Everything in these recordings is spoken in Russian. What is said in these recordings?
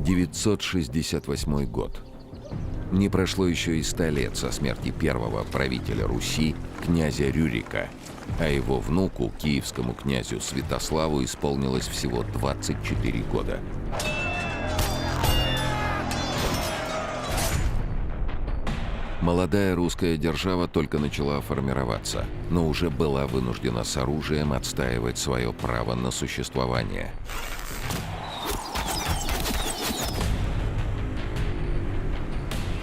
968 год. Не прошло еще и 100 лет со смерти первого правителя Руси, князя Рюрика, а его внуку, киевскому князю Святославу, исполнилось всего 24 года. Молодая русская держава только начала формироваться, но уже была вынуждена с оружием отстаивать свое право на существование.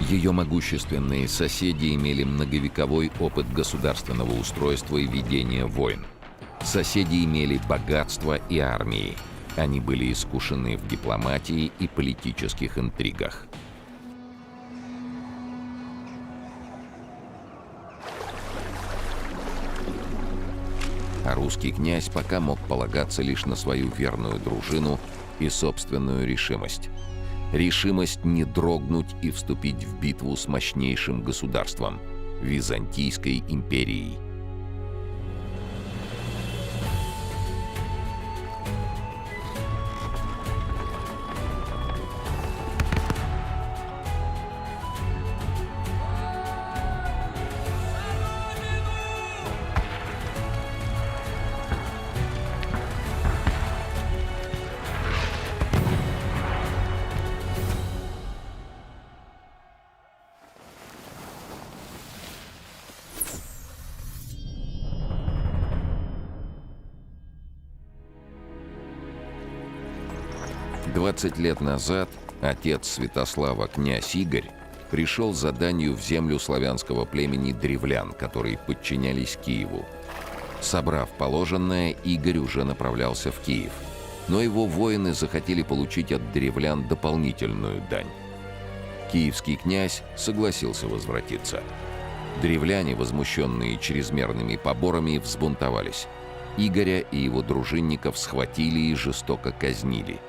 Ее могущественные соседи имели многовековой опыт государственного устройства и ведения войн. Соседи имели богатство и армии. Они были искушены в дипломатии и политических интригах. А русский князь пока мог полагаться лишь на свою верную дружину и собственную решимость. Решимость не дрогнуть и вступить в битву с мощнейшим государством – Византийской империей. «20 лет назад отец Святослава, князь Игорь, пришел с заданию в землю славянского племени древлян, которые подчинялись Киеву. Собрав положенное, Игорь уже направлялся в Киев, но его воины захотели получить от древлян дополнительную дань. Киевский князь согласился возвратиться. Древляне, возмущенные чрезмерными поборами, взбунтовались. Игоря и его дружинников схватили и жестоко казнили.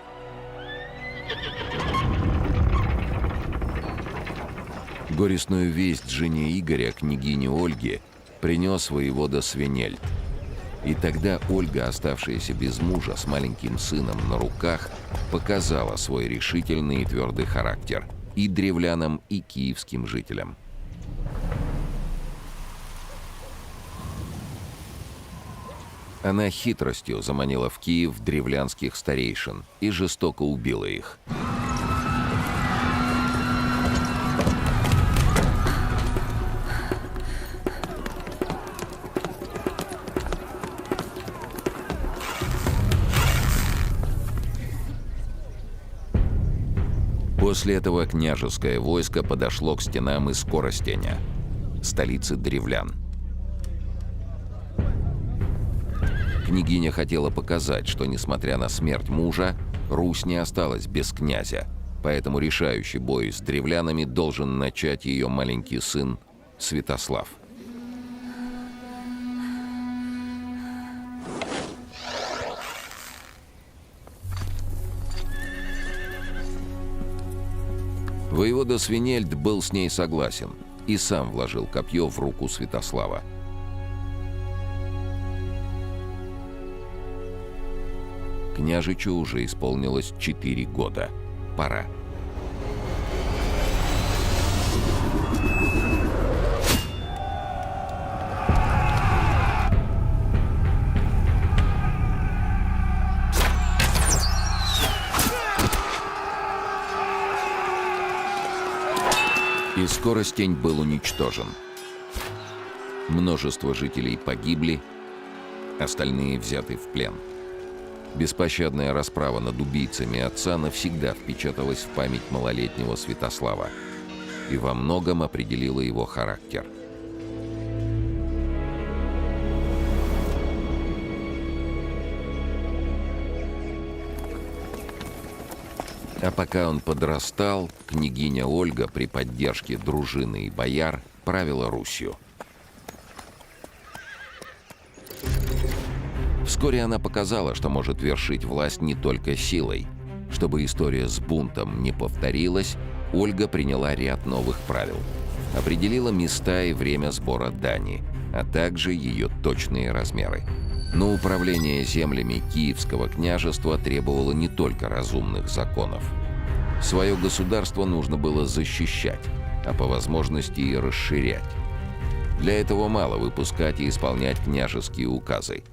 Горестную весть жене Игоря, княгине Ольге, принес воевода Свинельд. И тогда Ольга, оставшаяся без мужа с маленьким сыном на руках, показала свой решительный и твердый характер и древлянам, и киевским жителям. Она хитростью заманила в Киев древлянских старейшин и жестоко убила их. После этого княжеское войско подошло к стенам из Коростеня, столицы древлян. Княгиня хотела показать, что, несмотря на смерть мужа, Русь не осталась без князя, поэтому решающий бой с древлянами должен начать ее маленький сын Святослав. Воевода Свинельд был с ней согласен и сам вложил копье в руку Святослава. Княжичу уже исполнилось 4 года. Пора. И Скоростень был уничтожен. Множество жителей погибли, остальные взяты в плен. Беспощадная расправа над убийцами отца навсегда впечаталась в память малолетнего Святослава и во многом определила его характер. А пока он подрастал, княгиня Ольга при поддержке дружины и бояр правила Русью. Вскоре она показала, что может вершить власть не только силой. Чтобы история с бунтом не повторилась, Ольга приняла ряд новых правил. Определила места и время сбора дани, а также ее точные размеры. Но управление землями Киевского княжества требовало не только разумных законов. Свое государство нужно было защищать, а по возможности и расширять. Для этого мало выпускать и исполнять княжеские указы.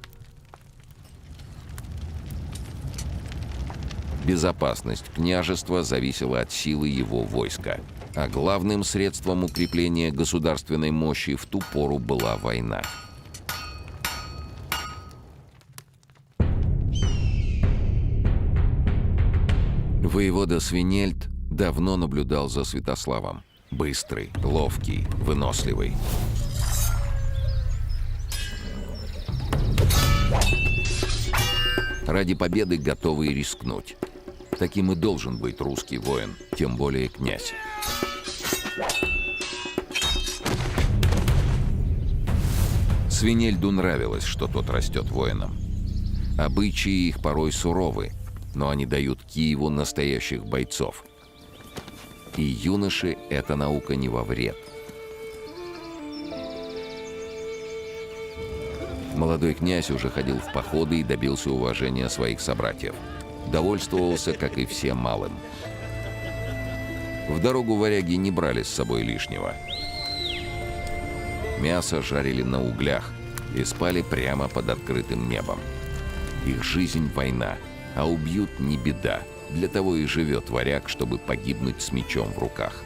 Безопасность княжества зависела от силы его войска, а главным средством укрепления государственной мощи в ту пору была война. Воевода Свинельд давно наблюдал за Святославом. Быстрый, ловкий, выносливый. Ради победы готовый рискнуть. Таким и должен быть русский воин, тем более князь. Свинельду нравилось, что тот растет воином. Обычаи их порой суровы, но они дают Киеву настоящих бойцов. И юноше эта наука не во вред. Молодой князь уже ходил в походы и добился уважения своих собратьев. Довольствовался, как и все, малым. В дорогу варяги не брали с собой лишнего. Мясо жарили на углях и спали прямо под открытым небом. Их жизнь — война, а убьют — не беда. Для того и живет варяг, чтобы погибнуть с мечом в руках.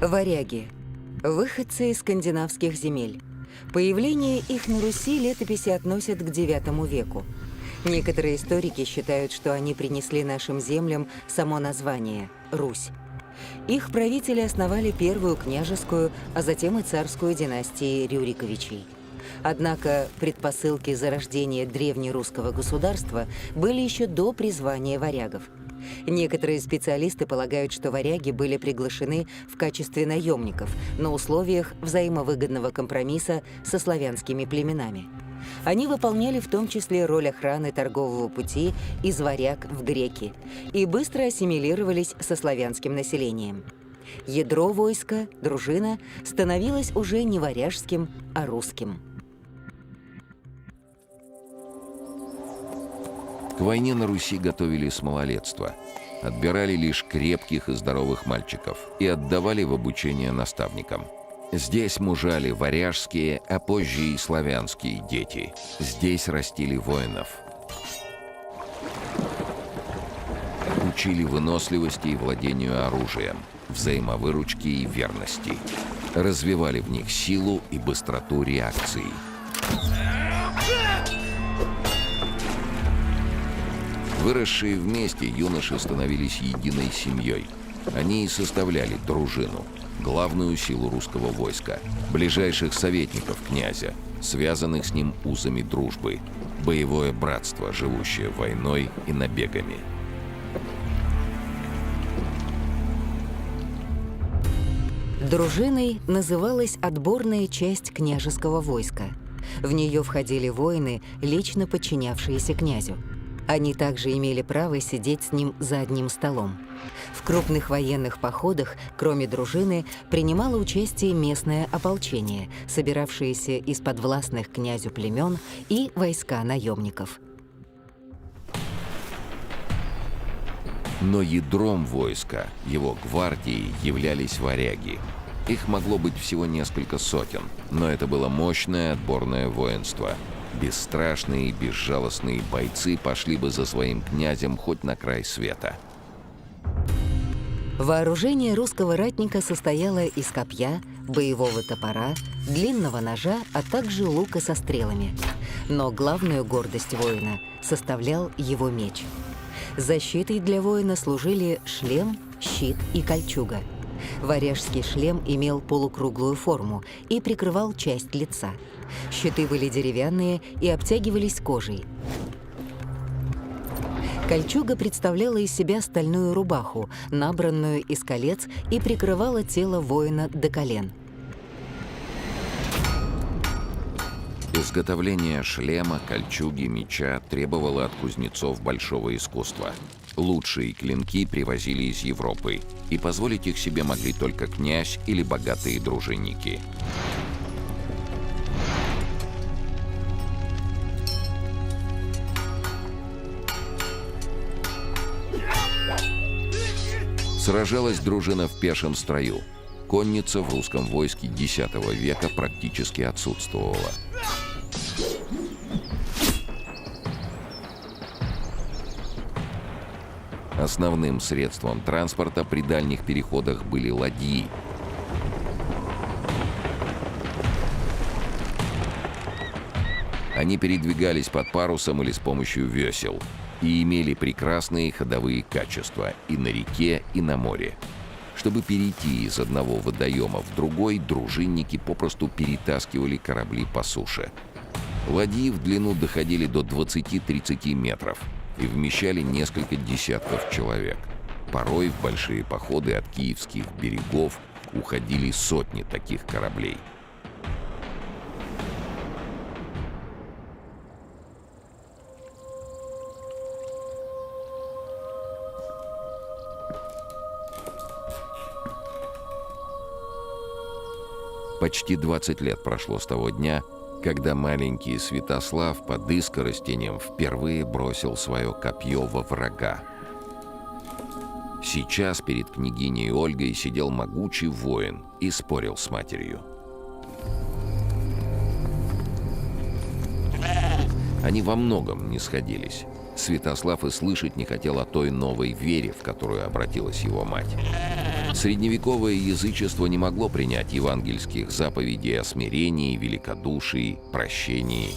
Варяги. Выходцы из скандинавских земель. Появление их на Руси летописи относят к IX веку. Некоторые историки считают, что они принесли нашим землям само название – Русь. Их правители основали первую княжескую, а затем и царскую династии Рюриковичей. Однако предпосылки зарождения древнерусского государства были еще до призвания варягов. Некоторые специалисты полагают, что варяги были приглашены в качестве наемников на условиях взаимовыгодного компромисса со славянскими племенами. Они выполняли в том числе роль охраны торгового пути из варяг в греки и быстро ассимилировались со славянским населением. Ядро войска, дружина, становилось уже не варяжским, а русским. К войне на Руси готовили с малолетства. Отбирали лишь крепких и здоровых мальчиков и отдавали в обучение наставникам. Здесь мужали варяжские, а позже и славянские дети. Здесь растили воинов. Учили выносливости и владению оружием, взаимовыручке и верности. Развивали в них силу и быстроту реакции. Выросшие вместе, юноши становились единой семьей. Они и составляли дружину, главную силу русского войска, ближайших советников князя, связанных с ним узами дружбы, боевое братство, живущее войной и набегами. Дружиной называлась отборная часть княжеского войска. В нее входили воины, лично подчинявшиеся князю. Они также имели право сидеть с ним за одним столом. В крупных военных походах, кроме дружины, принимало участие местное ополчение, собиравшееся из подвластных князю племен и войска наемников. Но ядром войска, его гвардией, являлись варяги. Их могло быть всего несколько сотен, но это было мощное отборное воинство. Бесстрашные и безжалостные бойцы пошли бы за своим князем хоть на край света. Вооружение русского ратника состояло из копья, боевого топора, длинного ножа, а также лука со стрелами. Но главную гордость воина составлял его меч. Защитой для воина служили шлем, щит и кольчуга. Варяжский шлем имел полукруглую форму и прикрывал часть лица. Щиты были деревянные и обтягивались кожей. Кольчуга представляла из себя стальную рубаху, набранную из колец, и прикрывала тело воина до колен. Изготовление шлема, кольчуги, меча требовало от кузнецов большого искусства. Лучшие клинки привозили из Европы, и позволить их себе могли только князь или богатые дружинники. Сражалась дружина в пешем строю. Конница в русском войске X века практически отсутствовала. Основным средством транспорта при дальних переходах были ладьи. Они передвигались под парусом или с помощью весел и имели прекрасные ходовые качества и на реке, и на море. Чтобы перейти из одного водоема в другой, дружинники попросту перетаскивали корабли по суше. Ладьи в длину доходили до 20-30 метров и вмещали несколько десятков человек. Порой в большие походы от киевских берегов уходили сотни таких кораблей. Почти 20 лет прошло с того дня, когда маленький Святослав под Искоростенем впервые бросил свое копье во врага. Сейчас перед княгиней Ольгой сидел могучий воин и спорил с матерью. Они во многом не сходились. Святослав и слышать не хотел о той новой вере, в которую обратилась его мать. Средневековое язычество не могло принять евангельских заповедей о смирении, великодушии, прощении.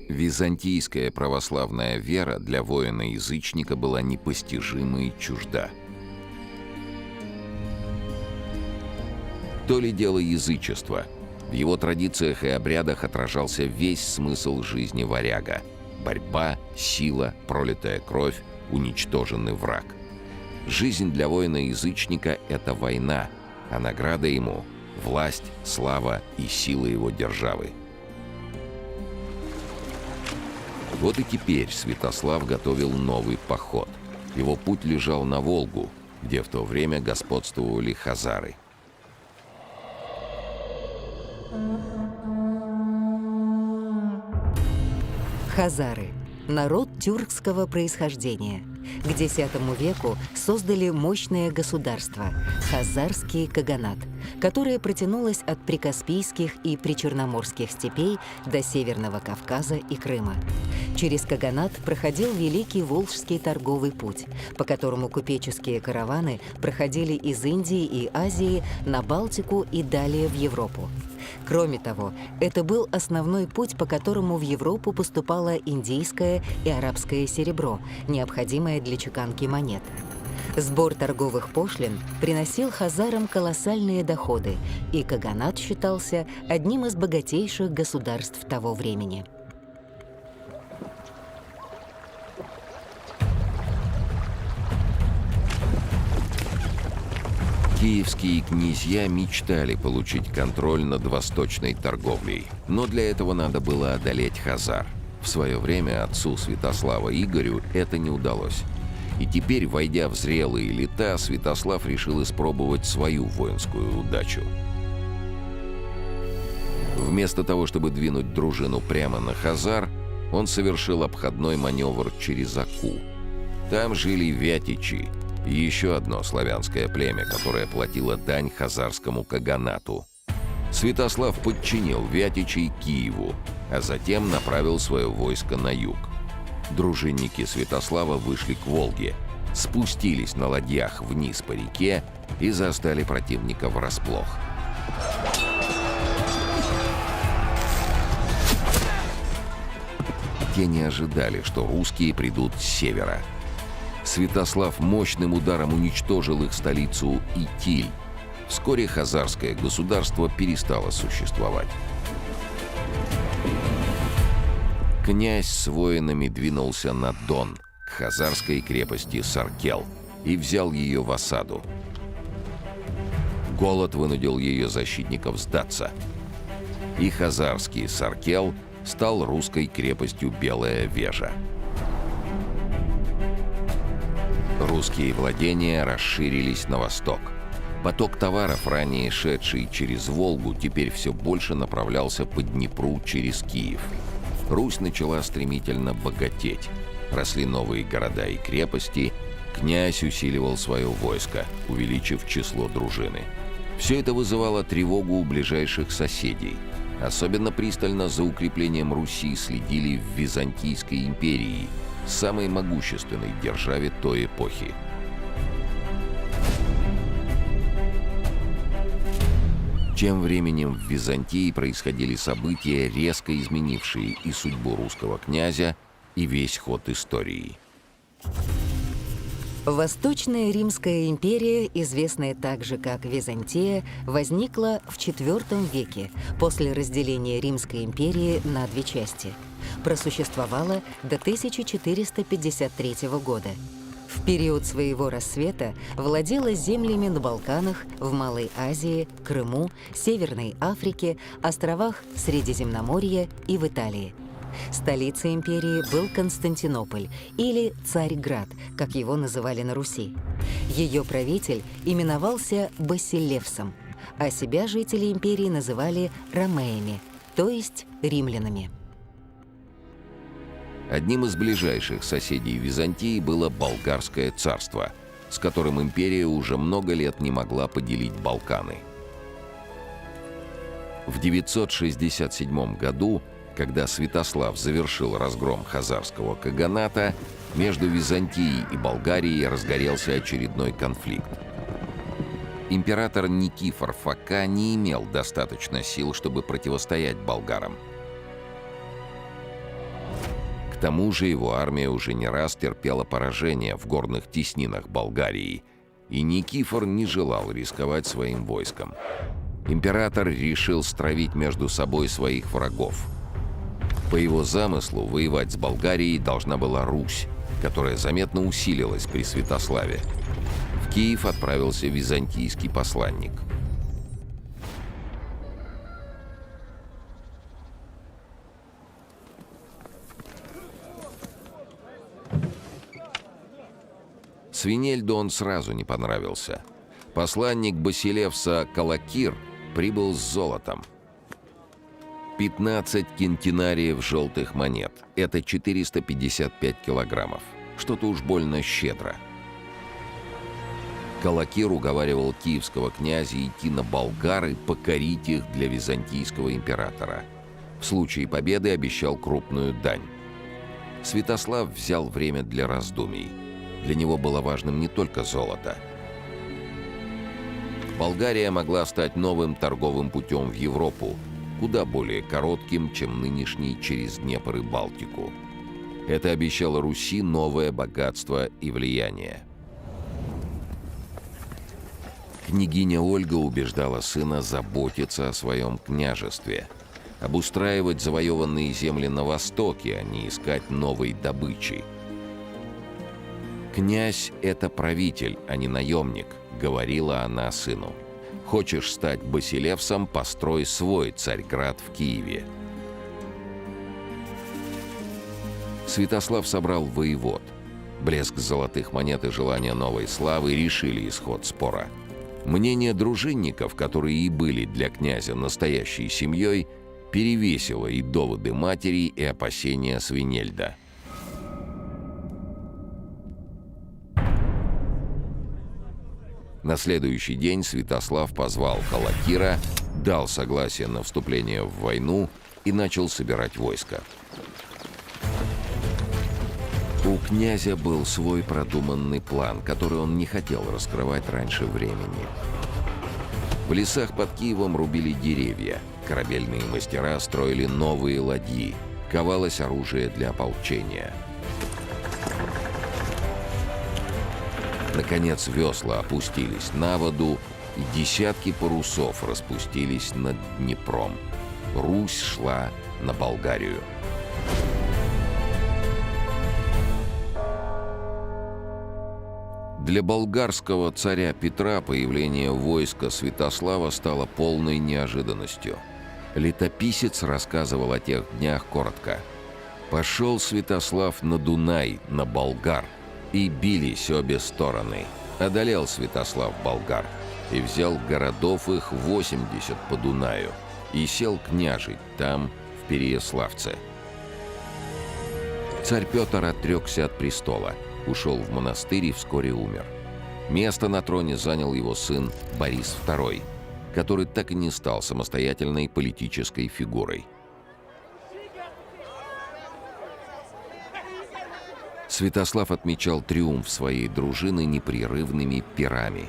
Византийская православная вера для воина-язычника была непостижима и чужда. То ли дело язычества. В его традициях и обрядах отражался весь смысл жизни варяга. Борьба, сила, пролитая кровь, уничтоженный враг. Жизнь для воина-язычника — это война, а награда ему — власть, слава и сила его державы. Вот и теперь Святослав готовил новый поход. Его путь лежал на Волгу, где в то время господствовали хазары. Хазары – народ тюркского происхождения. К X веку создали мощное государство – Хазарский каганат, которое протянулось от прикаспийских и причерноморских степей до Северного Кавказа и Крыма. Через каганат проходил Великий Волжский торговый путь, по которому купеческие караваны проходили из Индии и Азии на Балтику и далее в Европу. Кроме того, это был основной путь, по которому в Европу поступало индийское и арабское серебро, необходимое для чеканки монет. Сбор торговых пошлин приносил хазарам колоссальные доходы, и каганат считался одним из богатейших государств того времени. Киевские князья мечтали получить контроль над восточной торговлей, но для этого надо было одолеть хазар. В свое время отцу Святослава Игорю это не удалось. И теперь, войдя в зрелые лета, Святослав решил испробовать свою воинскую удачу. Вместо того, чтобы двинуть дружину прямо на хазар, он совершил обходной маневр через Аку. Там жили вятичи, еще одно славянское племя, которое платило дань хазарскому каганату. Святослав подчинил вятичей Киеву, а затем направил свое войско на юг. Дружинники Святослава вышли к Волге, спустились на ладьях вниз по реке и застали противника врасплох. Те не ожидали, что русские придут с севера. Святослав мощным ударом уничтожил их столицу Итиль. Вскоре хазарское государство перестало существовать. Князь с воинами двинулся на Дон, к хазарской крепости Саркел, и взял ее в осаду. Голод вынудил ее защитников сдаться. И хазарский Саркел стал русской крепостью Белая Вежа. Русские владения расширились на восток. Поток товаров, ранее шедший через Волгу, теперь все больше направлялся по Днепру через Киев. Русь начала стремительно богатеть. Росли новые города и крепости, князь усиливал свое войско, увеличив число дружины. Все это вызывало тревогу у ближайших соседей. Особенно пристально за укреплением Руси следили в Византийской империи, самой могущественной державе той эпохи. Тем временем в Византии происходили события, резко изменившие и судьбу русского князя, и весь ход истории. Восточная Римская империя, известная также как Византия, возникла в IV веке после разделения Римской империи на две части. Просуществовала до 1453 года. В период своего рассвета владела землями на Балканах, в Малой Азии, Крыму, Северной Африке, островах Средиземноморья и в Италии. Столицей империи был Константинополь, или Царьград, как его называли на Руси. Ее правитель именовался Басилевсом, а себя жители империи называли ромеями, то есть римлянами. Одним из ближайших соседей Византии было Болгарское царство, с которым империя уже много лет не могла поделить Балканы. В 967 году, когда Святослав завершил разгром хазарского каганата, между Византией и Болгарией разгорелся очередной конфликт. Император Никифор Фока не имел достаточно сил, чтобы противостоять болгарам. К тому же его армия уже не раз терпела поражение в горных теснинах Болгарии, и Никифор не желал рисковать своим войском. Император решил стравить между собой своих врагов. По его замыслу, воевать с Болгарией должна была Русь, которая заметно усилилась при Святославе. В Киев отправился византийский посланник. Свинельду он сразу не понравился. Посланник Басилевса Калакир прибыл с золотом. 15 кентинариев желтых монет. Это 455 килограммов. Что-то уж больно щедро. Калакир уговаривал киевского князя идти на болгар и покорить их для византийского императора. В случае победы обещал крупную дань. Святослав взял время для раздумий. Для него было важным не только золото. Болгария могла стать новым торговым путем в Европу, куда более коротким, чем нынешний через Днепр и Балтику. Это обещало Руси новое богатство и влияние. Княгиня Ольга убеждала сына заботиться о своем княжестве, обустраивать завоеванные земли на востоке, а не искать новой добычи. «Князь — это правитель, а не наемник», — говорила она сыну. «Хочешь стать Басилевсом, построй свой Царьград в Киеве». Святослав собрал воевод. Блеск золотых монет и желание новой славы решили исход спора. Мнение дружинников, которые и были для князя настоящей семьей, перевесило и доводы матери, и опасения Свинельда. На следующий день Святослав позвал Калакира, дал согласие на вступление в войну и начал собирать войско. У князя был свой продуманный план, который он не хотел раскрывать раньше времени. В лесах под Киевом рубили деревья, корабельные мастера строили новые ладьи, ковалось оружие для ополчения. Наконец весла опустились на воду, и десятки парусов распустились над Днепром. Русь шла на Болгарию. Для болгарского царя Петра появление войска Святослава стало полной неожиданностью. Летописец рассказывал о тех днях коротко. «Пошел Святослав на Дунай, на болгар, и бились обе стороны. Одолел Святослав болгар, и взял городов их 80 по Дунаю, и сел княжить там, в Переяславце. Царь Петр отрекся от престола, ушел в монастырь и вскоре умер. Место на троне занял его сын Борис II, который так и не стал самостоятельной политической фигурой. Святослав отмечал триумф своей дружины непрерывными пирами.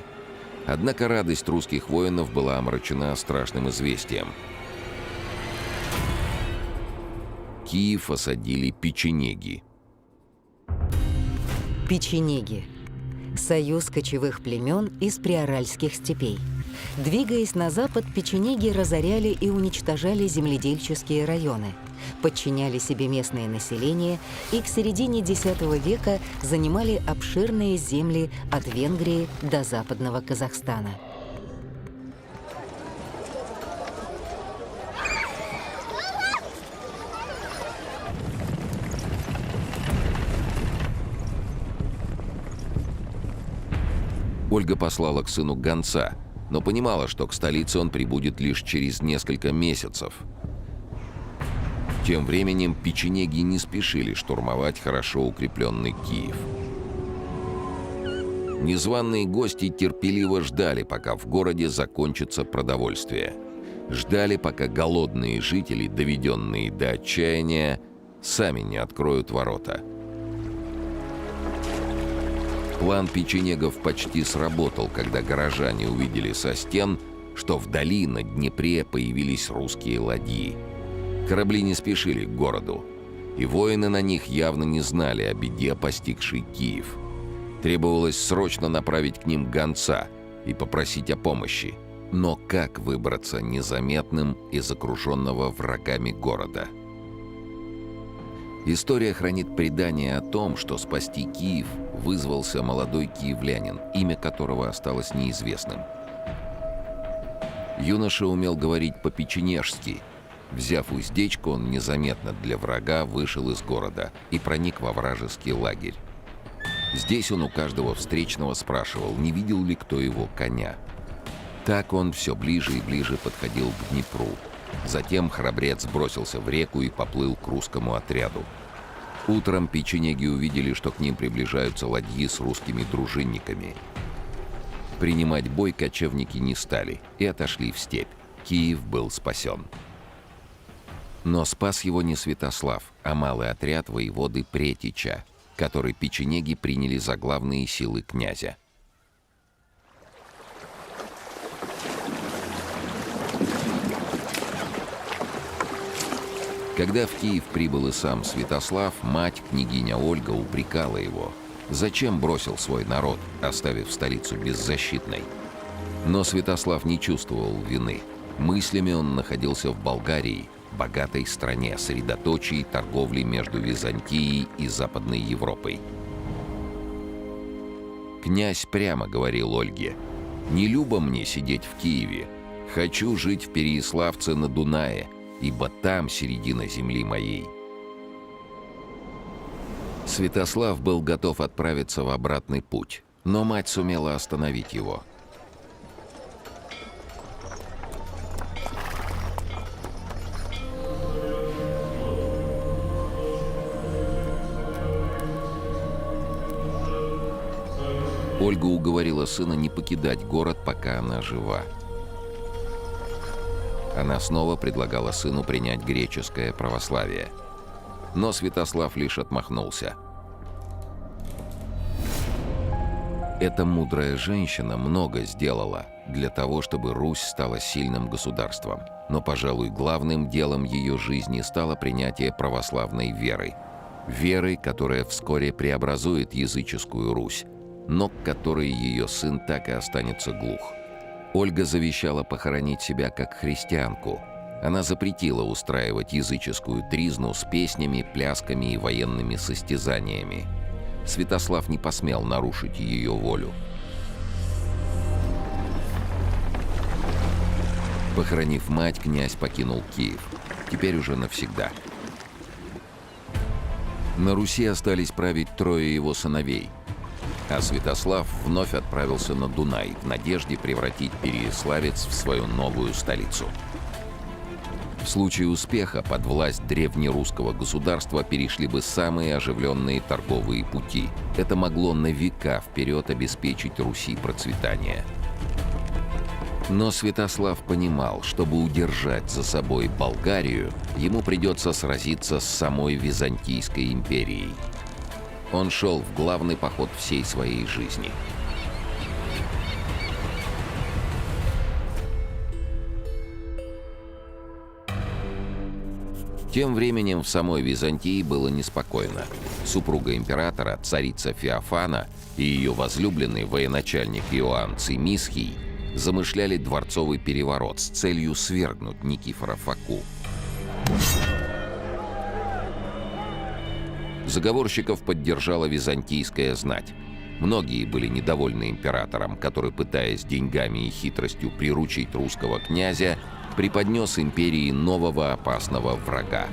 Однако радость русских воинов была омрачена страшным известием. Киев осадили печенеги. Печенеги. Союз кочевых племен из приоральских степей. Двигаясь на запад, печенеги разоряли и уничтожали земледельческие районы, подчиняли себе местное население и к середине X века занимали обширные земли от Венгрии до западного Казахстана. Ольга послала к сыну гонца, но понимала, что к столице он прибудет лишь через несколько месяцев. Тем временем печенеги не спешили штурмовать хорошо укрепленный Киев. Незваные гости терпеливо ждали, пока в городе закончится продовольствие. Ждали, пока голодные жители, доведенные до отчаяния, сами не откроют ворота. План печенегов почти сработал, когда горожане увидели со стен, что вдали на Днепре появились русские ладьи. Корабли не спешили к городу, и воины на них явно не знали о беде, постигшей Киев. Требовалось срочно направить к ним гонца и попросить о помощи. Но как выбраться незаметным из окруженного врагами города? История хранит предание о том, что спасти Киев вызвался молодой киевлянин, имя которого осталось неизвестным. Юноша умел говорить по-печенежски. Взяв уздечку, он незаметно для врага вышел из города и проник во вражеский лагерь. Здесь он у каждого встречного спрашивал, не видел ли кто его коня. Так он все ближе и ближе подходил к Днепру. Затем храбрец бросился в реку и поплыл к русскому отряду. Утром печенеги увидели, что к ним приближаются ладьи с русскими дружинниками. Принимать бой кочевники не стали и отошли в степь. Киев был спасен. Но спас его не Святослав, а малый отряд воеводы Претича, который печенеги приняли за главные силы князя. Когда в Киев прибыл и сам Святослав, мать, княгиня Ольга, упрекала его. Зачем бросил свой народ, оставив столицу беззащитной? Но Святослав не чувствовал вины. Мыслями он находился в Болгарии, богатой стране, средоточии торговли между Византией и Западной Европой. Князь прямо говорил Ольге: «Не любо мне сидеть в Киеве. Хочу жить в Переяславце на Дунае, ибо там середина земли моей». Святослав был готов отправиться в обратный путь, но мать сумела остановить его. Ольга уговорила сына не покидать город, пока она жива. Она снова предлагала сыну принять греческое православие. Но Святослав лишь отмахнулся. Эта мудрая женщина много сделала для того, чтобы Русь стала сильным государством. Но, пожалуй, главным делом ее жизни стало принятие православной веры. Веры, которая вскоре преобразует языческую Русь, но к которой ее сын так и останется глух. Ольга завещала похоронить себя как христианку. Она запретила устраивать языческую тризну с песнями, плясками и военными состязаниями. Святослав не посмел нарушить ее волю. Похоронив мать, князь покинул Киев. Теперь уже навсегда. На Руси остались править трое его сыновей. А Святослав вновь отправился на Дунай в надежде превратить Переяславец в свою новую столицу. В случае успеха под власть древнерусского государства перешли бы самые оживленные торговые пути. Это могло на века вперед обеспечить Руси процветание. Но Святослав понимал, чтобы удержать за собой Болгарию, ему придется сразиться с самой Византийской империей. Он шел в главный поход всей своей жизни. Тем временем в самой Византии было неспокойно. Супруга императора, царица Феофана, и ее возлюбленный военачальник Иоанн Цимисхий замышляли дворцовый переворот с целью свергнуть Никифора Фоку. Заговорщиков поддержала византийская знать. Многие были недовольны императором, который, пытаясь деньгами и хитростью приручить русского князя, преподнес империи нового опасного врага.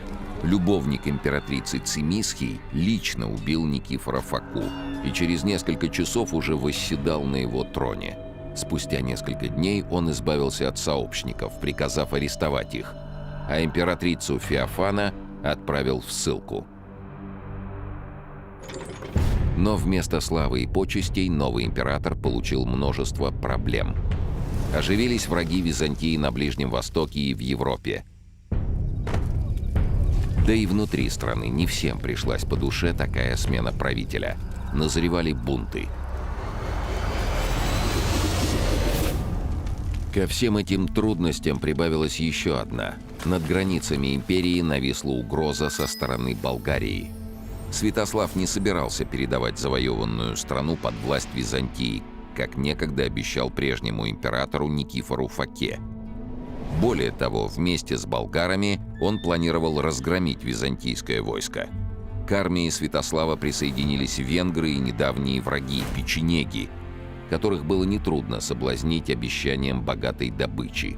Любовник императрицы Цимисхий лично убил Никифора Фоку и через несколько часов уже восседал на его троне. Спустя несколько дней он избавился от сообщников, приказав арестовать их, а императрицу Феофана отправил в ссылку. Но вместо славы и почестей новый император получил множество проблем. Оживились враги Византии на Ближнем Востоке и в Европе. Да и внутри страны не всем пришлась по душе такая смена правителя. Назревали бунты. Ко всем этим трудностям прибавилась еще одна. Над границами империи нависла угроза со стороны Болгарии. Святослав не собирался передавать завоеванную страну под власть Византии, как некогда обещал прежнему императору Никифору Фоке. Более того, вместе с болгарами он планировал разгромить византийское войско. К армии Святослава присоединились венгры и недавние враги – печенеги, которых было нетрудно соблазнить обещанием богатой добычи.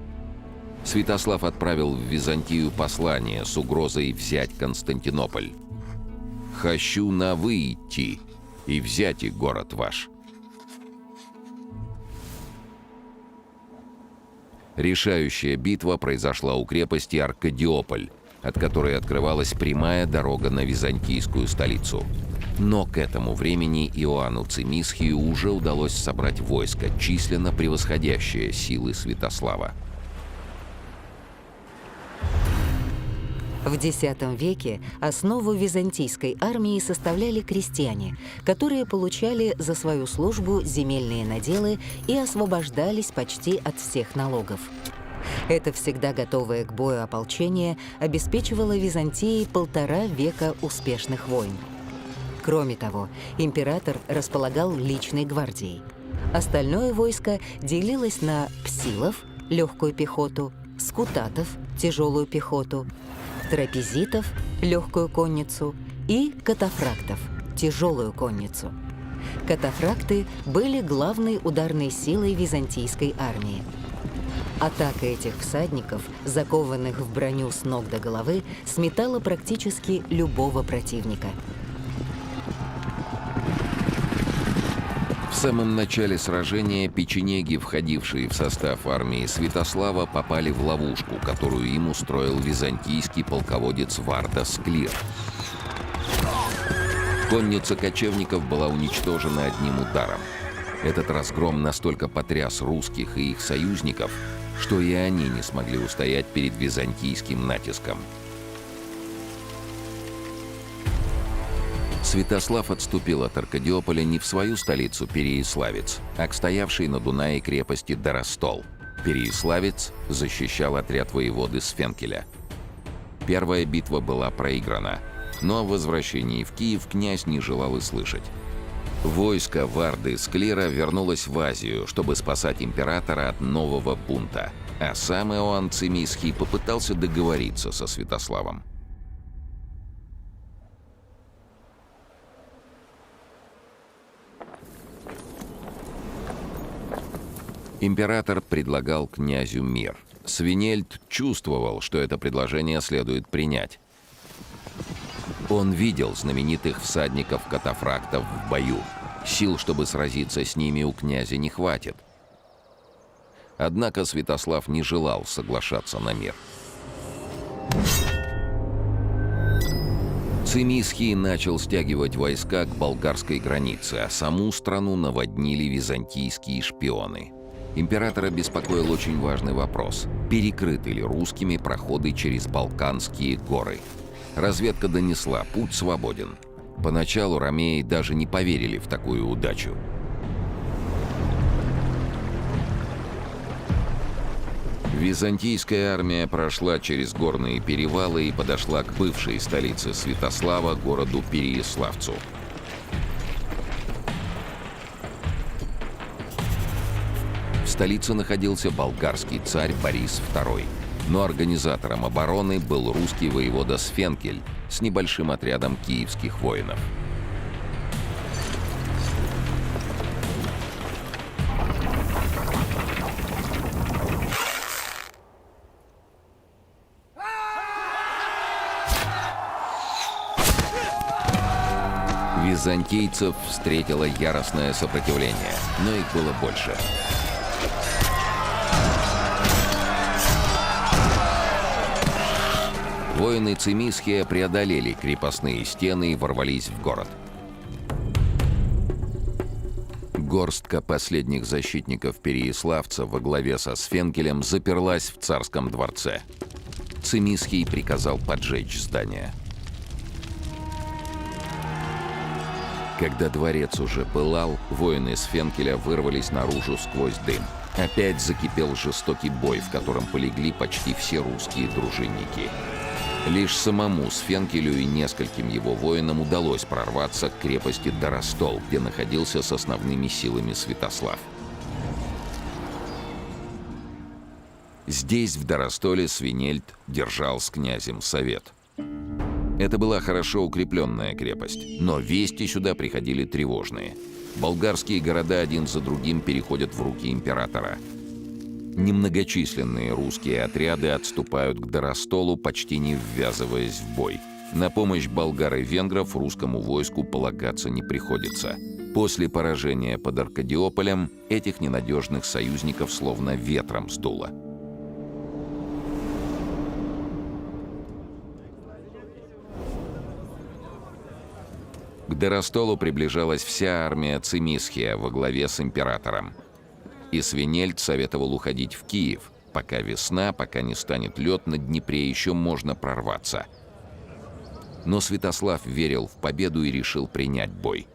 Святослав отправил в Византию послание с угрозой взять Константинополь. «Хочу на вы идти и взять и город ваш». Решающая битва произошла у крепости Аркадиополь, от которой открывалась прямая дорога на византийскую столицу. Но к этому времени Иоанну Цимисхию уже удалось собрать войско, численно превосходящее силы Святослава. В X веке основу византийской армии составляли крестьяне, которые получали за свою службу земельные наделы и освобождались почти от всех налогов. Это всегда готовое к бою ополчение обеспечивало Византии 1,5 века успешных войн. Кроме того, император располагал личной гвардией. Остальное войско делилось на псилов, легкую пехоту, скутатов, тяжелую пехоту, трапезитов, легкую конницу, и катафрактов, тяжелую конницу. Катафракты были главной ударной силой византийской армии. Атака этих всадников, закованных в броню с ног до головы, сметала практически любого противника. В самом начале сражения печенеги, входившие в состав армии Святослава, попали в ловушку, которую им устроил византийский полководец Варда Склир. Конница кочевников была уничтожена одним ударом. Этот разгром настолько потряс русских и их союзников, что и они не смогли устоять перед византийским натиском. Святослав отступил от Аркадиополя не в свою столицу Переяславец, а к стоявшей на Дунае крепости Доростол. Переяславец защищал отряд воеводы Сфенкеля. Первая битва была проиграна, но о возвращении в Киев князь не желал и слышать. Войско Варды Склира вернулось в Азию, чтобы спасать императора от нового бунта, а сам Иоанн Цимисхий попытался договориться со Святославом. Император предлагал князю мир. Свинельд чувствовал, что это предложение следует принять. Он видел знаменитых всадников-катафрактов в бою. Сил, чтобы сразиться с ними, у князя не хватит. Однако Святослав не желал соглашаться на мир. Цимисхий начал стягивать войска к болгарской границе, а саму страну наводнили византийские шпионы. Императора беспокоил очень важный вопрос: перекрыты ли русскими проходы через Балканские горы? Разведка донесла: путь свободен. Поначалу ромеи даже не поверили в такую удачу. Византийская армия прошла через горные перевалы и подошла к бывшей столице Святослава, городу Переяславцу. В столице находился болгарский царь Борис II, но организатором обороны был русский воевода Сфенкель с небольшим отрядом киевских воинов. Византийцев встретило яростное сопротивление, но их было больше. Воины Цимисхия преодолели крепостные стены и ворвались в город. Горстка последних защитников Переяславца во главе со Сфенкелем заперлась в царском дворце. Цимисхий приказал поджечь здание. Когда дворец уже пылал, воины Сфенкеля вырвались наружу сквозь дым. Опять закипел жестокий бой, в котором полегли почти все русские дружинники. Лишь самому Сфенкелю и нескольким его воинам удалось прорваться к крепости Доростол, где находился с основными силами Святослав. Здесь, в Доростоле, Свинельд держал с князем совет. Это была хорошо укрепленная крепость, но вести сюда приходили тревожные. Болгарские города один за другим переходят в руки императора. Немногочисленные русские отряды отступают к Доростолу, почти не ввязываясь в бой. На помощь болгар и венгров русскому войску полагаться не приходится. После поражения под Аркадиополем этих ненадежных союзников словно ветром сдуло. К Доростолу приближалась вся армия Цимисхия во главе с императором. И Свинельд советовал уходить в Киев. Пока весна, пока не станет лед на Днепре, еще можно прорваться. Но Святослав верил в победу и решил принять бой.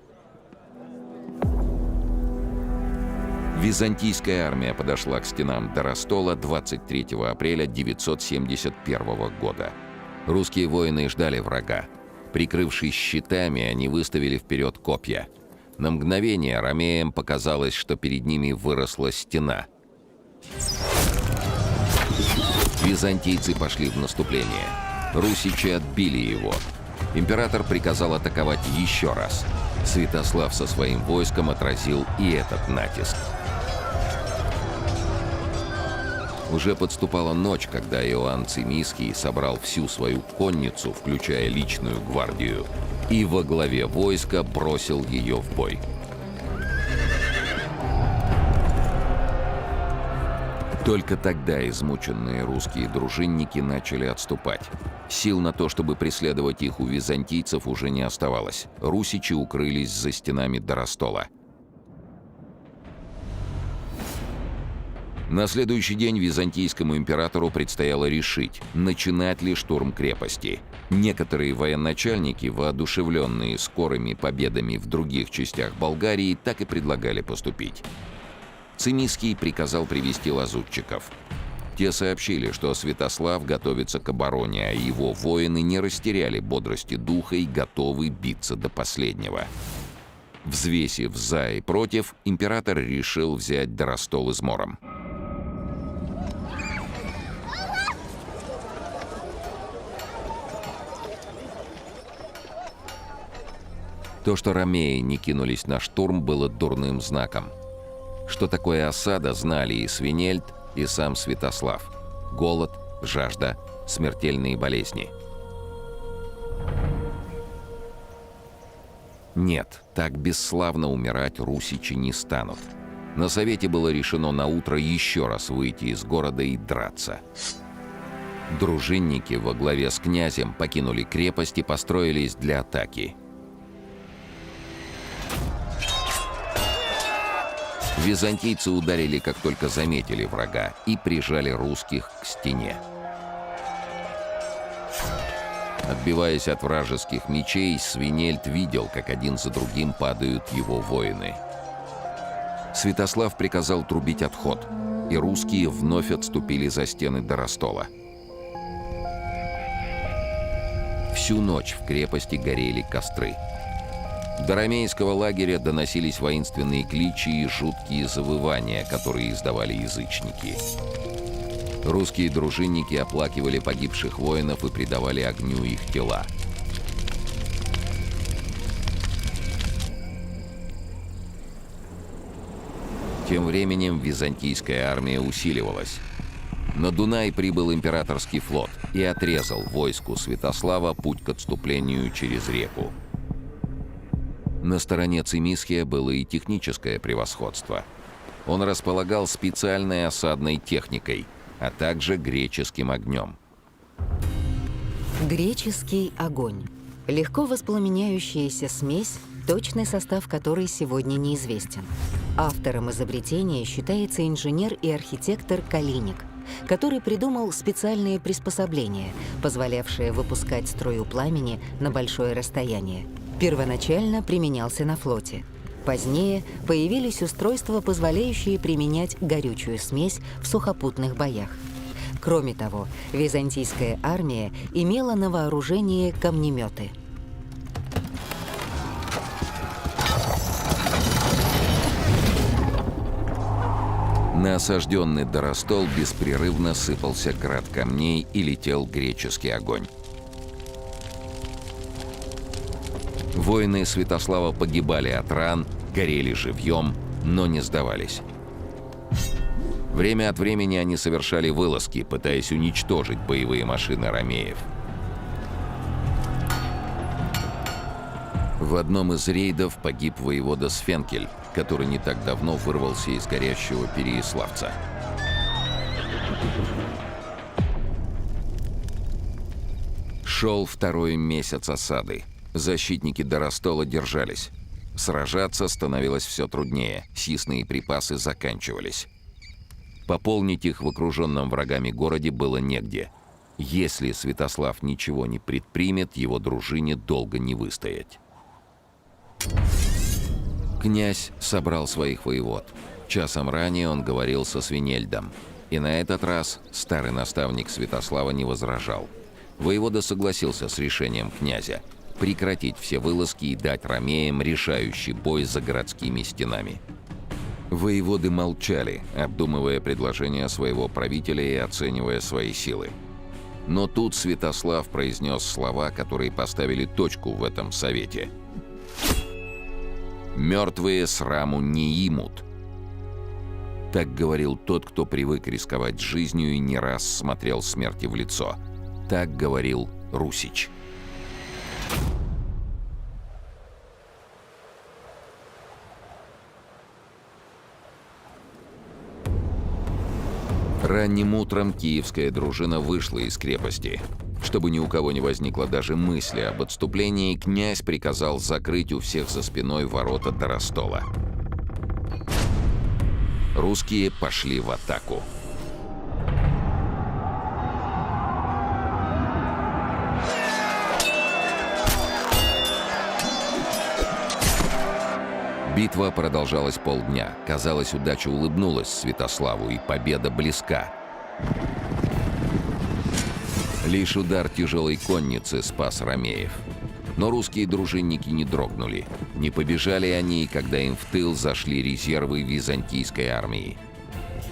Византийская армия подошла к стенам Доростола 23 апреля 971 года. Русские воины ждали врага. Прикрывшись щитами, они выставили вперед копья. На мгновение ромеям показалось, что перед ними выросла стена. Византийцы пошли в наступление. Русичи отбили его. Император приказал атаковать еще раз. Святослав со своим войском отразил и этот натиск. Уже подступала ночь, когда Иоанн Цимисхий собрал всю свою конницу, включая личную гвардию, и во главе войска бросил ее в бой. Только тогда измученные русские дружинники начали отступать. Сил на то, чтобы преследовать их, у византийцев уже не оставалось. Русичи укрылись за стенами Доростола. На следующий день византийскому императору предстояло решить, начинать ли штурм крепости. Некоторые военачальники, воодушевленные скорыми победами в других частях Болгарии, так и предлагали поступить. Цимисхий приказал привести лазутчиков. Те сообщили, что Святослав готовится к обороне, а его воины не растеряли бодрости духа и готовы биться до последнего. Взвесив за и против, император решил взять Доростол измором. То, что ромеи не кинулись на штурм, было дурным знаком. Что такое осада, знали и Свинельд, и сам Святослав. Голод, жажда, смертельные болезни. Нет, так бесславно умирать русичи не станут. На совете было решено наутро еще раз выйти из города и драться. Дружинники во главе с князем покинули крепость и построились для атаки. Византийцы ударили, как только заметили врага, и прижали русских к стене. Отбиваясь от вражеских мечей, Свинельд видел, как один за другим падают его воины. Святослав приказал трубить отход, и русские вновь отступили за стены Доростола. Всю ночь в крепости горели костры. До ромейского лагеря доносились воинственные кличи и жуткие завывания, которые издавали язычники. Русские дружинники оплакивали погибших воинов и предавали огню их тела. Тем временем византийская армия усиливалась. На Дунай прибыл императорский флот и отрезал войску Святослава путь к отступлению через реку. На стороне Цимисхия было и техническое превосходство. Он располагал специальной осадной техникой, а также греческим огнем. Греческий огонь. Легко воспламеняющаяся смесь, точный состав которой сегодня неизвестен. Автором изобретения считается инженер и архитектор Калиник, который придумал специальные приспособления, позволявшие выпускать струю пламени на большое расстояние. Первоначально применялся на флоте. Позднее появились устройства, позволяющие применять горючую смесь в сухопутных боях. Кроме того, византийская армия имела на вооружении камнеметы. На осажденный Доростол беспрерывно сыпался град камней и летел греческий огонь. Воины Святослава погибали от ран, горели живьем, но не сдавались. Время от времени они совершали вылазки, пытаясь уничтожить боевые машины ромеев. В одном из рейдов погиб воевода Сфенкель, который не так давно вырвался из горящего Переяславца. Шел второй месяц осады. Защитники Доростола держались. Сражаться становилось все труднее, съестные припасы заканчивались. Пополнить их в окруженном врагами городе было негде. Если Святослав ничего не предпримет, его дружине долго не выстоять. Князь собрал своих воевод. Часом ранее он говорил со Свинельдом. И на этот раз старый наставник Святослава не возражал. Воевода согласился с решением князя прекратить все вылазки и дать ромеям решающий бой за городскими стенами. Воеводы молчали, обдумывая предложение своего правителя и оценивая свои силы. Но тут Святослав произнес слова, которые поставили точку в этом совете. «Мертвые сраму не имут». Так говорил тот, кто привык рисковать жизнью и не раз смотрел смерти в лицо. Так говорил Русич. Ранним утром киевская дружина вышла из крепости. Чтобы ни у кого не возникло даже мысли об отступлении, князь приказал закрыть у всех за спиной ворота Доростола. Русские пошли в атаку. Битва продолжалась полдня. Казалось, удача улыбнулась Святославу, и победа близка. Лишь удар тяжелой конницы спас ромеев. Но русские дружинники не дрогнули. Не побежали они, когда им в тыл зашли резервы византийской армии.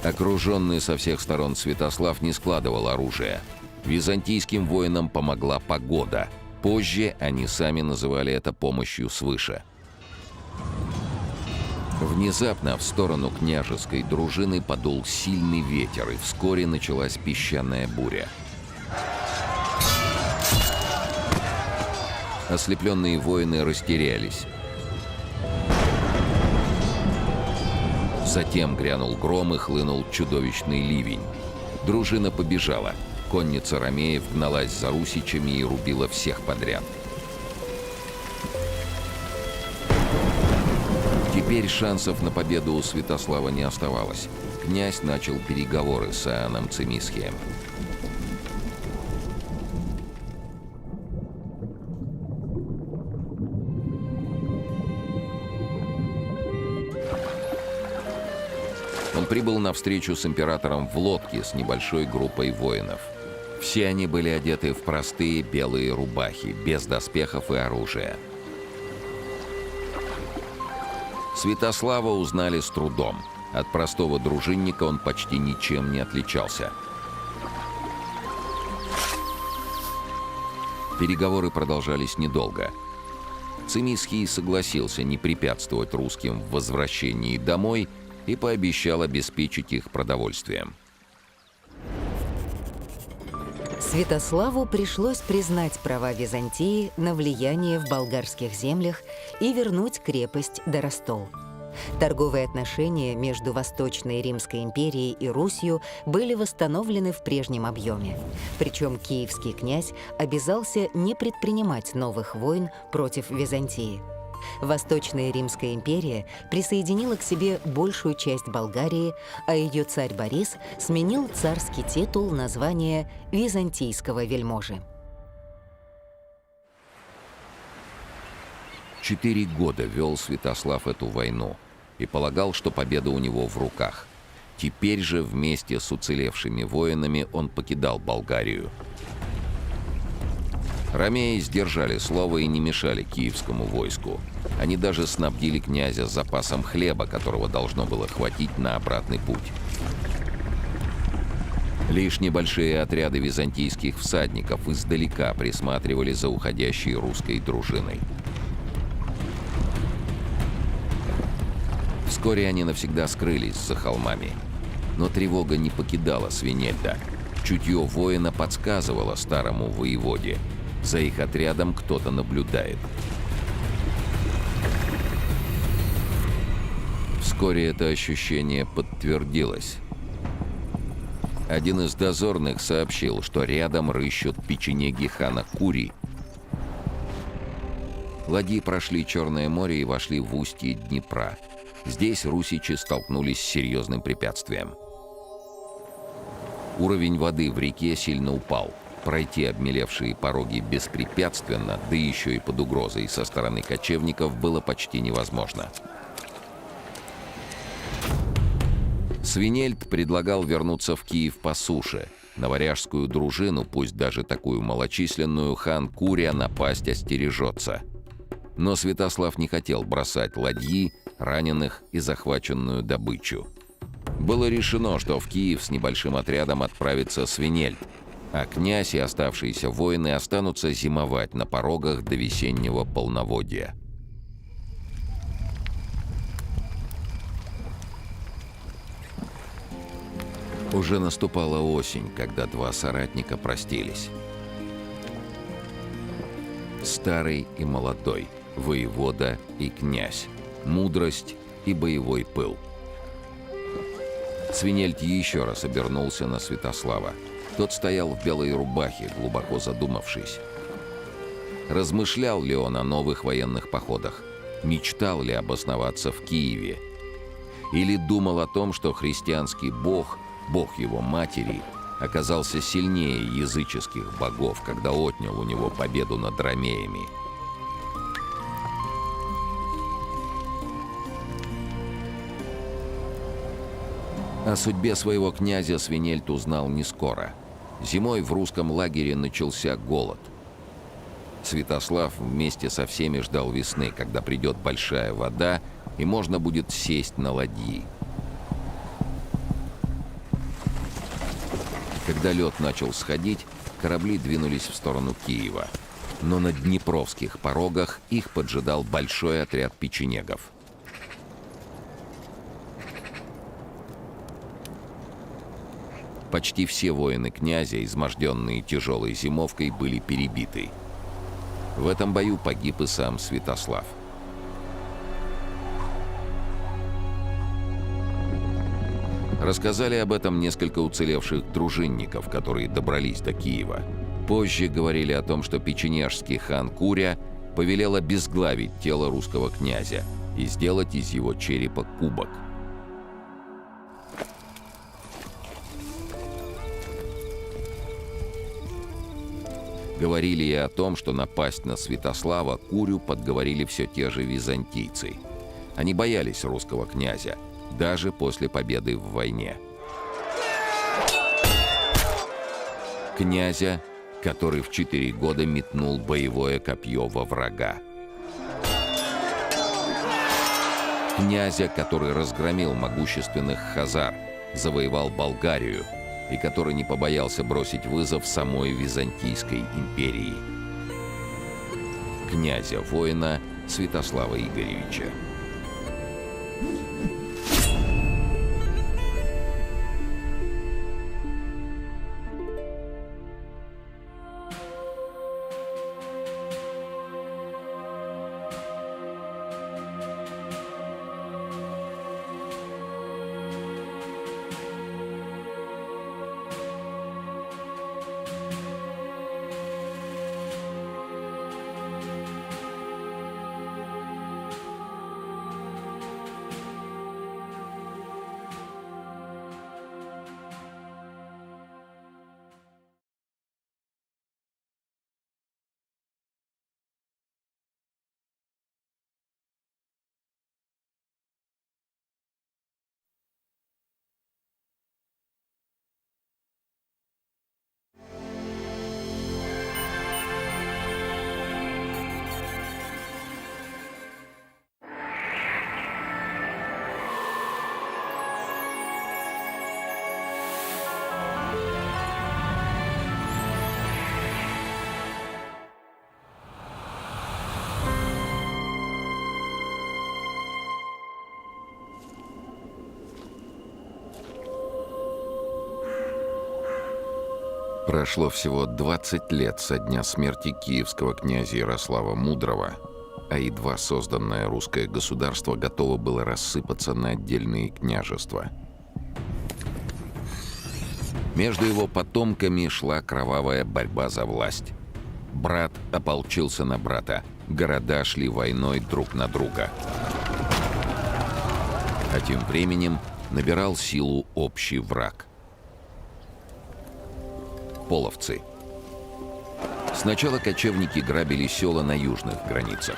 Окруженный со всех сторон Святослав не складывал оружия. Византийским воинам помогла погода. Позже они сами называли это помощью свыше. Внезапно в сторону княжеской дружины подул сильный ветер, и вскоре началась песчаная буря. Ослепленные воины растерялись. Затем грянул гром и хлынул чудовищный ливень. Дружина побежала. Конница ромеев гналась за русичами и рубила всех подряд. Теперь шансов на победу у Святослава не оставалось. Князь начал переговоры с Иоанном Цимисхием. Он прибыл на встречу с императором в лодке с небольшой группой воинов. Все они были одеты в простые белые рубахи, без доспехов и оружия. Святослава узнали с трудом. От простого дружинника он почти ничем не отличался. Переговоры продолжались недолго. Цимисхий согласился не препятствовать русским в возвращении домой и пообещал обеспечить их продовольствием. Святославу пришлось признать права Византии на влияние в болгарских землях и вернуть крепость Доростол. Торговые отношения между Восточной Римской империей и Русью были восстановлены в прежнем объеме. Причем киевский князь обязался не предпринимать новых войн против Византии. Восточная Римская империя присоединила к себе большую часть Болгарии, а ее царь Борис сменил царский титул на звание византийского вельможи. 4 года вел Святослав эту войну и полагал, что победа у него в руках. Теперь же вместе с уцелевшими воинами он покидал Болгарию. Ромеи сдержали слово и не мешали киевскому войску. Они даже снабдили князя запасом хлеба, которого должно было хватить на обратный путь. Лишь небольшие отряды византийских всадников издалека присматривали за уходящей русской дружиной. Вскоре они навсегда скрылись за холмами. Но тревога не покидала Свинельда. Чутье воина подсказывало старому воеводе: за их отрядом кто-то наблюдает. Вскоре это ощущение подтвердилось. Один из дозорных сообщил, что рядом рыщут печенеги хана Кури. Ладьи прошли Черное море и вошли в устье Днепра. Здесь русичи столкнулись с серьезным препятствием. Уровень воды в реке сильно упал. Пройти обмелевшие пороги беспрепятственно, да еще и под угрозой со стороны кочевников, было почти невозможно. Свинельд предлагал вернуться в Киев по суше. На варяжскую дружину, пусть даже такую малочисленную, хан Курия напасть остережется. Но Святослав не хотел бросать ладьи, раненых и захваченную добычу. Было решено, что в Киев с небольшим отрядом отправится Свинельд, а князь и оставшиеся воины останутся зимовать на порогах до весеннего полноводья. Уже наступала осень, когда два соратника простились. Старый и молодой, воевода и князь, мудрость и боевой пыл. Свинельд еще раз обернулся на Святослава. Тот стоял в белой рубахе, глубоко задумавшись. Размышлял ли он о новых военных походах? Мечтал ли обосноваться в Киеве? Или думал о том, что христианский бог, бог его матери, оказался сильнее языческих богов, когда отнял у него победу над ромеями? О судьбе своего князя Свинельд узнал не скоро. Зимой в русском лагере начался голод. Святослав вместе со всеми ждал весны, когда придет большая вода, и можно будет сесть на ладьи. Когда лед начал сходить, корабли двинулись в сторону Киева. Но на днепровских порогах их поджидал большой отряд печенегов. Почти все воины князя, изможденные тяжелой зимовкой, были перебиты. В этом бою погиб и сам Святослав. Рассказали об этом несколько уцелевших дружинников, которые добрались до Киева. Позже говорили о том, что печенежский хан Куря повелел обезглавить тело русского князя и сделать из его черепа кубок. Говорили и о том, что напасть на Святослава Курю подговорили все те же византийцы. Они боялись русского князя, даже после победы в войне. Князя, который в 4 года метнул боевое копье во врага. Князя, который разгромил могущественных хазар, завоевал Болгарию и который не побоялся бросить вызов самой Византийской империи. Князя-воина Святослава Игоревича. Прошло всего 20 лет со дня смерти киевского князя Ярослава Мудрого, а едва созданное русское государство готово было рассыпаться на отдельные княжества. Между его потомками шла кровавая борьба за власть. Брат ополчился на брата, города шли войной друг на друга. А тем временем набирал силу общий враг. Половцы. Сначала кочевники грабили села на южных границах.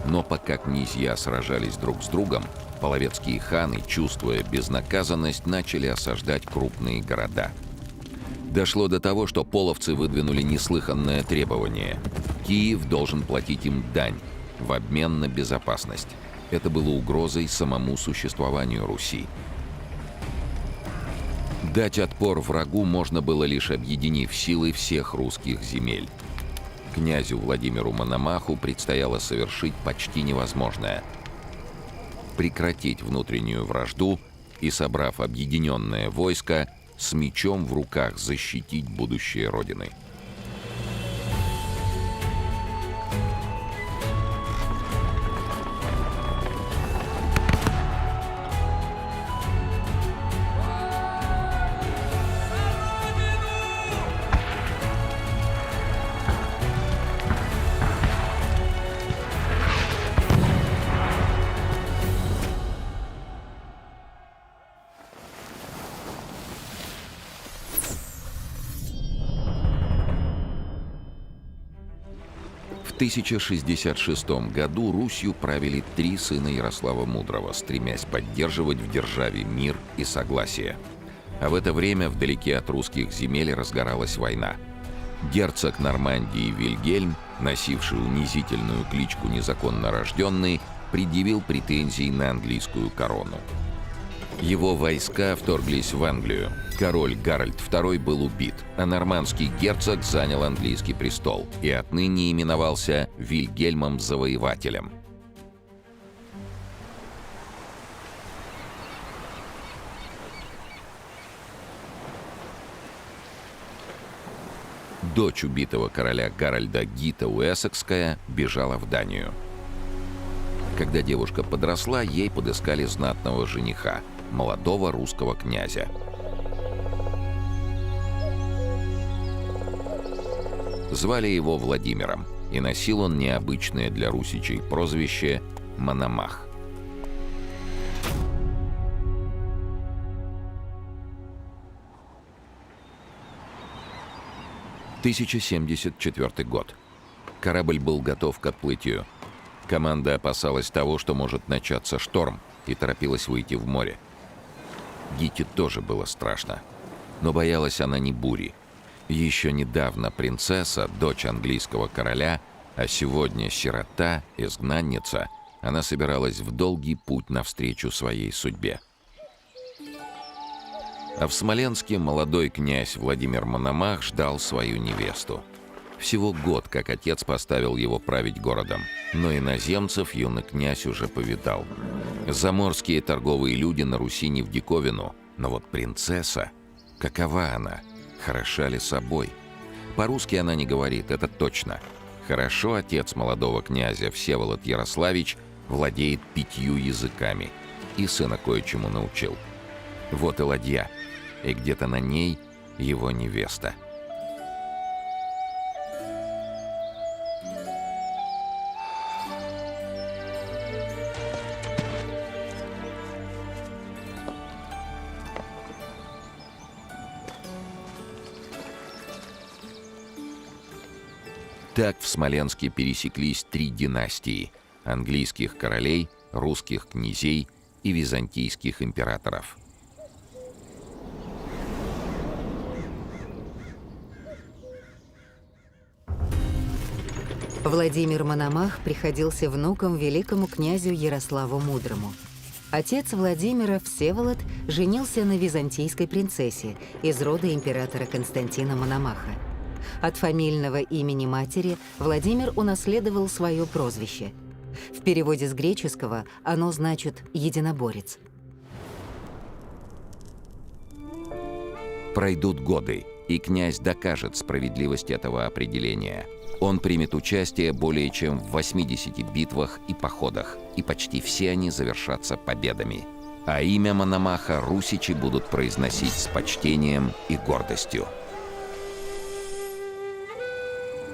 Но пока князья сражались друг с другом, половецкие ханы, чувствуя безнаказанность, начали осаждать крупные города. Дошло до того, что половцы выдвинули неслыханное требование. Киев должен платить им дань в обмен на безопасность. Это было угрозой самому существованию Руси. Дать отпор врагу можно было лишь объединив силы всех русских земель. Князю Владимиру Мономаху предстояло совершить почти невозможное — прекратить внутреннюю вражду и, собрав объединенное войско, с мечом в руках защитить будущее Родины. В 1066 году Русью правили 3 сына Ярослава Мудрого, стремясь поддерживать в державе мир и согласие. А в это время вдалеке от русских земель разгоралась война. Герцог Нормандии Вильгельм, носивший унизительную кличку «Незаконно рожденный», предъявил претензии на английскую корону. Его войска вторглись в Англию. Король Гарольд II был убит, а нормандский герцог занял английский престол и отныне именовался Вильгельмом Завоевателем. Дочь убитого короля Гарольда Гита Уэссекская бежала в Данию. Когда девушка подросла, ей подыскали знатного жениха, молодого русского князя. Звали его Владимиром, и носил он необычное для русичей прозвище Мономах. — 1074 год. Корабль был готов к отплытию. Команда опасалась того, что может начаться шторм, и торопилась выйти в море. Гите тоже было страшно. Но боялась она не бури. Еще недавно принцесса, дочь английского короля, а сегодня сирота, изгнанница, она собиралась в долгий путь навстречу своей судьбе. А в Смоленске молодой князь Владимир Мономах ждал свою невесту. Всего год, как отец поставил его править городом, но иноземцев юный князь уже повидал. Заморские торговые люди на Руси не в диковину, но вот принцесса, какова она, хороша ли собой? По-русски она не говорит, это точно. Хорошо отец молодого князя Всеволод Ярославич владеет 5 языками и сына кое-чему научил. Вот и ладья, и где-то на ней его невеста. Так в Смоленске пересеклись 3 династии – английских королей, русских князей и византийских императоров. Владимир Мономах приходился внуком великому князю Ярославу Мудрому. Отец Владимира, Всеволод, женился на византийской принцессе из рода императора Константина Мономаха. От фамильного имени матери Владимир унаследовал свое прозвище. В переводе с греческого оно значит «единоборец». Пройдут годы, и князь докажет справедливость этого определения. Он примет участие более чем в 80 битвах и походах, и почти все они завершатся победами. А имя Мономаха русичи будут произносить с почтением и гордостью.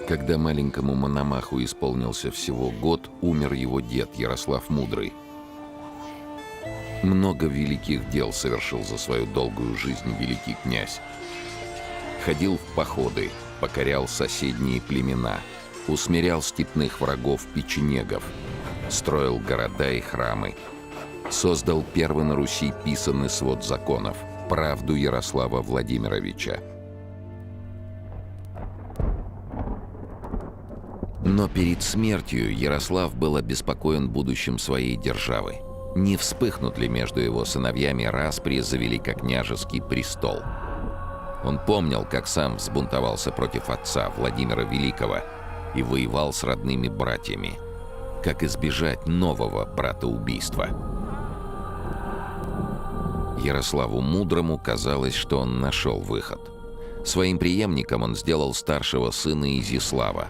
Когда маленькому Мономаху исполнился всего год, умер его дед Ярослав Мудрый. Много великих дел совершил за свою долгую жизнь великий князь. Ходил в походы, покорял соседние племена, усмирял степных врагов печенегов, строил города и храмы, создал первый на Руси писанный свод законов, правду Ярослава Владимировича. Но перед смертью Ярослав был обеспокоен будущим своей державы. Не вспыхнут ли между его сыновьями распри за великокняжеский престол? Он помнил, как сам взбунтовался против отца Владимира Великого и воевал с родными братьями. Как избежать нового братоубийства? Ярославу Мудрому казалось, что он нашел выход. Своим преемником он сделал старшего сына Изяслава.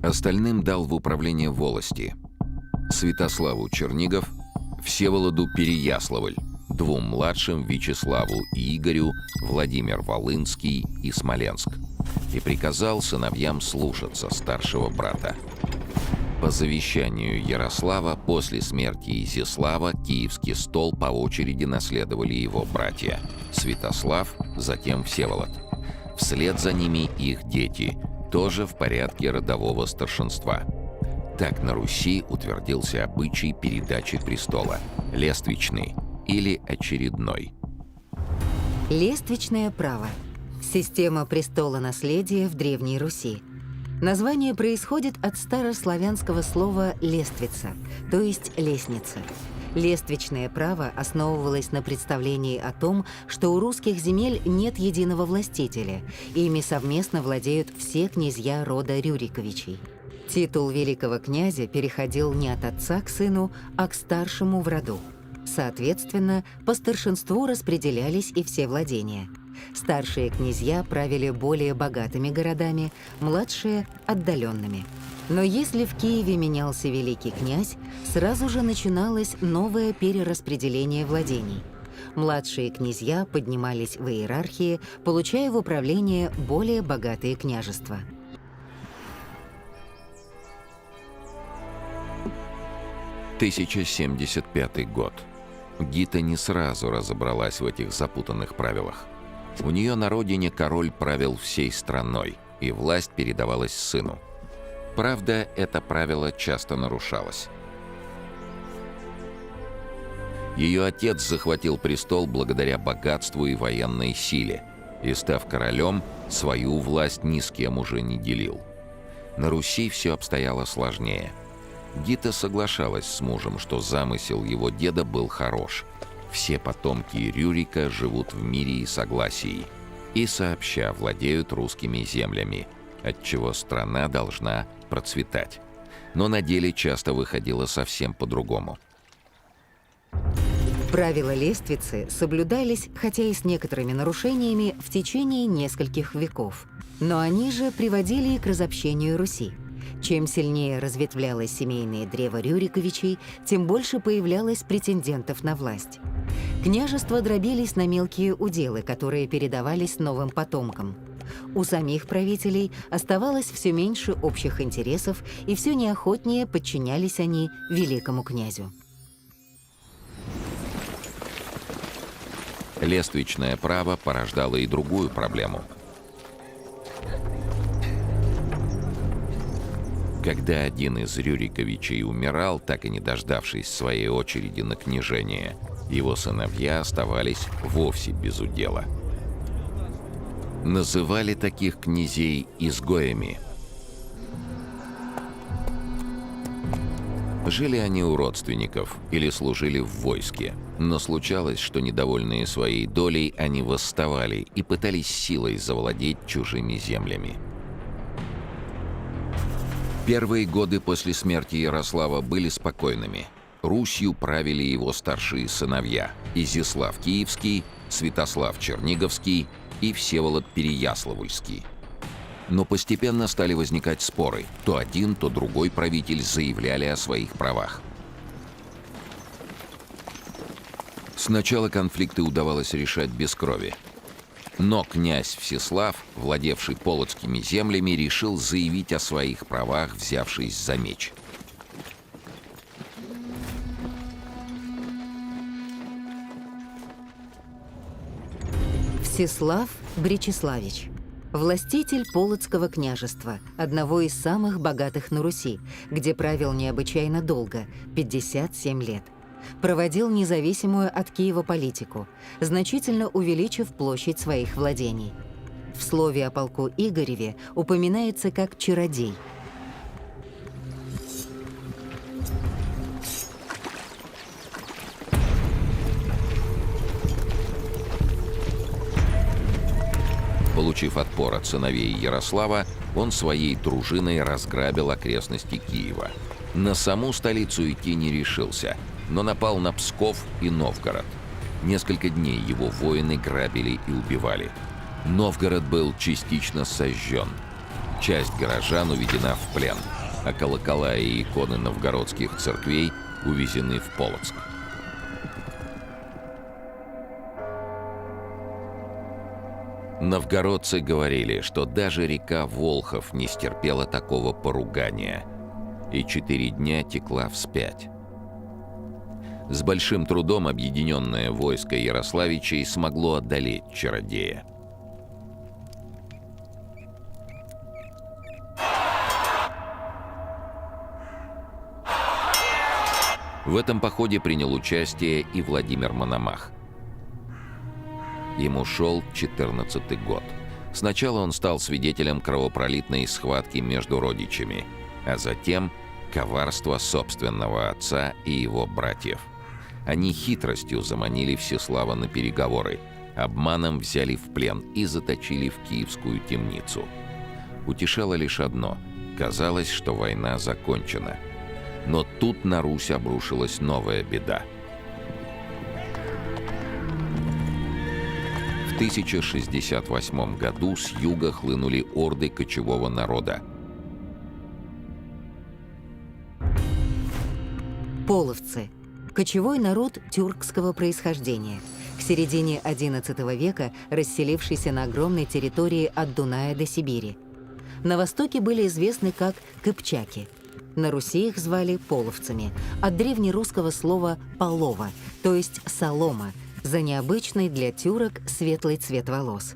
Остальным дал в управление волости: Святославу Чернигов, Всеволоду Переяславль, 2 младшим Вячеславу и Игорю Владимир Волынский и Смоленск, и приказал сыновьям слушаться старшего брата. По завещанию Ярослава после смерти Изяслава киевский стол по очереди наследовали его братья Святослав, затем Всеволод. Вслед за ними их дети, тоже в порядке родового старшинства. Так на Руси утвердился обычай передачи престола – лествичный или очередной. Лествичное право – система престола наследия в Древней Руси. Название происходит от старославянского слова «лествица», то есть «лестница». Лествичное право основывалось на представлении о том, что у русских земель нет единого властителя, ими совместно владеют все князья рода Рюриковичей. Титул великого князя переходил не от отца к сыну, а к старшему в роду. Соответственно, по старшинству распределялись и все владения. Старшие князья правили более богатыми городами, младшие – отдаленными. Но если в Киеве менялся великий князь, сразу же начиналось новое перераспределение владений. Младшие князья поднимались в иерархии, получая в управление более богатые княжества. — 1075 год. Гита не сразу разобралась в этих запутанных правилах. У нее на родине король правил всей страной, и власть передавалась сыну. Правда, это правило часто нарушалось. Ее отец захватил престол благодаря богатству и военной силе, и, став королем, свою власть ни с кем уже не делил. На Руси все обстояло сложнее. Гита соглашалась с мужем, что замысел его деда был хорош. Все потомки Рюрика живут в мире и согласии, и сообща владеют русскими землями, отчего страна должна процветать. Но на деле часто выходило совсем по-другому. Правила лествицы соблюдались, хотя и с некоторыми нарушениями, в течение нескольких веков. Но они же приводили к разобщению Руси. Чем сильнее разветвлялось семейное древо Рюриковичей, тем больше появлялось претендентов на власть. Княжества дробились на мелкие уделы, которые передавались новым потомкам. У самих правителей оставалось все меньше общих интересов, и все неохотнее подчинялись они великому князю. Лествичное право порождало и другую проблему. Когда один из Рюриковичей умирал, так и не дождавшись своей очереди на княжение, его сыновья оставались вовсе без удела. Называли таких князей изгоями. Жили они у родственников или служили в войске, но случалось, что, недовольные своей долей, они восставали и пытались силой завладеть чужими землями. Первые годы после смерти Ярослава были спокойными. Русью правили его старшие сыновья – Изяслав Киевский, Святослав Черниговский и Всеволод Переяславльский. Но постепенно стали возникать споры. То один, то другой правитель заявляли о своих правах. Сначала конфликты удавалось решать без крови. Но князь Всеслав, владевший полоцкими землями, решил заявить о своих правах, взявшись за меч. Всеслав Бречеславич. Властитель Полоцкого княжества, одного из самых богатых на Руси, где правил необычайно долго – 57 лет. Проводил независимую от Киева политику, значительно увеличив площадь своих владений. В слове о полку Игореве упоминается как «чародей». Получив отпор от сыновей Ярослава, он своей дружиной разграбил окрестности Киева. На саму столицу идти не решился, но напал на Псков и Новгород. Несколько дней его воины грабили и убивали. Новгород был частично сожжен. Часть горожан уведена в плен, а колокола и иконы новгородских церквей увезены в Полоцк. Новгородцы говорили, что даже река Волхов не стерпела такого поругания, и 4 дня текла вспять. С большим трудом объединенное войско Ярославичей смогло одолеть чародея. В этом походе принял участие и Владимир Мономах. Ему шел 14-й год. Сначала он стал свидетелем кровопролитной схватки между родичами, а затем коварства собственного отца и его братьев. Они хитростью заманили Всеслава на переговоры, обманом взяли в плен и заточили в киевскую темницу. Утешало лишь одно – казалось, что война закончена. Но тут на Русь обрушилась новая беда. В 1068 году с юга хлынули орды кочевого народа. Половцы – кочевой народ тюркского происхождения, к середине XI века расселившийся на огромной территории от Дуная до Сибири. На востоке были известны как кыпчаки. На Руси их звали половцами, от древнерусского слова «полова», то есть «солома», за необычный для тюрок светлый цвет волос.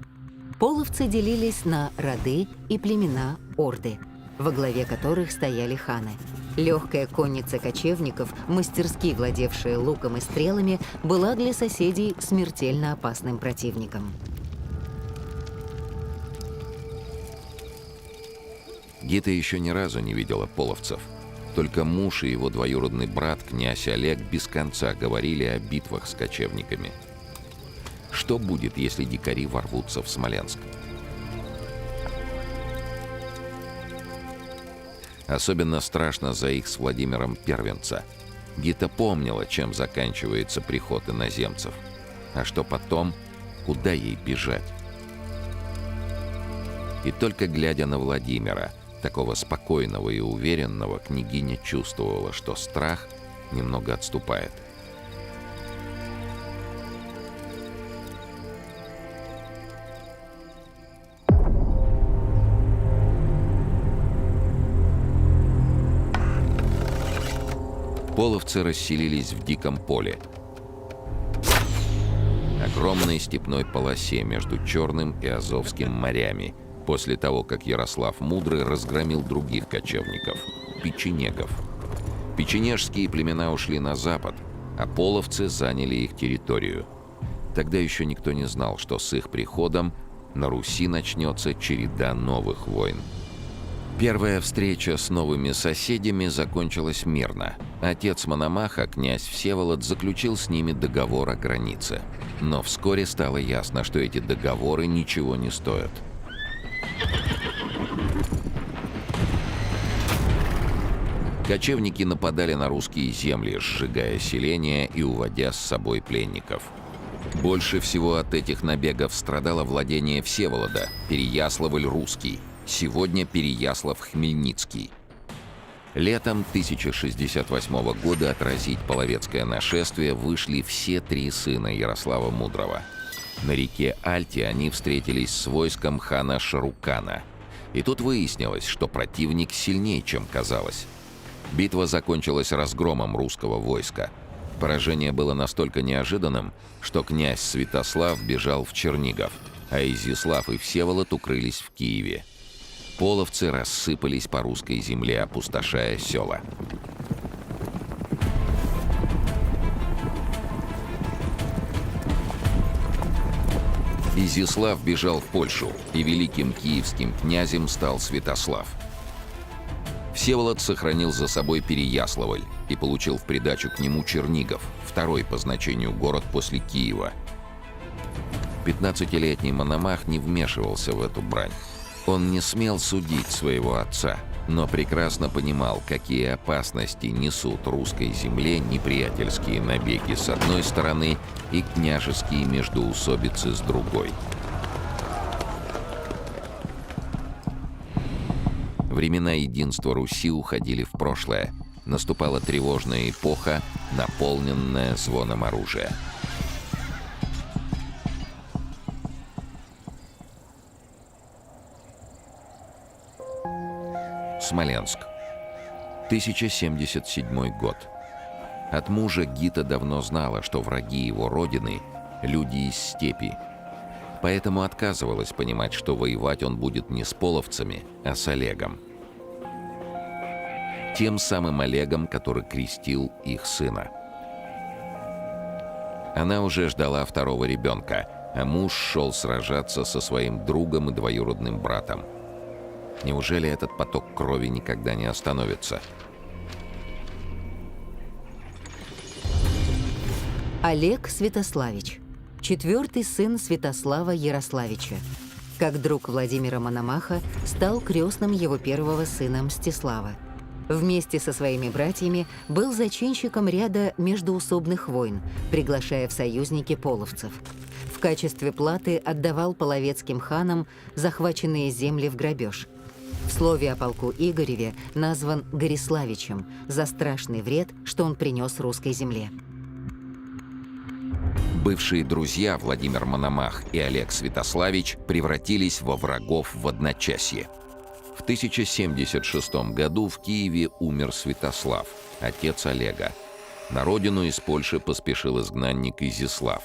Половцы делились на роды и племена орды, во главе которых стояли ханы. Легкая конница кочевников, мастерски владевшая луком и стрелами, была для соседей смертельно опасным противником. Гита еще ни разу не видела половцев. Только муж и его двоюродный брат, князь Олег, без конца говорили о битвах с кочевниками. Что будет, если дикари ворвутся в Смоленск? Особенно страшно за их с Владимиром Первенца. Гита помнила, чем заканчивается приход иноземцев. А что потом? Куда ей бежать? И только глядя на Владимира, такого спокойного и уверенного, княгиня чувствовала, что страх немного отступает. Половцы расселились в диком поле. Огромной степной полосе между Черным и Азовским морями, после того, как Ярослав Мудрый разгромил других кочевников – печенегов. Печенежские племена ушли на запад, а половцы заняли их территорию. Тогда еще никто не знал, что с их приходом на Руси начнется череда новых войн. Первая встреча с новыми соседями закончилась мирно. Отец Мономаха, князь Всеволод, заключил с ними договор о границе. Но вскоре стало ясно, что эти договоры ничего не стоят. Кочевники нападали на русские земли, сжигая селения и уводя с собой пленников. Больше всего от этих набегов страдало владение Всеволода, Переяславль-Русский, сегодня Переяслав-Хмельницкий. Летом 1068 года отразить половецкое нашествие вышли все три сына Ярослава Мудрого. На реке Альте они встретились с войском хана Шарукана. И тут выяснилось, что противник сильнее, чем казалось. Битва закончилась разгромом русского войска. Поражение было настолько неожиданным, что князь Святослав бежал в Чернигов, а Изяслав и Всеволод укрылись в Киеве. Половцы рассыпались по русской земле, опустошая села. Изяслав бежал в Польшу, и великим киевским князем стал Святослав. Всеволод сохранил за собой Переяславль и получил в придачу к нему Чернигов, второй по значению город после Киева. 15-летний Мономах не вмешивался в эту брань. Он не смел судить своего отца, но прекрасно понимал, какие опасности несут русской земле неприятельские набеги с одной стороны и княжеские междоусобицы с другой. Времена единства Руси уходили в прошлое. Наступала тревожная эпоха, наполненная звоном оружия. Смоленск. 1077 год. От мужа Гита давно знала, что враги его родины – люди из степи. Поэтому отказывалась понимать, что воевать он будет не с половцами, а с Олегом. Тем самым Олегом, который крестил их сына. Она уже ждала второго ребенка, а муж шел сражаться со своим другом и двоюродным братом. Неужели этот поток крови никогда не остановится? Олег Святославич, четвертый сын Святослава Ярославича. Как друг Владимира Мономаха, стал крестным его первого сына Мстислава. Вместе со своими братьями был зачинщиком ряда междоусобных войн, приглашая в союзники половцев. В качестве платы отдавал половецким ханам захваченные земли в грабеж. В слове о полку Игореве назван Гориславичем за страшный вред, что он принес русской земле. Бывшие друзья Владимир Мономах и Олег Святославич превратились во врагов в одночасье. В 1076 году в Киеве умер Святослав, отец Олега. На родину из Польши поспешил изгнанник Изяслав.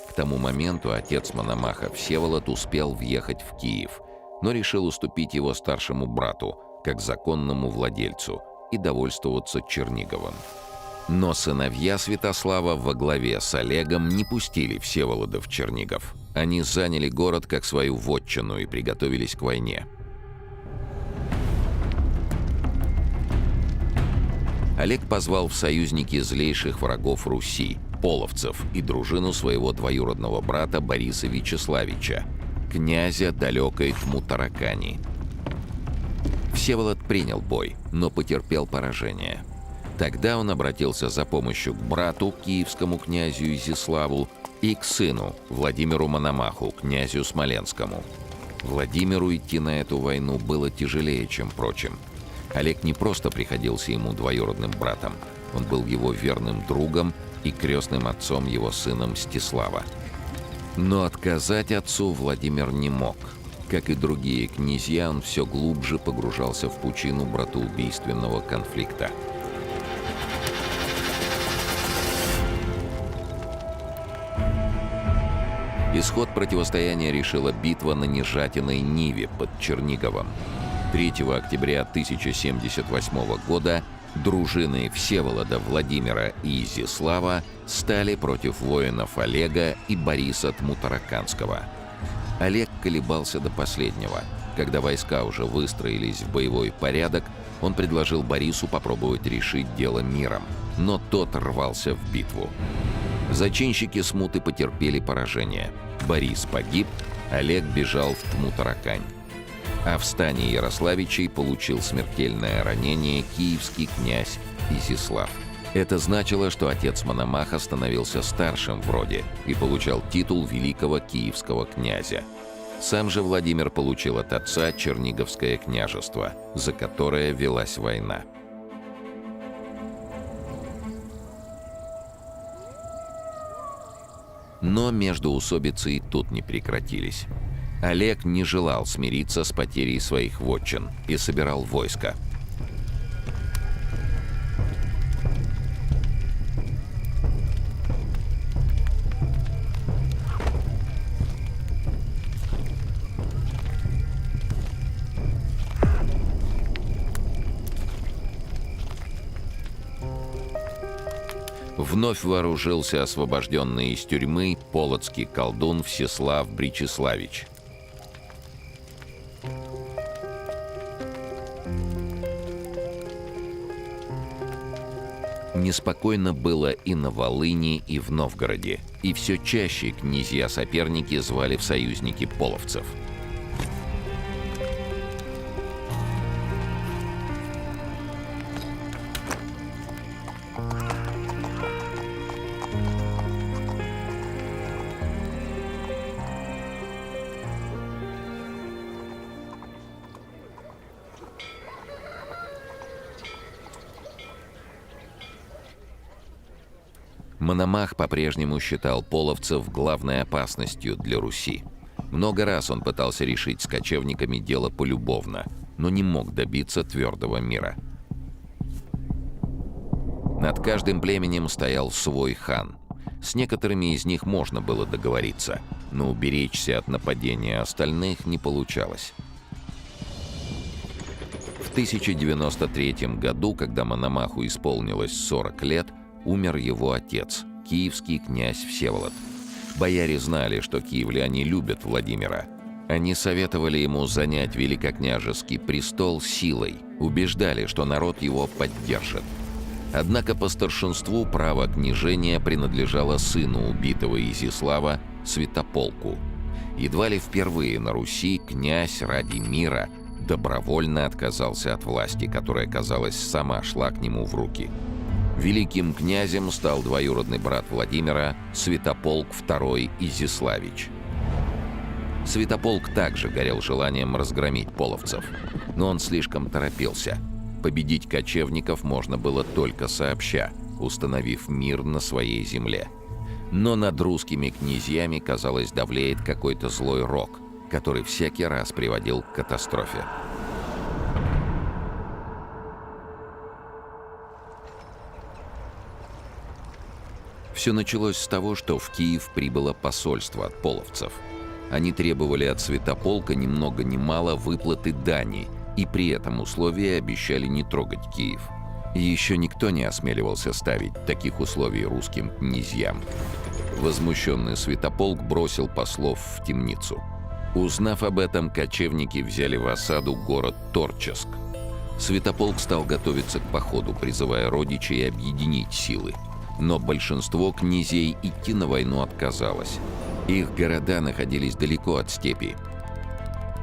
К тому моменту отец Мономаха Всеволод успел въехать в Киев, но решил уступить его старшему брату, как законному владельцу, и довольствоваться Черниговым. Но сыновья Святослава во главе с Олегом не пустили Всеволода в Чернигов. Они заняли город как свою вотчину и приготовились к войне. Олег позвал в союзники злейших врагов Руси, половцев, и дружину своего двоюродного брата Бориса Вячеславича, князя далекой Тмутаракани. Всеволод принял бой, но потерпел поражение. Тогда он обратился за помощью к брату, киевскому князю Изяславу, и к сыну, Владимиру Мономаху, князю Смоленскому. Владимиру идти на эту войну было тяжелее, чем прочим. Олег не просто приходился ему двоюродным братом, он был его верным другом и крестным отцом его сына Мстислава. Но отказать отцу Владимир не мог. Как и другие князья, он все глубже погружался в пучину братоубийственного конфликта. Исход противостояния решила битва на Нежатиной Ниве под Черниговом. 3 октября 1078 года дружины Всеволода, Владимира и Изяслава стали против воинов Олега и Бориса Тмутараканского. Олег колебался до последнего. Когда войска уже выстроились в боевой порядок, он предложил Борису попробовать решить дело миром, но тот рвался в битву. Зачинщики смуты потерпели поражение. Борис погиб, Олег бежал в Тмутаракань. А в стане Ярославичей получил смертельное ранение киевский князь Изяслав. Это значило, что отец Мономаха становился старшим в роде и получал титул великого киевского князя. Сам же Владимир получил от отца Черниговское княжество, за которое велась война. Но междоусобицы и тут не прекратились. Олег не желал смириться с потерей своих вотчин и собирал войско. Вновь вооружился освобожденный из тюрьмы полоцкий колдун Всеслав Бречеславич. Неспокойно было и на Волыни, и в Новгороде, и все чаще князья-соперники звали в союзники половцев. Мономах по-прежнему считал половцев главной опасностью для Руси. Много раз он пытался решить с кочевниками дело полюбовно, но не мог добиться твердого мира. Над каждым племенем стоял свой хан. С некоторыми из них можно было договориться, но уберечься от нападения остальных не получалось. В 1093 году, когда Мономаху исполнилось 40 лет, умер его отец, киевский князь Всеволод. Бояре знали, что киевляне любят Владимира. Они советовали ему занять великокняжеский престол силой, убеждали, что народ его поддержит. Однако по старшинству право княжения принадлежало сыну убитого Изяслава, Святополку. Едва ли впервые на Руси князь ради мира добровольно отказался от власти, которая, казалось, сама шла к нему в руки. Великим князем стал двоюродный брат Владимира, Святополк II Изяславич. Святополк также горел желанием разгромить половцев, но он слишком торопился. Победить кочевников можно было только сообща, установив мир на своей земле. Но над русскими князьями, казалось, давлеет какой-то злой рок, который всякий раз приводил к катастрофе. Все началось с того, что в Киев прибыло посольство от половцев. Они требовали от Святополка ни много ни мало выплаты дани, и при этом условии обещали не трогать Киев. И еще никто не осмеливался ставить таких условий русским князьям. Возмущенный Святополк бросил послов в темницу. Узнав об этом, кочевники взяли в осаду город Торческ. Святополк стал готовиться к походу, призывая родичей объединить силы. Но большинство князей идти на войну отказалось. Их города находились далеко от степи.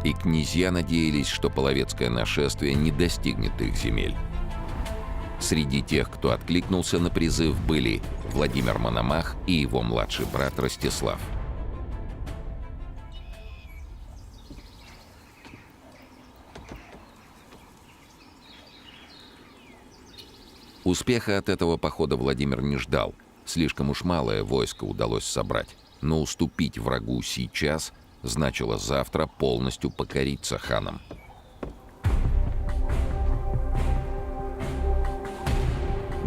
И князья надеялись, что половецкое нашествие не достигнет их земель. Среди тех, кто откликнулся на призыв, были Владимир Мономах и его младший брат Ростислав. Успеха от этого похода Владимир не ждал. Слишком уж малое войско удалось собрать. Но уступить врагу сейчас значило завтра полностью покориться ханам.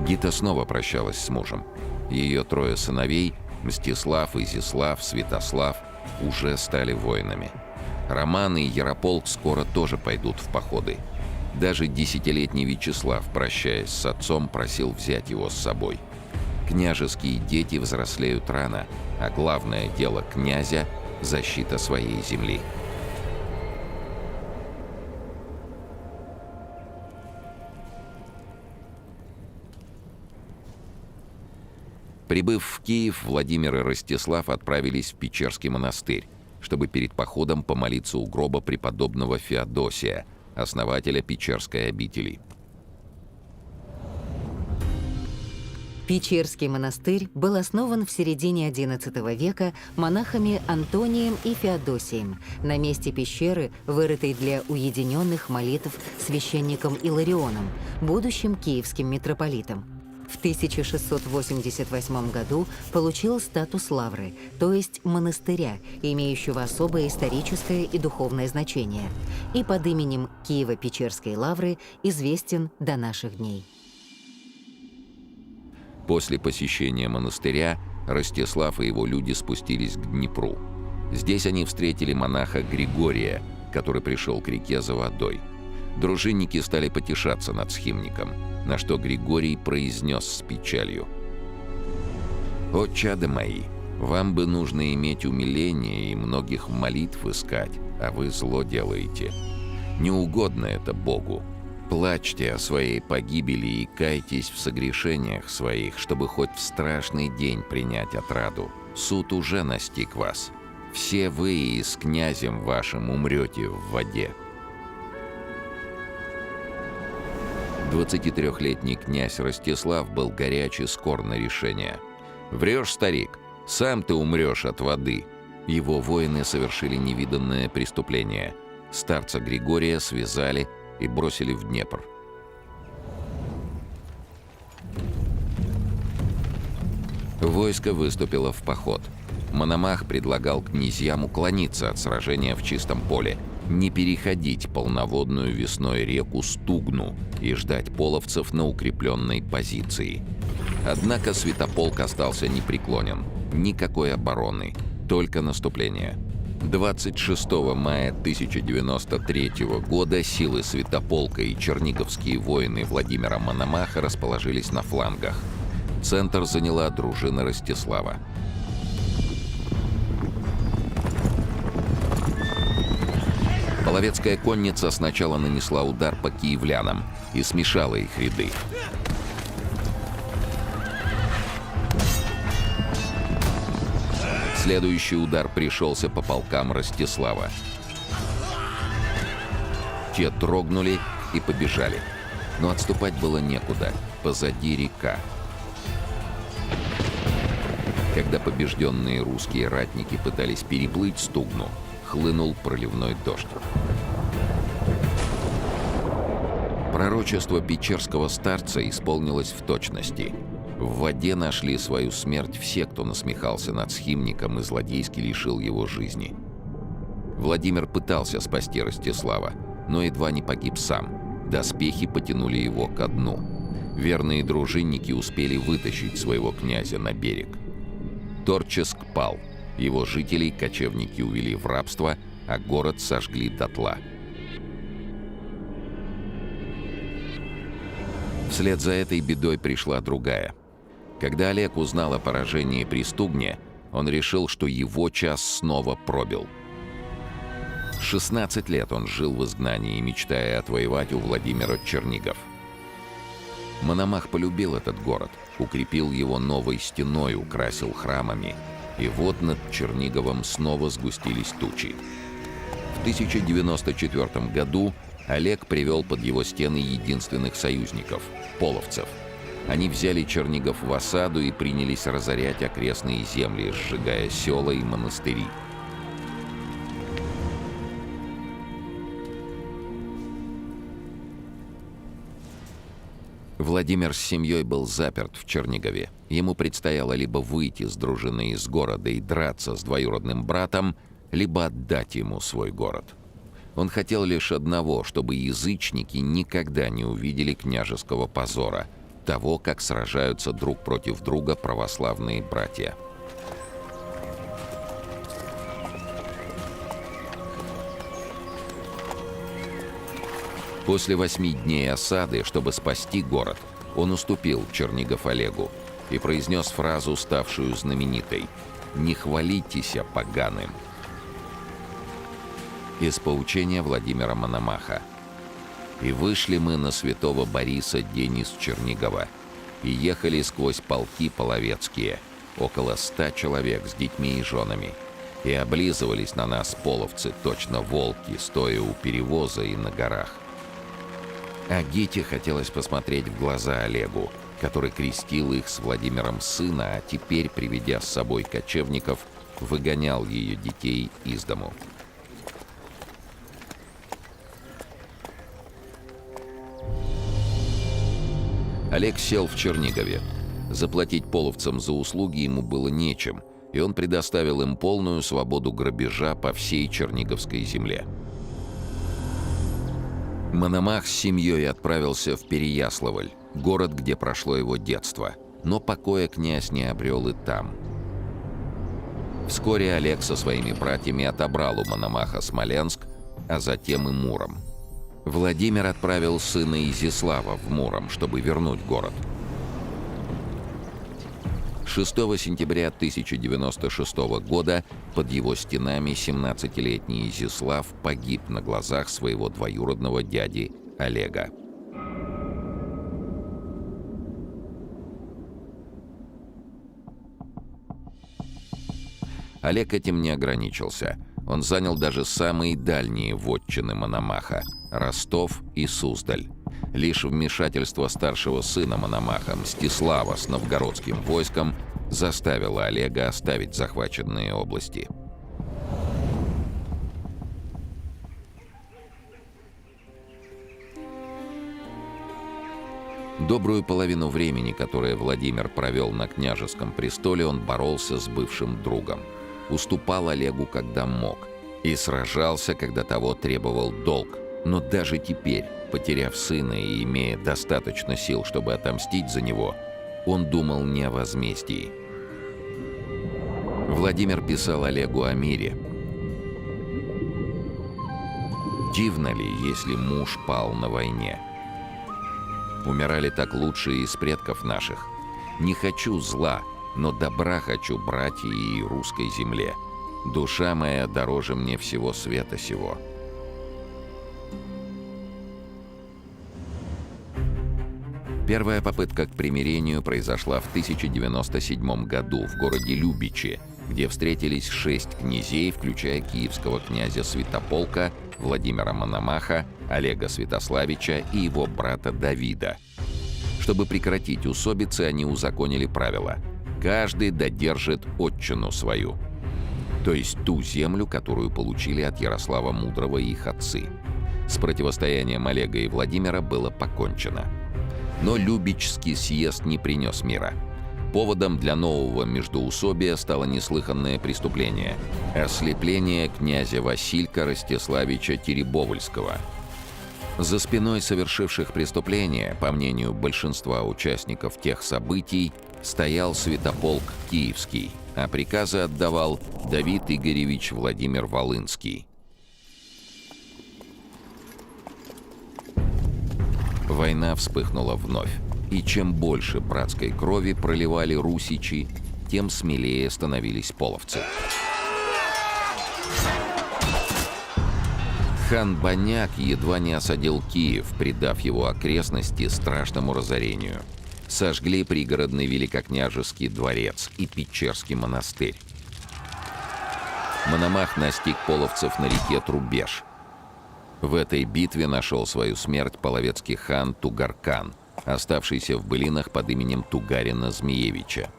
Гита снова прощалась с мужем. Ее трое сыновей — Мстислав, Изяслав, Святослав — уже стали воинами. Роман и Ярополк скоро тоже пойдут в походы. Даже 10-летний Вячеслав, прощаясь с отцом, просил взять его с собой. Княжеские дети взрослеют рано, а главное дело князя — защита своей земли. Прибыв в Киев, Владимир и Ростислав отправились в Печерский монастырь, чтобы перед походом помолиться у гроба преподобного Феодосия, основателя Печерской обители. Печерский монастырь был основан в середине XI века монахами Антонием и Феодосием на месте пещеры, вырытой для уединенных молитв священником Иларионом, будущим киевским митрополитом. В 1688 году получил статус лавры, то есть монастыря, имеющего особое историческое и духовное значение, и под именем Киево-Печерской лавры известен до наших дней. После посещения монастыря Ростислав и его люди спустились к Днепру. Здесь они встретили монаха Григория, который пришел к реке за водой. Дружинники стали потешаться над схимником, на что Григорий произнес с печалью: «О, чады мои, вам бы нужно иметь умиление и многих молитв искать, а вы зло делаете. Не угодно это Богу. Плачьте о своей погибели и кайтесь в согрешениях своих, чтобы хоть в страшный день принять отраду. Суд уже настиг вас. Все вы и с князем вашим умрете в воде». 23-летний князь Ростислав был горяч и скор на решение. «Врешь, старик, сам ты умрешь от воды». Его воины совершили невиданное преступление. Старца Григория связали и бросили в Днепр. Войско выступило в поход. Мономах предлагал князьям уклониться от сражения в чистом поле, не переходить полноводную весной реку Стугну и ждать половцев на укрепленной позиции. Однако Святополк остался непреклонен. Никакой обороны, только наступление. 26 мая 1093 года силы Святополка и черниговские воины Владимира Мономаха расположились на флангах. Центр заняла дружина Ростислава. Половецкая конница сначала нанесла удар по киевлянам и смешала их ряды. Следующий удар пришелся по полкам Ростислава. Те дрогнули и побежали. Но отступать было некуда. Позади река. Когда побежденные русские ратники пытались переплыть Стугну, хлынул проливной дождь. Пророчество печерского старца исполнилось в точности. В воде нашли свою смерть все, кто насмехался над схимником и злодейски лишил его жизни. Владимир пытался спасти Ростислава, но едва не погиб сам. Доспехи потянули его ко дну. Верные дружинники успели вытащить своего князя на берег. Торческ пал. Его жителей кочевники увели в рабство, а город сожгли дотла. Вслед за этой бедой пришла другая. Когда Олег узнал о поражении при Стугне, он решил, что его час снова пробил. 16 лет он жил в изгнании, мечтая отвоевать у Владимира Чернигов. Мономах полюбил этот город, укрепил его новой стеной, украсил храмами. И вот над Черниговым снова сгустились тучи. В 1094 году Олег привел под его стены единственных союзников – половцев. Они взяли Чернигов в осаду и принялись разорять окрестные земли, сжигая села и монастыри. Владимир с семьей был заперт в Чернигове. Ему предстояло либо выйти с дружиной из города и драться с двоюродным братом, либо отдать ему свой город. Он хотел лишь одного, чтобы язычники никогда не увидели княжеского позора, того, как сражаются друг против друга православные братья. После 8 дней осады, чтобы спасти город, он уступил Чернигов Олегу и произнес фразу, ставшую знаменитой: «Не хвалитеся поганым». Из поучения Владимира Мономаха. «И вышли мы на святого Бориса день из Чернигова, и ехали сквозь полки половецкие, около 100 человек с детьми и женами, и облизывались на нас половцы, точно волки, стоя у перевоза и на горах. А Гите хотелось посмотреть в глаза Олегу, который крестил их с Владимиром сына, а теперь, приведя с собой кочевников, выгонял ее детей из дому. Олег сел в Чернигове. Заплатить половцам за услуги ему было нечем, и он предоставил им полную свободу грабежа по всей Черниговской земле. Мономах с семьей отправился в Переяславль, город, где прошло его детство, но покоя князь не обрел и там. Вскоре Олег со своими братьями отобрал у Мономаха Смоленск, а затем и Муром. Владимир отправил сына Изяслава в Муром, чтобы вернуть город. 6 сентября 1096 года под его стенами 17-летний Изяслав погиб на глазах своего двоюродного дяди Олега. Олег этим не ограничился. Он занял даже самые дальние вотчины Мономаха – Ростов и Суздаль. Лишь вмешательство старшего сына Мономаха, Мстислава, с новгородским войском заставило Олега оставить захваченные области. Добрую половину времени, которое Владимир провел на княжеском престоле, он боролся с бывшим другом. Уступал Олегу, когда мог, и сражался, когда того требовал долг. Но даже теперь, потеряв сына и имея достаточно сил, чтобы отомстить за него, он думал не о возмездии. Владимир писал Олегу о мире. «Дивно ли, если муж пал на войне? Умирали так лучшие из предков наших. Не хочу зла, но добра хочу братья и русской земле. Душа моя дороже мне всего света сего». Первая попытка к примирению произошла в 1097 году в городе Любичи, где встретились 6 князей, включая киевского князя Святополка, Владимира Мономаха, Олега Святославича и его брата Давида. Чтобы прекратить усобицы, они узаконили правило: каждый додержит отчину свою. то есть ту землю, которую получили от Ярослава Мудрого и их отцы. С противостоянием Олега и Владимира было покончено. Но Любечский съезд не принес мира. Поводом для нового междоусобия стало неслыханное преступление – ослепление князя Василька Ростиславича Теребовльского. За спиной совершивших преступление, по мнению большинства участников тех событий, стоял Святополк Киевский, а приказы отдавал Давид Игоревич Владимир Волынский. Война вспыхнула вновь, и чем больше братской крови проливали русичи, тем смелее становились половцы. Хан Баняк едва не осадил Киев, придав его окрестности страшному разорению. Сожгли пригородный Великокняжеский дворец и Печерский монастырь. Мономах настиг половцев на реке Трубеж. В этой битве нашел свою смерть половецкий хан Тугаркан, оставшийся в былинах под именем Тугарина Змеевича.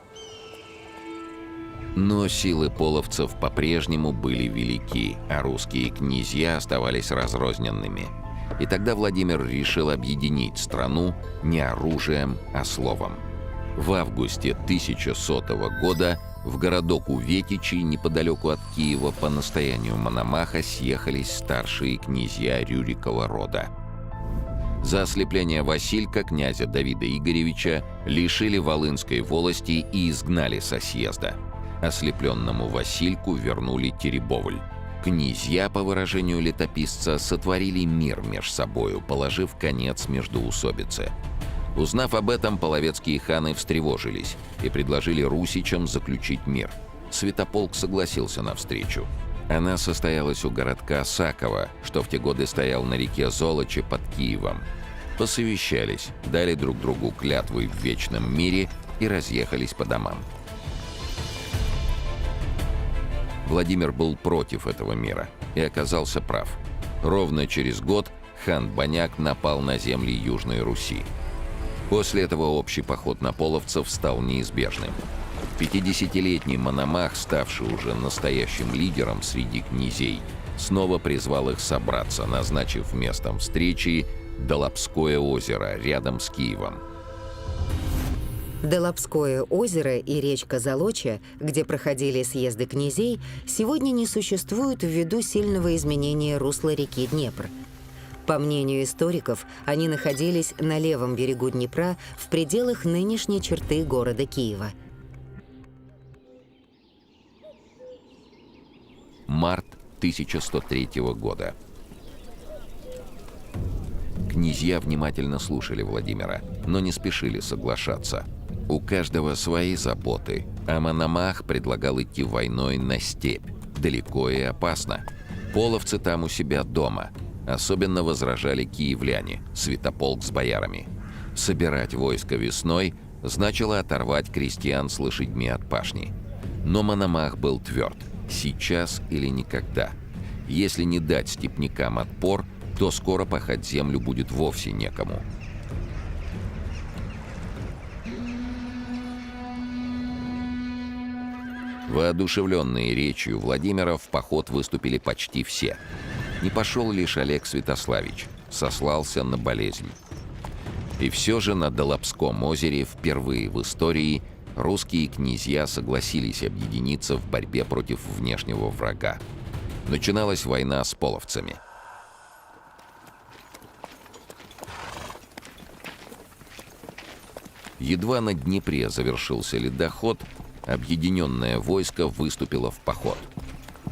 Но силы половцев по-прежнему были велики, а русские князья оставались разрозненными. И тогда Владимир решил объединить страну не оружием, а словом. В августе 1100 года в городок Уветичи, неподалеку от Киева, по настоянию Мономаха съехались старшие князья Рюрикова рода. За ослепление Василька, князя Давида Игоревича, лишили Волынской волости и изгнали со съезда. Ослепленному Васильку вернули Теребовль. Князья, по выражению летописца, сотворили мир меж собою, положив конец междоусобице. Узнав об этом, половецкие ханы встревожились и предложили русичам заключить мир. Святополк согласился на встречу. Она состоялась у городка Саково, что в те годы стоял на реке Золоче под Киевом. Посовещались, дали друг другу клятвы в вечном мире и разъехались по домам. Владимир был против этого мира и оказался прав. Ровно через год хан Баняк напал на земли Южной Руси. После этого общий поход на половцев стал неизбежным. 50-летний Мономах, ставший уже настоящим лидером среди князей, снова призвал их собраться, назначив местом встречи Долобское озеро рядом с Киевом. Долобское озеро и речка Залоча, где проходили съезды князей, сегодня не существуют ввиду сильного изменения русла реки Днепр. По мнению историков, они находились на левом берегу Днепра в пределах нынешней черты города Киева. Март 1103 года. Князья внимательно слушали Владимира, но не спешили соглашаться. У каждого свои заботы, а Мономах предлагал идти войной на степь. Далеко и опасно. Половцы там у себя дома. Особенно возражали киевляне, Святополк с боярами. Собирать войско весной значило оторвать крестьян с лошадьми от пашни. Но Мономах был тверд. Сейчас или никогда. Если не дать степнякам отпор, то скоро пахать землю будет вовсе некому. Воодушевленные речью Владимира в поход выступили почти все. Не пошел лишь Олег Святославич, сослался на болезнь. И все же на Долобском озере впервые в истории русские князья согласились объединиться в борьбе против внешнего врага. Начиналась война с половцами. Едва на Днепре завершился ледоход, объединенное войско выступило в поход.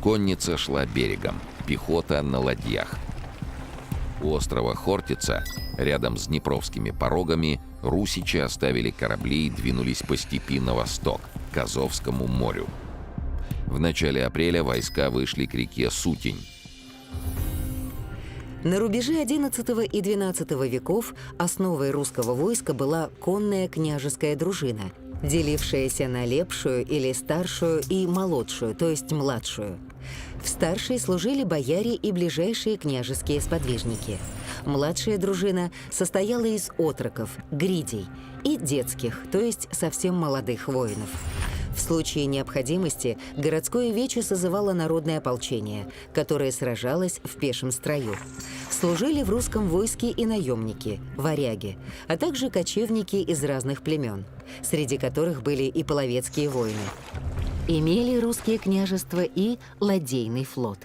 Конница шла берегом, пехота на ладьях. У острова Хортица, рядом с Днепровскими порогами, русичи оставили корабли и двинулись по степи на восток, к Азовскому морю. В начале апреля войска вышли к реке Сутень. На рубеже XI и XII веков основой русского войска была конная княжеская дружина, делившаяся на лепшую или старшую и молодшую, то есть младшую. В старшей служили бояре и ближайшие княжеские сподвижники. Младшая дружина состояла из отроков, гридей, и детских, то есть совсем молодых воинов. В случае необходимости городское вече созывало народное ополчение, которое сражалось в пешем строю. Служили в русском войске и наемники, варяги, а также кочевники из разных племен, среди которых были и половецкие воины. Имели русские княжества и ладейный флот.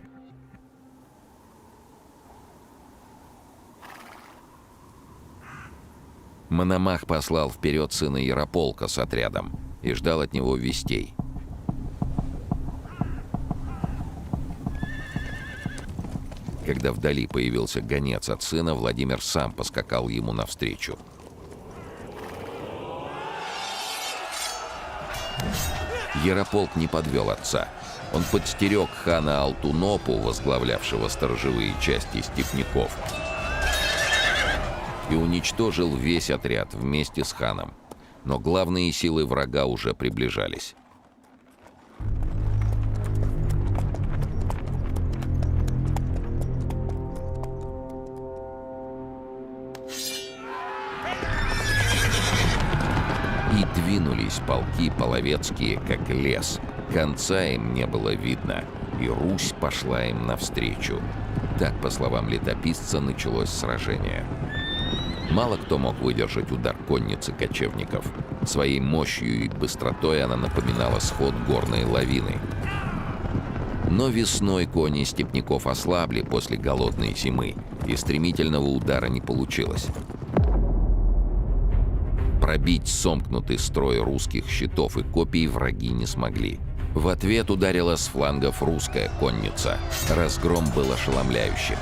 Мономах послал вперед сына Ярополка с отрядом и ждал от него вестей. Когда вдали появился гонец от сына, Владимир сам поскакал ему навстречу. Ярополк не подвел отца. Он подстерег хана Алтунопу, возглавлявшего сторожевые части степняков, и уничтожил весь отряд вместе с ханом. Но главные силы врага уже приближались. И двинулись полки половецкие, как лес. Конца им не было видно, и Русь пошла им навстречу. Так, по словам летописца, началось сражение. Мало кто мог выдержать удар конницы кочевников. Своей мощью и быстротой она напоминала сход горной лавины. Но весной кони степняков ослабли после голодной зимы, и стремительного удара не получилось. Пробить сомкнутый строй русских щитов и копий враги не смогли. В ответ ударила с флангов русская конница. Разгром был ошеломляющим.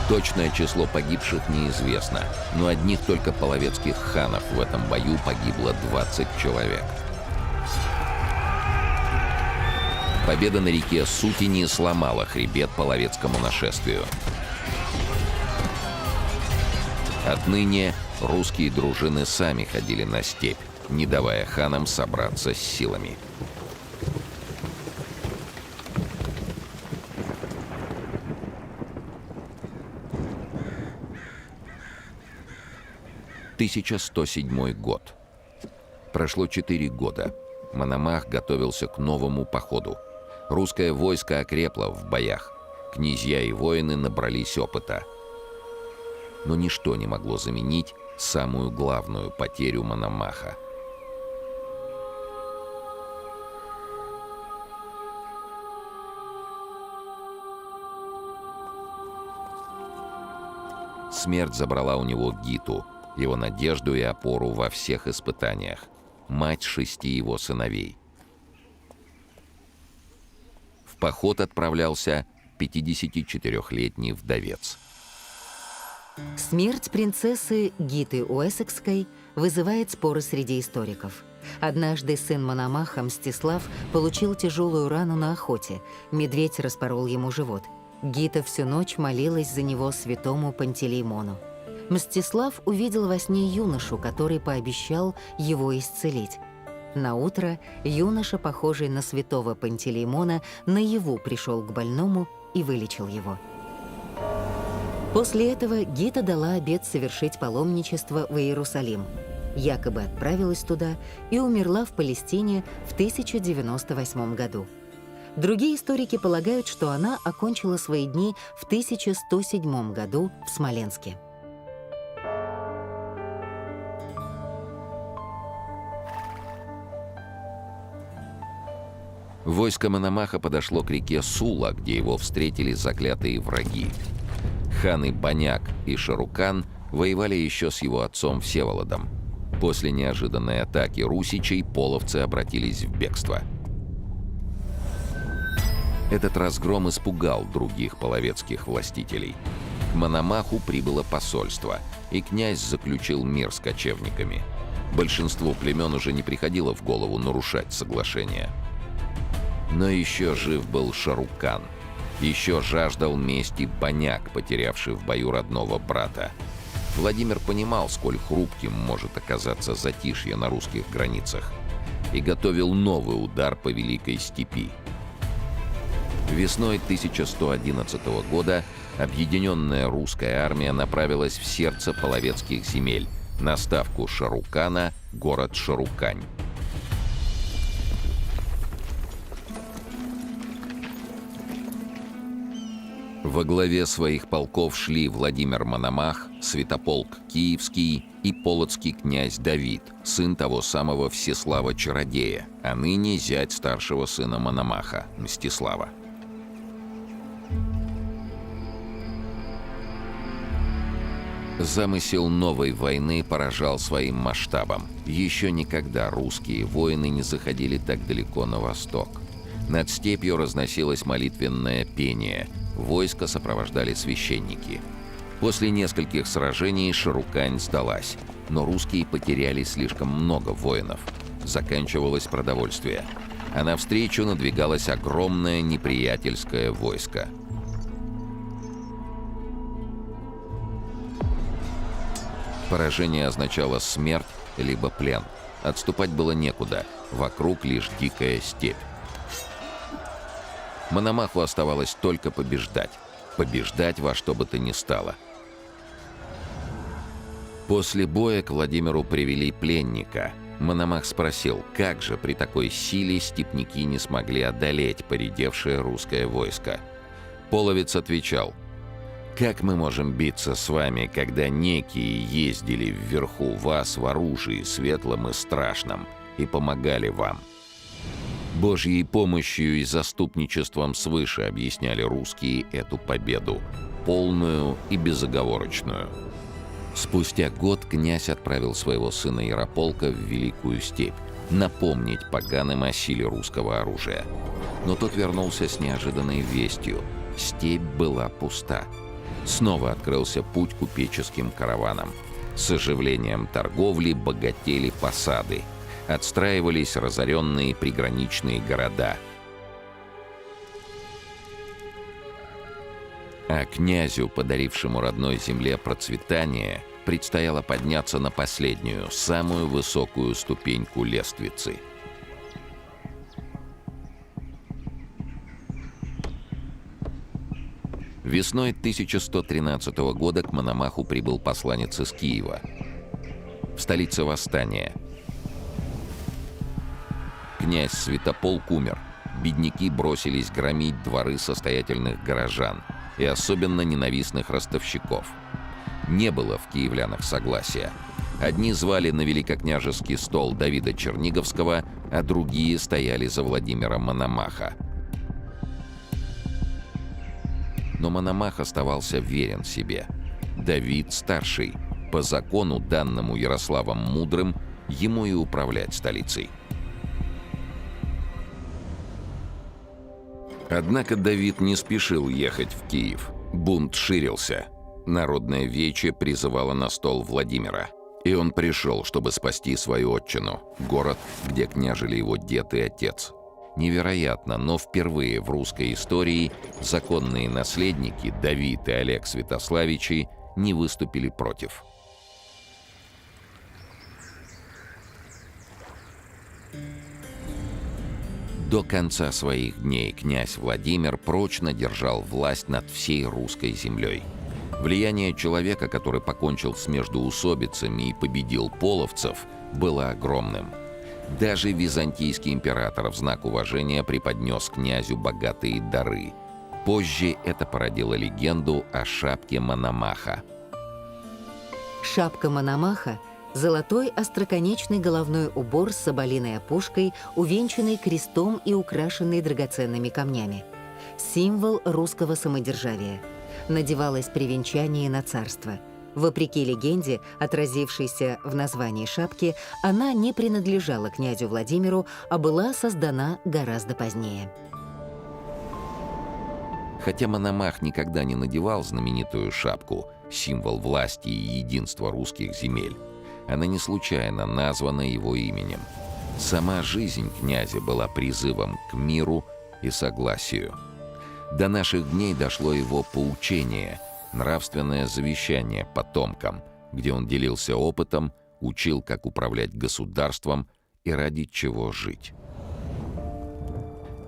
Точное число погибших неизвестно, но одних только половецких ханов в этом бою погибло 20 человек. Победа на реке Сутини сломала хребет половецкому нашествию. Отныне русские дружины сами ходили на степь, не давая ханам собраться с силами. — 1107 год. Прошло 4 года. Мономах готовился к новому походу. Русское войско окрепло в боях. Князья и воины набрались опыта. Но ничто не могло заменить самую главную потерю Мономаха. Смерть забрала у него Гиту, его надежду и опору во всех испытаниях, мать 6 его сыновей. В поход отправлялся 54-летний вдовец. Смерть принцессы Гиты Уэссекской вызывает споры среди историков. Однажды сын Мономаха, Мстислав, получил тяжелую рану на охоте. Медведь распорол ему живот. Гита всю ночь молилась за него святому Пантелеймону. Мстислав увидел во сне юношу, который пообещал его исцелить. Наутро юноша, похожий на святого Пантелеймона, наяву пришел к больному и вылечил его. После этого Гита дала обет совершить паломничество в Иерусалим. Якобы отправилась туда и умерла в Палестине в 1098 году. Другие историки полагают, что она окончила свои дни в 1107 году в Смоленске. Войско Мономаха подошло к реке Сула, где его встретили заклятые враги. Ханы Баняк и Шарукан воевали еще с его отцом Всеволодом. После неожиданной атаки русичей половцы обратились в бегство. Этот разгром испугал других половецких властителей. К Мономаху прибыло посольство, и князь заключил мир с кочевниками. Большинству племен уже не приходило в голову нарушать соглашение. Но еще жив был Шарукан. Еще жаждал мести Баняк, потерявший в бою родного брата. Владимир понимал, сколь хрупким может оказаться затишье на русских границах, и готовил новый удар по Великой Степи. Весной 1111 года объединенная русская армия направилась в сердце половецких земель, на ставку Шарукана, город Шарукань. Во главе своих полков шли Владимир Мономах, Святополк Киевский и полоцкий князь Давид, сын того самого Всеслава-чародея, а ныне зять старшего сына Мономаха, Мстислава. Замысел новой войны поражал своим масштабом. Еще никогда русские воины не заходили так далеко на восток. Над степью разносилось молитвенное пение, войско сопровождали священники. После нескольких сражений Шарукань сдалась, но русские потеряли слишком много воинов. Заканчивалось продовольствие, а навстречу надвигалось огромное неприятельское войско. Поражение означало смерть либо плен. Отступать было некуда, вокруг лишь дикая степь. Мономаху оставалось только побеждать. Побеждать во что бы то ни стало. После боя к Владимиру привели пленника. Мономах спросил, как же при такой силе степняки не смогли одолеть поредевшее русское войско. Половец отвечал: «Как мы можем биться с вами, когда некие ездили вверху вас в оружии светлом и страшном и помогали вам?» Божьей помощью и заступничеством свыше объясняли русские эту победу, полную и безоговорочную. Спустя год князь отправил своего сына Ярополка в Великую Степь, напомнить поганым о силе русского оружия. Но тот вернулся с неожиданной вестью. Степь была пуста. Снова открылся путь купеческим караванам. С оживлением торговли богатели посады. Отстраивались разоренные приграничные города. А князю, подарившему родной земле процветание, предстояло подняться на последнюю, самую высокую ступеньку лестницы. Весной 1113 года к Мономаху прибыл посланец из Киева. В столице восстания. Князь Святополк умер. Бедняки бросились громить дворы состоятельных горожан и особенно ненавистных ростовщиков. Не было в киевлянах согласия. Одни звали на великокняжеский стол Давида Черниговского, а другие стояли за Владимира Мономаха. Но Мономах оставался верен себе. Давид старший. По закону, данному Ярославом Мудрым, ему и управлять столицей. Однако Давид не спешил ехать в Киев. Бунт ширился. Народное вече призывало на стол Владимира. И он пришел, чтобы спасти свою отчину, город, где княжили его дед и отец. Невероятно, но впервые в русской истории законные наследники Давид и Олег Святославичи не выступили против. До конца своих дней князь Владимир прочно держал власть над всей русской землей. Влияние человека, который покончил с междоусобицами и победил половцев, было огромным. Даже византийский император в знак уважения преподнес князю богатые дары. Позже это породило легенду о шапке Мономаха. Шапка Мономаха – золотой остроконечный головной убор с соболиной опушкой, увенчанный крестом и украшенный драгоценными камнями. Символ русского самодержавия. Надевалась при венчании на царство. Вопреки легенде, отразившейся в названии шапки, она не принадлежала князю Владимиру, а была создана гораздо позднее. Хотя Мономах никогда не надевал знаменитую шапку, символ власти и единства русских земель, она не случайно названа его именем. Сама жизнь князя была призывом к миру и согласию. До наших дней дошло его поучение, нравственное завещание потомкам, где он делился опытом, учил, как управлять государством и ради чего жить.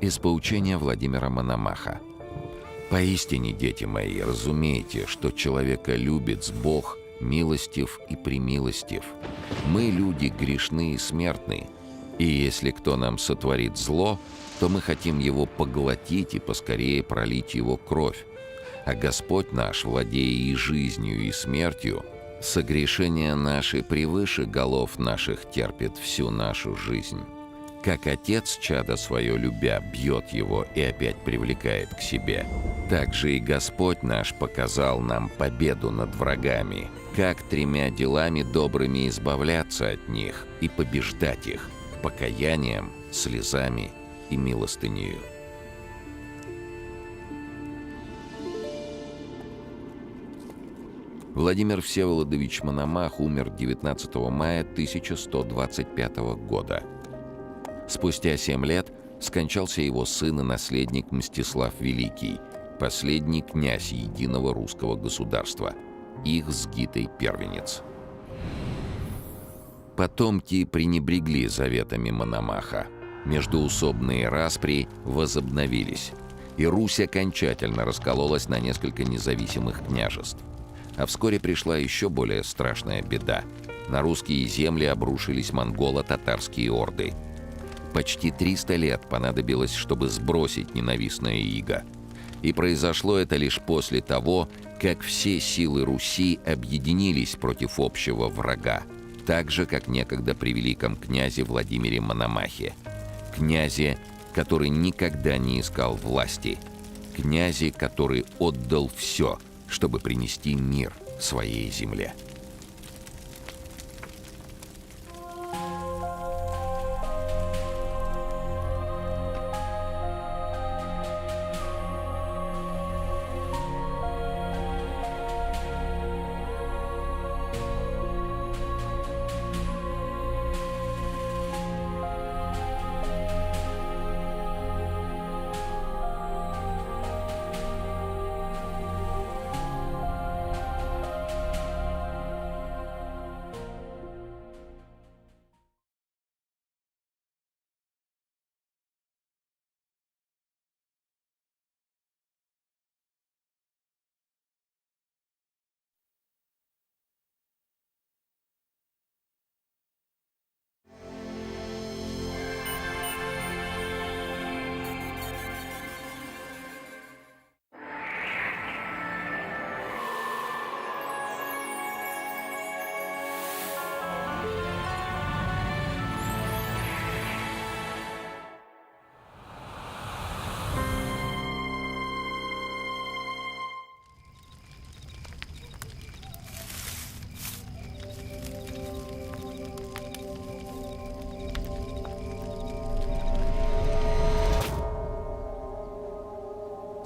Из поучения Владимира Мономаха. «Поистине, дети мои, разумейте, что человека любит Бог, милостив и премилостив. Мы, люди, грешны и смертны, и если кто нам сотворит зло, то мы хотим его поглотить и поскорее пролить его кровь. А Господь наш, владея и жизнью, и смертью, согрешения наши превыше голов наших терпит всю нашу жизнь. Как отец, чадо свое любя, бьет его и опять привлекает к себе, так же и Господь наш показал нам победу над врагами, как 3 делами добрыми избавляться от них и побеждать их, покаянием, слезами и милостынею. Владимир Всеволодович Мономах умер 19 мая 1125 года. Спустя 7 лет скончался его сын и наследник Мстислав Великий, последний князь единого русского государства, их с Гитой первенец. Потомки пренебрегли заветами Мономаха. Междоусобные распри возобновились, и Русь окончательно раскололась на несколько независимых княжеств. А вскоре пришла еще более страшная беда. На русские земли обрушились монголо-татарские орды. Почти 300 лет понадобилось, чтобы сбросить ненавистное иго. И произошло это лишь после того, как все силы Руси объединились против общего врага, так же, как некогда при великом князе Владимире Мономахе. Князе, который никогда не искал власти. Князе, который отдал все, чтобы принести мир своей земле.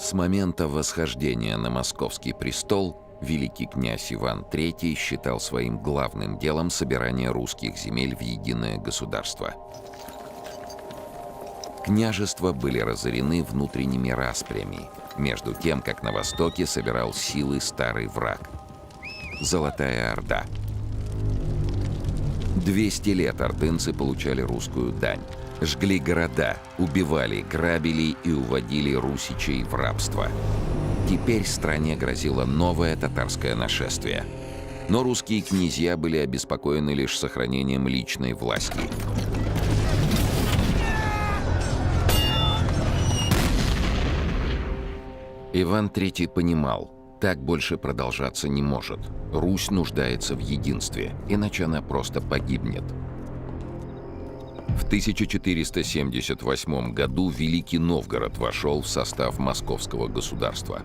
С момента восхождения на московский престол великий князь Иван III считал своим главным делом собирание русских земель в единое государство. Княжества были разорены внутренними распрями, между тем, как на востоке собирал силы старый враг – Золотая Орда. 200 лет ордынцы получали русскую дань. Жгли города, убивали, грабили и уводили русичей в рабство. Теперь стране грозило новое татарское нашествие. Но русские князья были обеспокоены лишь сохранением личной власти. Иван III понимал, так больше продолжаться не может. Русь нуждается в единстве, иначе она просто погибнет. В 1478 году Великий Новгород вошел в состав Московского государства.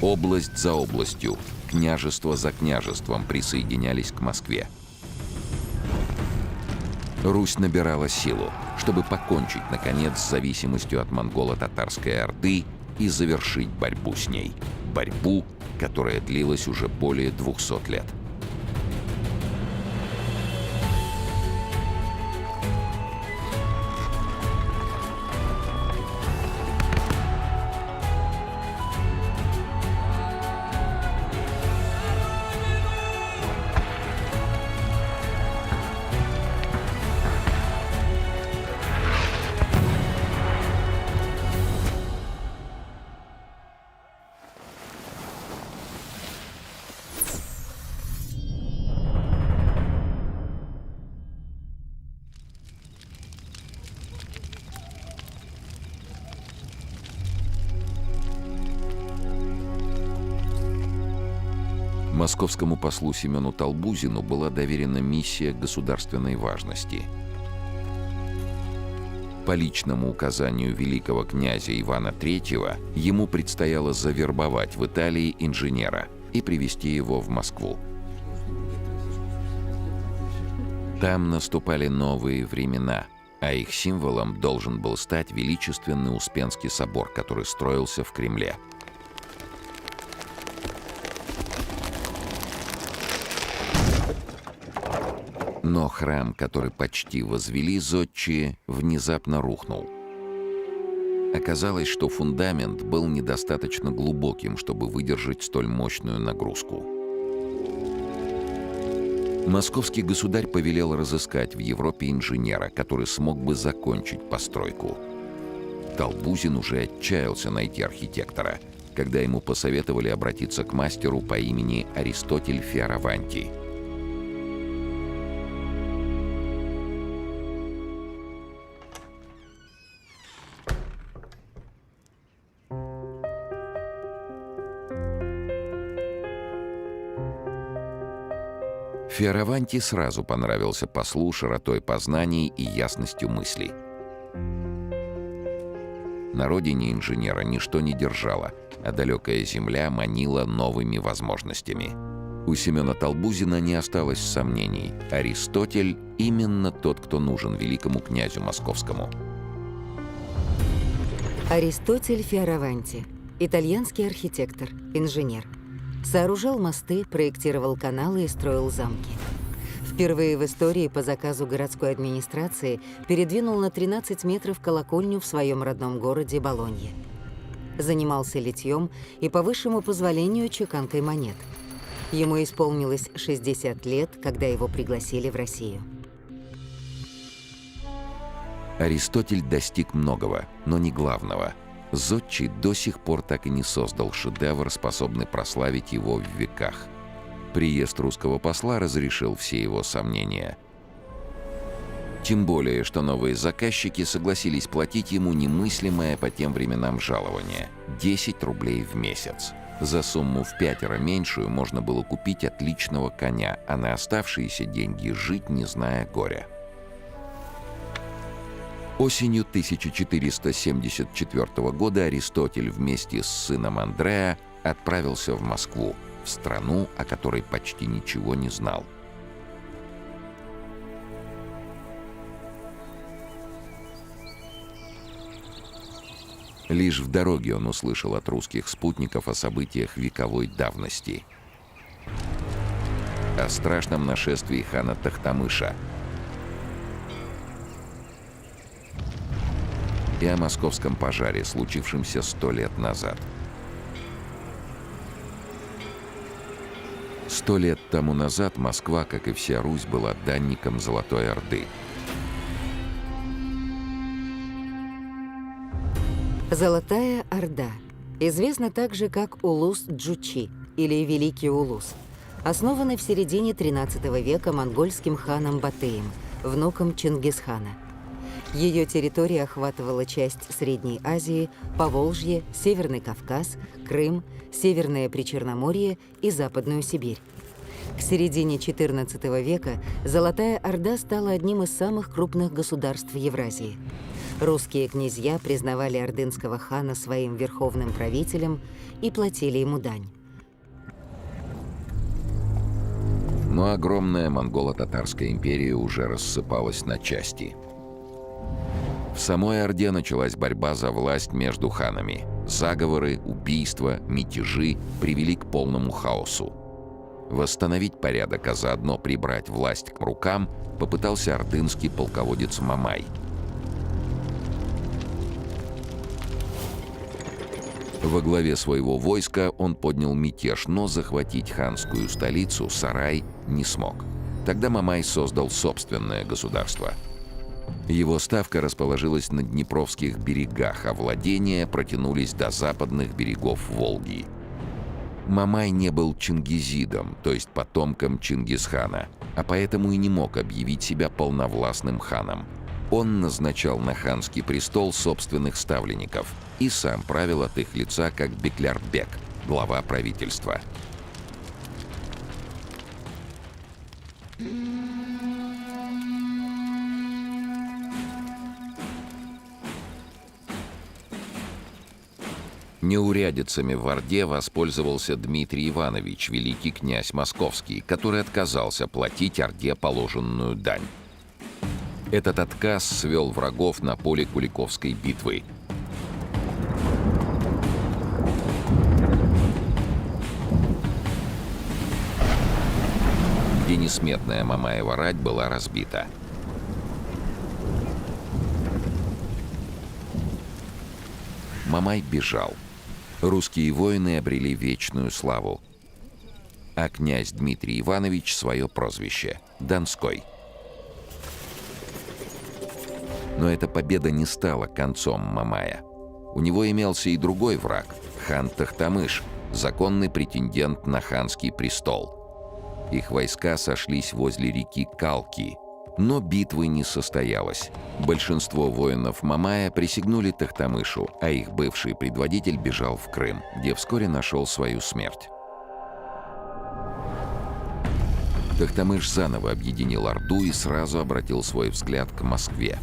Область за областью, княжество за княжеством присоединялись к Москве. Русь набирала силу, чтобы покончить, наконец, с зависимостью от монголо-татарской орды и завершить борьбу с ней. Борьбу, которая длилась уже более 200 лет. Московскому послу Семену Толбузину была доверена миссия государственной важности. По личному указанию великого князя Ивана III ему предстояло завербовать в Италии инженера и привезти его в Москву. Там наступали новые времена, а их символом должен был стать величественный Успенский собор, который строился в Кремле. Но храм, который почти возвели зодчие, внезапно рухнул. Оказалось, что фундамент был недостаточно глубоким, чтобы выдержать столь мощную нагрузку. Московский государь повелел разыскать в Европе инженера, который смог бы закончить постройку. Толбузин уже отчаялся найти архитектора, когда ему посоветовали обратиться к мастеру по имени Аристотель Фиараванти. Фиараванти сразу понравился послу широтой познаний и ясностью мыслей. На родине инженера ничто не держало, а далекая земля манила новыми возможностями. У Семена Толбузина не осталось сомнений. Аристотель — именно тот, кто нужен великому князю московскому. Аристотель Фиараванти – итальянский архитектор, инженер. Сооружал мосты, проектировал каналы и строил замки. Впервые в истории по заказу городской администрации передвинул на 13 метров колокольню в своем родном городе Болонье. Занимался литьем и по высшему позволению чеканкой монет. Ему исполнилось 60 лет, когда его пригласили в Россию. Аристотель достиг многого, но не главного. Зодчий до сих пор так и не создал шедевр, способный прославить его в веках. Приезд русского посла разрешил все его сомнения. Тем более, что новые заказчики согласились платить ему немыслимое по тем временам жалование – 10 рублей в месяц. За сумму в 5 меньшую можно было купить отличного коня, а на оставшиеся деньги жить, не зная горя. Осенью 1474 года Аристотель вместе с сыном Андреа отправился в Москву, в страну, о которой почти ничего не знал. Лишь в дороге он услышал от русских спутников о событиях вековой давности. О страшном нашествии хана Тохтамыша и о московском пожаре, случившемся 100 лет назад. 100 лет тому назад Москва, как и вся Русь, была данником Золотой Орды. Золотая Орда известна также как Улус-Джучи или Великий Улус, основанный в середине XIII века монгольским ханом Батыем, внуком Чингисхана. Ее территория охватывала часть Средней Азии, Поволжье, Северный Кавказ, Крым, Северное Причерноморье и Западную Сибирь. К середине XIV века Золотая Орда стала одним из самых крупных государств Евразии. Русские князья признавали ордынского хана своим верховным правителем и платили ему дань. Но огромная монголо-татарская империя уже рассыпалась на части. В самой Орде началась борьба за власть между ханами. Заговоры, убийства, мятежи привели к полному хаосу. Восстановить порядок, а заодно прибрать власть к рукам, попытался ордынский полководец Мамай. Во главе своего войска он поднял мятеж, но захватить ханскую столицу, Сарай, не смог. Тогда Мамай создал собственное государство. Его ставка расположилась на Днепровских берегах, а владения протянулись до западных берегов Волги. Мамай не был чингизидом, то есть потомком Чингисхана, а поэтому и не мог объявить себя полновластным ханом. Он назначал на ханский престол собственных ставленников и сам правил от их лица как Беклярбек, глава правительства. Неурядицами в Орде воспользовался Дмитрий Иванович, великий князь московский, который отказался платить Орде положенную дань. Этот отказ свел врагов на поле Куликовской битвы. Где несметная Мамаева рать была разбита. Мамай бежал. Русские воины обрели вечную славу. А князь Дмитрий Иванович свое прозвище — Донской. Но эта победа не стала концом Мамая. У него имелся и другой враг — хан Тохтамыш, законный претендент на ханский престол. Их войска сошлись возле реки Калки, но битвы не состоялось. Большинство воинов Мамая присягнули Тохтамышу, а их бывший предводитель бежал в Крым, где вскоре нашел свою смерть. Тохтамыш заново объединил Орду и сразу обратил свой взгляд к Москве.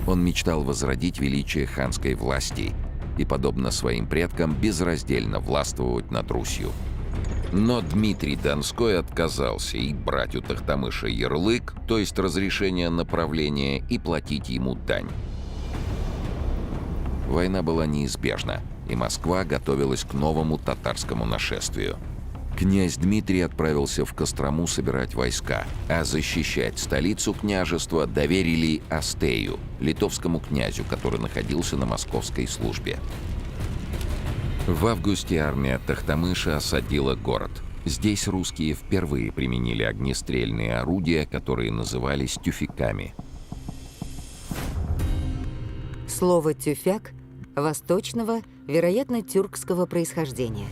Он мечтал возродить величие ханской власти и, подобно своим предкам, безраздельно властвовать над Русью. Но Дмитрий Донской отказался и брать у Тохтамыша ярлык, то есть разрешение на правление, и платить ему дань. Война была неизбежна, и Москва готовилась к новому татарскому нашествию. Князь Дмитрий отправился в Кострому собирать войска, а защищать столицу княжества доверили Астею, литовскому князю, который находился на московской службе. В августе армия Тохтамыша осадила город. Здесь русские впервые применили огнестрельные орудия, которые назывались тюфяками. Слово «тюфяк» восточного, вероятно, тюркского происхождения.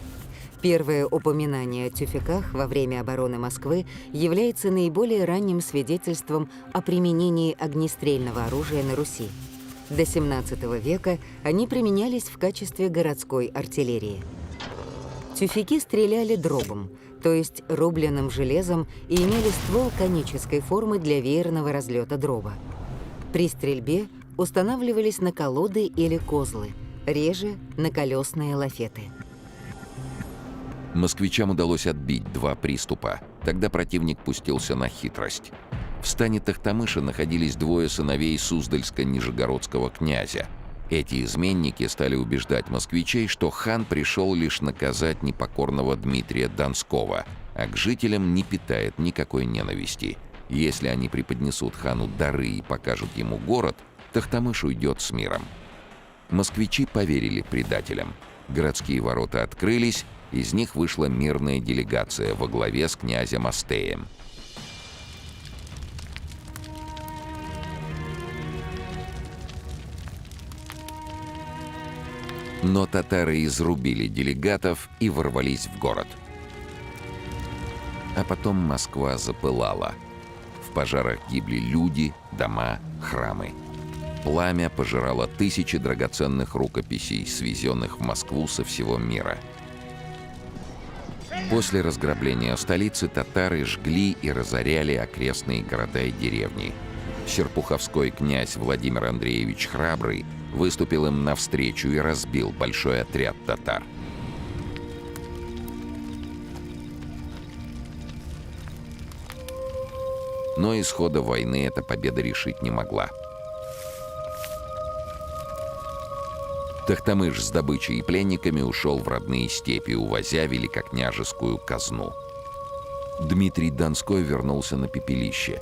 Первое упоминание о тюфяках во время обороны Москвы является наиболее ранним свидетельством о применении огнестрельного оружия на Руси. До XVII века они применялись в качестве городской артиллерии. Тюфяки стреляли дробом, то есть рубленным железом, и имели ствол конической формы для веерного разлета дроба. При стрельбе устанавливались на колоды или козлы, реже — на колесные лафеты. Москвичам удалось отбить 2 приступа. Тогда противник пустился на хитрость. В стане Тохтамыша находились 2 сыновей Суздальско-Нижегородского князя. Эти изменники стали убеждать москвичей, что хан пришел лишь наказать непокорного Дмитрия Донского, а к жителям не питает никакой ненависти. Если они преподнесут хану дары и покажут ему город, Тохтамыш уйдет с миром. Москвичи поверили предателям. Городские ворота открылись, из них вышла мирная делегация во главе с князем Астеем. Но татары изрубили делегатов и ворвались в город. А потом Москва запылала. В пожарах гибли люди, дома, храмы. Пламя пожирало тысячи драгоценных рукописей, свезенных в Москву со всего мира. После разграбления столицы татары жгли и разоряли окрестные города и деревни. Серпуховской князь Владимир Андреевич Храбрый выступил им навстречу и разбил большой отряд татар. Но исхода войны эта победа решить не могла. Тохтамыш с добычей и пленниками ушел в родные степи, увозя великокняжескую казну. Дмитрий Донской вернулся на пепелище.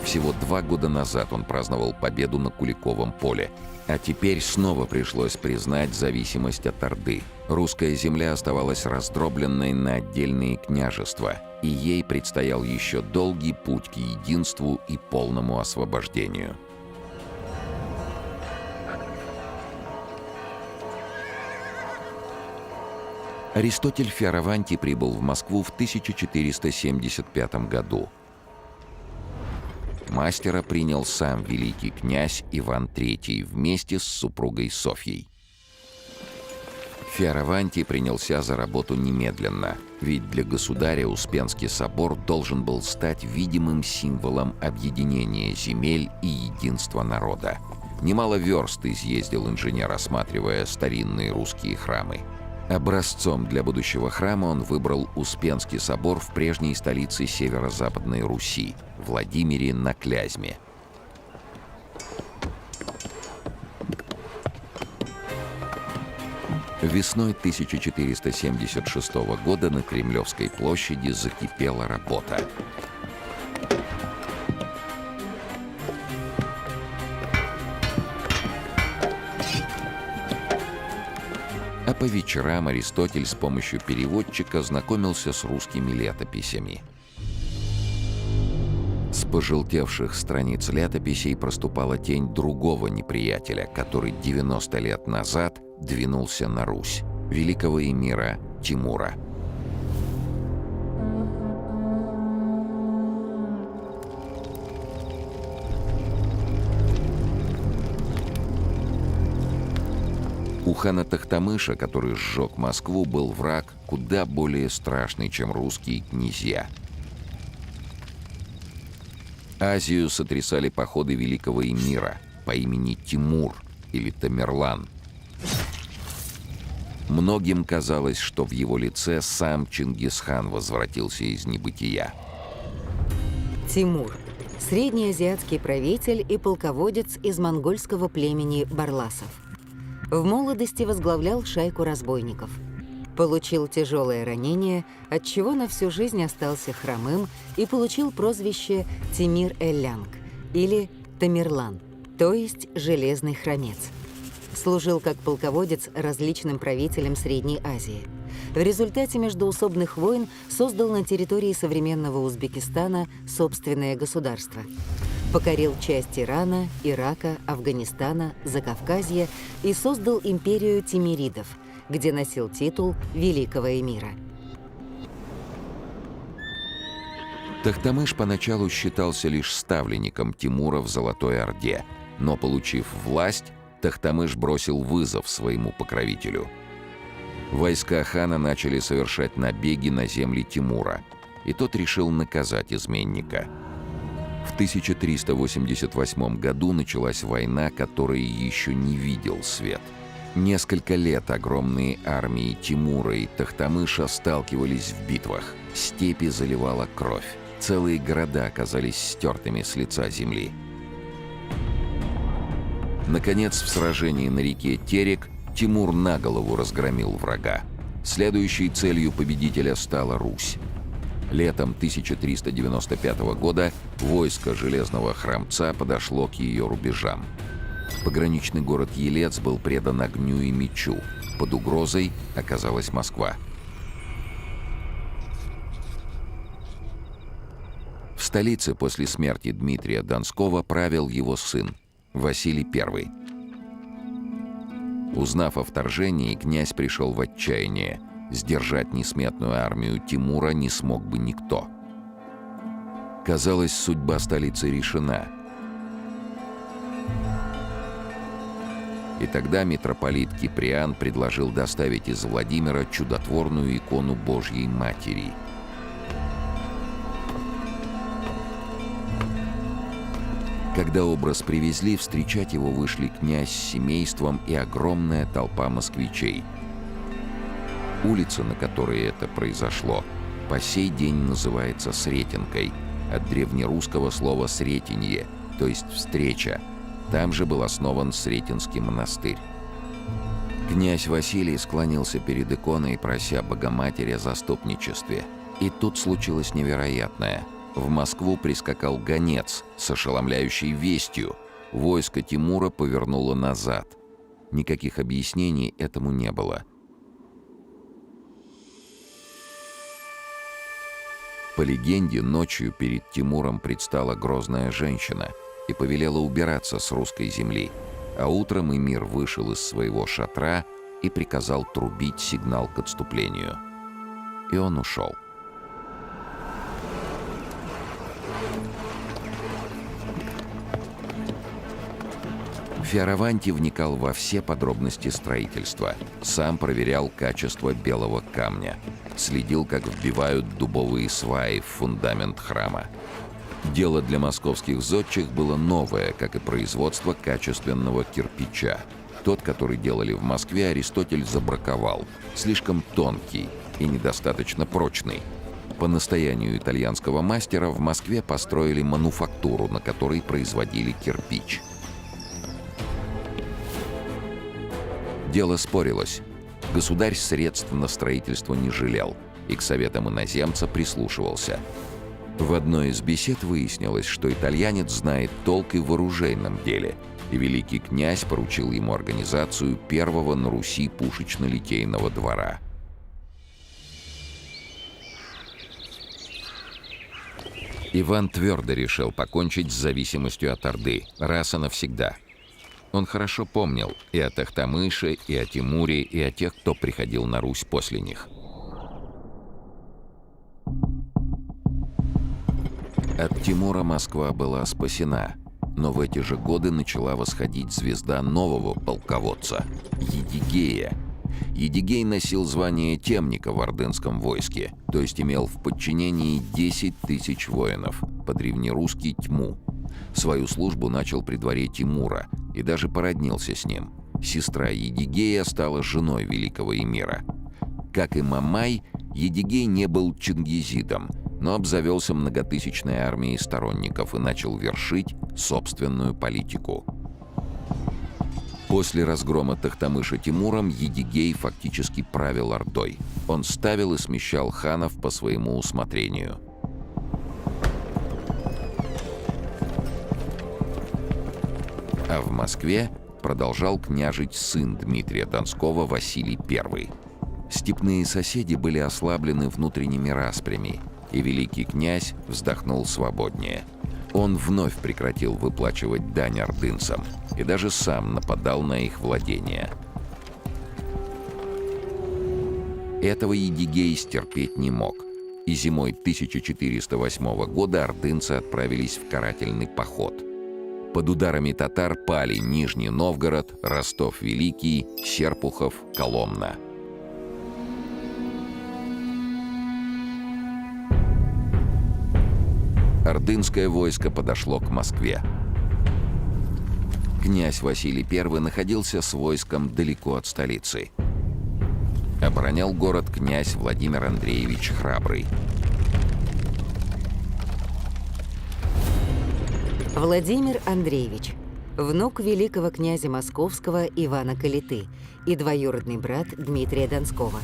Всего 2 года назад он праздновал победу на Куликовом поле. А теперь снова пришлось признать зависимость от Орды. Русская земля оставалась раздробленной на отдельные княжества, и ей предстоял еще долгий путь к единству и полному освобождению. Аристотель Фиараванти прибыл в Москву в 1475 году. Мастера принял сам великий князь Иван III вместе с супругой Софьей. Фиараванти принялся за работу немедленно. Ведь для государя Успенский собор должен был стать видимым символом объединения земель и единства народа. Немало верст изъездил инженер, осматривая старинные русские храмы. Образцом для будущего храма он выбрал Успенский собор в прежней столице северо-западной Руси, Владимире на Клязьме. Весной 1476 года на Кремлевской площади закипела работа. А по вечерам Аристотель с помощью переводчика знакомился с русскими летописями. С пожелтевших страниц летописей проступала тень другого неприятеля, который 90 лет назад двинулся на Русь, великого эмира Тимура. У хана Тохтамыша, который сжег Москву, был враг куда более страшный, чем русские князья. Азию сотрясали походы великого эмира по имени Тимур или Тамерлан. Многим казалось, что в его лице сам Чингисхан возвратился из небытия. Тимур – среднеазиатский правитель и полководец из монгольского племени барласов. В молодости возглавлял шайку разбойников. Получил тяжелое ранение, отчего на всю жизнь остался хромым и получил прозвище Тимир-эль-Лянг или Тамерлан, то есть «железный хромец». Служил как полководец различным правителям Средней Азии. В результате междоусобных войн создал на территории современного Узбекистана собственное государство. Покорил часть Ирана, Ирака, Афганистана, Закавказья и создал империю тимиридов, где носил титул великого эмира. Тохтамыш поначалу считался лишь ставленником Тимура в Золотой Орде, но, получив власть, Тохтамыш бросил вызов своему покровителю. Войска хана начали совершать набеги на земли Тимура, и тот решил наказать изменника. В 1388 году началась война, которой еще не видел свет. Несколько лет огромные армии Тимура и Тохтамыша сталкивались в битвах. Степи заливала кровь. Целые города оказались стертыми с лица земли. Наконец, в сражении на реке Терек Тимур наголову разгромил врага. Следующей целью победителя стала Русь. Летом 1395 года войско Железного Хромца подошло к ее рубежам. Пограничный город Елец был предан огню и мечу. Под угрозой оказалась Москва. В столице после смерти Дмитрия Донского правил его сын Василий I. Узнав о вторжении, князь пришел в отчаяние. Сдержать несметную армию Тимура не смог бы никто. Казалось, судьба столицы решена. И тогда митрополит Киприан предложил доставить из Владимира чудотворную икону Божьей Матери. Когда образ привезли, встречать его вышли князь с семейством и огромная толпа москвичей. Улица, на которой это произошло, по сей день называется Сретенкой, от древнерусского слова «сретенье», то есть «встреча». Там же был основан Сретенский монастырь. Князь Василий склонился перед иконой, прося Богоматери о заступничестве. И тут случилось невероятное. В Москву прискакал гонец с ошеломляющей вестью. Войско Тимура повернуло назад. Никаких объяснений этому не было. По легенде, ночью перед Тимуром предстала грозная женщина и повелела убираться с русской земли, а утром эмир вышел из своего шатра и приказал трубить сигнал к отступлению. И он ушел. Фиараванти вникал во все подробности строительства, сам проверял качество белого камня, следил, как вбивают дубовые сваи в фундамент храма. Дело для московских зодчих было новое, как и производство качественного кирпича. Тот, который делали в Москве, Аристотель забраковал, слишком тонкий и недостаточно прочный. По настоянию итальянского мастера в Москве построили мануфактуру, на которой производили кирпич. Дело спорилось. Государь средств на строительство не жалел и к советам иноземца прислушивался. В одной из бесед выяснилось, что итальянец знает толк и в оружейном деле, и великий князь поручил ему организацию первого на Руси пушечно-литейного двора. Иван твердо решил покончить с зависимостью от Орды, раз и навсегда. Он хорошо помнил и о Тохтамыше, и о Тимуре, и о тех, кто приходил на Русь после них. От Тимура Москва была спасена, но в эти же годы начала восходить звезда нового полководца – Едигея. Едигей носил звание темника в ордынском войске, то есть имел в подчинении 10 тысяч воинов, по-древнерусски «тьму». Свою службу начал при дворе Тимура и даже породнился с ним. Сестра Едигея стала женой великого эмира. Как и Мамай, Едигей не был чингизидом, но обзавелся многотысячной армией сторонников и начал вершить собственную политику. После разгрома Тохтамыша Тимуром Едигей фактически правил Ордой. Он ставил и смещал ханов по своему усмотрению. А в Москве продолжал княжить сын Дмитрия Донского Василий I. Степные соседи были ослаблены внутренними распрями, и великий князь вздохнул свободнее. Он вновь прекратил выплачивать дань ордынцам и даже сам нападал на их владения. Этого Едигей стерпеть не мог, и зимой 1408 года ордынцы отправились в карательный поход. Под ударами татар пали Нижний Новгород, Ростов-Великий, Серпухов, Коломна. Ордынское войско подошло к Москве. Князь Василий I находился с войском далеко от столицы. Оборонял город князь Владимир Андреевич Храбрый. Владимир Андреевич, внук великого князя Московского Ивана Калиты и двоюродный брат Дмитрия Донского,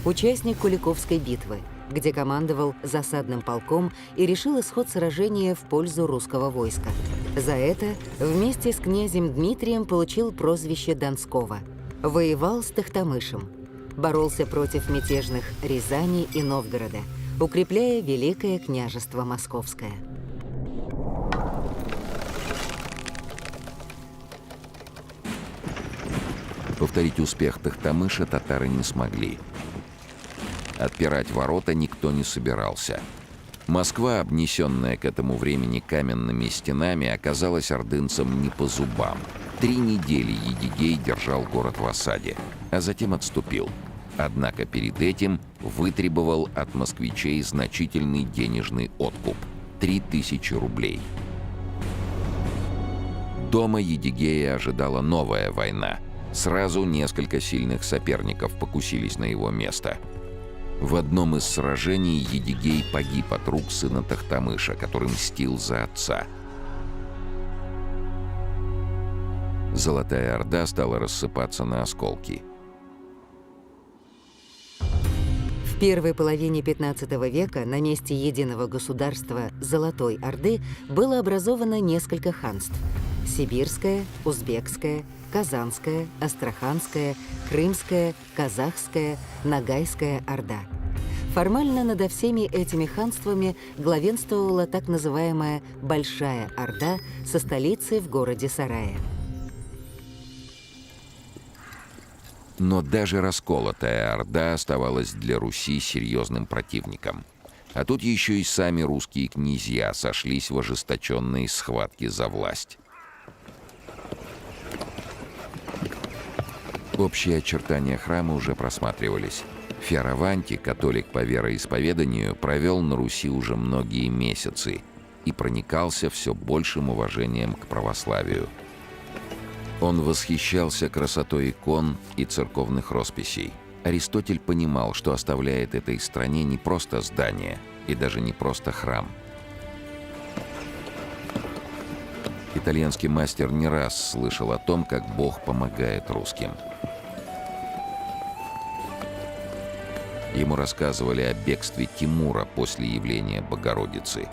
участник Куликовской битвы, где командовал засадным полком и решил исход сражения в пользу русского войска. За это вместе с князем Дмитрием получил прозвище Донского. Воевал с Тохтамышем, боролся против мятежных Рязани и Новгорода, укрепляя Великое княжество Московское. Повторить успех Тохтамыша татары не смогли. Отпирать ворота никто не собирался. Москва, обнесенная к этому времени каменными стенами, оказалась ордынцам не по зубам. 3 недели Едигей держал город в осаде, а затем отступил. Однако перед этим вытребовал от москвичей значительный денежный откуп – 3000 рублей. Дома Едигея ожидала новая война. Сразу несколько сильных соперников покусились на его место. В одном из сражений Едигей погиб от рук сына Тохтамыша, который мстил за отца. Золотая Орда стала рассыпаться на осколки. В первой половине XV века на месте единого государства Золотой Орды было образовано несколько ханств – Сибирская, Узбекская, Казанская, Астраханская, Крымская, Казахская, Ногайская Орда. Формально над всеми этими ханствами главенствовала так называемая Большая Орда со столицей в городе Сарае. Но даже расколотая Орда оставалась для Руси серьезным противником. А тут еще и сами русские князья сошлись в ожесточенной схватке за власть. Общие очертания храма уже просматривались. Фиараванти, католик по вероисповеданию, провел на Руси уже многие месяцы и проникался все большим уважением к православию. Он восхищался красотой икон и церковных росписей. Аристотель понимал, что оставляет этой стране не просто здание и даже не просто храм. Итальянский мастер не раз слышал о том, как Бог помогает русским. Ему рассказывали о бегстве Тимура после явления Богородицы.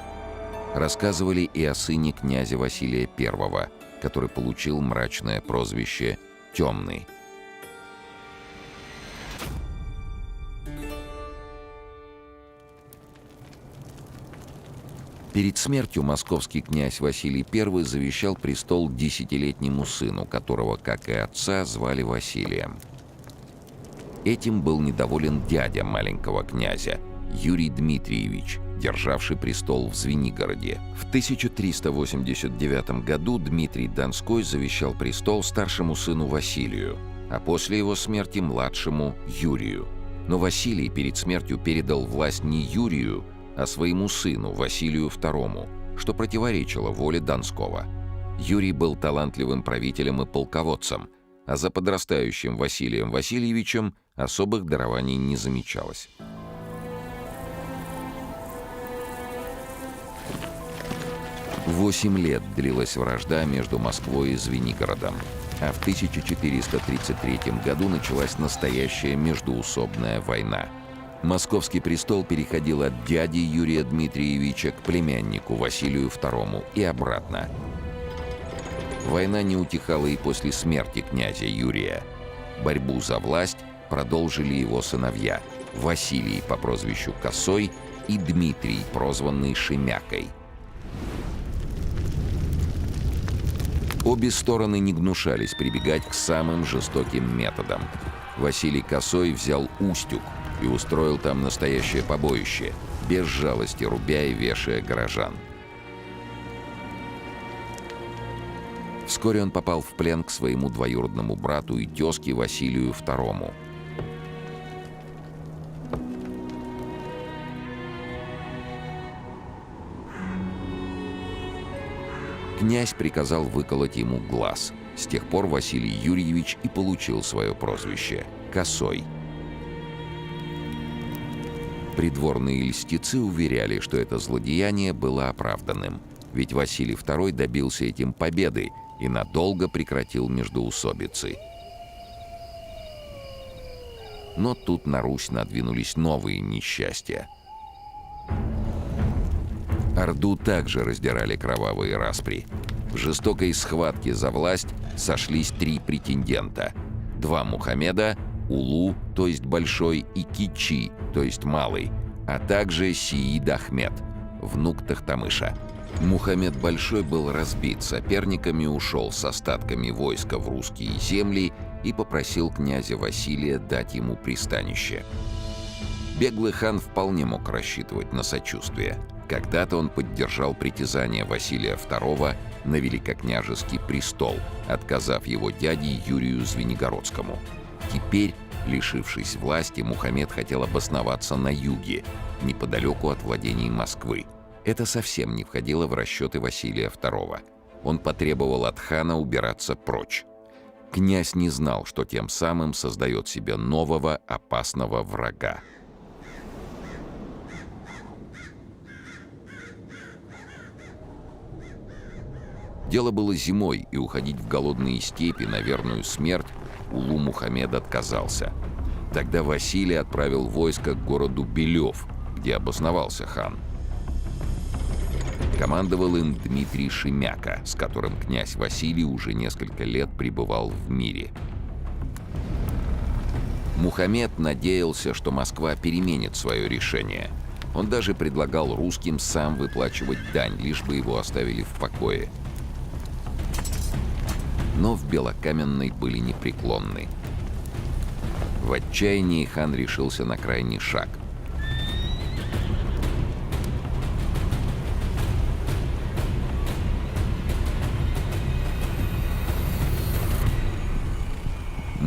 Рассказывали и о сыне князя Василия I, который получил мрачное прозвище «Темный». Перед смертью московский князь Василий I завещал престол 10-летнему сыну, которого, как и отца, звали Василием. Этим был недоволен дядя маленького князя, Юрий Дмитриевич, державший престол в Звенигороде. В 1389 году Дмитрий Донской завещал престол старшему сыну Василию, а после его смерти младшему Юрию. Но Василий перед смертью передал власть не Юрию, а своему сыну Василию II, что противоречило воле Донского. Юрий был талантливым правителем и полководцем, а за подрастающим Василием Васильевичем особых дарований не замечалось. Восемь лет длилась вражда между Москвой и Звенигородом, а в 1433 году началась настоящая междоусобная война. Московский престол переходил от дяди Юрия Дмитриевича к племяннику Василию II и обратно. Война не утихала и после смерти князя Юрия. Борьбу за власть продолжили его сыновья Василий по прозвищу Косой и Дмитрий, прозванный Шемякой. Обе стороны не гнушались прибегать к самым жестоким методам. Василий Косой взял Устюг и устроил там настоящее побоище, без жалости рубя и вешая горожан. Вскоре он попал в плен к своему двоюродному брату и тезке Василию II. Князь приказал выколоть ему глаз. С тех пор Василий Юрьевич и получил свое прозвище — Косой. Придворные льстецы уверяли, что это злодеяние было оправданным, ведь Василий II добился этим победы и надолго прекратил междоусобицы. Но тут на Русь надвинулись новые несчастья. Орду также раздирали кровавые распри. В жестокой схватке за власть сошлись три претендента: два Мухаммеда, Улу, то есть Большой, и Кичи, то есть Малый, а также Сиид Ахмед, внук Тохтамыша. Мухаммед Большой был разбит соперниками, ушел с остатками войска в русские земли и попросил князя Василия дать ему пристанище. Беглый хан вполне мог рассчитывать на сочувствие. Когда-то он поддержал притязание Василия II на великокняжеский престол, отказав его дяде Юрию Звенигородскому. Теперь, лишившись власти, Мухаммед хотел обосноваться на юге, неподалеку от владений Москвы. Это совсем не входило в расчеты Василия II. Он потребовал от хана убираться прочь. Князь не знал, что тем самым создает себе нового опасного врага. Дело было зимой, и уходить в голодные степи на верную смерть Улу Мухаммед отказался. Тогда Василий отправил войско к городу Белев, где обосновался хан. Командовал им Дмитрий Шемяка, с которым князь Василий уже несколько лет пребывал в мире. Мухаммед надеялся, что Москва переменит свое решение. Он даже предлагал русским сам выплачивать дань, лишь бы его оставили в покое. Но в Белокаменной были непреклонны. В отчаянии хан решился на крайний шаг.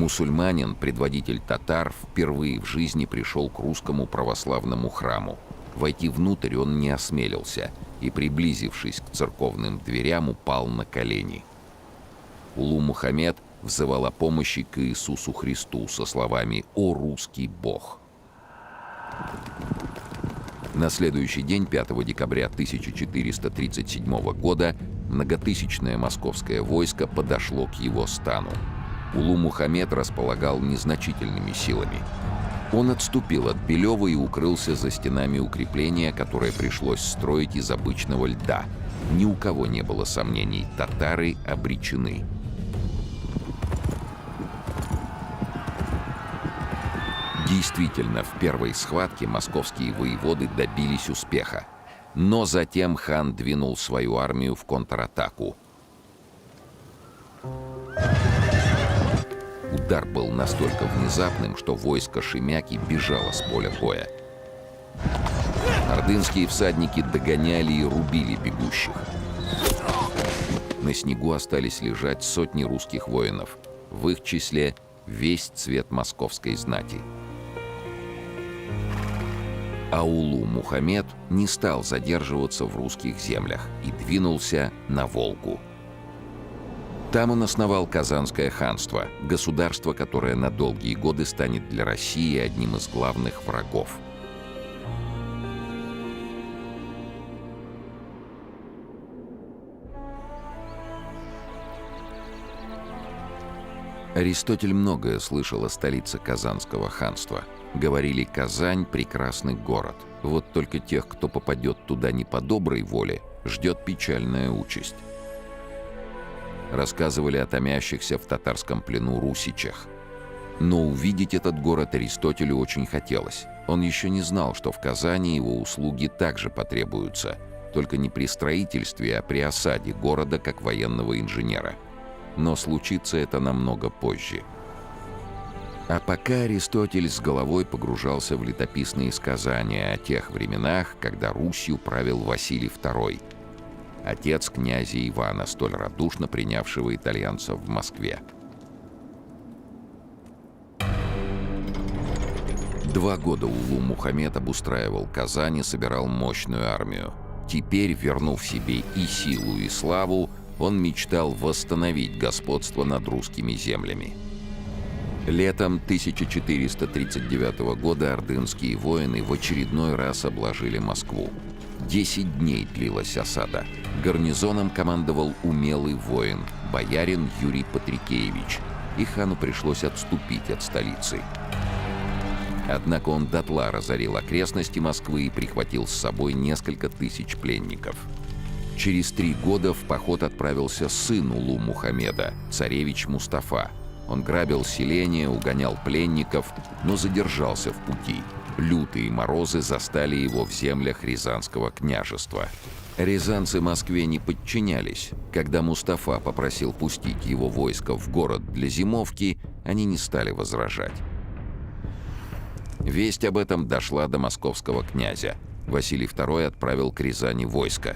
Мусульманин, предводитель татар, впервые в жизни пришел к русскому православному храму. Войти внутрь он не осмелился и, приблизившись к церковным дверям, упал на колени. Улу Мухаммед взывал о помощи к Иисусу Христу со словами «О русский Бог!». На следующий день, 5 декабря 1437 года, многотысячное московское войско подошло к его стану. Улу Мухаммед располагал незначительными силами. Он отступил от Белева и укрылся за стенами укрепления, которое пришлось строить из обычного льда. Ни у кого не было сомнений, татары обречены. Действительно, в первой схватке московские воеводы добились успеха. Но затем хан двинул свою армию в контратаку. Удар был настолько внезапным, что войско Шемяки бежало с поля боя. Ордынские всадники догоняли и рубили бегущих. На снегу остались лежать сотни русских воинов, в их числе весь цвет московской знати. Улу Мухаммед не стал задерживаться в русских землях и двинулся на Волгу. Там он основал Казанское ханство, государство, которое на долгие годы станет для России одним из главных врагов. Аристотель многое слышал о столице Казанского ханства. Говорили, Казань — прекрасный город. Вот только тех, кто попадет туда не по доброй воле, ждет печальная участь. Рассказывали о томящихся в татарском плену русичах. Но увидеть этот город Аристотелю очень хотелось. Он еще не знал, что в Казани его услуги также потребуются, только не при строительстве, а при осаде города как военного инженера. Но случится это намного позже. А пока Аристотель с головой погружался в летописные сказания о тех временах, когда Русью правил Василий II, отец князя Ивана, столь радушно принявшего итальянцев в Москве. 2 года Улу Мухаммед обустраивал Казань и собирал мощную армию. Теперь, вернув себе и силу, и славу, он мечтал восстановить господство над русскими землями. Летом 1439 года ордынские воины в очередной раз обложили Москву. 10 дней длилась осада. Гарнизоном командовал умелый воин, боярин Юрий Патрикеевич, и хану пришлось отступить от столицы. Однако он дотла разорил окрестности Москвы и прихватил с собой несколько тысяч пленников. Через 3 года в поход отправился сын Улу Мухаммеда, царевич Мустафа. Он грабил селения, угонял пленников, но задержался в пути. Лютые морозы застали его в землях Рязанского княжества. Рязанцы Москве не подчинялись. Когда Мустафа попросил пустить его войско в город для зимовки, они не стали возражать. Весть об этом дошла до московского князя. Василий II отправил к Рязани войско.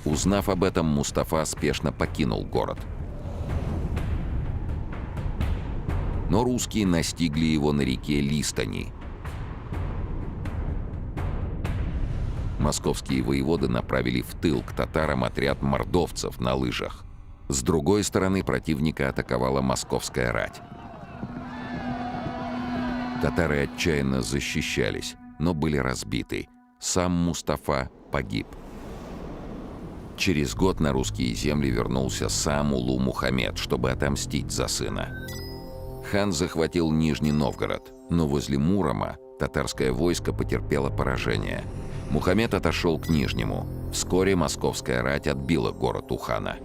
Узнав об этом, Мустафа спешно покинул город. Но русские настигли его на реке Листани. Московские воеводы направили в тыл к татарам отряд мордовцев на лыжах. С другой стороны противника атаковала московская рать. Татары отчаянно защищались, но были разбиты. Сам Мустафа погиб. Через год на русские земли вернулся сам Улу Мухаммед, чтобы отомстить за сына. Хан захватил Нижний Новгород, но возле Мурома татарское войско потерпело поражение. Мухаммед отошел к Нижнему. Вскоре московская рать отбила город у хана.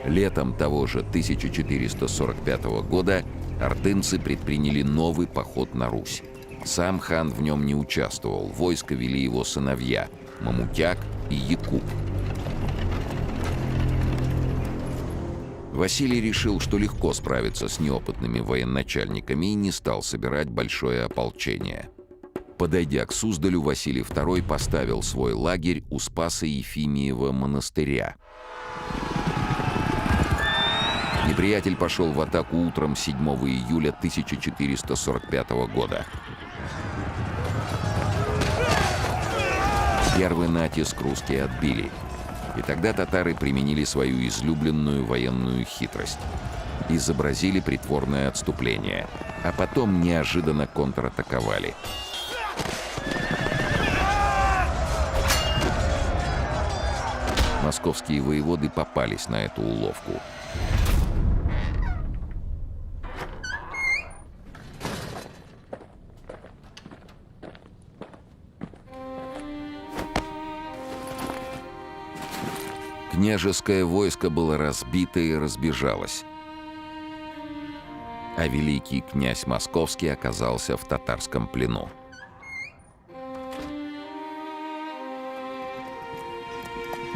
Летом того же 1445 года ордынцы предприняли новый поход на Русь. Сам хан в нем не участвовал, войско вели его сыновья Мамутяк и Якуб. Василий решил, что легко справиться с неопытными военачальниками, и не стал собирать большое ополчение. Подойдя к Суздалю, Василий II поставил свой лагерь у Спаса Ефимиева монастыря. Неприятель пошел в атаку утром 7 июля 1445 года. Первый натиск русские отбили. И тогда татары применили свою излюбленную военную хитрость. Изобразили притворное отступление, а потом неожиданно контратаковали. Московские воеводы попались на эту уловку. Княжеское войско было разбито и разбежалось. А великий князь Московский оказался в татарском плену.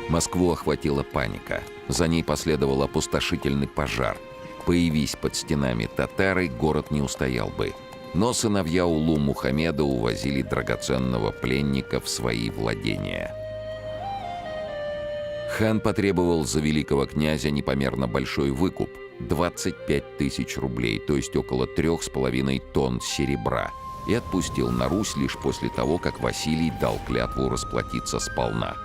Москву охватила паника. За ней последовал опустошительный пожар. Появись под стенами татары, город не устоял бы. Но сыновья Улу Мухаммеда увозили драгоценного пленника в свои владения. Хан потребовал за великого князя непомерно большой выкуп – 25 тысяч рублей, то есть около 3,5 тонн серебра, и отпустил на Русь лишь после того, как Василий дал клятву расплатиться сполна.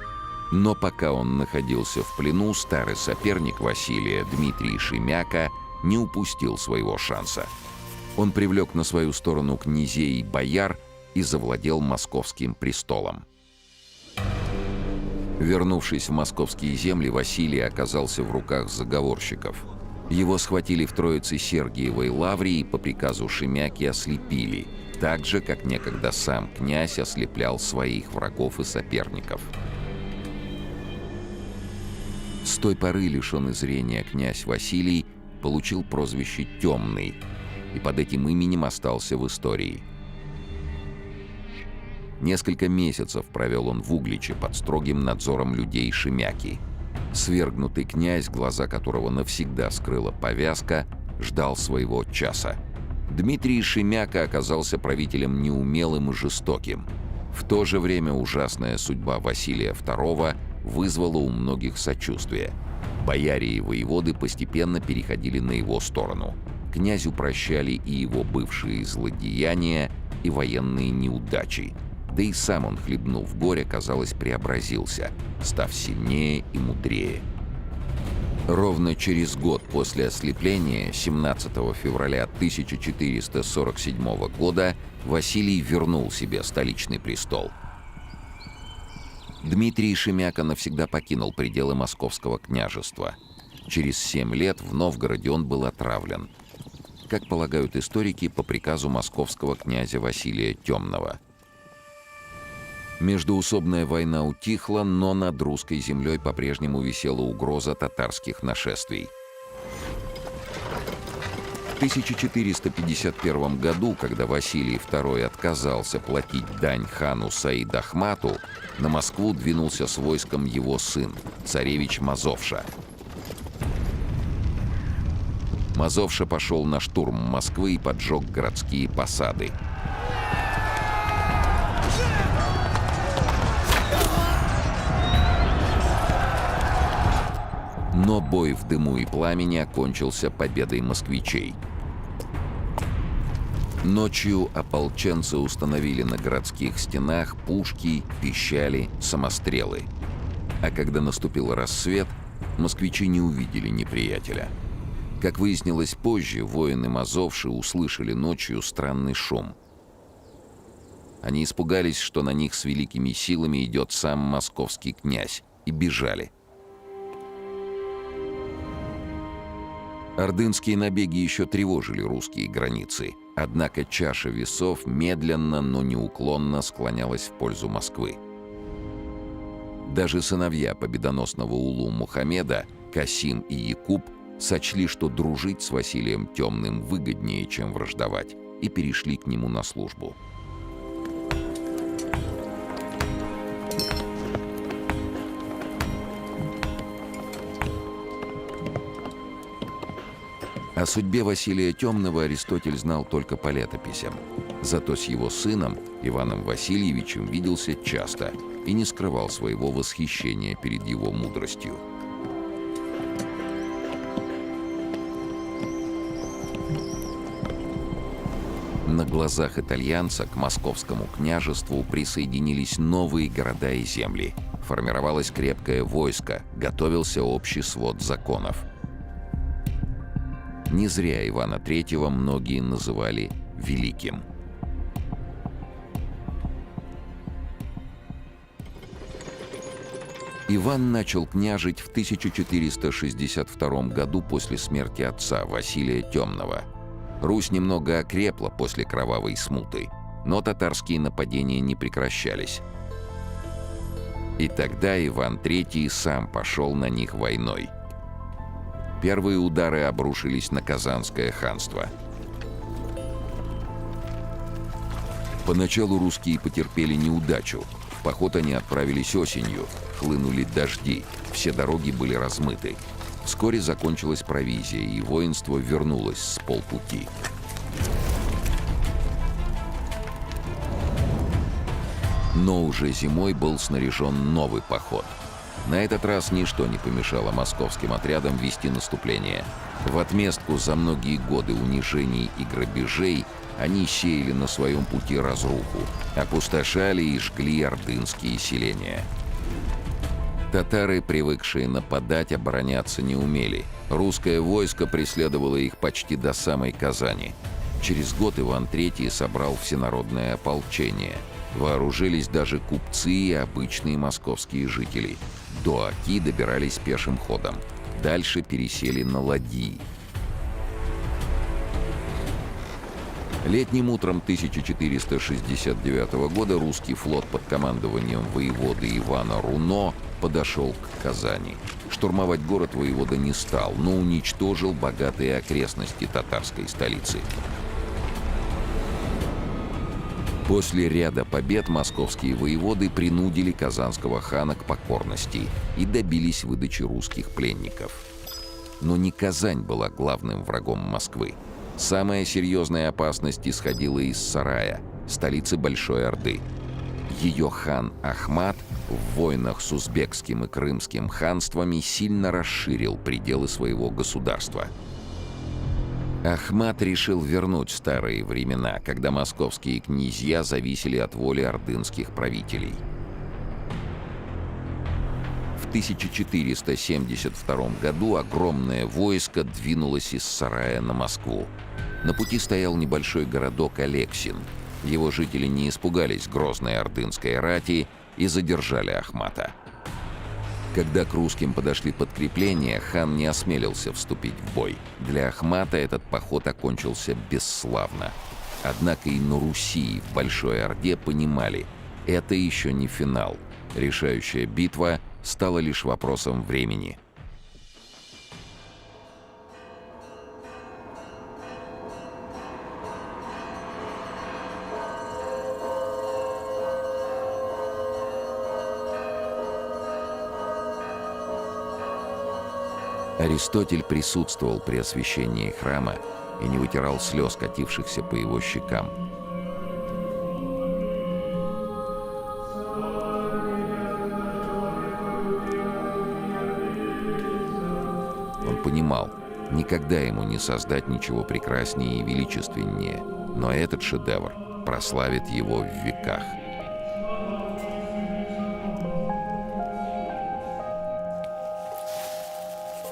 Но пока он находился в плену, старый соперник Василия, Дмитрий Шемяка, не упустил своего шанса. Он привлек на свою сторону князей и бояр и завладел московским престолом. Вернувшись в московские земли, Василий оказался в руках заговорщиков. Его схватили в Троице-Сергиевой лавре и по приказу Шемяки ослепили, так же, как некогда сам князь ослеплял своих врагов и соперников. С той поры лишенный зрения князь Василий получил прозвище «Темный» и под этим именем остался в истории. Несколько месяцев провел он в Угличе под строгим надзором людей Шемяки. Свергнутый князь, глаза которого навсегда скрыла повязка, ждал своего часа. Дмитрий Шемяка оказался правителем неумелым и жестоким. В то же время ужасная судьба Василия II вызвала у многих сочувствие. Бояре и воеводы постепенно переходили на его сторону. Князю прощали и его бывшие злодеяния, и военные неудачи. Да и сам он, хлебнув горе, казалось, преобразился, став сильнее и мудрее. Ровно через год после ослепления, 17 февраля 1447 года, Василий вернул себе столичный престол. Дмитрий Шемяка навсегда покинул пределы Московского княжества. Через 7 лет в Новгороде он был отравлен. Как полагают историки, по приказу московского князя Василия Темного. Междоусобная война утихла, но над русской землей по-прежнему висела угроза татарских нашествий. В 1451 году, когда Василий II отказался платить дань хану Саид Ахмату, на Москву двинулся с войском его сын, царевич Мазовша. Мазовша пошел на штурм Москвы и поджег городские посады. Но бой в дыму и пламени окончился победой москвичей. Ночью ополченцы установили на городских стенах пушки, пищали, самострелы. А когда наступил рассвет, москвичи не увидели неприятеля. Как выяснилось позже, воины Мазовши услышали ночью странный шум. Они испугались, что на них с великими силами идет сам московский князь, и бежали. Ордынские набеги еще тревожили русские границы, однако чаша весов медленно, но неуклонно склонялась в пользу Москвы. Даже сыновья победоносного Улу Мухаммеда, Касим и Якуб, сочли, что дружить с Василием Темным выгоднее, чем враждовать, и перешли к нему на службу. О судьбе Василия Темного Аристотель знал только по летописям. Зато с его сыном, Иваном Васильевичем, виделся часто и не скрывал своего восхищения перед его мудростью. На глазах итальянца к московскому княжеству присоединились новые города и земли. Формировалось крепкое войско, готовился общий свод законов. Не зря Ивана III многие называли «великим». Иван начал княжить в 1462 году после смерти отца Василия Темного. Русь немного окрепла после кровавой смуты, но татарские нападения не прекращались. И тогда Иван III сам пошел на них войной. Первые удары обрушились на Казанское ханство. Поначалу русские потерпели неудачу. В поход они отправились осенью, хлынули дожди, все дороги были размыты. Вскоре закончилась провизия, и воинство вернулось с полпути. Но уже зимой был снаряжен новый поход. На этот раз ничто не помешало московским отрядам вести наступление. В отместку за многие годы унижений и грабежей они сеяли на своем пути разруху, опустошали и жгли ордынские селения. Татары, привыкшие нападать, обороняться не умели. Русское войско преследовало их почти до самой Казани. Через год Иван III собрал всенародное ополчение. Вооружились даже купцы и обычные московские жители. До Оки добирались пешим ходом. Дальше пересели на ладьи. Летним утром 1469 года русский флот под командованием воеводы Ивана Руно подошел к Казани. Штурмовать город воевода не стал, но уничтожил богатые окрестности татарской столицы. После ряда побед московские воеводы принудили казанского хана к покорности и добились выдачи русских пленников. Но не Казань была главным врагом Москвы. Самая серьезная опасность исходила из Сарая, столицы Большой Орды. Ее хан Ахмат в войнах с узбекским и крымским ханствами сильно расширил пределы своего государства. Ахмат решил вернуть старые времена, когда московские князья зависели от воли ордынских правителей. В 1472 году огромное войско двинулось из Сарая на Москву. На пути стоял небольшой городок Алексин. Его жители не испугались грозной ордынской рати и задержали Ахмата. Когда к русским подошли подкрепления, хан не осмелился вступить в бой. Для Ахмата этот поход окончился бесславно. Однако и на Руси, в Большой Орде понимали, это еще не финал. Решающая битва стала лишь вопросом времени. Аристотель присутствовал при освящении храма и не вытирал слез, катившихся по его щекам. Он понимал, никогда ему не создать ничего прекраснее и величественнее, но этот шедевр прославит его в веках.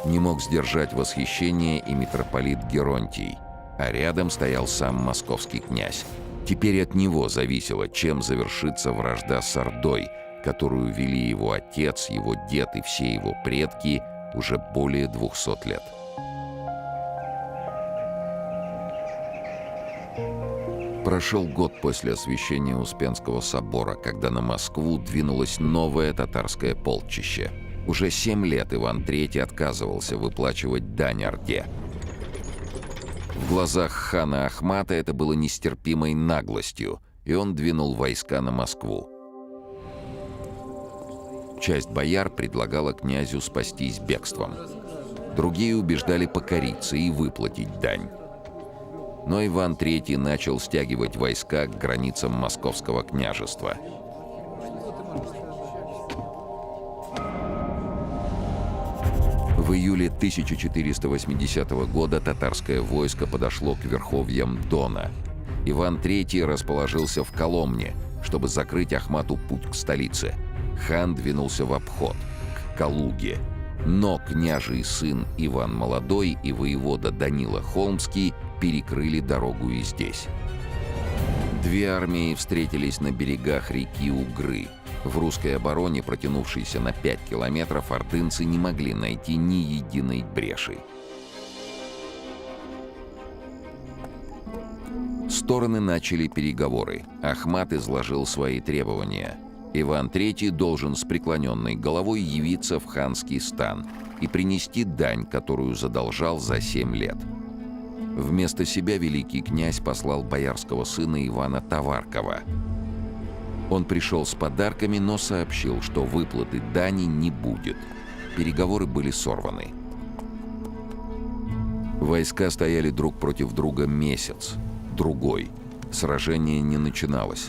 Не мог сдержать восхищение и митрополит Геронтий, а рядом стоял сам московский князь. Теперь от него зависело, чем завершится вражда с Ордой, которую вели его отец, его дед и все его предки уже более 200 лет. Прошел год после освящения Успенского собора, когда на Москву двинулось новое татарское полчище. Уже 7 лет Иван III отказывался выплачивать дань Орде. В глазах хана Ахмата это было нестерпимой наглостью, и он двинул войска на Москву. Часть бояр предлагала князю спастись бегством. Другие убеждали покориться и выплатить дань. Но Иван III начал стягивать войска к границам Московского княжества. В июле 1480 года татарское войско подошло к верховьям Дона. Иван III расположился в Коломне, чтобы закрыть Ахмату путь к столице. Хан двинулся в обход, к Калуге. Но княжий сын Иван Молодой и воевода Данила Холмский перекрыли дорогу и здесь. Две армии встретились на берегах реки Угры. В русской обороне, протянувшейся на 5 километров, ордынцы не могли найти ни единой бреши. Стороны начали переговоры. Ахмат изложил свои требования. Иван III должен с преклоненной головой явиться в ханский стан и принести дань, которую задолжал за 7 лет. Вместо себя великий князь послал боярского сына Ивана Товаркова. Он пришел с подарками, но сообщил, что выплаты дани не будет. Переговоры были сорваны. Войска стояли друг против друга месяц, другой. Сражение не начиналось.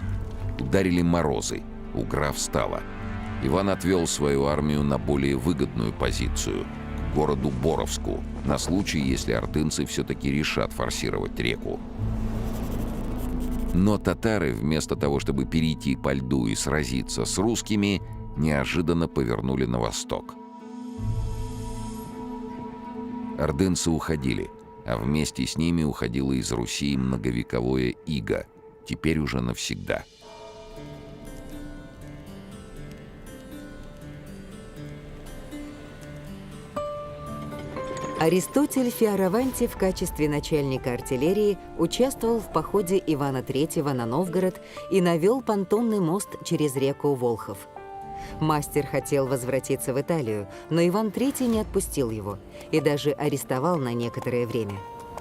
Ударили морозы. Угра встала. Иван отвел свою армию на более выгодную позицию, к городу Боровску, на случай, если ордынцы все-таки решат форсировать реку. Но татары, вместо того, чтобы перейти по льду и сразиться с русскими, неожиданно повернули на восток. Ордынцы уходили, а вместе с ними уходило из Руси многовековое иго, теперь уже навсегда. Аристотель Фиараванти в качестве начальника артиллерии участвовал в походе Ивана III на Новгород и навел понтонный мост через реку Волхов. Мастер хотел возвратиться в Италию, но Иван III не отпустил его и даже арестовал на некоторое время.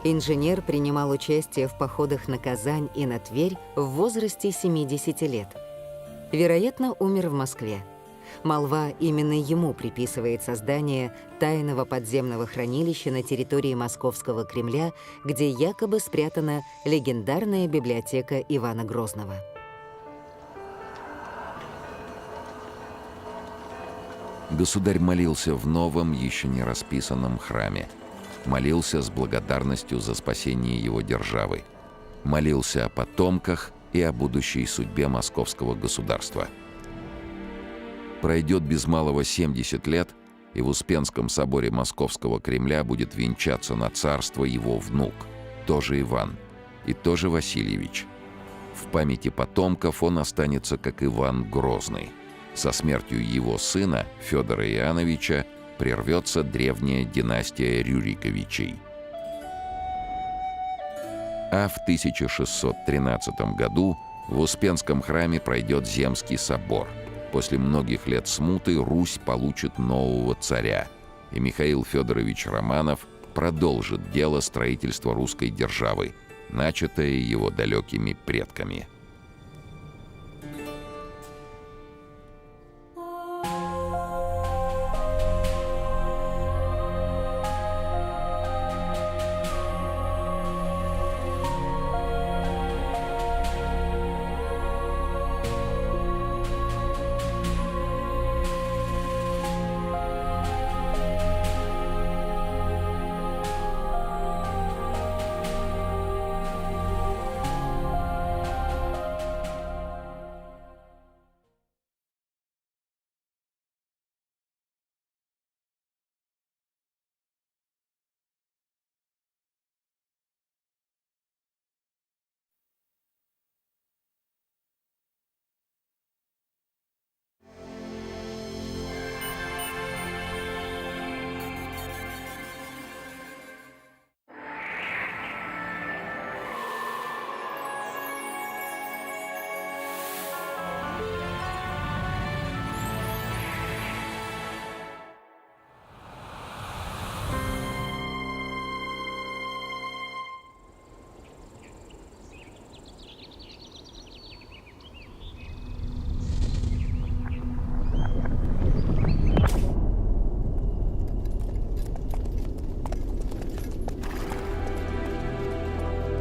Инженер принимал участие в походах на Казань и на Тверь в возрасте 70 лет. Вероятно, умер в Москве. Молва именно ему приписывает создание тайного подземного хранилища на территории Московского Кремля, где якобы спрятана легендарная библиотека Ивана Грозного. Государь молился в новом, еще не расписанном храме. Молился с благодарностью за спасение его державы. Молился о потомках и о будущей судьбе московского государства. Пройдет без малого 70 лет, и в Успенском соборе Московского Кремля будет венчаться на царство его внук, тоже Иван, и тоже Васильевич. В памяти потомков он останется как Иван Грозный. Со смертью его сына, Федора Иоанновича, прервется древняя династия Рюриковичей. А в 1613 году в Успенском храме пройдет Земский собор. После многих лет смуты Русь получит нового царя, и Михаил Федорович Романов продолжит дело строительства русской державы, начатое его далекими предками.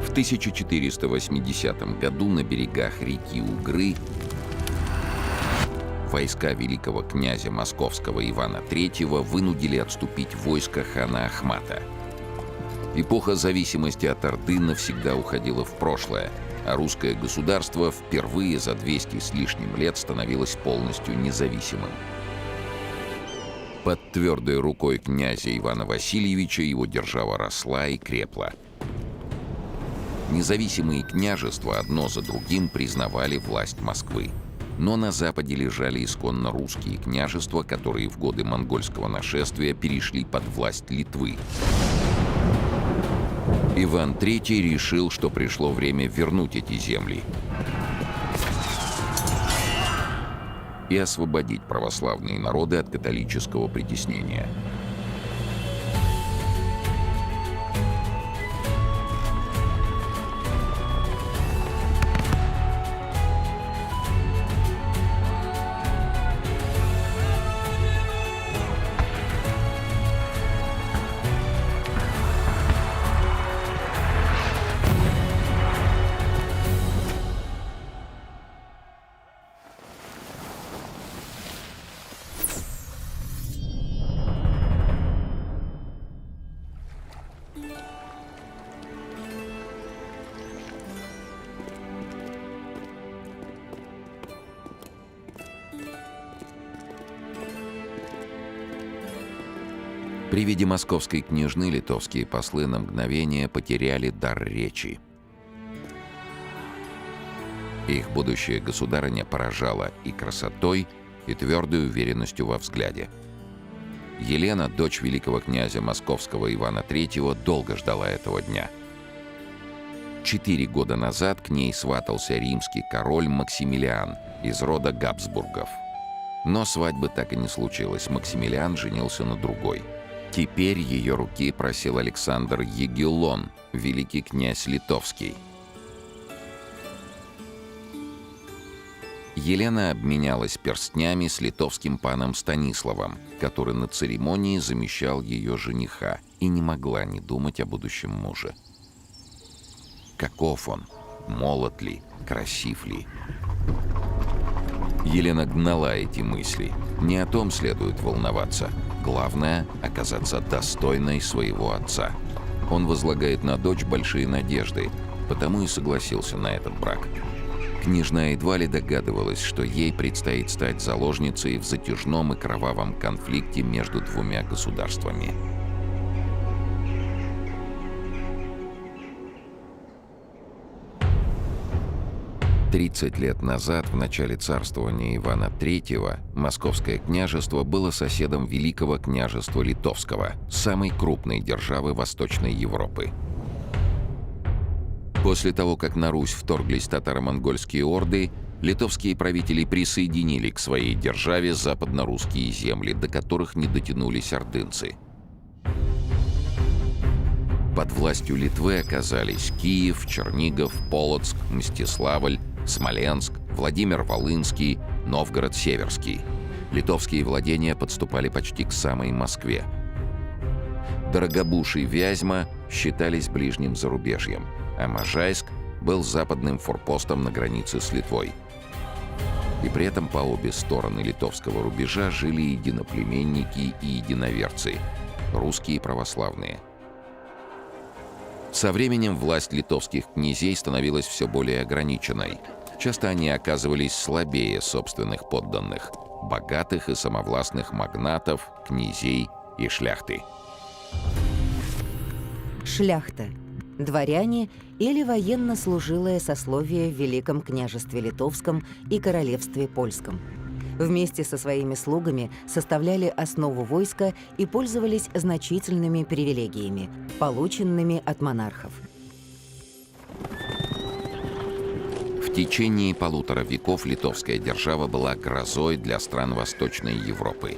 В 1480 году на берегах реки Угры войска великого князя Московского Ивана III вынудили отступить войско хана Ахмата. Эпоха зависимости от Орды навсегда уходила в прошлое, а русское государство впервые за 200 с лишним лет становилось полностью независимым. Под твердой рукой князя Ивана Васильевича его держава росла и крепла. Независимые княжества одно за другим признавали власть Москвы. Но на западе лежали исконно русские княжества, которые в годы монгольского нашествия перешли под власть Литвы. Иван III решил, что пришло время вернуть эти земли и освободить православные народы от католического притеснения. При виде московской княжны литовские послы на мгновение потеряли дар речи. Их будущая государыня поражала и красотой, и твердой уверенностью во взгляде. Елена, дочь великого князя московского Ивана III, долго ждала этого дня. 4 года назад к ней сватался римский король Максимилиан из рода Габсбургов. Но свадьбы так и не случилось, Максимилиан женился на другой. Теперь ее руки просил Александр Егелон, великий князь литовский. Елена обменялась перстнями с литовским паном Станиславом, который на церемонии замещал ее жениха, и не могла не думать о будущем муже. Каков он? Молод ли? Красив ли? Елена гнала эти мысли. Не о том следует волноваться. Главное — оказаться достойной своего отца. Он возлагает на дочь большие надежды, потому и согласился на этот брак. Княжна едва ли догадывалась, что ей предстоит стать заложницей в затяжном и кровавом конфликте между двумя государствами. «30 лет назад, в начале царствования Ивана III, Московское княжество было соседом Великого княжества Литовского, самой крупной державы Восточной Европы. После того, как на Русь вторглись татаро-монгольские орды, литовские правители присоединили к своей державе западно-русские земли, до которых не дотянулись ордынцы. Под властью Литвы оказались Киев, Чернигов, Полоцк, Мстиславль, Смоленск, Владимир-Волынский, Новгород-Северский. Литовские владения подступали почти к самой Москве. Дорогобуж и Вязьма считались ближним зарубежьем, а Можайск был западным форпостом на границе с Литвой. И при этом по обе стороны литовского рубежа жили единоплеменники и единоверцы, русские православные. Со временем власть литовских князей становилась все более ограниченной. Часто они оказывались слабее собственных подданных, богатых и самовластных магнатов, князей и шляхты. Шляхта – дворяне или военнослужилое сословие в Великом княжестве Литовском и Королевстве Польском. Вместе со своими слугами составляли основу войска и пользовались значительными привилегиями, полученными от монархов. В течение 1,5 веков литовская держава была грозой для стран Восточной Европы.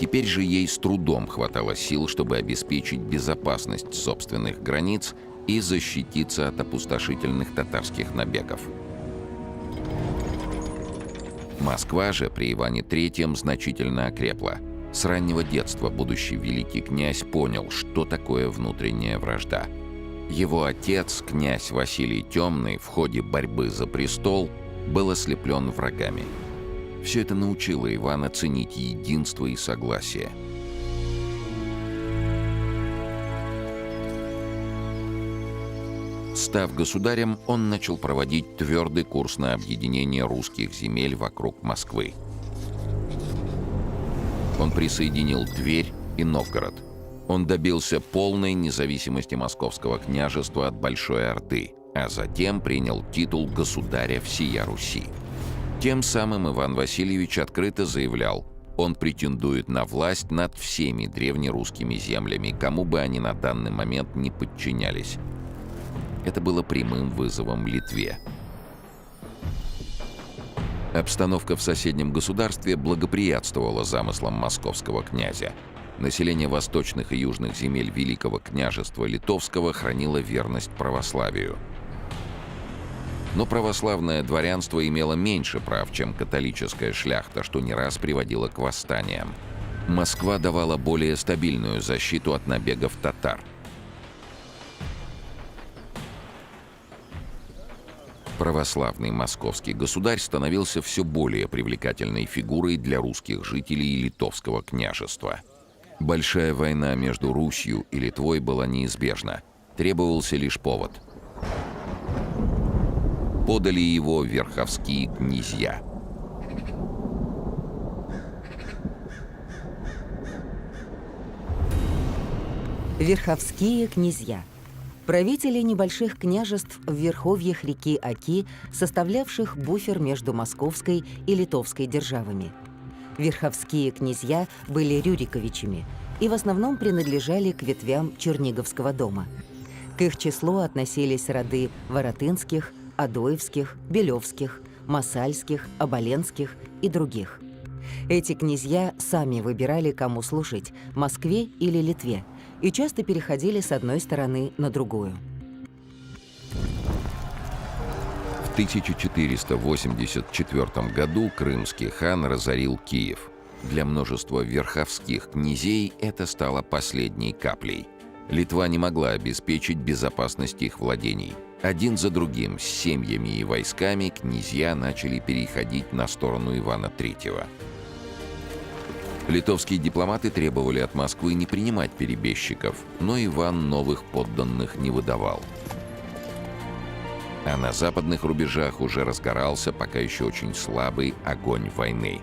Теперь же ей с трудом хватало сил, чтобы обеспечить безопасность собственных границ и защититься от опустошительных татарских набегов. Москва же при Иване III значительно окрепла. С раннего детства будущий великий князь понял, что такое внутренняя вражда. Его отец, князь Василий Темный, в ходе борьбы за престол был ослеплен врагами. Все это научило Ивана ценить единство и согласие. Став государем, он начал проводить твердый курс на объединение русских земель вокруг Москвы. Он присоединил Тверь и Новгород. Он добился полной независимости Московского княжества от Большой Орды, а затем принял титул государя всея Руси. Тем самым Иван Васильевич открыто заявлял, он претендует на власть над всеми древнерусскими землями, кому бы они на данный момент не подчинялись. Это было прямым вызовом Литве. Обстановка в соседнем государстве благоприятствовала замыслам московского князя. Население восточных и южных земель Великого княжества Литовского хранило верность православию. Но православное дворянство имело меньше прав, чем католическая шляхта, что не раз приводило к восстаниям. Москва давала более стабильную защиту от набегов татар. Православный московский государь становился все более привлекательной фигурой для русских жителей Литовского княжества. Большая война между Русью и Литвой была неизбежна. Требовался лишь повод. Подали его верховские князья. Верховские князья. Правители небольших княжеств в верховьях реки Оки, составлявших буфер между Московской и Литовской державами. Верховские князья были Рюриковичами и в основном принадлежали к ветвям Черниговского дома. К их числу относились роды Воротынских, Адоевских, Белевских, Масальских, Оболенских и других. Эти князья сами выбирали, кому служить – Москве или Литве, и часто переходили с одной стороны на другую. В 1484 году крымский хан разорил Киев. Для множества верховских князей это стало последней каплей. Литва не могла обеспечить безопасность их владений. Один за другим, с семьями и войсками, князья начали переходить на сторону Ивана III. Литовские дипломаты требовали от Москвы не принимать перебежчиков, но Иван новых подданных не выдавал. А на западных рубежах уже разгорался пока еще очень слабый огонь войны.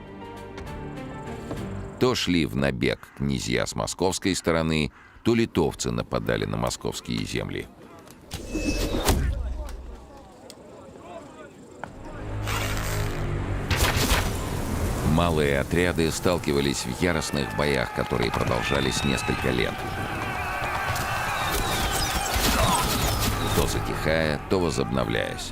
То шли в набег князья с московской стороны, то литовцы нападали на московские земли. Малые отряды сталкивались в яростных боях, которые продолжались несколько лет. То затихая, то возобновляясь.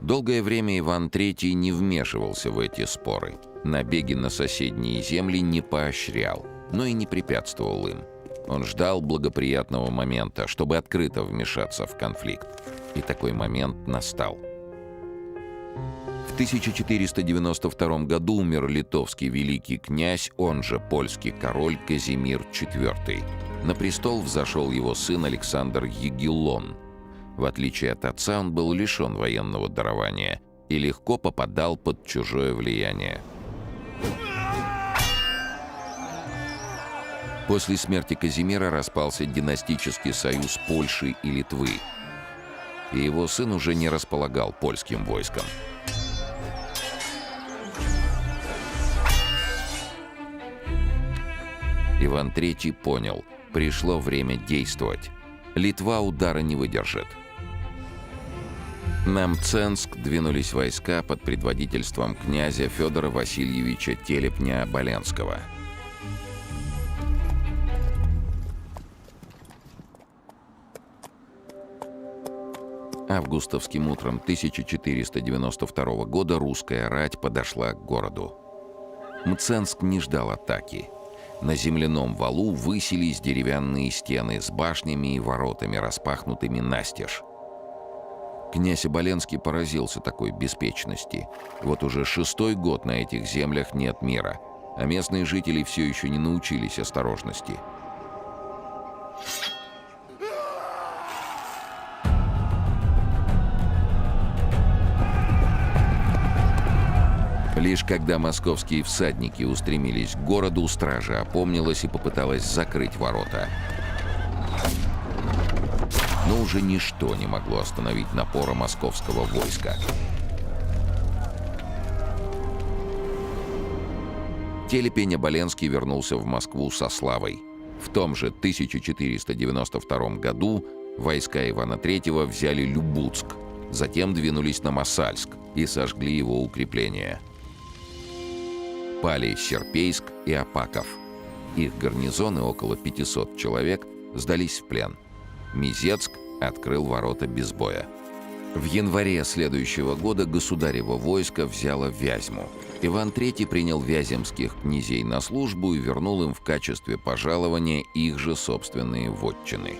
Долгое время Иван III не вмешивался в эти споры. Набеги на соседние земли не поощрял, но и не препятствовал им. Он ждал благоприятного момента, чтобы открыто вмешаться в конфликт. И такой момент настал. В 1492 году умер литовский великий князь, он же польский король Казимир IV. На престол взошел его сын Александр Ягеллон. В отличие от отца, он был лишен военного дарования и легко попадал под чужое влияние. После смерти Казимира распался династический союз Польши и Литвы, и его сын уже не располагал польским войском. Иван III понял, пришло время действовать. Литва удара не выдержит. На Мценск двинулись войска под предводительством князя Федора Васильевича Телепня-Оболенского. Августовским утром 1492 года русская рать подошла к городу. Мценск не ждал атаки. На земляном валу высились деревянные стены с башнями и воротами, распахнутыми настежь. Князь Оболенский поразился такой беспечности. Вот уже 6-й год на этих землях нет мира, а местные жители все еще не научились осторожности. Лишь когда московские всадники устремились к городу, стража опомнилась и попыталась закрыть ворота. Но уже ничто не могло остановить напора московского войска. Телепень-Оболенский вернулся в Москву со славой. В том же 1492 году войска Ивана III взяли Любуцк, затем двинулись на Мосальск и сожгли его укрепления. Пали Серпейск и Апаков. Их гарнизоны, около 500 человек, сдались в плен. Мизецк открыл ворота без боя. В январе следующего года государево войско взяло Вязьму. Иван III принял вяземских князей на службу и вернул им в качестве пожалования их же собственные вотчины.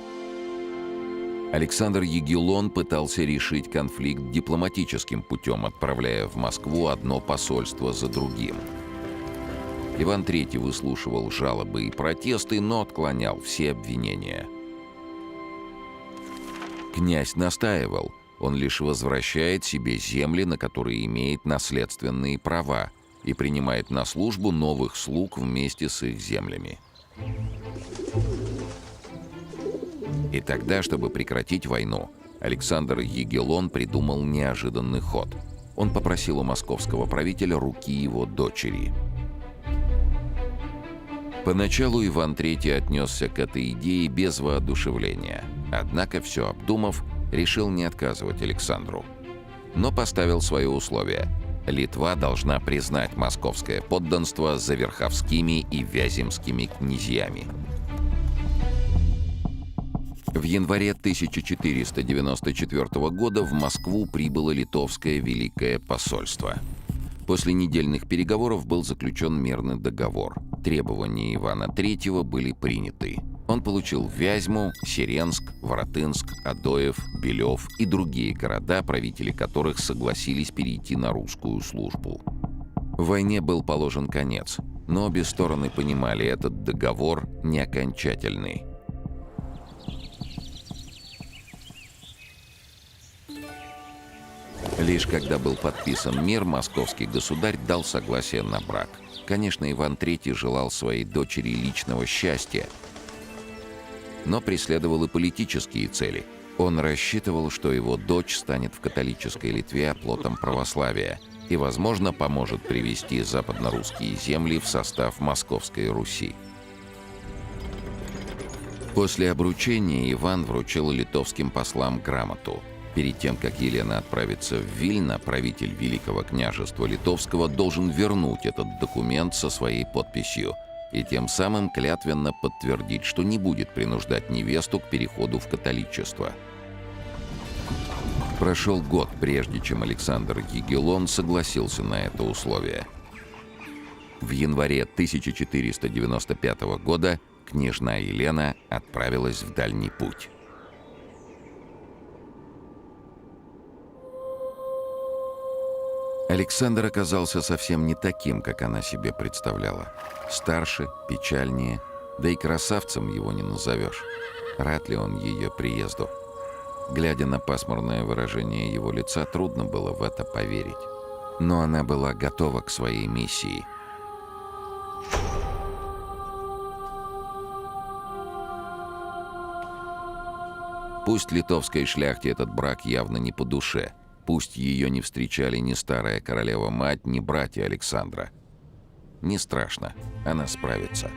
Александр Егелон пытался решить конфликт дипломатическим путем, отправляя в Москву одно посольство за другим. Иван III выслушивал жалобы и протесты, но отклонял все обвинения. Князь настаивал, он лишь возвращает себе земли, на которые имеет наследственные права, и принимает на службу новых слуг вместе с их землями. И тогда, чтобы прекратить войну, Александр Егелон придумал неожиданный ход. Он попросил у московского правителя руки его дочери. Поначалу Иван III отнесся к этой идее без воодушевления, однако, все обдумав, решил не отказывать Александру. Но поставил свои условия. Литва должна признать московское подданство за верховскими и вяземскими князьями. В январе 1494 года в Москву прибыло литовское Великое посольство. После недельных переговоров был заключен мирный договор. Требования Ивана III были приняты. Он получил Вязьму, Сиренск, Воротынск, Адоев, Белев и другие города, правители которых согласились перейти на русскую службу. Войне был положен конец, но обе стороны понимали, этот договор не окончательный. Лишь когда был подписан мир, московский государь дал согласие на брак. Конечно, Иван III желал своей дочери личного счастья, но преследовал и политические цели. Он рассчитывал, что его дочь станет в католической Литве оплотом православия и, возможно, поможет привести западно-русские земли в состав Московской Руси. После обручения Иван вручил литовским послам грамоту. Перед тем, как Елена отправится в Вильно, правитель Великого княжества Литовского должен вернуть этот документ со своей подписью и тем самым клятвенно подтвердить, что не будет принуждать невесту к переходу в католичество. Прошел год, прежде чем Александр Егелон согласился на это условие. В январе 1495 года княжна Елена отправилась в дальний путь. Александр оказался совсем не таким, как она себе представляла. Старше, печальнее, да и красавцем его не назовешь. Рад ли он ее приезду? Глядя на пасмурное выражение его лица, трудно было в это поверить. Но она была готова к своей миссии. Пусть литовской шляхте этот брак явно не по душе. Пусть ее не встречали ни старая королева-мать, ни братья Александра. Не страшно, она справится.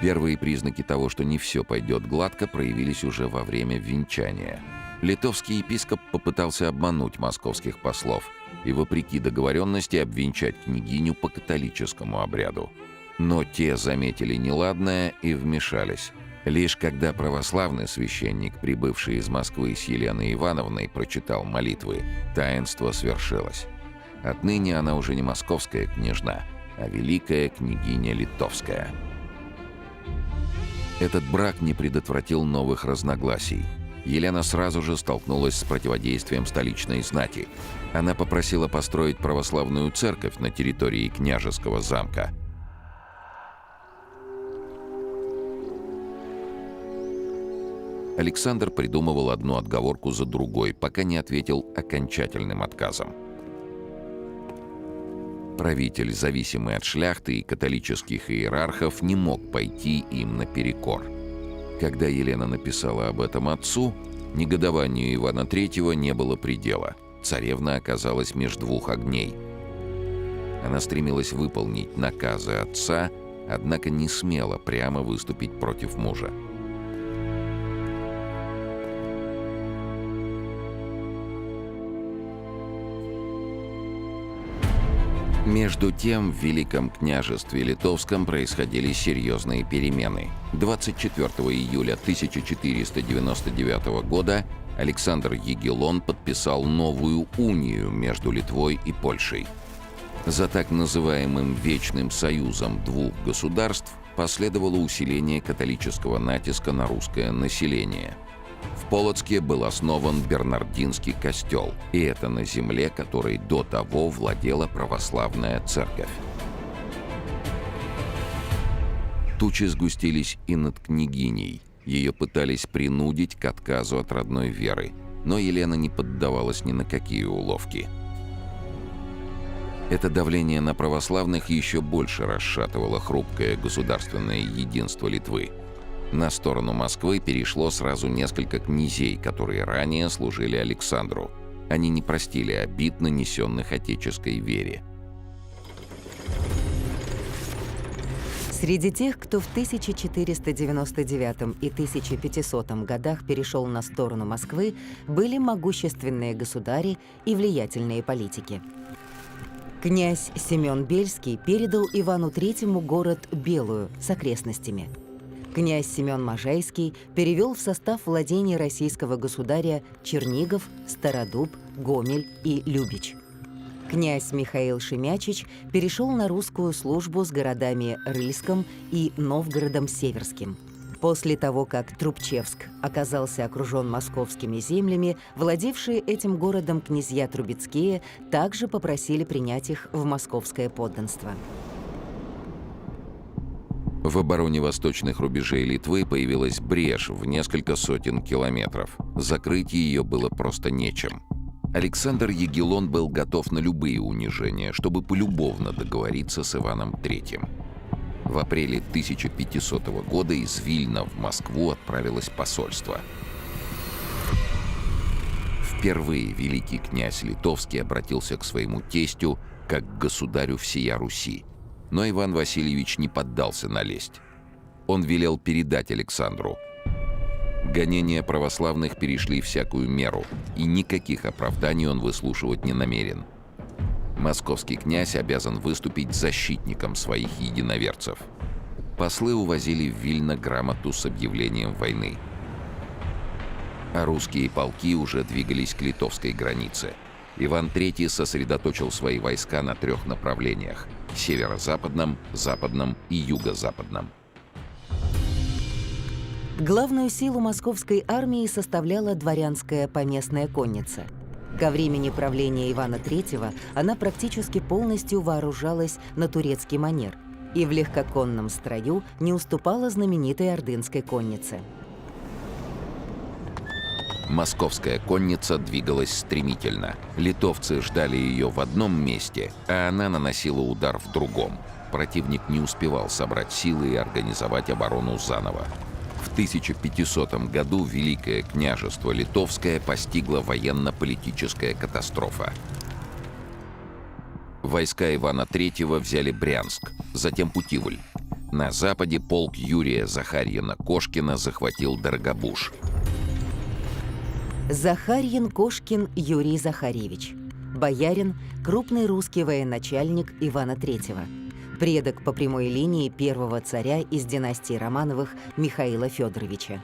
Первые признаки того, что не все пойдет гладко, проявились уже во время венчания. Литовский епископ попытался обмануть московских послов и, вопреки договоренности, обвенчать княгиню по католическому обряду. Но те заметили неладное и вмешались. Лишь когда православный священник, прибывший из Москвы с Еленой Ивановной, прочитал молитвы, таинство свершилось. Отныне она уже не московская княжна, а великая княгиня литовская. Этот брак не предотвратил новых разногласий. Елена сразу же столкнулась с противодействием столичной знати. Она попросила построить православную церковь на территории княжеского замка. Александр придумывал одну отговорку за другой, пока не ответил окончательным отказом. Правитель, зависимый от шляхты и католических иерархов, не мог пойти им наперекор. Когда Елена написала об этом отцу, негодованию Ивана III не было предела. Царевна оказалась меж двух огней. Она стремилась выполнить наказы отца, однако не смела прямо выступить против мужа. Между тем, в Великом княжестве Литовском происходили серьезные перемены. 24 июля 1499 года Александр Егелон подписал новую унию между Литвой и Польшей. За так называемым «Вечным союзом» двух государств последовало усиление католического натиска на русское население. В Полоцке был основан Бернардинский костел, и это на земле, которой до того владела православная церковь. Тучи сгустились и над княгиней. Ее пытались принудить к отказу от родной веры, но Елена не поддавалась ни на какие уловки. Это давление на православных еще больше расшатывало хрупкое государственное единство Литвы. На сторону Москвы перешло сразу несколько князей, которые ранее служили Александру. Они не простили обид, нанесенных отеческой вере. Среди тех, кто в 1499 и 1500 годах перешел на сторону Москвы, были могущественные государи и влиятельные политики. Князь Семен Бельский передал Ивану III город Белую с окрестностями. Князь Семен Можайский перевел в состав владений российского государя Чернигов, Стародуб, Гомель и Любич. Князь Михаил Шемячич перешел на русскую службу с городами Рыльском и Новгородом Северским. После того, как Трубчевск оказался окружен московскими землями, владевшие этим городом князья Трубецкие также попросили принять их в московское подданство. В обороне восточных рубежей Литвы появилась брешь в несколько сотен километров. Закрыть ее было просто нечем. Александр Егелон был готов на любые унижения, чтобы полюбовно договориться с Иваном III. В апреле 1500 года из Вильна в Москву отправилось посольство. Впервые великий князь Литовский обратился к своему тестю как к государю всея Руси. Но Иван Васильевич не поддался на лесть. Он велел передать Александру. Гонения православных перешли всякую меру, и никаких оправданий он выслушивать не намерен. Московский князь обязан выступить защитником своих единоверцев. Послы увозили в Вильно грамоту с объявлением войны. А русские полки уже двигались к литовской границе. Иван III сосредоточил свои войска на 3 направлениях – северо-западном, западном и юго-западном. Главную силу московской армии составляла дворянская поместная конница. Ко времени правления Ивана III она практически полностью вооружалась на турецкий манер и в легкоконном строю не уступала знаменитой ордынской коннице. Московская конница двигалась стремительно. Литовцы ждали ее в одном месте, а она наносила удар в другом. Противник не успевал собрать силы и организовать оборону заново. В 1500 году Великое княжество Литовское постигла военно-политическая катастрофа. Войска Ивана III взяли Брянск, затем Путивль. На западе полк Юрия Захарьина-Кошкина захватил Дорогобуж. Захарьин-Кошкин Юрий Захарьевич. Боярин, крупный русский военачальник Ивана III. Предок по прямой линии первого царя из династии Романовых Михаила Федоровича.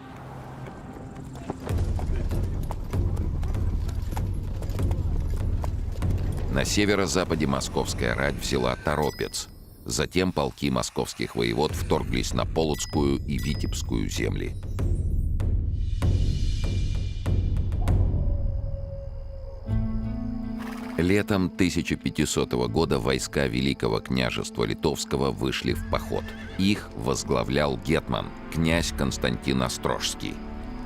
На северо-западе московская рать взяла Торопец. Затем полки московских воевод вторглись на Полоцкую и Витебскую земли. Летом 1500 года войска Великого княжества Литовского вышли в поход. Их возглавлял гетман, князь Константин Острожский.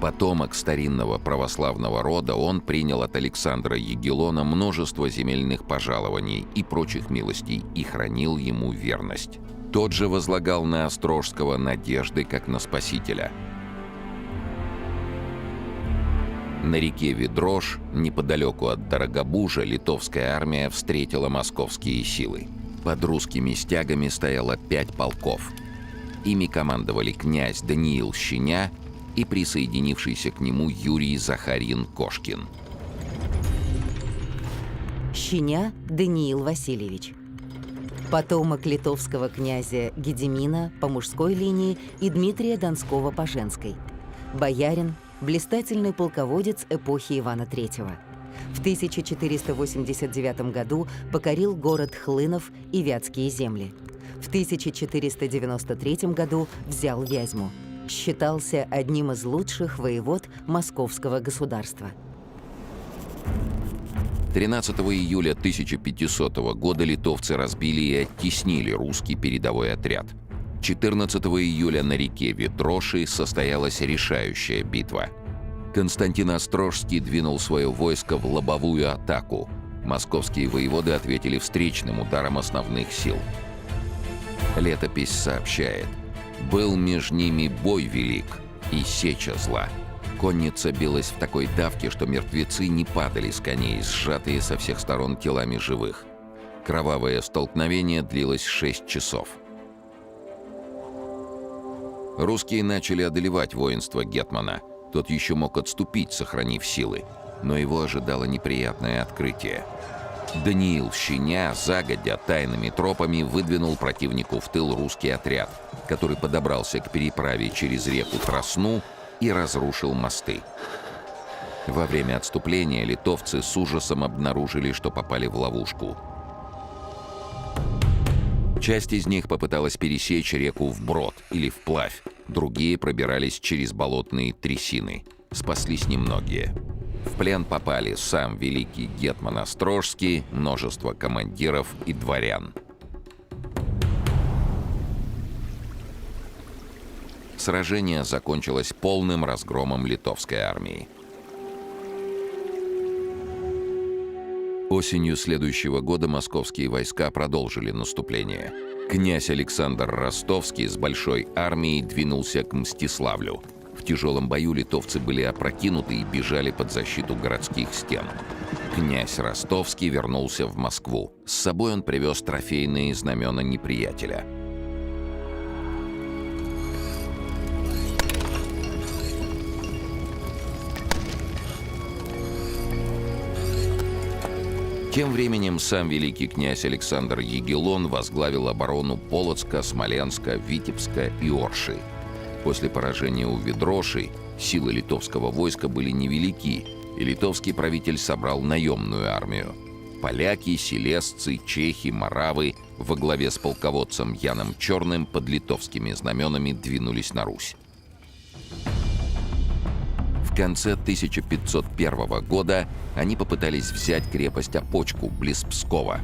Потомок старинного православного рода, он принял от Александра Егелона множество земельных пожалований и прочих милостей и хранил ему верность. Тот же возлагал на Острожского надежды, как на спасителя. На реке Ведрош, неподалеку от Дорогобужа, литовская армия встретила московские силы. Под русскими стягами стояло 5 полков. Ими командовали князь Даниил Щеня и присоединившийся к нему Юрий Захарин-Кошкин. Щеня Даниил Васильевич. Потомок литовского князя Гедемина по мужской линии и Дмитрия Донского по женской. Боярин, блистательный полководец эпохи Ивана III. В 1489 году покорил город Хлынов и Вятские земли. В 1493 году взял Вязьму. Считался одним из лучших воевод московского государства. 13 июля 1500 года литовцы разбили и оттеснили русский передовой отряд. 14 июля на реке Ведроши состоялась решающая битва. Константин Острожский двинул свое войско в лобовую атаку. Московские воеводы ответили встречным ударом основных сил. Летопись сообщает: «Был между ними бой велик и сеча зла». Конница билась в такой давке, что мертвецы не падали с коней, сжатые со всех сторон телами живых. Кровавое столкновение длилось 6 часов. Русские начали одолевать воинство гетмана. Тот еще мог отступить, сохранив силы. Но его ожидало неприятное открытие. Даниил Щеня загодя тайными тропами выдвинул противнику в тыл русский отряд, который подобрался к переправе через реку Тросну и разрушил мосты. Во время отступления литовцы с ужасом обнаружили, что попали в ловушку. Часть из них попыталась пересечь реку вброд или вплавь, другие пробирались через болотные трясины. Спаслись немногие. В плен попали сам великий гетман Острожский, множество командиров и дворян. Сражение закончилось полным разгромом литовской армии. Осенью следующего года московские войска продолжили наступление. Князь Александр Ростовский с большой армией двинулся к Мстиславлю. В тяжелом бою литовцы были опрокинуты и бежали под защиту городских стен. Князь Ростовский вернулся в Москву. С собой он привез трофейные знамена неприятеля. Тем временем сам великий князь Александр Ягеллон возглавил оборону Полоцка, Смоленска, Витебска и Орши. После поражения у Ведроши силы литовского войска были невелики, и литовский правитель собрал наемную армию. Поляки, селезцы, чехи, моравы во главе с полководцем Яном Черным под литовскими знаменами двинулись на Русь. В конце 1501 года они попытались взять крепость Опочку близ Пскова,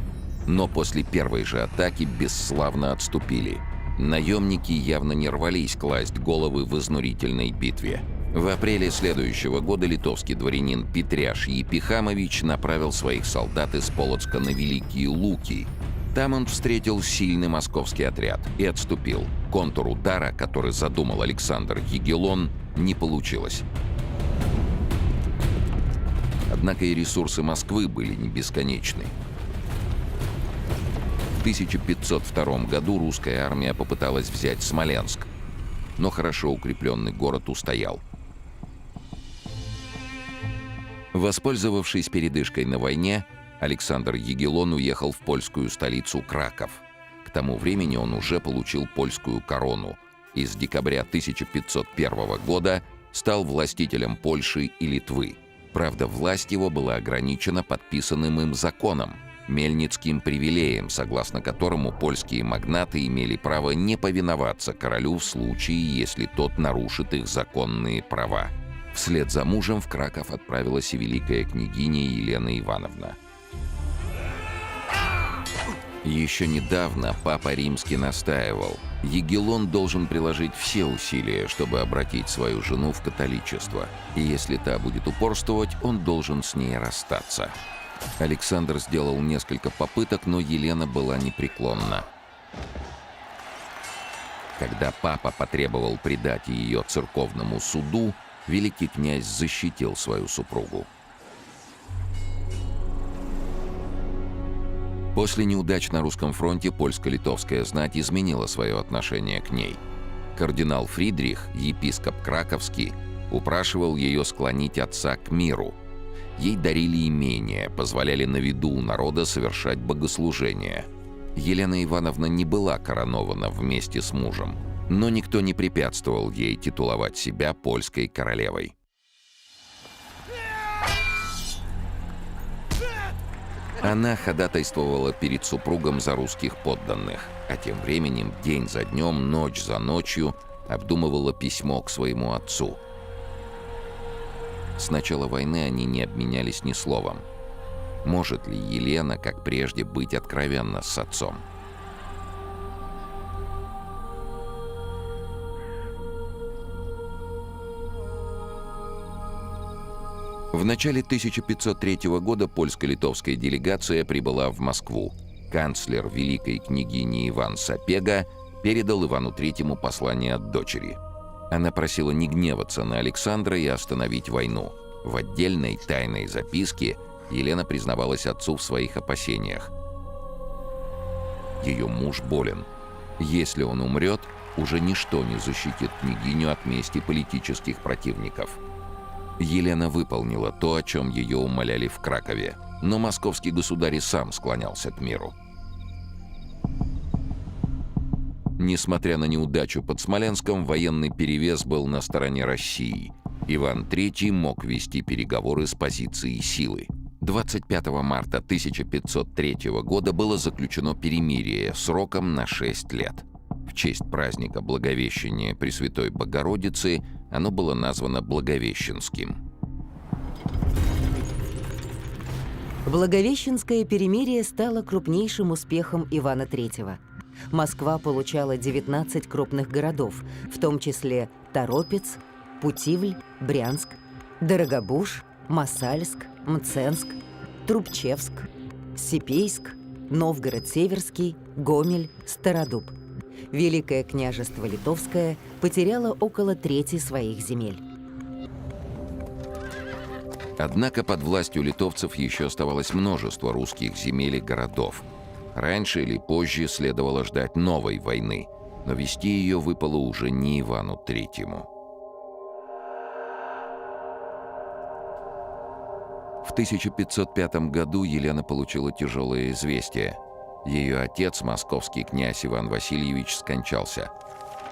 но после первой же атаки бесславно отступили. Наемники явно не рвались класть головы в изнурительной битве. В апреле следующего года литовский дворянин Петряш Епихамович направил своих солдат из Полоцка на Великие Луки. Там он встретил сильный московский отряд и отступил. Контур удара, который задумал Александр Ягеллон, не получилось. Однако и ресурсы Москвы были не бесконечны. В 1502 году русская армия попыталась взять Смоленск, но хорошо укрепленный город устоял. Воспользовавшись передышкой на войне, Александр Ягеллон уехал в польскую столицу Краков. К тому времени он уже получил польскую корону и с декабря 1501 года стал властителем Польши и Литвы. Правда, власть его была ограничена подписанным им законом, Мельницким привилеем, согласно которому польские магнаты имели право не повиноваться королю в случае, если тот нарушит их законные права. Вслед за мужем в Краков отправилась и великая княгиня Елена Ивановна. Еще недавно Папа Римский настаивал: Ягеллон должен приложить все усилия, чтобы обратить свою жену в католичество, и если та будет упорствовать, он должен с ней расстаться. Александр сделал несколько попыток, но Елена была непреклонна. Когда папа потребовал предать ее церковному суду, великий князь защитил свою супругу. После неудач на русском фронте польско-литовская знать изменила свое отношение к ней. Кардинал Фридрих, епископ Краковский, упрашивал ее склонить отца к миру. Ей дарили имения, позволяли на виду у народа совершать богослужения. Елена Ивановна не была коронована вместе с мужем, но никто не препятствовал ей титуловать себя польской королевой. Она ходатайствовала перед супругом за русских подданных, а тем временем день за днем, ночь за ночью обдумывала письмо к своему отцу. С начала войны они не обменялись ни словом. Может ли Елена, как прежде, быть откровенна с отцом? В начале 1503 года польско-литовская делегация прибыла в Москву. Канцлер великой княгини Иван Сапега передал Ивану III послание от дочери. Она просила не гневаться на Александра и остановить войну. В отдельной тайной записке Елена признавалась отцу в своих опасениях. Ее муж болен. Если он умрет, уже ничто не защитит княгиню от мести политических противников. Елена выполнила то, о чем ее умоляли в Кракове, но московский государь и сам склонялся к миру. Несмотря на неудачу под Смоленском, военный перевес был на стороне России. Иван III мог вести переговоры с позиции силы. 25 марта 1503 года было заключено перемирие сроком на 6 лет. В честь праздника Благовещения Пресвятой Богородицы оно было названо Благовещенским. Благовещенское перемирие стало крупнейшим успехом Ивана III. Москва получала 19 крупных городов, в том числе Торопец, Путивль, Брянск, Дорогобуж, Мосальск, Мценск, Трубчевск, Сипейск, Новгород-Северский, Гомель, Стародуб. Великое княжество Литовское потеряло около трети своих земель. Однако под властью литовцев еще оставалось множество русских земель и городов. Раньше или позже следовало ждать новой войны, но вести ее выпало уже не Ивану III. В 1505 году Елена получила тяжелое известие. Ее отец, московский князь Иван Васильевич, скончался.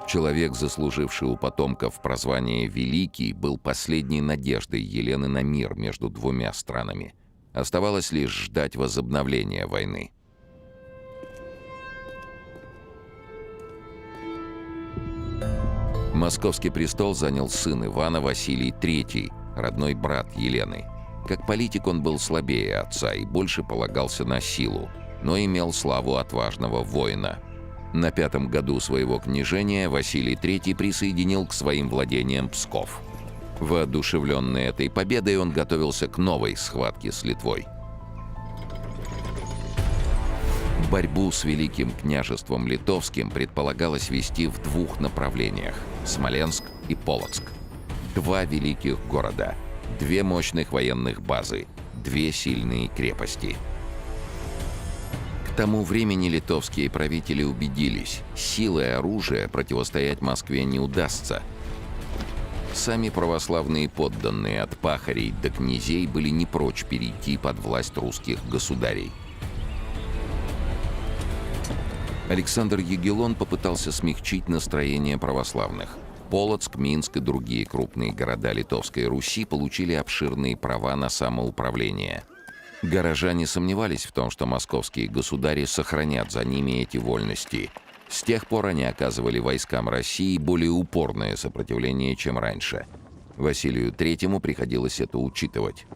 Человек, заслуживший у потомков прозвание «Великий», был последней надеждой Елены на мир между двумя странами. Оставалось лишь ждать возобновления войны. Московский престол занял сын Ивана Василий III, родной брат Елены. Как политик он был слабее отца и больше полагался на силу, но имел славу отважного воина. На 5-м году своего княжения Василий III присоединил к своим владениям Псков. Воодушевленный этой победой, он готовился к новой схватке с Литвой. Борьбу с Великим княжеством Литовским предполагалось вести в двух направлениях – Смоленск и Полоцк. Два великих города, две мощных военных базы, две сильные крепости. К тому времени литовские правители убедились, силой и оружия противостоять Москве не удастся. Сами православные подданные от пахарей до князей были не прочь перейти под власть русских государей. Александр Ягеллон попытался смягчить настроение православных. Полоцк, Минск и другие крупные города Литовской Руси получили обширные права на самоуправление. Горожане сомневались в том, что московские государи сохранят за ними эти вольности. С тех пор они оказывали войскам России более упорное сопротивление, чем раньше. Василию III приходилось это учитывать.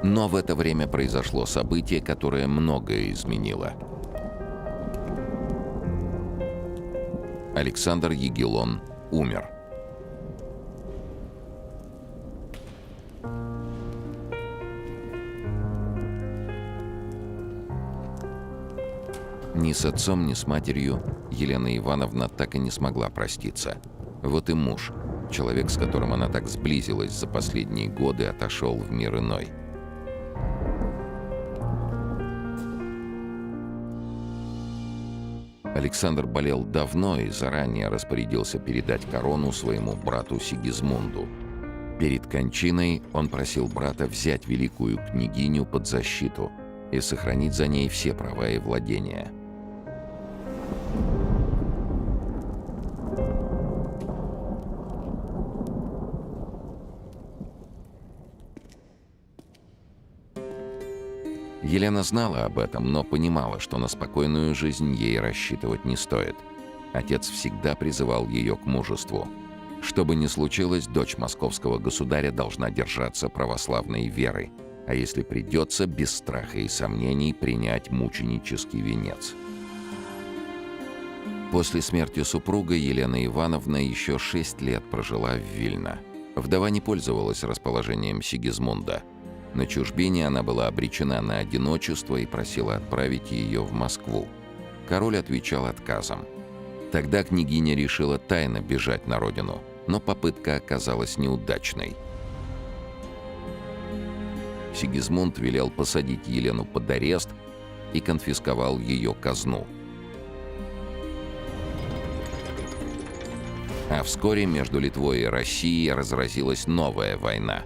Но в это время произошло событие, которое многое изменило. Александр Ягеллон умер. Ни с отцом, ни с матерью Елена Ивановна так и не смогла проститься. Вот и муж, человек, с которым она так сблизилась за последние годы, отошел в мир иной. Александр болел давно и заранее распорядился передать корону своему брату Сигизмунду. Перед кончиной он просил брата взять великую княгиню под защиту и сохранить за ней все права и владения. Елена знала об этом, но понимала, что на спокойную жизнь ей рассчитывать не стоит. Отец всегда призывал ее к мужеству. Что бы ни случилось, дочь московского государя должна держаться православной веры, а если придется, без страха и сомнений принять мученический венец. После смерти супруга Елена Ивановна еще 6 лет прожила в Вильно. Вдова не пользовалась расположением Сигизмунда. На чужбине она была обречена на одиночество и просила отправить ее в Москву. Король отвечал отказом. Тогда княгиня решила тайно бежать на родину, но попытка оказалась неудачной. Сигизмунд велел посадить Елену под арест и конфисковал ее казну. А вскоре между Литвой и Россией разразилась новая война.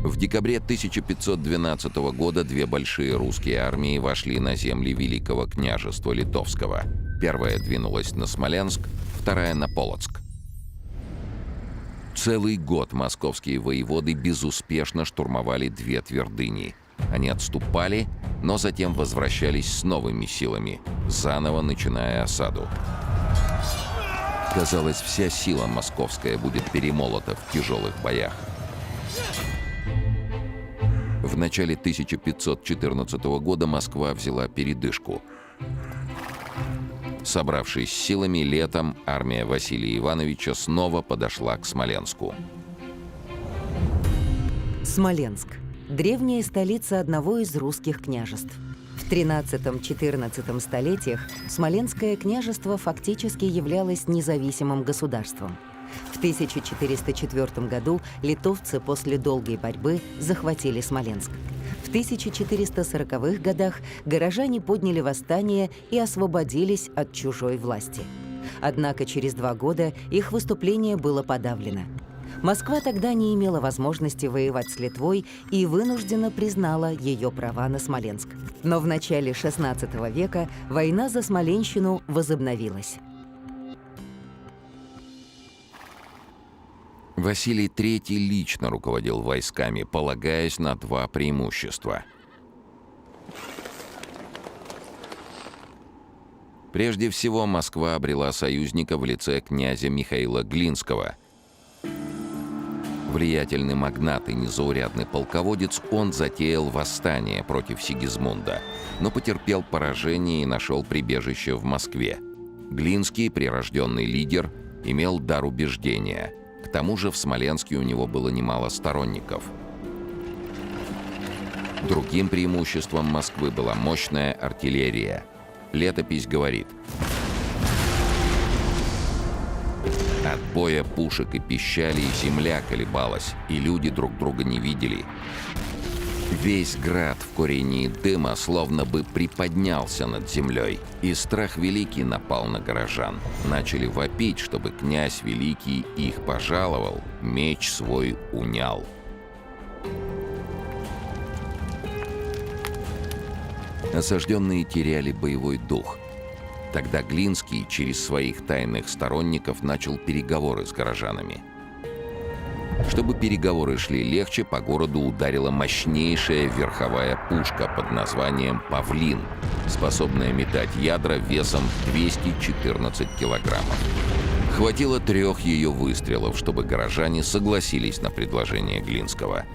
В декабре 1512 года две большие русские армии вошли на земли Великого княжества Литовского. Первая двинулась на Смоленск, вторая на Полоцк. Целый год московские воеводы безуспешно штурмовали две твердыни. Они отступали, но затем возвращались с новыми силами, заново начиная осаду. Казалось, вся сила московская будет перемолота в тяжелых боях. В начале 1514 года Москва взяла передышку. Собравшись с силами, летом армия Василия Ивановича снова подошла к Смоленску. Смоленск – древняя столица одного из русских княжеств. В XIII-XIV столетиях Смоленское княжество фактически являлось независимым государством. В 1404 году литовцы после долгой борьбы захватили Смоленск. В 1440-х годах горожане подняли восстание и освободились от чужой власти. Однако через 2 года их выступление было подавлено. Москва тогда не имела возможности воевать с Литвой и вынуждена признала ее права на Смоленск. Но в начале XVI века война за Смоленщину возобновилась. Василий III лично руководил войсками, полагаясь на 2 преимущества. Прежде всего, Москва обрела союзника в лице князя Михаила Глинского. Влиятельный магнат и незаурядный полководец, он затеял восстание против Сигизмунда, но потерпел поражение и нашел прибежище в Москве. Глинский, прирожденный лидер, имел дар убеждения. К тому же в Смоленске у него было немало сторонников. Другим преимуществом Москвы была мощная артиллерия. Летопись говорит: от боя пушек и пищалей земля колебалась, и люди друг друга не видели. Весь град в курении дыма словно бы приподнялся над землей, и страх великий напал на горожан. Начали вопить, чтобы князь великий их пожаловал, меч свой унял. Осажденные теряли боевой дух. Тогда Глинский через своих тайных сторонников начал переговоры с горожанами. Чтобы переговоры шли легче, по городу ударила мощнейшая верховая пушка под названием «Павлин», способная метать ядра весом 214 килограммов. Хватило 3 ее выстрелов, чтобы горожане согласились на предложение Глинского.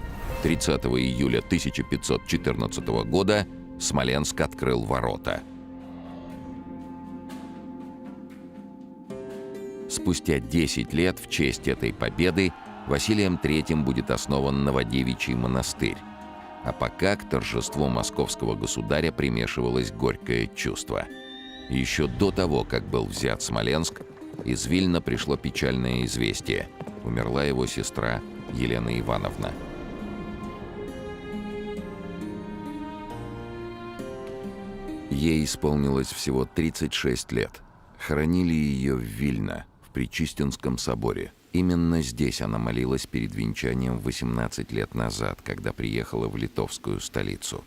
30 июля 1514 года Смоленск открыл ворота. Спустя 10 лет в честь этой победы Василием III будет основан Новодевичий монастырь. А пока к торжеству московского государя примешивалось горькое чувство. Еще до того, как был взят Смоленск, из Вильна пришло печальное известие. Умерла его сестра Елена Ивановна. Ей исполнилось всего 36 лет. Хоронили ее в Вильно, в Пречистинском соборе. Именно здесь она молилась перед венчанием 18 лет назад, когда приехала в литовскую столицу.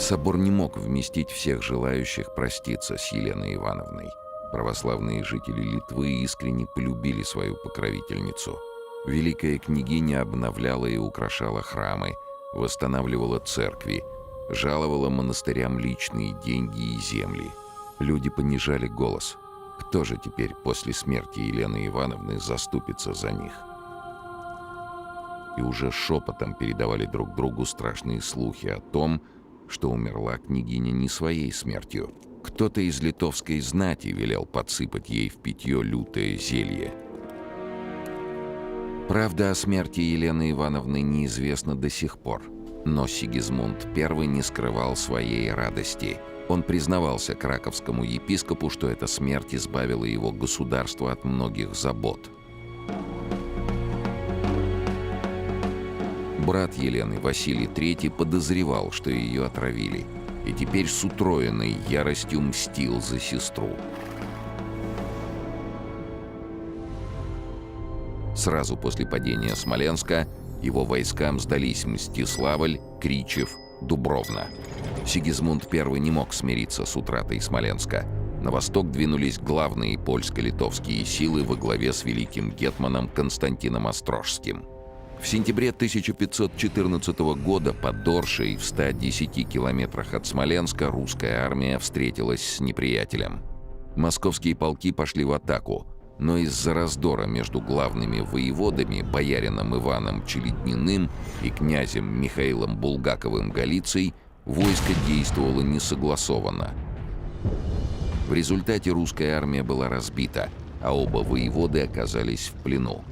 Собор не мог вместить всех желающих проститься с Еленой Ивановной. Православные жители Литвы искренне полюбили свою покровительницу. Великая княгиня обновляла и украшала храмы, восстанавливала церкви, жаловала монастырям личные деньги и земли. Люди понижали голос. Кто же теперь после смерти Елены Ивановны заступится за них? И уже шепотом передавали друг другу страшные слухи о том, что умерла княгиня не своей смертью. Кто-то из литовской знати велел подсыпать ей в питье лютое зелье. Правда о смерти Елены Ивановны неизвестна до сих пор, но Сигизмунд I не скрывал своей радости. Он признавался краковскому епископу, что эта смерть избавила его государство от многих забот. Брат Елены, Василий III, подозревал, что ее отравили, и теперь с утроенной яростью мстил за сестру. Сразу после падения Смоленска его войскам сдались Мстиславль, Кричев, Дубровна. Сигизмунд I не мог смириться с утратой Смоленска. На восток двинулись главные польско-литовские силы во главе с великим гетманом Константином Острожским. В сентябре 1514 года под Оршей, в 110 километрах от Смоленска, русская армия встретилась с неприятелем. Московские полки пошли в атаку, но из-за раздора между главными воеводами, боярином Иваном Челедниным и князем Михаилом Булгаковым Голицей, войско действовало несогласованно. В результате русская армия была разбита, а оба воеводы оказались в плену.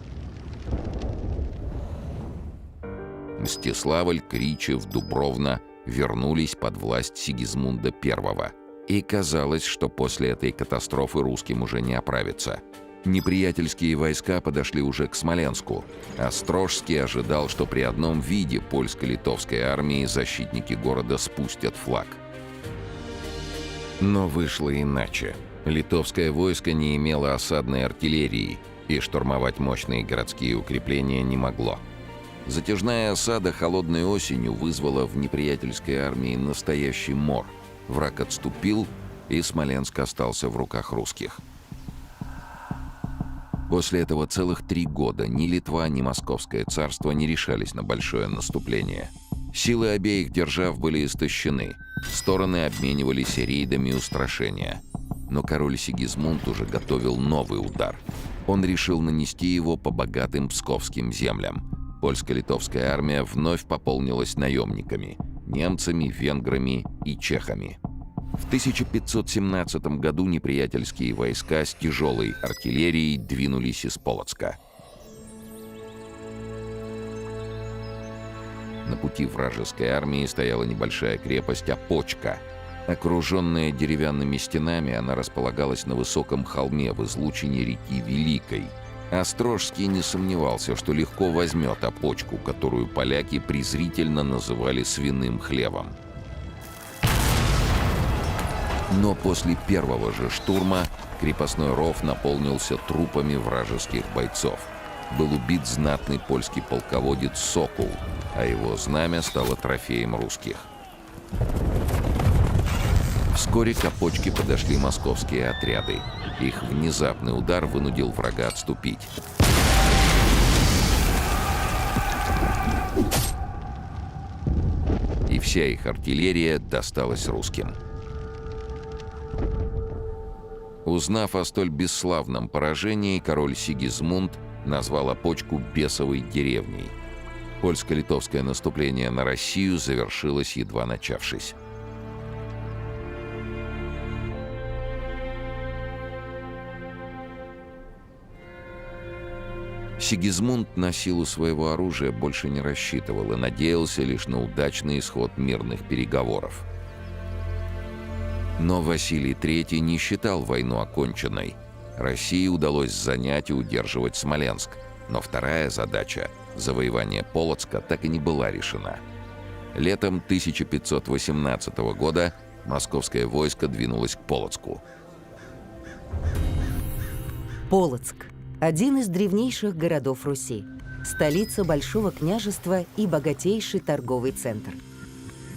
Мстиславль, Кричев, Дубровна вернулись под власть Сигизмунда I. И казалось, что после этой катастрофы русским уже не оправиться. Неприятельские войска подошли уже к Смоленску. Острожский ожидал, что при одном виде польско-литовской армии защитники города спустят флаг. Но вышло иначе. Литовское войско не имело осадной артиллерии, и штурмовать мощные городские укрепления не могло. Затяжная осада холодной осенью вызвала в неприятельской армии настоящий мор. Враг отступил, и Смоленск остался в руках русских. После этого целых 3 года ни Литва, ни Московское царство не решались на большое наступление. Силы обеих держав были истощены, стороны обменивались рейдами и устрашения. Но король Сигизмунд уже готовил новый удар. Он решил нанести его по богатым псковским землям. Польско-литовская армия вновь пополнилась наемниками – немцами, венграми и чехами. В 1517 году неприятельские войска с тяжелой артиллерией двинулись из Полоцка. На пути вражеской армии стояла небольшая крепость Опочка. Окруженная деревянными стенами, она располагалась на высоком холме в излучине реки Великой. Острожский не сомневался, что легко возьмет Опочку, которую поляки презрительно называли свиным хлевом. Но после первого же штурма крепостной ров наполнился трупами вражеских бойцов. Был убит знатный польский полководец Сокол, а его знамя стало трофеем русских. Вскоре к Опочке подошли московские отряды. Их внезапный удар вынудил врага отступить. И вся их артиллерия досталась русским. Узнав о столь бесславном поражении, король Сигизмунд назвал Опочку «бесовой деревней». Польско-литовское наступление на Россию завершилось, едва начавшись. Сигизмунд на силу своего оружия больше не рассчитывал и надеялся лишь на удачный исход мирных переговоров. Но Василий III не считал войну оконченной. России удалось занять и удерживать Смоленск, но вторая задача – завоевание Полоцка – так и не была решена. Летом 1518 года московское войско двинулось к Полоцку. Полоцк – один из древнейших городов Руси, столица Большого княжества и богатейший торговый центр.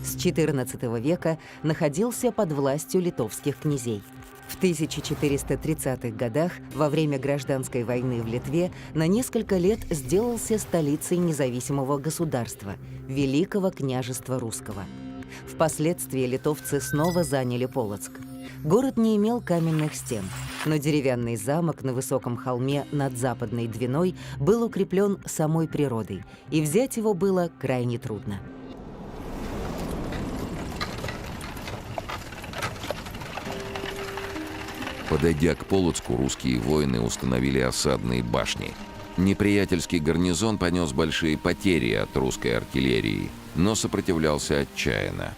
С XIV века находился под властью литовских князей. В 1430-х годах, во время гражданской войны в Литве, на несколько лет сделался столицей независимого государства – Великого княжества Русского. Впоследствии литовцы снова заняли Полоцк. Город не имел каменных стен, но деревянный замок на высоком холме над Западной Двиной был укреплен самой природой, и взять его было крайне трудно. Подойдя к Полоцку, русские воины установили осадные башни. Неприятельский гарнизон понес большие потери от русской артиллерии, но сопротивлялся отчаянно.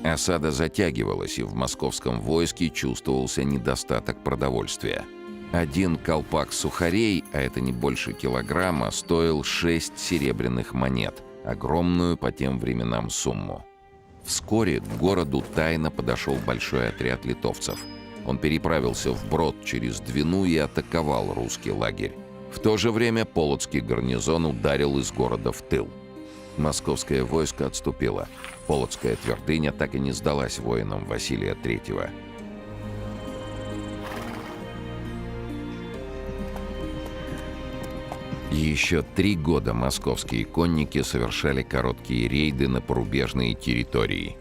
Осада затягивалась, и в московском войске чувствовался недостаток продовольствия. Один колпак сухарей, а это не больше килограмма, стоил 6 серебряных монет, огромную по тем временам сумму. Вскоре к городу тайно подошел большой отряд литовцев. Он переправился вброд через Двину и атаковал русский лагерь. В то же время полоцкий гарнизон ударил из города в тыл. Московское войско отступило. Полоцкая твердыня так и не сдалась воинам Василия III. Еще 3 года московские конники совершали короткие рейды на порубежные территории.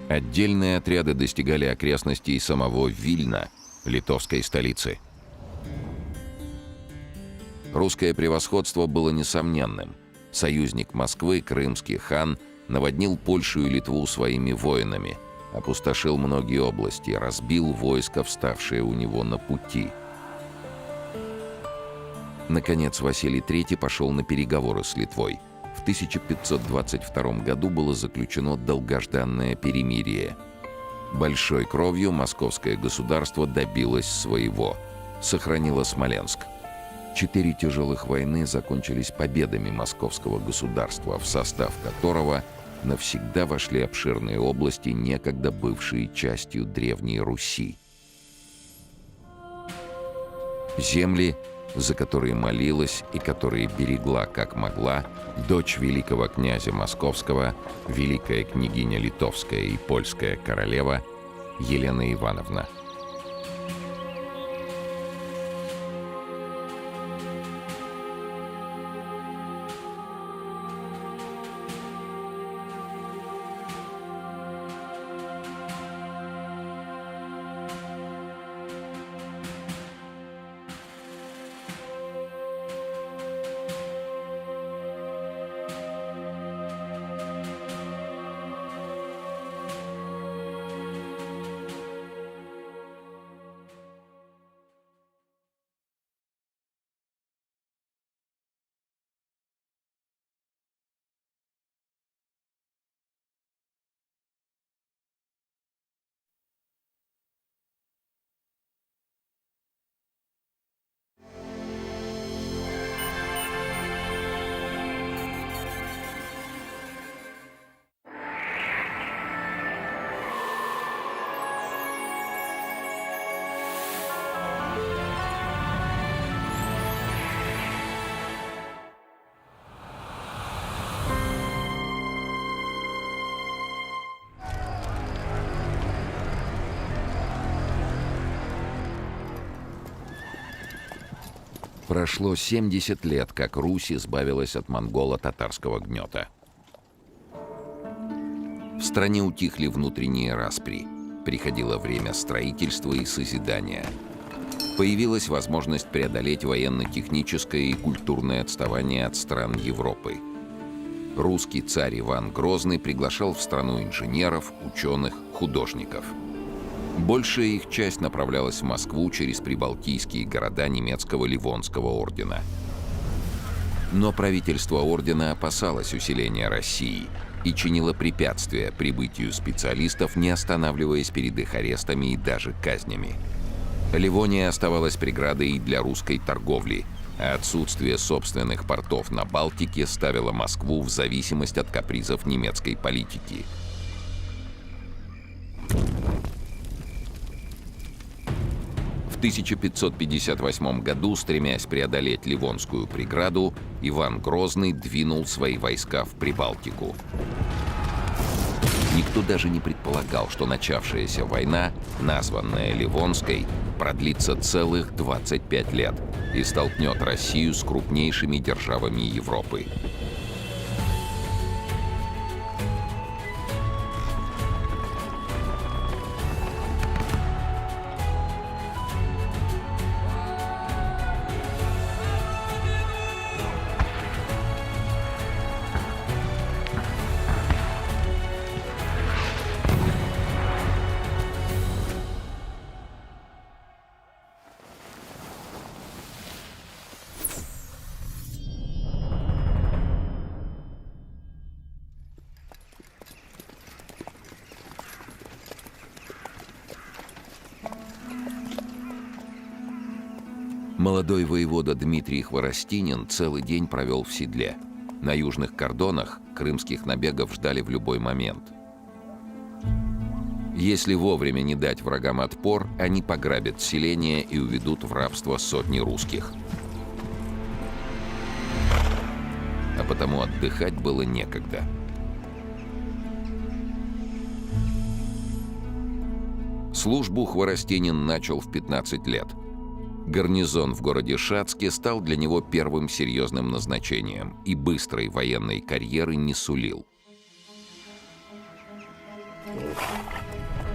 Отдельные отряды достигали окрестностей самого Вильна, литовской столицы. Русское превосходство было несомненным. Союзник Москвы, крымский хан, наводнил Польшу и Литву своими воинами, опустошил многие области, разбил войско, вставшее у него на пути. Наконец, Василий III пошел на переговоры с Литвой. В 1522 году было заключено долгожданное перемирие. Большой кровью московское государство добилось своего, сохранило Смоленск. 4 тяжелых войны закончились победами московского государства, в состав которого навсегда вошли обширные области, некогда бывшие частью Древней Руси. Земли, за которые молилась и которые берегла как могла дочь великого князя Московского, великая княгиня Литовская и польская королева Елена Ивановна. Прошло 70 лет, как Русь избавилась от монголо-татарского гнета. В стране утихли внутренние распри. Приходило время строительства и созидания. Появилась возможность преодолеть военно-техническое и культурное отставание от стран Европы. Русский царь Иван Грозный приглашал в страну инженеров, ученых, художников. Большая их часть направлялась в Москву через прибалтийские города немецкого Ливонского ордена. Но правительство ордена опасалось усиления России и чинило препятствия прибытию специалистов, не останавливаясь перед их арестами и даже казнями. Ливония оставалась преградой и для русской торговли, а отсутствие собственных портов на Балтике ставило Москву в зависимость от капризов немецкой политики. В 1558 году, стремясь преодолеть Ливонскую преграду, Иван Грозный двинул свои войска в Прибалтику. Никто даже не предполагал, что начавшаяся война, названная Ливонской, продлится целых 25 лет и столкнет Россию с крупнейшими державами Европы. Молодой воевода Дмитрий Хворостинин целый день провел в седле. На южных кордонах крымских набегов ждали в любой момент. Если вовремя не дать врагам отпор, они пограбят селение и уведут в рабство сотни русских. А потому отдыхать было некогда. Службу Хворостинин начал в 15 лет. Гарнизон в городе Шацке стал для него первым серьезным назначением и быстрой военной карьеры не сулил.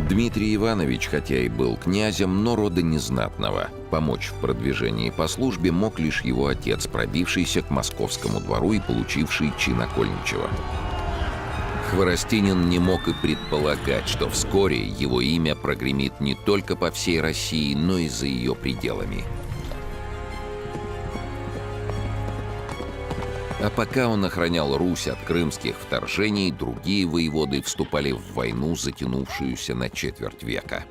Дмитрий Иванович, хотя и был князем, но рода незнатного. Помочь в продвижении по службе мог лишь его отец, пробившийся к московскому двору и получивший чин окольничего. Хворостинин не мог и предполагать, что вскоре его имя прогремит не только по всей России, но и за ее пределами. А пока он охранял Русь от крымских вторжений, другие воеводы вступали в войну, затянувшуюся на четверть века.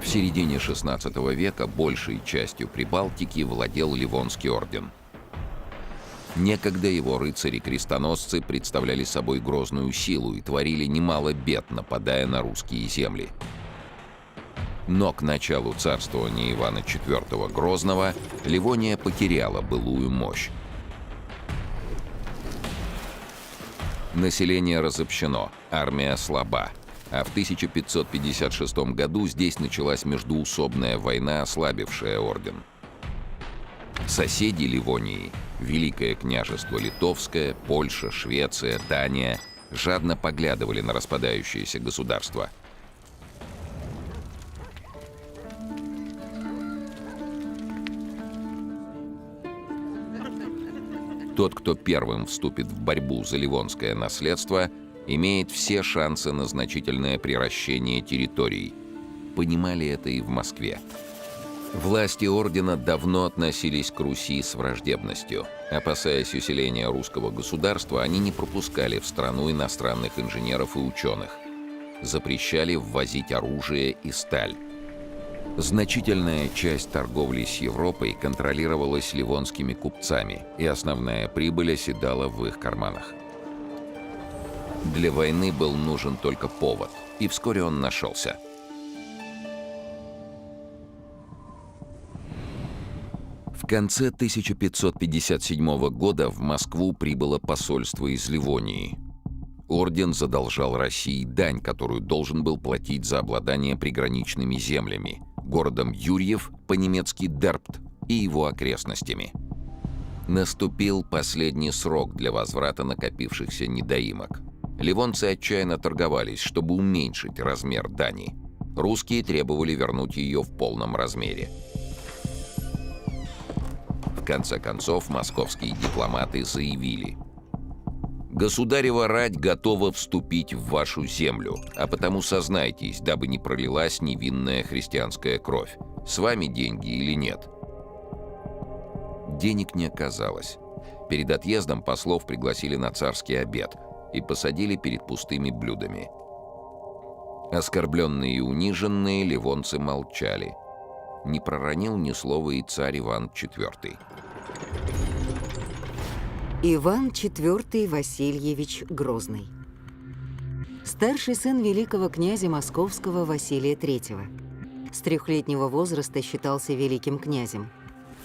В середине XVI века большей частью Прибалтики владел Ливонский орден. Некогда его рыцари-крестоносцы представляли собой грозную силу и творили немало бед, нападая на русские земли. Но к началу царствования Ивана IV Грозного Ливония потеряла былую мощь. Население разобщено, армия слаба. А в 1556 году здесь началась междоусобная война, ослабившая орден. Соседи Ливонии – Великое княжество Литовское, Польша, Швеция, Дания – жадно поглядывали на распадающееся государство. Тот, кто первым вступит в борьбу за ливонское наследство – имеет все шансы на значительное приращение территорий. Понимали это и в Москве. Власти ордена давно относились к Руси с враждебностью. Опасаясь усиления русского государства, они не пропускали в страну иностранных инженеров и ученых. Запрещали ввозить оружие и сталь. Значительная часть торговли с Европой контролировалась ливонскими купцами, и основная прибыль оседала в их карманах. Для войны был нужен только повод, и вскоре он нашелся. В конце 1557 года в Москву прибыло посольство из Ливонии. Орден задолжал России дань, которую должен был платить за обладание приграничными землями, городом Юрьев, по-немецки Дербт, и его окрестностями. Наступил последний срок для возврата накопившихся недоимок. Ливонцы отчаянно торговались, чтобы уменьшить размер дани. Русские требовали вернуть ее в полном размере. В конце концов, московские дипломаты заявили: «Государева рать готова вступить в вашу землю, а потому сознайтесь, дабы не пролилась невинная христианская кровь. С вами деньги или нет?» Денег не оказалось. Перед отъездом послов пригласили на царский обед и посадили перед пустыми блюдами. Оскорбленные и униженные ливонцы молчали. Не проронил ни слова и царь Иван IV. Иван IV Васильевич Грозный. Старший сын великого князя Московского Василия III. С 3-летнего возраста считался великим князем.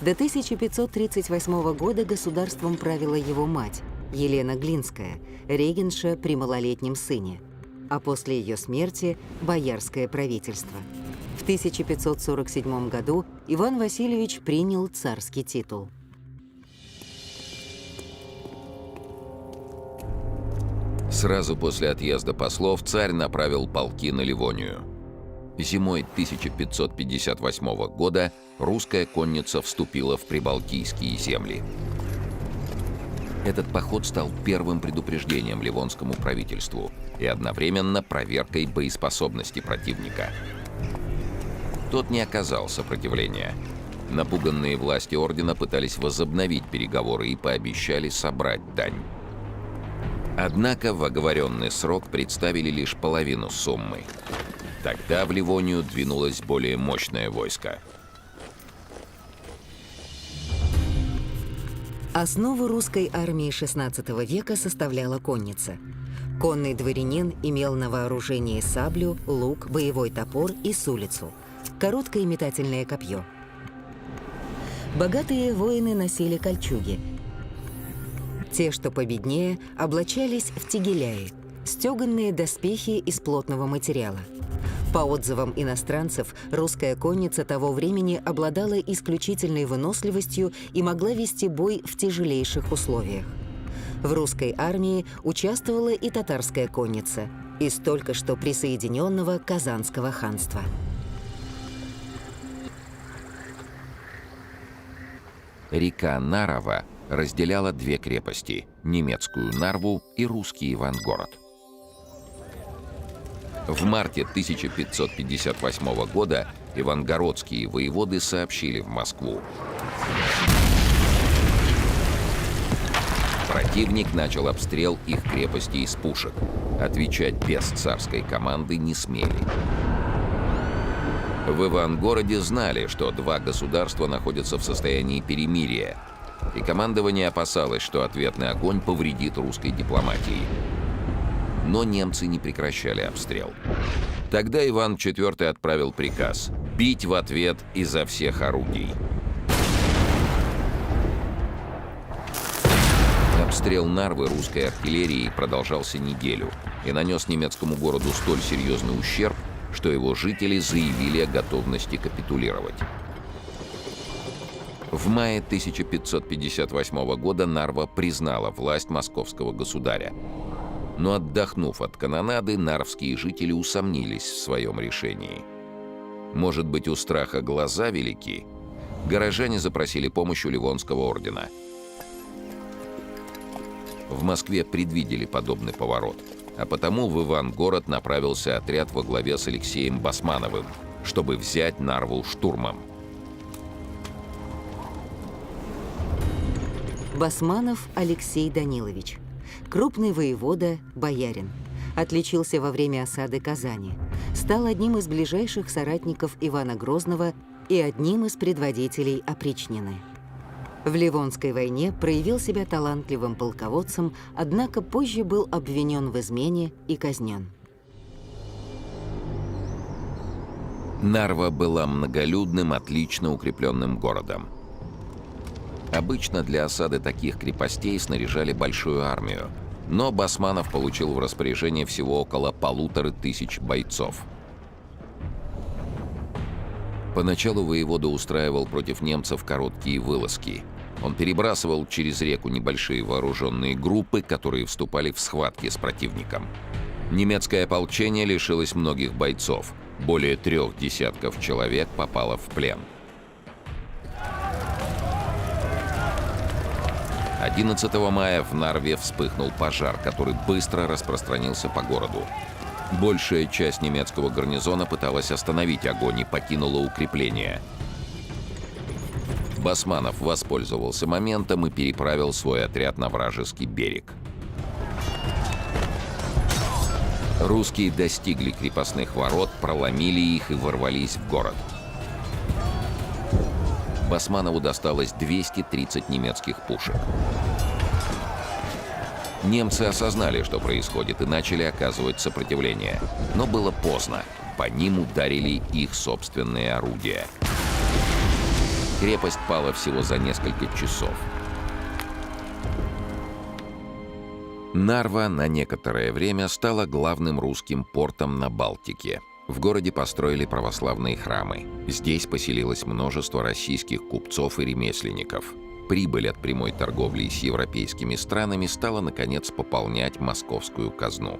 До 1538 года государством правила его мать, Елена Глинская, регенша при малолетнем сыне, а после ее смерти – боярское правительство. В 1547 году Иван Васильевич принял царский титул. Сразу после отъезда послов царь направил полки на Ливонию. Зимой 1558 года русская конница вступила в прибалтийские земли. Этот поход стал первым предупреждением ливонскому правительству и одновременно проверкой боеспособности противника. Тот не оказал сопротивления. Напуганные власти ордена пытались возобновить переговоры и пообещали собрать дань. Однако в оговоренный срок представили лишь половину суммы. Тогда в Ливонию двинулось более мощное войско. Основу русской армии XVI века составляла конница. Конный дворянин имел на вооружении саблю, лук, боевой топор и сулицу, короткое метательное копье. Богатые воины носили кольчуги. Те, что победнее, облачались в тегеляи, стеганные доспехи из плотного материала. По отзывам иностранцев, русская конница того времени обладала исключительной выносливостью и могла вести бой в тяжелейших условиях. В русской армии участвовала и татарская конница из только что присоединенного Казанского ханства. Река Нарва разделяла две крепости – немецкую Нарву и русский Ивангород. В марте 1558 года ивангородские воеводы сообщили в Москву: противник начал обстрел их крепости из пушек. Отвечать без царской команды не смели. В Ивангороде знали, что два государства находятся в состоянии перемирия, и командование опасалось, что ответный огонь повредит русской дипломатии. Но немцы не прекращали обстрел. Тогда Иван IV отправил приказ бить в ответ изо всех орудий. Обстрел Нарвы русской артиллерией продолжался неделю и нанес немецкому городу столь серьезный ущерб, что его жители заявили о готовности капитулировать. В мае 1558 года Нарва признала власть московского государя. Но отдохнув от канонады, нарвские жители усомнились в своем решении. Может быть, у страха глаза велики? Горожане запросили помощь у Ливонского ордена. В Москве предвидели подобный поворот, а потому в Ивангород направился отряд во главе с Алексеем Басмановым, чтобы взять Нарву штурмом. Басманов Алексей Данилович. Крупный воевода, боярин. Отличился во время осады Казани. Стал одним из ближайших соратников Ивана Грозного и одним из предводителей опричнины. В Ливонской войне проявил себя талантливым полководцем, однако позже был обвинен в измене и казнен. Нарва была многолюдным, отлично укрепленным городом. Обычно для осады таких крепостей снаряжали большую армию, но Басманов получил в распоряжение всего около 1500 бойцов. Поначалу воевода устраивал против немцев короткие вылазки. Он перебрасывал через реку небольшие вооруженные группы, которые вступали в схватки с противником. Немецкое ополчение лишилось многих бойцов. Более 3 десятков человек попало в плен. 11 мая в Нарве вспыхнул пожар, который быстро распространился по городу. Большая часть немецкого гарнизона пыталась остановить огонь и покинула укрепление. Басманов воспользовался моментом и переправил свой отряд на вражеский берег. Русские достигли крепостных ворот, проломили их и ворвались в город. Басманову досталось 230 немецких пушек. Немцы осознали, что происходит, и начали оказывать сопротивление. Но было поздно. По ним ударили их собственные орудия. Крепость пала всего за несколько часов. Нарва на некоторое время стала главным русским портом на Балтике. В городе построили православные храмы. Здесь поселилось множество российских купцов и ремесленников. Прибыль от прямой торговли с европейскими странами стала, наконец, пополнять московскую казну.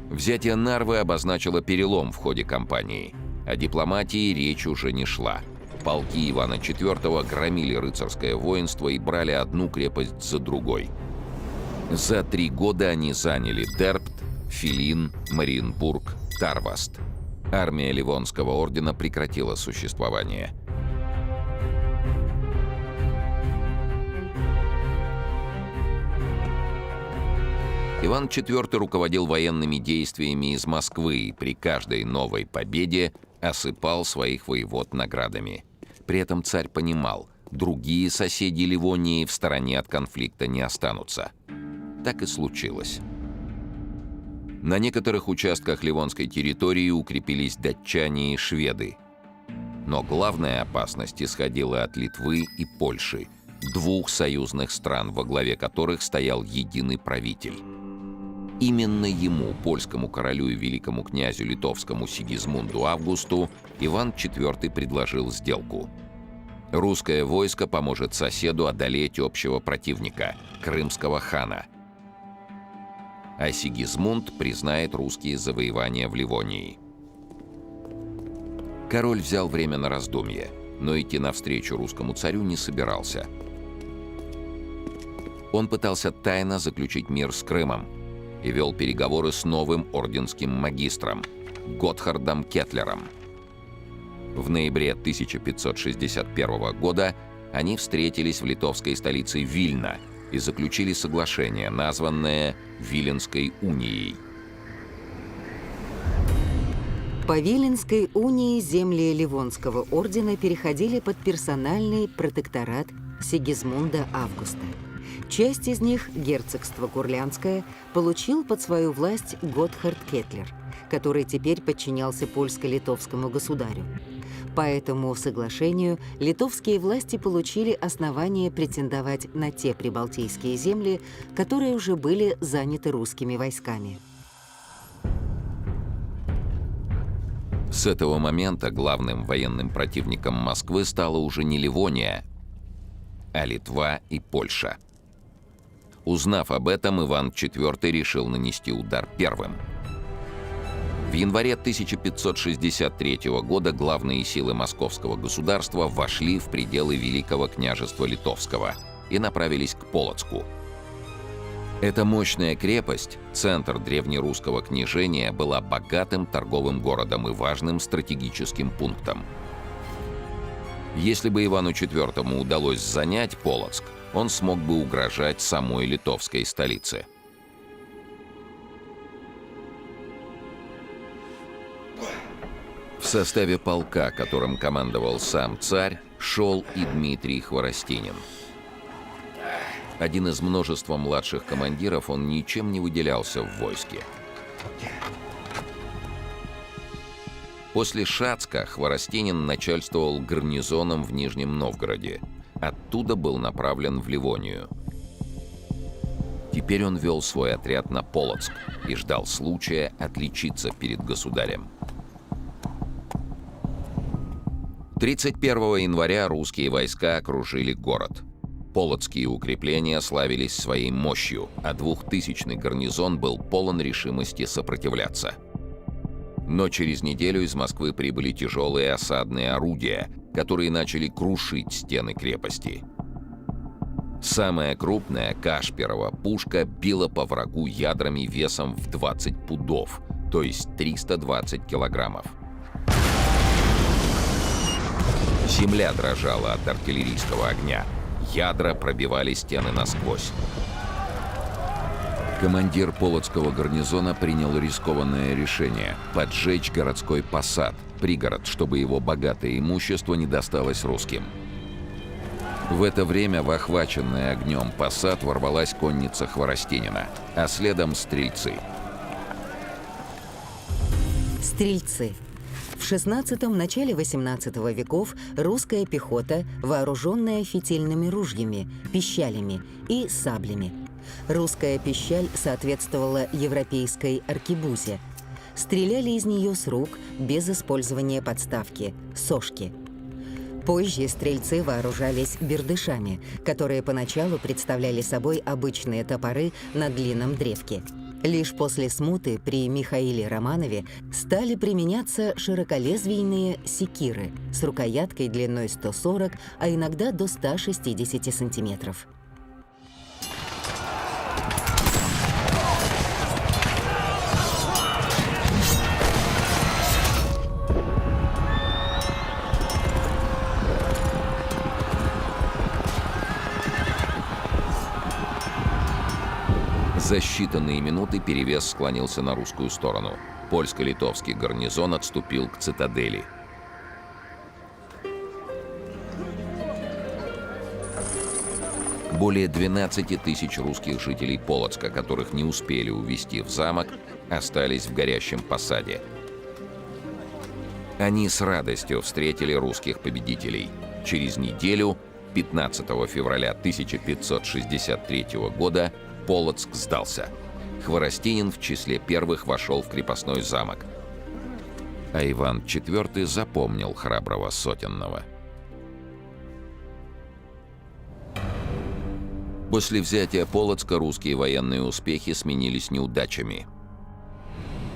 Взятие Нарвы обозначило перелом в ходе кампании. О дипломатии речь уже не шла. Полки Ивана IV громили рыцарское воинство и брали одну крепость за другой. За 3 года они заняли Дербт, Филин, Мариенбург, Тарваст. Армия Ливонского ордена прекратила существование. Иван IV руководил военными действиями из Москвы и при каждой новой победе осыпал своих воевод наградами. При этом царь понимал, другие соседи Ливонии в стороне от конфликта не останутся. Так и случилось. На некоторых участках ливонской территории укрепились датчане и шведы. Но главная опасность исходила от Литвы и Польши, 2 союзных стран, во главе которых стоял единый правитель. Именно ему, польскому королю и великому князю литовскому Сигизмунду Августу, Иван IV предложил сделку. Русское войско поможет соседу одолеть общего противника – крымского хана. А Сигизмунд признает русские завоевания в Ливонии. Король взял время на раздумье, но идти навстречу русскому царю не собирался. Он пытался тайно заключить мир с Крымом и вел переговоры с новым орденским магистром Готхардом Кетлером. В ноябре 1561 года они встретились в литовской столице Вильна и заключили соглашение, названное Виленской унией. По Виленской унии земли Ливонского ордена переходили под персональный протекторат Сигизмунда Августа. Часть из них, герцогство Курлянское, получил под свою власть Готхард Кетлер, который теперь подчинялся польско-литовскому государю. По этому соглашению литовские власти получили основание претендовать на те прибалтийские земли, которые уже были заняты русскими войсками. С этого момента главным военным противником Москвы стала уже не Ливония, а Литва и Польша. Узнав об этом, Иван IV решил нанести удар первым. В январе 1563 года главные силы московского государства вошли в пределы Великого княжества Литовского и направились к Полоцку. Эта мощная крепость, центр древнерусского княжения, была богатым торговым городом и важным стратегическим пунктом. Если бы Ивану IV удалось занять Полоцк, он смог бы угрожать самой литовской столице. В составе полка, которым командовал сам царь, шел и Дмитрий Хворостинин. Один из множества младших командиров, он ничем не выделялся в войске. После Шацка Хворостинин начальствовал гарнизоном в Нижнем Новгороде. Оттуда был направлен в Ливонию. Теперь он вел свой отряд на Полоцк и ждал случая отличиться перед государем. 31 января русские войска окружили город. Полоцкие укрепления славились своей мощью, а 2000-й гарнизон был полон решимости сопротивляться. Но через неделю из Москвы прибыли тяжелые осадные орудия, которые начали крушить стены крепости. Самая крупная, Кашпирова, пушка била по врагу ядрами весом в 20 пудов, то есть 320 килограммов. Земля дрожала от артиллерийского огня. Ядра пробивали стены насквозь. Командир Полоцкого гарнизона принял рискованное решение – поджечь городской посад, пригород, чтобы его богатое имущество не досталось русским. В это время в охваченный огнем посад ворвалась конница Хворостинина, а следом стрельцы. Стрельцы. В XVI – начале XVIII веков русская пехота, вооруженная фитильными ружьями, пищалями и саблями. Русская пищаль соответствовала европейской аркебузе. Стреляли из нее с рук, без использования подставки – сошки. Позже стрельцы вооружались бердышами, которые поначалу представляли собой обычные топоры на длинном древке. Лишь после смуты при Михаиле Романове стали применяться широколезвийные секиры с рукояткой длиной 140, а иногда до 160 сантиметров. За считанные минуты перевес склонился на русскую сторону. Польско-литовский гарнизон отступил к цитадели. Более 12 тысяч русских жителей Полоцка, которых не успели увезти в замок, остались в горящем посаде. Они с радостью встретили русских победителей. Через неделю, 15 февраля 1563 года, Полоцк сдался. Хворостинин в числе первых вошел в крепостной замок. А Иван IV запомнил храброго Сотенного. После взятия Полоцка русские военные успехи сменились неудачами.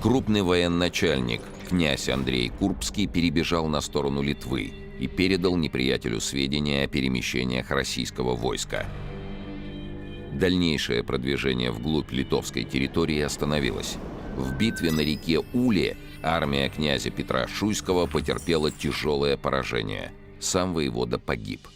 Крупный военачальник, князь Андрей Курбский, перебежал на сторону Литвы и передал неприятелю сведения о перемещениях российского войска. Дальнейшее продвижение вглубь литовской территории остановилось. В битве на реке Уле армия князя Петра Шуйского потерпела тяжелое поражение. Сам воевода погиб.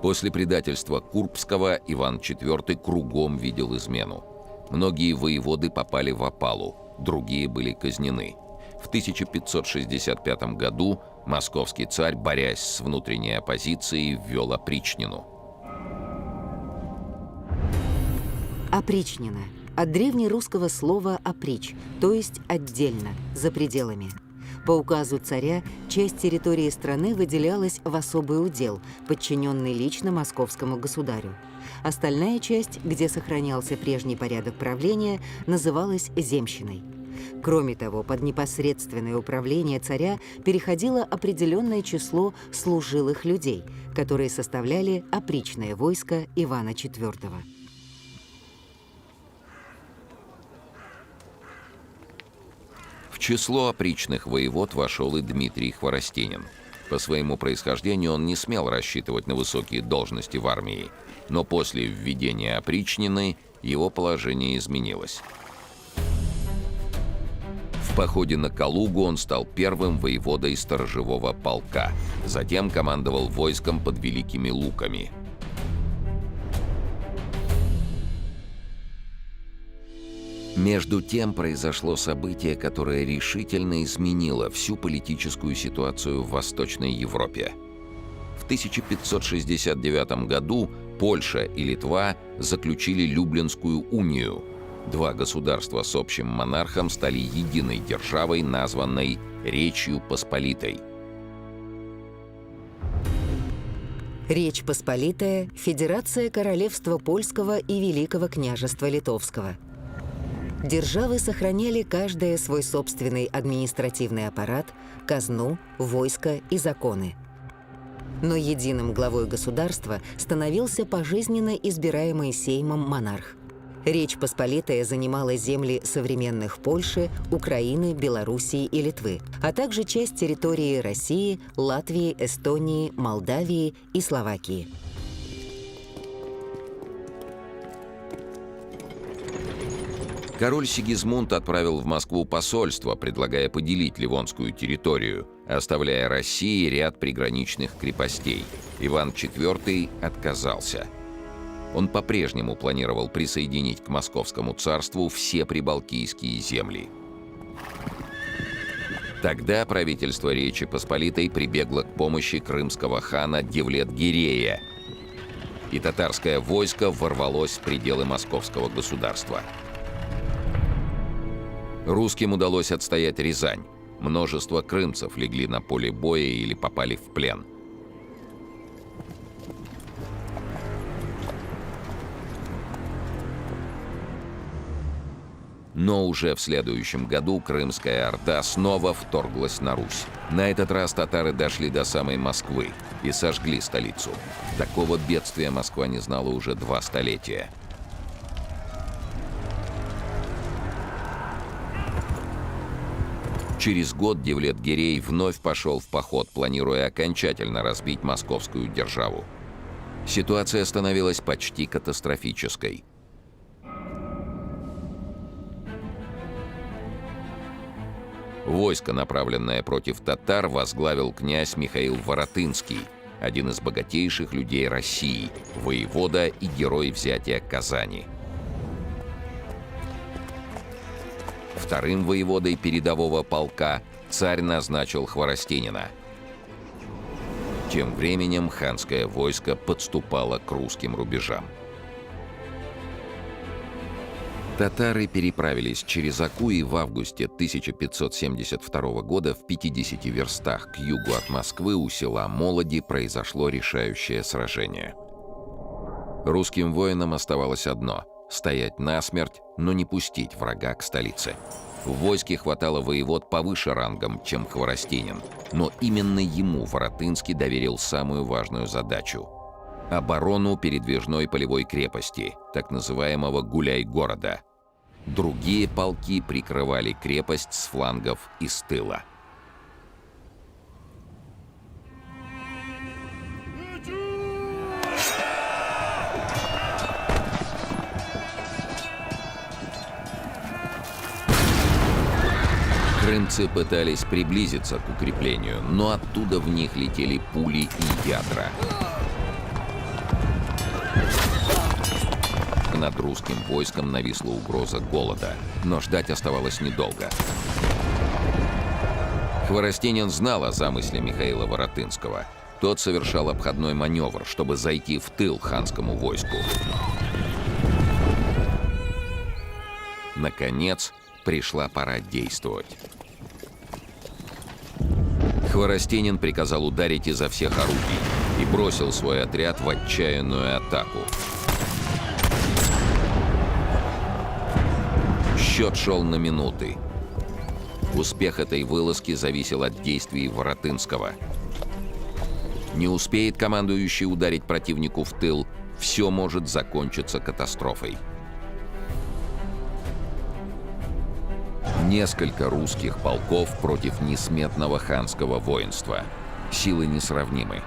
После предательства Курбского Иван IV кругом видел измену. Многие воеводы попали в опалу, другие были казнены. В 1565 году московский царь, борясь с внутренней оппозицией, ввел опричнину. Опричнина – от древнерусского слова «опричь», то есть «отдельно», за пределами. По указу царя часть территории страны выделялась в особый удел, подчиненный лично московскому государю. Остальная часть, где сохранялся прежний порядок правления, называлась земщиной. Кроме того, под непосредственное управление царя переходило определенное число служилых людей, которые составляли опричное войско Ивана IV. В число опричных воевод вошел и Дмитрий Хворостинин. По своему происхождению он не смел рассчитывать на высокие должности в армии, но после введения опричнины его положение изменилось. В походе на Калугу он стал первым воеводой сторожевого полка, затем командовал войском под Великими Луками. Между тем произошло событие, которое решительно изменило всю политическую ситуацию в Восточной Европе. В 1569 году Польша и Литва заключили Люблинскую унию. Два государства с общим монархом стали единой державой, названной Речью Посполитой. Речь Посполитая – федерация Королевства Польского и Великого княжества Литовского. Державы сохраняли каждая свой собственный административный аппарат, казну, войско и законы. Но единым главой государства становился пожизненно избираемый Сеймом монарх. Речь Посполитая занимала земли современных Польши, Украины, Белоруссии и Литвы, а также часть территории России, Латвии, Эстонии, Молдавии и Словакии. Король Сигизмунд отправил в Москву посольство, предлагая поделить Ливонскую территорию, оставляя России ряд приграничных крепостей. Иван IV отказался. Он по-прежнему планировал присоединить к Московскому царству все прибалтийские земли. Тогда правительство Речи Посполитой прибегло к помощи крымского хана Девлет-Гирея, и татарское войско ворвалось в пределы московского государства. Русским удалось отстоять Рязань. Множество крымцев легли на поле боя или попали в плен. Но уже в следующем году Крымская Орда снова вторглась на Русь. На этот раз татары дошли до самой Москвы и сожгли столицу. Такого бедствия Москва не знала уже 2 столетия. Через год Девлет-Гирей вновь пошел в поход, планируя окончательно разбить московскую державу. Ситуация становилась почти катастрофической. Войско, направленное против татар, возглавил князь Михаил Воротынский, один из богатейших людей России, воевода и герой взятия Казани. Вторым воеводой передового полка царь назначил Хворостинина. Тем временем ханское войско подступало к русским рубежам. Татары переправились через Аку, и в августе 1572 года в 50 верстах к югу от Москвы у села Молоди произошло решающее сражение. Русским воинам оставалось одно — стоять насмерть, но не пустить врага к столице. В войске хватало воевод повыше рангом, чем Хворостинин, но именно ему Воротынский доверил самую важную задачу — оборону передвижной полевой крепости, так называемого Гуляй-города. Другие полки прикрывали крепость с флангов и с тыла. Крымцы пытались приблизиться к укреплению, но оттуда в них летели пули и ядра. Над русским войском нависла угроза голода, но ждать оставалось недолго. Хворостинин знал о замысле Михаила Воротынского. Тот совершал обходной маневр, чтобы зайти в тыл ханскому войску. Наконец, пришла пора действовать. Хворостинин приказал ударить изо всех орудий и бросил свой отряд в отчаянную атаку. Счет шел на минуты. Успех этой вылазки зависел от действий Воротынского. Не успеет командующий ударить противнику в тыл, все может закончиться катастрофой. Несколько русских полков против несметного ханского воинства. Силы несравнимы.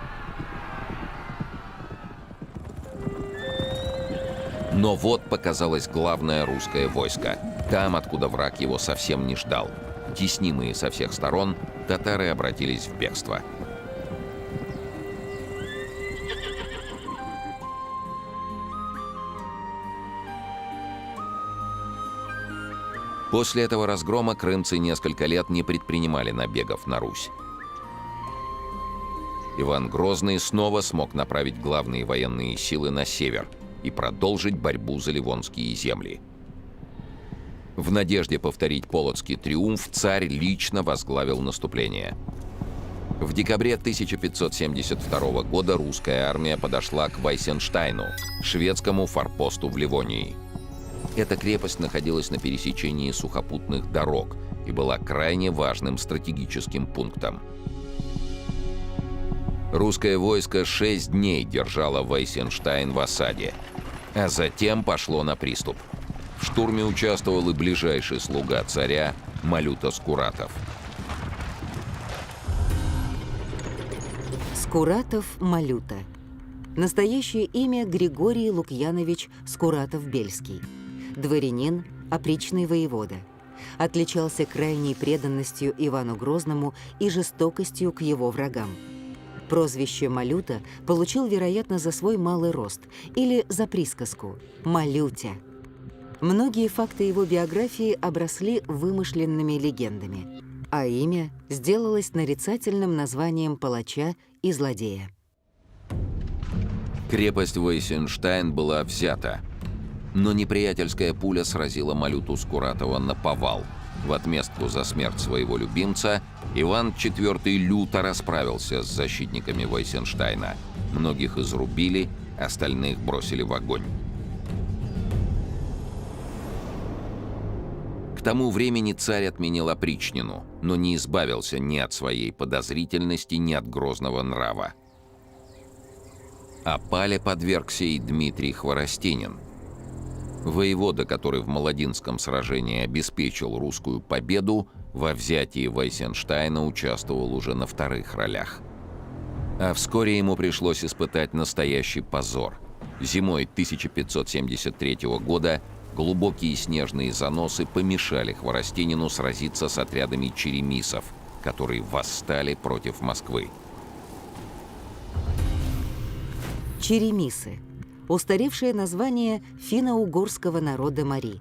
Но вот показалось главное русское войско. Там, откуда враг его совсем не ждал. Теснимые со всех сторон, татары обратились в бегство. После этого разгрома крымцы несколько лет не предпринимали набегов на Русь. Иван Грозный снова смог направить главные военные силы на север и продолжить борьбу за ливонские земли. В надежде повторить полоцкий триумф царь лично возглавил наступление. В декабре 1572 года русская армия подошла к Вайсенштайну, шведскому форпосту в Ливонии. Эта крепость находилась на пересечении сухопутных дорог и была крайне важным стратегическим пунктом. Русское войско 6 дней держало Вейсенштайн в осаде, а затем пошло на приступ. В штурме участвовал и ближайший слуга царя Малюта Скуратов. Скуратов Малюта. Настоящее имя Григорий Лукьянович Скуратов-Бельский. Дворянин, опричный воевода. Отличался крайней преданностью Ивану Грозному и жестокостью к его врагам. Прозвище Малюта получил, вероятно, за свой малый рост или за присказку «Малютя». Многие факты его биографии обросли вымышленными легендами, а имя сделалось нарицательным названием палача и злодея. Крепость Вейсенштайн была взята, но неприятельская пуля сразила Малюту Скуратова наповал. В отместку за смерть своего любимца Иван IV люто расправился с защитниками Вейсенштайна. Многих изрубили, остальных бросили в огонь. К тому времени царь отменил опричнину, но не избавился ни от своей подозрительности, ни от грозного нрава. Опале подвергся и Дмитрий Хворостинин. Воевода, который в Молодинском сражении обеспечил русскую победу, во взятии Вейсенштайна участвовал уже на вторых ролях. А вскоре ему пришлось испытать настоящий позор. Зимой 1573 года глубокие снежные заносы помешали Хворостинину сразиться с отрядами черемисов, которые восстали против Москвы. Черемисы – устаревшее название финно-угорского народа Мари.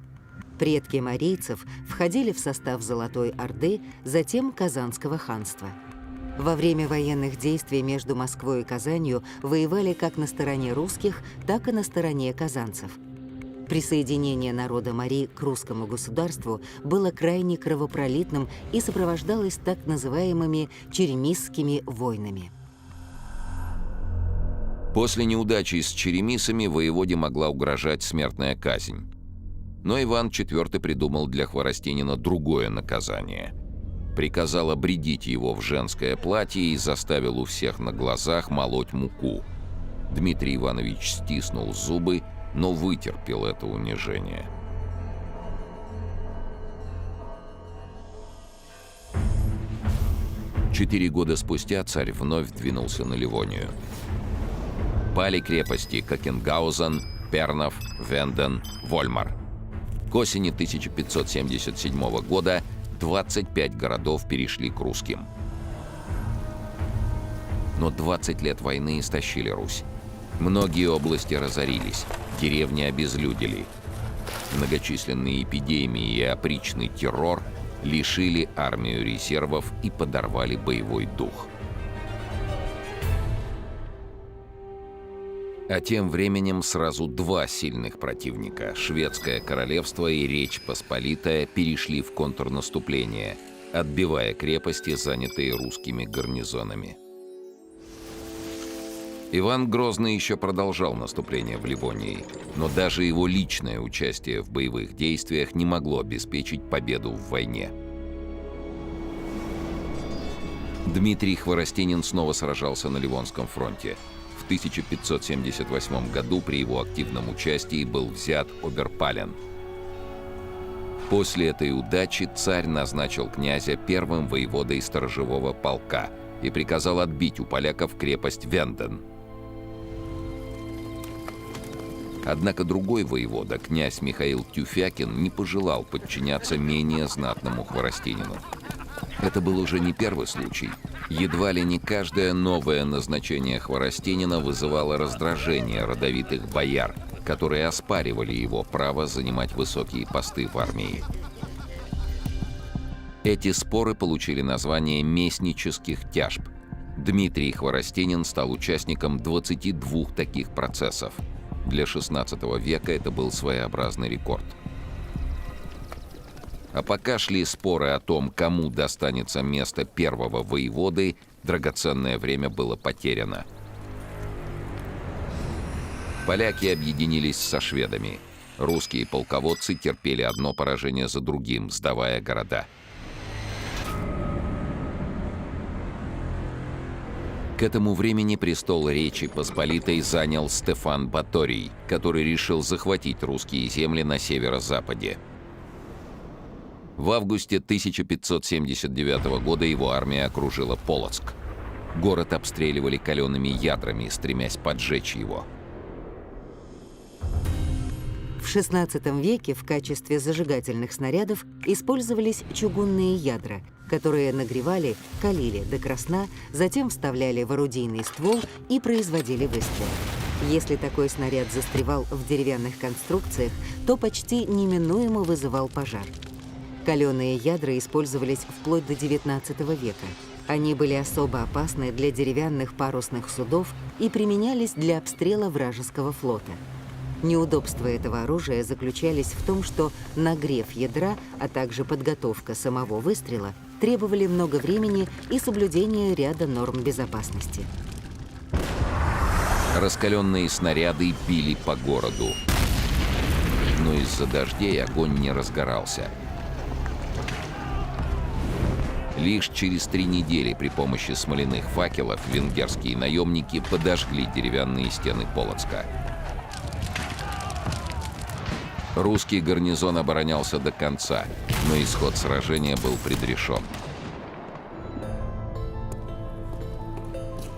Предки марийцев входили в состав Золотой Орды, затем Казанского ханства. Во время военных действий между Москвой и Казанью воевали как на стороне русских, так и на стороне казанцев. Присоединение народа Мари к русскому государству было крайне кровопролитным и сопровождалось так называемыми черемисскими войнами. После неудачи с черемисами воеводе могла угрожать смертная казнь. Но Иван IV придумал для Хворостинина другое наказание. Приказал обрядить его в женское платье и заставил у всех на глазах молоть муку. Дмитрий Иванович стиснул зубы, но вытерпел это унижение. Четыре года спустя царь вновь двинулся на Ливонию. Пали крепости Кокенгаузен, Пернов, Венден, Вольмар. К осени 1577 года 25 городов перешли к русским. Но 20 лет войны истощили Русь. Многие области разорились, деревни обезлюдили. Многочисленные эпидемии и опричный террор лишили армию резервов и подорвали боевой дух. А тем временем сразу два сильных противника – Шведское королевство и Речь Посполитая – перешли в контрнаступление, отбивая крепости, занятые русскими гарнизонами. Иван Грозный еще продолжал наступление в Ливонии, но даже его личное участие в боевых действиях не могло обеспечить победу в войне. Дмитрий Хворостинин снова сражался на Ливонском фронте. В 1578 году при его активном участии был взят Оберпален. После этой удачи царь назначил князя первым воеводой сторожевого полка и приказал отбить у поляков крепость Венден. Однако другой воевода, князь Михаил Тюфякин, не пожелал подчиняться менее знатному Хворостинину. Это был уже не первый случай. Едва ли не каждое новое назначение Хворостинина вызывало раздражение родовитых бояр, которые оспаривали его право занимать высокие посты в армии. Эти споры получили название местнических тяжб. Дмитрий Хворостинин стал участником 22 таких процессов. Для XVI века это был своеобразный рекорд. А пока шли споры о том, кому достанется место первого воеводы, драгоценное время было потеряно. Поляки объединились со шведами. Русские полководцы терпели одно поражение за другим, сдавая города. К этому времени престол Речи Посполитой занял Стефан Баторий, который решил захватить русские земли на северо-западе. В августе 1579 года его армия окружила Полоцк. Город обстреливали калеными ядрами, стремясь поджечь его. В XVI веке в качестве зажигательных снарядов использовались чугунные ядра, которые нагревали, калили до красна, затем вставляли в орудийный ствол и производили выстрел. Если такой снаряд застревал в деревянных конструкциях, то почти неминуемо вызывал пожар. Каленые ядра использовались вплоть до XIX века. Они были особо опасны для деревянных парусных судов и применялись для обстрела вражеского флота. Неудобства этого оружия заключались в том, что нагрев ядра, а также подготовка самого выстрела требовали много времени и соблюдения ряда норм безопасности. Раскаленные снаряды били по городу. Но из-за дождей огонь не разгорался. Лишь через 3 недели при помощи смоляных факелов венгерские наемники подожгли деревянные стены Полоцка. Русский гарнизон оборонялся до конца, но исход сражения был предрешен.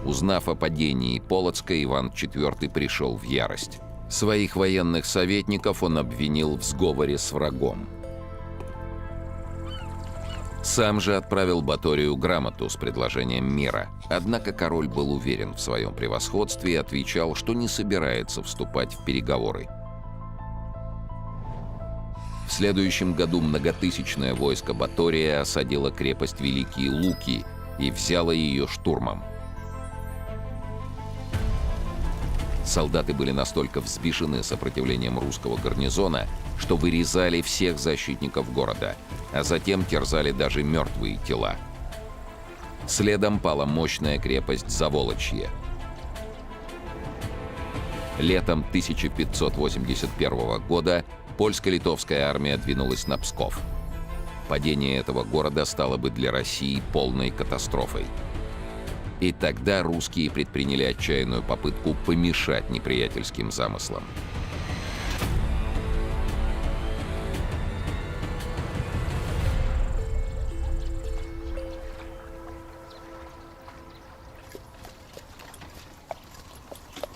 Узнав о падении Полоцка, Иван IV пришел в ярость. Своих военных советников он обвинил в сговоре с врагом. Сам же отправил Баторию грамоту с предложением мира. Однако король был уверен в своем превосходстве и отвечал, что не собирается вступать в переговоры. В следующем году многотысячное войско Батория осадило крепость Великие Луки и взяло ее штурмом. Солдаты были настолько взбешены сопротивлением русского гарнизона, что вырезали всех защитников города, а затем терзали даже мертвые тела. Следом пала мощная крепость Заволочье. Летом 1581 года польско-литовская армия двинулась на Псков. Падение этого города стало бы для России полной катастрофой. И тогда русские предприняли отчаянную попытку помешать неприятельским замыслам.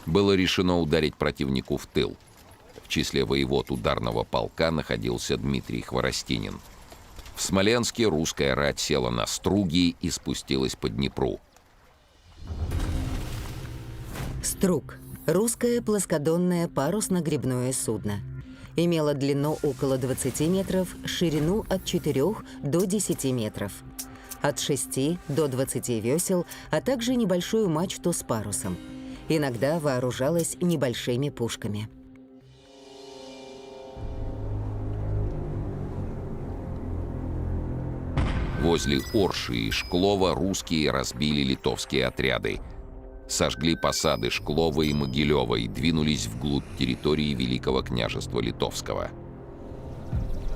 Было решено ударить противнику в тыл. В числе воевод ударного полка находился Дмитрий Хворостинин. В Смоленске русская рать села на струги и спустилась по Днепру. Струг – русское плоскодонное парусно-гребное судно. Имело длину около 20 метров, ширину от 4 до 10 метров, от 6 до 20 весел, а также небольшую мачту с парусом. Иногда вооружалось небольшими пушками. Возле Орши и Шклова русские разбили литовские отряды. Сожгли посады Шклова и Могилева и двинулись вглубь территории Великого княжества Литовского.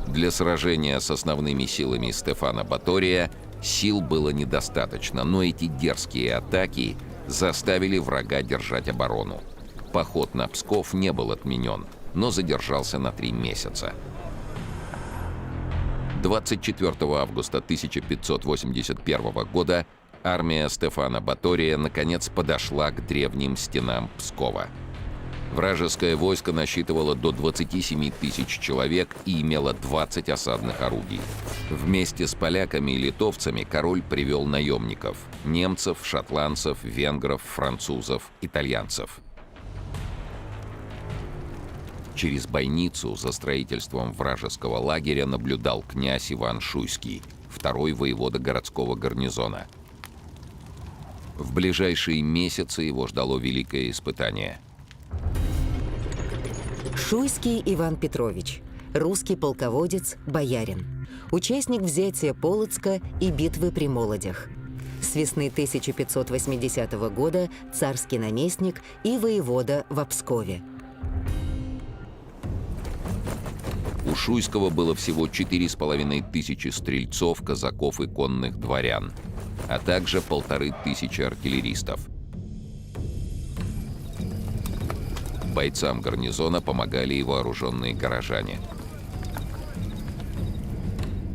Для сражения с основными силами Стефана Батория сил было недостаточно, но эти дерзкие атаки заставили врага держать оборону. Поход на Псков не был отменен, но задержался на 3 месяца. 24 августа 1581 года армия Стефана Батория наконец подошла к древним стенам Пскова. Вражеское войско насчитывало до 27 тысяч человек и имело 20 осадных орудий. Вместе с поляками и литовцами король привел наемников – немцев, шотландцев, венгров, французов, итальянцев. Через бойницу за строительством вражеского лагеря наблюдал князь Иван Шуйский, второй воевода городского гарнизона. В ближайшие месяцы его ждало великое испытание. Шуйский Иван Петрович, русский полководец, боярин, участник взятия Полоцка и битвы при Молодях. С весны 1580 года царский наместник и воевода в Пскове. У Шуйского было всего 4500 стрельцов, казаков и конных дворян, а также 1500 артиллеристов. бойцам гарнизона помогали и вооруженные горожане.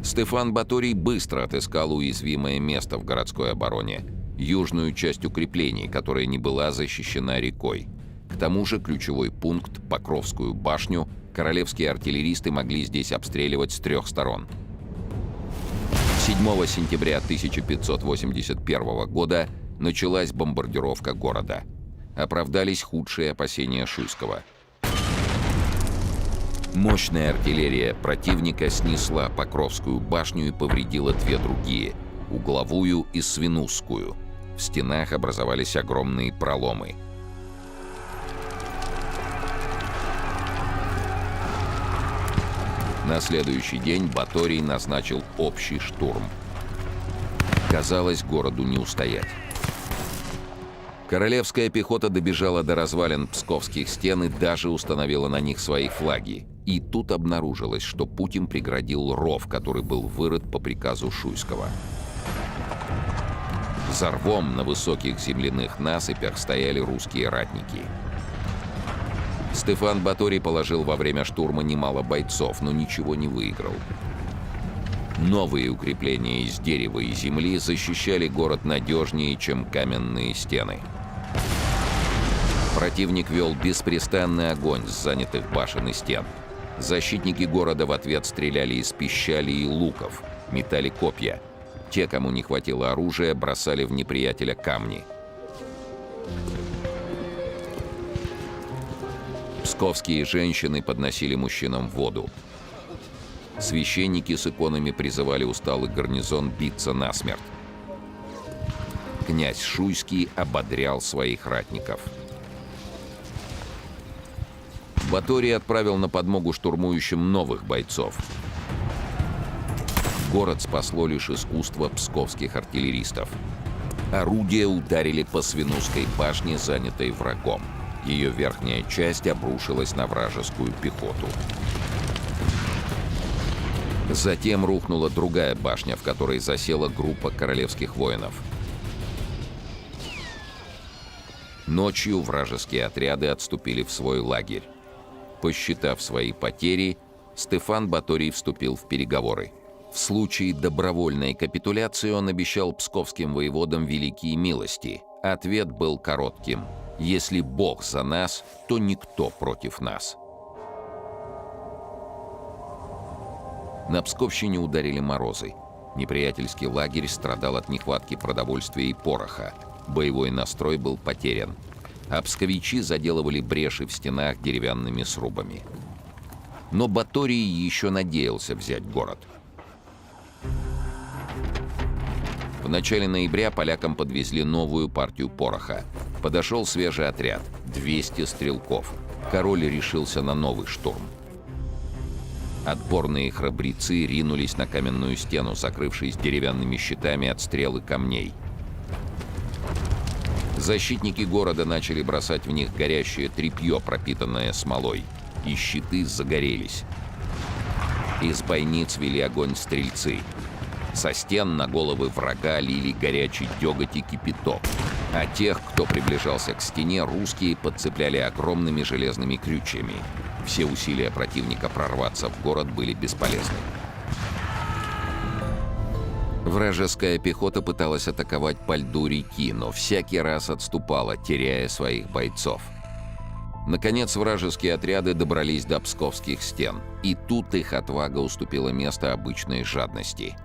Стефан Баторий быстро отыскал уязвимое место в городской обороне – южную часть укреплений, которая не была защищена рекой. К тому же ключевой пункт – Покровскую башню – королевские артиллеристы могли здесь обстреливать с 3 сторон. 7 сентября 1581 года началась бомбардировка города. Оправдались худшие опасения Шуйского. Мощная артиллерия противника снесла Покровскую башню и повредила 2 другие – Угловую и Свинусскую. В стенах образовались огромные проломы. На следующий день Баторий назначил общий штурм. Казалось, городу не устоять. Королевская пехота добежала до развалин псковских стен и даже установила на них свои флаги. И тут обнаружилось, что путь им преградил ров, который был вырыт по приказу Шуйского. За рвом на высоких земляных насыпях стояли русские ратники. Стефан Баторий положил во время штурма немало бойцов, но ничего не выиграл. Новые укрепления из дерева и земли защищали город надежнее, чем каменные стены. Противник вел беспрестанный огонь с занятых башен и стен. Защитники города в ответ стреляли из пищали и луков, метали копья. Те, кому не хватило оружия, бросали в неприятеля камни. Псковские женщины подносили мужчинам воду. Священники с иконами призывали усталый гарнизон биться насмерть. Князь Шуйский ободрял своих ратников. Баторий отправил на подмогу штурмующим новых бойцов. Город спасло лишь искусство псковских артиллеристов. Орудия ударили по Свинусской башне, занятой врагом. Ее верхняя часть обрушилась на вражескую пехоту. Затем рухнула другая башня, в которой засела группа королевских воинов. Ночью вражеские отряды отступили в свой лагерь. Посчитав свои потери, Стефан Баторий вступил в переговоры. В случае добровольной капитуляции он обещал псковским воеводам великие милости. Ответ был коротким: «Если Бог за нас, то никто против нас». На Псковщине ударили морозы. Неприятельский лагерь страдал от нехватки продовольствия и пороха. Боевой настрой был потерян. А псковичи заделывали бреши в стенах деревянными срубами. Но Баторий еще надеялся взять город. В начале ноября полякам подвезли новую партию пороха. Подошел свежий отряд – 200 стрелков. Король решился на новый штурм. Отборные храбрецы ринулись на каменную стену, закрывшись деревянными щитами от стрел и камней. Защитники города начали бросать в них горящее тряпье, пропитанное смолой, и щиты загорелись. Из бойниц вели огонь стрельцы. Со стен на головы врага лили горячий деготь и кипяток, а тех, кто приближался к стене, русские подцепляли огромными железными крючьями. Все усилия противника прорваться в город были бесполезны. Вражеская пехота пыталась атаковать по льду реки, но всякий раз отступала, теряя своих бойцов. Наконец, вражеские отряды добрались до псковских стен, и тут их отвага уступила место обычной жадности.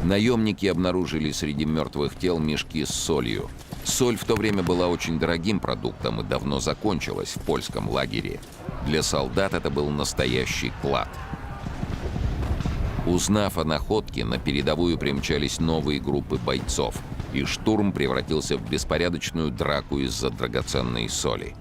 Наемники обнаружили среди мертвых тел мешки с солью. Соль в то время была очень дорогим продуктом и давно закончилась в польском лагере. Для солдат это был настоящий клад. Узнав о находке, на передовую примчались новые группы бойцов, и штурм превратился в беспорядочную драку из-за драгоценной соли.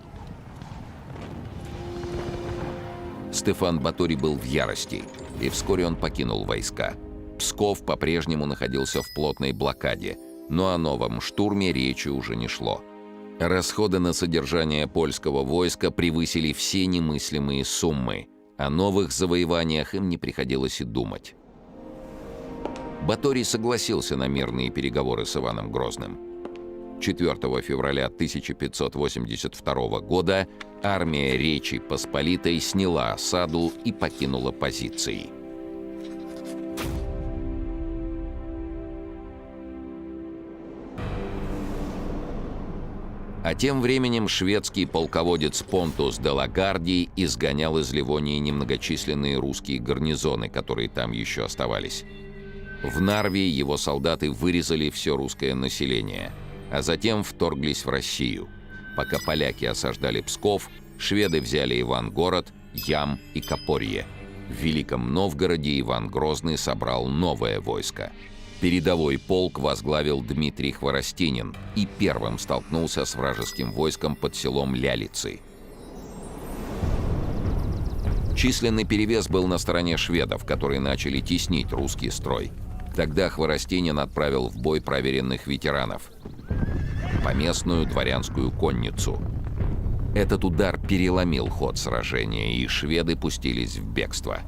Стефан Баторий был в ярости, и вскоре он покинул войска. Псков по-прежнему находился в плотной блокаде, но о новом штурме речи уже не шло. Расходы на содержание польского войска превысили все немыслимые суммы. О новых завоеваниях им не приходилось и думать. Баторий согласился на мирные переговоры с Иваном Грозным. 4 февраля 1582 года армия Речи Посполитой сняла осаду и покинула позиции. А тем временем шведский полководец Понтус де Лагарди изгонял из Ливонии немногочисленные русские гарнизоны, которые там еще оставались. В Нарве его солдаты вырезали все русское население, а затем вторглись в Россию. Пока поляки осаждали Псков, шведы взяли Ивангород, Ям и Копорье. В Великом Новгороде Иван Грозный собрал новое войско. Передовой полк возглавил Дмитрий Хворостинин и первым столкнулся с вражеским войском под селом Лялицы. Численный перевес был на стороне шведов, которые начали теснить русский строй. Тогда Хворостинин отправил в бой проверенных ветеранов — поместную дворянскую конницу. Этот удар переломил ход сражения, и шведы пустились в бегство.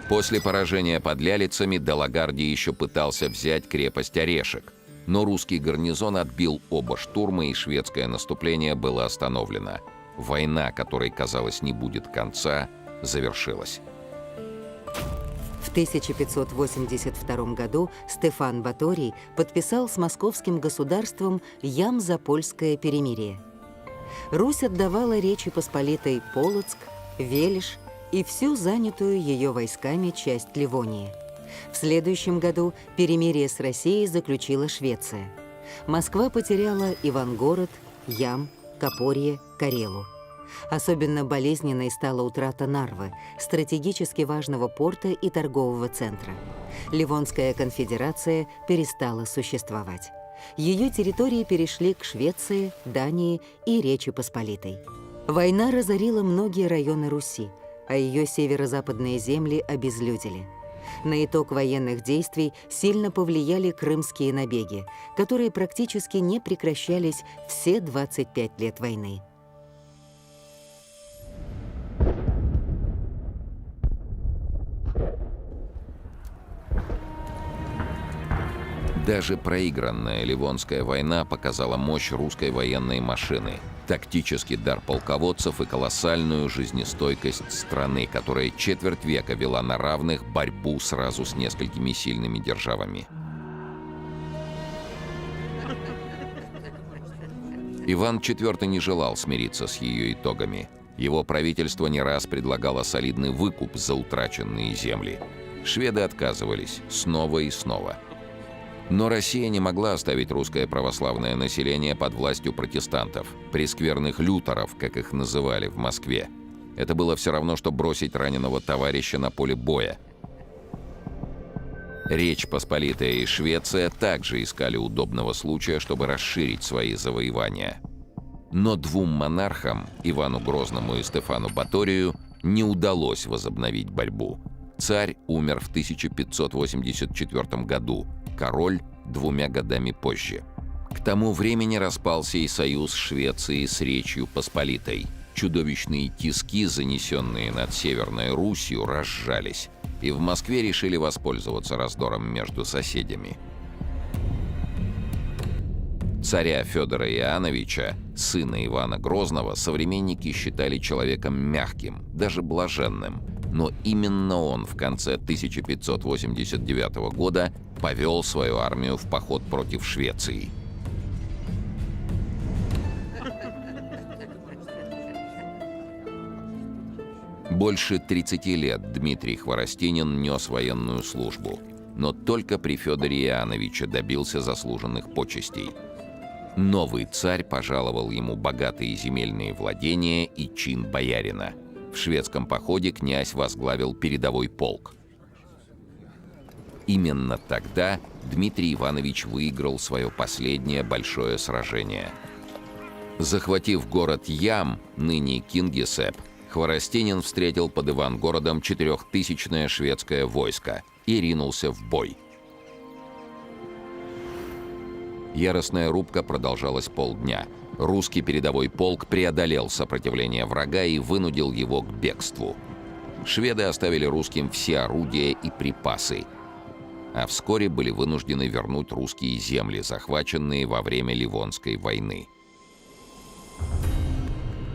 После поражения под Лялицами де Лагарди еще пытался взять крепость Орешек, но русский гарнизон отбил оба штурма, и шведское наступление было остановлено. Война, которой, казалось, не будет конца, завершилась. В 1582 году Стефан Баторий подписал с московским государством Ям-Запольское перемирие. Русь отдавала Речи Посполитой Полоцк, Велиш и всю занятую ее войсками часть Ливонии. В следующем году перемирие с Россией заключила Швеция. Москва потеряла Ивангород, Ям, Копорье, Карелу. Особенно болезненной стала утрата Нарвы, стратегически важного порта и торгового центра. Ливонская конфедерация перестала существовать. Ее территории перешли к Швеции, Дании и Речи Посполитой. Война разорила многие районы Руси, а ее северо-западные земли обезлюдили. На итог военных действий сильно повлияли крымские набеги, которые практически не прекращались все 25 лет войны. Даже проигранная Ливонская война показала мощь русской военной машины, тактический дар полководцев и колоссальную жизнестойкость страны, которая четверть века вела на равных борьбу сразу с несколькими сильными державами. Иван IV не желал смириться с ее итогами. Его правительство не раз предлагало солидный выкуп за утраченные земли. Шведы отказывались снова и снова. Но Россия не могла оставить русское православное население под властью протестантов, прескверных лютеров, как их называли в Москве. Это было все равно, что бросить раненого товарища на поле боя. Речь Посполитая и Швеция также искали удобного случая, чтобы расширить свои завоевания. Но двум монархам, Ивану Грозному и Стефану Баторию, не удалось возобновить борьбу. Царь умер в 1584 году, король — 2 годами позже. К тому времени распался и союз Швеции с Речью Посполитой. Чудовищные тиски, занесенные над Северной Русью, разжались, и в Москве решили воспользоваться раздором между соседями. Царя Федора Иоанновича, сына Ивана Грозного, современники считали человеком мягким, даже блаженным, но именно он в конце 1589 года повел свою армию в поход против Швеции. Больше 30 лет Дмитрий Хворостинин нес военную службу, но только при Федоре Иоанновиче добился заслуженных почестей. Новый царь пожаловал ему богатые земельные владения и чин боярина. В шведском походе князь возглавил передовой полк. Именно тогда Дмитрий Иванович выиграл свое последнее большое сражение. Захватив город Ям, ныне Кингисепп, Хворостинин встретил под Ивангородом 4000-е шведское войско и ринулся в бой. Яростная рубка продолжалась полдня. Русский передовой полк преодолел сопротивление врага и вынудил его к бегству. Шведы оставили русским все орудия и припасы. а вскоре были вынуждены вернуть русские земли, захваченные во время Ливонской войны.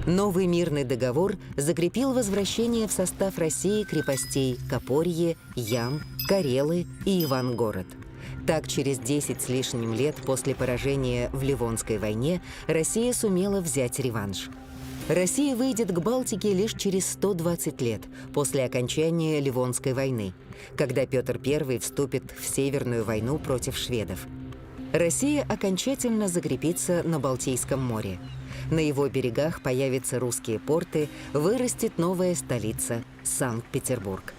Новый мирный договор закрепил возвращение в состав России крепостей Копорье, Ям, Карелы и Ивангород. Так, через 10 с лишним лет после поражения в Ливонской войне Россия сумела взять реванш. Россия выйдет к Балтике лишь через 120 лет после окончания Ливонской войны, когда Петр I вступит в Северную войну против шведов. Россия окончательно закрепится на Балтийском море. На его берегах появятся русские порты, вырастет новая столица – Санкт-Петербург.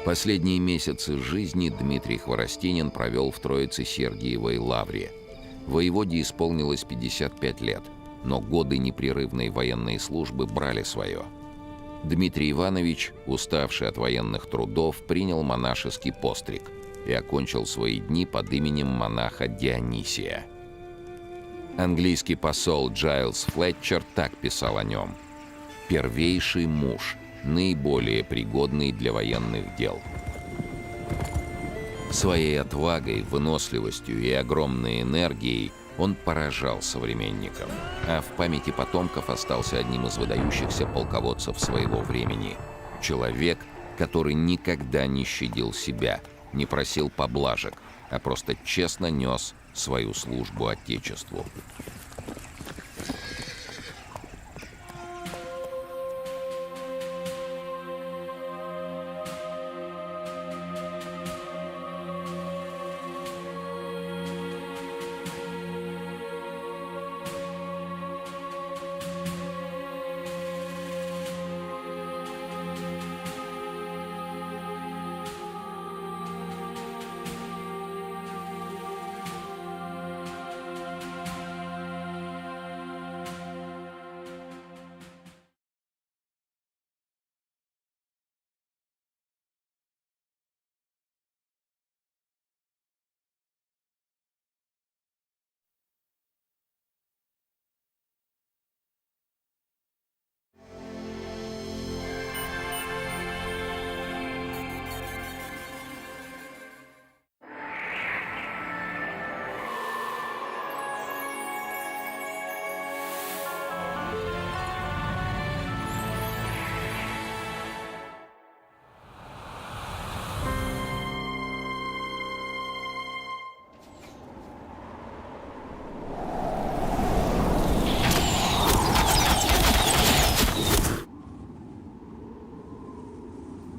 Последние месяцы жизни Дмитрий Хворостинин провел в Троице-Сергиевой лавре. Воеводе исполнилось 55 лет, но годы непрерывной военной службы брали свое. Дмитрий Иванович, уставший от военных трудов, принял монашеский постриг и окончил свои дни под именем монаха Дионисия. Английский посол Джайлс Флетчер так писал о нем: «Первейший муж, наиболее пригодный для военных дел». Своей отвагой, выносливостью и огромной энергией он поражал современников, а в памяти потомков остался одним из выдающихся полководцев своего времени. Человек, который никогда не щадил себя, не просил поблажек, а просто честно нес свою службу Отечеству.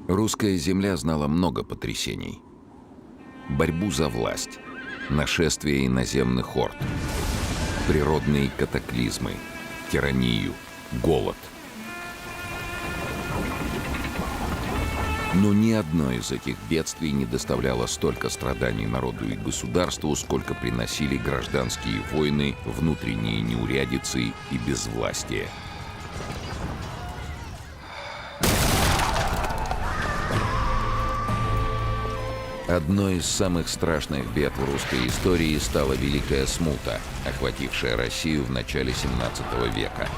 Русская земля знала много потрясений. Борьбу за власть, нашествие иноземных орд, природные катаклизмы, тиранию, голод. Но ни одно из этих бедствий не доставляло столько страданий народу и государству, сколько приносили гражданские войны, внутренние неурядицы и безвластие. Одной из самых страшных бед в русской истории стала Великая Смута, охватившая Россию в начале XVII века.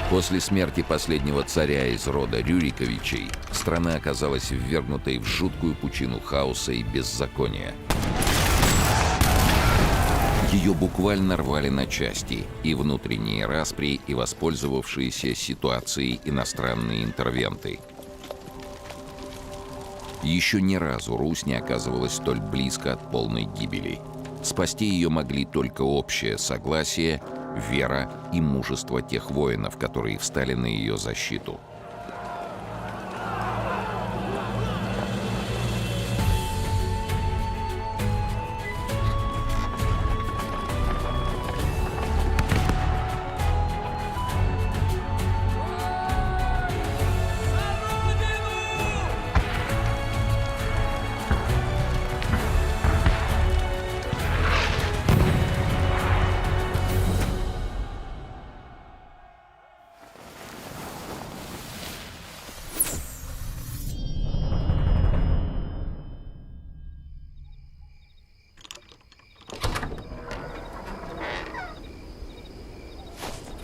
После смерти последнего царя из рода Рюриковичей страна оказалась ввергнутой в жуткую пучину хаоса и беззакония. Ее буквально рвали на части и внутренние распри, и воспользовавшиеся ситуацией иностранные интервенты. Еще ни разу Русь не оказывалась столь близко от полной гибели. Спасти ее могли только общее согласие, вера и мужество тех воинов, которые встали на ее защиту.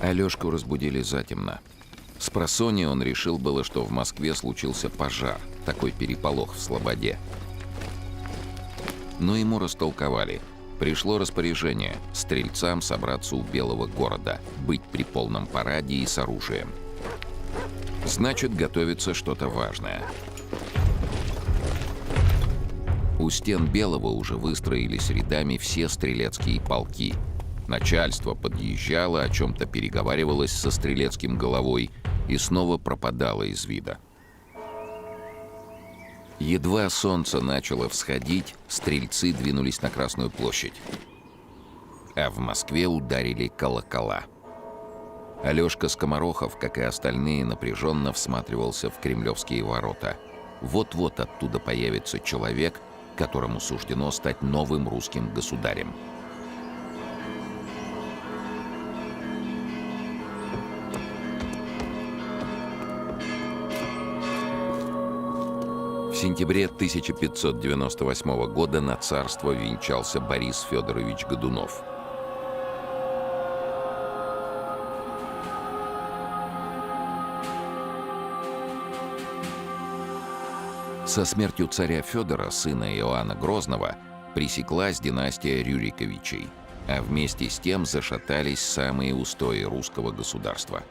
Алёшку разбудили затемно. С Спросонья он решил было, что в Москве случился пожар, такой переполох в Слободе. Но ему растолковали. Пришло распоряжение стрельцам собраться у Белого города, быть при полном параде и с оружием. Значит, готовится что-то важное. У стен Белого уже выстроились рядами все стрелецкие полки. Начальство подъезжало, о чем-то переговаривалось со стрелецким головой и снова пропадало из вида. Едва солнце начало всходить, стрельцы двинулись на Красную площадь. А в Москве ударили колокола. Алешка Скоморохов, как и остальные, напряженно всматривался в кремлевские ворота. Вот-вот оттуда появится человек, которому суждено стать новым русским государем. В сентябре 1598 года на царство венчался Борис Федорович Годунов. Со смертью царя Федора, сына Иоанна Грозного, пресеклась династия Рюриковичей, а вместе с тем зашатались самые устои русского государства.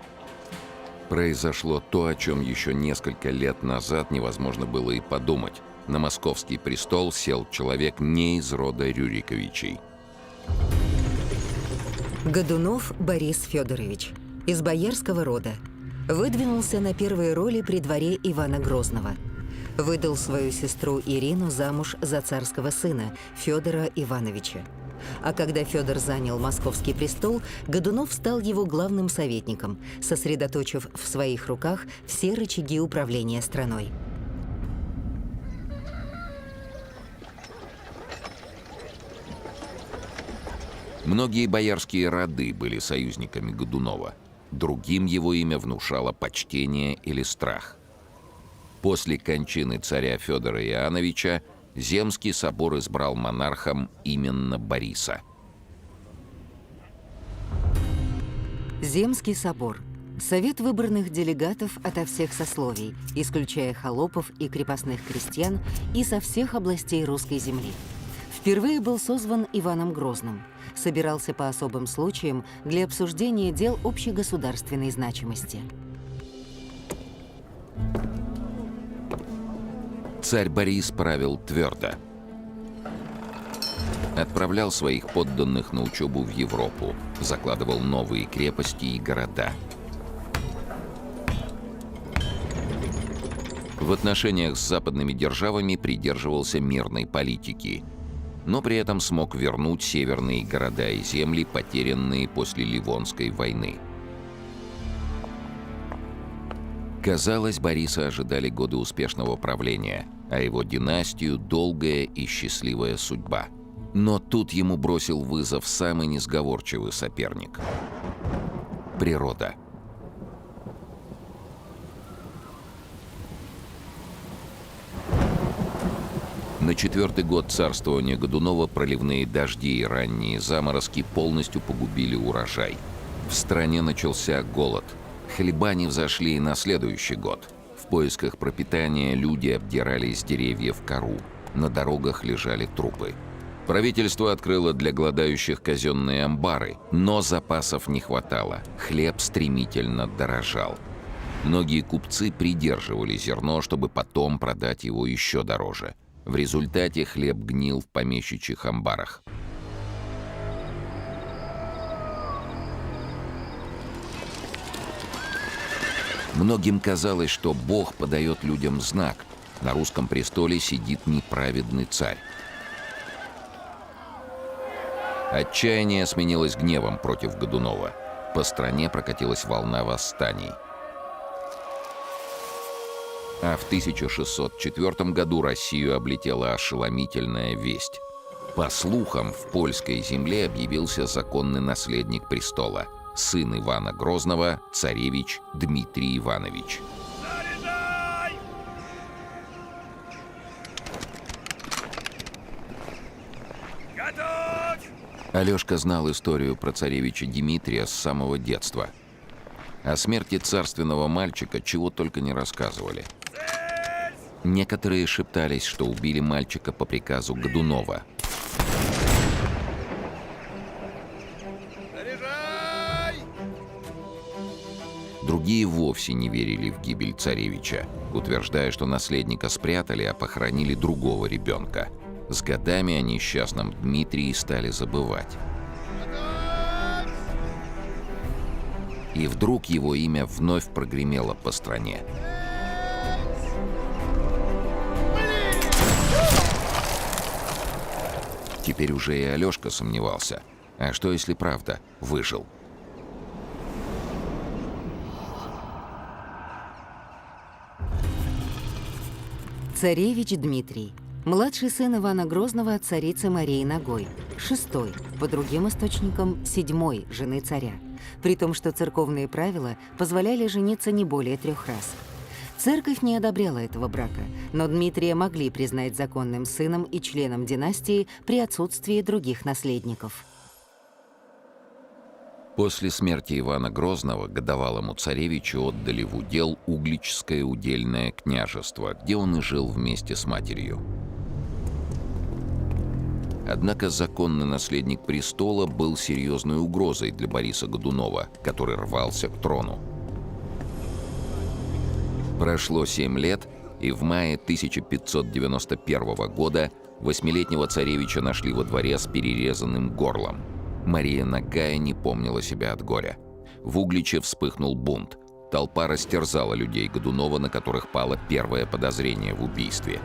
Произошло то, о чем еще несколько лет назад невозможно было и подумать. На московский престол сел человек не из рода Рюриковичей. Годунов Борис Федорович, из боярского рода, выдвинулся на первые роли при дворе Ивана Грозного. Выдал свою сестру Ирину замуж за царского сына Федора Ивановича. А когда Федор занял московский престол, Годунов стал его главным советником, сосредоточив в своих руках все рычаги управления страной. Многие боярские роды были союзниками Годунова. Другим его имя внушало почтение или страх. После кончины царя Федора Иоанновича Земский собор избрал монархом именно Бориса. Земский собор – совет выбранных делегатов ото всех сословий, исключая холопов и крепостных крестьян, и со всех областей русской земли. Впервые был созван Иваном Грозным. Собирался по особым случаям для обсуждения дел общегосударственной значимости. Царь Борис правил твердо. Отправлял своих подданных на учебу в Европу, закладывал новые крепости и города. В отношениях с западными державами придерживался мирной политики, но при этом смог вернуть северные города и земли, потерянные после Ливонской войны. Казалось, Бориса ожидали годы успешного правления, а его династию — долгая и счастливая судьба. Но тут ему бросил вызов самый несговорчивый соперник — природа. На 4-й год царствования Годунова проливные дожди и ранние заморозки полностью погубили урожай. В стране начался голод. Хлеба не взошли и на следующий год. В поисках пропитания люди обдирали с деревьев кору. На дорогах лежали трупы. Правительство открыло для голодающих казенные амбары, но запасов не хватало. Хлеб стремительно дорожал. Многие купцы придерживали зерно, чтобы потом продать его еще дороже. В результате хлеб гнил в помещичьих амбарах. Многим казалось, что Бог подает людям знак. На русском престоле сидит неправедный царь. Отчаяние сменилось гневом против Годунова. По стране прокатилась волна восстаний. А в 1604 году Россию облетела ошеломительная весть. По слухам, в польской земле объявился законный наследник престола – сын Ивана Грозного, царевич Дмитрий Иванович. Заряжай! Готовь! Алешка знал историю про царевича Дмитрия с самого детства. О смерти царственного мальчика чего только не рассказывали. Некоторые шептались, что убили мальчика по приказу Годунова. Заряжай! Другие вовсе не верили в гибель царевича, утверждая, что наследника спрятали, а похоронили другого ребенка. С годами о несчастном Дмитрии стали забывать. И вдруг его имя вновь прогремело по стране. Теперь уже и Алёшка сомневался. А что, если правда выжил? Царевич Дмитрий. Младший сын Ивана Грозного от царицы Марии Нагой. 6-й, по другим источникам, 7-й жены царя. При том, что церковные правила позволяли жениться не более 3 раз. Церковь не одобряла этого брака, но Дмитрия могли признать законным сыном и членом династии при отсутствии других наследников. После смерти Ивана Грозного годовалому царевичу отдали в удел Угличское удельное княжество, где он и жил вместе с матерью. Однако законный наследник престола был серьезной угрозой для Бориса Годунова, который рвался к трону. Прошло 7 лет, и в мае 1591 года 8-летнего царевича нашли во дворе с перерезанным горлом. Мария Нагая не помнила себя от горя. В Угличе вспыхнул бунт. Толпа растерзала людей Годунова, на которых пало первое подозрение в убийстве.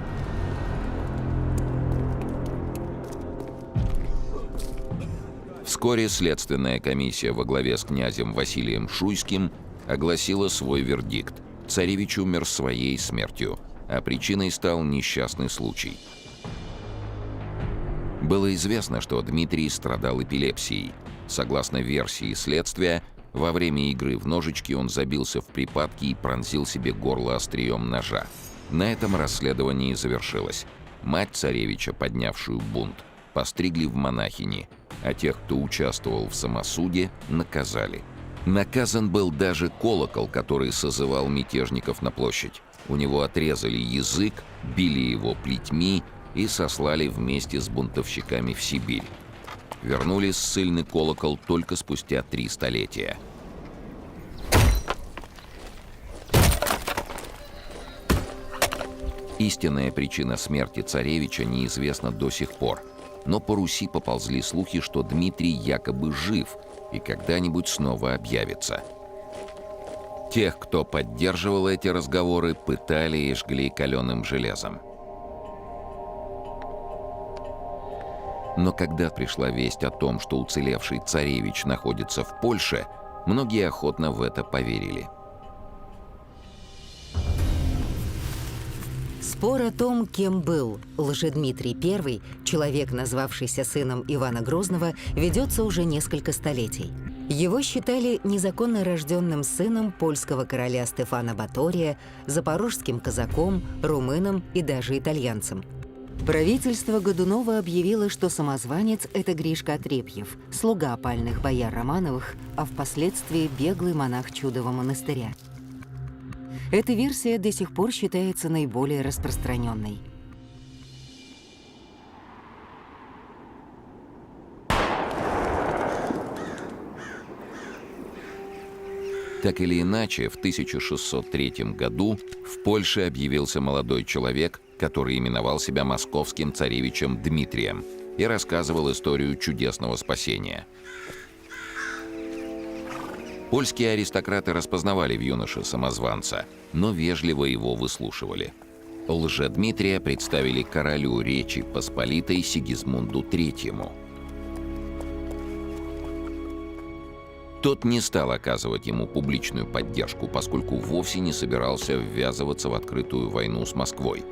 Вскоре следственная комиссия во главе с князем Василием Шуйским огласила свой вердикт. Царевич умер своей смертью, а причиной стал несчастный случай. Было известно, что Дмитрий страдал эпилепсией. Согласно версии следствия, во время игры в ножички он забился в припадке и пронзил себе горло острием ножа. На этом расследование и завершилось. Мать царевича, поднявшую бунт, постригли в монахини, а тех, кто участвовал в самосуде, наказали. Наказан был даже колокол, который созывал мятежников на площадь. У него отрезали язык, били его плетьми и сослали вместе с бунтовщиками в Сибирь. Вернули ссыльный колокол только спустя 3 столетия. Истинная причина смерти царевича неизвестна до сих пор. Но по Руси поползли слухи, что Дмитрий якобы жив и когда-нибудь снова объявится. Тех, кто поддерживал эти разговоры, пытали и жгли каленым железом. Но когда пришла весть о том, что уцелевший царевич находится в Польше, многие охотно в это поверили. Спор о том, кем был Лжедмитрий I, человек, назвавшийся сыном Ивана Грозного, ведется уже несколько столетий. Его считали незаконно рожденным сыном польского короля Стефана Батория, запорожским казаком, румыном и даже итальянцем. Правительство Годунова объявило, что самозванец – это Гришка Отрепьев, слуга опальных бояр Романовых, а впоследствии беглый монах Чудового монастыря. Эта версия до сих пор считается наиболее распространенной. Так или иначе, в 1603 году в Польше объявился молодой человек, который именовал себя московским царевичем Дмитрием и рассказывал историю чудесного спасения. Польские аристократы распознавали в юноше самозванца, но вежливо его выслушивали. Лжедмитрия представили королю Речи Посполитой Сигизмунду III. Тот не стал оказывать ему публичную поддержку, поскольку вовсе не собирался ввязываться в открытую войну с Москвой.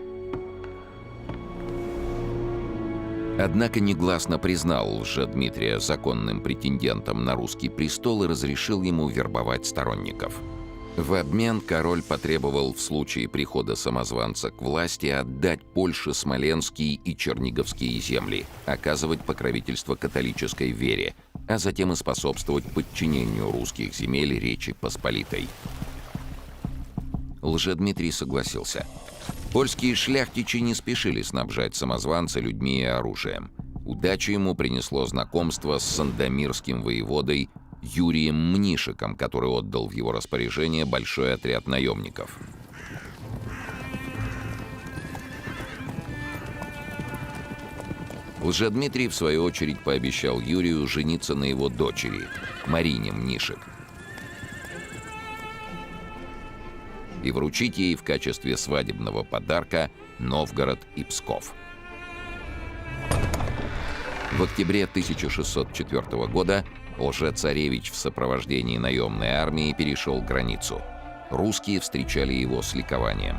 Однако негласно признал Лжедмитрия законным претендентом на русский престол и разрешил ему вербовать сторонников. В обмен король потребовал в случае прихода самозванца к власти отдать Польше смоленские и черниговские земли, оказывать покровительство католической вере, а затем и способствовать подчинению русских земель Речи Посполитой. Лжедмитрий согласился. Польские шляхтичи не спешили снабжать самозванца людьми и оружием. Удачу ему принесло знакомство с сандомирским воеводой Юрием Мнишиком, который отдал в его распоряжение большой отряд наемников. Лжедмитрий, в свою очередь, пообещал Юрию жениться на его дочери, Марине Мнишек, и вручить ей в качестве свадебного подарка Новгород и Псков. В октябре 1604 года лжецаревич в сопровождении наемной армии перешел границу. Русские встречали его с ликованием.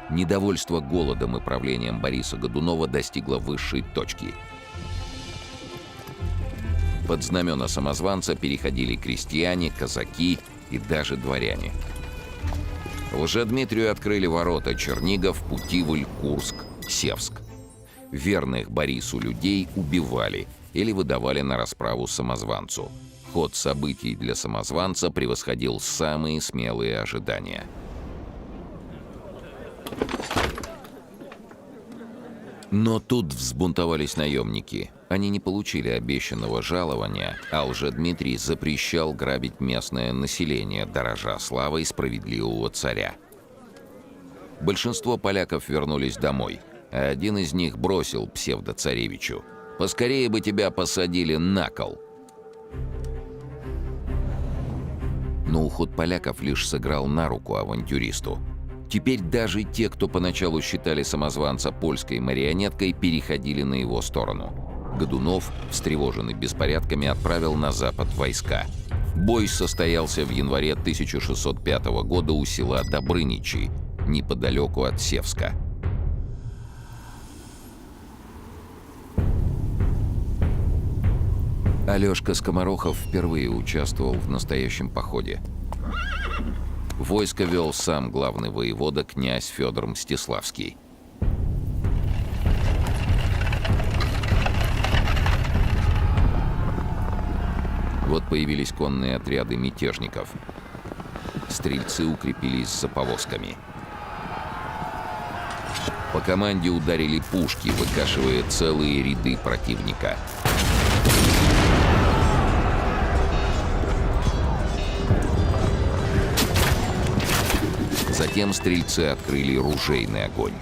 Недовольство голодом и правлением Бориса Годунова достигло высшей точки. Под знамена самозванца переходили крестьяне, казаки и даже дворяне. Лжедмитрию открыли ворота Чернигов, Путивль, Курск, Севск. Верных Борису людей убивали или выдавали на расправу самозванцу. Ход событий для самозванца превосходил самые смелые ожидания. Но тут взбунтовались наемники. Они не получили обещанного жалования, а Лжедмитрий запрещал грабить местное население, дорожа славой справедливого царя. Большинство поляков вернулись домой, а один из них бросил псевдоцаревичу: «Поскорее бы тебя посадили на кол». Но уход поляков лишь сыграл на руку авантюристу. Теперь даже те, кто поначалу считали самозванца польской марионеткой, переходили на его сторону. Годунов, встревоженный беспорядками, отправил на запад войска. Бой состоялся в январе 1605 года у села Добрыничи, неподалеку от Севска. Алешка Скоморохов впервые участвовал в настоящем походе. Войско вел сам главный воевода князь Федор Мстиславский. Вот появились конные отряды мятежников. Стрельцы укрепились за повозками. По команде ударили пушки, выкашивая целые ряды противника. Затем стрельцы открыли ружейный огонь.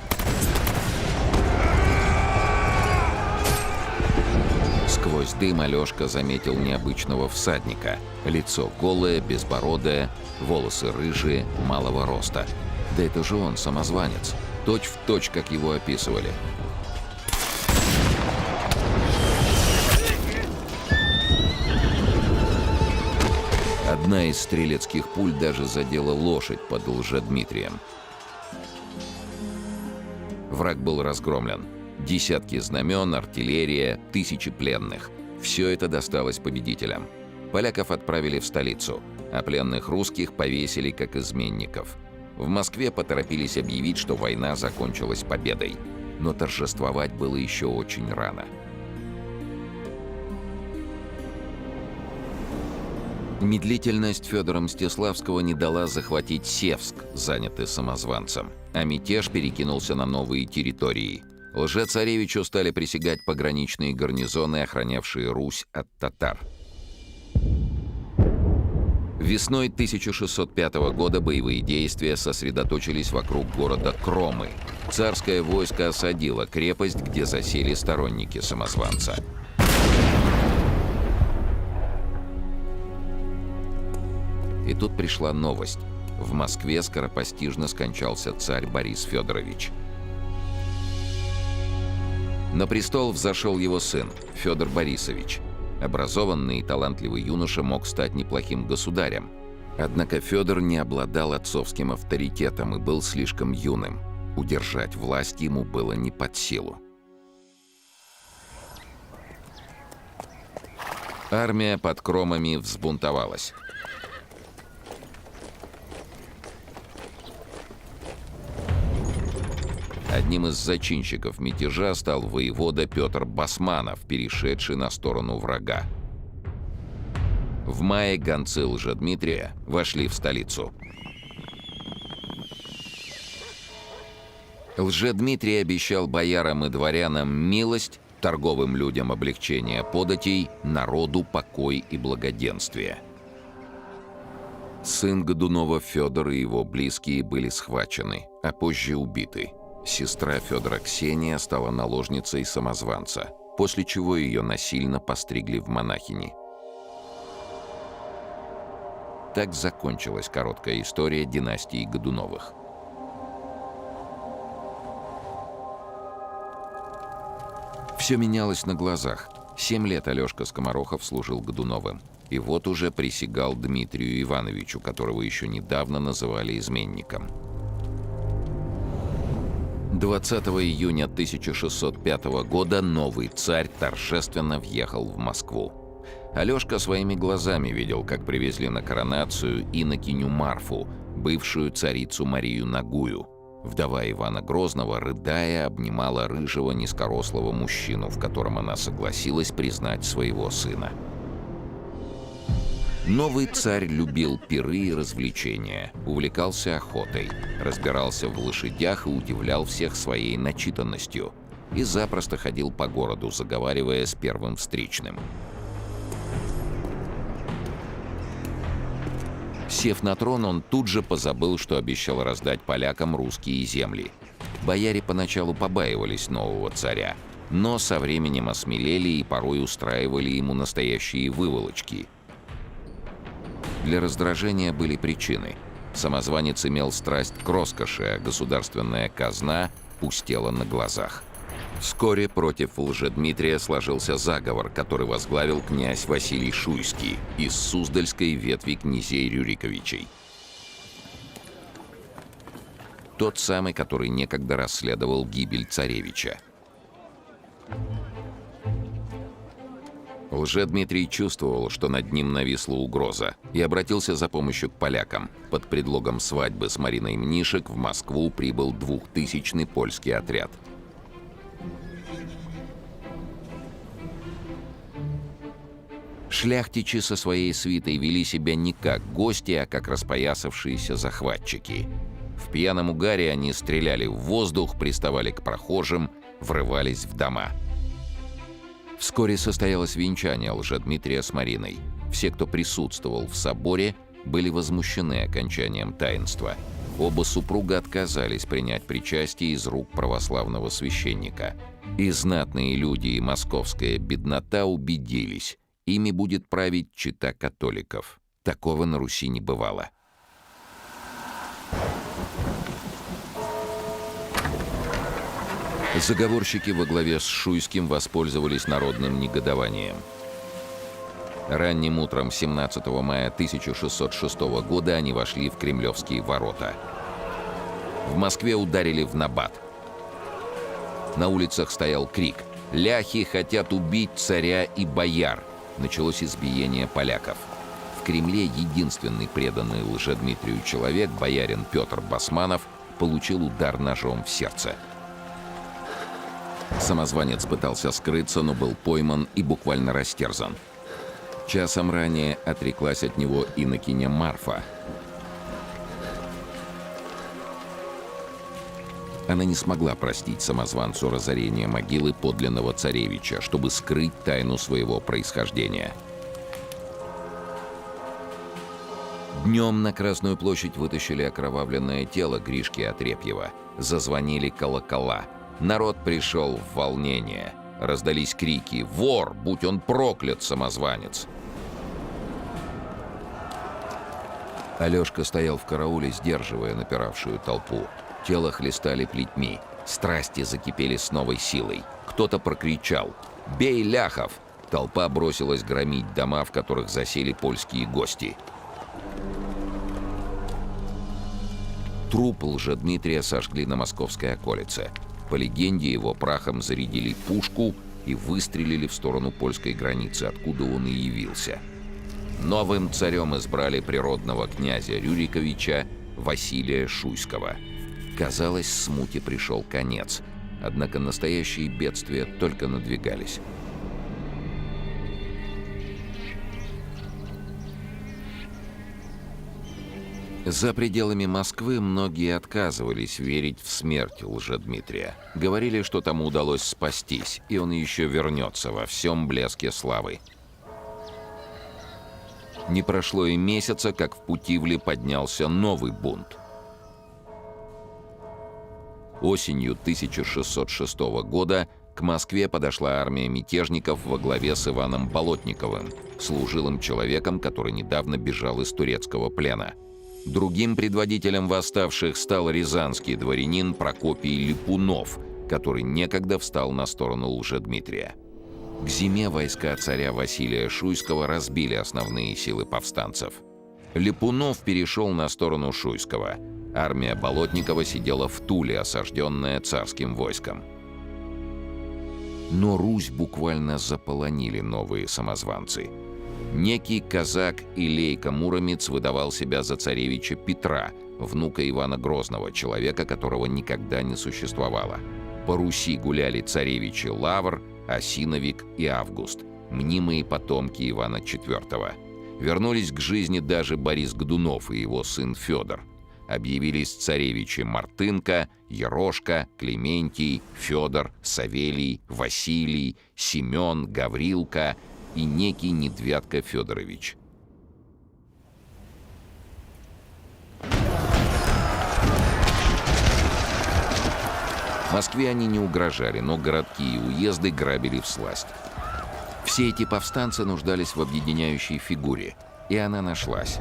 Сквозь дым Алешка заметил необычного всадника. Лицо голое, безбородое, волосы рыжие, малого роста. Да это же он, самозванец. Точь-в-точь, как его описывали. Одна из стрелецких пуль даже задела лошадь под Лжедмитрием. Враг был разгромлен. Десятки знамен, артиллерия, тысячи пленных. Все это досталось победителям. Поляков отправили в столицу, а пленных русских повесили как изменников. В Москве поторопились объявить, что война закончилась победой. Но торжествовать было еще очень рано. Медлительность Федора Мстиславского не дала захватить Севск, занятый самозванцем, а мятеж перекинулся на новые территории. Лжецаревичу стали присягать пограничные гарнизоны, охранявшие Русь от татар. Весной 1605 года боевые действия сосредоточились вокруг города Кромы. Царское войско осадило крепость, где засели сторонники самозванца. И тут пришла новость. В Москве скоропостижно скончался царь Борис Федорович. На престол взошел его сын, Федор Борисович. Образованный и талантливый юноша мог стать неплохим государем. Однако Федор не обладал отцовским авторитетом и был слишком юным. Удержать власть ему было не под силу. Армия под Кромами взбунтовалась. Одним из зачинщиков мятежа стал воевода Петр Басманов, перешедший на сторону врага. В мае гонцы Лжедмитрия вошли в столицу. Лжедмитрий обещал боярам и дворянам милость, торговым людям облегчение податей, народу покой и благоденствие. Сын Годунова Федор и его близкие были схвачены, а позже убиты. Сестра Федора Ксения стала наложницей самозванца, после чего ее насильно постригли в монахини. Так закончилась короткая история династии Годуновых. Все менялось на глазах. 7 лет Алешка Скоморохов служил Годуновым. И вот уже присягал Дмитрию Ивановичу, которого еще недавно называли изменником. 20 июня 1605 года новый царь торжественно въехал в Москву. Алешка своими глазами видел, как привезли на коронацию инокиню Марфу, бывшую царицу Марию Нагую. Вдова Ивана Грозного, рыдая, обнимала рыжего низкорослого мужчину, в котором она согласилась признать своего сына. Новый царь любил пиры и развлечения, увлекался охотой, разбирался в лошадях и удивлял всех своей начитанностью, и запросто ходил по городу, заговаривая с первым встречным. Сев на трон, он тут же позабыл, что обещал раздать полякам русские земли. Бояре поначалу побаивались нового царя, но со временем осмелели и порой устраивали ему настоящие выволочки. Для раздражения были причины. Самозванец имел страсть к роскоши, а государственная казна пустела на глазах. Вскоре против Лжедмитрия сложился заговор, который возглавил князь Василий Шуйский из Суздальской ветви князей Рюриковичей. Тот самый, который некогда расследовал гибель царевича. Лжедмитрий чувствовал, что над ним нависла угроза, и обратился за помощью к полякам. Под предлогом свадьбы с Мариной Мнишек в Москву прибыл 2000-й польский отряд. Шляхтичи со своей свитой вели себя не как гости, а как распоясавшиеся захватчики. В пьяном угаре они стреляли в воздух, приставали к прохожим, врывались в дома. Вскоре состоялось венчание Лжедмитрия с Мариной. Все, кто присутствовал в соборе, были возмущены окончанием таинства. Оба супруга отказались принять причастие из рук православного священника. И знатные люди, и московская беднота убедились, ими будет править чета католиков. Такого на Руси не бывало. Заговорщики во главе с Шуйским воспользовались народным негодованием. Ранним утром 17 мая 1606 года они вошли в Кремлевские ворота. В Москве ударили в набат. На улицах стоял крик: «Ляхи хотят убить царя и бояр!» Началось избиение поляков. В Кремле единственный преданный Лжедмитрию человек, боярин Петр Басманов, получил удар ножом в сердце. Самозванец пытался скрыться, но был пойман и буквально растерзан. Часом ранее отреклась от него инокиня Марфа. Она не смогла простить самозванцу разорение могилы подлинного царевича, чтобы скрыть тайну своего происхождения. Днем на Красную площадь вытащили окровавленное тело Гришки Отрепьева. Зазвонили колокола. Народ пришел в волнение. Раздались крики: «Вор! Будь он проклят, самозванец!» Алешка стоял в карауле, сдерживая напиравшую толпу. Тело хлестали плетьми. Страсти закипели с новой силой. Кто-то прокричал: «Бей ляхов!» Толпа бросилась громить дома, в которых засели польские гости. Труп Лжедмитрия сожгли на московской околице. По легенде, его прахом зарядили пушку и выстрелили в сторону польской границы, откуда он и явился. Новым царем избрали природного князя Рюриковича Василия Шуйского. Казалось, смуте пришел конец, однако настоящие бедствия только надвигались. За пределами Москвы многие отказывались верить в смерть Лжедмитрия. Говорили, что тому удалось спастись, и он еще вернется во всем блеске славы. Не прошло и месяца, как в Путивле поднялся новый бунт. Осенью 1606 года к Москве подошла армия мятежников во главе с Иваном Болотниковым, служилым человеком, который недавно бежал из турецкого плена. Другим предводителем восставших стал рязанский дворянин Прокопий Липунов, который некогда встал на сторону Лжедмитрия. К зиме войска царя Василия Шуйского разбили основные силы повстанцев. Липунов перешел на сторону Шуйского. Армия Болотникова сидела в Туле, осажденная царским войском. Но Русь буквально заполонили новые самозванцы. Некий казак Илейка Муромец выдавал себя за царевича Петра, внука Ивана Грозного, человека, которого никогда не существовало. По Руси гуляли царевичи Лавр, Осиновик и Август, мнимые потомки Ивана IV. Вернулись к жизни даже Борис Годунов и его сын Федор. Объявились царевичи Мартынка, Ерошка, Клементий, Федор, Савелий, Василий, Семен, Гаврилка и некий Недвядко Федорович. Москве они не угрожали, но городки и уезды грабили всласть. Все эти повстанцы нуждались в объединяющей фигуре, и она нашлась.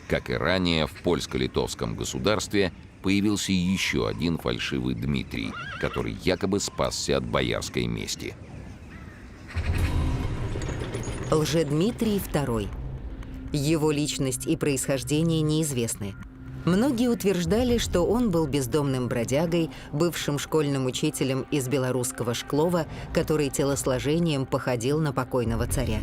Как и ранее, в польско-литовском государстве появился еще один фальшивый Дмитрий, который якобы спасся от боярской мести. Лжедмитрий II. Его личность и происхождение неизвестны. Многие утверждали, что он был бездомным бродягой, бывшим школьным учителем из белорусского Шклова, который телосложением походил на покойного царя.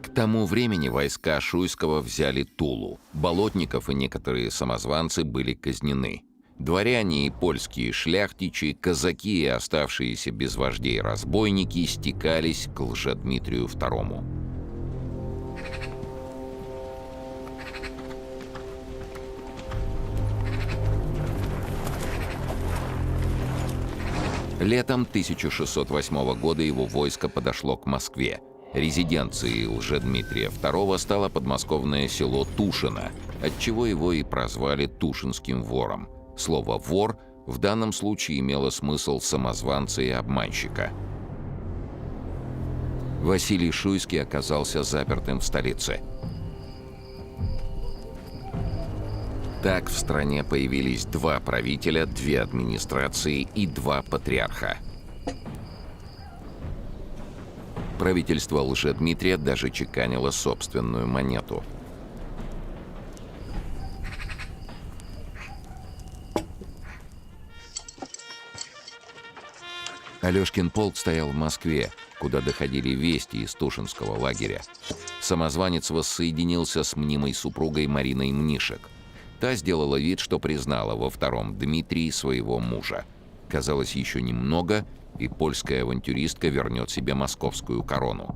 К тому времени войска Шуйского взяли Тулу. Болотников и некоторые самозванцы были казнены. Дворяне и польские шляхтичи, казаки и оставшиеся без вождей разбойники стекались к Лжедмитрию II. Летом 1608 года его войско подошло к Москве. Резиденцией Лжедмитрия II стало подмосковное село Тушино, отчего его и прозвали Тушинским вором. Слово «вор» в данном случае имело смысл самозванца и обманщика. Василий Шуйский оказался запертым в столице. Так в стране появились два правителя, две администрации и два патриарха. Правительство Лжедмитрия даже чеканило собственную монету. Алешкин полк стоял в Москве, куда доходили вести из Тушинского лагеря. Самозванец воссоединился с мнимой супругой Мариной Мнишек. Та сделала вид, что признала во втором Дмитрии своего мужа. Казалось, еще немного, и польская авантюристка вернет себе московскую корону.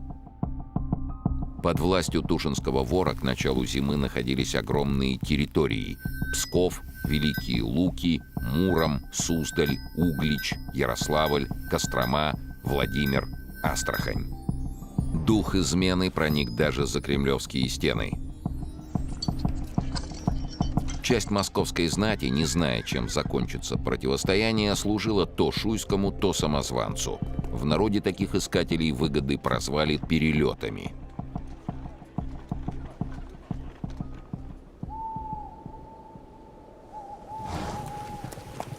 Под властью Тушинского вора к началу зимы находились огромные территории: Псков, Великие Луки, Муром, Суздаль, Углич, Ярославль, Кострома, Владимир, Астрахань. Дух измены проник даже за кремлевские стены. Часть московской знати, не зная, чем закончится противостояние, служила то Шуйскому, то самозванцу. В народе таких искателей выгоды прозвали «перелетами».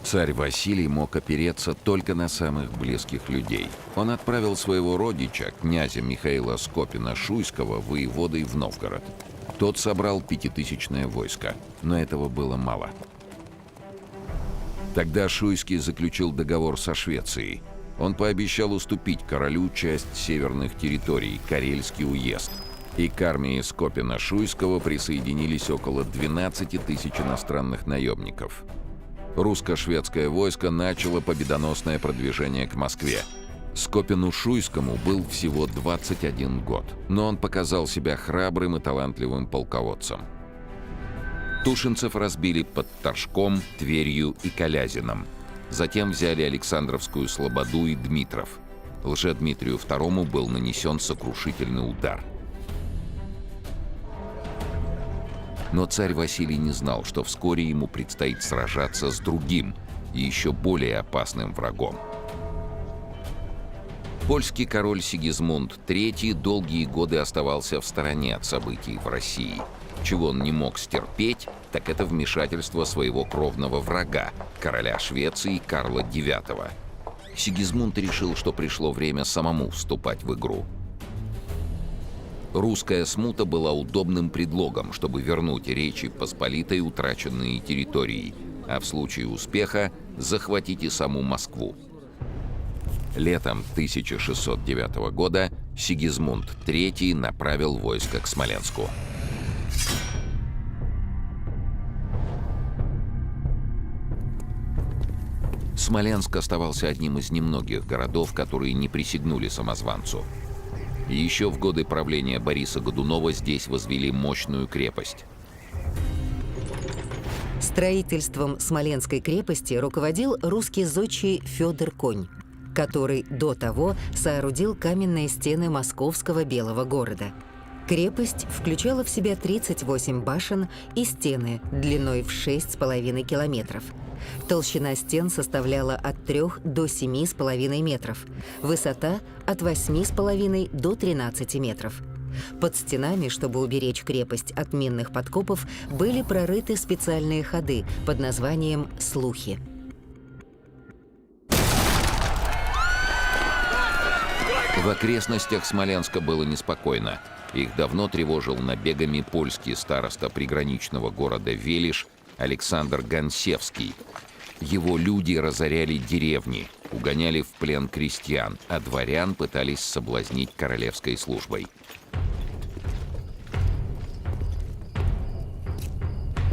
Царь Василий мог опереться только на самых близких людей. Он отправил своего родича, князя Михаила Скопина-Шуйского, воеводой в Новгород. Тот собрал 5000-е войско, но этого было мало. Тогда Шуйский заключил договор со Швецией. Он пообещал уступить королю часть северных территорий, Карельский уезд. И к армии Скопина-Шуйского присоединились около 12 000 иностранных наемников. Русско-шведское войско начало победоносное продвижение к Москве. Скопину-Шуйскому был всего 21 год, но он показал себя храбрым и талантливым полководцем. Тушинцев разбили под Торжком, Тверью и Калязином. Затем взяли Александровскую Слободу и Дмитров. Лжедмитрию II был нанесен сокрушительный удар. Но царь Василий не знал, что вскоре ему предстоит сражаться с другим и еще более опасным врагом. Польский король Сигизмунд III долгие годы оставался в стороне от событий в России. Чего он не мог стерпеть, так это вмешательство своего кровного врага, короля Швеции Карла IX. Сигизмунд решил, что пришло время самому вступать в игру. Русская смута была удобным предлогом, чтобы вернуть Речи Посполитой утраченные территории, а в случае успеха захватить и саму Москву. Летом 1609 года Сигизмунд III направил войско к Смоленску. Смоленск оставался одним из немногих городов, которые не присягнули самозванцу. Еще в годы правления Бориса Годунова здесь возвели мощную крепость. Строительством Смоленской крепости руководил русский зодчий Федор Конь, который до того соорудил каменные стены московского Белого города. Крепость включала в себя 38 башен и стены длиной в 6,5 километров. Толщина стен составляла от 3 до 7,5 метров, высота от 8,5 до 13 метров. Под стенами, чтобы уберечь крепость от минных подкопов, были прорыты специальные ходы под названием «слухи». В окрестностях Смоленска было неспокойно. Их давно тревожил набегами польский староста приграничного города Велиш Александр Гонсевский. Его люди разоряли деревни, угоняли в плен крестьян, а дворян пытались соблазнить королевской службой.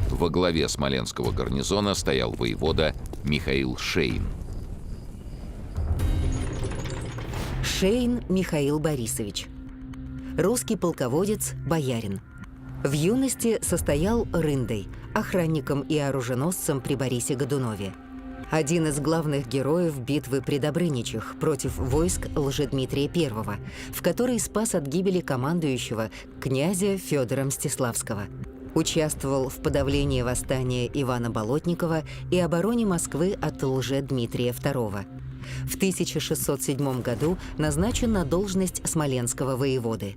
Во главе смоленского гарнизона стоял воевода Михаил Шейн. Шейн Михаил Борисович. Русский полководец, боярин. В юности состоял рындой, охранником и оруженосцем при Борисе Годунове. Один из главных героев битвы при Добрыничах против войск Лжедмитрия I, в которой спас от гибели командующего князя Федора Мстиславского. Участвовал в подавлении восстания Ивана Болотникова и обороне Москвы от Лжедмитрия II. В 1607 году назначен на должность смоленского воеводы.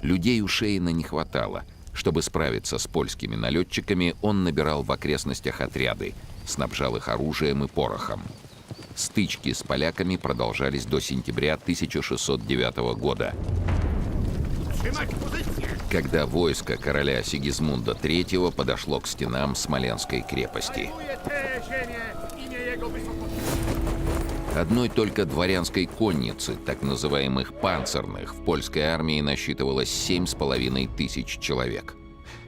Людей у Шейна не хватало. Чтобы справиться с польскими налетчиками, он набирал в окрестностях отряды, снабжал их оружием и порохом. Стычки с поляками продолжались до сентября 1609 года, когда войско короля Сигизмунда III подошло к стенам Смоленской крепости. Одной только дворянской конницы, так называемых панцирных, в польской армии насчитывалось 7,5 тысяч человек.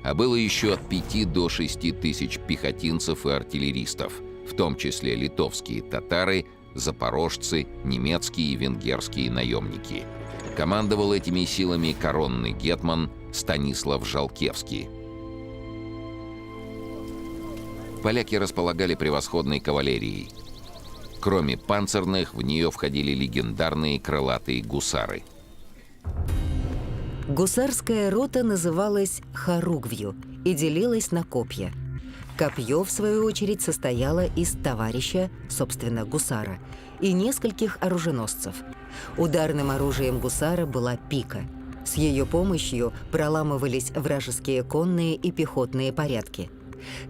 А было еще от 5 до 6 тысяч пехотинцев и артиллеристов, в том числе литовские татары, запорожцы, немецкие и венгерские наемники. Командовал этими силами коронный гетман Станислав Жалкевский. Поляки располагали превосходной кавалерией. Кроме панцирных, в нее входили легендарные крылатые гусары. Гусарская рота называлась Хоругвью и делилась на копья. Копье, в свою очередь, состояло из товарища, собственно, гусара, и нескольких оруженосцев. Ударным оружием гусара была пика. С ее помощью проламывались вражеские конные и пехотные порядки.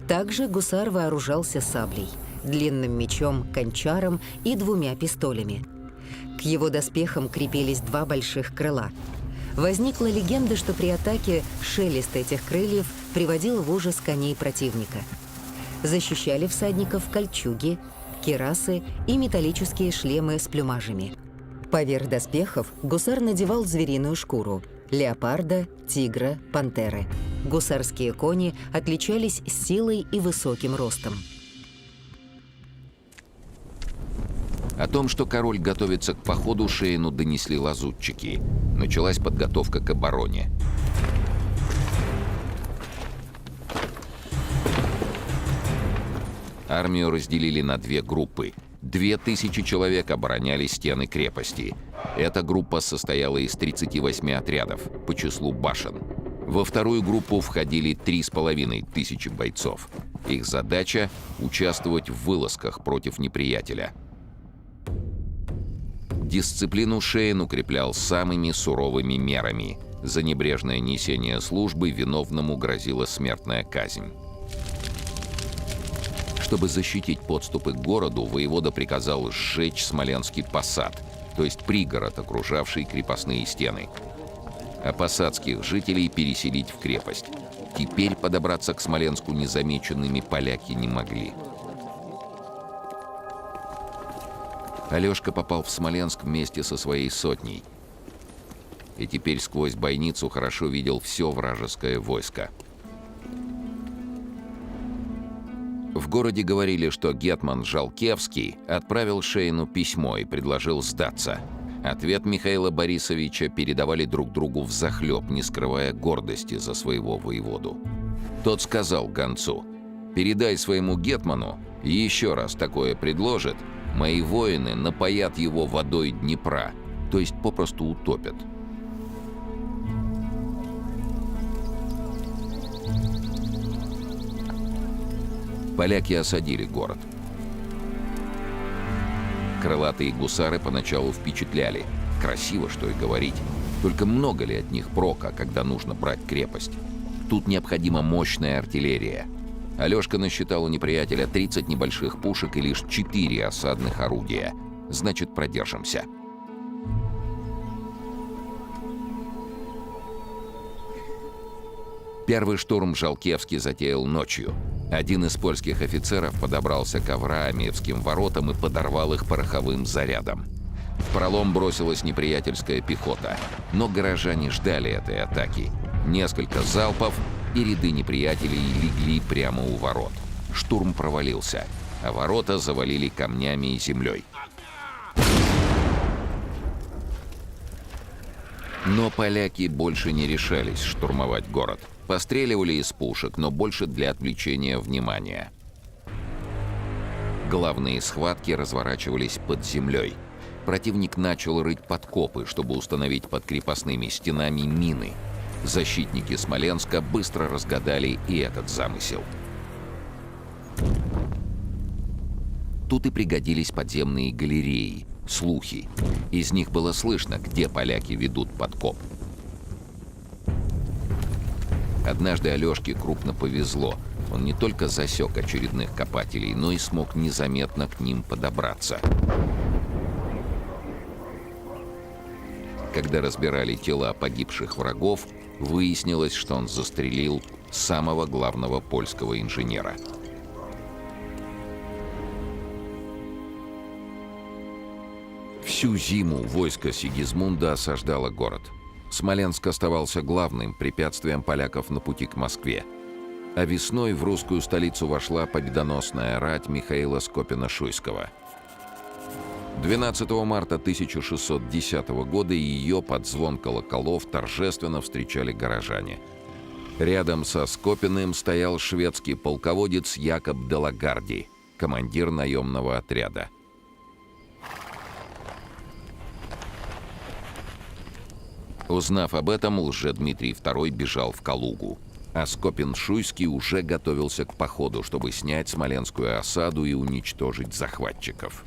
Также гусар вооружался саблей, длинным мечом, кончаром и 2 пистолями. К его доспехам крепились 2 больших крыла. Возникла легенда, что при атаке шелест этих крыльев приводил в ужас коней противника. Защищали всадников кольчуги, кирасы и металлические шлемы с плюмажами. Поверх доспехов гусар надевал звериную шкуру – леопарда, тигра, пантеры. Гусарские кони отличались силой и высоким ростом. О том, что король готовится к походу, Шейну донесли лазутчики. Началась подготовка к обороне. Армию разделили на две группы. 2000 человек обороняли стены крепости. Эта группа состояла из 38 отрядов по числу башен. Во вторую группу входили 3500 бойцов. Их задача — участвовать в вылазках против неприятеля. Дисциплину Шейн укреплял самыми суровыми мерами. За небрежное несение службы виновному грозила смертная казнь. Чтобы защитить подступы к городу, воевода приказал сжечь Смоленский посад, то есть пригород, окружавший крепостные стены, а посадских жителей переселить в крепость. Теперь подобраться к Смоленску незамеченными поляки не могли. Алешка попал в Смоленск вместе со своей сотней. И теперь сквозь бойницу хорошо видел все вражеское войско. В городе говорили, что гетман Жалкевский отправил Шейну письмо и предложил сдаться. Ответ Михаила Борисовича передавали друг другу взахлеб, не скрывая гордости за своего воеводу. Тот сказал гонцу: «Передай своему гетману, еще раз такое предложит, мои воины напоят его водой Днепра, то есть попросту утопят». Поляки осадили город. Крылатые гусары поначалу впечатляли. Красиво, что и говорить. Только много ли от них прока, когда нужно брать крепость? Тут необходима мощная артиллерия. Алешка насчитал у неприятеля 30 небольших пушек и лишь 4 осадных орудия. Значит, продержимся. Первый штурм Жалкевский затеял ночью. Один из польских офицеров подобрался к Авраамиевским воротам и подорвал их пороховым зарядом. В пролом бросилась неприятельская пехота, но горожане ждали этой атаки. Несколько залпов, и ряды неприятелей легли прямо у ворот. Штурм провалился, а ворота завалили камнями и землей. Но поляки больше не решались штурмовать город. Постреливали из пушек, но больше для отвлечения внимания. Главные схватки разворачивались под землей. Противник начал рыть подкопы, чтобы установить под крепостными стенами мины. Защитники Смоленска быстро разгадали и этот замысел. Тут и пригодились подземные галереи, слухи. Из них было слышно, где поляки ведут подкоп. Однажды Алешке крупно повезло. Он не только засек очередных копателей, но и смог незаметно к ним подобраться. Когда разбирали тела погибших врагов, выяснилось, что он застрелил самого главного польского инженера. Всю зиму войско Сигизмунда осаждало город. Смоленск оставался главным препятствием поляков на пути к Москве. А весной в русскую столицу вошла победоносная рать Михаила Скопина-Шуйского. 12 марта 1610 года ее под звон колоколов торжественно встречали горожане. Рядом со Скопиным стоял шведский полководец Якоб де Лагарди, командир наемного отряда. Узнав об этом, Лжедмитрий II бежал в Калугу, а Скопин-Шуйский уже готовился к походу, чтобы снять Смоленскую осаду и уничтожить захватчиков.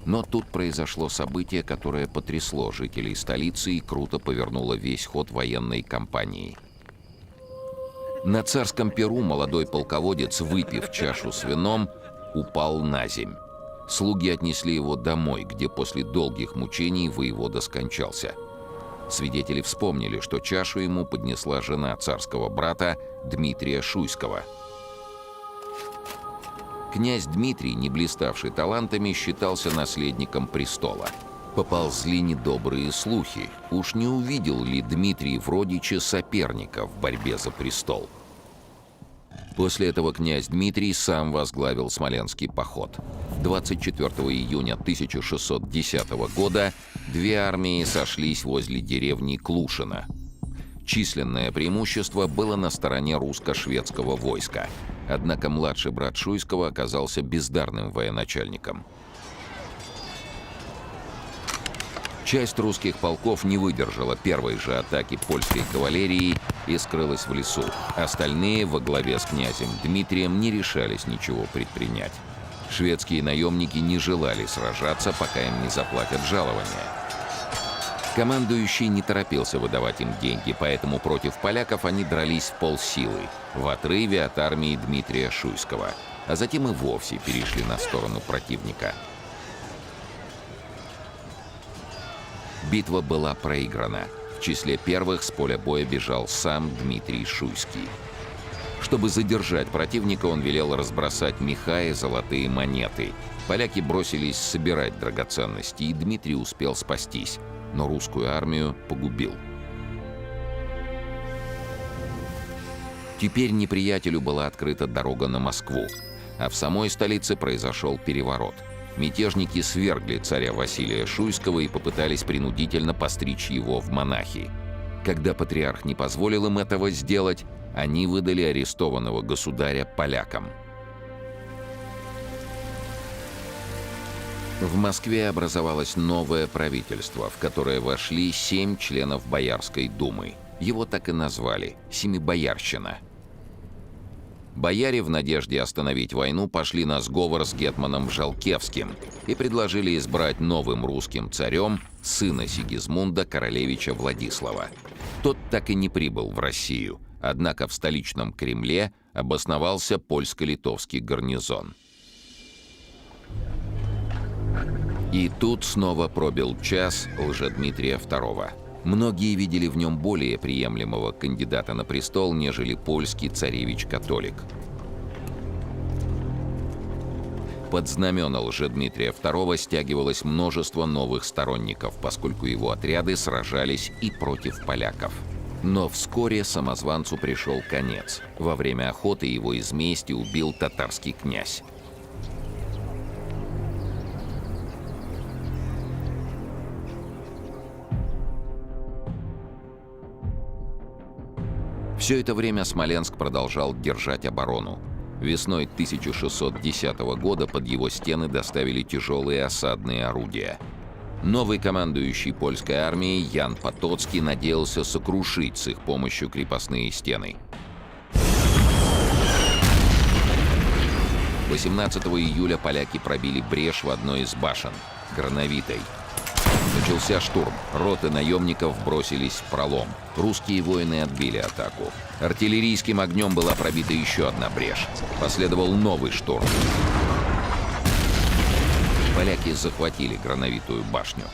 Но тут произошло событие, которое потрясло жителей столицы и круто повернуло весь ход военной кампании. На царском перу молодой полководец, выпив чашу с вином, упал наземь. Слуги отнесли его домой, где после долгих мучений воевода скончался. Свидетели вспомнили, что чашу ему поднесла жена царского брата Дмитрия Шуйского. Князь Дмитрий, не блиставший талантами, считался наследником престола. Поползли недобрые слухи. Уж не увидел ли Дмитрий в родиче соперника в борьбе за престол? После этого князь Дмитрий сам возглавил Смоленский поход. 24 июня 1610 года две армии сошлись возле деревни Клушино. Численное преимущество было на стороне русско-шведского войска, однако младший брат Шуйского оказался бездарным военачальником. Часть русских полков не выдержала первой же атаки польской кавалерии и скрылась в лесу. Остальные во главе с князем Дмитрием не решались ничего предпринять. Шведские наемники не желали сражаться, пока им не заплатят жалования. Командующий не торопился выдавать им деньги, поэтому против поляков они дрались в полсилы, в отрыве от армии Дмитрия Шуйского, а затем и вовсе перешли на сторону противника. Битва была проиграна. В числе первых с поля боя бежал сам Дмитрий Шуйский. Чтобы задержать противника, он велел разбросать меха и золотые монеты. Поляки бросились собирать драгоценности, и Дмитрий успел спастись, но русскую армию погубил. Теперь неприятелю была открыта дорога на Москву, а в самой столице произошел переворот. Мятежники свергли царя Василия Шуйского и попытались принудительно постричь его в монахи. Когда патриарх не позволил им этого сделать, они выдали арестованного государя полякам. В Москве образовалось новое правительство, в которое вошли 7 членов Боярской думы. Его так и назвали – Семибоярщина. Бояре в надежде остановить войну пошли на сговор с гетманом Жалкевским и предложили избрать новым русским царем сына Сигизмунда, королевича Владислава. Тот так и не прибыл в Россию, однако в столичном Кремле обосновался польско-литовский гарнизон. И тут снова пробил час Лжедмитрия II. Многие видели в нем более приемлемого кандидата на престол, нежели польский царевич-католик. Под знамена Лжедмитрия II стягивалось множество новых сторонников, поскольку его отряды сражались и против поляков. Но вскоре самозванцу пришел конец. Во время охоты его из мести убил татарский князь. Все это время Смоленск продолжал держать оборону. Весной 1610 года под его стены доставили тяжелые осадные орудия. Новый командующий польской армией Ян Потоцкий надеялся сокрушить с их помощью крепостные стены. 18 июля поляки пробили брешь в одной из башен – Грановитой. Начался штурм. Роты наемников бросились в пролом. Русские воины отбили атаку. Артиллерийским огнем была пробита еще одна брешь. Последовал новый штурм. Поляки захватили Грановитую башню.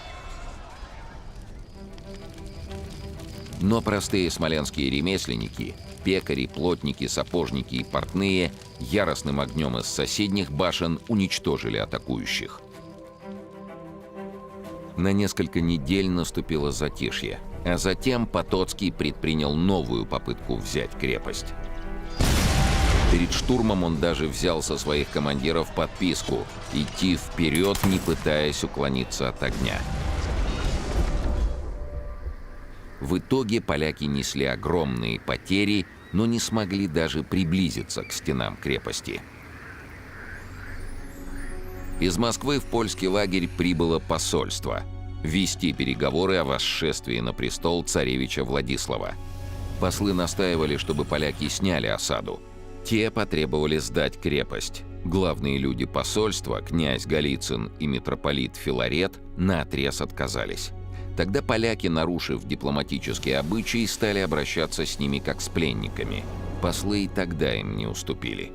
Но простые смоленские ремесленники, пекари, плотники, сапожники и портные яростным огнем из соседних башен уничтожили атакующих. На несколько недель наступило затишье, а затем Потоцкий предпринял новую попытку взять крепость. Перед штурмом он даже взял со своих командиров подписку идти вперед, не пытаясь уклониться от огня. В итоге поляки несли огромные потери, но не смогли даже приблизиться к стенам крепости. Из Москвы в польский лагерь прибыло посольство вести переговоры о восшествии на престол царевича Владислава. Послы настаивали, чтобы поляки сняли осаду. Те потребовали сдать крепость. Главные люди посольства, князь Голицын и митрополит Филарет, наотрез отказались. Тогда поляки, нарушив дипломатические обычаи, стали обращаться с ними как с пленниками. Послы и тогда им не уступили.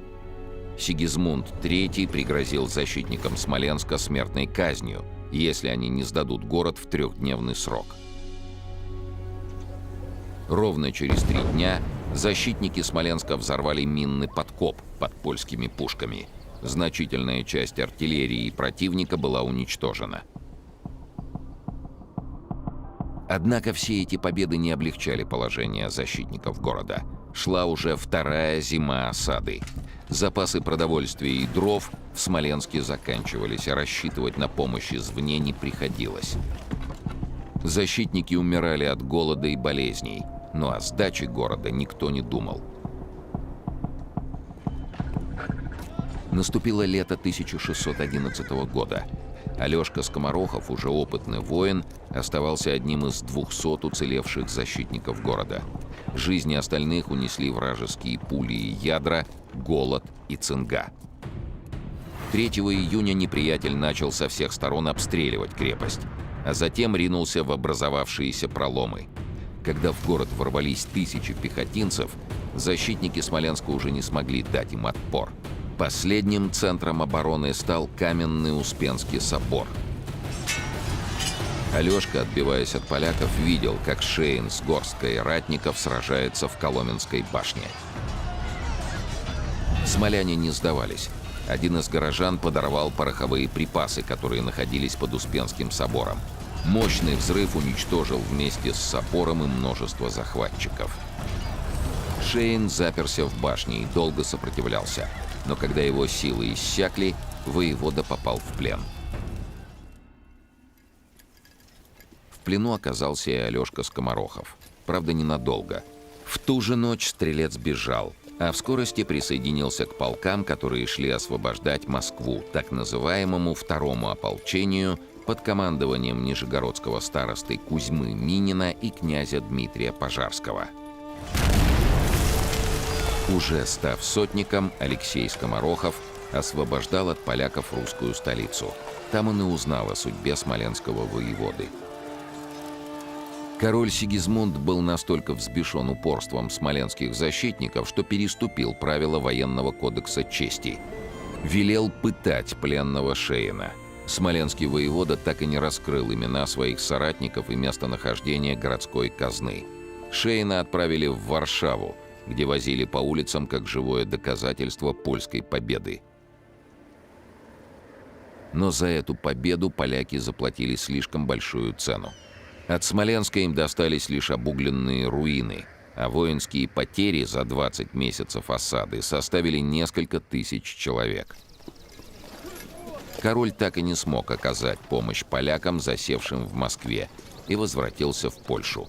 Сигизмунд III пригрозил защитникам Смоленска смертной казнью, если они не сдадут город в 3-дневный срок. Ровно через 3 дня защитники Смоленска взорвали минный подкоп под польскими пушками. Значительная часть артиллерии противника была уничтожена. Однако все эти победы не облегчали положение защитников города. Шла уже вторая зима осады. Запасы продовольствия и дров в Смоленске заканчивались, а рассчитывать на помощь извне не приходилось. Защитники умирали от голода и болезней, но о сдаче города никто не думал. Наступило лето 1611 года. Алешка Скоморохов, уже опытный воин, оставался одним из 200 уцелевших защитников города. Жизни остальных унесли вражеские пули и ядра, голод и цинга. 3 июня неприятель начал со всех сторон обстреливать крепость, а затем ринулся в образовавшиеся проломы. Когда в город ворвались тысячи пехотинцев, защитники Смоленска уже не смогли дать им отпор. Последним центром обороны стал каменный Успенский собор. Алешка, отбиваясь от поляков, видел, как Шейн с горсткой ратников сражается в Коломенской башне. Смоляне не сдавались. Один из горожан подорвал пороховые припасы, которые находились под Успенским собором. Мощный взрыв уничтожил вместе с собором и множество захватчиков. Шейн заперся в башне и долго сопротивлялся. Но когда его силы иссякли, воевода попал в плен. В плену оказался и Алешка Скоморохов. Правда, ненадолго. В ту же ночь стрелец бежал, а в скорости присоединился к полкам, которые шли освобождать Москву, так называемому второму ополчению под командованием нижегородского старосты Кузьмы Минина и князя Дмитрия Пожарского. Уже став сотником, Алексей Скоморохов освобождал от поляков русскую столицу. Там он и узнал о судьбе смоленского воеводы. Король Сигизмунд был настолько взбешен упорством смоленских защитников, что переступил правила военного кодекса чести. Велел пытать пленного Шейна. Смоленский воевода так и не раскрыл имена своих соратников и местонахождение городской казны. Шейна отправили в Варшаву, где возили по улицам как живое доказательство польской победы. Но за эту победу поляки заплатили слишком большую цену. От Смоленска им достались лишь обугленные руины, а воинские потери за 20 месяцев осады составили несколько тысяч человек. Король так и не смог оказать помощь полякам, засевшим в Москве, и возвратился в Польшу.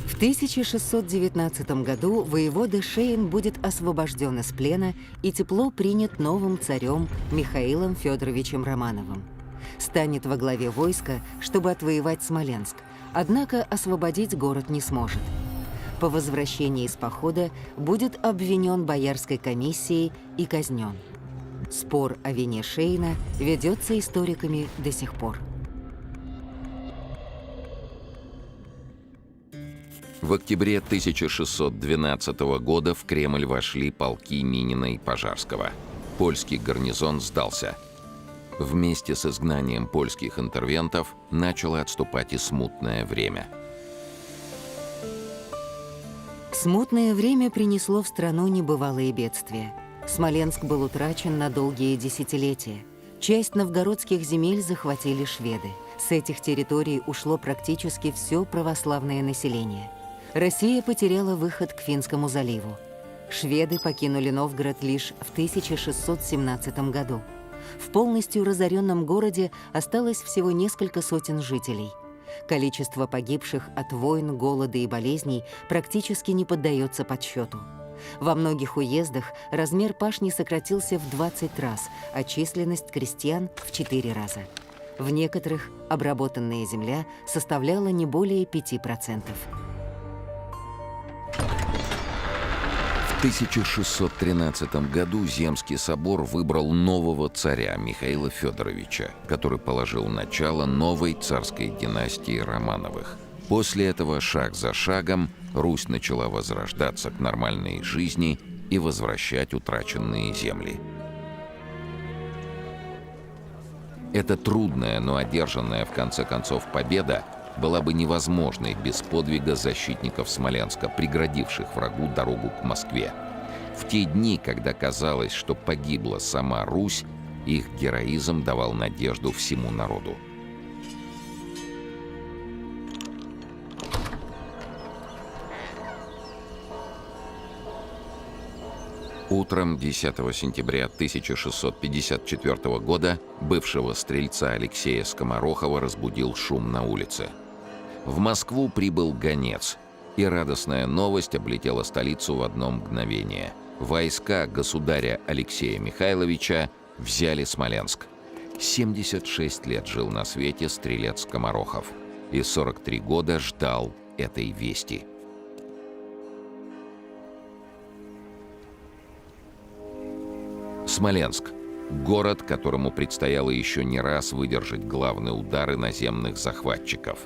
В 1619 году воевода Шейн будет освобожден из плена и тепло принят новым царем Михаилом Федоровичем Романовым. Станет во главе войска, чтобы отвоевать Смоленск, однако освободить город не сможет. По возвращении из похода будет обвинен Боярской комиссией и казнен. Спор о вине Шейна ведется историками до сих пор. В октябре 1612 года в Кремль вошли полки Минина и Пожарского. Польский гарнизон сдался. Вместе с изгнанием польских интервентов начало отступать и смутное время. Смутное время принесло в страну небывалые бедствия. Смоленск был утрачен на долгие десятилетия. Часть новгородских земель захватили шведы. С этих территорий ушло практически все православное население. Россия потеряла выход к Финскому заливу. Шведы покинули Новгород лишь в 1617 году. В полностью разоренном городе осталось всего несколько сотен жителей. Количество погибших от войн, голода и болезней практически не поддается подсчету. Во многих уездах размер пашни сократился в 20 раз, а численность крестьян в 4 раза. В некоторых обработанная земля составляла не более 5%. В 1613 году Земский собор выбрал нового царя Михаила Федоровича, который положил начало новой царской династии Романовых. После этого шаг за шагом Русь начала возрождаться к нормальной жизни и возвращать утраченные земли. Эта трудная, но одержанная в конце концов победа была бы невозможной без подвига защитников Смоленска, преградивших врагу дорогу к Москве. В те дни, когда казалось, что погибла сама Русь, Их героизм давал надежду всему народу. Утром 10 сентября 1654 года бывшего стрельца Алексея Скоморохова разбудил шум на улице. В Москву прибыл гонец, и радостная новость облетела столицу в одно мгновение. Войска государя Алексея Михайловича взяли Смоленск. 76 лет жил на свете стрелец Скоморохов и 43 года ждал этой вести. Смоленск – город, которому предстояло еще не раз выдержать главные удары наземных захватчиков.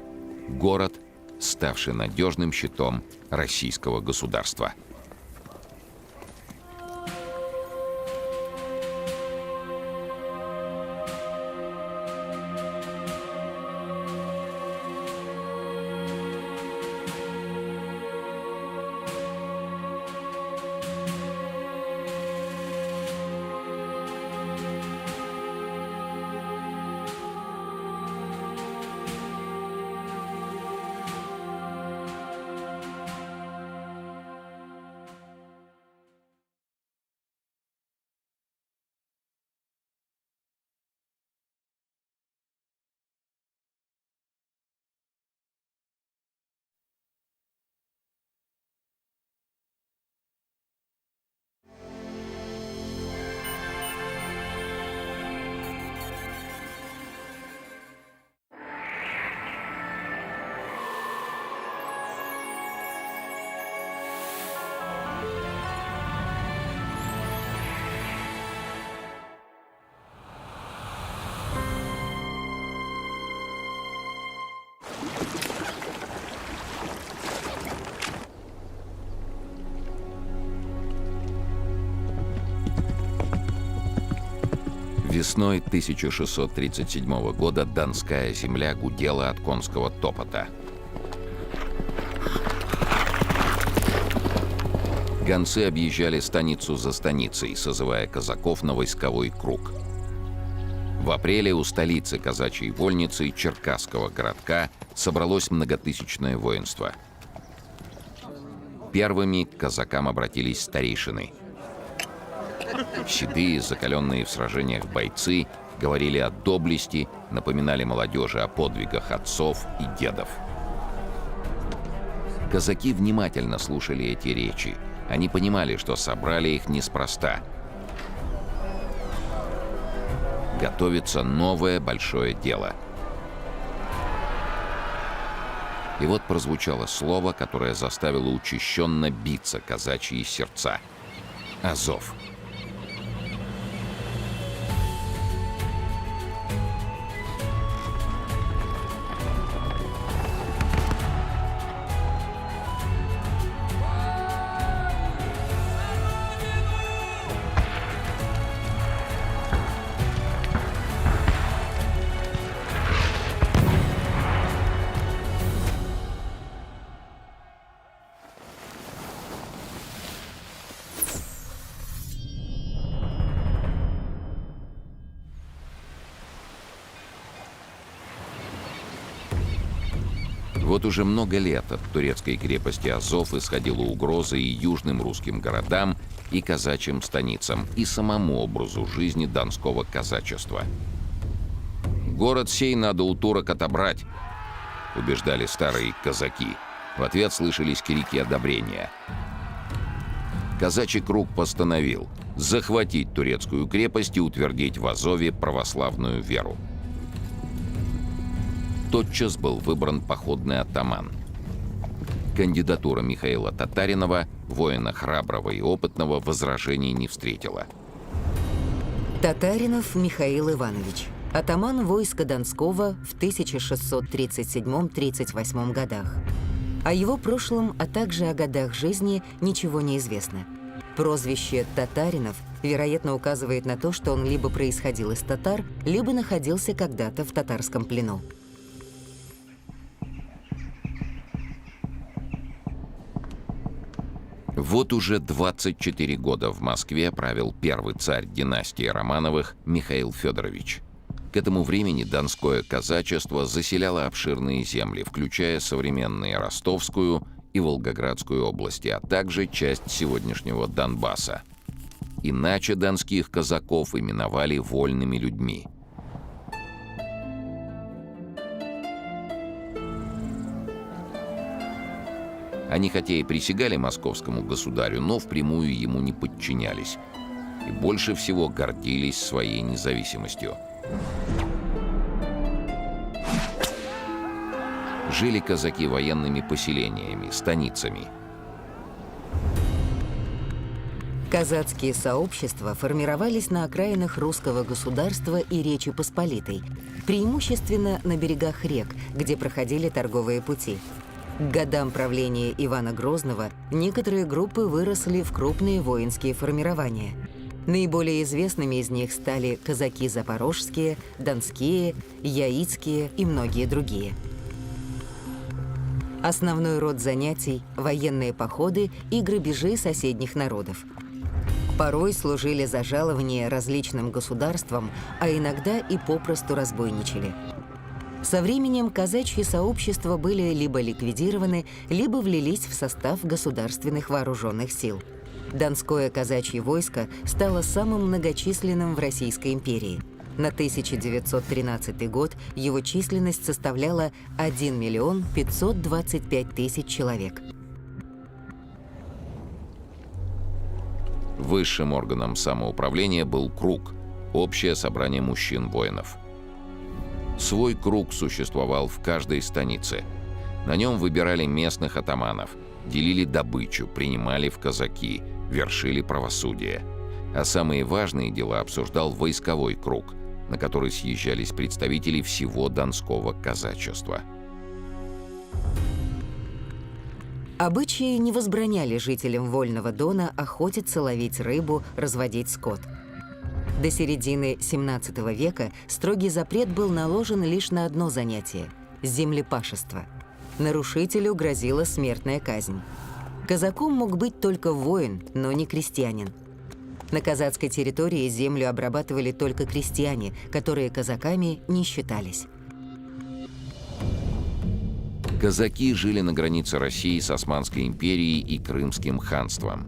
Город, ставший надежным щитом российского государства. Весной 1637 года Донская земля гудела от конского топота. Гонцы объезжали станицу за станицей, созывая казаков на войсковой круг. В апреле у столицы казачьей вольницы Черкасского городка собралось многотысячное воинство. Первыми к казакам обратились старейшины. Седые, закаленные в сражениях бойцы говорили о доблести, напоминали молодежи о подвигах отцов и дедов. Казаки внимательно слушали эти речи. Они понимали, что собрали их неспроста. Готовится новое большое дело. И вот прозвучало слово, которое заставило учащенно биться казачьи сердца. Азов. Вот уже много лет от турецкой крепости Азов исходила угроза и южным русским городам, и казачьим станицам, и самому образу жизни донского казачества. «Город сей надо у турок отобрать», — убеждали старые казаки. В ответ слышались крики одобрения. Казачий круг постановил захватить турецкую крепость и утвердить в Азове православную веру. Тотчас был выбран походный атаман. Кандидатура Михаила Татаринова, воина храброго и опытного, возражений не встретила. Татаринов Михаил Иванович, атаман войска Донского в 1637-38 годах. О его прошлом, а также о годах жизни ничего не известно. Прозвище Татаринов, вероятно, указывает на то, что он либо происходил из татар, либо находился когда-то в татарском плену. Вот уже 24 года в Москве правил первый царь династии Романовых Михаил Федорович. К этому времени донское казачество заселяло обширные земли, включая современные Ростовскую и Волгоградскую области, а также часть сегодняшнего Донбасса. Иначе донских казаков именовали вольными людьми. Они хотя и присягали московскому государю, но впрямую ему не подчинялись. И больше всего гордились своей независимостью. Жили казаки военными поселениями, станицами. Казацкие сообщества формировались на окраинах русского государства и Речи Посполитой, преимущественно на берегах рек, где проходили торговые пути. К годам правления Ивана Грозного некоторые группы выросли в крупные воинские формирования. Наиболее известными из них стали казаки запорожские, донские, яицкие и многие другие. Основной род занятий – военные походы и грабежи соседних народов. Порой служили за жалование различным государствам, а иногда и попросту разбойничали. Со временем казачьи сообщества были либо ликвидированы, либо влились в состав государственных вооруженных сил. Донское казачье войско стало самым многочисленным в Российской империи. На 1913 год его численность составляла 1 525 000 человек. Высшим органом самоуправления был круг – общее собрание мужчин-воинов. Свой круг существовал в каждой станице. На нем выбирали местных атаманов, делили добычу, принимали в казаки, вершили правосудие. А самые важные дела обсуждал войсковой круг, на который съезжались представители всего донского казачества. Обычаи не возбраняли жителям Вольного Дона охотиться, ловить рыбу, разводить скот. До середины XVII века строгий запрет был наложен лишь на одно занятие – землепашество. Нарушителю грозила смертная казнь. Казаком мог быть только воин, но не крестьянин. На казацкой территории землю обрабатывали только крестьяне, которые казаками не считались. Казаки жили на границе России с Османской империей и Крымским ханством.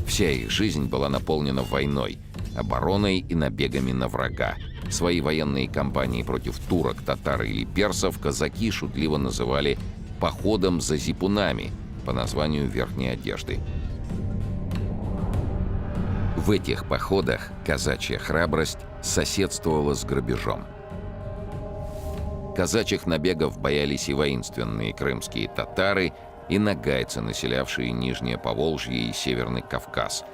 Вся их жизнь была наполнена войной, обороной и набегами на врага. Свои военные кампании против турок, татар или персов казаки шутливо называли «походом за зипунами» по названию верхней одежды. В этих походах казачья храбрость соседствовала с грабежом. Казачьих набегов боялись и воинственные крымские татары, и нагайцы, населявшие Нижнее Поволжье и Северный Кавказ,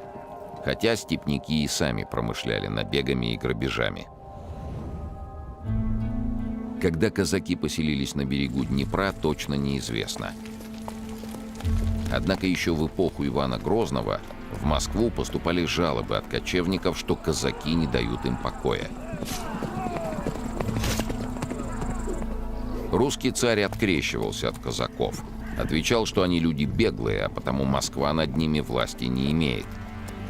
хотя степняки и сами промышляли набегами и грабежами. Когда казаки поселились на берегу Днепра, точно неизвестно. Однако еще в эпоху Ивана Грозного в Москву поступали жалобы от кочевников, что казаки не дают им покоя. Русский царь открещивался от казаков. Отвечал, что они люди беглые, а потому Москва над ними власти не имеет.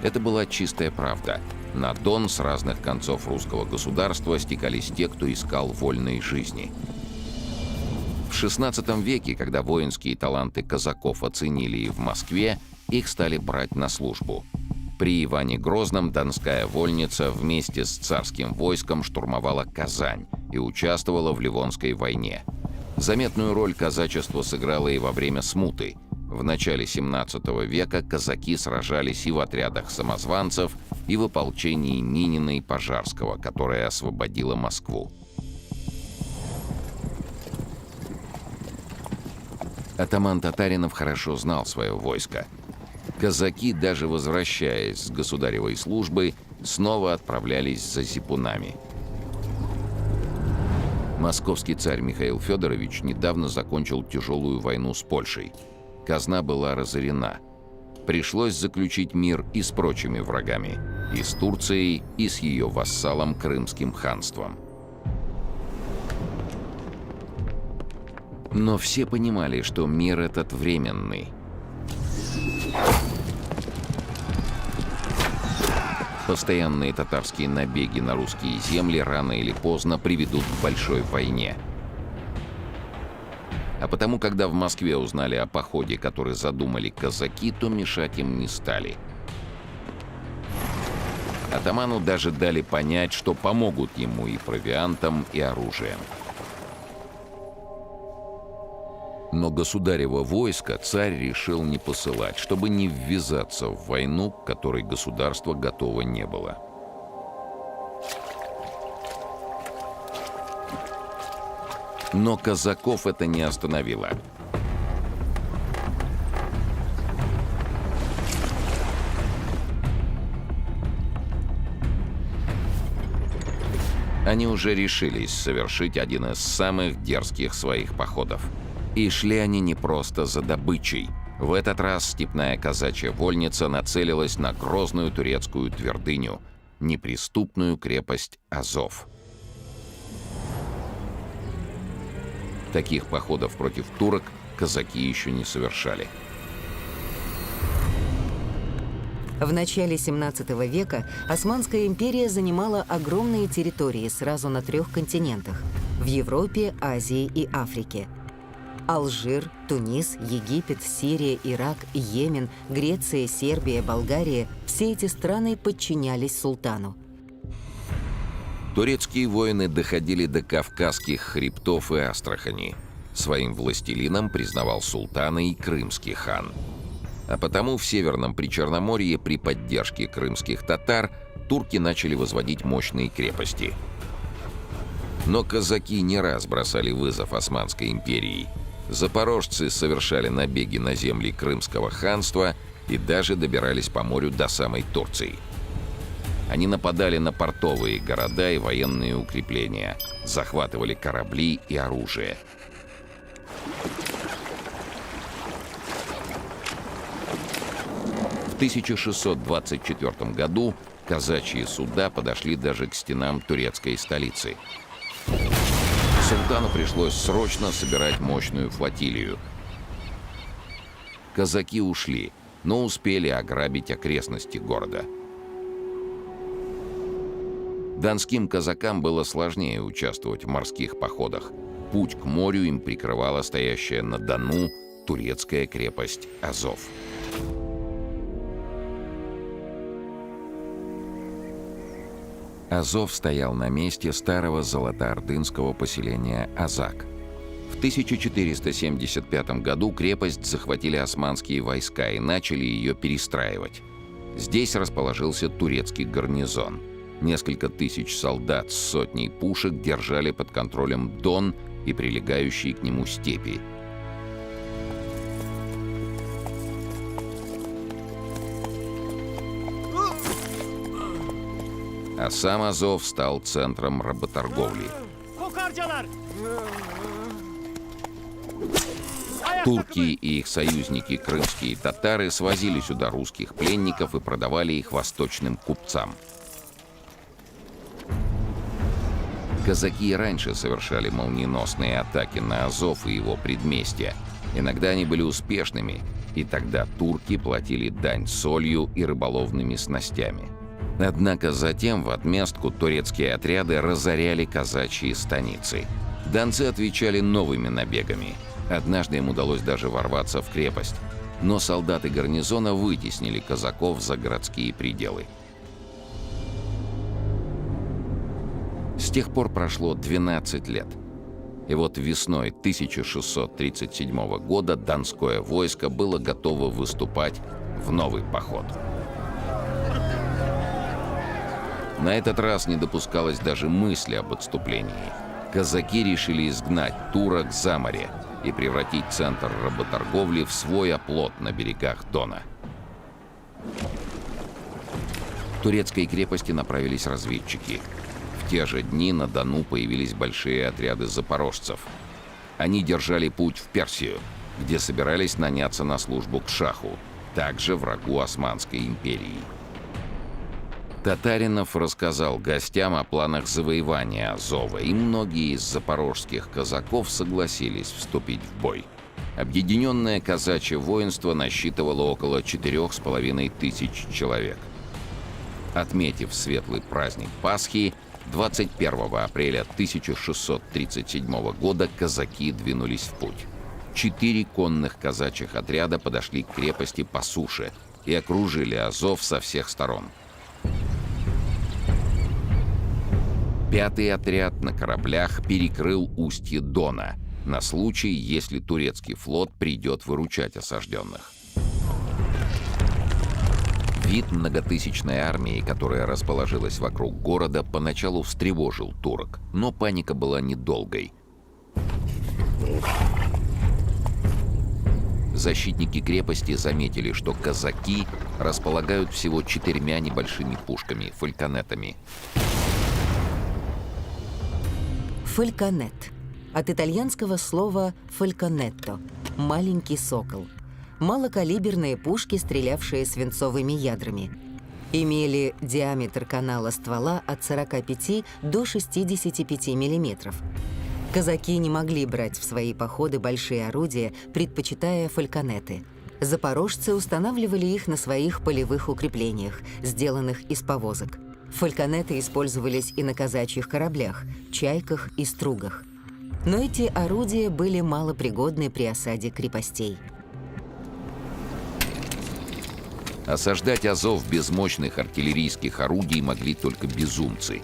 Это была чистая правда. На Дон с разных концов русского государства стекались те, кто искал вольной жизни. В XVI веке, когда воинские таланты казаков оценили и в Москве, их стали брать на службу. При Иване Грозном донская вольница вместе с царским войском штурмовала Казань и участвовала в Ливонской войне. Заметную роль казачество сыграло и во время смуты. В начале XVII века казаки сражались и в отрядах самозванцев, и в ополчении Минина и Пожарского, которое освободило Москву. Атаман Татаринов хорошо знал свое войско. Казаки, даже возвращаясь с государевой службы, снова отправлялись за зипунами. Московский царь Михаил Федорович недавно закончил тяжелую войну с Польшей. Казна была разорена. Пришлось заключить мир и с прочими врагами, и с Турцией, и с ее вассалом Крымским ханством. Но все понимали, что мир этот временный. Постоянные татарские набеги на русские земли рано или поздно приведут к большой войне. А потому, когда в Москве узнали о походе, который задумали казаки, то мешать им не стали. Атаману даже дали понять, что помогут ему и провиантом, и оружием. Но государево войско царь решил не посылать, чтобы не ввязаться в войну, к которой государство готово не было. Но казаков это не остановило. Они уже решились совершить один из самых дерзких своих походов. И шли они не просто за добычей. В этот раз степная казачья вольница нацелилась на грозную турецкую твердыню, неприступную крепость Азов. Таких походов против турок казаки еще не совершали. В начале 17 века Османская империя занимала огромные территории сразу на 3 континентах – в Европе, Азии и Африке. Алжир, Тунис, Египет, Сирия, Ирак, Йемен, Греция, Сербия, Болгария – все эти страны подчинялись султану. Турецкие воины доходили до Кавказских хребтов и Астрахани. Своим властелином признавал султана и крымский хан. А потому в Северном Причерноморье при поддержке крымских татар турки начали возводить мощные крепости. Но казаки не раз бросали вызов Османской империи. Запорожцы совершали набеги на земли Крымского ханства и даже добирались по морю до самой Турции. Они нападали на портовые города и военные укрепления, захватывали корабли и оружие. В 1624 году казачьи суда подошли даже к стенам турецкой столицы. Султану пришлось срочно собирать мощную флотилию. Казаки ушли, но успели ограбить окрестности города. Донским казакам было сложнее участвовать в морских походах. Путь к морю им прикрывала стоящая на Дону турецкая крепость Азов. Азов стоял на месте старого золотоордынского поселения Азак. В 1475 году крепость захватили османские войска и начали ее перестраивать. Здесь расположился турецкий гарнизон. Несколько тысяч солдат с сотней пушек держали под контролем Дон и прилегающие к нему степи. А сам Азов стал центром работорговли. Турки и их союзники, крымские татары, свозили сюда русских пленников и продавали их восточным купцам. Казаки и раньше совершали молниеносные атаки на Азов и его предместья. Иногда они были успешными, и тогда турки платили дань солью и рыболовными снастями. Однако затем в отместку турецкие отряды разоряли казачьи станицы. Донцы отвечали новыми набегами. Однажды им удалось даже ворваться в крепость. Но солдаты гарнизона вытеснили казаков за городские пределы. С тех пор прошло 12 лет. И вот весной 1637 года донское войско было готово выступать в новый поход. На этот раз не допускалось даже мысли об отступлении. Казаки решили изгнать турок за море и превратить центр работорговли в свой оплот на берегах Дона. В турецкой крепости направились разведчики. В те же дни на Дону появились большие отряды запорожцев. Они держали путь в Персию, где собирались наняться на службу к шаху, также врагу Османской империи. Татаринов рассказал гостям о планах завоевания Азова, и многие из запорожских казаков согласились вступить в бой. Объединенное казачье воинство насчитывало около 4500 человек. Отметив светлый праздник Пасхи, 21 апреля 1637 года казаки двинулись в путь. 4 конных казачьих отряда подошли к крепости по суше и окружили Азов со всех сторон. 5-й отряд на кораблях перекрыл устье Дона на случай, если турецкий флот придет выручать осажденных. Вид многотысячной армии, которая расположилась вокруг города, поначалу встревожил турок, но паника была недолгой. Защитники крепости заметили, что казаки располагают всего 4 небольшими пушками, фальконетами. Фальконет. От итальянского слова «фальконетто» — «маленький сокол». Малокалиберные пушки, стрелявшие свинцовыми ядрами. Имели диаметр канала ствола от 45 до 65 мм. Казаки не могли брать в свои походы большие орудия, предпочитая фальконеты. Запорожцы устанавливали их на своих полевых укреплениях, сделанных из повозок. Фальконеты использовались и на казачьих кораблях, чайках и стругах. Но эти орудия были малопригодны при осаде крепостей. Осаждать Азов без мощных артиллерийских орудий могли только безумцы.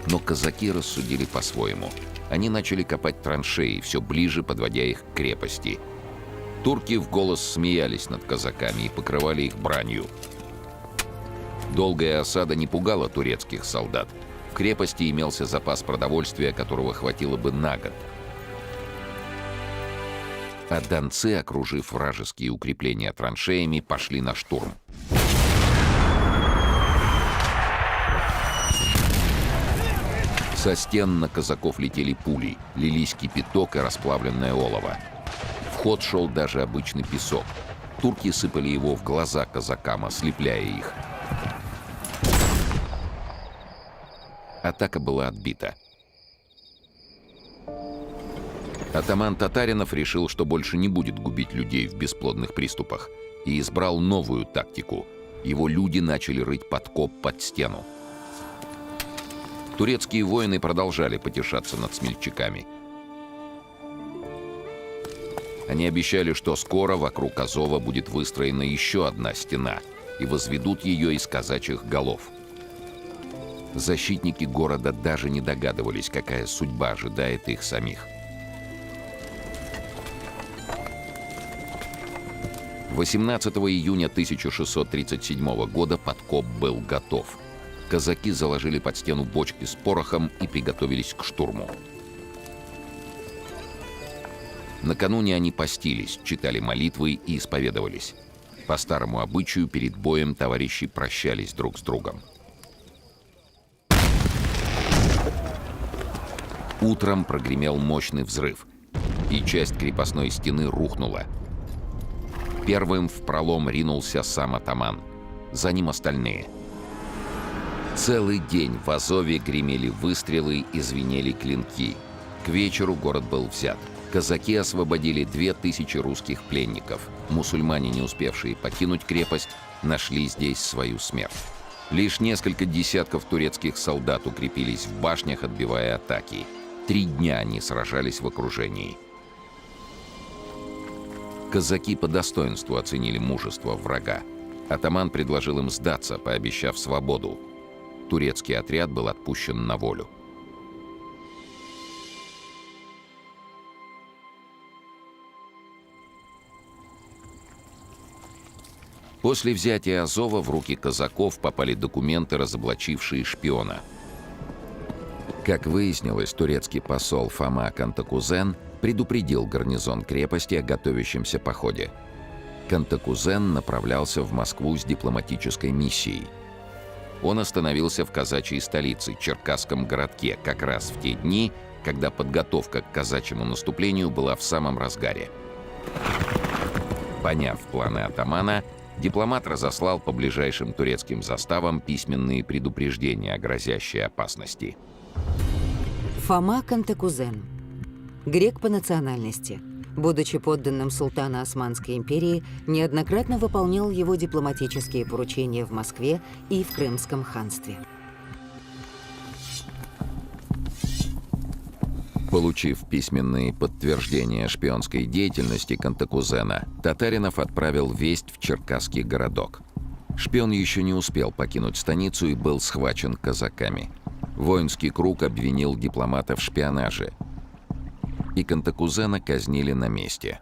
Но казаки рассудили по-своему. Они начали копать траншеи, все ближе подводя их к крепости. Турки в голос смеялись над казаками и покрывали их бранью. Долгая осада не пугала турецких солдат. В крепости имелся запас продовольствия, которого хватило бы на год. А донцы, окружив вражеские укрепления траншеями, пошли на штурм. Со стен на казаков летели пули, лились кипяток и расплавленное олово. В ход шел даже обычный песок. Турки сыпали его в глаза казакам, ослепляя их. Атака была отбита. Атаман Татаринов решил, что больше не будет губить людей в бесплодных приступах, и избрал новую тактику. Его люди начали рыть подкоп под стену. Турецкие воины продолжали потешаться над смельчаками. Они обещали, что скоро вокруг Азова будет выстроена еще одна стена, и возведут ее из казачьих голов. Защитники города даже не догадывались, какая судьба ожидает их самих. 18 июня 1637 года подкоп был готов. Казаки заложили под стену бочки с порохом и приготовились к штурму. Накануне они постились, читали молитвы и исповедовались. По старому обычаю перед боем товарищи прощались друг с другом. Утром прогремел мощный взрыв, и часть крепостной стены рухнула. Первым в пролом ринулся сам атаман, за ним остальные. Целый день в Азове гремели выстрелы и звенели клинки. К вечеру город был взят. Казаки освободили 2000 русских пленников. Мусульмане, не успевшие покинуть крепость, нашли здесь свою смерть. Лишь несколько десятков турецких солдат укрепились в башнях, отбивая атаки. 3 дня они сражались в окружении. Казаки по достоинству оценили мужество врага. Атаман предложил им сдаться, пообещав свободу. Турецкий отряд был отпущен на волю. После взятия Азова в руки казаков попали документы, разоблачившие шпиона. Как выяснилось, турецкий посол Фома Кантакузен предупредил гарнизон крепости о готовящемся походе. Кантакузен направлялся в Москву с дипломатической миссией. Он остановился в казачьей столице, Черкасском городке, как раз в те дни, когда подготовка к казачьему наступлению была в самом разгаре. Поняв планы атамана, дипломат разослал по ближайшим турецким заставам письменные предупреждения о грозящей опасности. Фома Кантакузен. Грек по национальности. Будучи подданным султана Османской империи, неоднократно выполнял его дипломатические поручения в Москве и в Крымском ханстве. Получив письменные подтверждения шпионской деятельности Кантакузена, Татаринов отправил весть в черкасский городок. Шпион еще не успел покинуть станицу и был схвачен казаками. Воинский круг обвинил дипломата в шпионаже, и Кантакузена казнили на месте.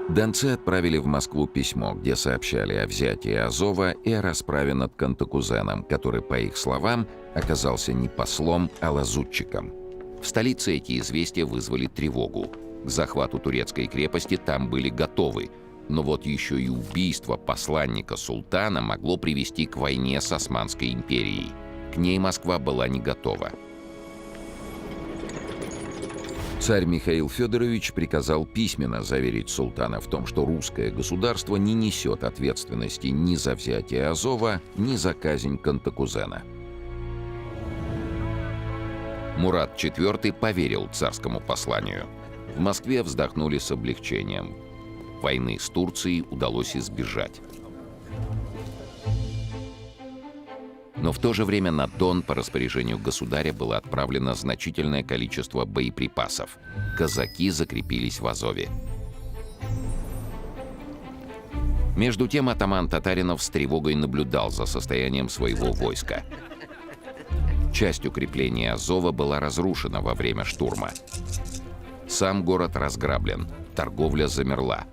Донцы отправили в Москву письмо, где сообщали о взятии Азова и о расправе над Кантакузеном, который, по их словам, оказался не послом, а лазутчиком. В столице эти известия вызвали тревогу. К захвату турецкой крепости там были готовы, но вот еще и убийство посланника султана могло привести к войне с Османской империей. К ней Москва была не готова. Царь Михаил Федорович приказал письменно заверить султана в том, что русское государство не несет ответственности ни за взятие Азова, ни за казнь Кантакузена. Мурат IV поверил царскому посланию. В Москве вздохнули с облегчением. Войны с Турцией удалось избежать. Но в то же время на Дон по распоряжению государя было отправлено значительное количество боеприпасов. Казаки закрепились в Азове. Между тем атаман Татаринов с тревогой наблюдал за состоянием своего войска. Часть укрепления Азова была разрушена во время штурма. Сам город разграблен, торговля замерла.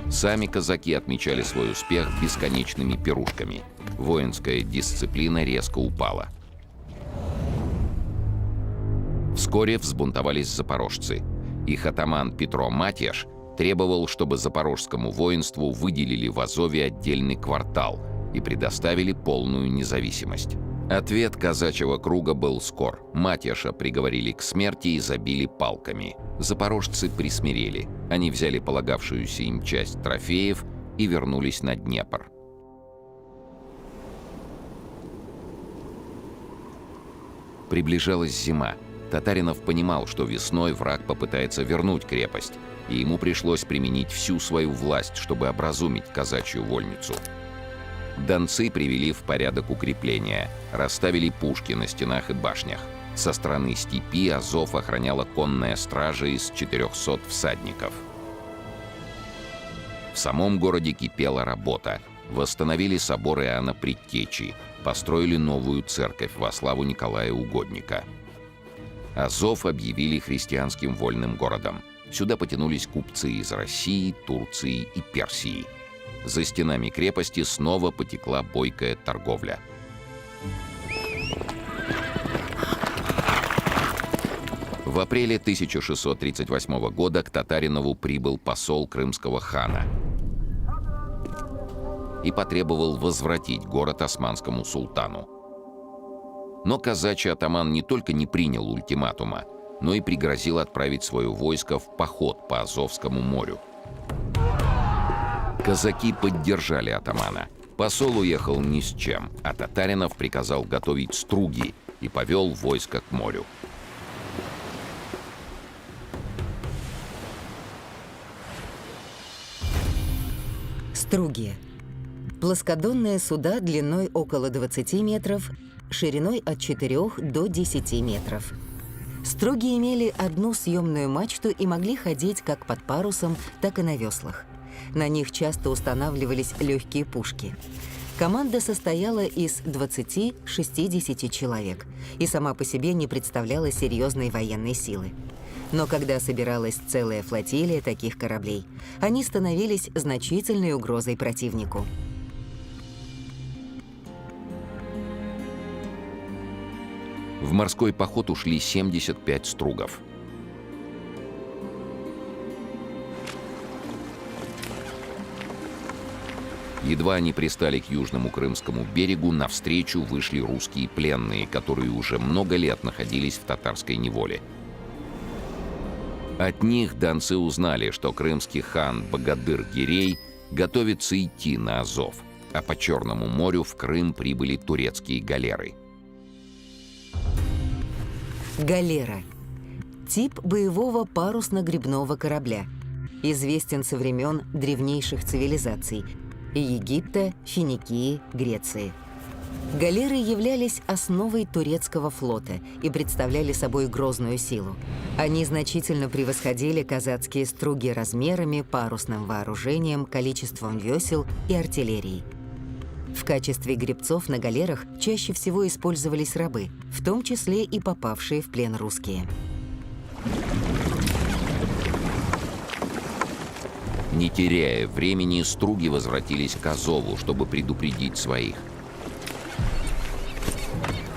Сами казаки отмечали свой успех бесконечными пирушками. Воинская дисциплина резко упала. Вскоре взбунтовались запорожцы. Их атаман Петро Матьяш требовал, чтобы запорожскому воинству выделили в Азове отдельный квартал и предоставили полную независимость. Ответ казачьего круга был скор. Матьяша приговорили к смерти и забили палками. Запорожцы присмирели. Они взяли полагавшуюся им часть трофеев и вернулись на Днепр. Приближалась зима. Татаринов понимал, что весной враг попытается вернуть крепость, и ему пришлось применить всю свою власть, чтобы образумить казачью вольницу. Донцы привели в порядок укрепления, расставили пушки на стенах и башнях. Со стороны степи Азов охраняла конная стража из 400 всадников. В самом городе кипела работа. Восстановили собор Иоанна Предтечи, построили новую церковь во славу Николая Угодника. Азов объявили христианским вольным городом. Сюда потянулись купцы из России, Турции и Персии. За стенами крепости снова потекла бойкая торговля. В апреле 1638 года к Татаринову прибыл посол крымского хана и потребовал возвратить город османскому султану. Но казачий атаман не только не принял ультиматума, но и пригрозил отправить свое войско в поход по Азовскому морю. Казаки поддержали атамана. Посол уехал ни с чем, а Татаринов приказал готовить струги и повел войско к морю. Струги. Плоскодонные суда длиной около 20 метров, шириной от 4 до 10 метров. Струги имели одну съемную мачту и могли ходить как под парусом, так и на веслах. На них часто устанавливались легкие пушки. Команда состояла из 20-60 человек и сама по себе не представляла серьезной военной силы. Но когда собиралась целая флотилия таких кораблей, они становились значительной угрозой противнику. В морской поход ушли 75 стругов. Едва они пристали к южному крымскому берегу, навстречу вышли русские пленные, которые уже много лет находились в татарской неволе. От них донцы узнали, что крымский хан Багадыр-Гирей готовится идти на Азов, а по Черному морю в Крым прибыли турецкие галеры. Галера. Тип боевого парусно-гребного корабля. Известен со времен древнейших цивилизаций – Египта, Финикии, Греции. Галеры являлись основой турецкого флота и представляли собой грозную силу. Они значительно превосходили казацкие струги размерами, парусным вооружением, количеством весел и артиллерией. В качестве гребцов на галерах чаще всего использовались рабы, в том числе и попавшие в плен русские. Не теряя времени, струги возвратились к Азову, чтобы предупредить своих.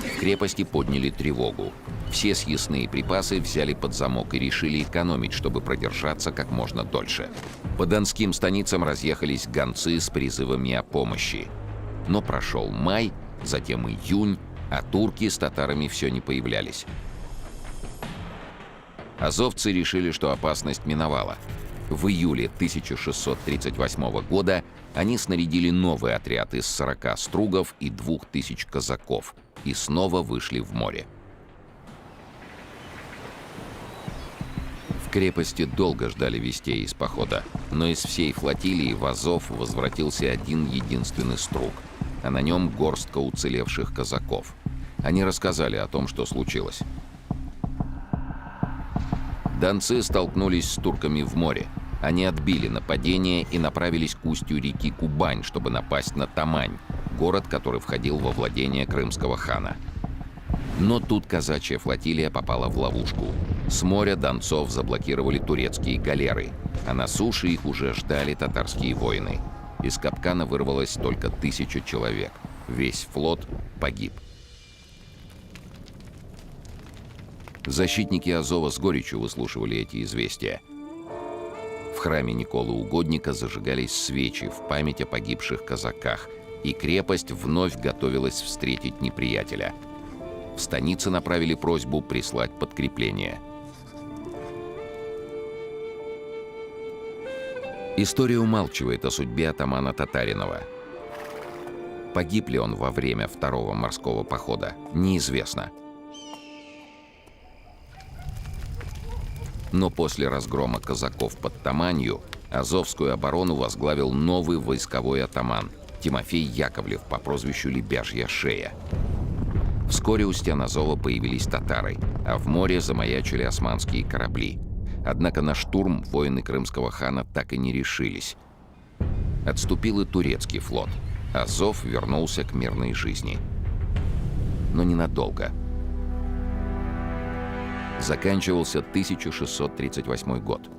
В крепости подняли тревогу. Все съестные припасы взяли под замок и решили экономить, чтобы продержаться как можно дольше. По донским станицам разъехались гонцы с призывами о помощи. Но прошел май, затем июнь, а турки с татарами все не появлялись. Азовцы решили, что опасность миновала. В июле 1638 года они снарядили новый отряд из 40 стругов и 2000 казаков и снова вышли в море. В крепости долго ждали вестей из похода, но из всей флотилии в Азов возвратился один единственный струг, а на нем горстка уцелевших казаков. Они рассказали о том, что случилось. Донцы столкнулись с турками в море. Они отбили нападение и направились к устью реки Кубань, чтобы напасть на Тамань, город, который входил во владение крымского хана. Но тут казачья флотилия попала в ловушку. С моря донцов заблокировали турецкие галеры, а на суше их уже ждали татарские воины. Из капкана вырвалось только 1000 человек. Весь флот погиб. Защитники Азова с горечью выслушивали эти известия. В храме Николы Угодника зажигались свечи в память о погибших казаках, и крепость вновь готовилась встретить неприятеля. В станице направили просьбу прислать подкрепление. История умалчивает о судьбе атамана Татаринова. Погиб ли он во время второго морского похода, неизвестно. Но после разгрома казаков под Таманью Азовскую оборону возглавил новый войсковой атаман Тимофей Яковлев по прозвищу Лебяжья шея. Вскоре у стен Азова появились татары, а в море замаячили османские корабли. Однако на штурм воины крымского хана так и не решились. Отступил и турецкий флот. Азов вернулся к мирной жизни. Но ненадолго. Заканчивался 1638 год.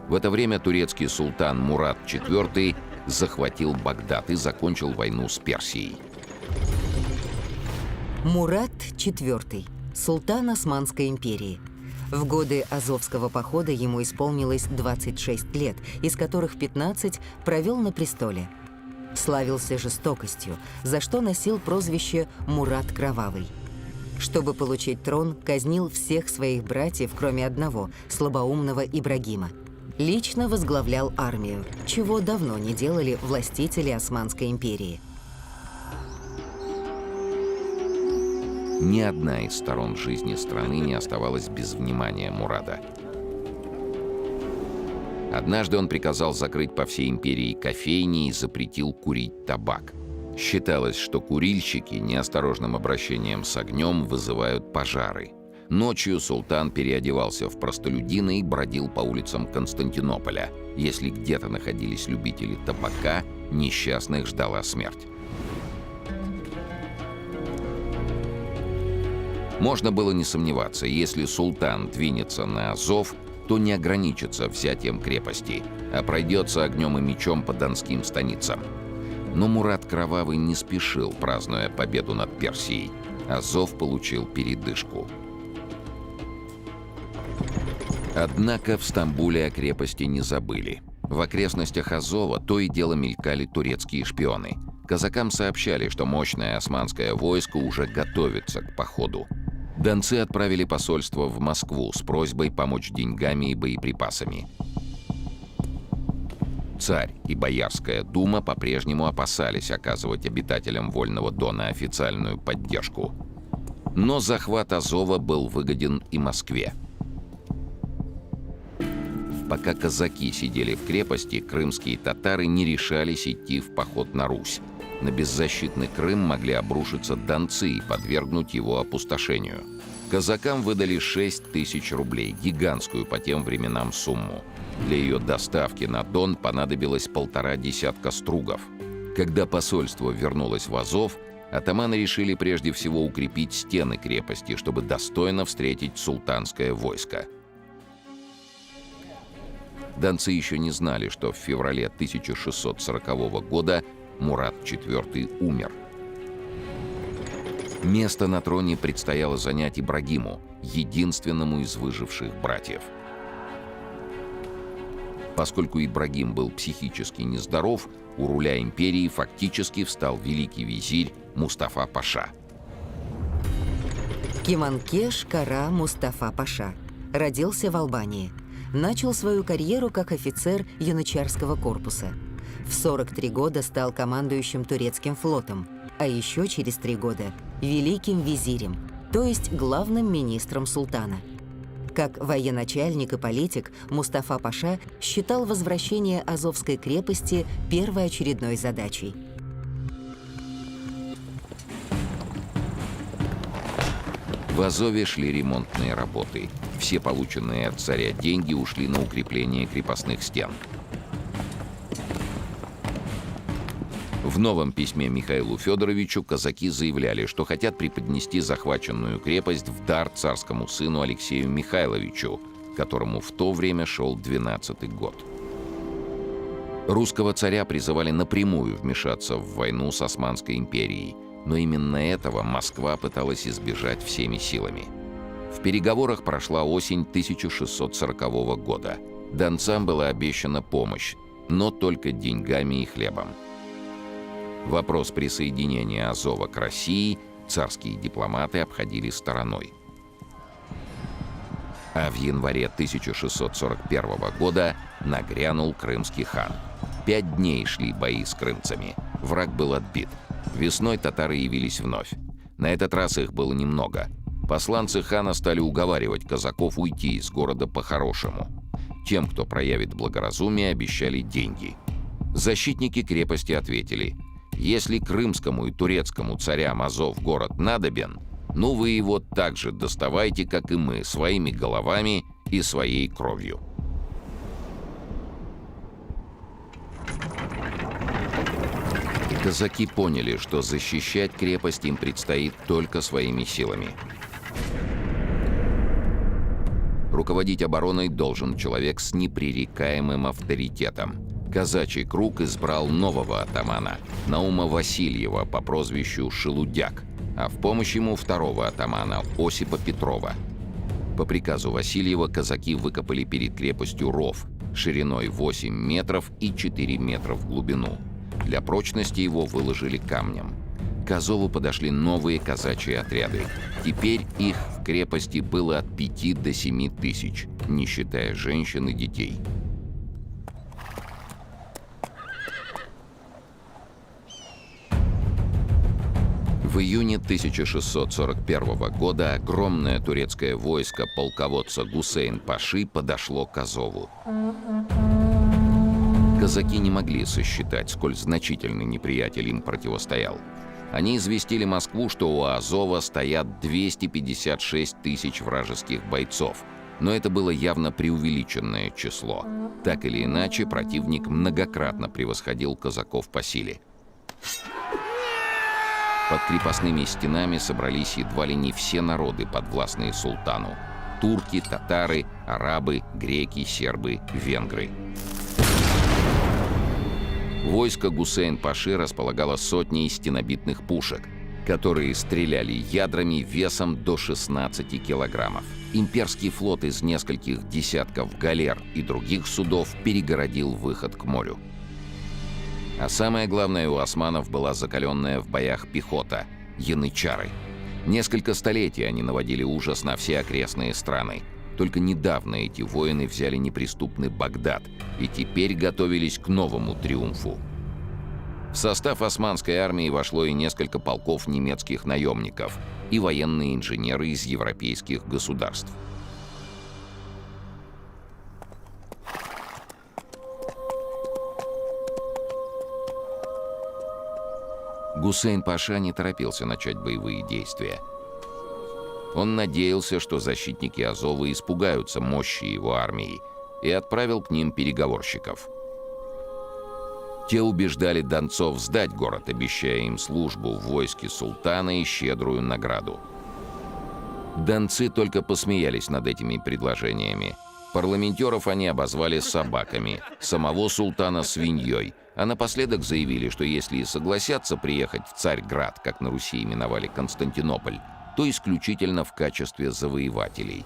В это время турецкий султан Мурад IV захватил Багдад и закончил войну с Персией. Мурад IV, султан Османской империи. В годы Азовского похода ему исполнилось 26 лет, из которых 15 провел на престоле. Славился жестокостью, за что носил прозвище «Мурад Кровавый». Чтобы получить трон, казнил всех своих братьев, кроме одного, слабоумного Ибрагима. Лично возглавлял армию, чего давно не делали властители Османской империи. Ни одна из сторон жизни страны не оставалась без внимания Мурада. Однажды он приказал закрыть по всей империи кофейни и запретил курить табак. Считалось, что курильщики неосторожным обращением с огнем вызывают пожары. Ночью султан переодевался в простолюдина и бродил по улицам Константинополя. Если где-то находились любители табака, несчастных ждала смерть. Можно было не сомневаться, если султан двинется на Азов, то не ограничится взятием крепости, а пройдется огнем и мечом по донским станицам. Но Мурад Кровавый не спешил, празднуя победу над Персией. Азов получил передышку. Однако в Стамбуле о крепости не забыли. В окрестностях Азова то и дело мелькали турецкие шпионы. Казакам сообщали, что мощное османское войско уже готовится к походу. Донцы отправили посольство в Москву с просьбой помочь деньгами и боеприпасами. Царь и Боярская дума по-прежнему опасались оказывать обитателям Вольного Дона официальную поддержку. Но захват Азова был выгоден и Москве. Пока казаки сидели в крепости, крымские татары не решались идти в поход на Русь. На беззащитный Крым могли обрушиться донцы и подвергнуть его опустошению. Казакам выдали 6 тысяч рублей, гигантскую по тем временам сумму. Для ее доставки на Дон понадобилось 1,5 десятка стругов. Когда посольство вернулось в Азов, атаманы решили прежде всего укрепить стены крепости, чтобы достойно встретить султанское войско. Донцы еще не знали, что в феврале 1640 года Мурат IV умер. Место на троне предстояло занять Ибрагиму, единственному из выживших братьев. Поскольку Ибрагим был психически нездоров, у руля империи фактически встал великий визирь Мустафа Паша. Кеманкеш Кара Мустафа Паша родился в Албании. Начал свою карьеру как офицер янычарского корпуса. В 43 года стал командующим турецким флотом, а еще через 3 года – великим визирем, то есть главным министром султана. Как военачальник и политик, Мустафа Паша считал возвращение Азовской крепости первоочередной задачей. В Азове шли ремонтные работы. Все полученные от царя деньги ушли на укрепление крепостных стен. В новом письме Михаилу Федоровичу казаки заявляли, что хотят преподнести захваченную крепость в дар царскому сыну Алексею Михайловичу, которому в то время шел 12-й год. Русского царя призывали напрямую вмешаться в войну с Османской империей, но именно этого Москва пыталась избежать всеми силами. В переговорах прошла осень 1640 года. Донцам была обещана помощь, но только деньгами и хлебом. Вопрос присоединения Азова к России царские дипломаты обходили стороной. А в январе 1641 года нагрянул крымский хан. 5 дней шли бои с крымцами. Враг был отбит. Весной татары явились вновь. На этот раз их было немного. Посланцы хана стали уговаривать казаков уйти из города по-хорошему. Тем, кто проявит благоразумие, обещали деньги. Защитники крепости ответили: если крымскому и турецкому царям Азов город надобен, ну вы его так же доставайте, как и мы, своими головами и своей кровью. Казаки поняли, что защищать крепость им предстоит только своими силами. Руководить обороной должен человек с непререкаемым авторитетом. Казачий круг избрал нового атамана, Наума Васильева по прозвищу Шелудяк, а в помощь ему второго атамана, Осипа Петрова. По приказу Васильева казаки выкопали перед крепостью ров шириной 8 метров и 4 метра в глубину. Для прочности его выложили камнем. К Азову подошли новые казачьи отряды. Теперь их в крепости было от 5 до 7 тысяч, не считая женщин и детей. В июне 1641 года огромное турецкое войско полководца Гусейн-Паши подошло к Азову. Казаки не могли сосчитать, сколь значительный неприятель им противостоял. Они известили Москву, что у Азова стоят 256 тысяч вражеских бойцов, но это было явно преувеличенное число. Так или иначе, противник многократно превосходил казаков по силе. Под крепостными стенами собрались едва ли не все народы, подвластные султану: турки, татары, арабы, греки, сербы, венгры. Войско Гусейн-Паши располагало сотней стенобитных пушек, которые стреляли ядрами весом до 16 килограммов. Имперский флот из нескольких десятков галер и других судов перегородил выход к морю. А самое главное, у османов была закаленная в боях пехота – янычары. Несколько столетий они наводили ужас на все окрестные страны. Только недавно эти воины взяли неприступный Багдад и теперь готовились к новому триумфу. В состав османской армии вошло и несколько полков немецких наемников и военные инженеры из европейских государств. Гусейн-паша не торопился начать боевые действия. Он надеялся, что защитники Азова испугаются мощи его армии, и отправил к ним переговорщиков. Те убеждали донцов сдать город, обещая им службу в войске султана и щедрую награду. Донцы только посмеялись над этими предложениями. Парламентеров они обозвали собаками, самого султана свиньей, а напоследок заявили, что если и согласятся приехать в Царьград, как на Руси именовали Константинополь, то исключительно в качестве завоевателей.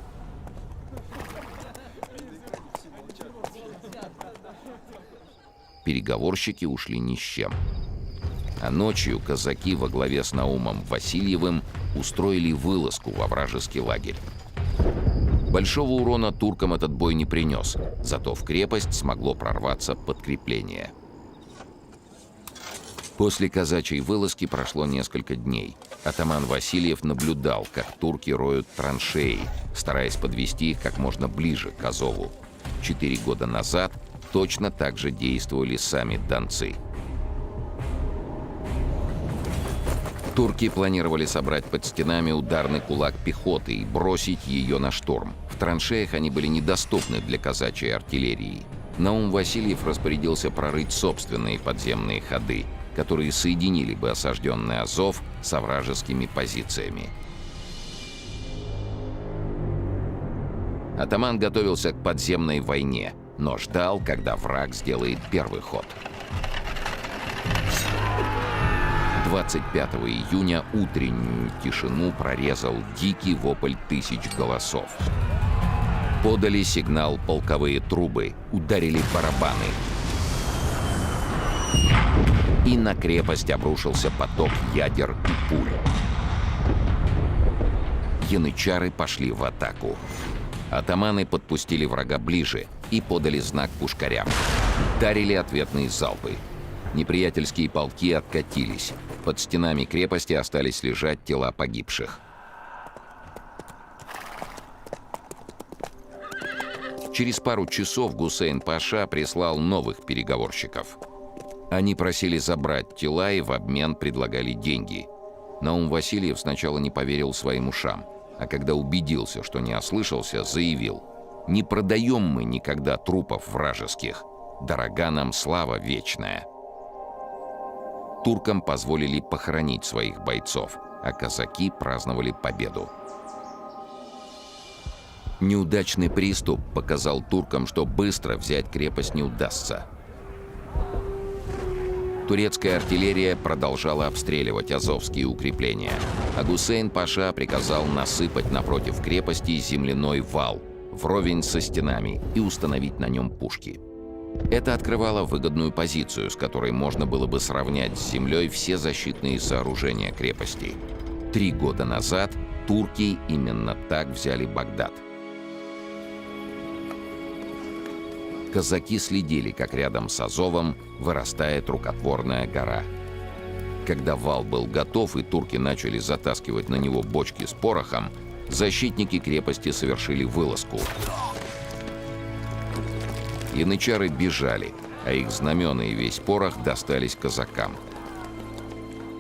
Переговорщики ушли ни с чем. А ночью казаки во главе с Наумом Васильевым устроили вылазку во вражеский лагерь. Большого урона туркам этот бой не принес, зато в крепость смогло прорваться подкрепление. После казачьей вылазки прошло несколько дней. Атаман Васильев наблюдал, как турки роют траншеи, стараясь подвести их как можно ближе к Азову. 4 года назад точно так же действовали сами донцы. Турки планировали собрать под стенами ударный кулак пехоты и бросить ее на штурм. В траншеях они были недоступны для казачьей артиллерии. Наум Васильев распорядился прорыть собственные подземные ходы, которые соединили бы осажденный Азов со вражескими позициями. Атаман готовился к подземной войне, но ждал, когда враг сделает первый ход. 25 июня утреннюю тишину прорезал дикий вопль тысяч голосов. Подали сигнал полковые трубы, ударили барабаны. И на крепость обрушился поток ядер и пуль. Янычары пошли в атаку. Атаманы подпустили врага ближе и подали знак пушкарям. Ударили ответные залпы. Неприятельские полки откатились. Под стенами крепости остались лежать тела погибших. Через пару часов Гусейн-паша прислал новых переговорщиков. Они просили забрать тела и в обмен предлагали деньги. Наум Васильев сначала не поверил своим ушам, а когда убедился, что не ослышался, заявил: «Не продаем мы никогда трупов вражеских. Дорога нам слава вечная». Туркам позволили похоронить своих бойцов, а казаки праздновали победу. Неудачный приступ показал туркам, что быстро взять крепость не удастся. Турецкая артиллерия продолжала обстреливать азовские укрепления, а Гусейн-паша приказал насыпать напротив крепости земляной вал вровень со стенами и установить на нем пушки. Это открывало выгодную позицию, с которой можно было бы сравнять с землей все защитные сооружения крепости. 3 года назад турки именно так взяли Багдад. Казаки следили, как рядом с Азовом вырастает рукотворная гора. Когда вал был готов и турки начали затаскивать на него бочки с порохом, защитники крепости совершили вылазку. Янычары бежали, а их знамена и весь порох достались казакам.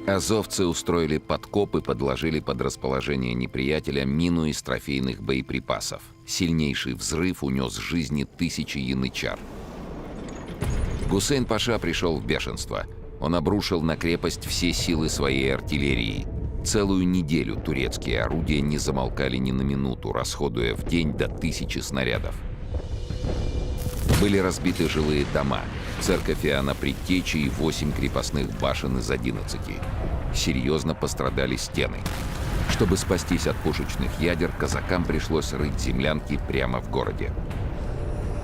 Азовцы устроили подкоп и подложили под расположение неприятеля мину из трофейных боеприпасов. Сильнейший взрыв унес жизни тысячи янычар. Гусейн-паша пришел в бешенство. Он обрушил на крепость все силы своей артиллерии. Целую неделю турецкие орудия не замолкали ни на минуту, расходуя в день до 1000 снарядов. Были разбиты жилые дома, церковь Иоанна Предтечи и 8 крепостных башен из 11. Серьезно пострадали стены. Чтобы спастись от пушечных ядер, казакам пришлось рыть землянки прямо в городе.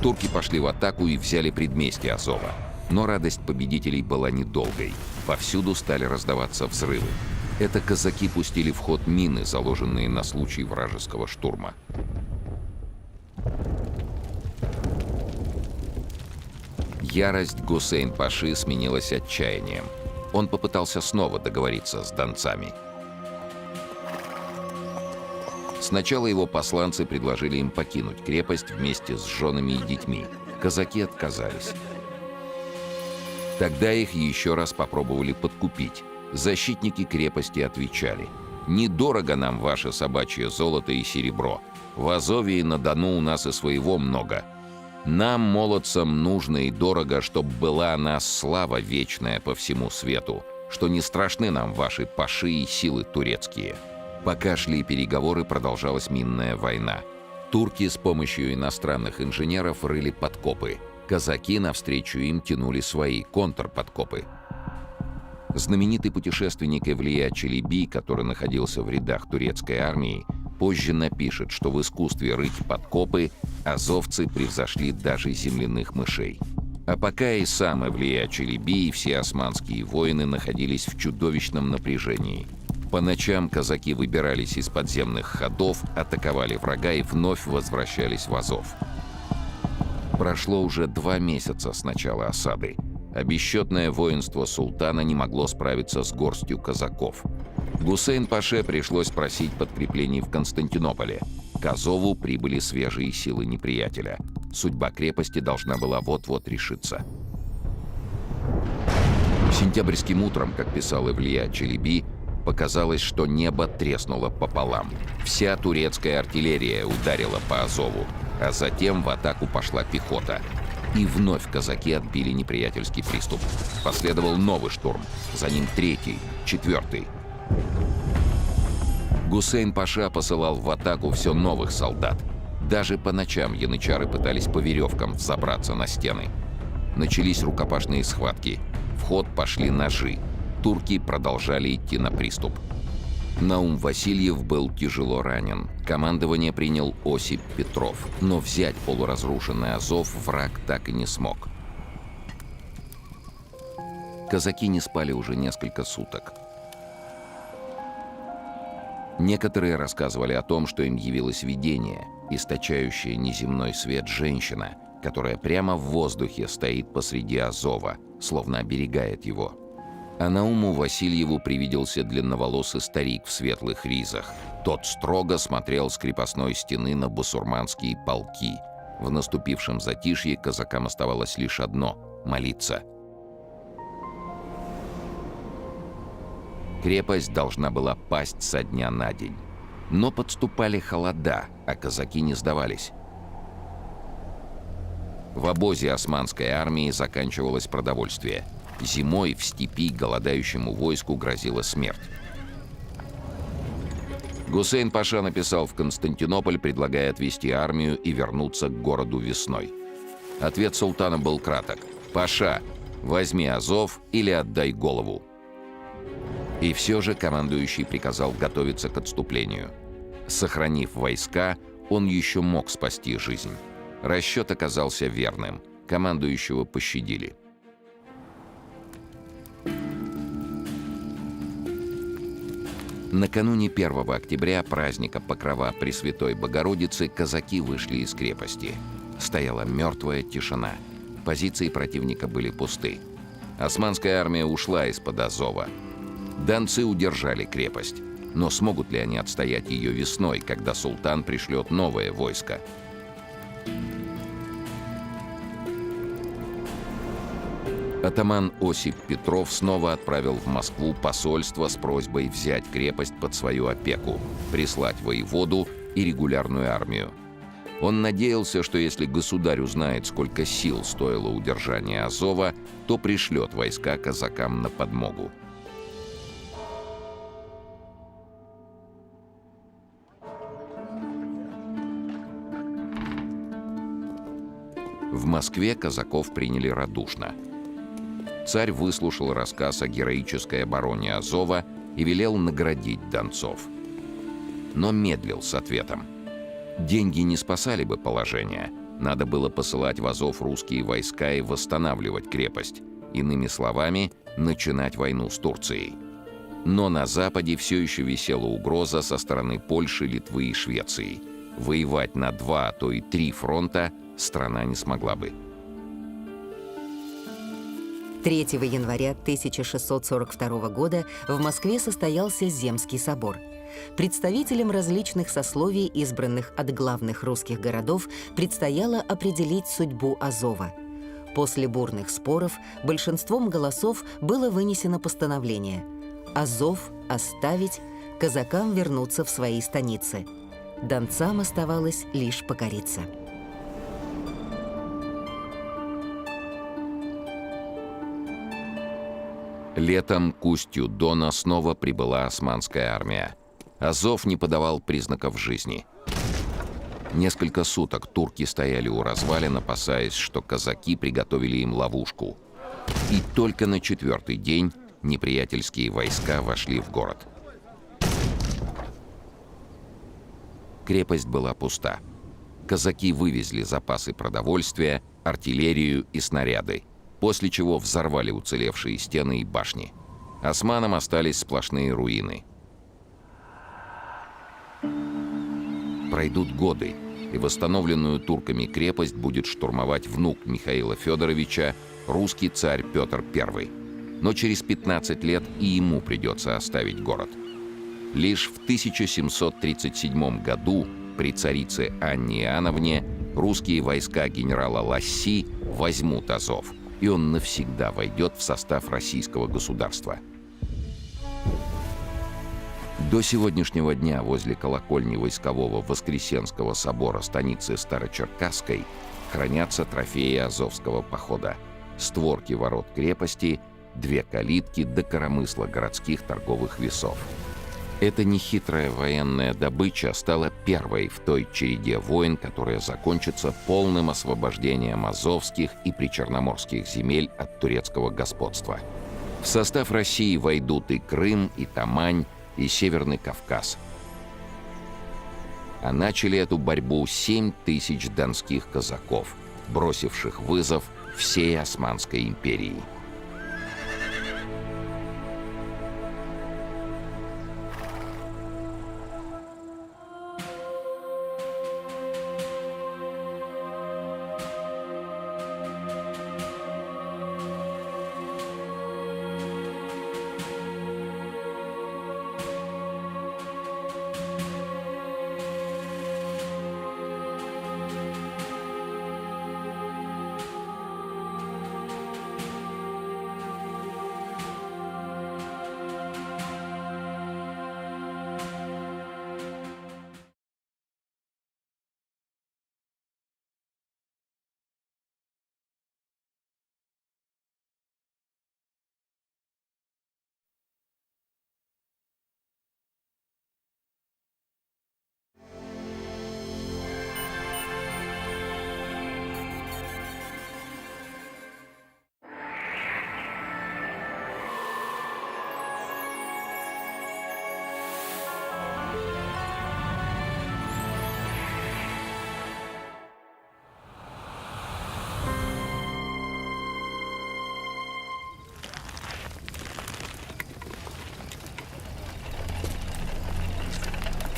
Турки пошли в атаку и взяли предместье Азова. Но радость победителей была недолгой. Повсюду стали раздаваться взрывы. Это казаки пустили в ход мины, заложенные на случай вражеского штурма. Ярость Гусейн-паши сменилась отчаянием. Он попытался снова договориться с донцами. Сначала его посланцы предложили им покинуть крепость вместе с женами и детьми. Казаки отказались. Тогда их еще раз попробовали подкупить. Защитники крепости отвечали: «Недорого нам ваше собачье золото и серебро. В Азове и на Дону у нас и своего много. Нам, молодцам, нужно и дорого, чтоб была о нас слава вечная по всему свету, что не страшны нам ваши паши и силы турецкие». Пока шли переговоры, продолжалась минная война. Турки с помощью иностранных инженеров рыли подкопы. Казаки навстречу им тянули свои контрподкопы. Знаменитый путешественник Эвлия Челеби, который находился в рядах турецкой армии, позже напишет, что в искусстве рыть подкопы азовцы превзошли даже земляных мышей. А пока и сам Эвлия Челеби и все османские воины находились в чудовищном напряжении. По ночам казаки выбирались из подземных ходов, атаковали врага и вновь возвращались в Азов. Прошло уже 2 месяца с начала осады, а бесчетное воинство султана не могло справиться с горстью казаков. Гусейн-паше пришлось просить подкреплений в Константинополе. К Азову прибыли свежие силы неприятеля. Судьба крепости должна была вот-вот решиться. Сентябрьским утром, как писал Эвлия Челеби, показалось, что небо треснуло пополам. Вся турецкая артиллерия ударила по Азову, а затем в атаку пошла пехота. И вновь казаки отбили неприятельский приступ. Последовал новый штурм, за ним 3-й, 4-й. Гусейн-паша посылал в атаку все новых солдат. Даже по ночам янычары пытались по веревкам взобраться на стены. Начались рукопашные схватки. В ход пошли ножи. Турки продолжали идти на приступ. Наум Васильев был тяжело ранен. Командование принял Осип Петров. Но взять полуразрушенный Азов враг так и не смог. Казаки не спали уже несколько суток. Некоторые рассказывали о том, что им явилось видение, источающее неземной свет женщина, которая прямо в воздухе стоит посреди Азова, словно оберегает его. А Науму Васильеву привиделся длинноволосый старик в светлых ризах. Тот строго смотрел с крепостной стены на басурманские полки. В наступившем затишье казакам оставалось лишь одно — молиться. Крепость должна была пасть со дня на день. Но подступали холода, а казаки не сдавались. В обозе османской армии заканчивалось продовольствие. Зимой в степи голодающему войску грозила смерть. Гусейн-паша написал в Константинополь, предлагая отвести армию и вернуться к городу весной. Ответ султана был краток: «Паша, возьми Азов или отдай голову». И все же командующий приказал готовиться к отступлению. Сохранив войска, он еще мог спасти жизнь. Расчет оказался верным. Командующего пощадили. Накануне 1 октября, праздника Покрова Пресвятой Богородицы, казаки вышли из крепости. Стояла мертвая тишина. Позиции противника были пусты. Османская армия ушла из-под Азова. Донцы удержали крепость. Но смогут ли они отстоять ее весной, когда султан пришлет новое войско? Атаман Осип Петров снова отправил в Москву посольство с просьбой взять крепость под свою опеку, прислать воеводу и регулярную армию. Он надеялся, что если государь узнает, сколько сил стоило удержание Азова, то пришлет войска казакам на подмогу. В Москве казаков приняли радушно. Царь выслушал рассказ о героической обороне Азова и велел наградить донцов. Но медлил с ответом. Деньги не спасали бы положение. Надо было посылать в Азов русские войска и восстанавливать крепость. Иными словами, начинать войну с Турцией. Но на Западе все еще висела угроза со стороны Польши, Литвы и Швеции. Воевать на 2, а то и 3 фронта страна не смогла бы. 3 января 1642 года в Москве состоялся Земский собор. Представителям различных сословий, избранных от главных русских городов, предстояло определить судьбу Азова. После бурных споров большинством голосов было вынесено постановление: Азов оставить, казакам вернуться в свои станицы. Донцам оставалось лишь покориться. Летом к устью Дона снова прибыла османская армия. Азов не подавал признаков жизни. Несколько суток турки стояли у развалин, опасаясь, что казаки приготовили им ловушку. И только на 4-й день неприятельские войска вошли в город. Крепость была пуста. Казаки вывезли запасы продовольствия, артиллерию и снаряды, после чего взорвали уцелевшие стены и башни. Османам остались сплошные руины. Пройдут годы, и восстановленную турками крепость будет штурмовать внук Михаила Федоровича, русский царь Петр I. Но через 15 лет и ему придется оставить город. Лишь в 1737 году при царице Анне Иоанновне русские войска генерала Ласси возьмут Азов, и он навсегда войдет в состав российского государства. До сегодняшнего дня возле колокольни войскового Воскресенского собора станицы Старочеркасской хранятся трофеи Азовского похода: створки ворот крепости, 2 калитки до коромысла городских торговых весов. Эта нехитрая военная добыча стала первой в той череде войн, которая закончится полным освобождением азовских и причерноморских земель от турецкого господства. В состав России войдут и Крым, и Тамань, и Северный Кавказ. А начали эту борьбу 7 тысяч донских казаков, бросивших вызов всей Османской империи.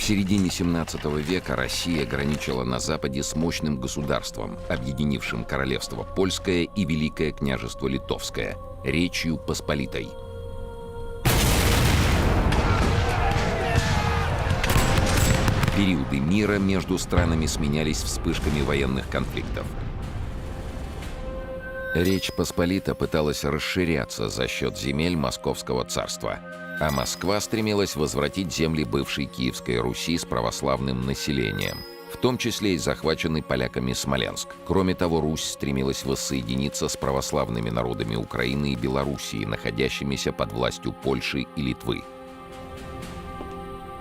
В середине 17 века Россия граничила на западе с мощным государством, объединившим Королевство Польское и Великое княжество Литовское, Речью Посполитой. Периоды мира между странами сменялись вспышками военных конфликтов. Речь Посполита пыталась расширяться за счет земель Московского царства, а Москва стремилась возвратить земли бывшей Киевской Руси с православным населением, в том числе и захваченный поляками Смоленск. Кроме того, Русь стремилась воссоединиться с православными народами Украины и Белоруссии, находящимися под властью Польши и Литвы.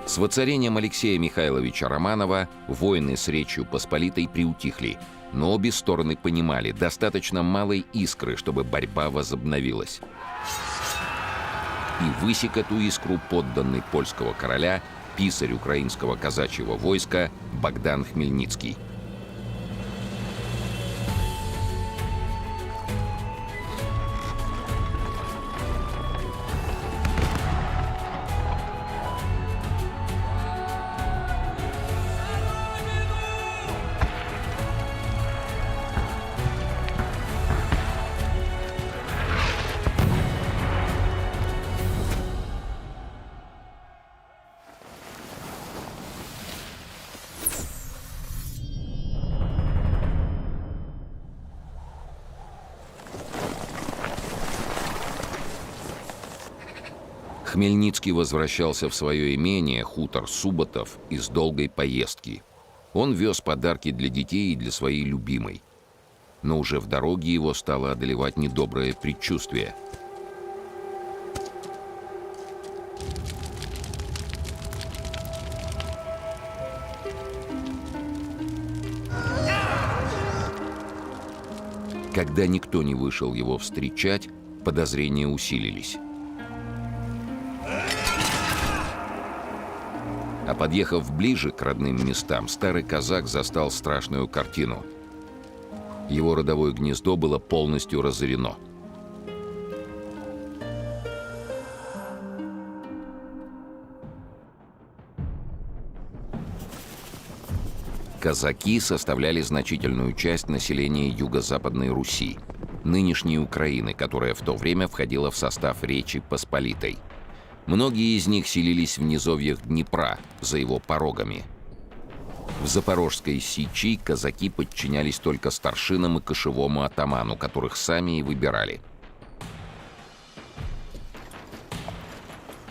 С воцарением Алексея Михайловича Романова войны с Речью Посполитой приутихли, но обе стороны понимали, достаточно малой искры, чтобы борьба возобновилась. И высек эту искру подданный польского короля, писарь украинского казачьего войска Богдан Хмельницкий. Хмельницкий возвращался в свое имение, хутор Суботов, из долгой поездки. Он вез подарки для детей и для своей любимой. Но уже в дороге его стало одолевать недоброе предчувствие. Когда никто не вышел его встречать, подозрения усилились. А подъехав ближе к родным местам, старый казак застал страшную картину. Его родовое гнездо было полностью разорено. Казаки составляли значительную часть населения Юго-Западной Руси, нынешней Украины, которая в то время входила в состав Речи Посполитой. Многие из них селились в низовьях Днепра, за его порогами. В Запорожской Сечи казаки подчинялись только старшинам и кошевому атаману, которых сами и выбирали.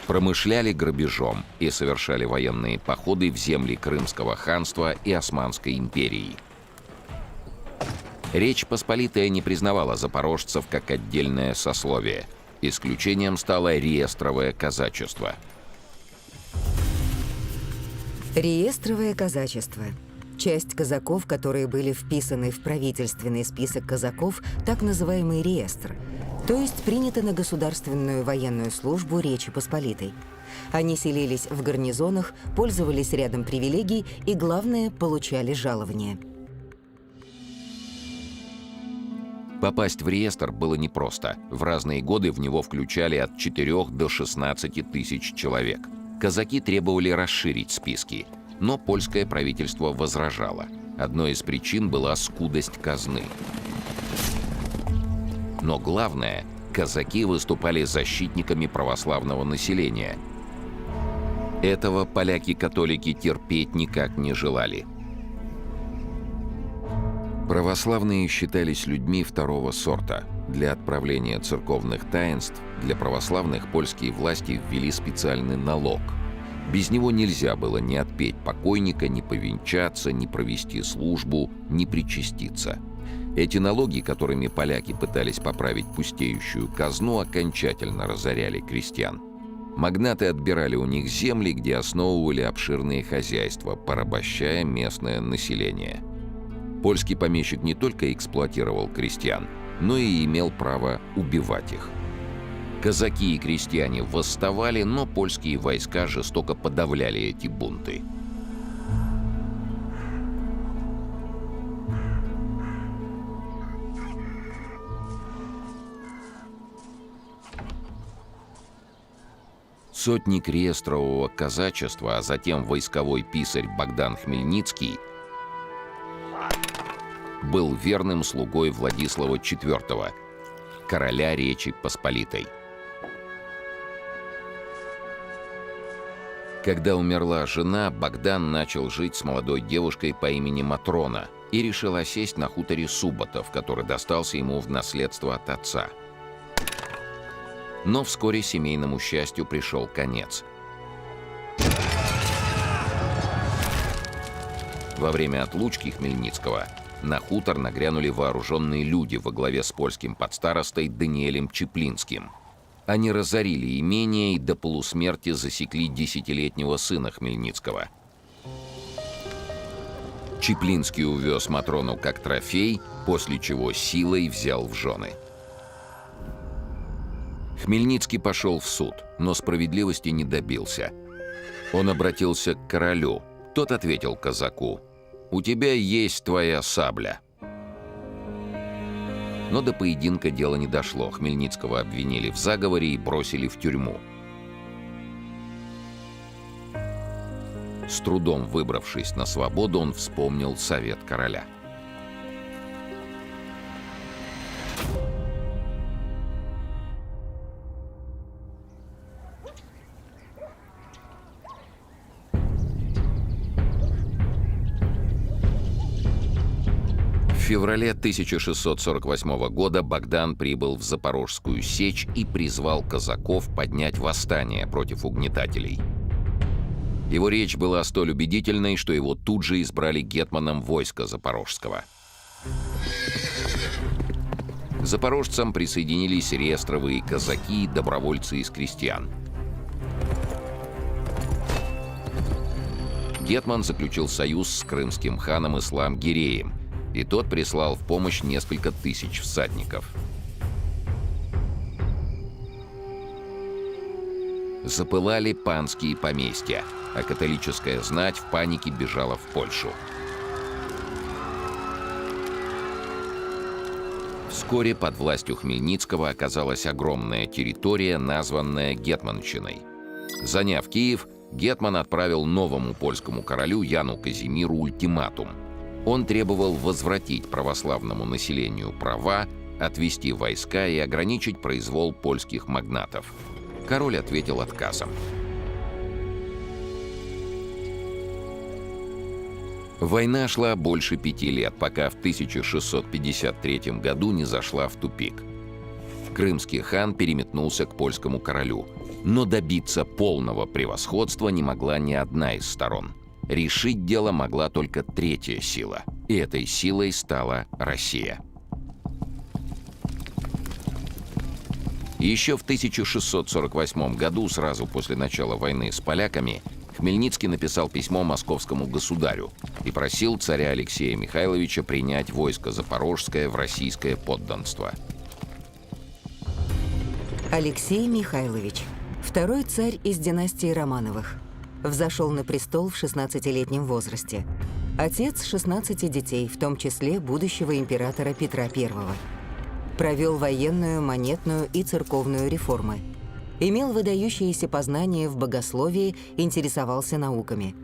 Промышляли грабежом и совершали военные походы в земли Крымского ханства и Османской империи. Речь Посполитая не признавала запорожцев как отдельное сословие. Исключением стало реестровое казачество. Реестровое казачество. Часть казаков, которые были вписаны в правительственный список казаков, так называемый реестр, то есть приняты на государственную военную службу Речи Посполитой. Они селились в гарнизонах, пользовались рядом привилегий и, главное, получали жалования. Попасть в реестр было непросто. В разные годы в него включали от 4 до 16 тысяч человек. Казаки требовали расширить списки, но польское правительство возражало. Одной из причин была скудость казны. Но главное, казаки выступали защитниками православного населения. Этого поляки-католики терпеть никак не желали. Православные считались людьми второго сорта. Для отправления церковных таинств для православных польские власти ввели специальный налог. Без него нельзя было ни отпеть покойника, ни повенчаться, ни провести службу, ни причаститься. Эти налоги, которыми поляки пытались поправить пустеющую казну, окончательно разоряли крестьян. Магнаты отбирали у них земли, где основывали обширные хозяйства, порабощая местное население. Польский помещик не только эксплуатировал крестьян, но и имел право убивать их. Казаки и крестьяне восставали, но польские войска жестоко подавляли эти бунты. Сотник реестрового казачества, а затем войсковой писарь Богдан Хмельницкий был верным слугой Владислава IV, короля Речи Посполитой. Когда умерла жена, Богдан начал жить с молодой девушкой по имени Матрона и решил осесть на хуторе Суботов, который достался ему в наследство от отца. Но вскоре семейному счастью пришел конец. Во время отлучки Хмельницкого на хутор нагрянули вооруженные люди во главе с польским подстаростой Даниэлем Чеплинским. Они разорили имение и до полусмерти засекли 10-летнего сына Хмельницкого. Чеплинский увез Матрону как трофей, после чего силой взял в жены. Хмельницкий пошел в суд, но справедливости не добился. Он обратился к королю. Тот ответил казаку: «У тебя есть твоя сабля». Но до поединка дело не дошло. Хмельницкого обвинили в заговоре и бросили в тюрьму. С трудом выбравшись на свободу, он вспомнил совет короля. В феврале 1648 года Богдан прибыл в Запорожскую сечь и призвал казаков поднять восстание против угнетателей. Его речь была столь убедительной, что его тут же избрали гетманом войска Запорожского. К запорожцам присоединились реестровые казаки и добровольцы из крестьян. Гетман заключил союз с крымским ханом Ислам-Гиреем, и тот прислал в помощь несколько тысяч всадников. Запылали панские поместья, а католическая знать в панике бежала в Польшу. Вскоре под властью Хмельницкого оказалась огромная территория, названная Гетманщиной. Заняв Киев, гетман отправил новому польскому королю Яну Казимиру ультиматум. Он требовал возвратить православному населению права, отвести войска и ограничить произвол польских магнатов. Король ответил отказом. Война шла больше 5 лет, пока в 1653 году не зашла в тупик. Крымский хан переметнулся к польскому королю, но добиться полного превосходства не могла ни одна из сторон. Решить дело могла только третья сила, и этой силой стала Россия. Еще в 1648 году, сразу после начала войны с поляками, Хмельницкий написал письмо московскому государю и просил царя Алексея Михайловича принять войско Запорожское в российское подданство. Алексей Михайлович, второй царь из династии Романовых. Взошел на престол в 16-летнем возрасте. Отец 16 детей, в том числе будущего императора Петра I. Провел военную, монетную и церковную реформы. Имел выдающиеся познания в богословии, интересовался науками.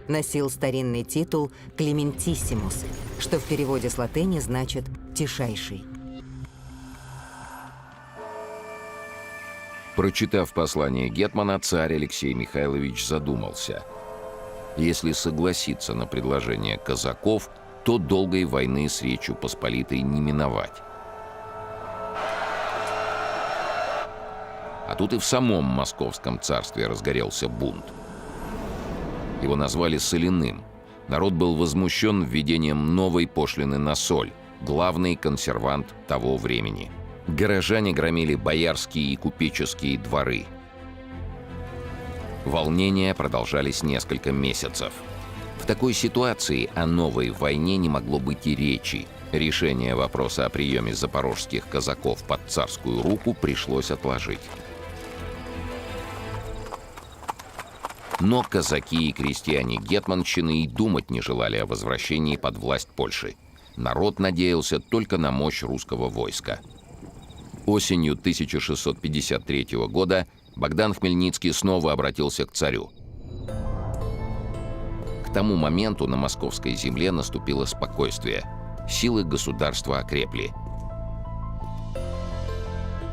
Носил старинный титул «Клементиссимус», что в переводе с латыни значит «тишайший». Прочитав послание гетмана, царь Алексей Михайлович задумался. Если согласиться на предложение казаков, то долгой войны с Речью Посполитой не миновать. А тут и в самом Московском царстве разгорелся бунт. Его назвали соляным. Народ был возмущен введением новой пошлины на соль, главный консервант того времени. Горожане громили боярские и купеческие дворы. Волнения продолжались несколько месяцев. В такой ситуации о новой войне не могло быть и речи. Решение вопроса о приеме запорожских казаков под царскую руку пришлось отложить. Но казаки и крестьяне гетманщины и думать не желали о возвращении под власть Польши. Народ надеялся только на мощь русского войска. Осенью 1653 года Богдан Хмельницкий снова обратился к царю. К тому моменту на московской земле наступило спокойствие. Силы государства окрепли.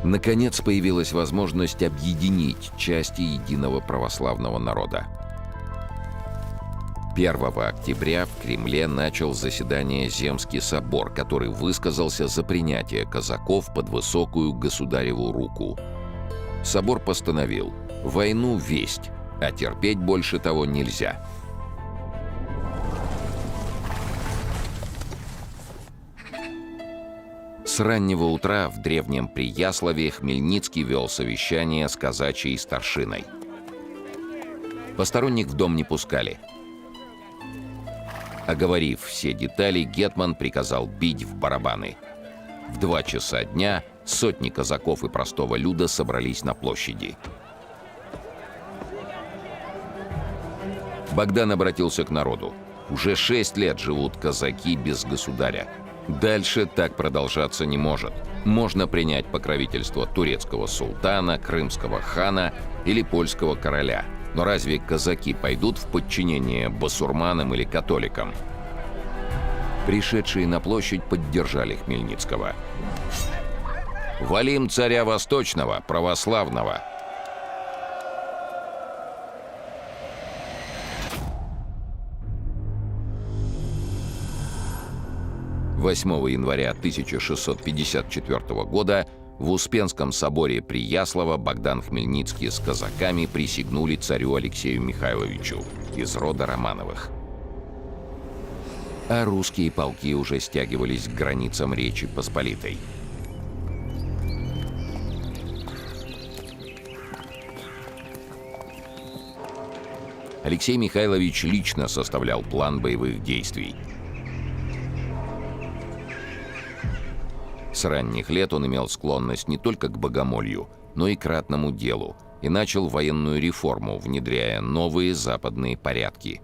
Наконец появилась возможность объединить части единого православного народа. 1 октября в Кремле начал заседание Земский собор, который высказался за принятие казаков под высокую государеву руку. Собор постановил: войну весть, а терпеть больше того нельзя. С раннего утра в древнем Прияславе Хмельницкий вел совещание с казачьей старшиной. Посторонних в дом не пускали. Оговорив все детали, гетман приказал бить в барабаны. В 2 часа дня сотни казаков и простого люда собрались на площади. Богдан обратился к народу. Уже 6 лет живут казаки без государя. Дальше так продолжаться не может. Можно принять покровительство турецкого султана, крымского хана или польского короля. Но разве казаки пойдут в подчинение басурманам или католикам? Пришедшие на площадь поддержали Хмельницкого. «Валим царя Восточного, православного!» 8 января 1654 года в Успенском соборе при Яслово Богдан Хмельницкий с казаками присягнули царю Алексею Михайловичу из рода Романовых. А русские полки уже стягивались к границам Речи Посполитой. Алексей Михайлович лично составлял план боевых действий. С ранних лет он имел склонность не только к богомолью, но и к ратному делу, и начал военную реформу, внедряя новые западные порядки.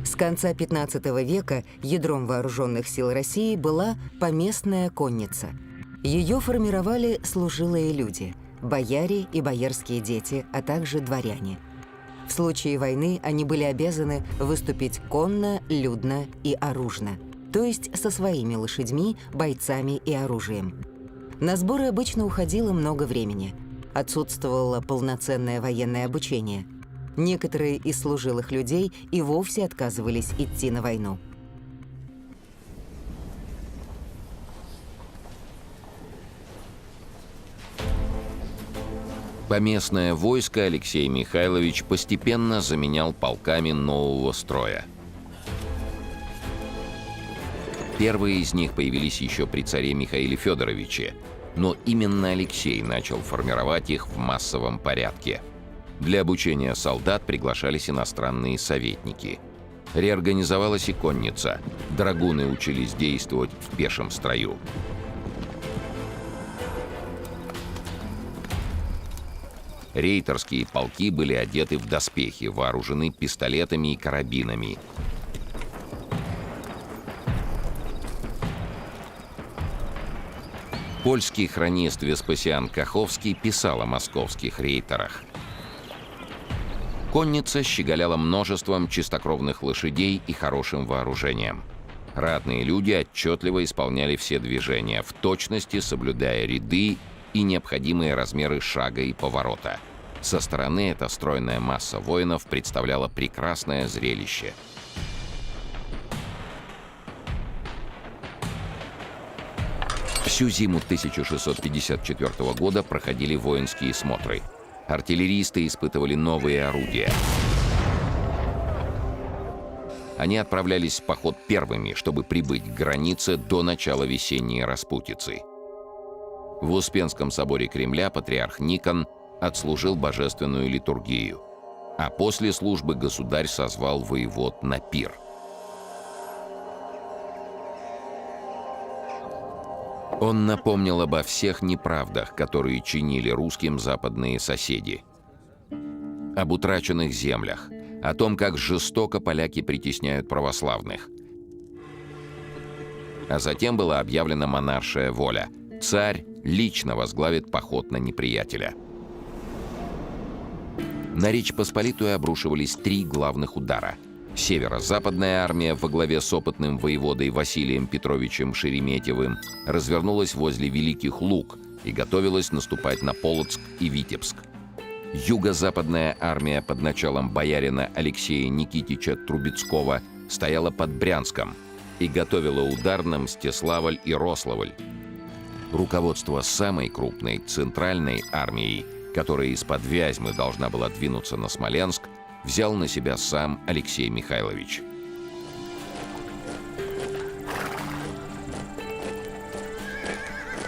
С конца XV века ядром вооруженных сил России была поместная конница. Ее формировали служилые люди – бояре и боярские дети, а также дворяне. В случае войны они были обязаны выступить конно, людно и оружно, то есть со своими лошадьми, бойцами и оружием. На сборы обычно уходило много времени. Отсутствовало полноценное военное обучение. Некоторые из служилых людей и вовсе отказывались идти на войну. Поместное войско Алексей Михайлович постепенно заменял полками нового строя. Первые из них появились еще при царе Михаиле Федоровиче, но именно Алексей начал формировать их в массовом порядке. Для обучения солдат приглашались иностранные советники. Реорганизовалась и конница. Драгуны учились действовать в пешем строю. Рейтерские полки были одеты в доспехи, вооружены пистолетами и карабинами. Польский хронист Веспасиан Каховский писал о московских рейтерах. Конница щеголяла множеством чистокровных лошадей и хорошим вооружением. Ратные люди отчетливо исполняли все движения, в точности соблюдая ряды и необходимые размеры шага и поворота. Со стороны эта стройная масса воинов представляла прекрасное зрелище. Всю зиму 1654 года проходили воинские смотры. Артиллеристы испытывали новые орудия. Они отправлялись в поход первыми, чтобы прибыть к границе до начала весенней распутицы. В Успенском соборе Кремля патриарх Никон отслужил божественную литургию, а после службы государь созвал воевод на пир. Он напомнил обо всех неправдах, которые чинили русским западные соседи, об утраченных землях, о том, как жестоко поляки притесняют православных. А затем была объявлена монаршая воля. Царь лично возглавит поход на неприятеля. На Речь Посполитую обрушивались три главных удара. Северо-западная армия во главе с опытным воеводой Василием Петровичем Шереметьевым развернулась возле Великих Луг и готовилась наступать на Полоцк и Витебск. Юго-западная армия под началом боярина Алексея Никитича Трубецкого стояла под Брянском и готовила удар на Мстиславль и Рославль. Руководство самой крупной центральной армией, которая из-под Вязьмы должна была двинуться на Смоленск, взял на себя сам Алексей Михайлович.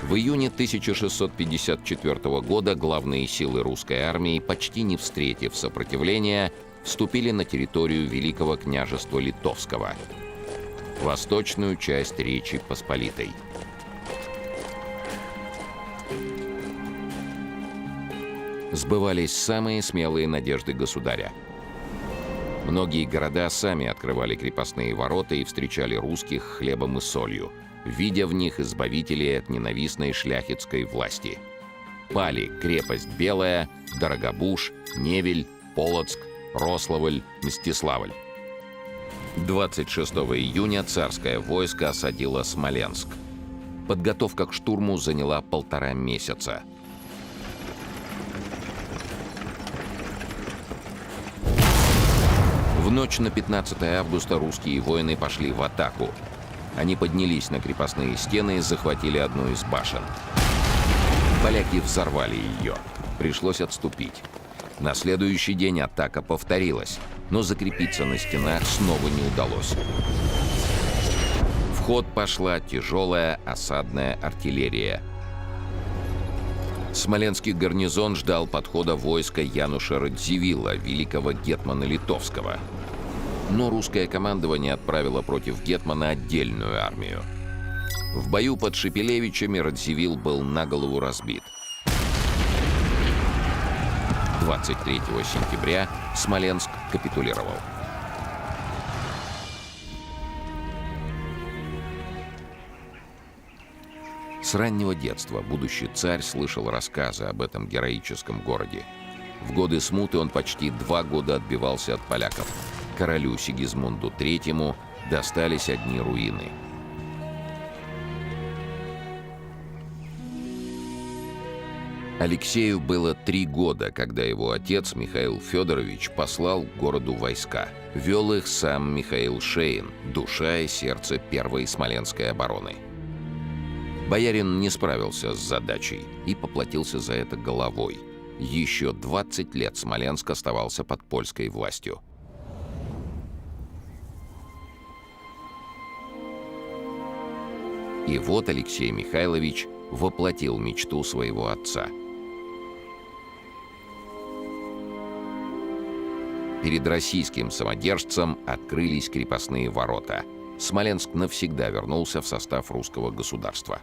В июне 1654 года главные силы русской армии, почти не встретив сопротивления, вступили на территорию Великого княжества Литовского, восточную часть Речи Посполитой. Сбывались самые смелые надежды государя. Многие города сами открывали крепостные ворота и встречали русских хлебом и солью, видя в них избавителей от ненавистной шляхетской власти. Пали крепость Белая, Дорогобуж, Невель, Полоцк, Рославль, Мстиславль. 26 июня царское войско осадило Смоленск. Подготовка к штурму заняла 1,5 месяца. В ночь на 15 августа русские воины пошли в атаку. Они поднялись на крепостные стены и захватили одну из башен. Поляки взорвали ее. Пришлось отступить. На следующий день атака повторилась, но закрепиться на стенах снова не удалось. В ход пошла тяжелая осадная артиллерия. Смоленский гарнизон ждал подхода войска Януша Радзивилла, великого гетмана литовского. Но русское командование отправило против гетмана отдельную армию. В бою под Шепелевичами Радзивилл был на голову разбит. 23 сентября Смоленск капитулировал. С раннего детства будущий царь слышал рассказы об этом героическом городе. В годы смуты он почти 2 года отбивался от поляков. Королю Сигизмунду III достались одни руины. Алексею было 3 года, когда его отец Михаил Федорович послал к городу войска. Вел их сам Михаил Шейн, душа и сердце первой Смоленской обороны. Боярин не справился с задачей и поплатился за это головой. Еще 20 лет Смоленск оставался под польской властью. И вот Алексей Михайлович воплотил мечту своего отца. Перед российским самодержцем открылись крепостные ворота. Смоленск навсегда вернулся в состав русского государства.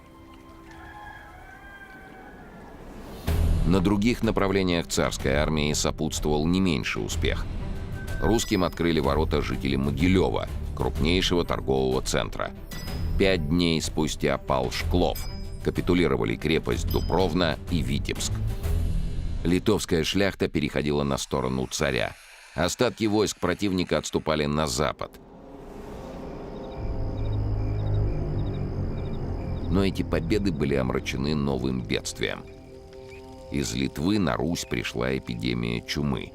На других направлениях царской армии сопутствовал не меньший успех. Русским открыли ворота жители Могилева, крупнейшего торгового центра. 5 дней спустя пал Шклов. Капитулировали крепость Дубровна и Витебск. Литовская шляхта переходила на сторону царя. Остатки войск противника отступали на запад. Но эти победы были омрачены новым бедствием. Из Литвы на Русь пришла эпидемия чумы.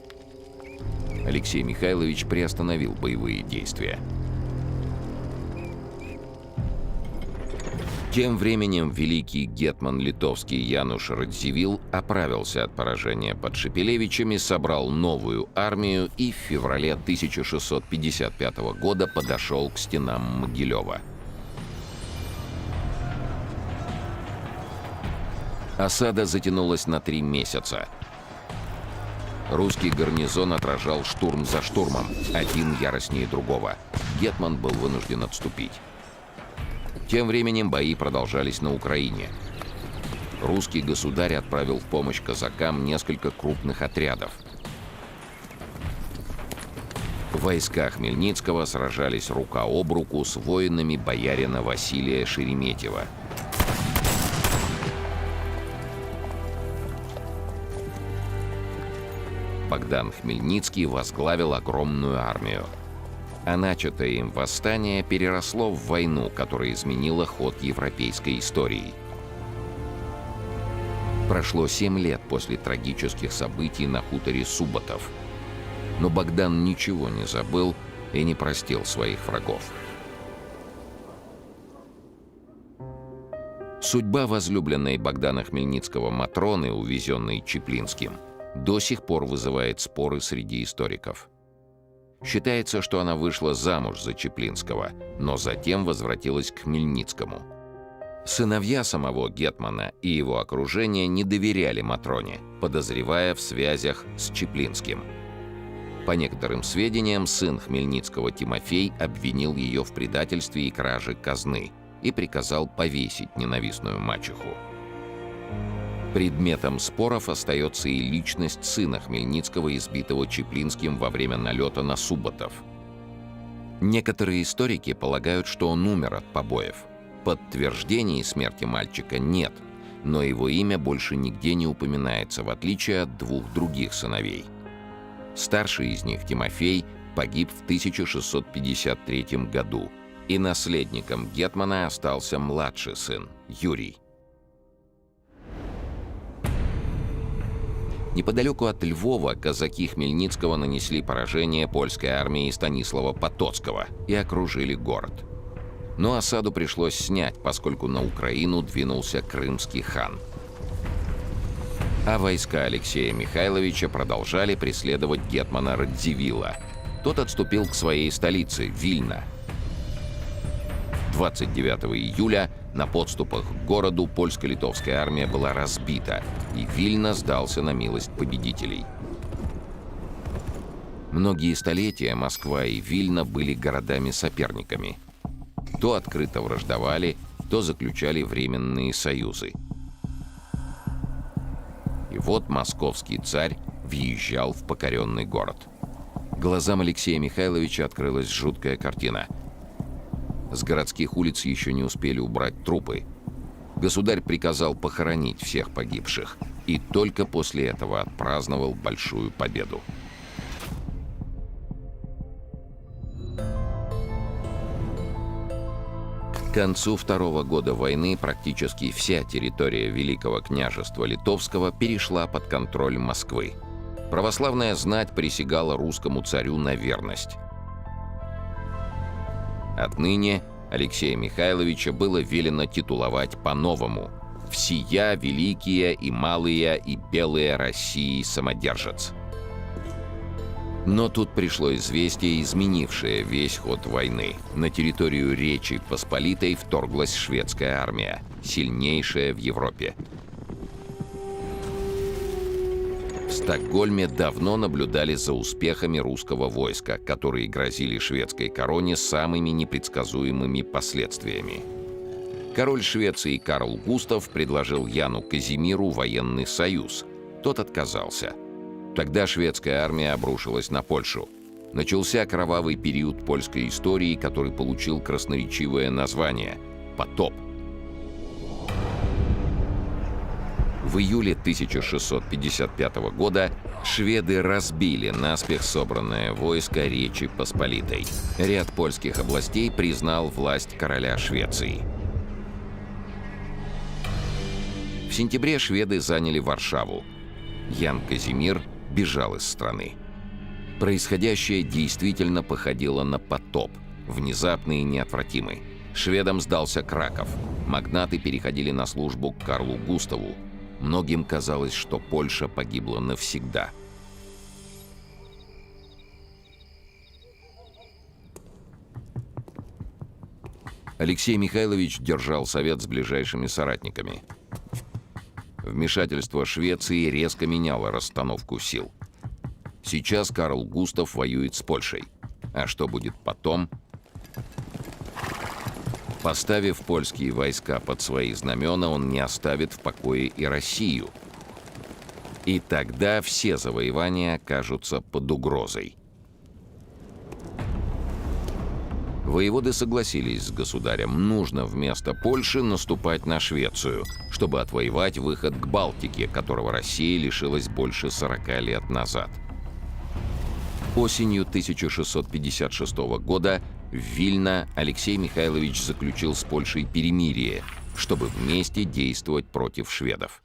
Алексей Михайлович приостановил боевые действия. Тем временем великий гетман литовский Януш Радзивилл оправился от поражения под Шепелевичами, собрал новую армию и в феврале 1655 года подошел к стенам Могилева. Осада затянулась на 3 месяца. Русский гарнизон отражал штурм за штурмом, один яростнее другого. Гетман был вынужден отступить. Тем временем бои продолжались на Украине. Русский государь отправил в помощь казакам несколько крупных отрядов. Войска Хмельницкого сражались рука об руку с воинами боярина Василия Шереметьева. Богдан Хмельницкий возглавил огромную армию. А начатое им восстание переросло в войну, которая изменила ход европейской истории. Прошло 7 лет после трагических событий на хуторе Суботов. Но Богдан ничего не забыл и не простил своих врагов. Судьба возлюбленной Богдана Хмельницкого Матроны, увезенной Чеплинским, до сих пор вызывает споры среди историков. Считается, что она вышла замуж за Чеплинского, но затем возвратилась к Хмельницкому. Сыновья самого гетмана и его окружение не доверяли Матроне, подозревая в связях с Чеплинским. По некоторым сведениям, сын Хмельницкого Тимофей обвинил ее в предательстве и краже казны и приказал повесить ненавистную мачеху. Предметом споров остается и личность сына Хмельницкого, избитого Чеплинским во время налета на Суботов. Некоторые историки полагают, что он умер от побоев. Подтверждений смерти мальчика нет, но его имя больше нигде не упоминается, в отличие от 2 других сыновей. Старший из них, Тимофей, погиб в 1653 году, и наследником гетмана остался младший сын, Юрий. Неподалеку от Львова казаки Хмельницкого нанесли поражение польской армии Станислава Потоцкого и окружили город. Но осаду пришлось снять, поскольку на Украину двинулся крымский хан. А войска Алексея Михайловича продолжали преследовать гетмана Радзивилла. Тот отступил к своей столице, Вильно. 29 июля на подступах к городу польско-литовская армия была разбита, и Вильно сдался на милость победителей. Многие столетия Москва и Вильно были городами-соперниками. То открыто враждовали, то заключали временные союзы. И вот московский царь въезжал в покоренный город. Глазам Алексея Михайловича открылась жуткая картина. С городских улиц еще не успели убрать трупы. Государь приказал похоронить всех погибших и только после этого отпраздновал большую победу. К концу второго года войны практически вся территория Великого княжества Литовского перешла под контроль Москвы. Православная знать присягала русскому царю на верность. Отныне Алексея Михайловича было велено титуловать по-новому: «Всея великие и малые и белые России самодержец». Но тут пришло известие, изменившее весь ход войны. На территорию Речи Посполитой вторглась шведская армия, сильнейшая в Европе. В Стокгольме давно наблюдали за успехами русского войска, которые грозили шведской короне самыми непредсказуемыми последствиями. Король Швеции Карл Густав предложил Яну Казимиру военный союз. Тот отказался. Тогда шведская армия обрушилась на Польшу. Начался кровавый период польской истории, который получил красноречивое название – «Потоп». В июле 1655 года шведы разбили наспех собранное войско Речи Посполитой. Ряд польских областей признал власть короля Швеции. В сентябре шведы заняли Варшаву. Ян Казимир бежал из страны. Происходящее действительно походило на потоп, внезапный и неотвратимый. Шведам сдался Краков. Магнаты переходили на службу к Карлу Густаву. Многим казалось, что Польша погибла навсегда. Алексей Михайлович держал совет с ближайшими соратниками. Вмешательство Швеции резко меняло расстановку сил. Сейчас Карл Густав воюет с Польшей. А что будет потом? Поставив польские войска под свои знамена, он не оставит в покое и Россию. И тогда все завоевания окажутся под угрозой. Воеводы согласились с государем. Нужно вместо Польши наступать на Швецию, чтобы отвоевать выход к Балтике, которого Россия лишилась больше 40 лет назад. Осенью 1656 года в Вильно Алексей Михайлович заключил с Польшей перемирие, чтобы вместе действовать против шведов.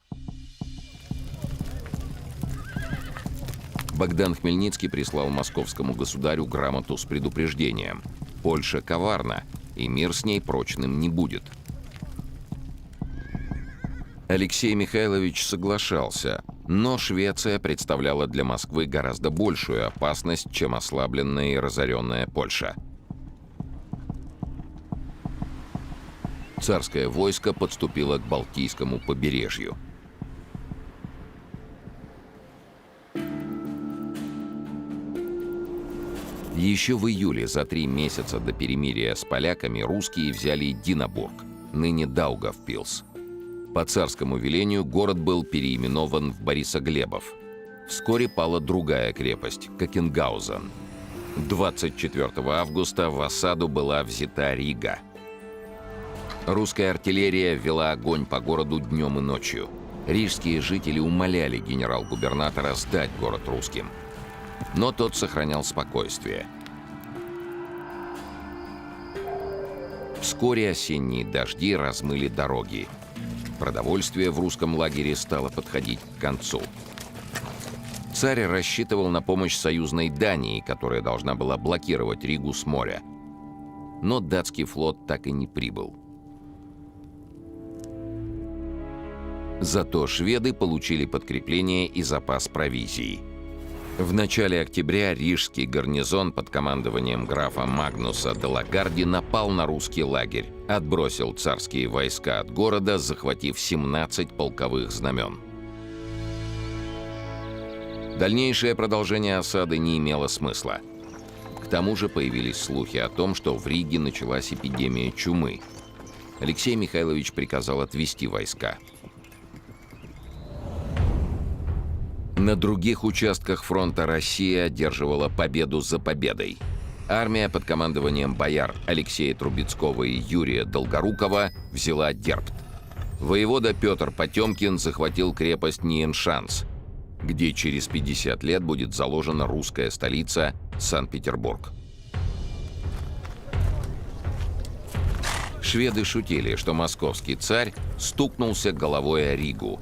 Богдан Хмельницкий прислал московскому государю грамоту с предупреждением: Польша коварна, и мир с ней прочным не будет. Алексей Михайлович соглашался, но Швеция представляла для Москвы гораздо большую опасность, чем ослабленная и разоренная Польша. Царское войско подступило к Балтийскому побережью. Еще в июле, за 3 месяца до перемирия с поляками, русские взяли Динабург, ныне Даугавпилс. По царскому велению город был переименован в Борисоглебов. Вскоре пала другая крепость – Кокенгаузен. 24 августа в осаду была взята Рига. Русская артиллерия вела огонь по городу днем и ночью. Рижские жители умоляли генерал-губернатора сдать город русским. Но тот сохранял спокойствие. Вскоре осенние дожди размыли дороги. Продовольствие в русском лагере стало подходить к концу. Царь рассчитывал на помощь союзной Дании, которая должна была блокировать Ригу с моря. Но датский флот так и не прибыл. Зато шведы получили подкрепление и запас провизии. В начале октября рижский гарнизон под командованием графа Магнуса де Лагарди напал на русский лагерь, отбросил царские войска от города, захватив 17 полковых знамен. Дальнейшее продолжение осады не имело смысла. К тому же появились слухи о том, что в Риге началась эпидемия чумы. Алексей Михайлович приказал отвести войска. На других участках фронта Россия одерживала победу за победой. Армия под командованием бояр Алексея Трубецкого и Юрия Долгорукова взяла Дербт. Воевода Петр Потемкин захватил крепость Ниеншанс, где через 50 лет будет заложена русская столица Санкт-Петербург. Шведы шутили, что московский царь стукнулся головой о Ригу.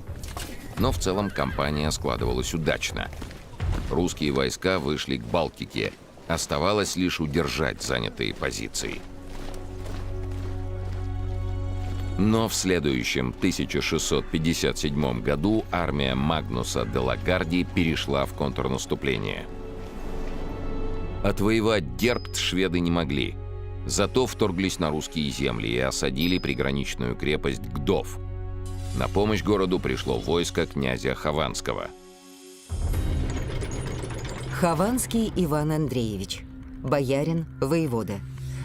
Но в целом кампания складывалась удачно. Русские войска вышли к Балтике. Оставалось лишь удержать занятые позиции. Но в следующем 1657 году армия Магнуса де Лагарди перешла в контрнаступление. Отвоевать Дербт шведы не могли. Зато вторглись на русские земли и осадили приграничную крепость Гдов. На помощь городу пришло войско князя Хованского. Хованский Иван Андреевич, боярин, воевода.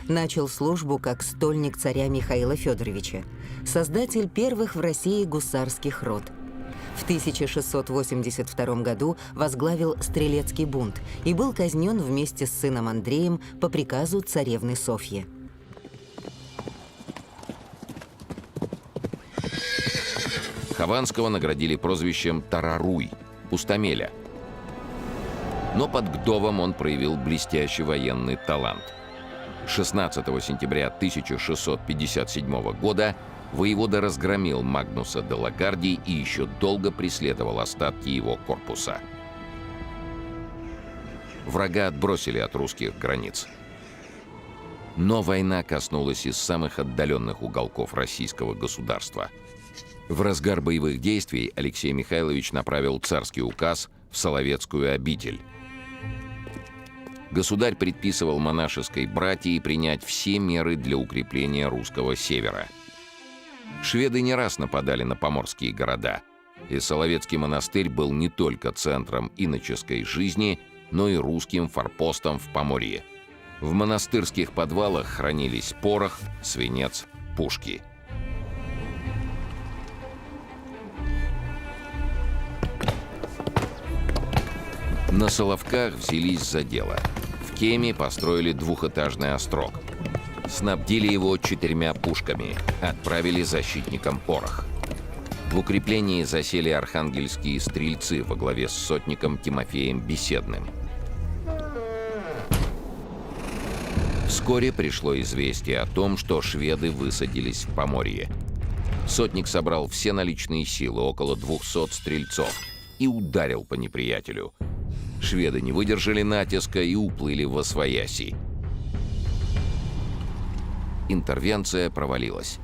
Начал службу как стольник царя Михаила Федоровича, создатель первых в России гусарских рот. В 1682 году возглавил Стрелецкий бунт и был казнен вместе с сыном Андреем по приказу царевны Софьи. Хованского наградили прозвищем Тараруй – пустомеля. Но под Гдовом он проявил блестящий военный талант. 16 сентября 1657 года воевода разгромил Магнуса де Лагарди и еще долго преследовал остатки его корпуса. Врага отбросили от русских границ. Но война коснулась и самых отдаленных уголков российского государства. В разгар боевых действий Алексей Михайлович направил царский указ в Соловецкую обитель. Государь предписывал монашеской братии принять все меры для укрепления русского севера. Шведы не раз нападали на поморские города, и Соловецкий монастырь был не только центром иноческой жизни, но и русским форпостом в Поморье. В монастырских подвалах хранились порох, свинец, пушки. На Соловках взялись за дело. В Кеме построили двухэтажный острог. Снабдили его 4 пушками, отправили защитникам порох. В укреплении засели архангельские стрельцы во главе с сотником Тимофеем Беседным. Вскоре пришло известие о том, что шведы высадились в Поморье. Сотник собрал все наличные силы, около 200 стрельцов, и ударил по неприятелю. Шведы не выдержали натиска и уплыли восвояси. Интервенция провалилась.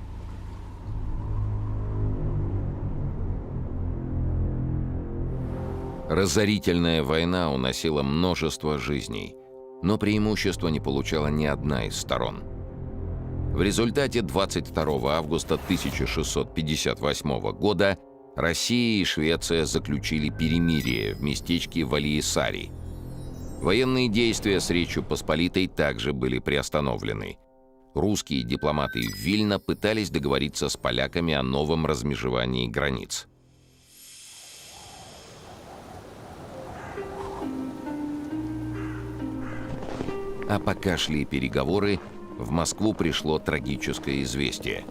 Разорительная война уносила множество жизней, но преимущества не получала ни одна из сторон. В результате 22 августа 1658 года Россия и Швеция заключили перемирие в местечке Валиесари. Военные действия с Речью Посполитой также были приостановлены. Русские дипломаты в Вильно пытались договориться с поляками о новом размежевании границ. А пока шли переговоры, в Москву пришло трагическое известие.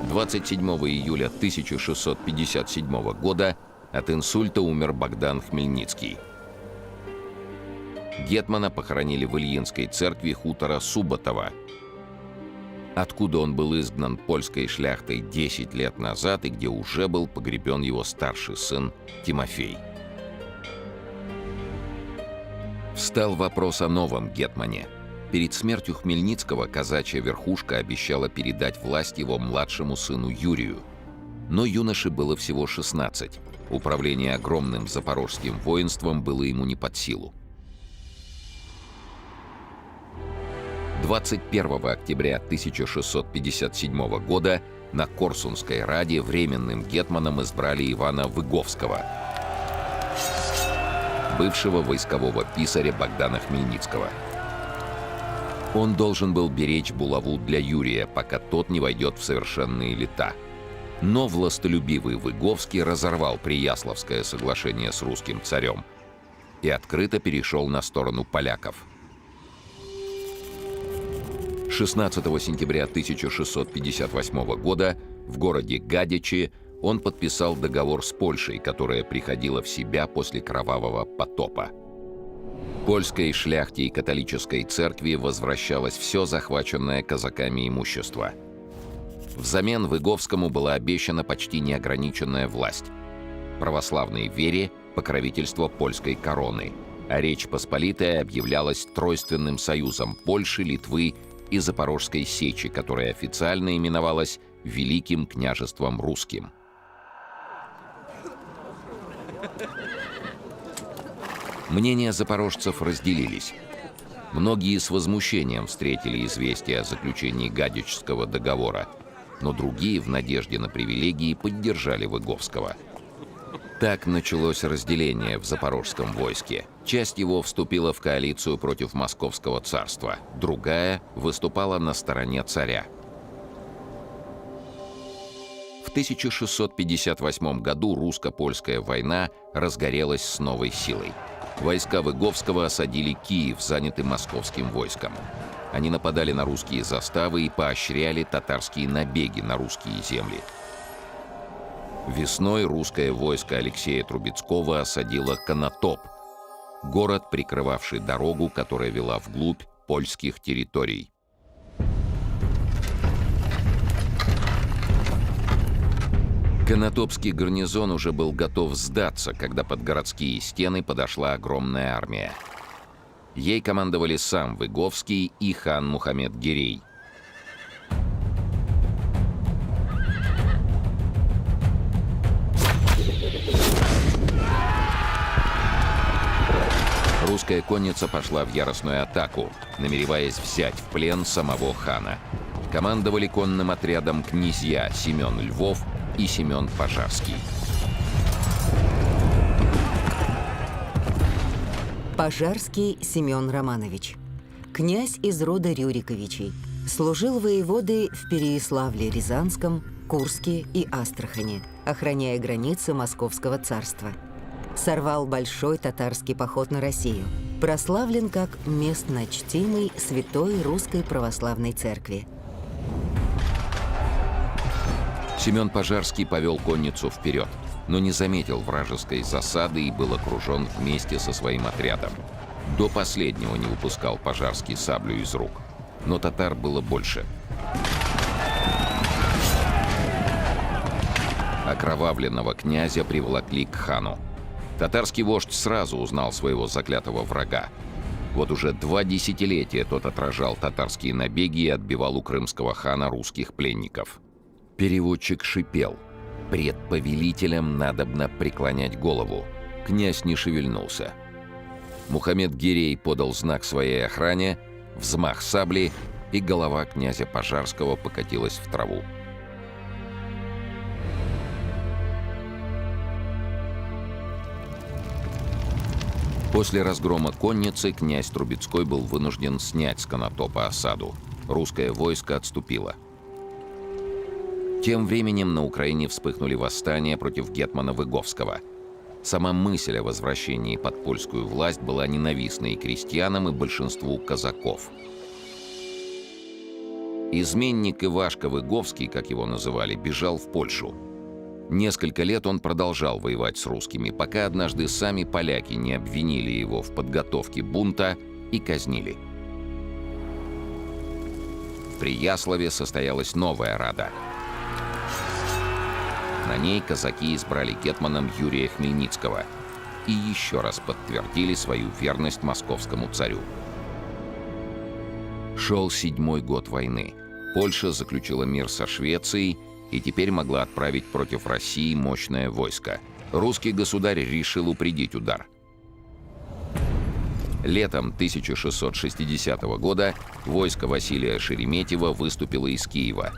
27 июля 1657 года от инсульта умер Богдан Хмельницкий. Гетмана похоронили в Ильинской церкви хутора Суботова, откуда он был изгнан польской шляхтой 10 лет назад и где уже был погребен его старший сын Тимофей. Встал вопрос о новом гетмане. Перед смертью Хмельницкого казачья верхушка обещала передать власть его младшему сыну Юрию. Но юноше было всего 16. Управление огромным запорожским воинством было ему не под силу. 21 октября 1657 года на Корсунской раде временным гетманом избрали Ивана Выговского, бывшего войскового писаря Богдана Хмельницкого. Он должен был беречь булаву для Юрия, пока тот не войдет в совершенные лета. Но властолюбивый Выговский разорвал Прияславское соглашение с русским царем и открыто перешел на сторону поляков. 16 сентября 1658 года в городе Гадичи он подписал договор с Польшей, которая приходила в себя после кровавого потопа. Польской шляхте и католической церкви возвращалось все захваченное казаками имущество. Взамен Выговскому была обещана почти неограниченная власть. Православной вере – покровительство польской короны, а Речь Посполитая объявлялась тройственным союзом Польши, Литвы и Запорожской сечи, которая официально именовалась Великим княжеством русским. Мнения запорожцев разделились. Многие с возмущением встретили известие о заключении Гадичского договора, но другие в надежде на привилегии поддержали Выговского. Так началось разделение в запорожском войске. Часть его вступила в коалицию против Московского царства, другая выступала на стороне царя. В 1658 году русско-польская война разгорелась с новой силой. Войска Выговского осадили Киев, занятый московским войском. Они нападали на русские заставы и поощряли татарские набеги на русские земли. Весной русское войско Алексея Трубецкого осадило Конотоп, город, прикрывавший дорогу, которая вела вглубь польских территорий. Конотопский гарнизон уже был готов сдаться, когда под городские стены подошла огромная армия. Ей командовали сам Выговский и хан Мухаммед Гирей. Русская конница пошла в яростную атаку, намереваясь взять в плен самого хана. Командовали конным отрядом князья Семен Львов и Семен Пожарский. Пожарский Семен Романович. Князь из рода Рюриковичей. Служил воеводой в Переяславле-Рязанском, Курске и Астрахани, охраняя границы Московского царства. Сорвал большой татарский поход на Россию. Прославлен как местно чтимый святой Русской Православной Церкви. Семен Пожарский повел конницу вперед, но не заметил вражеской засады и был окружен вместе со своим отрядом. До последнего не выпускал Пожарский саблю из рук, но татар было больше. Окровавленного князя приволокли к хану. Татарский вождь сразу узнал своего заклятого врага. Вот уже 2 десятилетия тот отражал татарские набеги и отбивал у крымского хана русских пленников. Переводчик шипел: «Пред повелителем надобно преклонять голову». Князь не шевельнулся. Мухаммед Гирей подал знак своей охране, взмах сабли, и голова князя Пожарского покатилась в траву. После разгрома конницы князь Трубецкой был вынужден снять с Конотопа осаду. Русское войско отступило. Тем временем на Украине вспыхнули восстания против гетмана Выговского. Сама мысль о возвращении под польскую власть была ненавистна и крестьянам, и большинству казаков. Изменник Ивашка Выговский, как его называли, бежал в Польшу. Несколько лет он продолжал воевать с русскими, пока однажды сами поляки не обвинили его в подготовке бунта и казнили. В Прияславе состоялась новая рада. На ней казаки избрали гетманом Юрия Хмельницкого. и еще раз подтвердили свою верность московскому царю. Шел 7-й год войны. Польша заключила мир со Швецией и теперь могла отправить против России мощное войско. Русский государь решил упредить удар. Летом 1660 года войско Василия Шереметьева выступило из Киева.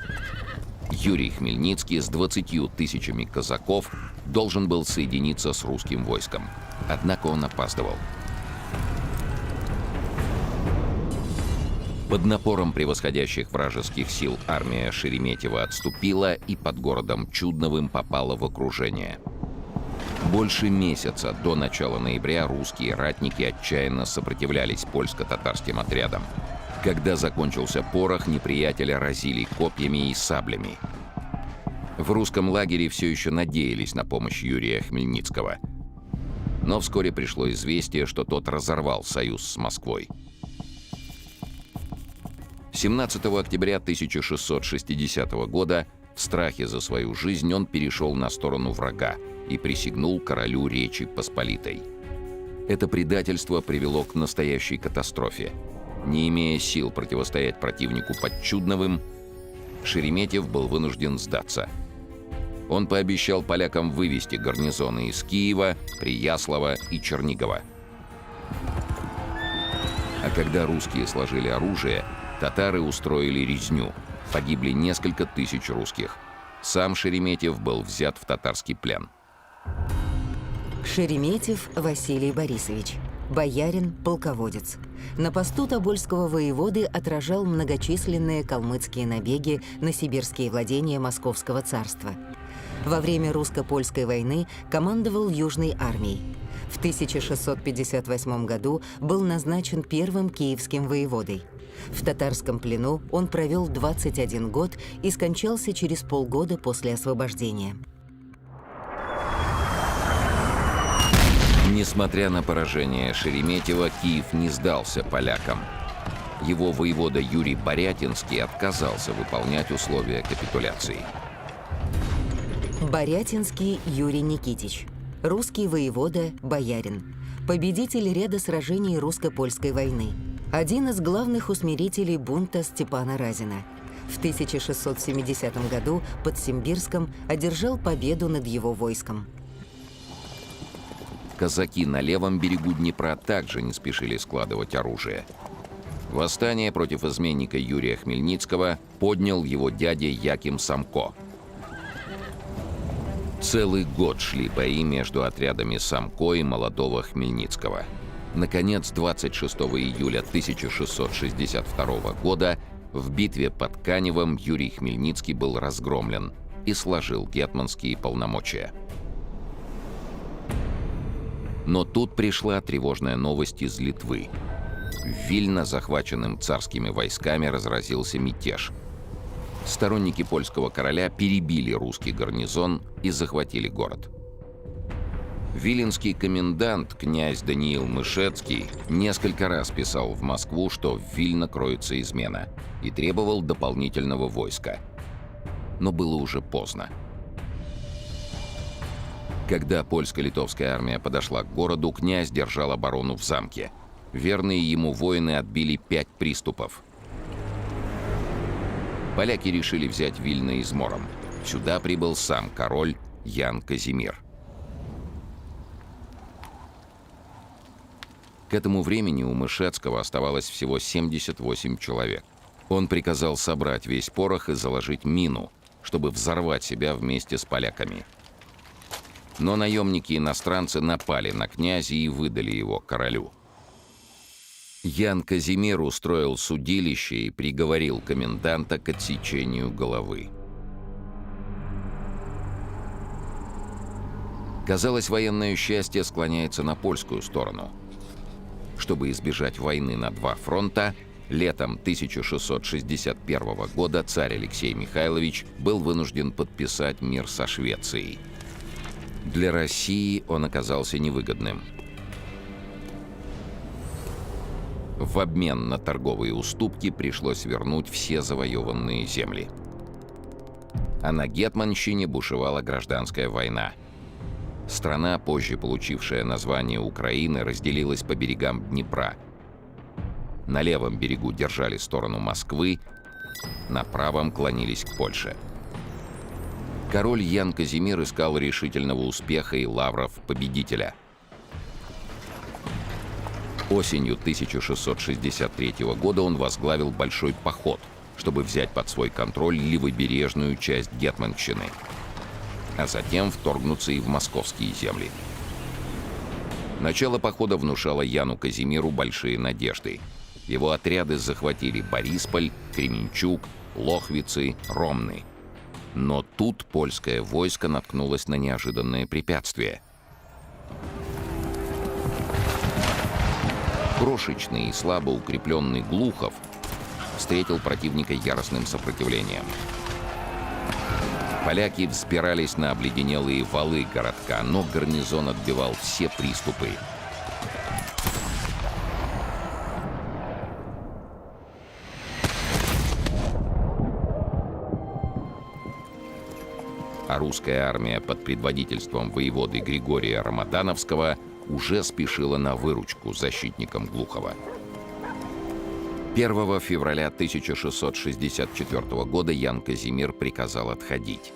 Юрий Хмельницкий с 20 тысячами казаков должен был соединиться с русским войском. Однако он опаздывал. Под напором превосходящих вражеских сил армия Шереметьева отступила и под городом Чудновым попала в окружение. Больше месяца до начала ноября русские ратники отчаянно сопротивлялись польско-татарским отрядам. Когда закончился порох, неприятеля разили копьями и саблями. В русском лагере все еще надеялись на помощь Юрия Хмельницкого. Но вскоре пришло известие, что тот разорвал союз с Москвой. 17 октября 1660 года в страхе за свою жизнь он перешел на сторону врага и присягнул королю Речи Посполитой. Это предательство привело к настоящей катастрофе. Не имея сил противостоять противнику под Чудновым, Шереметьев был вынужден сдаться. Он пообещал полякам вывести гарнизоны из Киева, Прияслава и Чернигова. А когда русские сложили оружие, татары устроили резню. Погибли несколько тысяч русских. Сам Шереметьев был взят в татарский плен. Шереметьев Василий Борисович. Боярин, полководец. На посту тобольского воеводы отражал многочисленные калмыцкие набеги на сибирские владения Московского царства. Во время русско-польской войны командовал Южной армией. В 1658 году был назначен первым киевским воеводой. В татарском плену он провел 21 год и скончался через полгода после освобождения. Несмотря на поражение Шереметьева, Киев не сдался полякам. Его воевода Юрий Борятинский отказался выполнять условия капитуляции. Борятинский Юрий Никитич. Русский воевода, боярин. Победитель ряда сражений русско-польской войны. Один из главных усмирителей бунта Степана Разина. В 1670 году под Симбирском одержал победу над его войском. Казаки на левом берегу Днепра также не спешили складывать оружие. Восстание против изменника Юрия Хмельницкого поднял его дядя Яким Самко. Целый год шли бои между отрядами Самко и молодого Хмельницкого. Наконец, 26 июля 1662 года в битве под Каневом Юрий Хмельницкий был разгромлен и сложил гетманские полномочия. Но тут пришла тревожная новость из Литвы. В Вильно, захваченным царскими войсками, разразился мятеж. Сторонники польского короля перебили русский гарнизон и захватили город. Виленский комендант, князь Даниил Мышецкий, несколько раз писал в Москву, что в Вильно кроется измена, и требовал дополнительного войска. Но было уже поздно. Когда польско-литовская армия подошла к городу, князь держал оборону в замке. Верные ему воины отбили 5 приступов. Поляки решили взять Вильно измором. Сюда прибыл сам король Ян Казимир. К этому времени у Мышецкого оставалось всего 78 человек. Он приказал собрать весь порох и заложить мину, чтобы взорвать себя вместе с поляками. Но наемники-иностранцы напали на князя и выдали его королю. Ян Казимир устроил судилище и приговорил коменданта к отсечению головы. Казалось, военное счастье склоняется на польскую сторону. Чтобы избежать войны на 2 фронта, летом 1661 года царь Алексей Михайлович был вынужден подписать мир со Швецией. Для России он оказался невыгодным. В обмен на торговые уступки пришлось вернуть все завоеванные земли. А на гетманщине бушевала гражданская война. Страна, позже получившая название Украины, разделилась по берегам Днепра. На левом берегу держали сторону Москвы, на правом клонились к Польше. Король Ян Казимир искал решительного успеха и лавров победителя. Осенью 1663 года он возглавил большой поход, чтобы взять под свой контроль левобережную часть Гетманщины, а затем вторгнуться и в московские земли. Начало похода внушало Яну Казимиру большие надежды. Его отряды захватили Борисполь, Кременчуг, Лохвицы, Ромны. Но тут польское войско наткнулось на неожиданное препятствие. Крошечный и слабо укрепленный Глухов встретил противника яростным сопротивлением. Поляки взбирались на обледенелые валы городка, но гарнизон отбивал все приступы. А русская армия под предводительством воеводы Григория Рамадановского уже спешила на выручку защитникам Глухова. 1 февраля 1664 года Ян Казимир приказал отходить.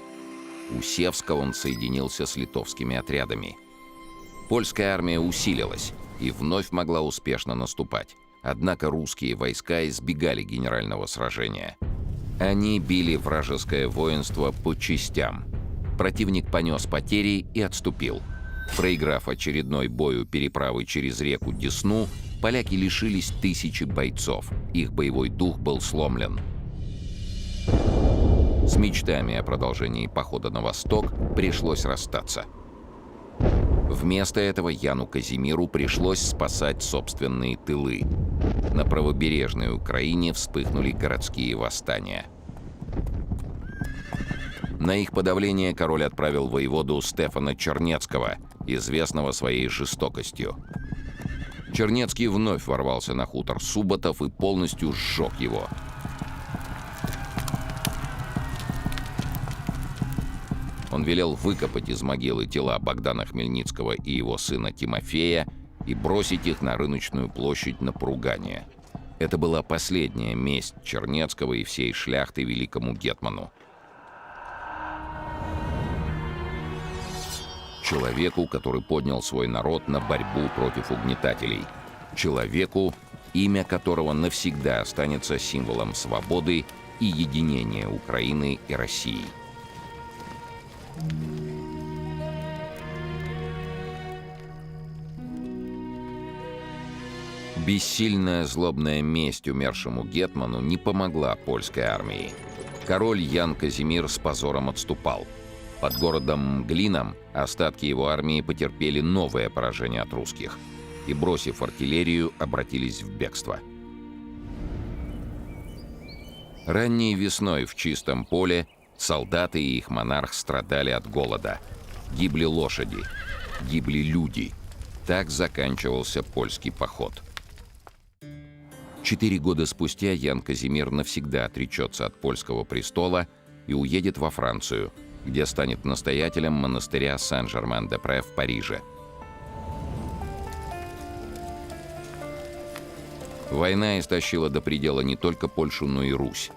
У Севска он соединился с литовскими отрядами. Польская армия усилилась и вновь могла успешно наступать. Однако русские войска избегали генерального сражения. Они били вражеское воинство по частям. Противник понес потери и отступил. Проиграв очередной бой у переправы через реку Десну, поляки лишились 1000 бойцов. Их боевой дух был сломлен. С мечтами о продолжении похода на восток пришлось расстаться. Вместо этого Яну Казимиру пришлось спасать собственные тылы. На правобережной Украине вспыхнули городские восстания. На их подавление король отправил воеводу Стефана Чернецкого, известного своей жестокостью. Чернецкий вновь ворвался на хутор Суботов и полностью сжег его. Он велел выкопать из могилы тела Богдана Хмельницкого и его сына Тимофея и бросить их на рыночную площадь на поругание. Это была последняя месть Чернецкого и всей шляхты великому гетману. Человеку, который поднял свой народ на борьбу против угнетателей. Человеку, имя которого навсегда останется символом свободы и единения Украины и России. Бессильная злобная месть умершему гетману не помогла польской армии. Король Ян Казимир с позором отступал. Под городом Мглином остатки его армии потерпели новое поражение от русских и, бросив артиллерию, обратились в бегство. Ранней весной в чистом поле солдаты и их монарх страдали от голода. Гибли лошади, гибли люди. Так заканчивался польский поход. 4 года спустя Ян Казимир навсегда отречется от польского престола и уедет во Францию, где станет настоятелем монастыря Сен-Жермен-де-Пре в Париже. Война истощила до предела не только Польшу, но и Русь.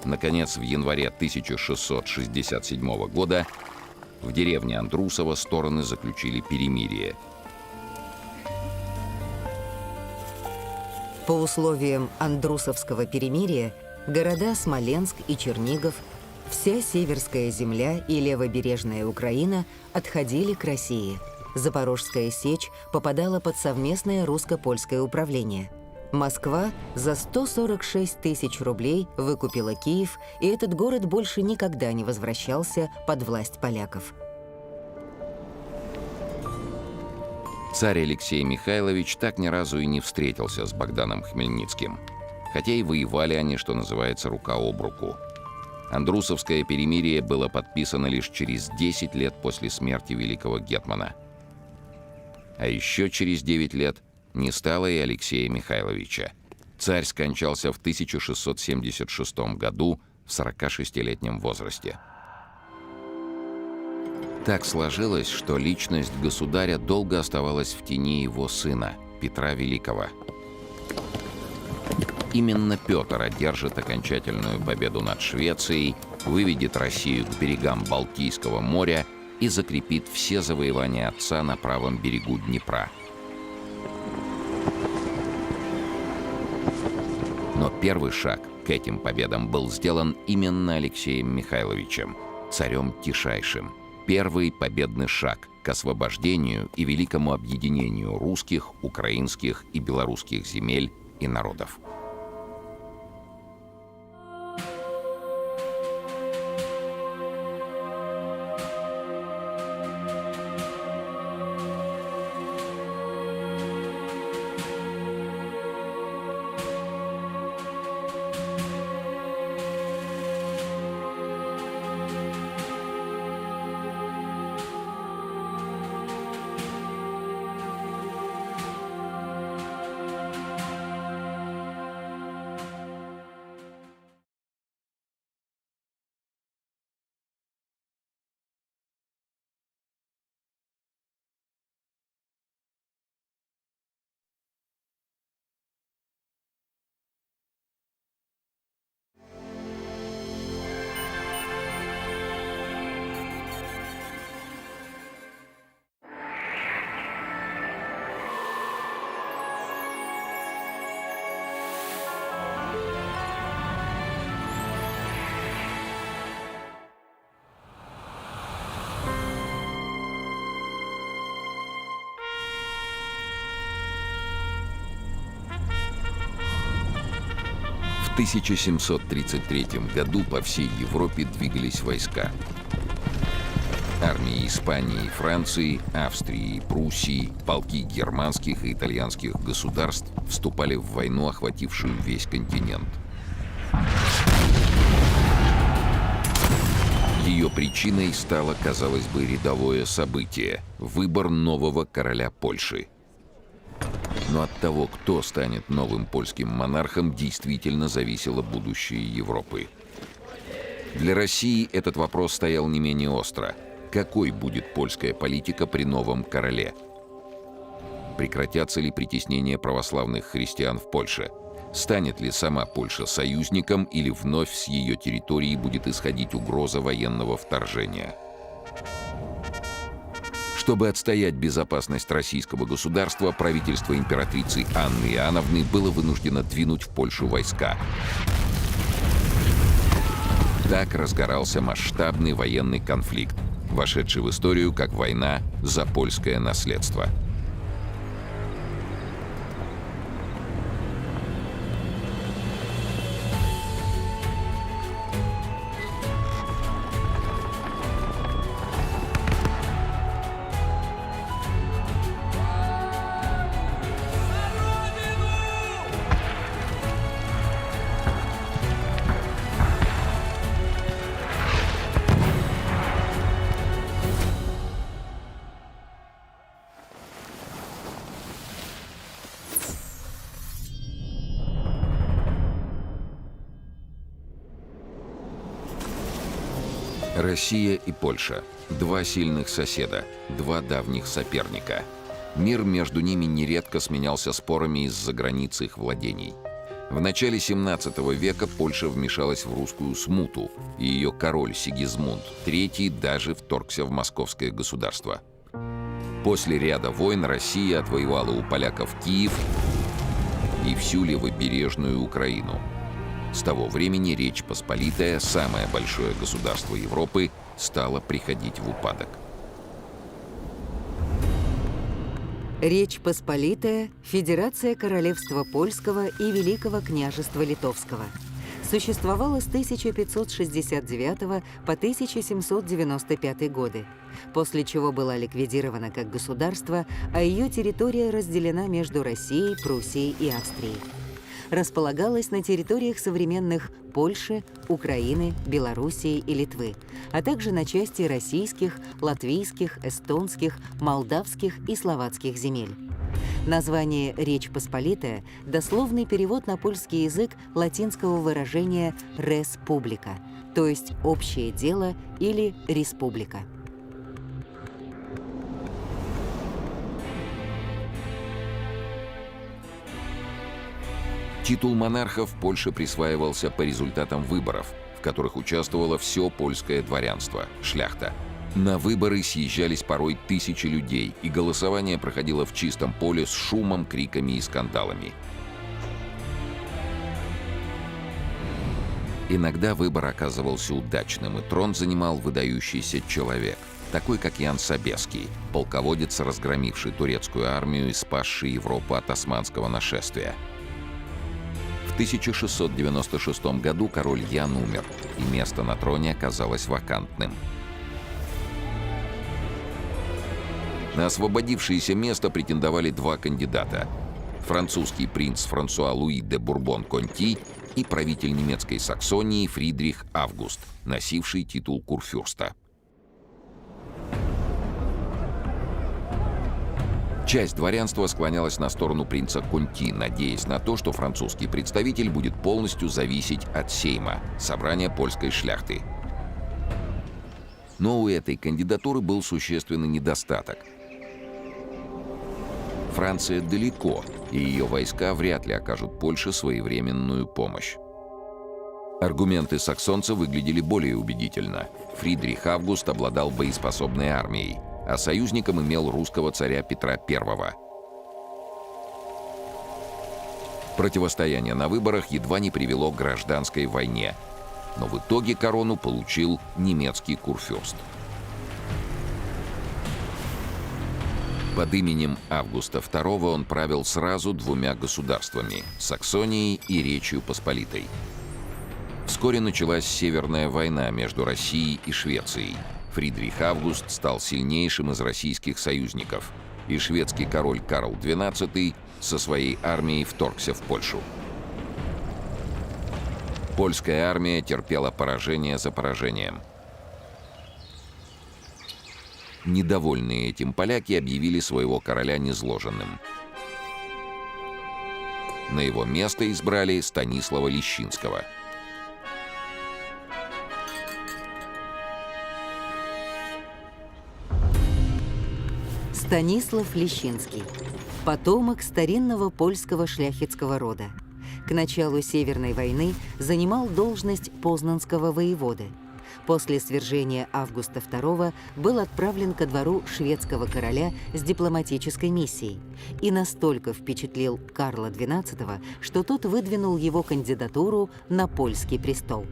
Наконец, в январе 1667 года в деревне Андрусово стороны заключили перемирие. По условиям Андрусовского перемирия города Смоленск и Чернигов, вся Северская земля и левобережная Украина отходили к России. Запорожская сечь попадала под совместное русско-польское управление. Москва за 146 тысяч рублей выкупила Киев, и этот город больше никогда не возвращался под власть поляков. Царь Алексей Михайлович так ни разу и не встретился с Богданом Хмельницким, хотя и воевали они, что называется, рука об руку. Андрусовское перемирие было подписано лишь через 10 лет после смерти великого гетмана. А еще через 9 лет не стало и Алексея Михайловича. Царь скончался в 1676 году в 46-летнем возрасте. Так сложилось, что личность государя долго оставалась в тени его сына, Петра Великого. Именно Петр одержит окончательную победу над Швецией, выведет Россию к берегам Балтийского моря и закрепит все завоевания отца на правом берегу Днепра. Но первый шаг к этим победам был сделан именно Алексеем Михайловичем, царем Тишайшим. Первый победный шаг к освобождению и великому объединению русских, украинских и белорусских земель и народов. В 1733 году по всей Европе двигались войска. Армии Испании и Франции, Австрии и Пруссии, полки германских и итальянских государств вступали в войну, охватившую весь континент. Ее причиной стало, казалось бы, рядовое событие – выбор нового короля Польши. Но от того, кто станет новым польским монархом, действительно зависело будущее Европы. Для России этот вопрос стоял не менее остро. Какой будет польская политика при новом короле? Прекратятся ли притеснения православных христиан в Польше? Станет ли сама Польша союзником или вновь с ее территории будет исходить угроза военного вторжения? Чтобы отстоять безопасность российского государства, правительство императрицы Анны Иоанновны было вынуждено двинуть в Польшу войска. Так разгорался масштабный военный конфликт, вошедший в историю как война за польское наследство. Россия и Польша – два сильных соседа, два давних соперника. Мир между ними нередко сменялся спорами из-за границ их владений. В начале 17 века Польша вмешалась в русскую смуту, и ее король Сигизмунд III даже вторгся в московское государство. После ряда войн Россия отвоевала у поляков Киев и всю левобережную Украину. С того времени Речь Посполитая, самое большое государство Европы, стало приходить в упадок. Речь Посполитая – Федерация Королевства Польского и Великого княжества Литовского. Существовала с 1569 по 1795 годы, после чего была ликвидирована как государство, а ее территория разделена между Россией, Пруссией и Австрией. Располагалась на территориях современных Польши, Украины, Белоруссии и Литвы, а также на части российских, латвийских, эстонских, молдавских и словацких земель. Название «Речь Посполитая» – дословный перевод на польский язык латинского выражения «res publica», то есть «общее дело» или «республика». Титул монархов Польше присваивался по результатам выборов, в которых участвовало все польское дворянство, шляхта. На выборы съезжались порой тысячи людей, и голосование проходило в чистом поле с шумом, криками и скандалами. Иногда выбор оказывался удачным, и трон занимал выдающийся человек, такой как Ян Собеский, полководец, разгромивший турецкую армию и спасший Европу от османского нашествия. В 1696 году король Ян умер, и место на троне оказалось вакантным. На освободившееся место претендовали два кандидата: французский принц Франсуа Луи де Бурбон-Конти и правитель немецкой Саксонии Фридрих Август, носивший титул курфюрста. Часть дворянства склонялась на сторону принца Конти, надеясь на то, что французский представитель будет полностью зависеть от Сейма, собрания польской шляхты. Но у этой кандидатуры был существенный недостаток. Франция далеко, и ее войска вряд ли окажут Польше своевременную помощь. Аргументы саксонца выглядели более убедительно. Фридрих Август обладал боеспособной армией, а союзником имел русского царя Петра I. Противостояние на выборах едва не привело к гражданской войне, но в итоге корону получил немецкий курфюрст. Под именем Августа II он правил сразу двумя государствами – Саксонией и Речью Посполитой. Вскоре началась Северная война между Россией и Швецией. Фридрих Август стал сильнейшим из российских союзников, и шведский король Карл XII со своей армией вторгся в Польшу. Польская армия терпела поражение за поражением. Недовольные этим поляки объявили своего короля низложенным. На его место избрали Станислава Лещинского. Станислав Лещинский. Потомок старинного польского шляхетского рода. К началу Северной войны занимал должность познанского воеводы. После свержения Августа II был отправлен ко двору шведского короля с дипломатической миссией и настолько впечатлил Карла XII, что тот выдвинул его кандидатуру на польский престол.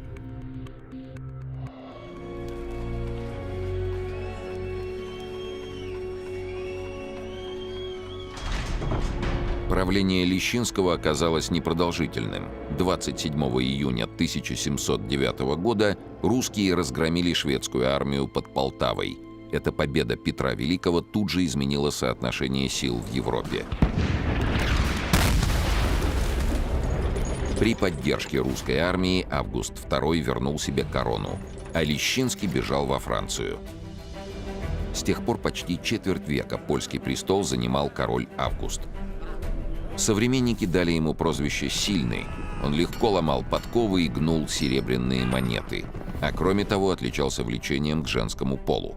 Правление Лещинского оказалось непродолжительным. 27 июня 1709 года русские разгромили шведскую армию под Полтавой. Эта победа Петра Великого тут же изменила соотношение сил в Европе. При поддержке русской армии Август II вернул себе корону, а Лещинский бежал во Францию. С тех пор почти четверть века польский престол занимал король Август. Современники дали ему прозвище «Сильный». Он легко ломал подковы и гнул серебряные монеты, а кроме того отличался влечением к женскому полу.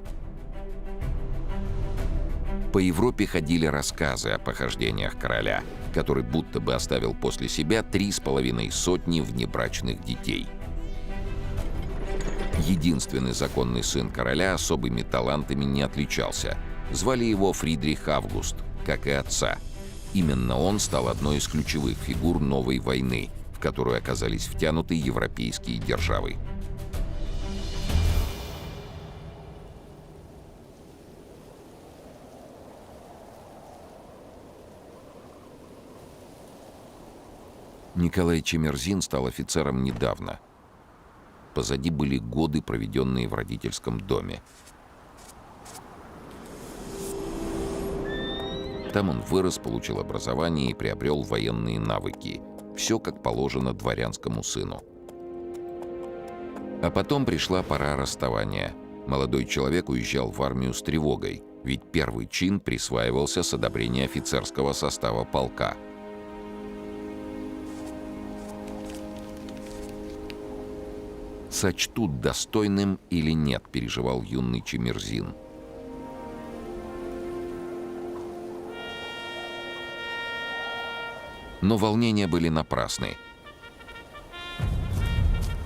По Европе ходили рассказы о похождениях короля, который будто бы оставил после себя 3,5 сотни внебрачных детей. Единственный законный сын короля особыми талантами не отличался. Звали его Фридрих Август, как и отца. Именно он стал одной из ключевых фигур новой войны, в которую оказались втянуты европейские державы. Николай Чемерзин стал офицером недавно. Позади были годы, проведенные в родительском доме. Там он вырос, получил образование и приобрел военные навыки. Все как положено дворянскому сыну. А потом пришла пора расставания. Молодой человек уезжал в армию с тревогой, ведь первый чин присваивался с одобрения офицерского состава полка. «Сочтут достойным или нет», — переживал юный Чемерзин. Но волнения были напрасны.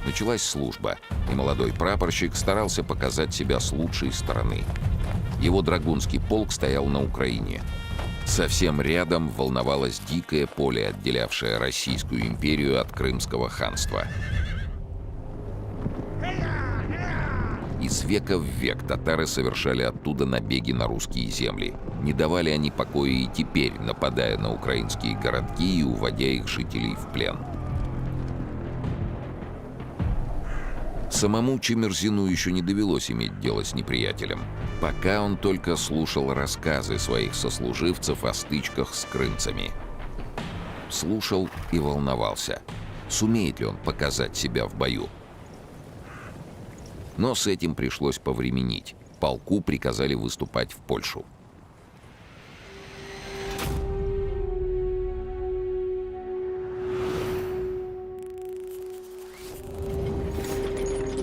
Началась служба, и молодой прапорщик старался показать себя с лучшей стороны. Его драгунский полк стоял на Украине. Совсем рядом волновалось дикое поле, отделявшее Российскую империю от Крымского ханства. Из века в век татары совершали оттуда набеги на русские земли. Не давали они покоя и теперь, нападая на украинские городки и уводя их жителей в плен. Самому Чемерзину еще не довелось иметь дело с неприятелем. Пока он только слушал рассказы своих сослуживцев о стычках с крымцами. Слушал и волновался. Сумеет ли он показать себя в бою? Но с этим пришлось повременить. Полку приказали выступать в Польшу.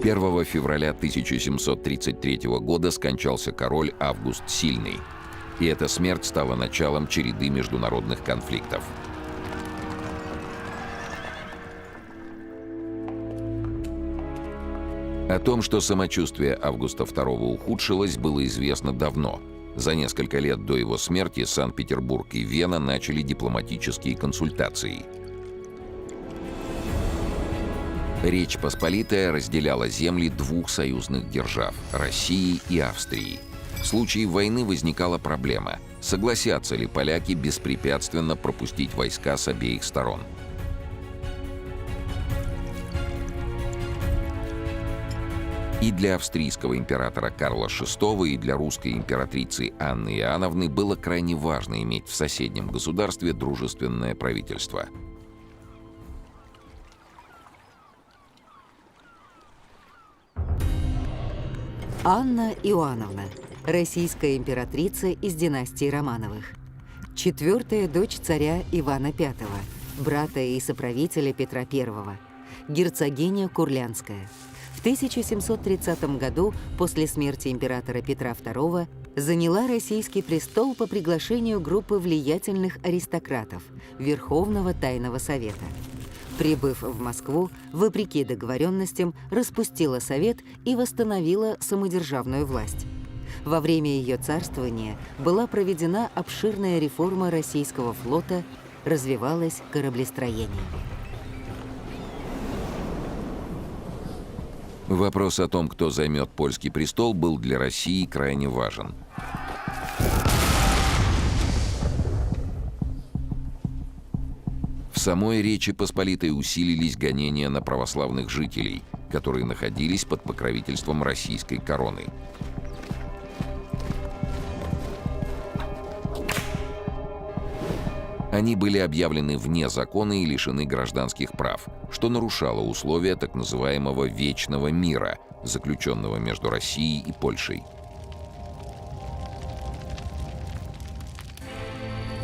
1 февраля 1733 года скончался король Август Сильный, и эта смерть стала началом череды международных конфликтов. О том, что самочувствие Августа II ухудшилось, было известно давно. За несколько лет до его смерти Санкт-Петербург и Вена начали дипломатические консультации. Речь Посполитая разделяла земли двух союзных держав – России и Австрии. В случае войны возникала проблема – согласятся ли поляки беспрепятственно пропустить войска с обеих сторон. И для австрийского императора Карла VI, и для русской императрицы Анны Иоанновны было крайне важно иметь в соседнем государстве дружественное правительство. Анна Иоанновна, российская императрица из династии Романовых. Четвертая дочь царя Ивана V, брата и соправителя Петра I, герцогиня Курлянская. В 1730 году, после смерти императора Петра II, заняла российский престол по приглашению группы влиятельных аристократов Верховного Тайного Совета. Прибыв в Москву, вопреки договоренностям, распустила Совет и восстановила самодержавную власть. Во время ее царствования была проведена обширная реформа российского флота, развивалось кораблестроение. Вопрос о том, кто займет польский престол, был для России крайне важен. В самой Речи Посполитой усилились гонения на православных жителей, которые находились под покровительством российской короны. Они были объявлены вне закона и лишены гражданских прав, что нарушало условия так называемого «вечного мира», заключенного между Россией и Польшей.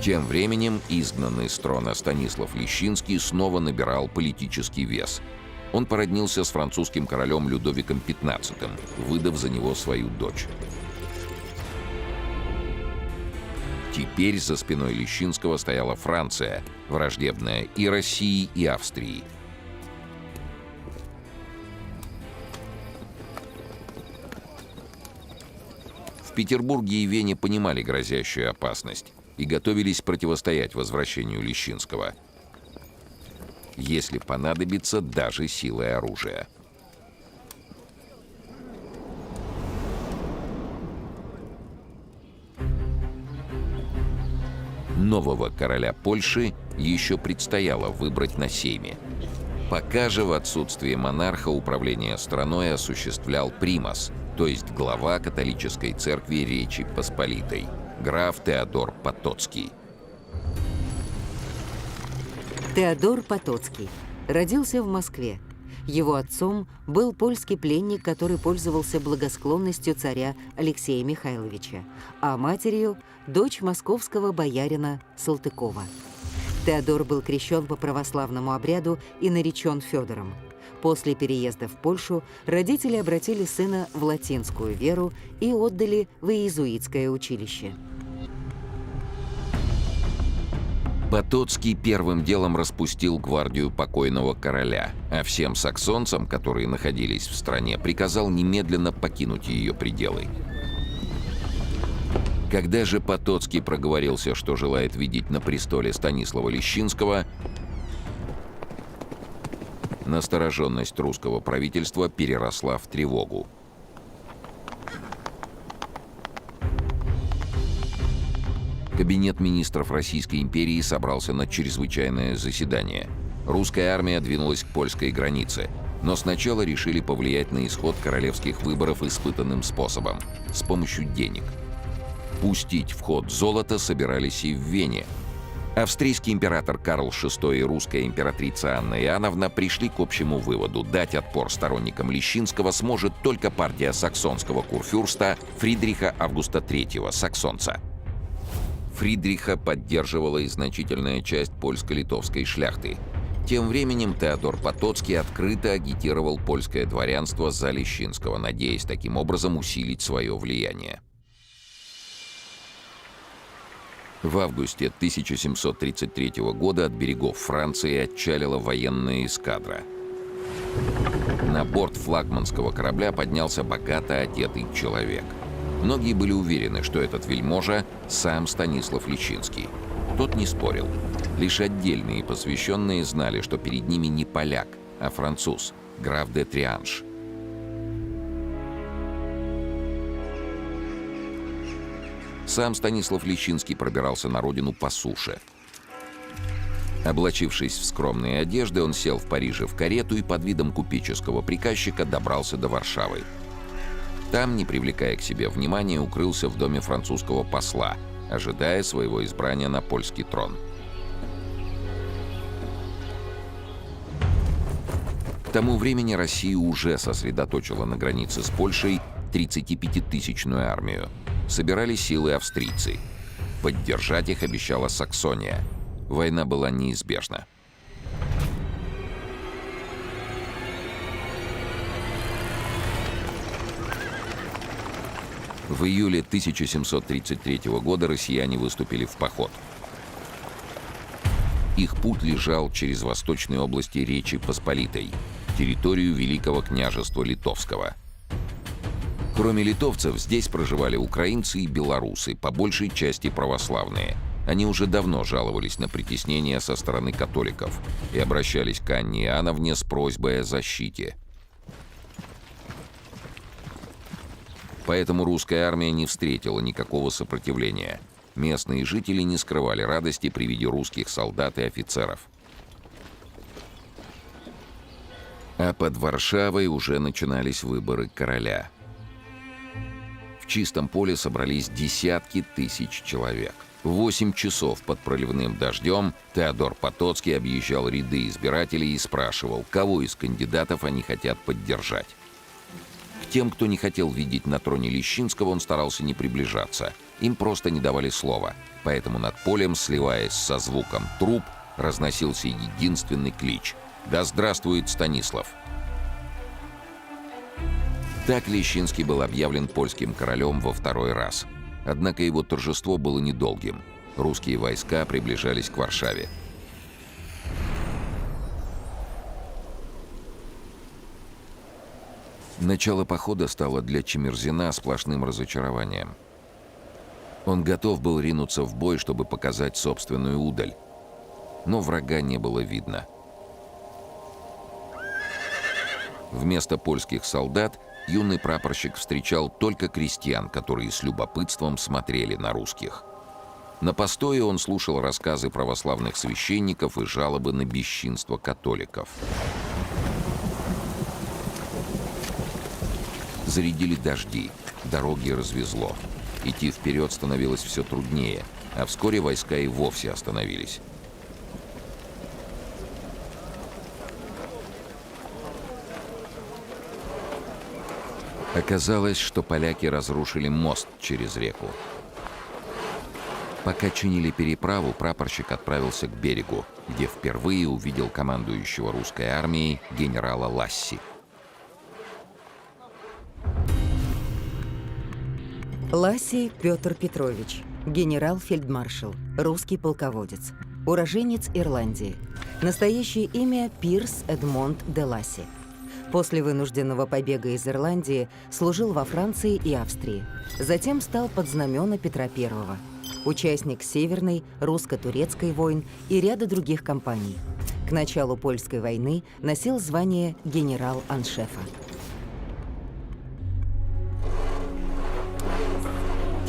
Тем временем изгнанный с трона Станислав Лещинский снова набирал политический вес. Он породнился с французским королем Людовиком XV, выдав за него свою дочь. Теперь за спиной Лещинского стояла Франция, враждебная и России, и Австрии. В Петербурге и Вене понимали грозящую опасность и готовились противостоять возвращению Лещинского, если понадобится, даже силой оружия. Нового короля Польши еще предстояло выбрать на сейме. Пока же в отсутствие монарха управление страной осуществлял примас, то есть глава католической церкви Речи Посполитой, граф Теодор Потоцкий. Теодор Потоцкий родился в Москве. Его отцом был польский пленник, который пользовался благосклонностью царя Алексея Михайловича, а матерью – дочь московского боярина Салтыкова. Теодор был крещен по православному обряду и наречен Федором. После переезда в Польшу родители обратили сына в латинскую веру и отдали в иезуитское училище. Потоцкий первым делом распустил гвардию покойного короля, а всем саксонцам, которые находились в стране, приказал немедленно покинуть ее пределы. Когда же Потоцкий проговорился, что желает видеть на престоле Станислава Лещинского, настороженность русского правительства переросла в тревогу. Кабинет министров Российской империи собрался на чрезвычайное заседание. Русская армия двинулась к польской границе, но сначала решили повлиять на исход королевских выборов испытанным способом – с помощью денег. Пустить в ход золото собирались и в Вене. Австрийский император Карл VI и русская императрица Анна Иоанновна пришли к общему выводу: дать отпор сторонникам Лещинского сможет только партия саксонского курфюрста Фридриха Августа III, саксонца. Фридриха поддерживала и значительная часть польско-литовской шляхты. Тем временем Теодор Потоцкий открыто агитировал польское дворянство за Лещинского, надеясь таким образом усилить свое влияние. В августе 1733 года от берегов Франции отчалила военная эскадра. На борт флагманского корабля поднялся богато одетый человек. Многие были уверены, что этот вельможа — сам Станислав Лещинский. Тот не спорил. Лишь отдельные посвященные знали, что перед ними не поляк, а француз, граф де Трианж. Сам Станислав Лещинский пробирался на родину по суше. Облачившись в скромные одежды, он сел в Париже в карету и под видом купеческого приказчика добрался до Варшавы. Там, не привлекая к себе внимания, укрылся в доме французского посла, ожидая своего избрания на польский трон. К тому времени Россия уже сосредоточила на границе с Польшей 35-тысячную армию. Собирали силы австрийцы. Поддержать их обещала Саксония. Война была неизбежна. В июле 1733 года россияне выступили в поход. Их путь лежал через восточные области Речи Посполитой, территорию Великого княжества Литовского. Кроме литовцев, здесь проживали украинцы и белорусы, по большей части православные. Они уже давно жаловались на притеснение со стороны католиков и обращались к Анне Иоанновне с просьбой о защите. Поэтому русская армия не встретила никакого сопротивления. Местные жители не скрывали радости при виде русских солдат и офицеров. А под Варшавой уже начинались выборы короля. В чистом поле собрались десятки тысяч человек. В 8 часов под проливным дождем Теодор Потоцкий объезжал ряды избирателей и спрашивал, кого из кандидатов они хотят поддержать. К тем, кто не хотел видеть на троне Лещинского, он старался не приближаться. Им просто не давали слова. Поэтому над полем, сливаясь со звуком труб, разносился единственный клич: «Да здравствует Станислав!». Так Лещинский был объявлен польским королем во второй раз. Однако его торжество было недолгим. Русские войска приближались к Варшаве. Начало похода стало для Чемерзина сплошным разочарованием. Он готов был ринуться в бой, чтобы показать собственную удаль. Но врага не было видно. Вместо польских солдат юный прапорщик встречал только крестьян, которые с любопытством смотрели на русских. На постое он слушал рассказы православных священников и жалобы на бесчинство католиков. Зарядили дожди, дороги развезло. Идти вперед становилось все труднее, а вскоре войска и вовсе остановились. Оказалось, что поляки разрушили мост через реку. Пока чинили переправу, прапорщик отправился к берегу, где впервые увидел командующего русской армией генерала Ласси. Ласси Петр Петрович, генерал-фельдмаршал, русский полководец. Уроженец Ирландии. Настоящее имя Пирс Эдмонд де Ласси. После вынужденного побега из Ирландии служил во Франции и Австрии. Затем стал под знамена Петра I. Участник Северной, русско-турецкой войн и ряда других кампаний. К началу Польской войны носил звание генерал-аншефа.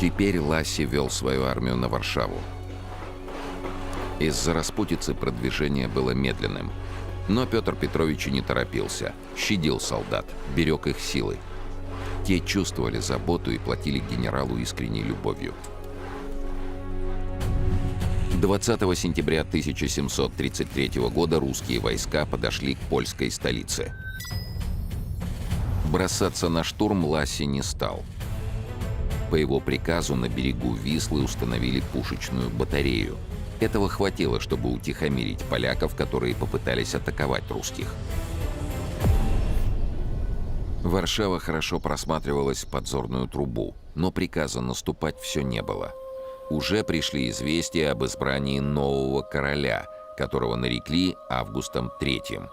Теперь Ласси вел свою армию на Варшаву. Из-за распутицы продвижение было медленным. Но Петр Петрович и не торопился, щадил солдат, берег их силы. Те чувствовали заботу и платили генералу искренней любовью. 20 сентября 1733 года русские войска подошли к польской столице. Бросаться на штурм Ласси не стал. По его приказу на берегу Вислы установили пушечную батарею. Этого хватило, чтобы утихомирить поляков, которые попытались атаковать русских. Варшава хорошо просматривалась в подзорную трубу, но приказа наступать все не было. Уже пришли известия об избрании нового короля, которого нарекли Августом III.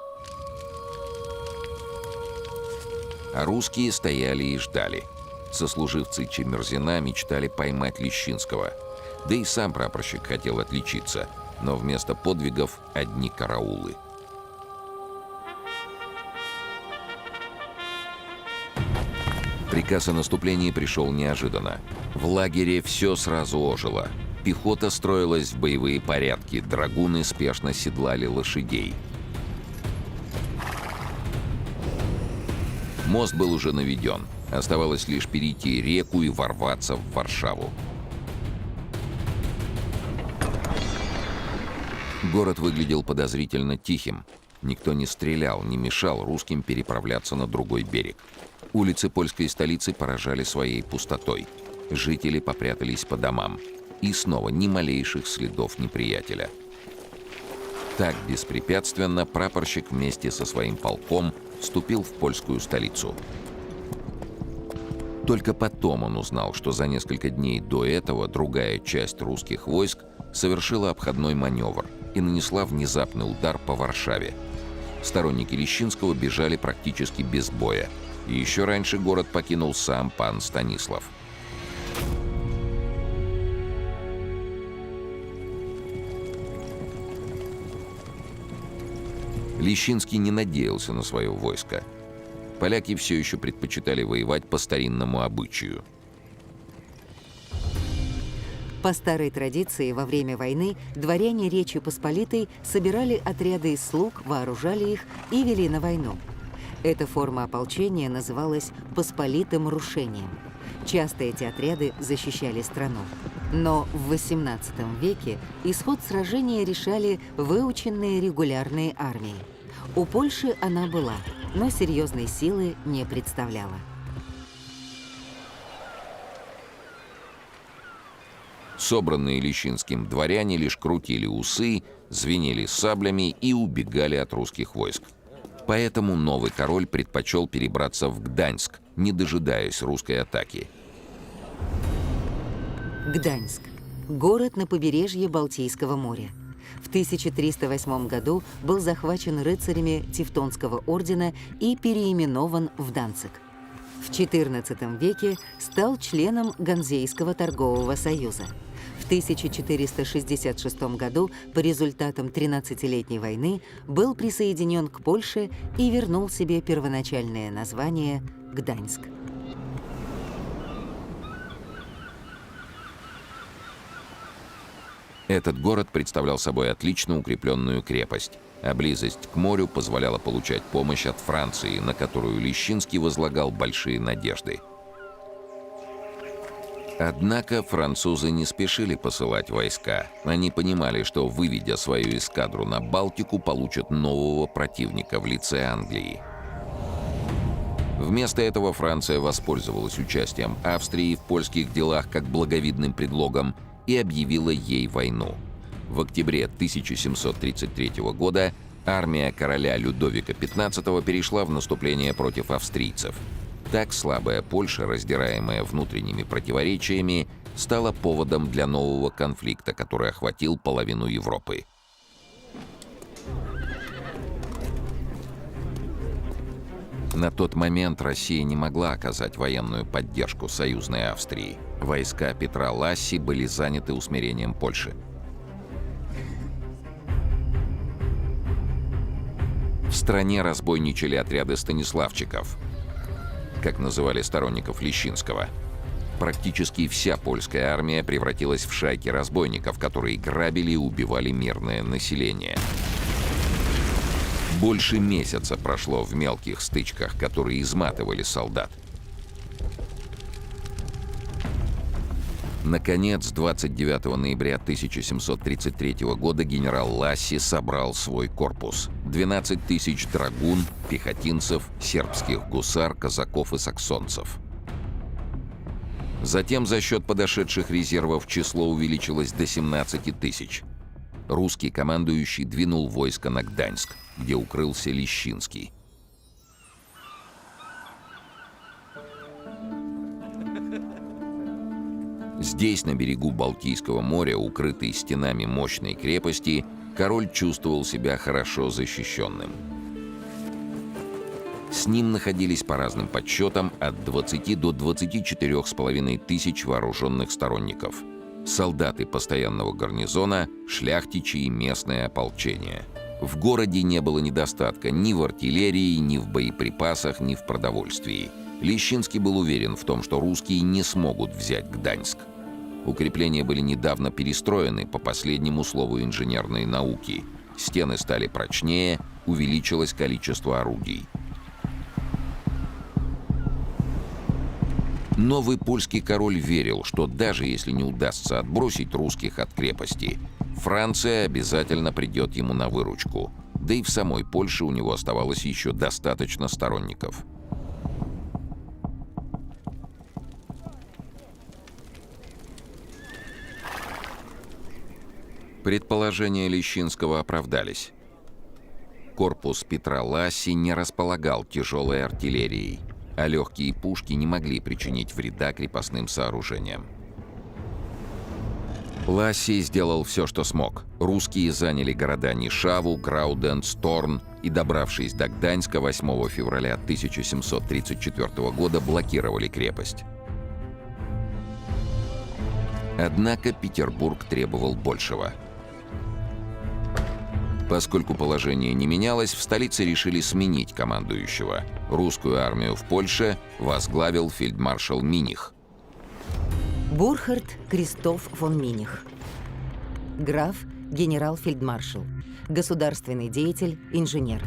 А русские стояли и ждали. Сослуживцы Чемерзина мечтали поймать Лещинского. Да и сам прапорщик хотел отличиться, но вместо подвигов одни караулы. Приказ о наступлении пришел неожиданно. В лагере все сразу ожило. Пехота строилась в боевые порядки, драгуны спешно седлали лошадей. Мост был уже наведен. Оставалось лишь перейти реку и ворваться в Варшаву. Город выглядел подозрительно тихим. Никто не стрелял, не мешал русским переправляться на другой берег. Улицы польской столицы поражали своей пустотой. Жители попрятались по домам. И снова ни малейших следов неприятеля. Так беспрепятственно прапорщик вместе со своим полком вступил в польскую столицу. Только потом он узнал, что за несколько дней до этого другая часть русских войск совершила обходной маневр и нанесла внезапный удар по Варшаве. Сторонники Лещинского бежали практически без боя. И еще раньше город покинул сам пан Станислав. Лещинский не надеялся на свое войско. Поляки все еще предпочитали воевать по старинному обычаю. По старой традиции, во время войны дворяне Речи Посполитой собирали отряды из слуг, вооружали их и вели на войну. Эта форма ополчения называлась «посполитым рушением». Часто эти отряды защищали страну. Но в XVIII веке исход сражения решали выученные регулярные армии. У Польши она была, но серьезной силы не представляла. Собранные Лещинским дворяне лишь крутили усы, звенели саблями и убегали от русских войск. Поэтому новый король предпочел перебраться в Гданьск, не дожидаясь русской атаки. Гданьск – город на побережье Балтийского моря. В 1308 году был захвачен рыцарями Тевтонского ордена и переименован в Данциг. В XIV веке стал членом Ганзейского торгового союза. В 1466 году по результатам 13-летней войны был присоединен к Польше и вернул себе первоначальное название Гданьск. Этот город представлял собой отлично укрепленную крепость, а близость к морю позволяла получать помощь от Франции, на которую Лещинский возлагал большие надежды. Однако французы не спешили посылать войска. Они понимали, что, выведя свою эскадру на Балтику, получат нового противника в лице Англии. Вместо этого Франция воспользовалась участием Австрии в польских делах как благовидным предлогом и объявила ей войну. В октябре 1733 года армия короля Людовика XV перешла в наступление против австрийцев. Так слабая Польша, раздираемая внутренними противоречиями, стала поводом для нового конфликта, который охватил половину Европы. На тот момент Россия не могла оказать военную поддержку союзной Австрии. Войска Петра Ласси были заняты усмирением Польши. В стране разбойничали отряды станиславчиков, как называли сторонников Лещинского. Практически вся польская армия превратилась в шайки разбойников, которые грабили и убивали мирное население. Больше месяца прошло в мелких стычках, которые изматывали солдат. Наконец, 29 ноября 1733 года генерал Ласси собрал свой корпус. 12 тысяч драгун, пехотинцев, сербских гусар, казаков и саксонцев. Затем за счет подошедших резервов число увеличилось до 17 тысяч. Русский командующий двинул войско на Гданьск, где укрылся Лещинский. Здесь, на берегу Балтийского моря, укрытый стенами мощной крепости, король чувствовал себя хорошо защищенным. С ним находились по разным подсчетам от 20 до 24,5 тысяч вооруженных сторонников. Солдаты постоянного гарнизона, шляхтичи и местное ополчение. В городе не было недостатка ни в артиллерии, ни в боеприпасах, ни в продовольствии. Лещинский был уверен в том, что русские не смогут взять Гданьск. Укрепления были недавно перестроены по последнему слову инженерной науки. Стены стали прочнее, увеличилось количество орудий. Новый польский король верил, что даже если не удастся отбросить русских от крепости, Франция обязательно придет ему на выручку. Да и в самой Польше у него оставалось еще достаточно сторонников. Предположения Лещинского оправдались. Корпус Петра Ласси не располагал тяжелой артиллерией, а легкие пушки не могли причинить вреда крепостным сооружениям. Ласси сделал все, что смог. Русские заняли города Нишаву, Грауден, Торн и, добравшись до Гданьска 8 февраля 1734 года, блокировали крепость. Однако Петербург требовал большего. Поскольку положение не менялось, в столице решили сменить командующего. Русскую армию в Польше возглавил фельдмаршал Миних. Бурхард Кристоф фон Миних. Граф, генерал-фельдмаршал, государственный деятель, инженер.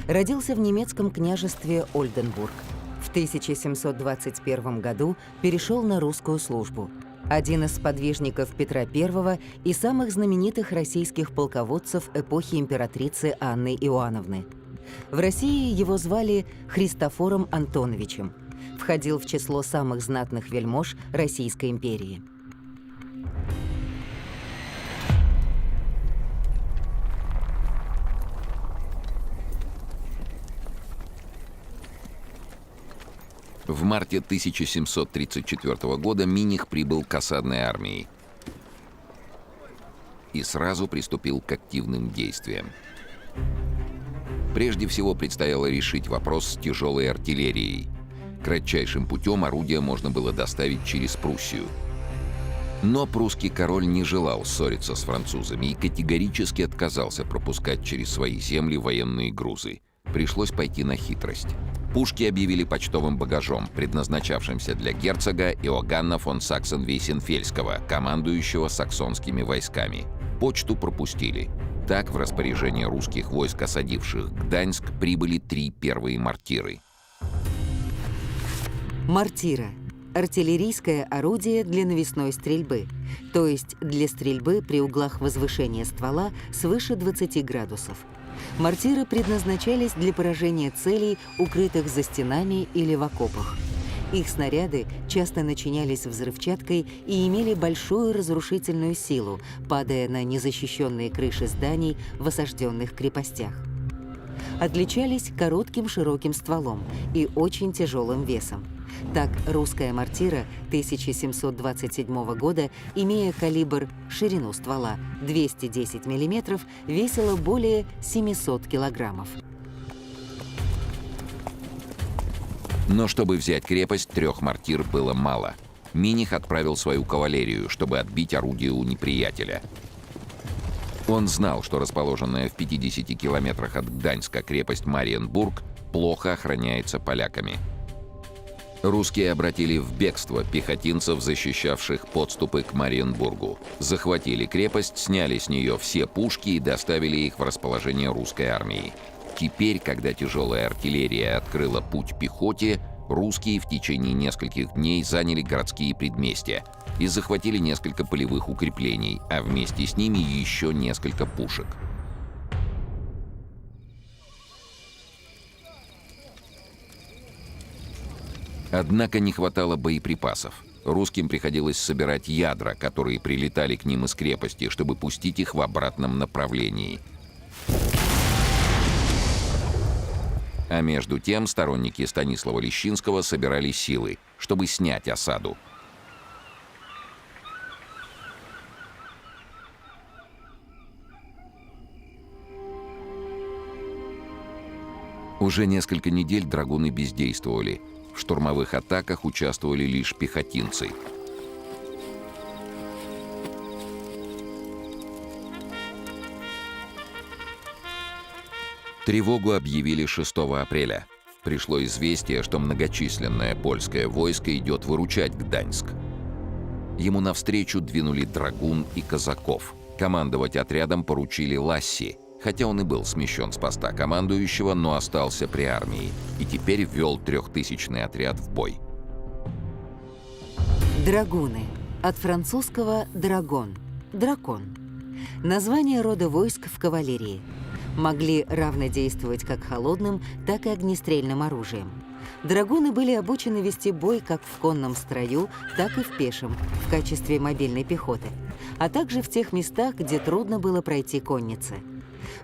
Родился в немецком княжестве Ольденбург. В 1721 году перешел на русскую службу. Один из сподвижников Петра I и самых знаменитых российских полководцев эпохи императрицы Анны Иоанновны. В России его звали Христофором Антоновичем. Входил в число самых знатных вельмож Российской империи. В марте 1734 года Миних прибыл к осадной армии и сразу приступил к активным действиям. Прежде всего предстояло решить вопрос с тяжелой артиллерией. Кратчайшим путем орудия можно было доставить через Пруссию. Но прусский король не желал ссориться с французами и категорически отказался пропускать через свои земли военные грузы. Пришлось пойти на хитрость. Пушки объявили почтовым багажом, предназначавшимся для герцога Иоганна фон Саксен-Вейсенфельского, командующего саксонскими войсками. Почту пропустили. Так в распоряжение русских войск, осадивших Гданьск, прибыли 3 первые мортиры. Мортира – артиллерийское орудие для навесной стрельбы, то есть для стрельбы при углах возвышения ствола свыше 20 градусов. Мортиры предназначались для поражения целей, укрытых за стенами или в окопах. Их снаряды часто начинялись взрывчаткой и имели большую разрушительную силу, падая на незащищенные крыши зданий в осажденных крепостях. Отличались коротким широким стволом и очень тяжелым весом. Так, русская мортира 1727 года, имея калибр, ширину ствола 210 мм, весила более 700 килограммов. Но чтобы взять крепость, 3 мортир было мало. Миних отправил свою кавалерию, чтобы отбить орудие у неприятеля. Он знал, что расположенная в 50 километрах от Гданьска крепость Мариенбург плохо охраняется поляками. Русские обратили в бегство пехотинцев, защищавших подступы к Мариенбургу. Захватили крепость, сняли с нее все пушки и доставили их в расположение русской армии. Теперь, когда тяжелая артиллерия открыла путь пехоте, русские в течение нескольких дней заняли городские предместья и захватили несколько полевых укреплений, а вместе с ними еще несколько пушек. Однако не хватало боеприпасов. Русским приходилось собирать ядра, которые прилетали к ним из крепости, чтобы пустить их в обратном направлении. А между тем сторонники Станислава Лещинского собирали силы, чтобы снять осаду. Уже несколько недель драгуны бездействовали. В штурмовых атаках участвовали лишь пехотинцы. Тревогу объявили 6 апреля. Пришло известие, что многочисленное польское войско идет выручать Гданьск. Ему навстречу двинули драгун и казаков. Командовать отрядом поручили Ласси, хотя он и был смещен с поста командующего, но остался при армии и теперь ввел 3000-й отряд в бой. Драгуны. От французского «драгон» — «дракон». Название рода войск в кавалерии. Могли равнодействовать как холодным, так и огнестрельным оружием. Драгуны были обучены вести бой как в конном строю, так и в пешем, в качестве мобильной пехоты, а также в тех местах, где трудно было пройти коннице.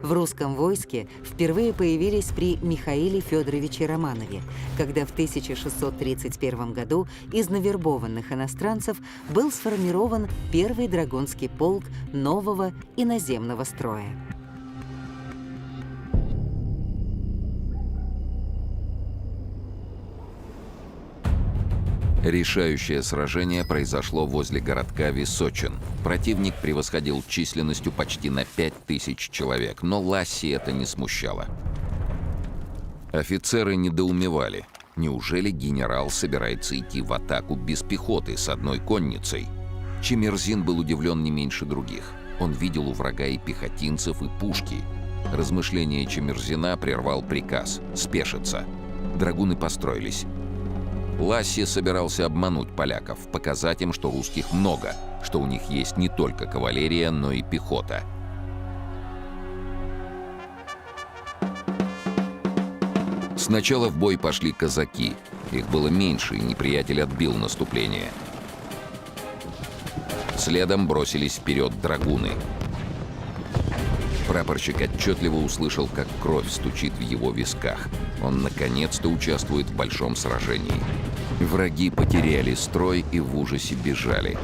В русском войске впервые появились при Михаиле Федоровиче Романове, когда в 1631 году из навербованных иностранцев был сформирован первый драгунский полк нового иноземного строя. Решающее сражение произошло возле городка Височин. Противник превосходил численностью почти на 5000 человек, но Ласси это не смущало. Офицеры недоумевали. Неужели генерал собирается идти в атаку без пехоты с одной конницей? Чемерзин был удивлен не меньше других. Он видел у врага и пехотинцев, и пушки. Размышления Чемерзина прервал приказ — спешиться. Драгуны построились. Ласси собирался обмануть поляков, показать им, что русских много, что у них есть не только кавалерия, но и пехота. Сначала в бой пошли казаки. Их было меньше, и неприятель отбил наступление. Следом бросились вперед драгуны. Прапорщик отчетливо услышал, как кровь стучит в его висках. Он наконец-то участвует в большом сражении. Враги потеряли строй и в ужасе бежали.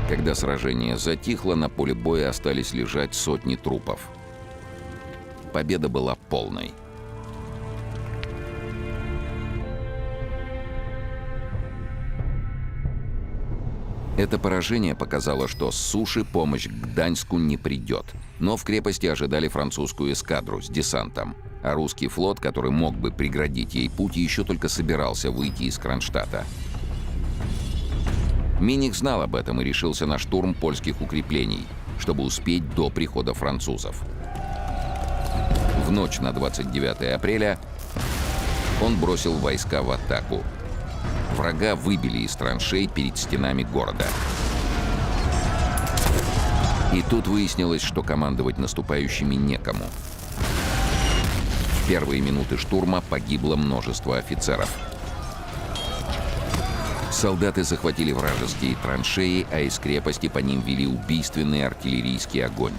Когда сражение затихло, на поле боя остались лежать сотни трупов. Победа была полной. Это поражение показало, что с суши помощь к Гданьску не придет. Но в крепости ожидали французскую эскадру с десантом. А русский флот, который мог бы преградить ей путь, еще только собирался выйти из Кронштадта. Миних знал об этом и решился на штурм польских укреплений, чтобы успеть до прихода французов. В ночь на 29 апреля он бросил войска в атаку. Врага выбили из траншей перед стенами города. И тут выяснилось, что командовать наступающими некому. В первые минуты штурма погибло множество офицеров. Солдаты захватили вражеские траншеи, а из крепости по ним вели убийственный артиллерийский огонь.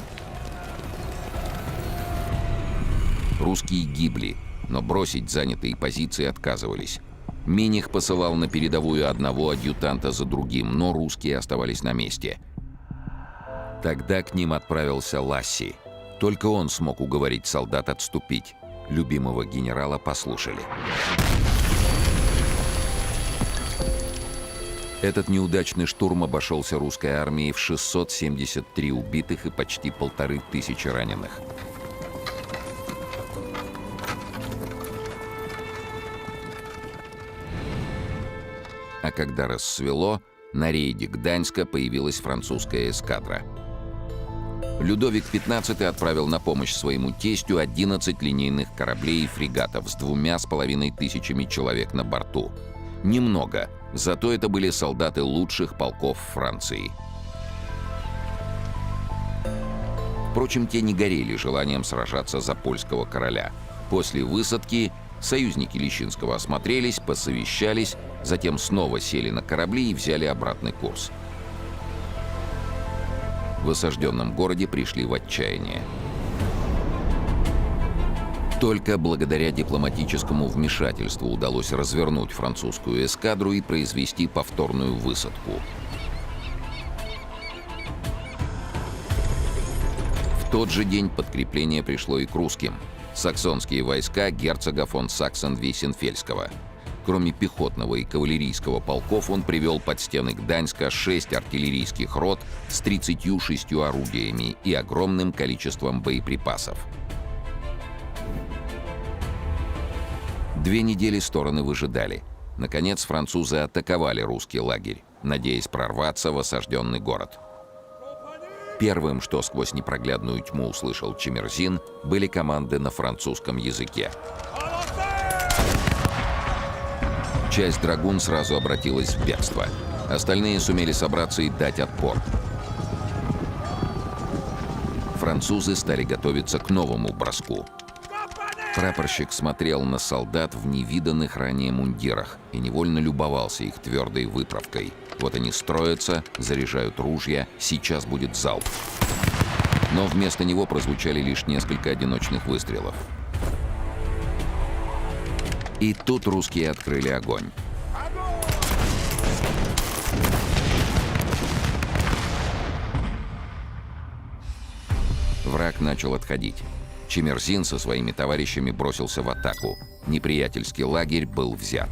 Русские гибли, но бросить занятые позиции отказывались. Миних посылал на передовую одного адъютанта за другим, но русские оставались на месте. Тогда к ним отправился Ласси. Только он смог уговорить солдат отступить. Любимого генерала послушали. Этот неудачный штурм обошелся русской армией в 673 убитых и почти 1500 раненых. А когда рассвело, на рейде Гданьска появилась французская эскадра. Людовик XV отправил на помощь своему тестю 11 линейных кораблей и фрегатов с 2500 человек на борту. Немного, зато это были солдаты лучших полков Франции. Впрочем, те не горели желанием сражаться за польского короля. После высадки союзники Лещинского осмотрелись, посовещались, затем снова сели на корабли и взяли обратный курс. В осажденном городе пришли в отчаяние. Только благодаря дипломатическому вмешательству удалось развернуть французскую эскадру и произвести повторную высадку. В тот же день подкрепление пришло и к русским. Саксонские войска герцога фон Саксон-Вейсенфельского. Кроме пехотного и кавалерийского полков, он привел под стены Гданьска 6 артиллерийских рот с 36 орудиями и огромным количеством боеприпасов. 2 недели стороны выжидали. Наконец, французы атаковали русский лагерь, надеясь прорваться в осажденный город. Первым, что сквозь непроглядную тьму услышал Чемерзин, были команды на французском языке. Часть драгун сразу обратилась в бегство. Остальные сумели собраться и дать отпор. Французы стали готовиться к новому броску. Прапорщик смотрел на солдат в невиданных ранее мундирах и невольно любовался их твердой выправкой. Вот они строятся, заряжают ружья, сейчас будет залп. Но вместо него прозвучали лишь несколько одиночных выстрелов. И тут русские открыли огонь. Враг начал отходить. Чемерзин со своими товарищами бросился в атаку. Неприятельский лагерь был взят.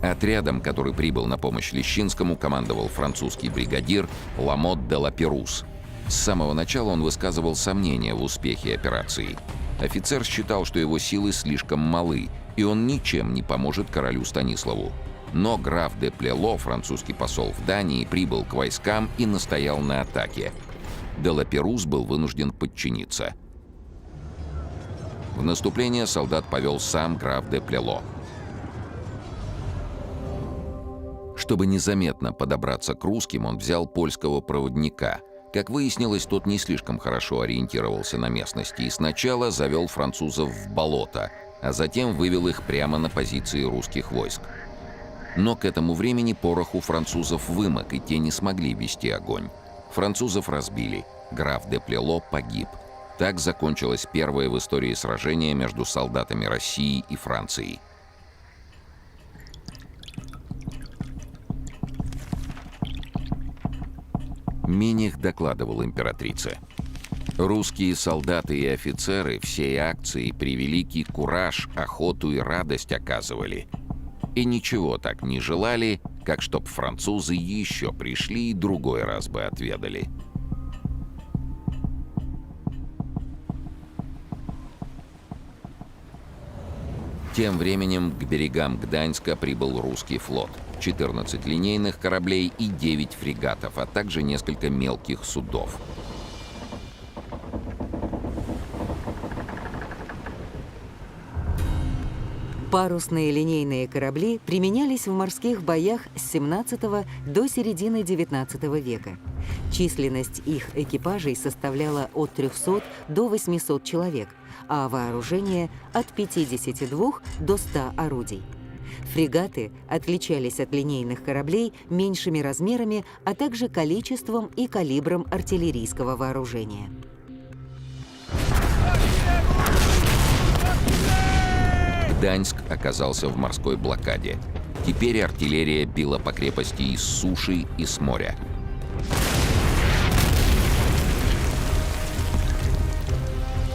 Отрядом, который прибыл на помощь Лещинскому, командовал французский бригадир Ламот де ла Перус. С самого начала он высказывал сомнения в успехе операции. Офицер считал, что его силы слишком малы, и он ничем не поможет королю Станиславу. Но граф де Плело, французский посол в Дании, прибыл к войскам и настоял на атаке. Де ла Перус был вынужден подчиниться. В наступление солдат повел сам граф де Плело. Чтобы незаметно подобраться к русским, он взял польского проводника. Как выяснилось, тот не слишком хорошо ориентировался на местности и сначала завел французов в болото, а затем вывел их прямо на позиции русских войск. Но к этому времени порох у французов вымок, и те не смогли вести огонь. Французов разбили, граф де Плело погиб. Так закончилось первое в истории сражение между солдатами России и Франции. Миних докладывал императрице. Русские солдаты и офицеры всей акции превеликий кураж, охоту и радость оказывали. И ничего так не желали, как чтоб французы еще пришли и другой раз бы отведали. Тем временем к берегам Гданьска прибыл русский флот. 14 линейных кораблей и 9 фрегатов, а также несколько мелких судов. Парусные линейные корабли применялись в морских боях с 17 до середины 19 века. Численность их экипажей составляла от 300 до 800 человек, а вооружение – от 52 до 100 орудий. Фрегаты отличались от линейных кораблей меньшими размерами, а также количеством и калибром артиллерийского вооружения. Гданьск оказался в морской блокаде. Теперь артиллерия била по крепости и с суши, и с моря.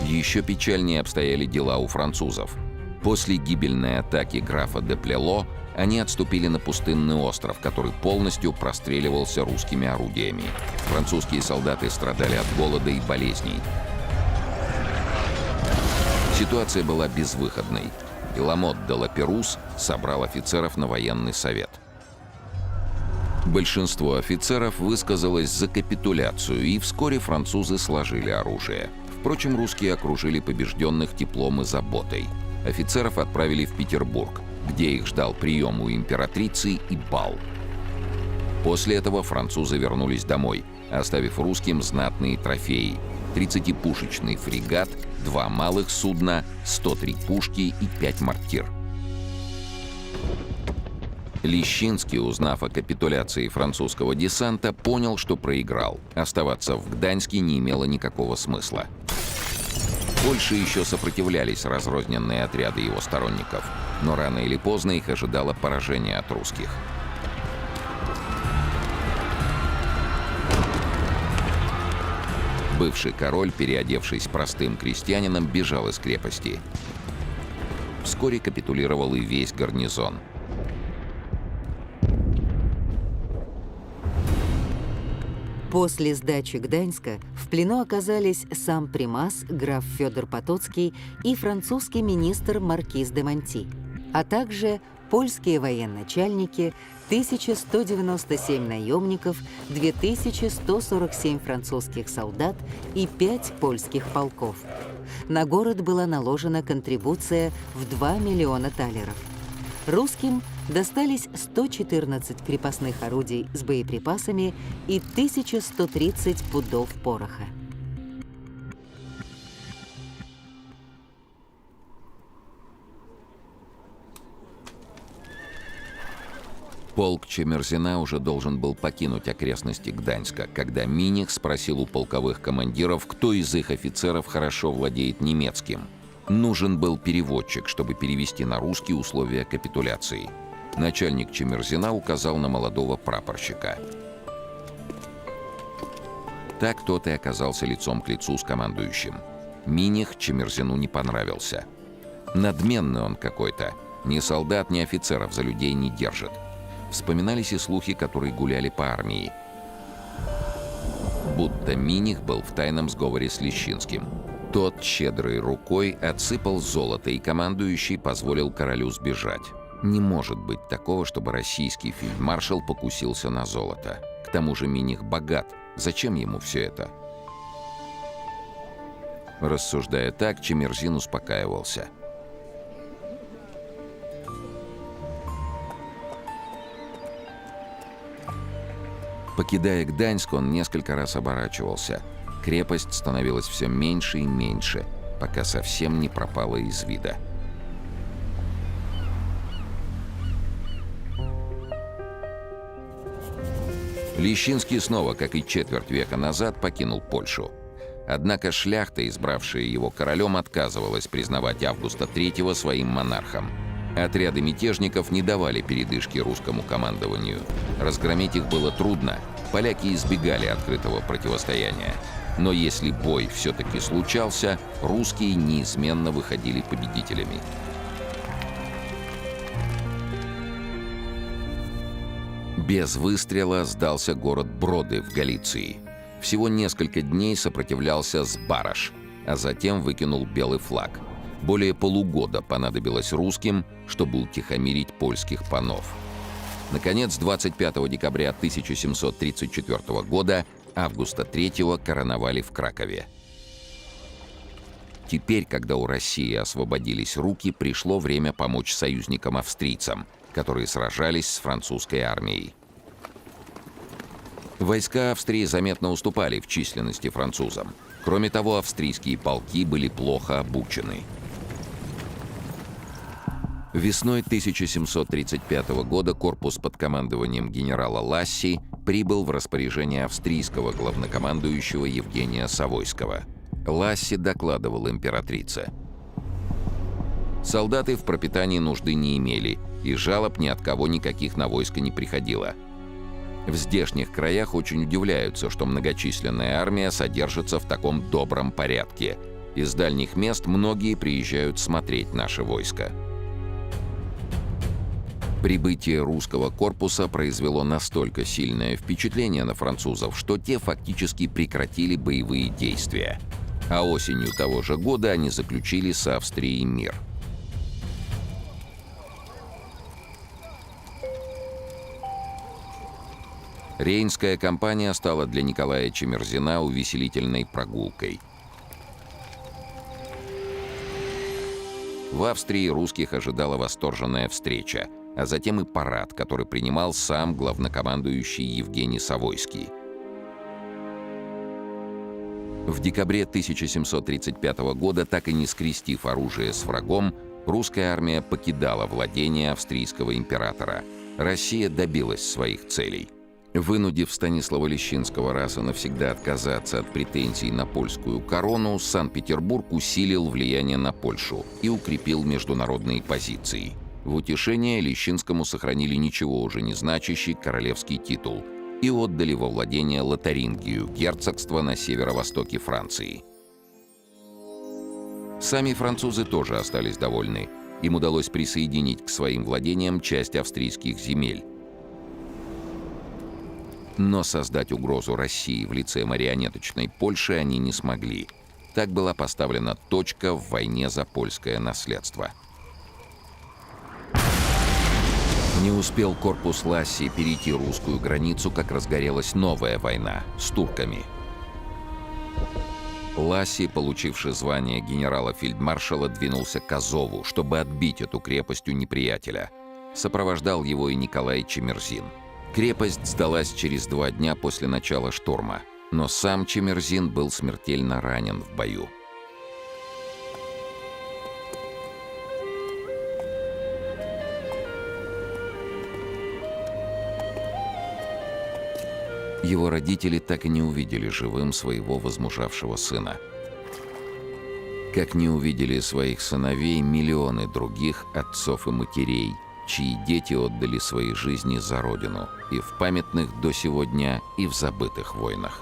Еще печальнее обстояли дела у французов. После гибельной атаки графа де Плело они отступили на пустынный остров, который полностью простреливался русскими орудиями. Французские солдаты страдали от голода и болезней. Ситуация была безвыходной, и Ламот де Лаперус собрал офицеров на военный совет. Большинство офицеров высказалось за капитуляцию, и вскоре французы сложили оружие. Впрочем, русские окружили побежденных теплом и заботой. Офицеров отправили в Петербург, где их ждал прием у императрицы и бал. После этого французы вернулись домой, оставив русским знатные трофеи: 30-пушечный фрегат, 2 малых судна, 103 пушки и 5 мортир. Лещинский, узнав о капитуляции французского десанта, понял, что проиграл. Оставаться в Гданьске не имело никакого смысла. В Польше еще сопротивлялись разрозненные отряды его сторонников, но рано или поздно их ожидало поражение от русских. Бывший король, переодевшись простым крестьянином, бежал из крепости. Вскоре капитулировал и весь гарнизон. После сдачи Гданьска в плену оказались сам примас, граф Федор Потоцкий, и французский министр маркиз де Монти, а также польские военачальники, 1197 наемников, 2147 французских солдат и 5 польских полков. На город была наложена контрибуция в 2 миллиона талеров. Русским достались 114 крепостных орудий с боеприпасами и 1130 пудов пороха. Полк Чемерзина уже должен был покинуть окрестности Гданьска, когда Миних спросил у полковых командиров, кто из их офицеров хорошо владеет немецким. Нужен был переводчик, чтобы перевести на русский условия капитуляции. Начальник Чемерзина указал на молодого прапорщика. Так тот и оказался лицом к лицу с командующим. Миних Чемерзину не понравился. Надменный он какой-то. Ни солдат, ни офицеров за людей не держит. Вспоминались и слухи, которые гуляли по армии. Будто Миних был в тайном сговоре с Лещинским. Тот щедрой рукой отсыпал золото, и командующий позволил королю сбежать. Не может быть такого, чтобы российский фельдмаршал покусился на золото. К тому же Миних богат. Зачем ему все это? Рассуждая так, Чемерзин успокаивался. Покидая Гданьск, он несколько раз оборачивался. Крепость становилась все меньше и меньше, пока совсем не пропала из вида. Лещинский снова, как и четверть века назад, покинул Польшу. Однако шляхта, избравшая его королем, отказывалась признавать Августа III своим монархом. Отряды мятежников не давали передышки русскому командованию. Разгромить их было трудно, поляки избегали открытого противостояния. Но если бой все-таки случался, русские неизменно выходили победителями. Без выстрела сдался город Броды в Галиции. Всего несколько дней сопротивлялся Сбараш, а затем выкинул белый флаг. Более полугода понадобилось русским, чтобы утихомирить польских панов. Наконец, 25 декабря 1734 года Августа III короновали в Кракове. Теперь, когда у России освободились руки, пришло время помочь союзникам-австрийцам, которые сражались с французской армией. Войска Австрии заметно уступали в численности французам. Кроме того, австрийские полки были плохо обучены. Весной 1735 года корпус под командованием генерала Ласси прибыл в распоряжение австрийского главнокомандующего Евгения Савойского. Ласси докладывал императрице. Солдаты в пропитании нужды не имели, и жалоб ни от кого никаких на войско не приходило. В здешних краях очень удивляются, что многочисленная армия содержится в таком добром порядке, Из дальних мест многие приезжают смотреть наше войско. Прибытие русского корпуса произвело настолько сильное впечатление на французов, что те фактически прекратили боевые действия. А осенью того же года они заключили с Австрией мир. Рейнская кампания стала для Николая Чемерзина увеселительной прогулкой. В Австрии русских ожидала восторженная встреча, а затем и парад, который принимал сам главнокомандующий Евгений Савойский. В декабре 1735 года, так и не скрестив оружие с врагом, русская армия покидала владения австрийского императора. Россия добилась своих целей. Вынудив Станислава Лещинского раз и навсегда отказаться от претензий на польскую корону, Санкт-Петербург усилил влияние на Польшу и укрепил международные позиции. В утешение Лещинскому сохранили ничего уже не значащий королевский титул и отдали во владение Лотарингию, герцогство на северо-востоке Франции. Сами французы тоже остались довольны. Им удалось присоединить к своим владениям часть австрийских земель. Но создать угрозу России в лице марионеточной Польши они не смогли. Так была поставлена точка в войне за польское наследство. Не успел корпус Ласси перейти русскую границу, как разгорелась новая война с турками. Ласси, получивший звание генерала-фельдмаршала, двинулся к Азову, чтобы отбить эту крепость у неприятеля. Сопровождал его и Николай Чемерзин. Крепость сдалась через 2 дня после начала штурма, но сам Чемерзин был смертельно ранен в бою. Его родители так и не увидели живым своего возмужавшего сына. Как не увидели своих сыновей миллионы других отцов и матерей, чьи дети отдали свои жизни за родину и в памятных до сего дня, и в забытых войнах.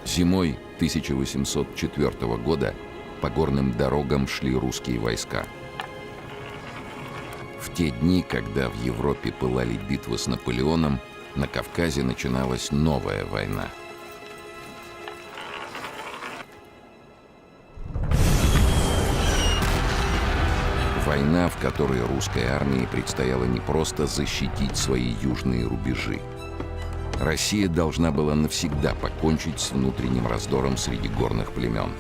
Зимой 1804 года по горным дорогам шли русские войска. В те дни, когда в Европе пылали битвы с Наполеоном, на Кавказе начиналась новая война. Война, в которой русской армии предстояло не просто защитить свои южные рубежи. Россия должна была навсегда покончить с внутренним раздором среди горных племен.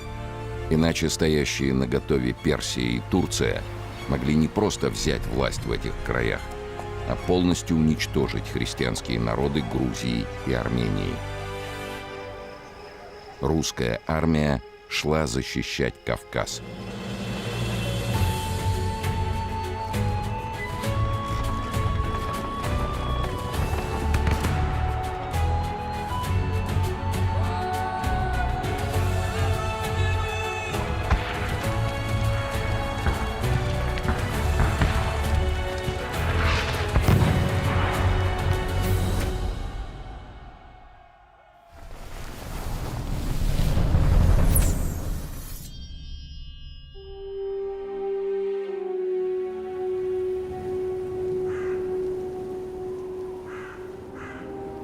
Иначе стоящие наготове Персия и Турция могли не просто взять власть в этих краях, а полностью уничтожить христианские народы Грузии и Армении. Русская армия шла защищать Кавказ.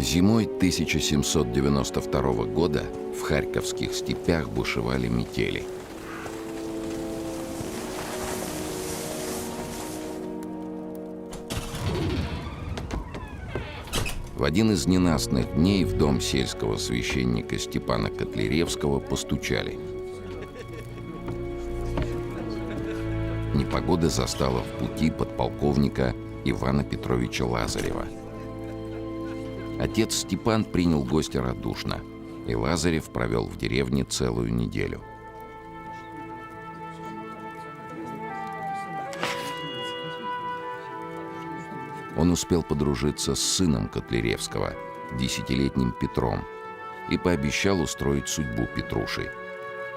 Зимой 1792 года в Харьковских степях бушевали метели. В один из ненастных дней в дом сельского священника Степана Котляревского постучали. Непогода застала в пути подполковника Ивана Петровича Лазарева. Отец Степан принял гостя радушно, и Лазарев провел в деревне целую неделю. Он успел подружиться с сыном Котляревского, 10-летним Петром, и пообещал устроить судьбу Петруши,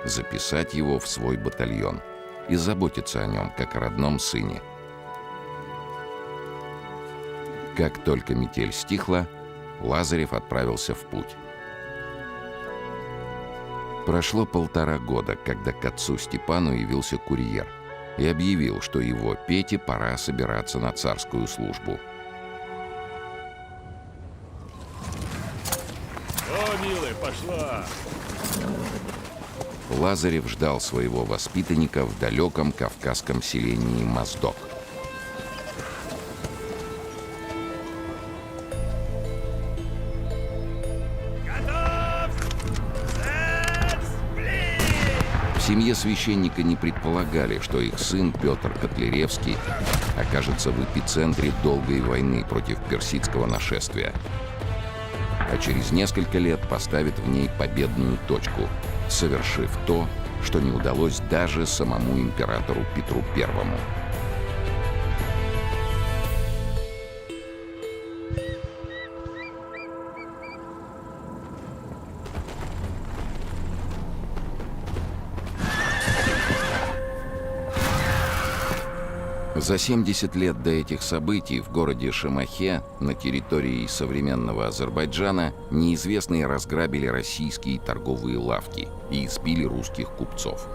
записать его в свой батальон и заботиться о нем, как о родном сыне. Как только метель стихла, Лазарев отправился в путь. Прошло 1,5 года, когда к отцу Степану явился курьер и объявил, что его Пете пора собираться на царскую службу. О, милая, пошла! Лазарев ждал своего воспитанника в далеком кавказском селении Моздок. В семье священника не предполагали, что их сын Петр Котляревский окажется в эпицентре долгой войны против персидского нашествия, а через несколько лет поставит в ней победную точку, совершив то, что не удалось даже самому императору Петру Первому. За 70 лет до этих событий в городе Шемахе, на территории современного Азербайджана, неизвестные разграбили российские торговые лавки и избили русских купцов.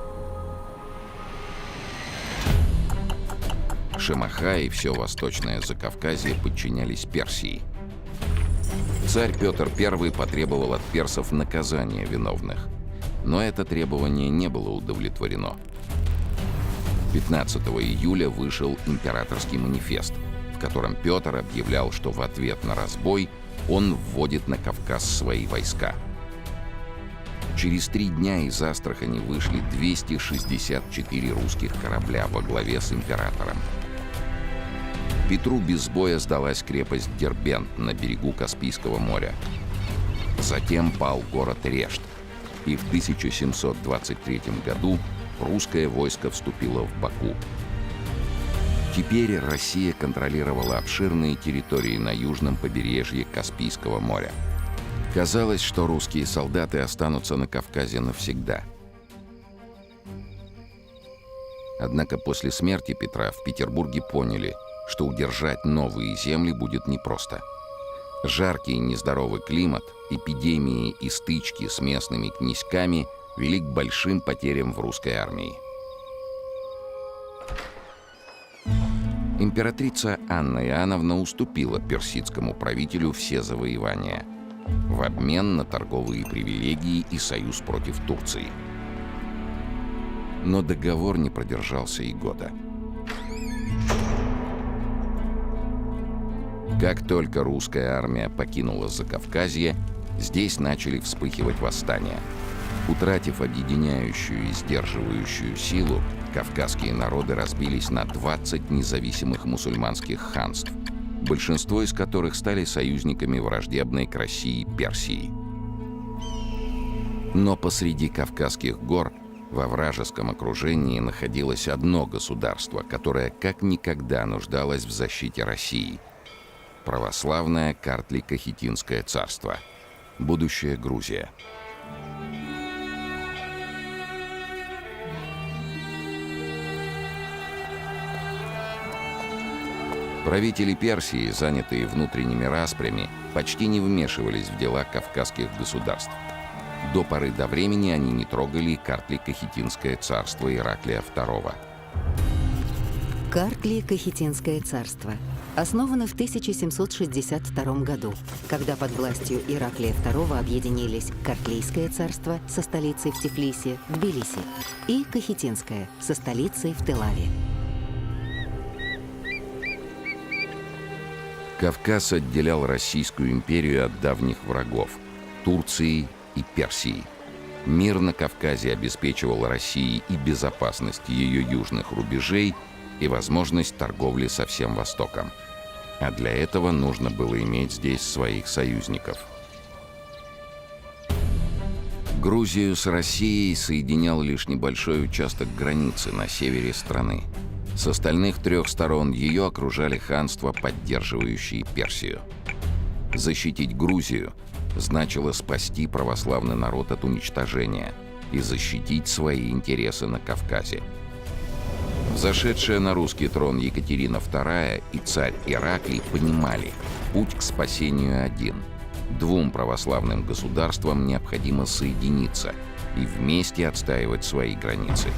Шемаха и все Восточное Закавказье подчинялись Персии. Царь Петр I потребовал от персов наказания виновных, но это требование не было удовлетворено. 15 июля вышел императорский манифест, в котором Петр объявлял, что в ответ на разбой он вводит на Кавказ свои войска. Через 3 дня из Астрахани вышли 264 русских корабля во главе с императором. Петру без боя сдалась крепость Дербент на берегу Каспийского моря. Затем пал город Решт, и в 1723 году русское войско вступило в Баку. Теперь Россия контролировала обширные территории на южном побережье Каспийского моря. Казалось, что русские солдаты останутся на Кавказе навсегда. Однако после смерти Петра в Петербурге поняли, что удержать новые земли будет непросто. Жаркий и нездоровый климат, эпидемии и стычки с местными князьками вели к большим потерям в русской армии. Императрица Анна Иоанновна уступила персидскому правителю все завоевания в обмен на торговые привилегии и союз против Турции. Но договор не продержался и года. Как только русская армия покинула Закавказье, здесь начали вспыхивать восстания. Утратив объединяющую и сдерживающую силу, кавказские народы разбились на 20 независимых мусульманских ханств, большинство из которых стали союзниками враждебной к России Персии. Но посреди Кавказских гор во вражеском окружении находилось одно государство, которое как никогда нуждалось в защите России — православное Картлик-Кахетинское царство, будущая Грузия. Правители Персии, занятые внутренними распрями, почти не вмешивались в дела кавказских государств. До поры до времени они не трогали Картлик-Кахетинское царство Ираклия II. Картлик-Кахетинское царство. Основана в 1762 году, когда под властью Ираклия II объединились Картлийское царство со столицей в Тифлисе, Тбилиси, и Кахетинское со столицей в Телаве. Кавказ отделял Российскую империю от давних врагов – Турции и Персии. Мир на Кавказе обеспечивал России и безопасность ее южных рубежей, и возможность торговли со всем Востоком. А для этого нужно было иметь здесь своих союзников. Грузию с Россией соединял лишь небольшой участок границы на севере страны. С остальных 3 сторон ее окружали ханства, поддерживающие Персию. Защитить Грузию значило спасти православный народ от уничтожения и защитить свои интересы на Кавказе. Взошедшая на русский трон Екатерина II и царь Ираклий понимали, путь к спасению один. 2 православным государствам необходимо соединиться и вместе отстаивать свои границы.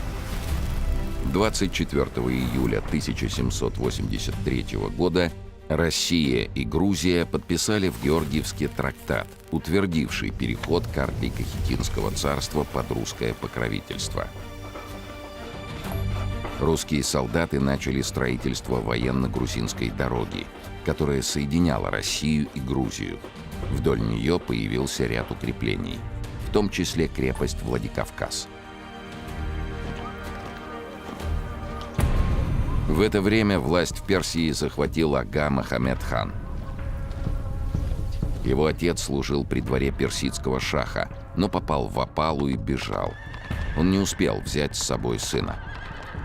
24 июля 1783 года Россия и Грузия подписали в Георгиевске трактат, утвердивший переход Картлий-Кахетинского царства под русское покровительство. Русские солдаты начали строительство военно-грузинской дороги, которая соединяла Россию и Грузию. Вдоль нее появился ряд укреплений, в том числе крепость Владикавказ. В это время власть в Персии захватил Ага Мохаммед хан. Его отец служил при дворе персидского шаха, но попал в опалу и бежал. Он не успел взять с собой сына.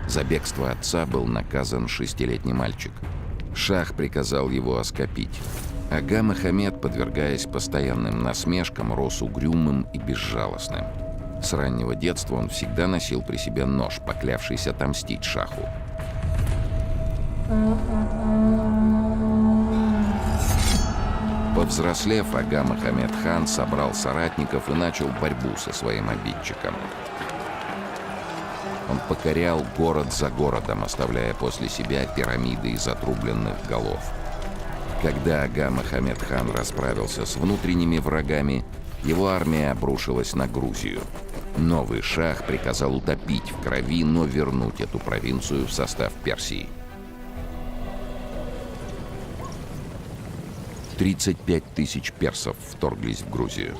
За бегство отца был наказан 6-летний мальчик. Шах приказал его оскопить. Ага Мохаммед, подвергаясь постоянным насмешкам, рос угрюмым и безжалостным. С раннего детства он всегда носил при себе нож, поклявшись отомстить шаху. Повзрослев, Ага Мохаммед хан собрал соратников и начал борьбу со своим обидчиком. Он покорял город за городом, оставляя после себя пирамиды из отрубленных голов. Когда Ага Мохаммед хан расправился с внутренними врагами, его армия обрушилась на Грузию. Новый шах приказал утопить в крови, но вернуть эту провинцию в состав Персии. 35 тысяч персов вторглись в Грузию.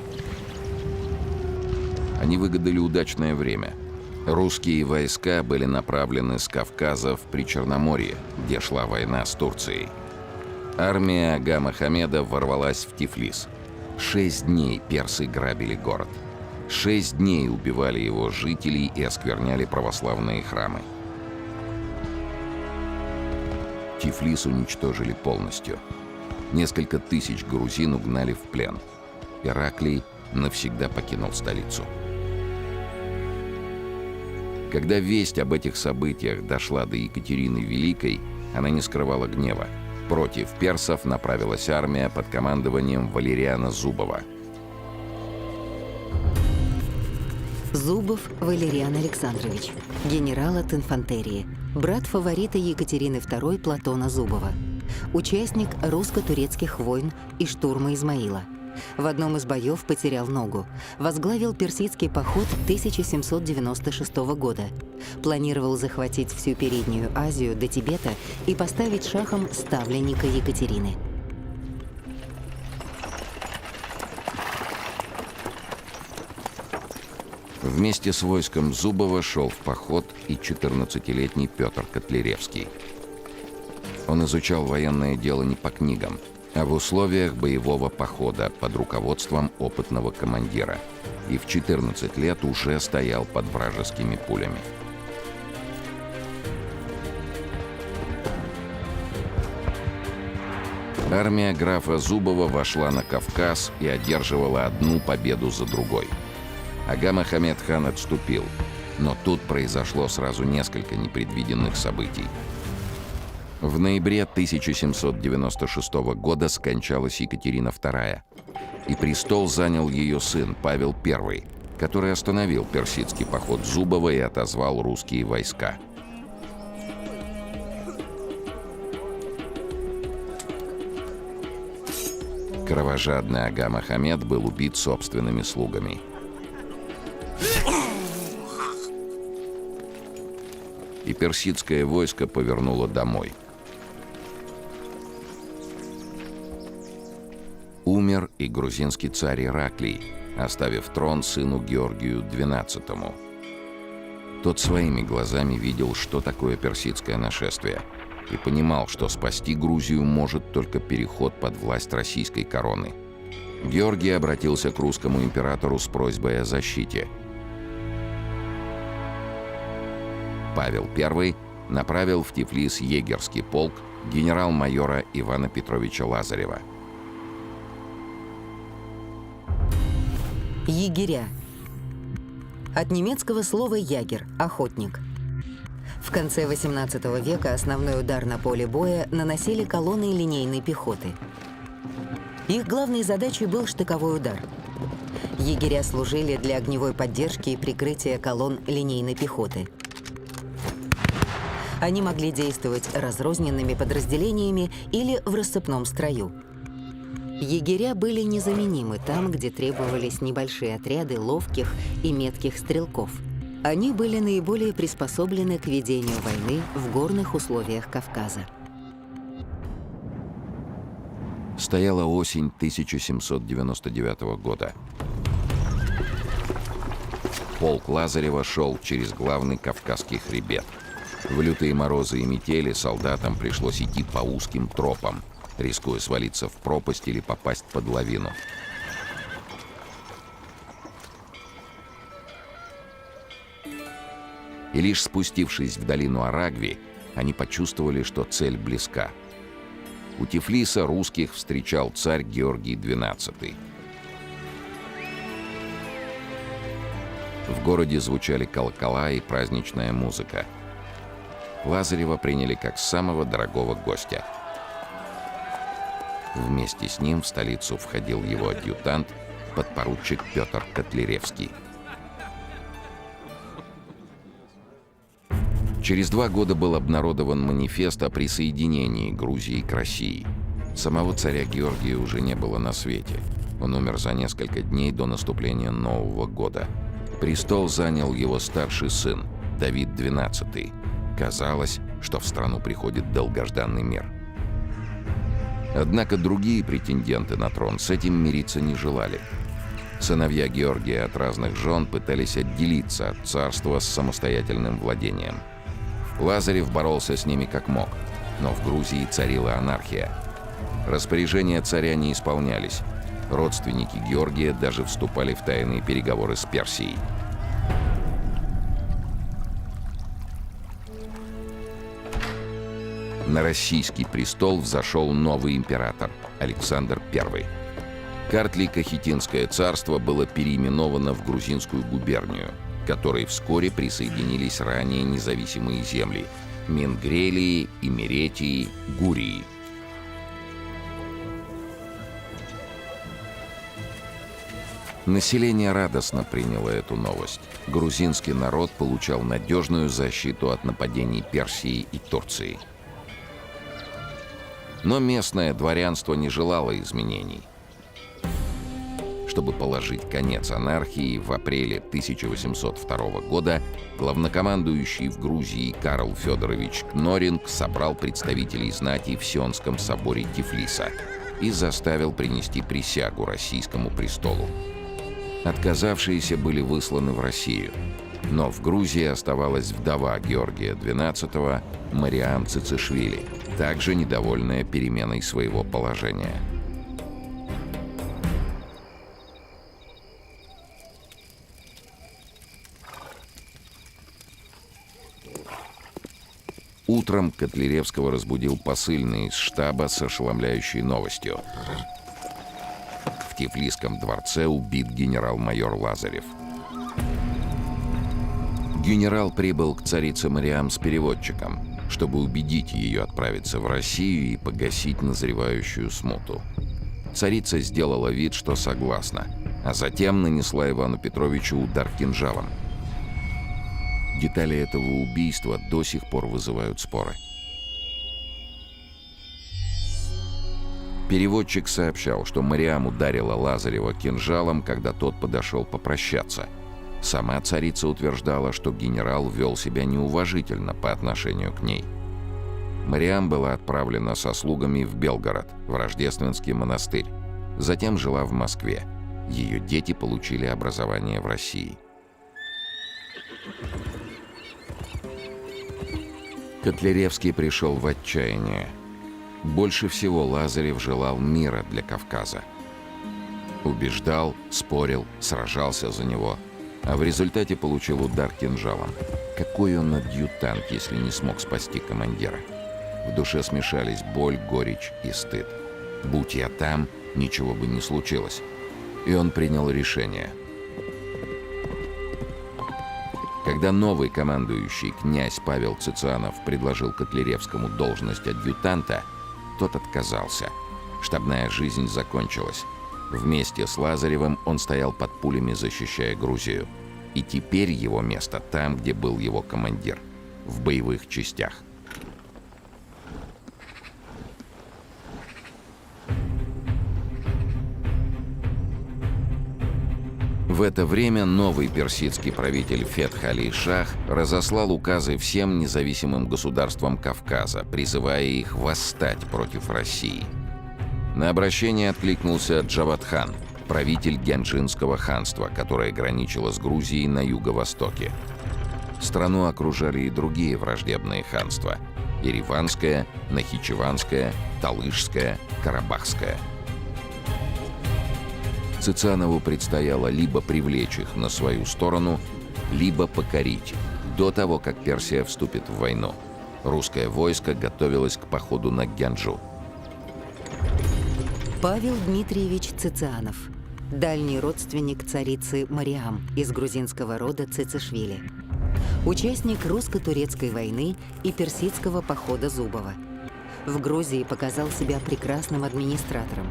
Они выгадали удачное время. Русские войска были направлены с Кавказа в Причерноморье, где шла война с Турцией. Армия Ага Мохаммеда ворвалась в Тифлис. 6 дней персы грабили город. 6 дней убивали его жителей и оскверняли православные храмы. Тифлис уничтожили полностью. Несколько тысяч грузин угнали в плен. Ираклий навсегда покинул столицу. Когда весть об этих событиях дошла до Екатерины Великой, она не скрывала гнева. Против персов направилась армия под командованием Валериана Зубова. Зубов Валериан Александрович, генерал от инфантерии, брат фаворита Екатерины II Платона Зубова, участник русско-турецких войн и штурма Измаила. В одном из боев потерял ногу. Возглавил персидский поход 1796 года. Планировал захватить всю Переднюю Азию до Тибета и поставить шахом ставленника Екатерины. Вместе с войском Зубова шел в поход и 14-летний Петр Котляревский. Он изучал военное дело не по книгам, а в условиях боевого похода под руководством опытного командира. И в 14 лет уже стоял под вражескими пулями. Армия графа Зубова вошла на Кавказ и одерживала одну победу за другой. Ага Мохаммед хан отступил, но тут произошло сразу несколько непредвиденных событий. В ноябре 1796 года скончалась Екатерина II, и престол занял ее сын Павел I, который остановил персидский поход Зубова и отозвал русские войска. Кровожадный ага Мохаммед был убит собственными слугами. И персидское войско повернуло домой. Умер и грузинский царь Ираклий, оставив трон сыну Георгию XII. Тот своими глазами видел, что такое персидское нашествие, и понимал, что спасти Грузию может только переход под власть российской короны. Георгий обратился к русскому императору с просьбой о защите. Павел I направил в Тифлис егерский полк генерал-майора Ивана Петровича Лазарева. Егеря. От немецкого слова «ягер» — охотник. В конце XVIII века основной удар на поле боя наносили колонны линейной пехоты. Их главной задачей был штыковой удар. Егеря служили для огневой поддержки и прикрытия колонн линейной пехоты. Они могли действовать разрозненными подразделениями или в рассыпном строю. Егеря были незаменимы там, где требовались небольшие отряды ловких и метких стрелков. Они были наиболее приспособлены к ведению войны в горных условиях Кавказа. Стояла осень 1799 года. Полк Лазарева шел через главный Кавказский хребет. В лютые морозы и метели солдатам пришлось идти по узким тропам, рискуя свалиться в пропасть или попасть под лавину. И лишь спустившись в долину Арагви, они почувствовали, что цель близка. У Тифлиса русских встречал царь Георгий XII. В городе звучали колокола и праздничная музыка. Лазарева приняли как самого дорогого гостя. Вместе с ним в столицу входил его адъютант, подпоручик Петр Котляревский. Через 2 года был обнародован манифест о присоединении Грузии к России. Самого царя Георгия уже не было на свете. Он умер за несколько дней до наступления Нового года. Престол занял его старший сын, Давид XII. Казалось, что в страну приходит долгожданный мир. Однако другие претенденты на трон с этим мириться не желали. Сыновья Георгия от разных жен пытались отделиться от царства с самостоятельным владением. Лазарев боролся с ними как мог, но в Грузии царила анархия. Распоряжения царя не исполнялись. Родственники Георгия даже вступали в тайные переговоры с Персией. На российский престол взошел новый император Александр I. Картлий-Кахетинское царство было переименовано в Грузинскую губернию, к которой вскоре присоединились ранее независимые земли – Мингрелии, Имеретии, Гурии. Население радостно приняло эту новость. Грузинский народ получал надежную защиту от нападений Персии и Турции. Но местное дворянство не желало изменений. Чтобы положить конец анархии, в апреле 1802 года главнокомандующий в Грузии Карл Федорович Кноринг собрал представителей знати в Сионском соборе Тифлиса и заставил принести присягу российскому престолу. Отказавшиеся были высланы в Россию, но в Грузии оставалась вдова Георгия XII Мариам Цицишвили, также недовольная переменой своего положения. Утром Котляревского разбудил посыльный из штаба с ошеломляющей новостью. В Тифлисском дворце убит генерал-майор Лазарев. Генерал прибыл к царице Мариам с переводчиком, чтобы убедить ее отправиться в Россию и погасить назревающую смуту. Царица сделала вид, что согласна, а затем нанесла Ивану Петровичу удар кинжалом. Детали этого убийства до сих пор вызывают споры. Переводчик сообщал, что Мариам ударила Лазарева кинжалом, когда тот подошел попрощаться. Сама царица утверждала, что генерал вел себя неуважительно по отношению к ней. Мариам была отправлена со слугами в Белгород, в Рождественский монастырь. Затем жила в Москве. Ее дети получили образование в России. Котляревский пришел в отчаяние. Больше всего Лазарев желал мира для Кавказа. Убеждал, спорил, сражался за него, а в результате получил удар кинжалом. Какой он адъютант, если не смог спасти командира? В душе смешались боль, горечь и стыд. Будь я там, ничего бы не случилось. И он принял решение. Когда новый командующий князь Павел Цицианов предложил Котляревскому должность адъютанта, тот отказался. Штабная жизнь закончилась. Вместе с Лазаревым он стоял под пулями, защищая Грузию. И теперь его место там, где был его командир, в боевых частях. В это время новый персидский правитель Фетх-Али Шах разослал указы всем независимым государствам Кавказа, призывая их восстать против России. На обращение откликнулся Джавад-хан, правитель Гянджинского ханства, которое граничило с Грузией на юго-востоке. Страну окружали и другие враждебные ханства – Ереванское, Нахичеванское, Талышское, Карабахское. Цицианову предстояло либо привлечь их на свою сторону, либо покорить до того, как Персия вступит в войну. Русское войско готовилось к походу на Гянджу. Павел Дмитриевич Цицианов, дальний родственник царицы Мариам из грузинского рода Цицишвили, участник русско-турецкой войны и персидского похода Зубова. В Грузии показал себя прекрасным администратором,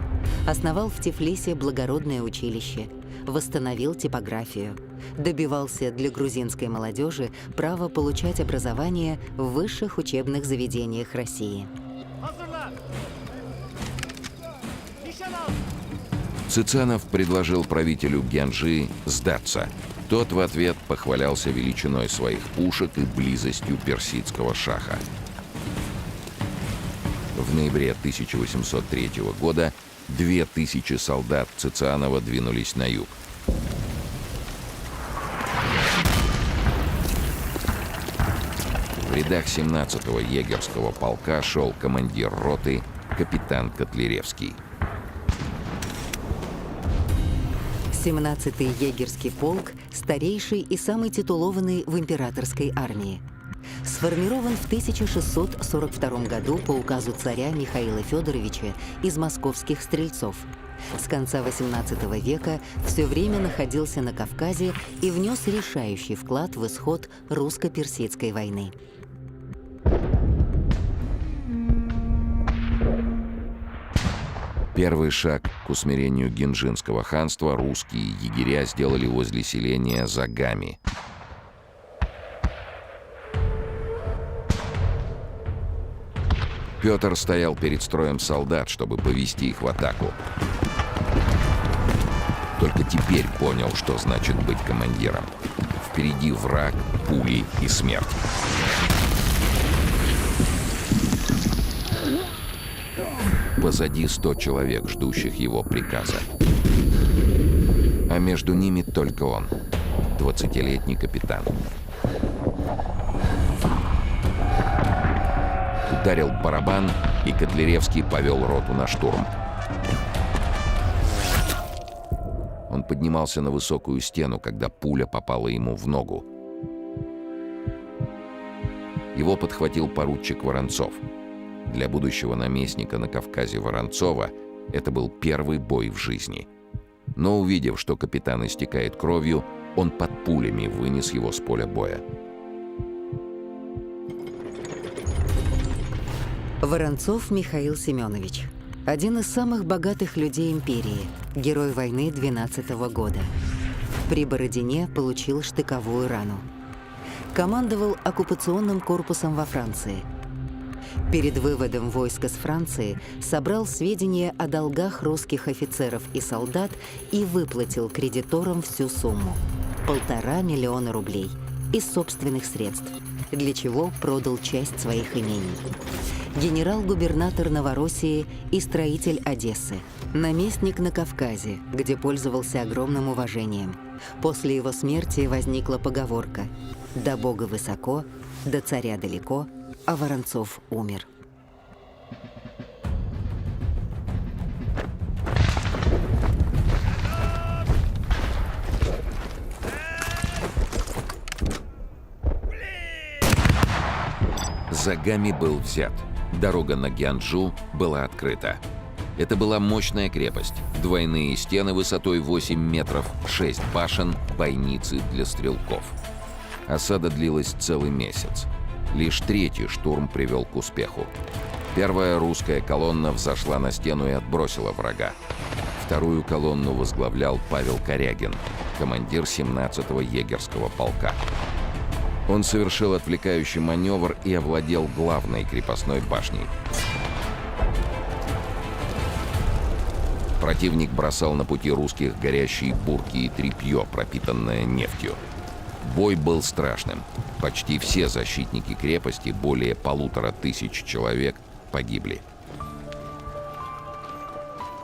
основал в Тифлисе благородное училище, восстановил типографию, добивался для грузинской молодежи права получать образование в высших учебных заведениях России. Цицианов предложил правителю Гянджи сдаться. Тот в ответ похвалялся величиной своих пушек и близостью персидского шаха. В ноябре 1803 года 2000 солдат Цицианова двинулись на юг. В рядах 17-го егерского полка шел командир роты капитан Котляревский. 17-й егерский полк – старейший и самый титулованный в императорской армии. Сформирован в 1642 году по указу царя Михаила Федоровича из московских стрельцов. С конца XVIII века все время находился на Кавказе и внес решающий вклад в исход русско-персидской войны. Первый шаг к усмирению Гянджинского ханства русские егеря сделали возле селения Загами. Петр стоял перед строем солдат, чтобы повести их в атаку. Только теперь понял, что значит быть командиром. Впереди враг, пули и смерть. Позади 100 человек, ждущих его приказа. А между ними только он, 20-летний капитан. Ударил барабан, и Котляревский повел роту на штурм. Он поднимался на высокую стену, когда пуля попала ему в ногу. Его подхватил поручик Воронцов. Для будущего наместника на Кавказе Воронцова это был первый бой в жизни. Но увидев, что капитан истекает кровью, он под пулями вынес его с поля боя. Воронцов Михаил Семенович. Один из самых богатых людей империи, герой войны 12-го года. При Бородине получил штыковую рану. Командовал оккупационным корпусом во Франции. Перед выводом войск из Франции собрал сведения о долгах русских офицеров и солдат и выплатил кредиторам всю сумму – 1,5 миллиона рублей из собственных средств, для чего продал часть своих имений. Генерал-губернатор Новороссии и строитель Одессы, наместник на Кавказе, где пользовался огромным уважением. После его смерти возникла поговорка «До Бога высоко, до царя далеко, а Воронцов умер». Загами был взят. Дорога на Гянджу была открыта. Это была мощная крепость. Двойные стены высотой 8 метров, 6 башен, бойницы для стрелков. Осада длилась целый месяц. Лишь третий штурм привел к успеху. Первая русская колонна взошла на стену и отбросила врага. Вторую колонну возглавлял Павел Корягин, командир 17-го егерского полка. Он совершил отвлекающий маневр и овладел главной крепостной башней. Противник бросал на пути русских горящие бурки и тряпье, пропитанное нефтью. Бой был страшным. Почти все защитники крепости, более 1500 человек, погибли.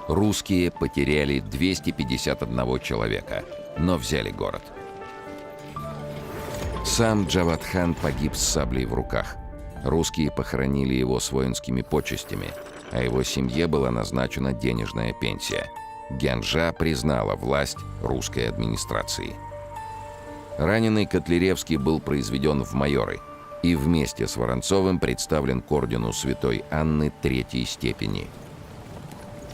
Русские потеряли 251 человека, но взяли город. Сам Джавад-хан погиб с саблей в руках. Русские похоронили его с воинскими почестями, а его семье была назначена денежная пенсия. Гянджа признала власть русской администрации. Раненый Котляревский был произведен в майоры и вместе с Воронцовым представлен к ордену Святой Анны Третьей степени.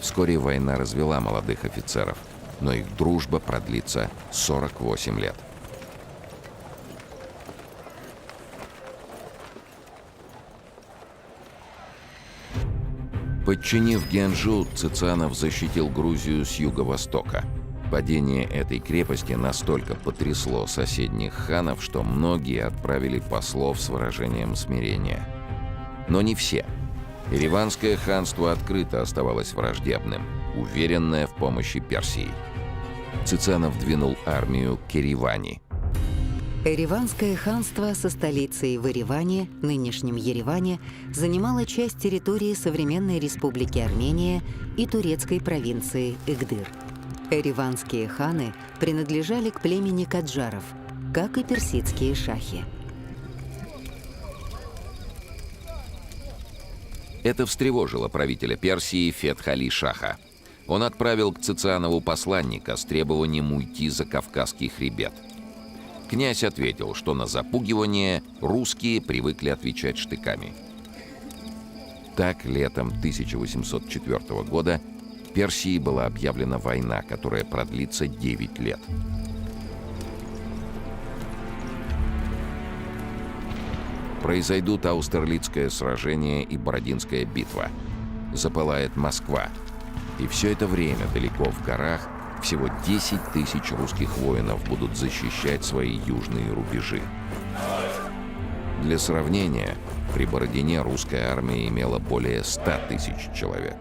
Вскоре война развела молодых офицеров, но их дружба продлится 48 лет. Подчинив Гянджу, Цыцанов защитил Грузию с юго-востока. Падение этой крепости настолько потрясло соседних ханов, что многие отправили послов с выражением смирения. Но не все. Ереванское ханство открыто оставалось враждебным, уверенное в помощи Персии. Цыцанов двинул армию к Еревани. Ереванское ханство со столицей в Ереване, нынешнем Ереване, занимало часть территории современной республики Армения и турецкой провинции Игдыр. Ереванские ханы принадлежали к племени каджаров, как и персидские шахи. Это встревожило правителя Персии Фетх-Али-Шаха. Он отправил к Цыцанову посланника с требованием уйти за Кавказский хребет. Князь ответил, что на запугивание русские привыкли отвечать штыками. Так, летом 1804 года Персии была объявлена война, которая продлится 9 лет. Произойдут Аустерлицкое сражение и Бородинская битва. Запылает Москва. И все это время далеко в горах всего 10 тысяч русских воинов будут защищать свои южные рубежи. Для сравнения, при Бородине русская армия имела более 100 тысяч человек.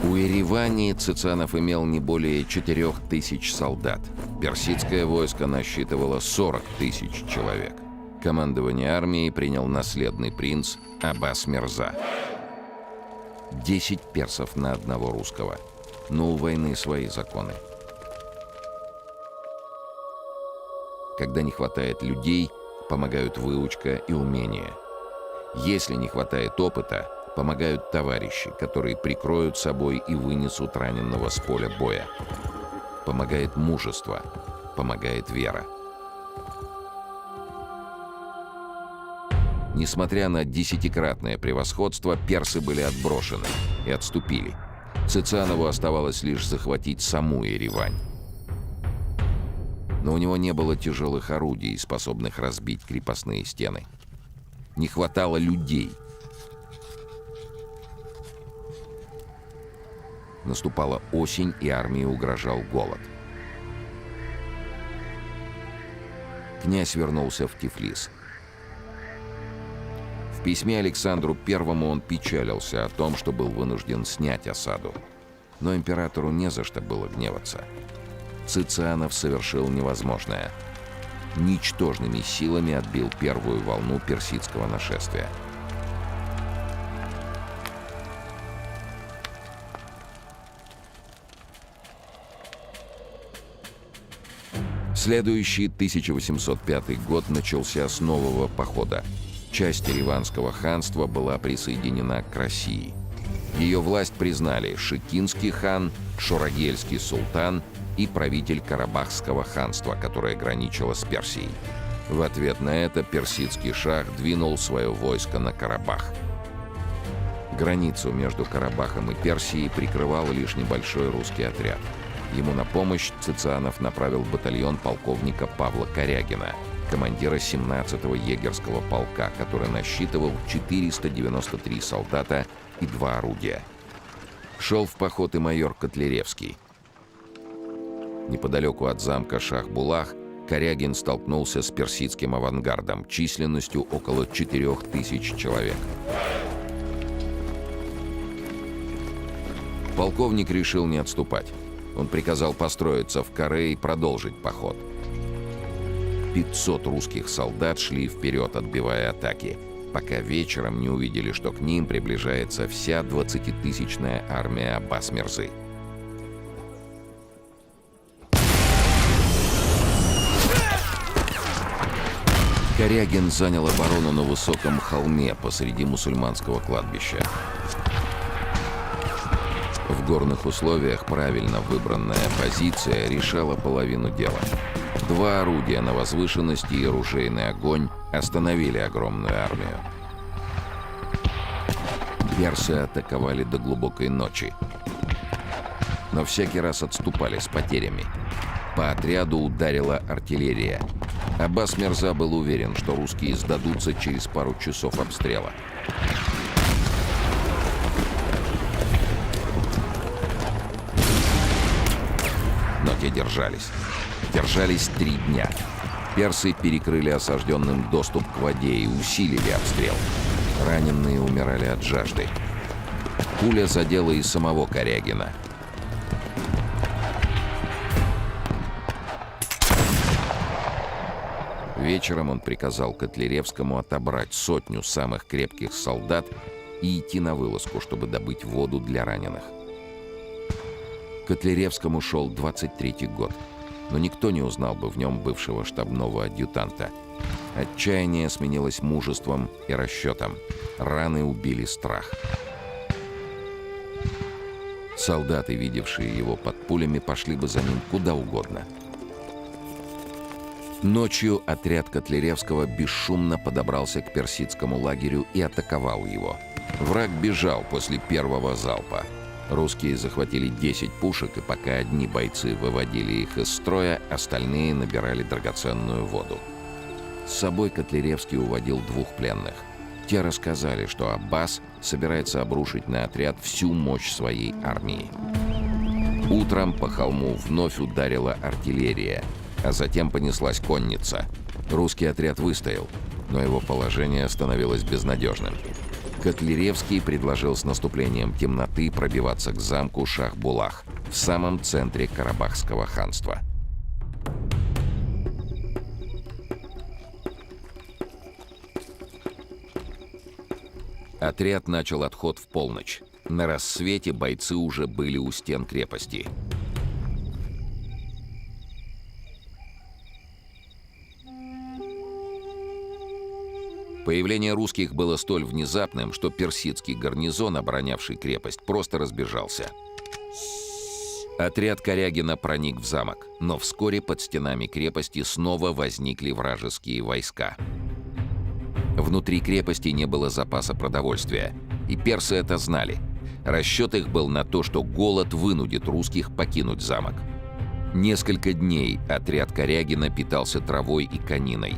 У Еревани Цыцанов имел не более 4 тысяч солдат. Персидское войско насчитывало 40 тысяч человек. Командование армией принял наследный принц Аббас Мирза. 10 персов на одного русского. Но у войны свои законы. Когда не хватает людей, помогают выучка и умения. Если не хватает опыта, помогают товарищи, которые прикроют собой и вынесут раненого с поля боя. Помогает мужество, помогает вера. Несмотря на 10-кратное превосходство, персы были отброшены и отступили. Цыцанову оставалось лишь захватить саму Еревань. Но у него не было тяжелых орудий, способных разбить крепостные стены. Не хватало людей. Наступала осень, и армии угрожал голод. Князь вернулся в Тифлис. В письме Александру Первому он печалился о том, что был вынужден снять осаду. Но императору не за что было гневаться. Цицианов совершил невозможное. Ничтожными силами отбил первую волну персидского нашествия. Следующий 1805 год начался с нового похода. Часть Ереванского ханства была присоединена к России. Ее власть признали Шикинский хан, Шурагельский султан и правитель Карабахского ханства, которое граничило с Персией. В ответ на это персидский шах двинул свое войско на Карабах. Границу между Карабахом и Персией прикрывал лишь небольшой русский отряд. Ему на помощь Цицианов направил батальон полковника Павла Корягина, командира 17-го егерского полка, который насчитывал 493 солдата и 2 орудия. Шел в поход и майор Котляревский. Неподалеку от замка Шах-Булах Корягин столкнулся с персидским авангардом численностью около 4000 человек. Полковник решил не отступать. Он приказал построиться в каре и продолжить поход. 500 русских солдат шли вперед, отбивая атаки, пока вечером не увидели, что к ним приближается вся 20-тысячная армия Аббас-Мирзы. Корягин занял оборону на высоком холме посреди мусульманского кладбища. В горных условиях правильно выбранная позиция решала половину дела. 2 орудия на возвышенности и ружейный огонь остановили огромную армию. Персы атаковали до глубокой ночи, но всякий раз отступали с потерями. По отряду ударила артиллерия. Аббас-Мирза был уверен, что русские сдадутся через пару часов обстрела. Но те держались. Держались 3 дня. Персы перекрыли осажденным доступ к воде и усилили обстрел. Раненые умирали от жажды. Пуля задела и самого Корягина. Вечером он приказал Котляревскому отобрать 100 самых крепких солдат и идти на вылазку, чтобы добыть воду для раненых. Котляревскому шел 23-й год, но никто не узнал бы в нем бывшего штабного адъютанта. Отчаяние сменилось мужеством и расчетом. Раны убили страх. Солдаты, видевшие его под пулями, пошли бы за ним куда угодно. Ночью отряд Котляревского бесшумно подобрался к персидскому лагерю и атаковал его. Враг бежал после первого залпа. Русские захватили 10 пушек, и пока одни бойцы выводили их из строя, остальные набирали драгоценную воду. С собой Котляревский уводил 2 пленных. Те рассказали, что Аббас собирается обрушить на отряд всю мощь своей армии. Утром по холму вновь ударила артиллерия, а затем понеслась конница. Русский отряд выстоял, но его положение становилось безнадежным. Котляревский предложил с наступлением темноты пробиваться к замку Шах-Булах в самом центре Карабахского ханства. Отряд начал отход в полночь. На рассвете бойцы уже были у стен крепости. Появление русских было столь внезапным, что персидский гарнизон, оборонявший крепость, просто разбежался. Отряд Корягина проник в замок, но вскоре под стенами крепости снова возникли вражеские войска. Внутри крепости не было запаса продовольствия, и персы это знали. Расчет их был на то, что голод вынудит русских покинуть замок. Несколько дней отряд Корягина питался травой и кониной.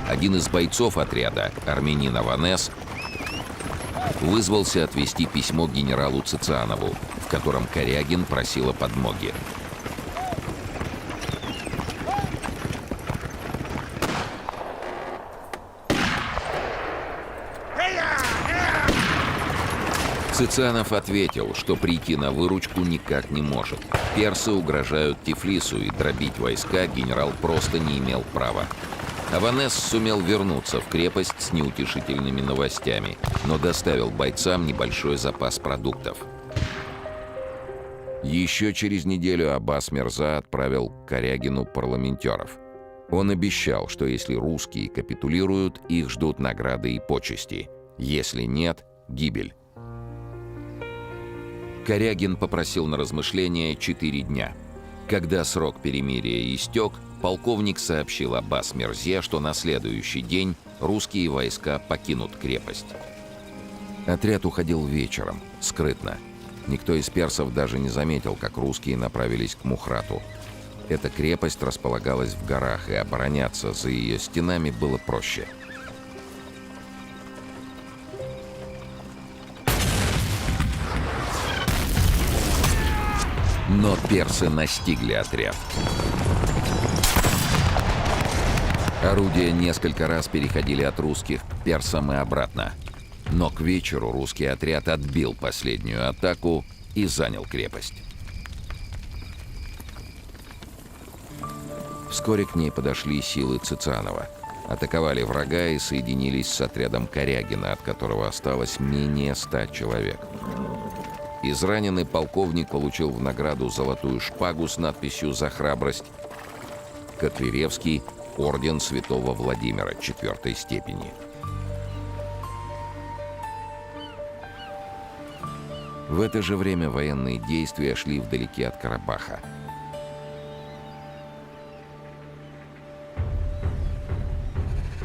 Один из бойцов отряда, армянин Аванес, вызвался отвезти письмо генералу Цицианову, в котором Корягин просил о подмоге. Цицанов ответил, что прийти на выручку никак не может. Персы угрожают Тифлису, и дробить войска генерал просто не имел права. Аванес сумел вернуться в крепость с неутешительными новостями, но доставил бойцам небольшой запас продуктов. Еще через неделю Аббас Мирза отправил к Корягину парламентеров. Он обещал, что если русские капитулируют, их ждут награды и почести. Если нет — гибель. Корягин попросил на размышление 4 дня. Когда срок перемирия истек, полковник сообщил Аббас Мирзе, что на следующий день русские войска покинут крепость. Отряд уходил вечером, скрытно. Никто из персов даже не заметил, как русские направились к Мухрату. Эта крепость располагалась в горах, и обороняться за ее стенами было проще. Но персы настигли отряд. Орудия несколько раз переходили от русских к персам и обратно. Но к вечеру русский отряд отбил последнюю атаку и занял крепость. Вскоре к ней подошли силы Цицанова. Атаковали врага и соединились с отрядом Корягина, от которого осталось менее 100 человек. Израненный полковник получил в награду золотую шпагу с надписью «За храбрость». Котляревский — орден святого Владимира 4-й степени. В это же время военные действия шли вдалеке от Карабаха.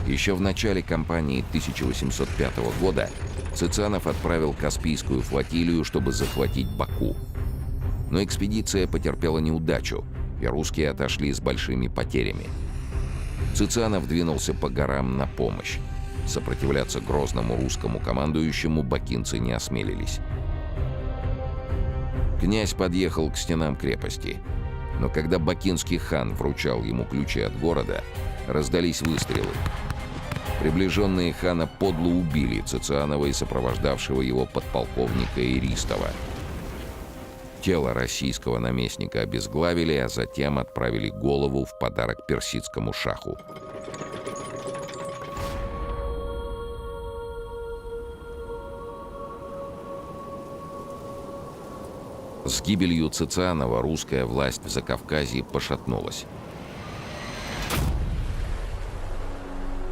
Еще в начале кампании 1805 года Цицанов отправил Каспийскую флотилию, чтобы захватить Баку. Но экспедиция потерпела неудачу, и русские отошли с большими потерями. Цицанов двинулся по горам на помощь. Сопротивляться грозному русскому командующему бакинцы не осмелились. Князь подъехал к стенам крепости, но когда бакинский хан вручал ему ключи от города, раздались выстрелы. Приближенные хана подло убили Цицанова и сопровождавшего его подполковника Иристова. Тело российского наместника обезглавили, а затем отправили голову в подарок персидскому шаху. С гибелью Цицанова русская власть в Закавказье пошатнулась.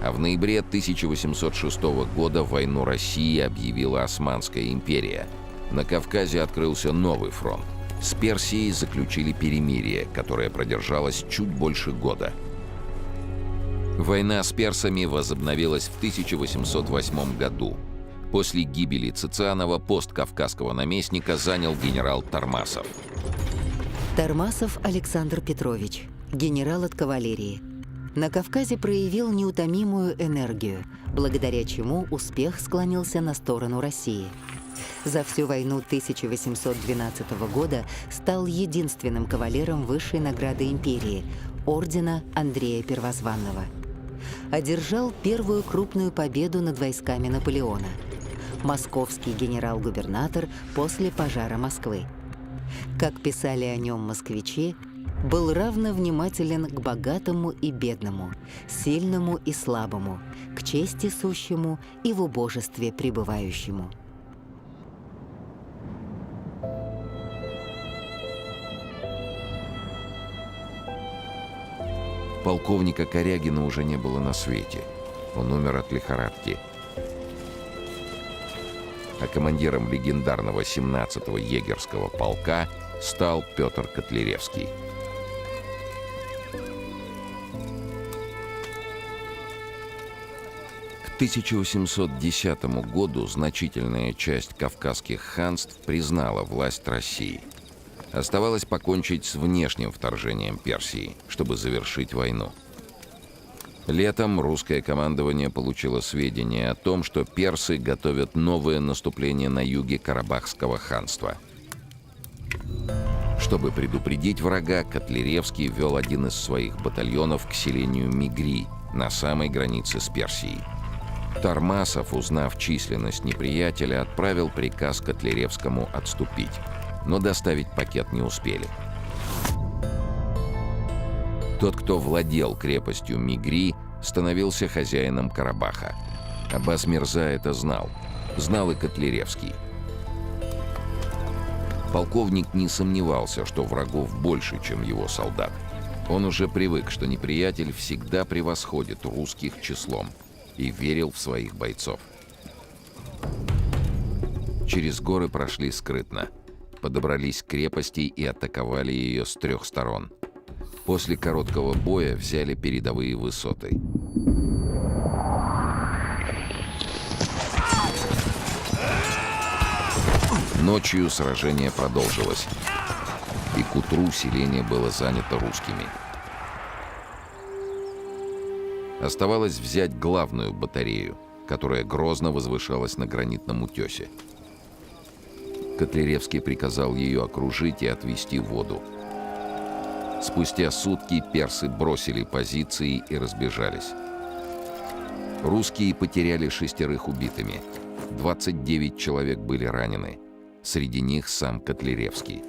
А в ноябре 1806 года войну России объявила Османская империя. На Кавказе открылся новый фронт. С Персией заключили перемирие, которое продержалось чуть больше года. Война с персами возобновилась в 1808 году. После гибели Цицанова пост кавказского наместника занял генерал Тормасов. Тормасов Александр Петрович, генерал от кавалерии. На Кавказе проявил неутомимую энергию, благодаря чему успех склонился на сторону России. За всю войну 1812 года стал единственным кавалером высшей награды империи – ордена Андрея Первозванного. Одержал первую крупную победу над войсками Наполеона. Московский генерал-губернатор после пожара Москвы. Как писали о нем москвичи, был равно внимателен к богатому и бедному, сильному и слабому, к чести сущему и в убожестве пребывающему. Полковника Корягина уже не было на свете. Он умер от лихорадки. А командиром легендарного 17-го егерского полка стал Петр Котляревский. К 1810 году значительная часть кавказских ханств признала власть России. Оставалось покончить с внешним вторжением Персии, чтобы завершить войну. Летом русское командование получило сведения о том, что персы готовят новое наступление на юге Карабахского ханства. Чтобы предупредить врага, Котляревский вел один из своих батальонов к селению Мигри на самой границе с Персией. Тормасов, узнав численность неприятеля, отправил приказ Котляревскому отступить, но доставить пакет не успели. Тот, кто владел крепостью Мигри, становился хозяином Карабаха. Аббас Мирза это знал. Знал и Котляревский. Полковник не сомневался, что врагов больше, чем его солдат. Он уже привык, что неприятель всегда превосходит русских числом, и верил в своих бойцов. Через горы прошли скрытно, подобрались к крепости и атаковали ее с 3 сторон. После короткого боя взяли передовые высоты. Ночью сражение продолжилось, и к утру селение было занято русскими. Оставалось взять главную батарею, которая грозно возвышалась на гранитном утесе. Котляревский приказал ее окружить и отвести в воду. Спустя сутки персы бросили позиции и разбежались. Русские потеряли 6 убитыми, 29 человек были ранены, среди них сам Котляревский.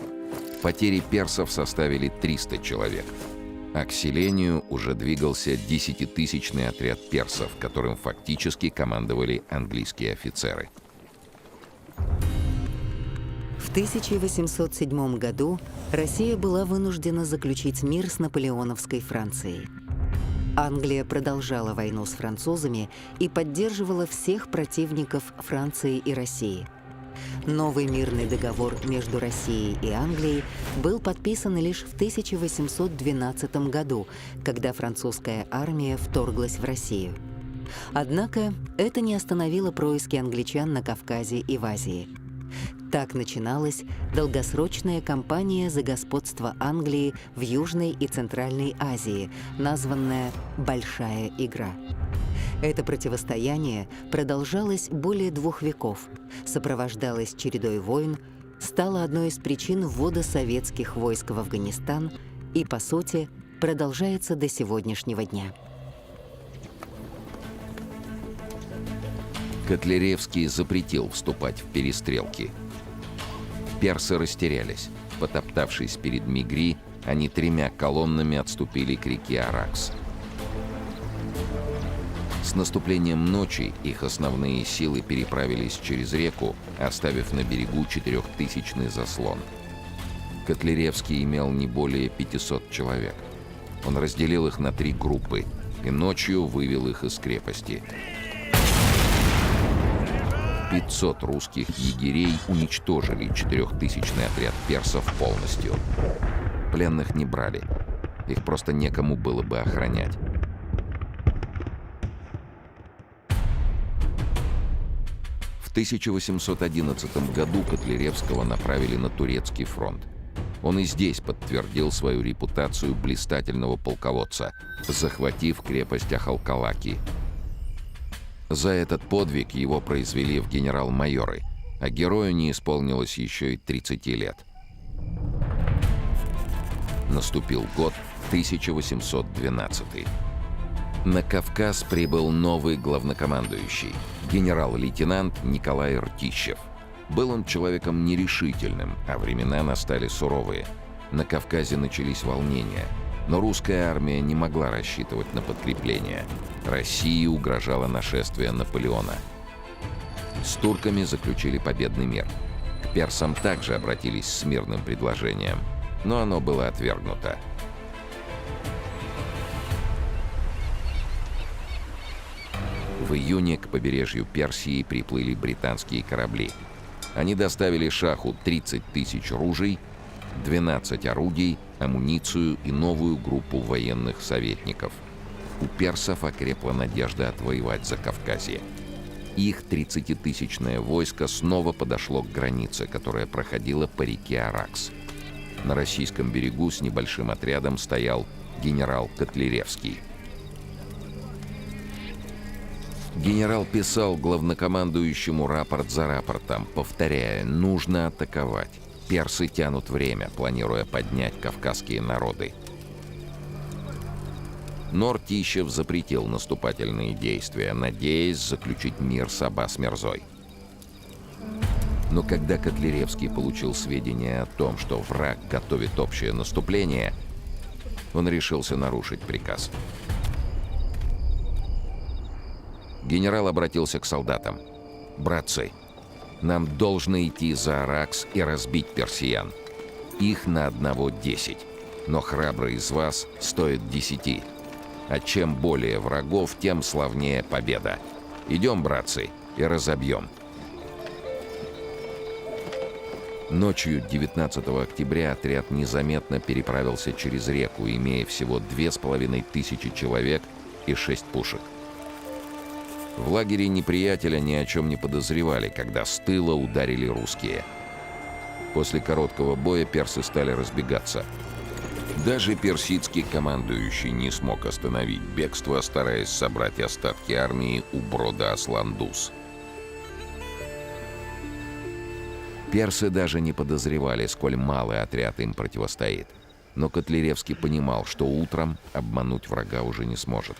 Потери персов составили 300 человек, а к селению уже двигался 10-тысячный отряд персов, которым фактически командовали английские офицеры. В 1807 году Россия была вынуждена заключить мир с наполеоновской Францией. Англия продолжала войну с французами и поддерживала всех противников Франции и России. Новый мирный договор между Россией и Англией был подписан лишь в 1812 году, когда французская армия вторглась в Россию. Однако это не остановило происки англичан на Кавказе и в Азии. Так начиналась долгосрочная кампания за господство Англии в Южной и Центральной Азии, названная «Большая игра». Это противостояние продолжалось более 2 веков, сопровождалось чередой войн, стало одной из причин ввода советских войск в Афганистан и, по сути, продолжается до сегодняшнего дня. Котляревский запретил вступать в перестрелки. Персы растерялись. Потоптавшись перед Мигри, они 3 колоннами отступили к реке Аракс. С наступлением ночи их основные силы переправились через реку, оставив на берегу 4000-ный заслон. Котляревский имел не более 500 человек. Он разделил их на 3 группы и ночью вывел их из крепости. 500 русских егерей уничтожили 4000-ный отряд персов полностью. Пленных не брали. Их просто некому было бы охранять. В 1811 году Котляревского направили на турецкий фронт. Он и здесь подтвердил свою репутацию блистательного полководца, захватив крепость Ахалкалаки. За этот подвиг его произвели в генерал-майоры, а герою не исполнилось еще и 30 лет. Наступил год 1812. На Кавказ прибыл новый главнокомандующий, генерал-лейтенант Николай Ртищев. Был он человеком нерешительным, а времена настали суровые. На Кавказе начались волнения, но русская армия не могла рассчитывать на подкрепление. России угрожало нашествие Наполеона. С турками заключили победный мир. К персам также обратились с мирным предложением, но оно было отвергнуто. В июне к побережью Персии приплыли британские корабли. Они доставили шаху 30 000 ружей, 12 орудий, амуницию и новую группу военных советников. У персов окрепла надежда отвоевать Закавказье. Их 30-тысячное войско снова подошло к границе, которая проходила по реке Аракс. На российском берегу с небольшим отрядом стоял генерал Котляревский. Генерал писал главнокомандующему рапорт за рапортом, повторяя: «Нужно атаковать. Персы тянут время, планируя поднять кавказские народы». Но Ртищев запретил наступательные действия, надеясь заключить мир с Абас-Мирзой. Но когда Котляревский получил сведения о том, что враг готовит общее наступление, он решился нарушить приказ. Генерал обратился к солдатам. «Братцы, нам должно идти за Аракс и разбить персиян. Их на одного 10, но храбрый из вас стоит 10. А чем более врагов, тем славнее победа. Идем, братцы, и разобьем». Ночью 19 октября отряд незаметно переправился через реку, имея всего 2500 человек и 6 пушек. В лагере неприятеля ни о чем не подозревали, когда с тыла ударили русские. После короткого боя персы стали разбегаться. Даже персидский командующий не смог остановить бегство, стараясь собрать остатки армии у брода Асландус. Персы даже не подозревали, сколь малый отряд им противостоит. Но Котляревский понимал, что утром обмануть врага уже не сможет.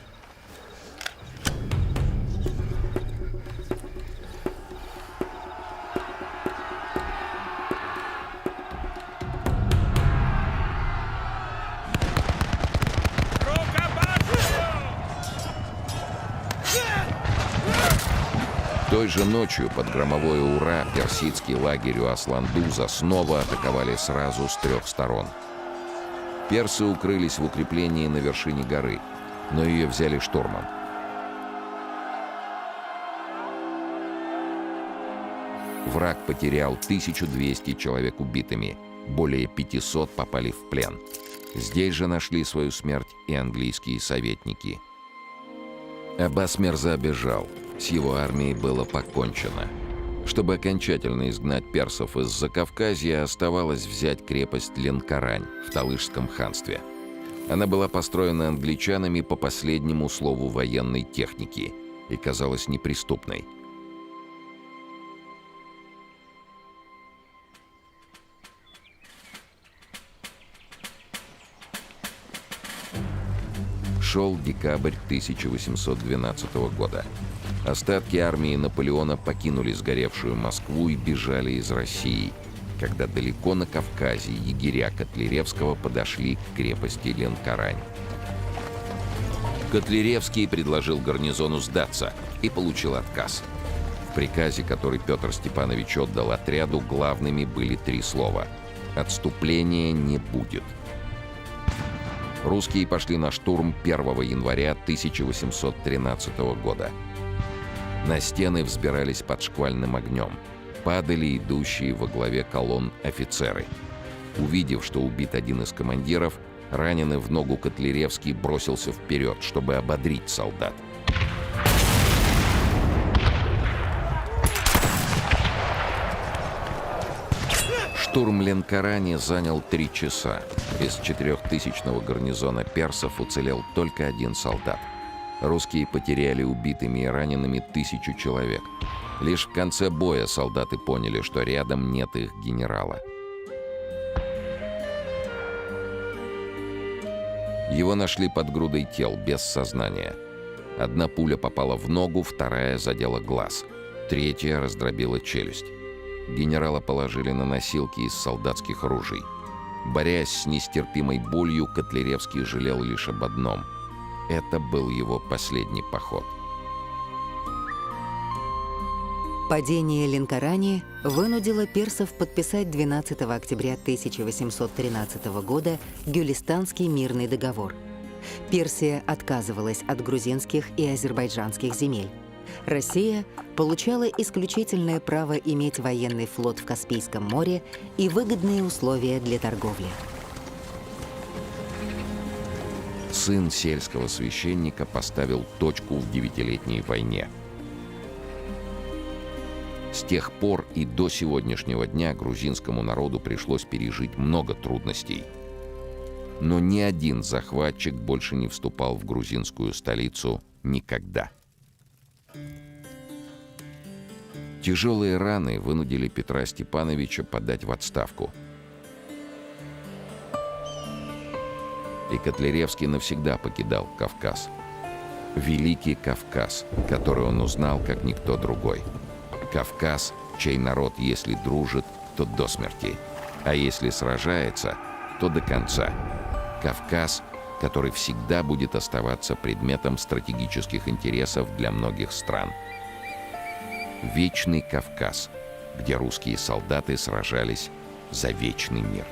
Той же ночью под громовое «Ура» персидский лагерь у Асландуза снова атаковали сразу с 3 сторон. Персы укрылись в укреплении на вершине горы, но ее взяли штурмом. Враг потерял 1200 человек убитыми, более 500 попали в плен. Здесь же нашли свою смерть и английские советники. Аббас-Мирза бежал. С его армией было покончено. Чтобы окончательно изгнать персов из Закавказья, оставалось взять крепость Ленкорань в Талышском ханстве. Она была построена англичанами по последнему слову военной техники и казалась неприступной. Шел декабрь 1812 года. Остатки армии Наполеона покинули сгоревшую Москву и бежали из России, когда далеко на Кавказе егеря Котляревского подошли к крепости Ленкорань. Котляревский предложил гарнизону сдаться и получил отказ. В приказе, который Петр Степанович отдал отряду, главными были 3 слова: «Отступления не будет». Русские пошли на штурм 1 января 1813 года. На стены взбирались под шквальным огнем. Падали идущие во главе колонн офицеры. Увидев, что убит один из командиров, раненый в ногу Котляревский бросился вперед, чтобы ободрить солдат. Штурм Ленкорани занял 3 часа. Из 4000-го гарнизона персов уцелел только 1 солдат. Русские потеряли убитыми и ранеными 1000 человек. Лишь в конце боя солдаты поняли, что рядом нет их генерала. Его нашли под грудой тел, без сознания. 1 пуля попала в ногу, 2 задела глаз, 3 раздробила челюсть. Генерала положили на носилки из солдатских ружей. Борясь с нестерпимой болью, Котляревский жалел лишь об одном: это был его последний поход. Падение Ленкорани вынудило персов подписать 12 октября 1813 года Гюлистанский мирный договор. Персия отказывалась от грузинских и азербайджанских земель. Россия получала исключительное право иметь военный флот в Каспийском море и выгодные условия для торговли. Сын сельского священника поставил точку в 9-летней войне. С тех пор и до сегодняшнего дня грузинскому народу пришлось пережить много трудностей. Но ни один захватчик больше не вступал в грузинскую столицу никогда. Тяжелые раны вынудили Петра Степановича подать в отставку. и Котляревский навсегда покидал Кавказ. Великий Кавказ, который он узнал как никто другой. Кавказ, чей народ, если дружит, то до смерти, а если сражается, то до конца. Кавказ, который всегда будет оставаться предметом стратегических интересов для многих стран. Вечный Кавказ, где русские солдаты сражались за вечный мир.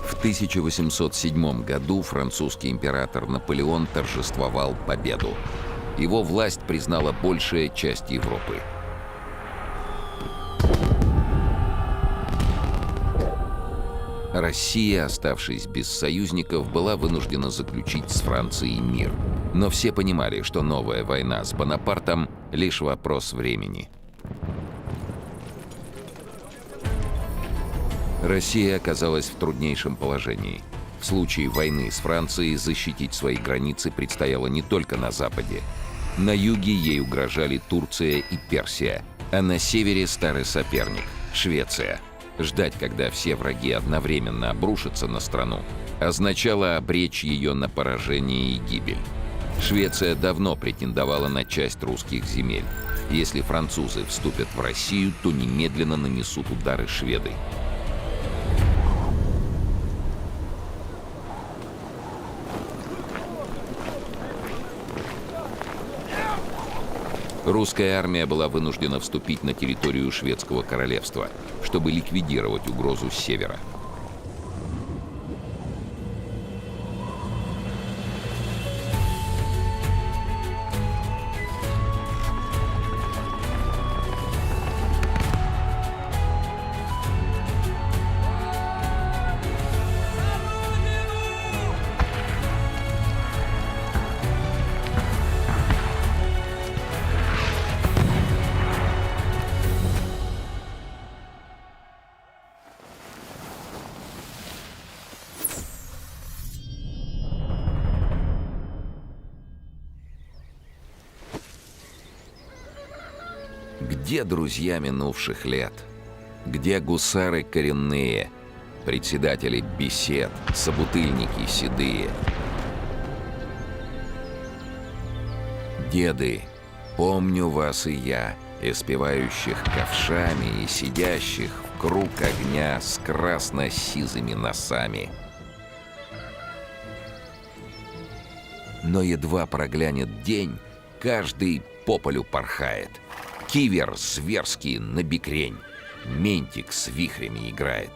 В 1807 году французский император Наполеон торжествовал победу. Его власть признала большая часть Европы. Россия, оставшись без союзников, была вынуждена заключить с Францией мир. Но все понимали, что новая война с Бонапартом — лишь вопрос времени. Россия оказалась в труднейшем положении. В случае войны с Францией защитить свои границы предстояло не только на западе. На юге ей угрожали Турция и Персия, а на севере старый соперник — Швеция. Ждать, когда все враги одновременно обрушатся на страну, означало обречь ее на поражение и гибель. Швеция давно претендовала на часть русских земель. Если французы вступят в Россию, то немедленно нанесут удары шведы. Русская армия была вынуждена вступить на территорию Шведского королевства, чтобы ликвидировать угрозу с севера. Где друзья минувших лет? Где гусары коренные, председатели бесед, собутыльники седые? Деды, помню вас и я, испевающих ковшами и сидящих в круг огня с красно-сизыми носами. Но едва проглянет день, каждый по полю порхает. Кивер зверский на бекрень, ментик с вихрями играет.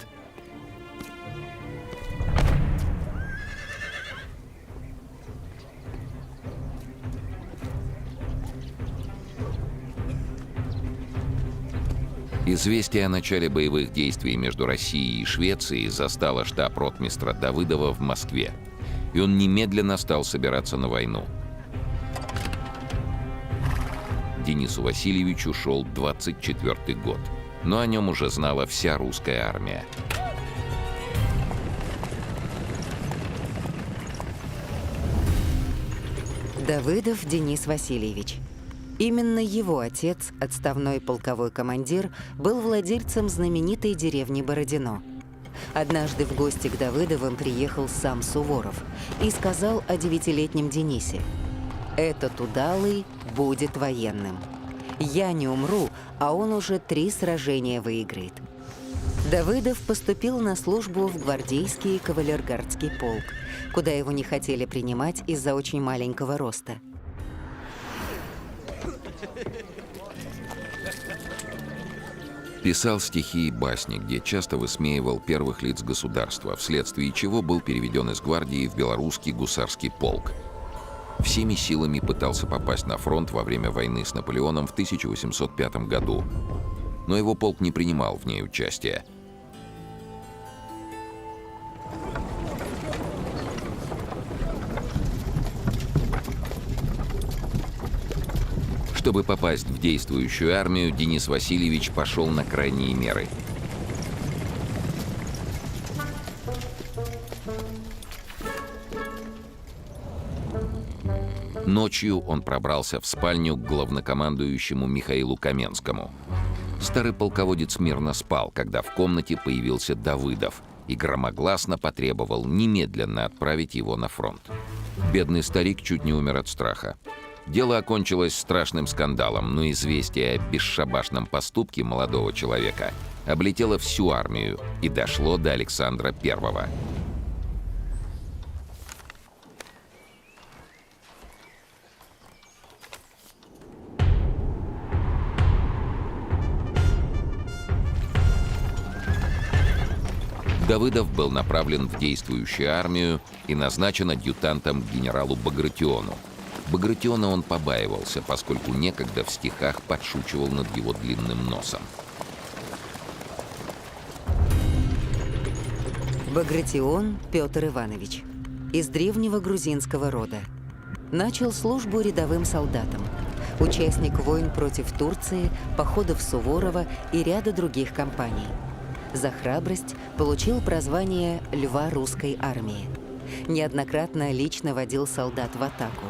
Известие о начале боевых действий между Россией и Швецией застало штаб ротмистра Давыдова в Москве, и он немедленно стал собираться на войну. Денису Васильевичу шел 24-й год, но о нем уже знала вся русская армия. Давыдов Денис Васильевич. Именно его отец, отставной полковой командир, был владельцем знаменитой деревни Бородино. Однажды в гости к Давыдовым приехал сам Суворов и сказал о 9-летнем Денисе: «Этот удалый будет военным. Я не умру, а он уже 3 сражения выиграет». Давыдов поступил на службу в гвардейский кавалергардский полк, куда его не хотели принимать из-за очень маленького роста. Писал стихи и басни, где часто высмеивал первых лиц государства, вследствие чего был переведен из гвардии в белорусский гусарский полк. Всеми силами пытался попасть на фронт во время войны с Наполеоном в 1805 году, но его полк не принимал в ней участия. Чтобы попасть в действующую армию, Денис Васильевич пошел на крайние меры. Ночью он пробрался в спальню к главнокомандующему Михаилу Каменскому. Старый полководец мирно спал, когда в комнате появился Давыдов и громогласно потребовал немедленно отправить его на фронт. Бедный старик чуть не умер от страха. Дело окончилось страшным скандалом, но известие о бесшабашном поступке молодого человека облетело всю армию и дошло до Александра I. Давыдов был направлен в действующую армию и назначен адъютантом к генералу Багратиону. Багратиона он побаивался, поскольку некогда в стихах подшучивал над его длинным носом. Багратион Петр Иванович. Из древнего грузинского рода. Начал службу рядовым солдатом. Участник войн против Турции, походов Суворова и ряда других кампаний. За храбрость получил прозвание «Льва русской армии». Неоднократно лично водил солдат в атаку.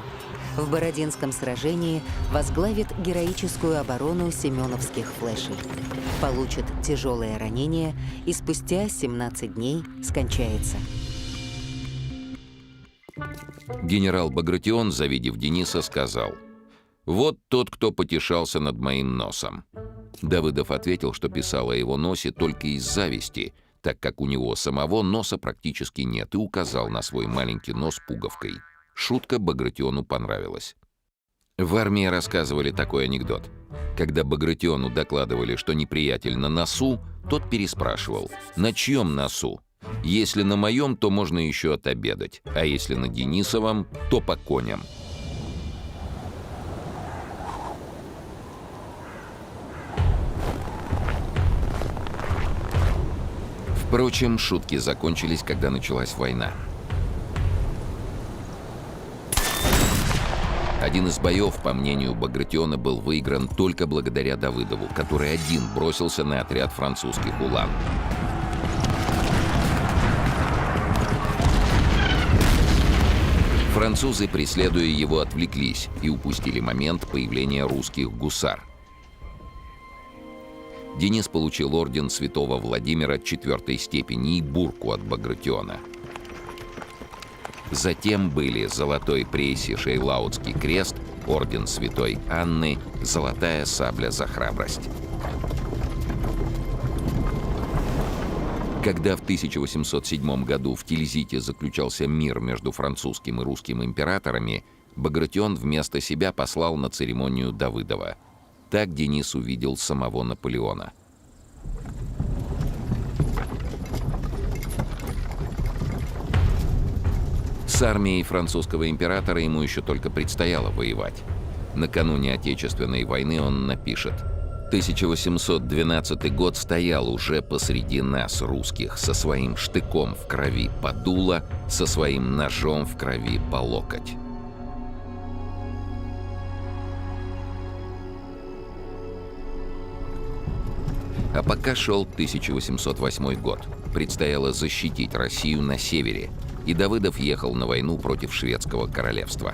В Бородинском сражении возглавит героическую оборону семеновских флешей. Получит тяжелое ранение и спустя 17 дней скончается. Генерал Багратион, завидев Дениса, сказал: «Вот тот, кто потешался над моим носом». Давыдов ответил, что писал о его носе только из зависти, так как у него самого носа практически нет, и указал на свой маленький нос пуговкой. Шутка Багратиону понравилась. В армии рассказывали такой анекдот. Когда Багратиону докладывали, что неприятель на носу, тот переспрашивал: «На чьем носу? Если на моем, то можно еще отобедать, а если на Денисовом, то по коням». Впрочем, шутки закончились, когда началась война. Один из боев, по мнению Багратиона, был выигран только благодаря Давыдову, который один бросился на отряд французских улан. Французы, преследуя его, отвлеклись и упустили момент появления русских гусар. Денис получил орден святого Владимира 4-й степени и бурку от Багратиона. Затем были золотой прессе Шейлаутский крест, орден святой Анны, золотая сабля за храбрость. Когда в 1807 году в Тильзите заключался мир между французским и русским императорами, Багратион вместо себя послал на церемонию Давыдова. Так Денис увидел самого Наполеона. С армией французского императора ему еще только предстояло воевать. Накануне Отечественной войны он напишет: «1812 год стоял уже посреди нас, русских, со своим штыком в крови по дуло, со своим ножом в крови по локоть». А пока шел 1808 год. Предстояло защитить Россию на севере, и Давыдов ехал на войну против шведского королевства.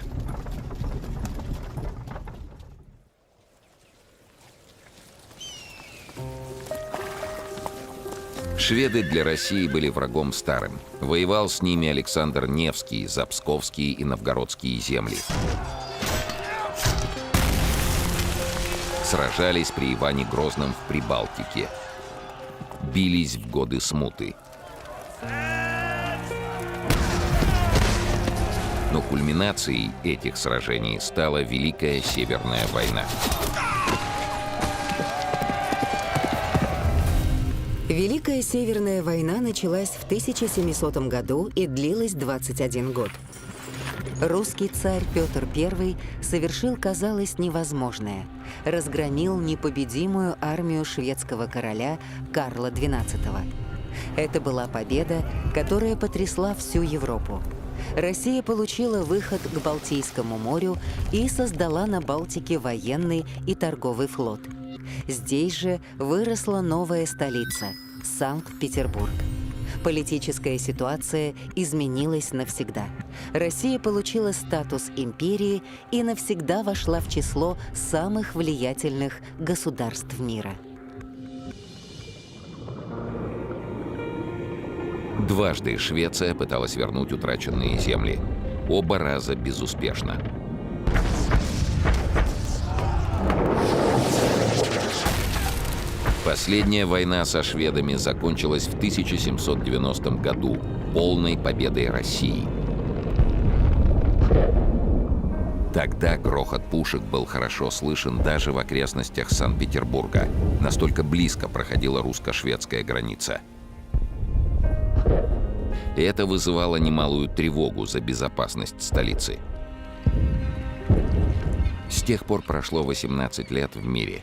Шведы для России были врагом старым. Воевал с ними Александр Невский за псковские и новгородские земли. Сражались при Иване Грозном в Прибалтике. Бились в годы смуты. Но кульминацией этих сражений стала Великая Северная война. Великая Северная война началась в 1700 году и длилась 21 год. Русский царь Петр I совершил, казалось, невозможное. Разгромил непобедимую армию шведского короля Карла XII. Это была победа, которая потрясла всю Европу. Россия получила выход к Балтийскому морю и создала на Балтике военный и торговый флот. Здесь же выросла новая столица – Санкт-Петербург. Политическая ситуация изменилась навсегда. Россия получила статус империи и навсегда вошла в число самых влиятельных государств мира. Дважды Швеция пыталась вернуть утраченные земли. Оба раза безуспешно. Последняя война со шведами закончилась в 1790 году полной победой России. Тогда грохот пушек был хорошо слышен даже в окрестностях Санкт-Петербурга. Настолько близко проходила русско-шведская граница. И это вызывало немалую тревогу за безопасность столицы. С тех пор прошло 18 лет в мире.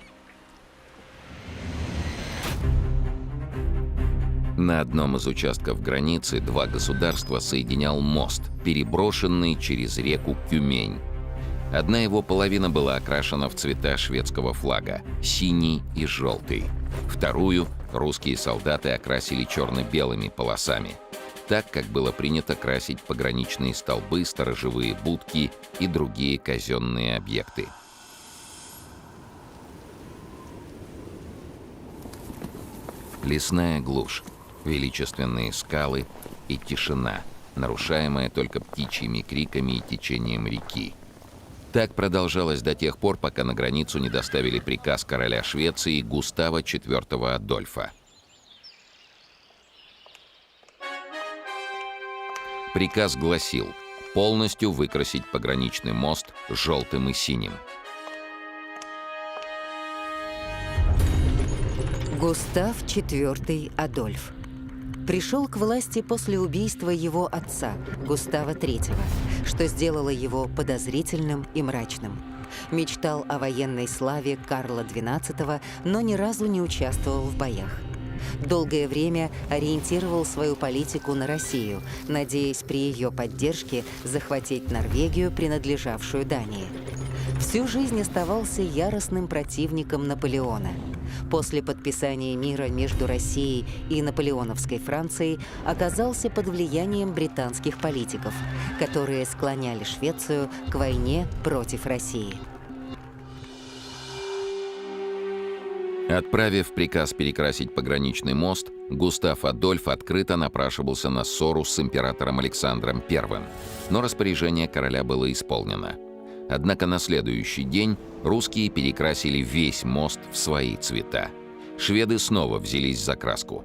На одном из участков границы два государства соединял мост, переброшенный через реку Тюмень. Одна его половина была окрашена в цвета шведского флага – синий и желтый. Вторую русские солдаты окрасили черно-белыми полосами, так, как было принято красить пограничные столбы, сторожевые будки и другие казенные объекты. Лесная глушь, величественные скалы и тишина, нарушаемая только птичьими криками и течением реки. Так продолжалось до тех пор, пока на границу не доставили приказ короля Швеции Густава IV Адольфа. Приказ гласил полностью выкрасить пограничный мост желтым и синим. Густав IV Адольф пришел к власти после убийства его отца, Густава III, что сделало его подозрительным и мрачным. Мечтал о военной славе Карла XII, но ни разу не участвовал в боях. Долгое время ориентировал свою политику на Россию, надеясь при ее поддержке захватить Норвегию, принадлежавшую Дании. Всю жизнь оставался яростным противником Наполеона. После подписания мира между Россией и наполеоновской Францией оказался под влиянием британских политиков, которые склоняли Швецию к войне против России. Отправив приказ перекрасить пограничный мост, Густав Адольф открыто напрашивался на ссору с императором Александром I, но распоряжение короля было исполнено. Однако на следующий день русские перекрасили весь мост в свои цвета. Шведы снова взялись за краску.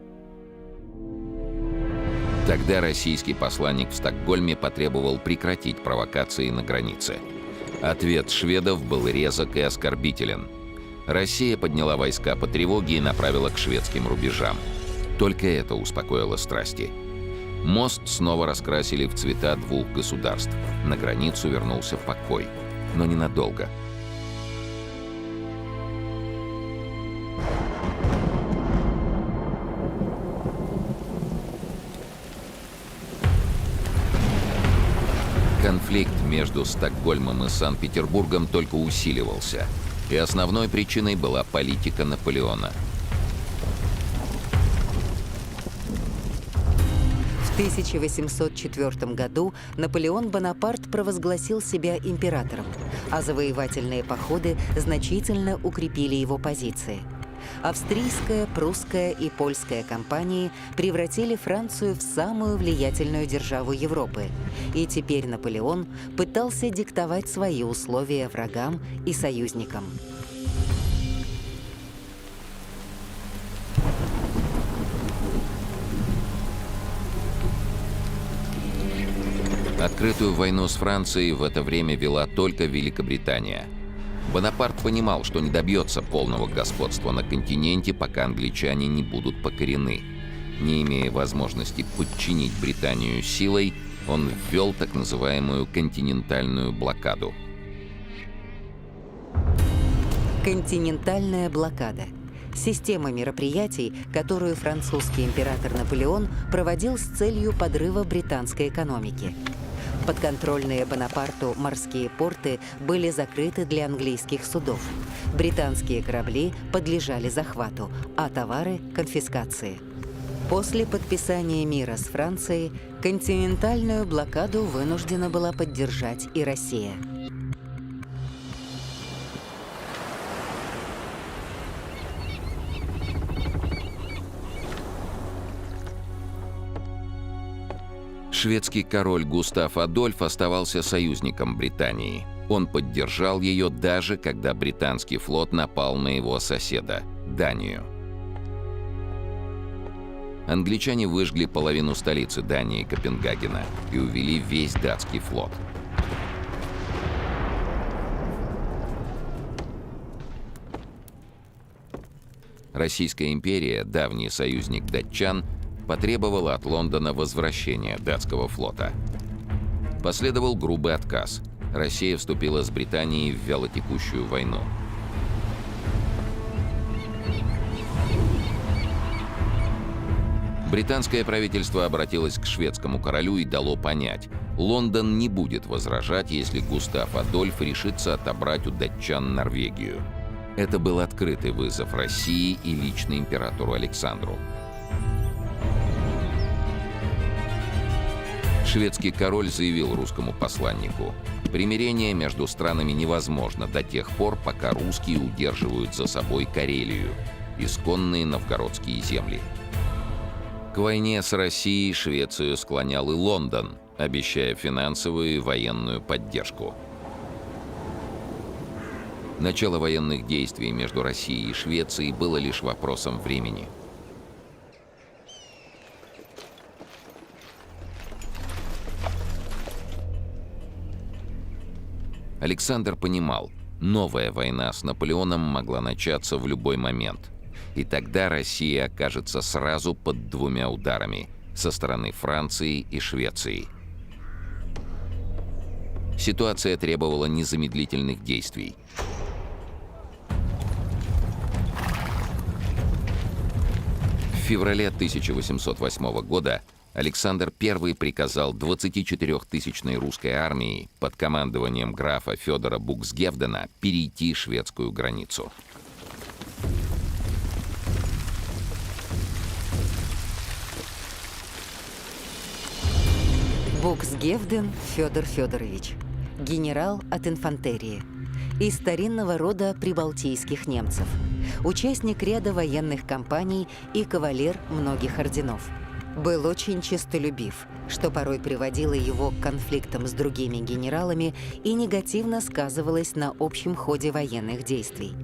Тогда российский посланник в Стокгольме потребовал прекратить провокации на границе. Ответ шведов был резок и оскорбителен. Россия подняла войска по тревоге и направила к шведским рубежам. Только это успокоило страсти. Мост снова раскрасили в цвета двух государств. На границу вернулся покой. Но ненадолго. Конфликт между Стокгольмом и Санкт-Петербургом только усиливался. И основной причиной была политика Наполеона. В 1804 году Наполеон Бонапарт провозгласил себя императором, а завоевательные походы значительно укрепили его позиции. Австрийская, прусская и польская компании превратили Францию в самую влиятельную державу Европы, и теперь Наполеон пытался диктовать свои условия врагам и союзникам. Открытую войну с Францией в это время вела только Великобритания. Бонапарт понимал, что не добьется полного господства на континенте, пока англичане не будут покорены. Не имея возможности подчинить Британию силой, он ввел так называемую континентальную блокаду. Континентальная блокада – система мероприятий, которую французский император Наполеон проводил с целью подрыва британской экономики. Подконтрольные Бонапарту морские порты были закрыты для английских судов. Британские корабли подлежали захвату, а товары – конфискации. После подписания мира с Францией континентальную блокаду вынуждена была поддержать и Россия. Шведский король Густав Адольф оставался союзником Британии. Он поддержал ее даже когда британский флот напал на его соседа – Данию. Англичане выжгли половину столицы Дании, Копенгагена, и увели весь датский флот. Российская империя, давний союзник датчан, потребовала от Лондона возвращения датского флота. Последовал грубый отказ. Россия вступила с Британией в вялотекущую войну. Британское правительство обратилось к шведскому королю и дало понять, Лондон не будет возражать, если Густав Адольф решится отобрать у датчан Норвегию. Это был открытый вызов России и лично императору Александру. Шведский король заявил русскому посланнику: примирение между странами невозможно до тех пор, пока русские удерживают за собой Карелию, исконные новгородские земли. К войне с Россией Швецию склонял и Лондон, обещая финансовую и военную поддержку. Начало военных действий между Россией и Швецией было лишь вопросом времени. Александр понимал, новая война с Наполеоном могла начаться в любой момент. И тогда Россия окажется сразу под двумя ударами со стороны Франции и Швеции. Ситуация требовала незамедлительных действий. В феврале 1808 года Александр I приказал 24-тысячной русской армии под командованием графа Федора Буксгевдена перейти шведскую границу. Буксгевден Федор Федорович, генерал от инфантерии, из старинного рода прибалтийских немцев, участник ряда военных кампаний и кавалер многих орденов. Был очень честолюбив, что порой приводило его к конфликтам с другими генералами и негативно сказывалось на общем ходе военных действий.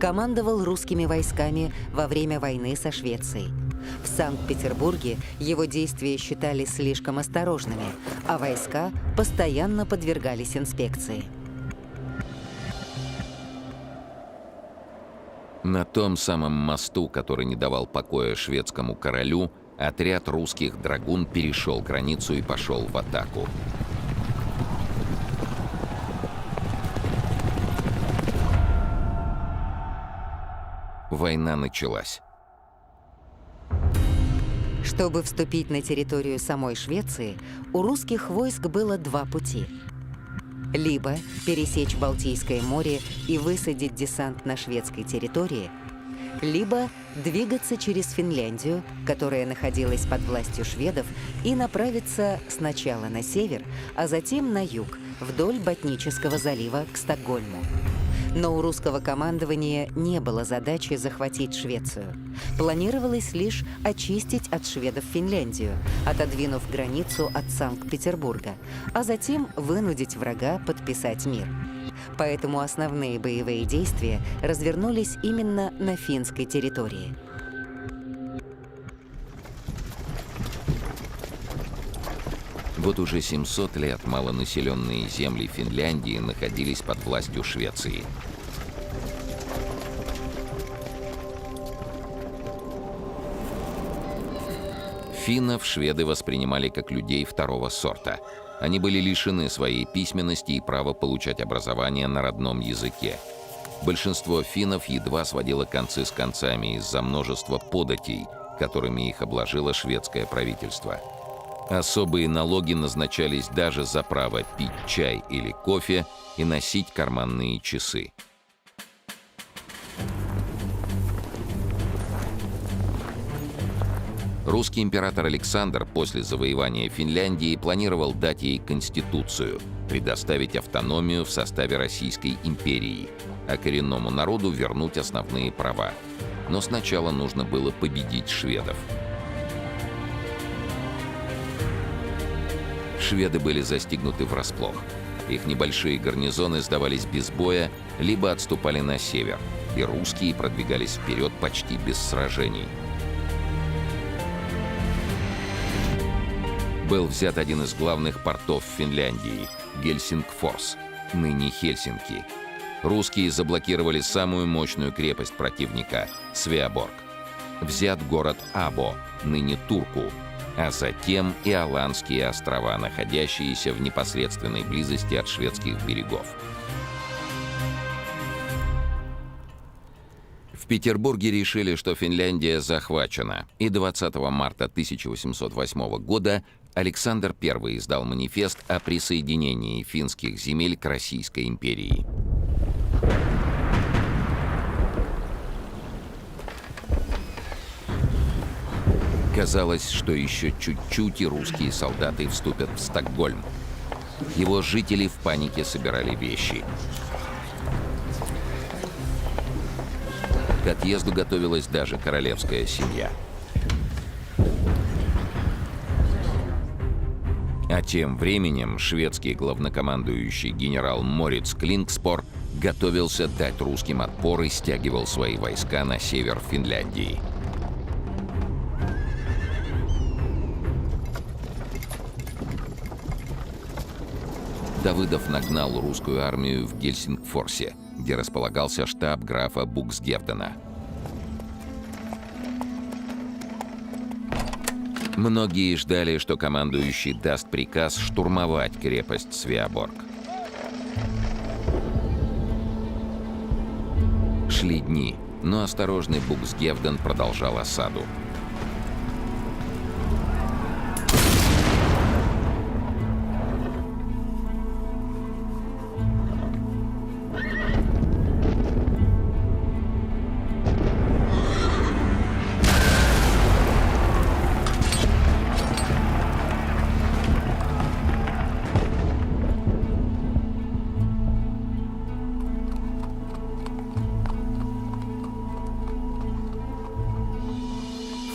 Командовал русскими войсками во время войны со Швецией. В Санкт-Петербурге его действия считались слишком осторожными, а войска постоянно подвергались инспекции. На том самом мосту, который не давал покоя шведскому королю, отряд русских драгун перешел границу и пошел в атаку. Война началась. Чтобы вступить на территорию самой Швеции, у русских войск было два пути. Либо пересечь Балтийское море и высадить десант на шведской территории, либо двигаться через Финляндию, которая находилась под властью шведов, и направиться сначала на север, а затем на юг, вдоль Ботнического залива к Стокгольму. Но у русского командования не было задачи захватить Швецию. Планировалось лишь очистить от шведов Финляндию, отодвинув границу от Санкт-Петербурга, а затем вынудить врага подписать мир. Поэтому основные боевые действия развернулись именно на финской территории. Вот уже 700 лет малонаселенные земли Финляндии находились под властью Швеции. Финнов шведы воспринимали как людей второго сорта. Они были лишены своей письменности и права получать образование на родном языке. Большинство финнов едва сводило концы с концами из-за множества податей, которыми их обложило шведское правительство. Особые налоги назначались даже за право пить чай или кофе и носить карманные часы. Русский император Александр после завоевания Финляндии планировал дать ей конституцию, предоставить автономию в составе Российской империи, а коренному народу вернуть основные права. Но сначала нужно было победить шведов. Шведы были застигнуты врасплох. Их небольшие гарнизоны сдавались без боя, либо отступали на север, и русские продвигались вперед почти без сражений. Был взят один из главных портов Финляндии – Гельсингфорс, ныне Хельсинки. Русские заблокировали самую мощную крепость противника – Свеаборг. Взят город Або, ныне Турку, а затем и Аландские острова, находящиеся в непосредственной близости от шведских берегов. В Петербурге решили, что Финляндия захвачена, и 20 марта 1808 года Александр I издал манифест о присоединении финских земель к Российской империи. Казалось, что еще чуть-чуть и русские солдаты вступят в Стокгольм. Его жители в панике собирали вещи. К отъезду готовилась даже королевская семья. А тем временем шведский главнокомандующий генерал Мориц Клингспор готовился дать русским отпор и стягивал свои войска на север Финляндии. Давыдов нагнал русскую армию в Гельсингфорсе, где располагался штаб графа Буксгевдена. Многие ждали, что командующий даст приказ штурмовать крепость Свеаборг. Шли дни, но осторожный Буксгевден продолжал осаду.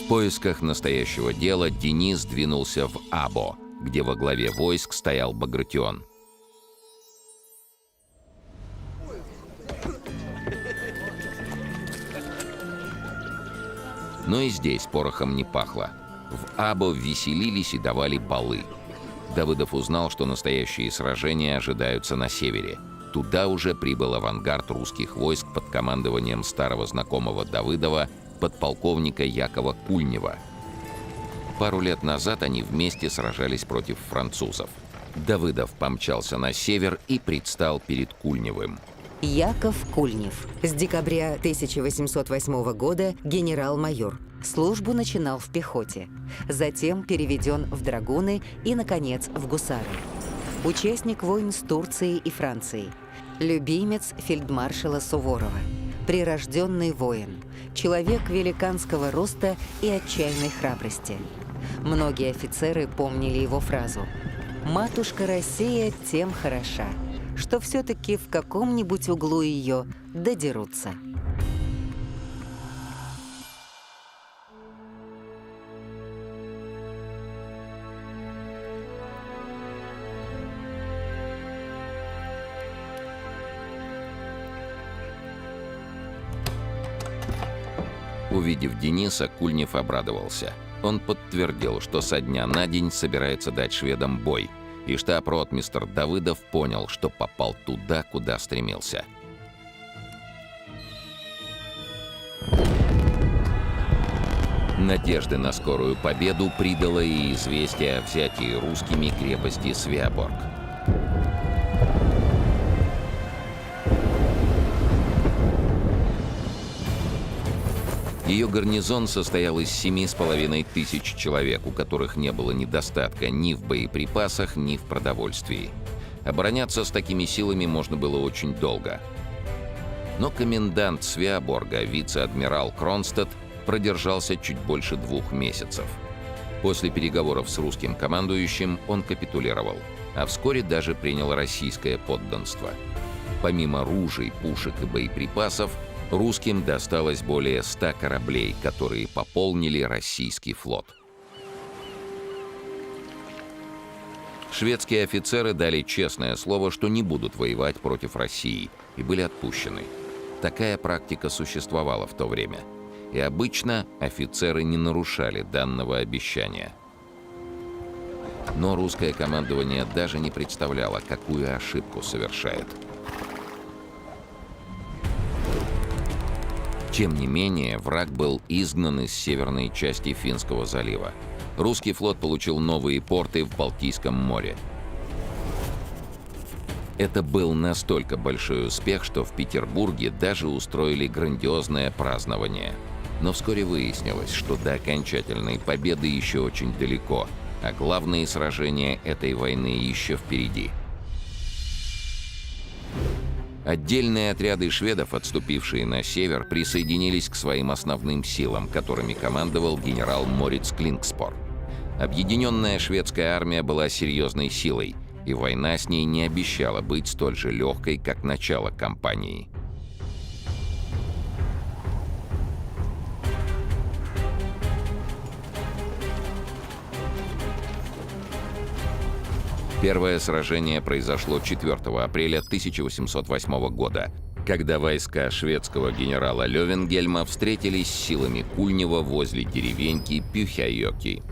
В поисках настоящего дела Денис двинулся в Або, где во главе войск стоял Багратион. Но и здесь порохом не пахло. В Або веселились и давали балы. Давыдов узнал, что настоящие сражения ожидаются на севере. Туда уже прибыл авангард русских войск под командованием старого знакомого Давыдова, подполковника Якова Кульнева. Пару лет назад они вместе сражались против французов. Давыдов помчался на север и предстал перед Кульневым. Яков Кульнев. С декабря 1808 года генерал-майор. Службу начинал в пехоте. Затем переведен в драгуны и, наконец, в гусары. Участник войн с Турцией и Францией. Любимец фельдмаршала Суворова. Прирожденный воин. Человек великанского роста и отчаянной храбрости. Многие офицеры помнили его фразу: «Матушка Россия тем хороша, что все-таки в каком-нибудь углу ее додерутся. Увидев Дениса, Кульнев обрадовался. Он подтвердил, что со дня на день собирается дать шведам бой, и штаб-ротмистр Давыдов понял, что попал туда, куда стремился. Надежды на скорую победу придало и известие о взятии русскими крепости Свеаборг. Ее гарнизон состоял из 7500 человек, у которых не было недостатка ни в боеприпасах, ни в продовольствии. Обороняться с такими силами можно было очень долго. Но комендант Свеаборга, вице-адмирал Кронстадт, продержался чуть больше 2 месяцев. После переговоров с русским командующим он капитулировал, а вскоре даже принял российское подданство. Помимо ружей, пушек и боеприпасов, русским досталось более 100 кораблей, которые пополнили российский флот. Шведские офицеры дали честное слово, что не будут воевать против России, и были отпущены. Такая практика существовала в то время. И обычно офицеры не нарушали данного обещания. Но русское командование даже не представляло, какую ошибку совершает. Тем не менее, враг был изгнан из северной части Финского залива. Русский флот получил новые порты в Балтийском море. Это был настолько большой успех, что в Петербурге даже устроили грандиозное празднование. Но вскоре выяснилось, что до окончательной победы еще очень далеко, а главные сражения этой войны еще впереди. Отдельные отряды шведов, отступившие на север, присоединились к своим основным силам, которыми командовал генерал Мориц Клингспор. Объединенная шведская армия была серьезной силой, и война с ней не обещала быть столь же легкой, как начало кампании. Первое сражение произошло 4 апреля 1808 года, когда войска шведского генерала Лёвенгельма встретились с силами Кульнева возле деревеньки Пюхяйоки.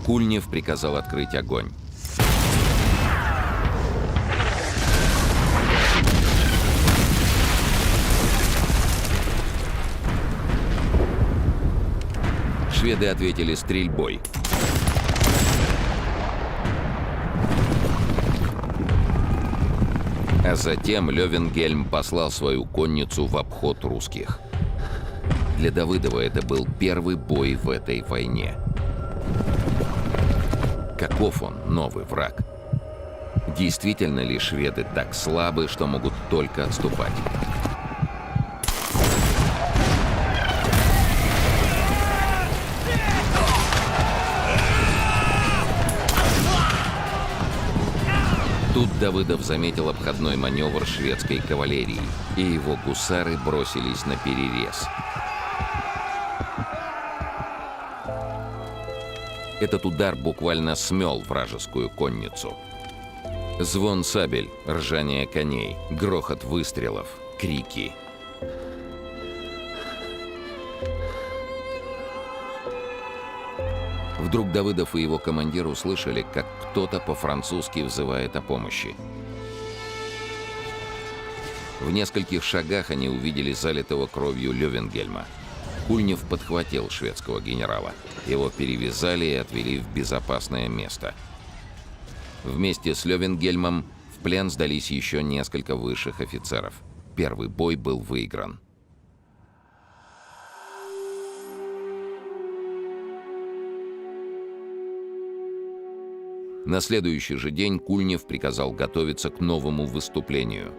Кульнев приказал открыть огонь. Шведы ответили стрельбой. А затем Лёвенгельм послал свою конницу в обход русских. Для Давыдова это был первый бой в этой войне. Каков он, новый враг? Действительно ли шведы так слабы, что могут только отступать? Тут Давыдов заметил обходной маневр шведской кавалерии, и его гусары бросились на перерез. Этот удар буквально смел вражескую конницу. Звон сабель, ржание коней, грохот выстрелов, крики. Вдруг Давыдов и его командир услышали, как кто-то по-французски взывает о помощи. В нескольких шагах они увидели залитого кровью Лёвенгельма. Кульнев подхватил шведского генерала. Его перевязали и отвели в безопасное место. Вместе с Лёвенгельмом в плен сдались еще несколько высших офицеров. Первый бой был выигран. На следующий же день Кульнев приказал готовиться к новому выступлению.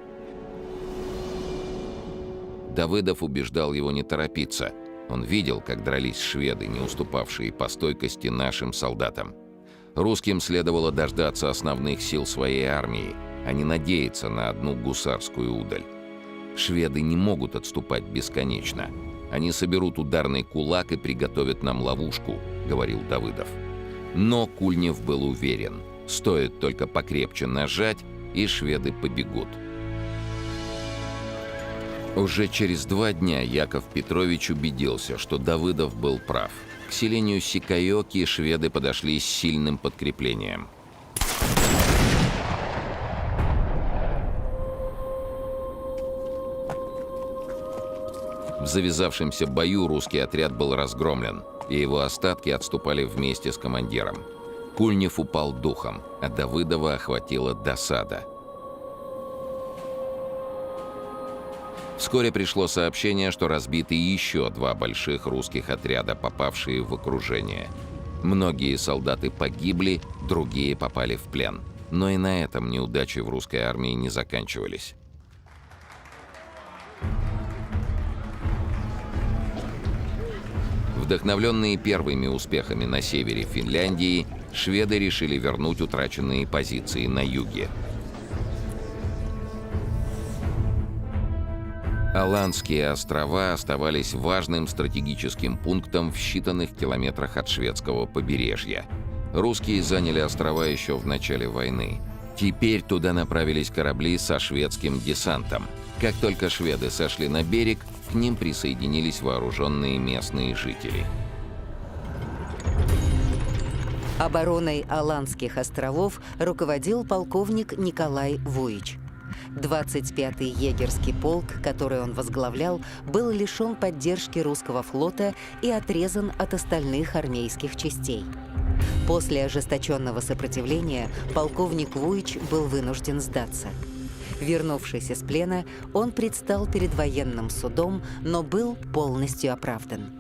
Давыдов убеждал его не торопиться. Он видел, как дрались шведы, не уступавшие по стойкости нашим солдатам. Русским следовало дождаться основных сил своей армии, а не надеяться на одну гусарскую удаль. Шведы не могут отступать бесконечно. Они соберут ударный кулак и приготовят нам ловушку, говорил Давыдов. Но Кульнев был уверен, стоит только покрепче нажать, и шведы побегут. Уже через 2 дня Яков Петрович убедился, что Давыдов был прав. К селению Сикайоки шведы подошли с сильным подкреплением. В завязавшемся бою русский отряд был разгромлен, и его остатки отступали вместе с командиром. Кульнев упал духом, а Давыдова охватила досада. Вскоре пришло сообщение, что разбиты еще 2 больших русских отряда, попавшие в окружение. Многие солдаты погибли, другие попали в плен. Но и на этом неудачи в русской армии не заканчивались. Вдохновленные первыми успехами на севере Финляндии, шведы решили вернуть утраченные позиции на юге. Аландские острова оставались важным стратегическим пунктом в считанных километрах от шведского побережья. Русские заняли острова еще в начале войны. Теперь туда направились корабли со шведским десантом. Как только шведы сошли на берег, к ним присоединились вооруженные местные жители. Обороной Аландских островов руководил полковник Николай Вуич. 25-й егерский полк, который он возглавлял, был лишен поддержки русского флота и отрезан от остальных армейских частей. После ожесточенного сопротивления полковник Вуич был вынужден сдаться. Вернувшись из плена, он предстал перед военным судом, но был полностью оправдан.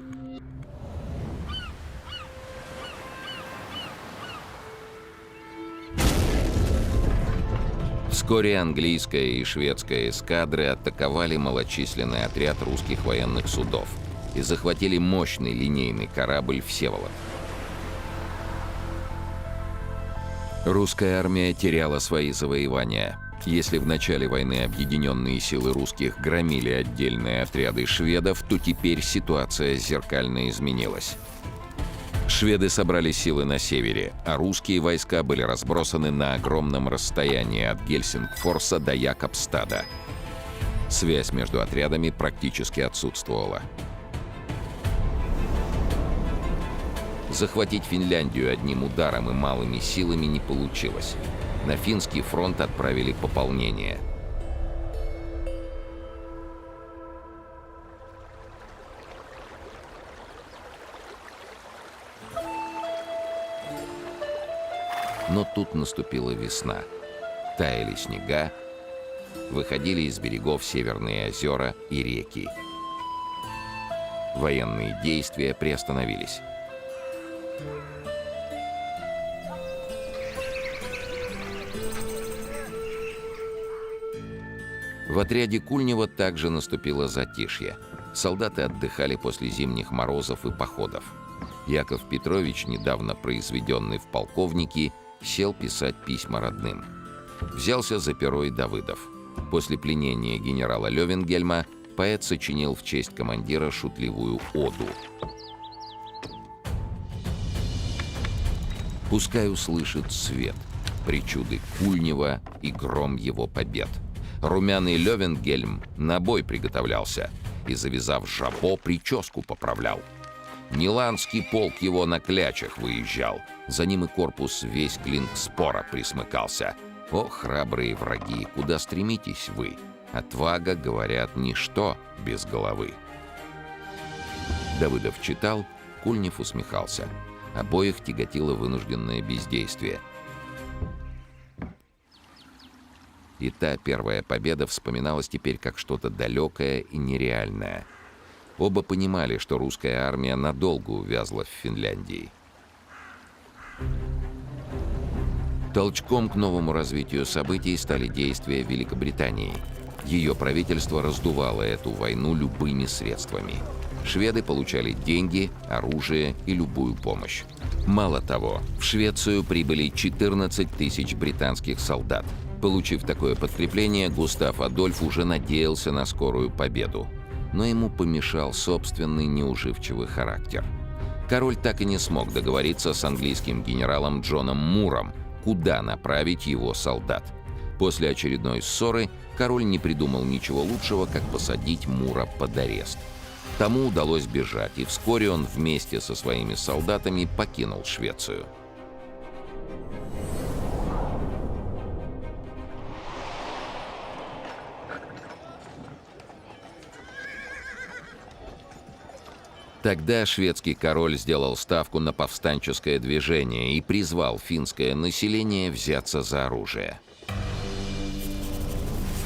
Вскоре английская и шведская эскадры атаковали малочисленный отряд русских военных судов и захватили мощный линейный корабль «Всеволод». Русская армия теряла свои завоевания. Если в начале войны объединенные силы русских громили отдельные отряды шведов, то теперь ситуация зеркально изменилась. Шведы собрали силы на севере, а русские войска были разбросаны на огромном расстоянии от Гельсингфорса до Якобстада. Связь между отрядами практически отсутствовала. Захватить Финляндию одним ударом и малыми силами не получилось. На финский фронт отправили пополнение. Но тут наступила весна. Таяли снега, выходили из берегов северные озера и реки. Военные действия приостановились. В отряде Кульнева также наступило затишье. Солдаты отдыхали после зимних морозов и походов. Яков Петрович, недавно произведенный в полковники, сел писать письма родным. Взялся за перо и Давыдов. После пленения генерала Левенгельма поэт сочинил в честь командира шутливую оду. «Пускай услышит свет причуды Кульнева и гром его побед. Румяный Левенгельм на бой приготовлялся и, завязав жабо, прическу поправлял. Миланский полк его на клячах выезжал, за ним и корпус весь Клинкспора присмыкался. О, храбрые враги, куда стремитесь вы? Отвага, говорят, ничто без головы». Давыдов читал, Кульнев усмехался. Обоих тяготило вынужденное бездействие. И та первая победа вспоминалась теперь как что-то далекое и нереальное. Оба понимали, что русская армия надолго увязла в Финляндии. Толчком к новому развитию событий стали действия Великобритании. Ее правительство раздувало эту войну любыми средствами. Шведы получали деньги, оружие и любую помощь. Мало того, в Швецию прибыли 14 тысяч британских солдат. Получив такое подкрепление, Густав Адольф уже надеялся на скорую победу. Но ему помешал собственный неуживчивый характер. Король так и не смог договориться с английским генералом Джоном Муром, куда направить его солдат. После очередной ссоры король не придумал ничего лучшего, как посадить Мура под арест. Тому удалось бежать, и вскоре он вместе со своими солдатами покинул Швецию. Тогда шведский король сделал ставку на повстанческое движение и призвал финское население взяться за оружие.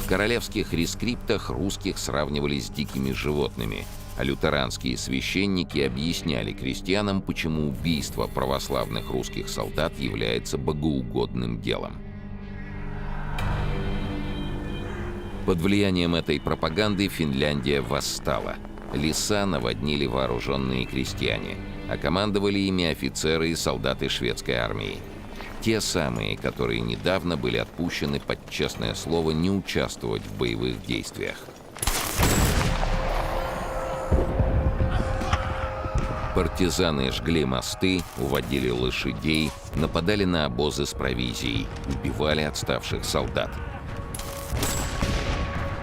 В королевских рескриптах русских сравнивали с дикими животными, а лютеранские священники объясняли крестьянам, почему убийство православных русских солдат является богоугодным делом. Под влиянием этой пропаганды Финляндия восстала. Леса наводнили вооруженные крестьяне, а командовали ими офицеры и солдаты шведской армии. Те самые, которые недавно были отпущены под честное слово не участвовать в боевых действиях. Партизаны жгли мосты, уводили лошадей, нападали на обозы с провизией, убивали отставших солдат.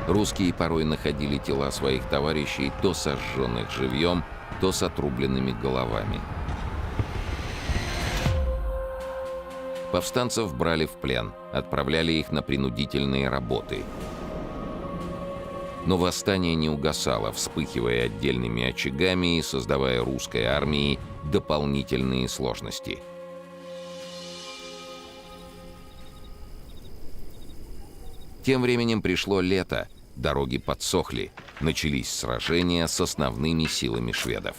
Русские порой находили тела своих товарищей то сожженных живьем, то с отрубленными головами. Повстанцев брали в плен, отправляли их на принудительные работы. Но восстание не угасало, вспыхивая отдельными очагами и создавая русской армии дополнительные сложности. Тем временем пришло лето, дороги подсохли, начались сражения с основными силами шведов.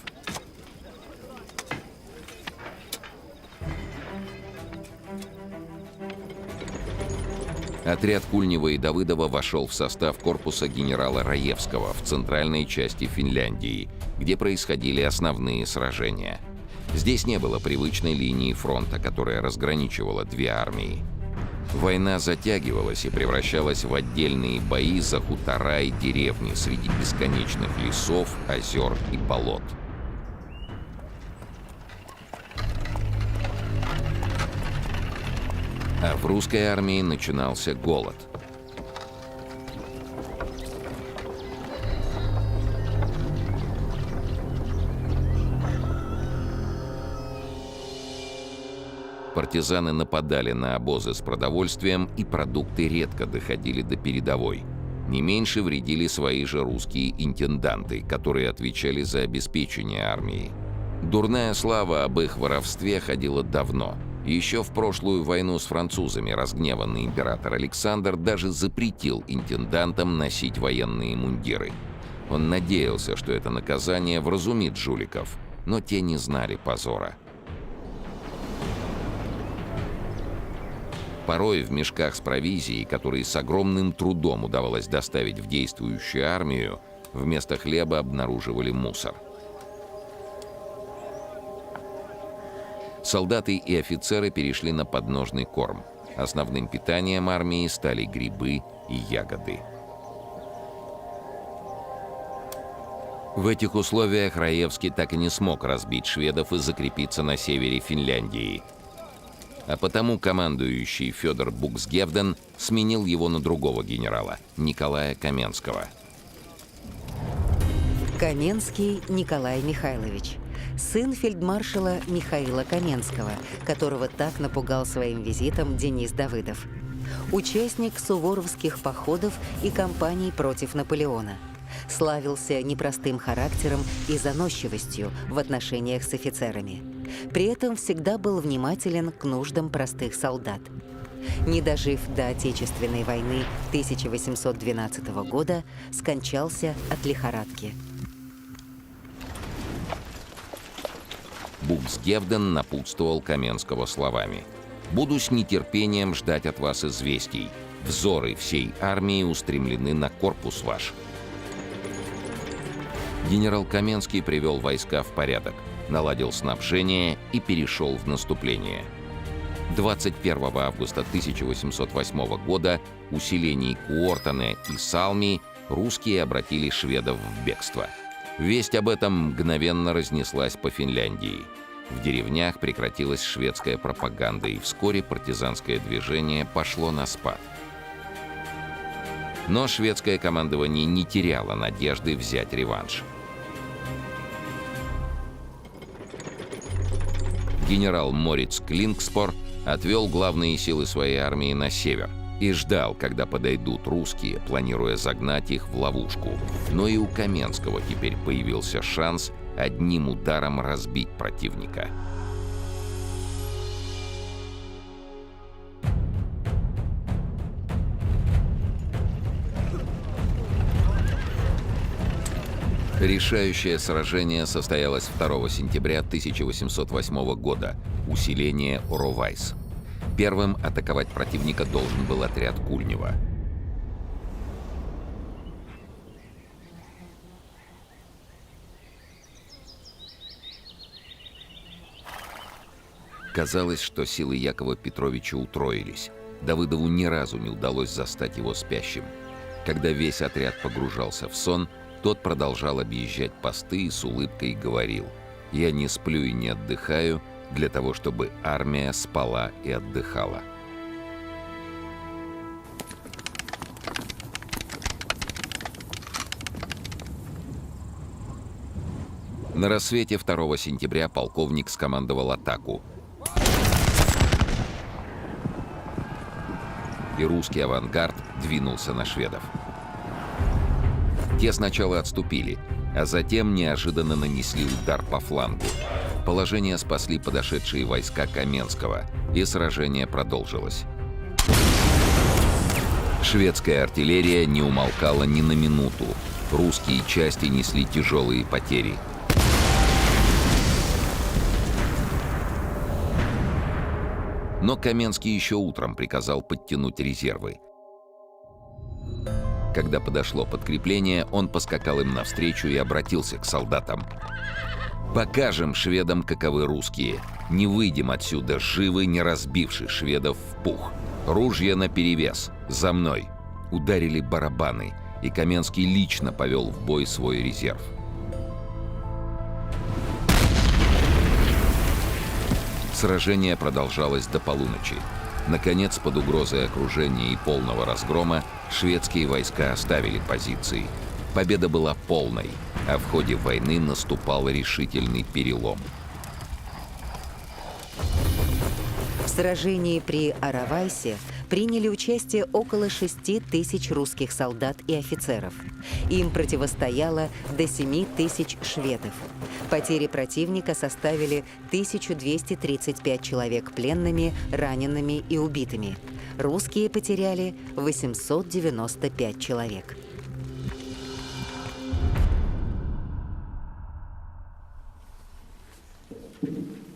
Отряд Кульнева и Давыдова вошел в состав корпуса генерала Раевского в центральной части Финляндии, где происходили основные сражения. Здесь не было привычной линии фронта, которая разграничивала две армии. Война затягивалась и превращалась в отдельные бои за хутора и деревни среди бесконечных лесов, озер и болот. А в русской армии начинался голод. Партизаны нападали на обозы с продовольствием, и продукты редко доходили до передовой. Не меньше вредили свои же русские интенданты, которые отвечали за обеспечение армии. Дурная слава об их воровстве ходила давно. Еще в прошлую войну с французами разгневанный император Александр даже запретил интендантам носить военные мундиры. Он надеялся, что это наказание вразумит жуликов, но те не знали позора. Порой в мешках с провизией, которые с огромным трудом удавалось доставить в действующую армию, вместо хлеба обнаруживали мусор. Солдаты и офицеры перешли на подножный корм. Основным питанием армии стали грибы и ягоды. В этих условиях Раевский так и не смог разбить шведов и закрепиться на севере Финляндии. А потому командующий Федор Буксгевден сменил его на другого генерала, Николая Каменского. Каменский Николай Михайлович, сын фельдмаршала Михаила Каменского, которого так напугал своим визитом Денис Давыдов. Участник суворовских походов и кампаний против Наполеона. Славился непростым характером и заносчивостью в отношениях с офицерами. При этом всегда был внимателен к нуждам простых солдат. Не дожив до Отечественной войны 1812 года, скончался от лихорадки. Буксгевден напутствовал Каменского словами: «Буду с нетерпением ждать от вас известий. Взоры всей армии устремлены на корпус ваш». Генерал Каменский привел войска в порядок. наладил снабжение и перешел в наступление. 21 августа 1808 года у селений Куортане и Салми русские обратили шведов в бегство. Весть об этом мгновенно разнеслась по Финляндии. В деревнях прекратилась шведская пропаганда, и вскоре партизанское движение пошло на спад. Но шведское командование не теряло надежды взять реванш. Генерал Мориц Клингспор отвел главные силы своей армии на север и ждал, когда подойдут русские, планируя загнать их в ловушку. Но и у Каменского теперь появился шанс одним ударом разбить противника. Решающее сражение состоялось 2 сентября 1808 года у селения Оровайс. Первым атаковать противника должен был отряд Кульнева. Казалось, что силы Якова Петровича утроились. Давыдову ни разу не удалось застать его спящим. Когда весь отряд погружался в сон, тот продолжал объезжать посты и с улыбкой говорил: «Я не сплю и не отдыхаю для того, чтобы армия спала и отдыхала». На рассвете 2 сентября полковник скомандовал атаку. И русский авангард двинулся на шведов. Те сначала отступили, а затем неожиданно нанесли удар по флангу. Положение спасли подошедшие войска Каменского, и сражение продолжилось. Шведская артиллерия не умолкала ни на минуту. Русские части несли тяжелые потери. Но Каменский еще утром приказал подтянуть резервы. Когда подошло подкрепление, он поскакал им навстречу и обратился к солдатам: «Покажем шведам, каковы русские. Не выйдем отсюда живы, не разбивши шведов в пух. Ружья наперевес. За мной!» Ударили барабаны, и Каменский лично повел в бой свой резерв. Сражение продолжалось до полуночи. Наконец, под угрозой окружения и полного разгрома, шведские войска оставили позиции. Победа была полной, а в ходе войны наступал решительный перелом. В сражении при Оровайсе приняли участие около 6 тысяч русских солдат и офицеров. Им противостояло до 7 тысяч шведов. Потери противника составили 1235 человек пленными, ранеными и убитыми. Русские потеряли 895 человек.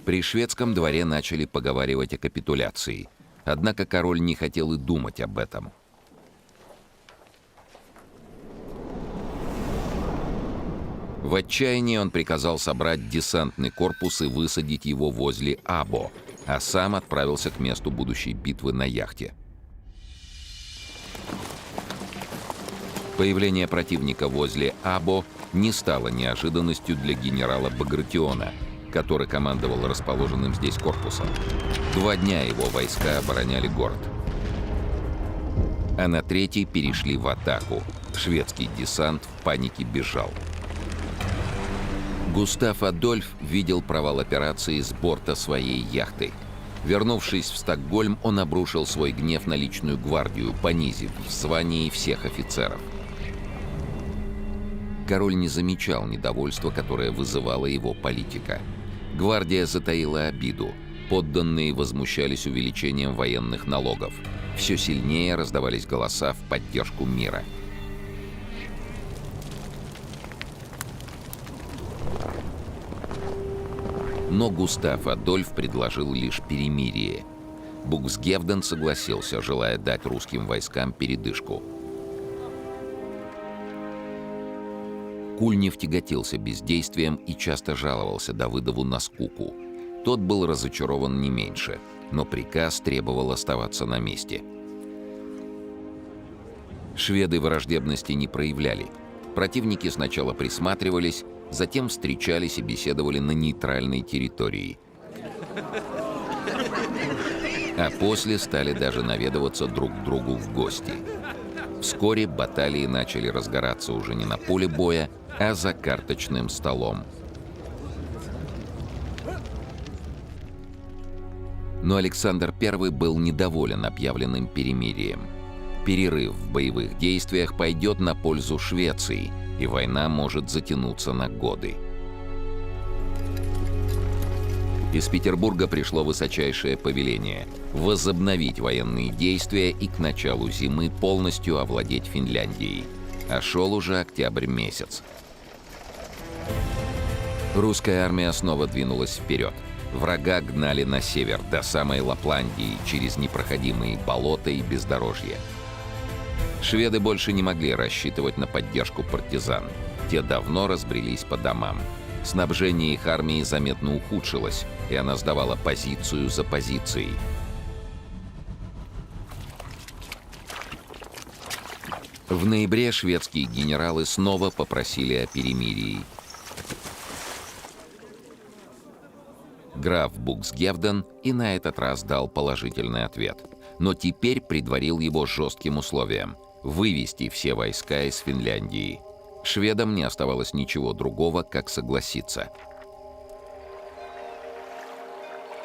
При шведском дворе начали поговаривать о капитуляции. Однако король не хотел и думать об этом. В отчаянии он приказал собрать десантный корпус и высадить его возле Або, а сам отправился к месту будущей битвы на яхте. Появление противника возле Або не стало неожиданностью для генерала Багратиона, который командовал расположенным здесь корпусом. 2 дня его войска обороняли город. А на 3-й перешли в атаку. Шведский десант в панике бежал. Густав Адольф видел провал операции с борта своей яхты. Вернувшись в Стокгольм, он обрушил свой гнев на личную гвардию, понизив в звании всех офицеров. Король не замечал недовольства, которое вызывала его политика. Гвардия затаила обиду. Подданные возмущались увеличением военных налогов. Все сильнее раздавались голоса в поддержку мира. Но Густав Адольф предложил лишь перемирие. Буксгевден согласился, желая дать русским войскам передышку. Кульнев тяготился бездействием и часто жаловался Давыдову на скуку. Тот был разочарован не меньше, но приказ требовал оставаться на месте. Шведы враждебности не проявляли. Противники сначала присматривались, затем встречались и беседовали на нейтральной территории. А после стали даже наведываться друг к другу в гости. Вскоре баталии начали разгораться уже не на поле боя, а за карточным столом. Но Александр I был недоволен объявленным перемирием. Перерыв в боевых действиях пойдет на пользу Швеции, и война может затянуться на годы. Из Петербурга пришло высочайшее повеление возобновить военные действия и к началу зимы полностью овладеть Финляндией. А шел уже октябрь месяц. Русская армия снова двинулась вперед. Врага гнали на север, до самой Лапландии, через непроходимые болота и бездорожья. Шведы больше не могли рассчитывать на поддержку партизан. Те давно разбрелись по домам. Снабжение их армии заметно ухудшилось, и она сдавала позицию за позицией. В ноябре шведские генералы снова попросили о перемирии. Граф Буксгевден и на этот раз дал положительный ответ, но теперь предварил его жестким условием – вывести все войска из Финляндии. Шведам не оставалось ничего другого, как согласиться.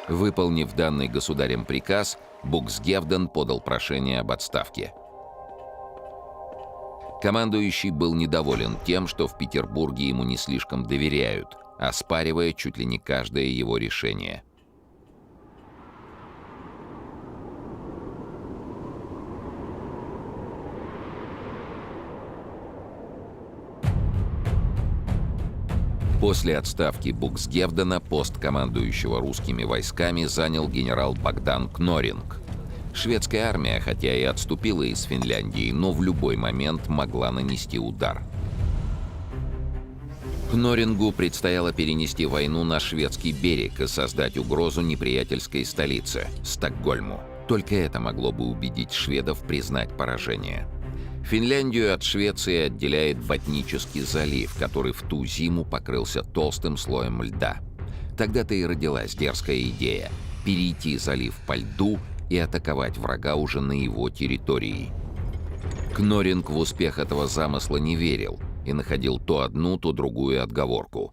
Выполнив данный государем приказ, Буксгевден подал прошение об отставке. Командующий был недоволен тем, что в Петербурге ему не слишком доверяют, оспаривая чуть ли не каждое его решение. После отставки Буксгевдена пост командующего русскими войсками занял генерал Богдан Кноринг. Шведская армия, хотя и отступила из Финляндии, но в любой момент могла нанести удар. Кнорингу предстояло перенести войну на шведский берег и создать угрозу неприятельской столице – Стокгольму. Только это могло бы убедить шведов признать поражение. Финляндию от Швеции отделяет Ботнический залив, который в ту зиму покрылся толстым слоем льда. Тогда-то и родилась дерзкая идея – перейти залив по льду и атаковать врага уже на его территории. Кноринг в успех этого замысла не верил и находил то одну, то другую отговорку.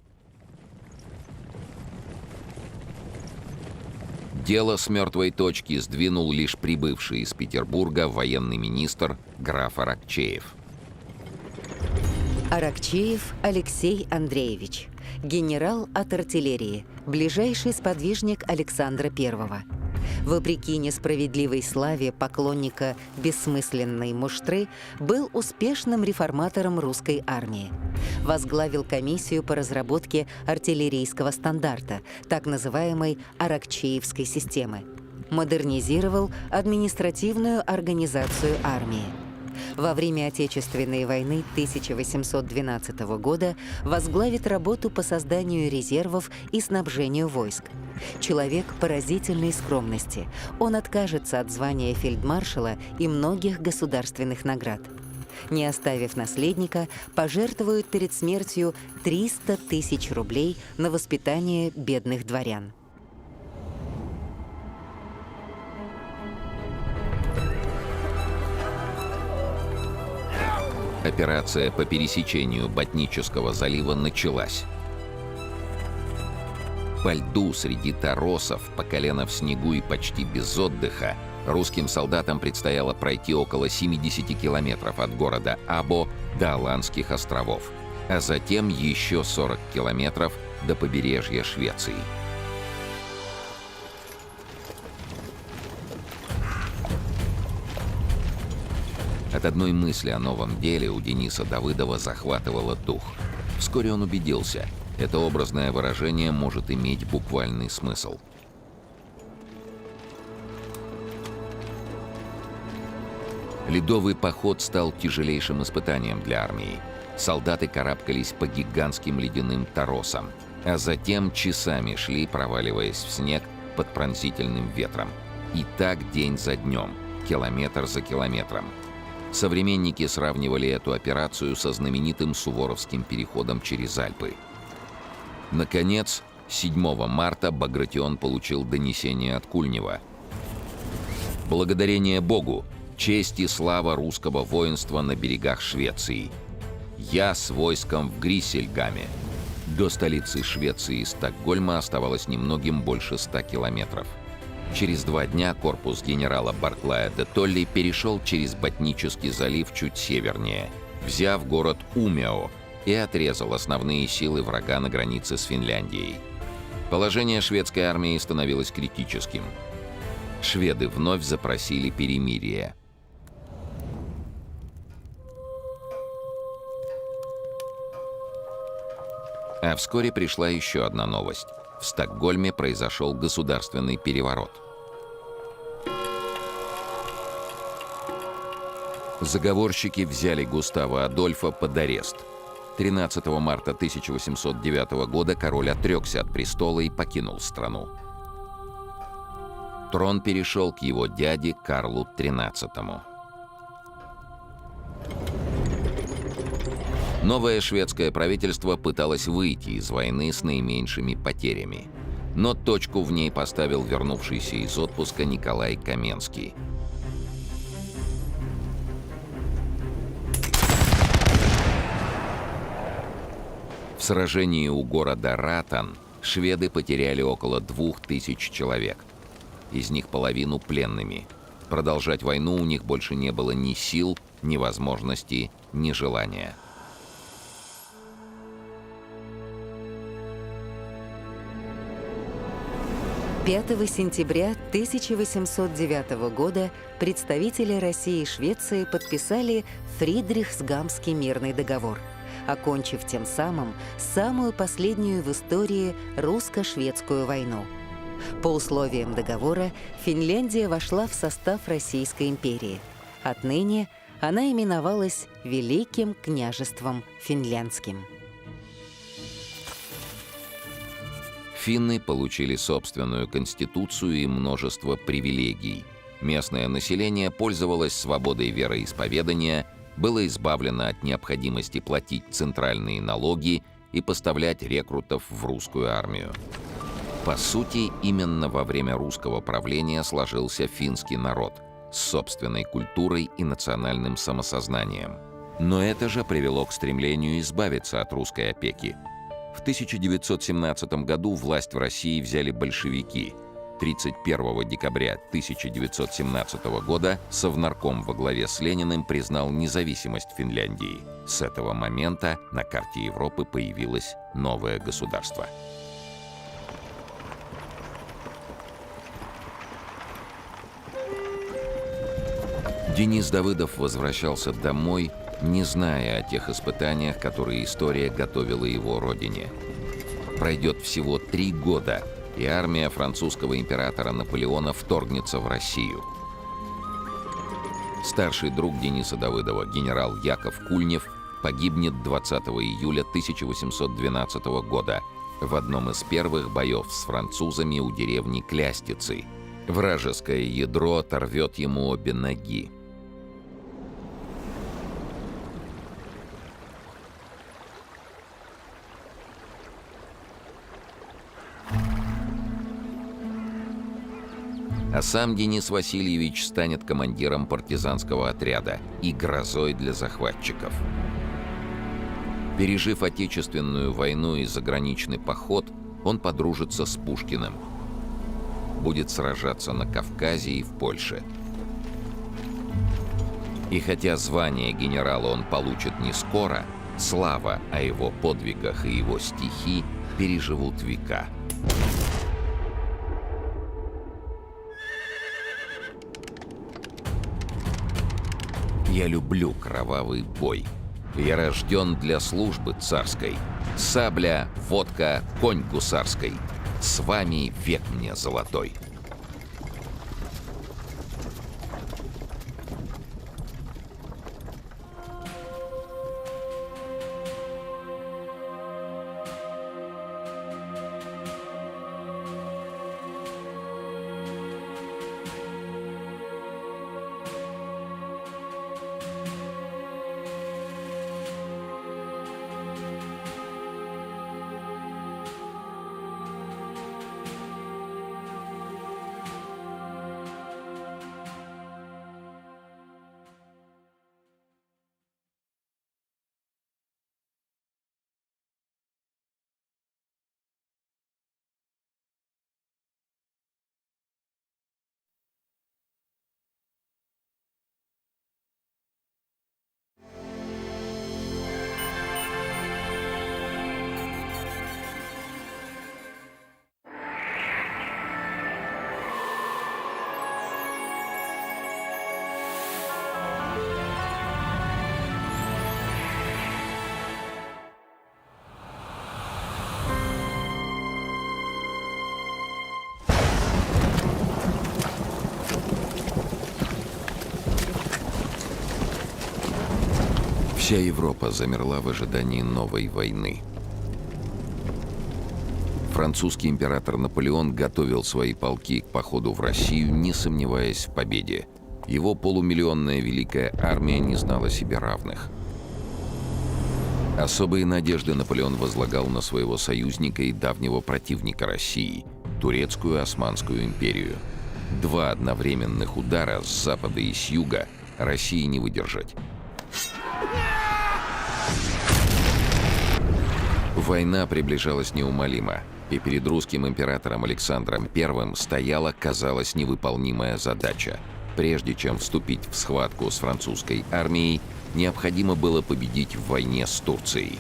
Дело с мертвой точки сдвинул лишь прибывший из Петербурга военный министр граф Аракчеев. Аракчеев Алексей Андреевич, генерал от артиллерии, ближайший сподвижник Александра I. Вопреки несправедливой славе поклонника бессмысленной муштры, был успешным реформатором русской армии. Возглавил комиссию по разработке артиллерийского стандарта, так называемой Аракчеевской системы. Модернизировал административную организацию армии. Во время Отечественной войны 1812 года возглавит работу по созданию резервов и снабжению войск. Человек поразительной скромности. Он откажется от звания фельдмаршала и многих государственных наград. Не оставив наследника, пожертвует перед смертью 300 тысяч рублей на воспитание бедных дворян. Операция по пересечению Ботнического залива началась. По льду среди торосов, по колено в снегу и почти без отдыха русским солдатам предстояло пройти около 70 километров от города Або до Аландских островов, а затем еще 40 километров до побережья Швеции. От одной мысли о новом деле у Дениса Давыдова захватывало дух. Вскоре он убедился, это образное выражение может иметь буквальный смысл. Ледовый поход стал тяжелейшим испытанием для армии. Солдаты карабкались по гигантским ледяным торосам, а затем часами шли, проваливаясь в снег под пронзительным ветром. И так день за днем, километр за километром. Современники сравнивали эту операцию со знаменитым Суворовским переходом через Альпы. Наконец, 7 марта Багратион получил донесение от Кульнева. «Благодарение Богу, честь и слава русского воинства на берегах Швеции. Я с войском в Гриссельгаме». До столицы Швеции Стокгольма оставалось немногим больше 100 километров. Через 2 дня корпус генерала Барклая де Толли перешел через Ботнический залив чуть севернее, взяв город Умеå, и отрезал основные силы врага на границе с Финляндией. Положение шведской армии становилось критическим. Шведы вновь запросили перемирие. А вскоре пришла еще одна новость. В Стокгольме произошел государственный переворот. Заговорщики взяли Густава Адольфа под арест. 13 марта 1809 года король отрекся от престола и покинул страну. Трон перешел к его дяде Карлу XIII. Новое шведское правительство пыталось выйти из войны с наименьшими потерями. Но точку в ней поставил вернувшийся из отпуска Николай Каменский. В сражении у города Ратан шведы потеряли около 2000 человек. Из них половину пленными. Продолжать войну у них больше не было ни сил, ни возможности, ни желания. «5 сентября 1809 года представители России и Швеции подписали Фридрихсгамский мирный договор, окончив тем самым самую последнюю в истории русско-шведскую войну. По условиям договора Финляндия вошла в состав Российской империи. Отныне она именовалась Великим княжеством Финляндским. Финны получили собственную конституцию и множество привилегий. Местное население пользовалось свободой вероисповедания, было избавлено от необходимости платить центральные налоги и поставлять рекрутов в русскую армию. По сути, именно во время русского правления сложился финский народ с собственной культурой и национальным самосознанием. Но это же привело к стремлению избавиться от русской опеки. В 1917 году власть в России взяли большевики. 31 декабря 1917 года Совнарком во главе с Лениным признал независимость Финляндии. С этого момента на карте Европы появилось новое государство. Денис Давыдов возвращался домой, не зная о тех испытаниях, которые история готовила его родине. Пройдет всего 3 года, и армия французского императора Наполеона вторгнется в Россию. Старший друг Дениса Давыдова, генерал Яков Кульнев, погибнет 20 июля 1812 года в одном из первых боев с французами у деревни Клястицы. Вражеское ядро оторвет ему обе ноги. А сам Денис Васильевич станет командиром партизанского отряда и грозой для захватчиков. Пережив Отечественную войну и заграничный поход, он подружится с Пушкиным. Будет сражаться на Кавказе и в Польше. И хотя звание генерала он получит не скоро, слава о его подвигах и его стихи переживут века. Я люблю кровавый бой. Я рожден для службы царской. Сабля, водка, конь гусарской. С вами век мне золотой. Вся Европа замерла в ожидании новой войны. Французский император Наполеон готовил свои полки к походу в Россию, не сомневаясь в победе. Его полумиллионная великая армия не знала себе равных. Особые надежды Наполеон возлагал на своего союзника и давнего противника России – Турецкую Османскую империю. Два одновременных удара с запада и с юга России не выдержать. Война приближалась неумолимо, и перед русским императором Александром I стояла, казалось, невыполнимая задача. Прежде чем вступить в схватку с французской армией, необходимо было победить в войне с Турцией.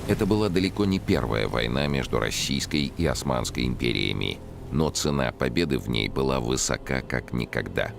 Это была далеко не первая война между Российской и Османской империями, но цена победы в ней была высока как никогда.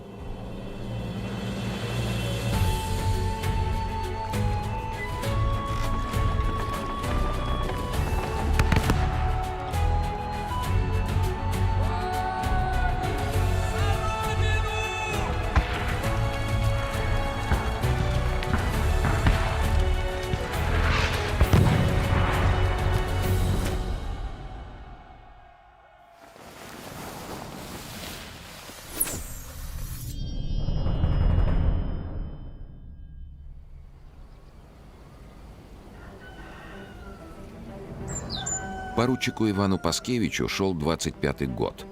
Поручику Ивану Паскевичу шел 25-й год,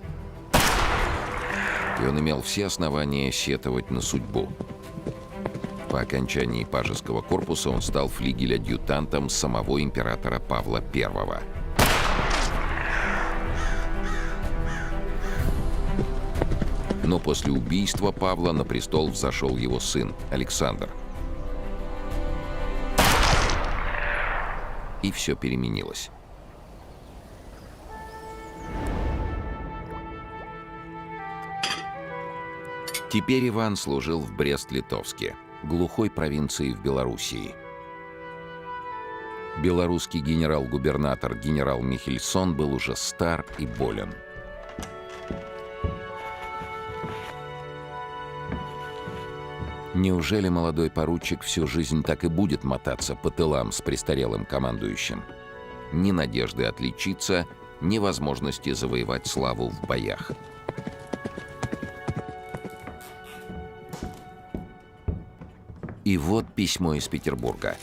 и он имел все основания сетовать на судьбу. По окончании Пажеского корпуса он стал флигель-адъютантом самого императора Павла I. Но после убийства Павла на престол взошел его сын Александр. И все переменилось. Теперь Иван служил в Брест-Литовске, глухой провинции в Белоруссии. Белорусский генерал-губернатор генерал Михельсон был уже стар и болен. Неужели молодой поручик всю жизнь так и будет мотаться по тылам с престарелым командующим? Ни надежды отличиться, ни возможности завоевать славу в боях. И вот письмо из Петербурга.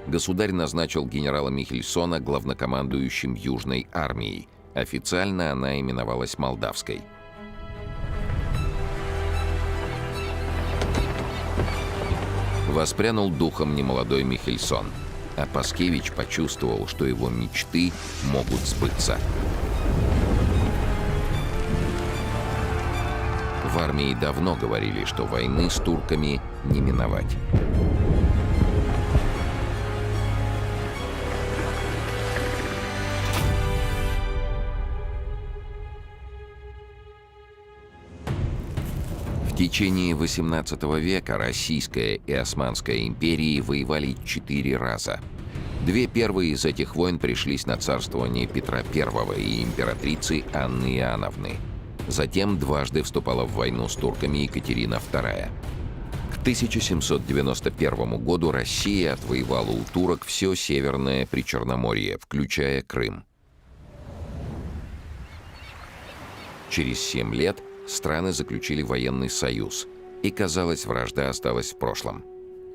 Государь назначил генерала Михельсона главнокомандующим Южной армией. Официально она именовалась Молдавской. Воспрянул духом немолодой Михельсон, а Паскевич почувствовал, что его мечты могут сбыться. В армии давно говорили, что войны с турками не миновать. В течение XVIII века Российская и Османская империи воевали 4 раза. Две первые из этих войн пришлись на царствование Петра I и императрицы Анны Иоанновны. Затем дважды вступала в войну с турками Екатерина II. К 1791 году Россия отвоевала у турок все Северное Причерноморье, включая Крым. Через 7 лет страны заключили военный союз, и, казалось, вражда осталась в прошлом.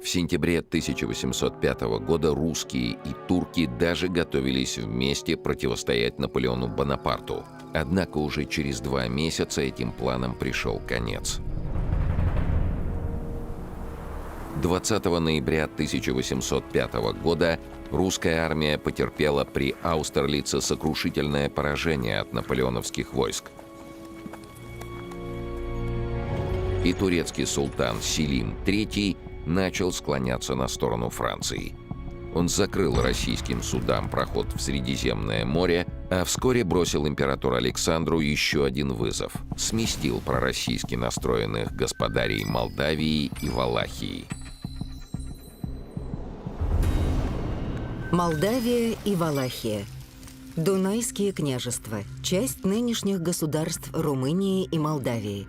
В сентябре 1805 года русские и турки даже готовились вместе противостоять Наполеону Бонапарту. Однако уже через 2 месяца этим планам пришел конец. 20 ноября 1805 года русская армия потерпела при Аустерлице сокрушительное поражение от наполеоновских войск. И турецкий султан Селим III начал склоняться на сторону Франции. Он закрыл российским судам проход в Средиземное море, а вскоре бросил императору Александру еще один вызов. Сместил пророссийски настроенных господарей Молдавии и Валахии. Молдавия и Валахия. Дунайские княжества. Часть нынешних государств Румынии и Молдавии.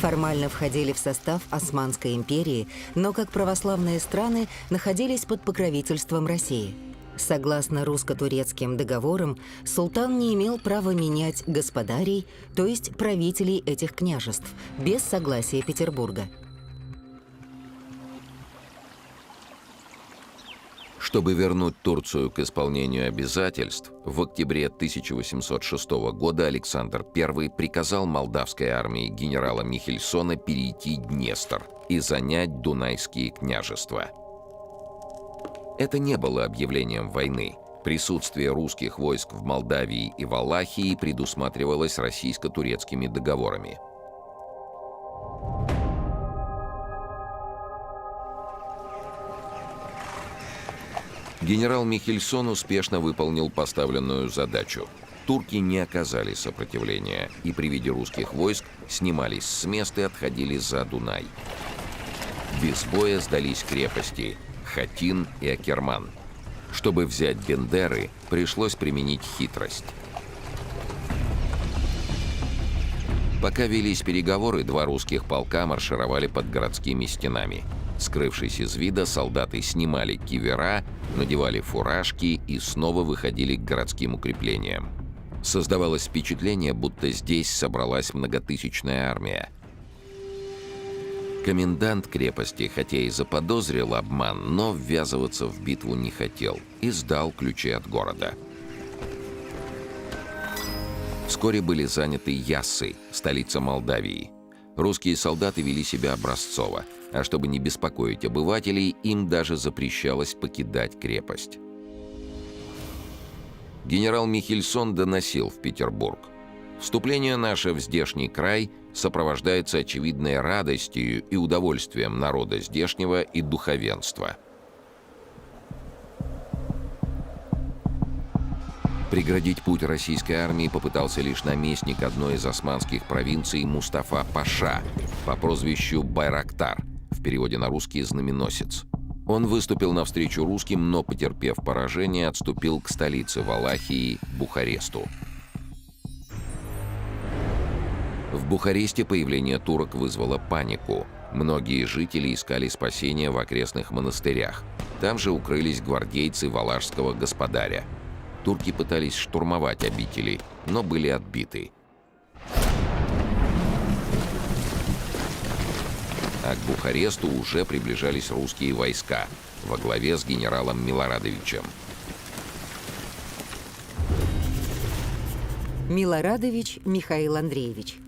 формально входили в состав Османской империи, но как православные страны находились под покровительством России. Согласно русско-турецким договорам, султан не имел права менять господарей, то есть правителей этих княжеств, без согласия Петербурга. Чтобы вернуть Турцию к исполнению обязательств, в октябре 1806 года Александр I приказал молдавской армии генерала Михельсона перейти Днестр и занять Дунайские княжества. Это не было объявлением войны. Присутствие русских войск в Молдавии и Валахии предусматривалось российско-турецкими договорами. Генерал Михельсон успешно выполнил поставленную задачу. Турки не оказали сопротивления и при виде русских войск снимались с мест и отходили за Дунай. Без боя сдались крепости Хатин и Акерман. Чтобы взять Бендеры, пришлось применить хитрость. Пока велись переговоры, два русских полка маршировали под городскими стенами. Скрывшись из вида, солдаты снимали кивера, надевали фуражки и снова выходили к городским укреплениям. Создавалось впечатление, будто здесь собралась многотысячная армия. Комендант крепости, хотя и заподозрил обман, но ввязываться в битву не хотел и сдал ключи от города. Вскоре были заняты Яссы, столица Молдавии. Русские солдаты вели себя образцово, а чтобы не беспокоить обывателей, им даже запрещалось покидать крепость. Генерал Михельсон доносил в Петербург: «Вступление наше в здешний край сопровождается очевидной радостью и удовольствием народа здешнего и духовенства». Преградить путь российской армии попытался лишь наместник одной из османских провинций Мустафа Паша по прозвищу Байрактар, в переводе на русский «знаменосец». Он выступил навстречу русским, но, потерпев поражение, отступил к столице Валахии Бухаресту. В Бухаресте появление турок вызвало панику. Многие жители искали спасения в окрестных монастырях. Там же укрылись гвардейцы валашского господаря. Турки пытались штурмовать обители, но были отбиты. А к Бухаресту уже приближались русские войска во главе с генералом Милорадовичем. Милорадович Михаил Андреевич.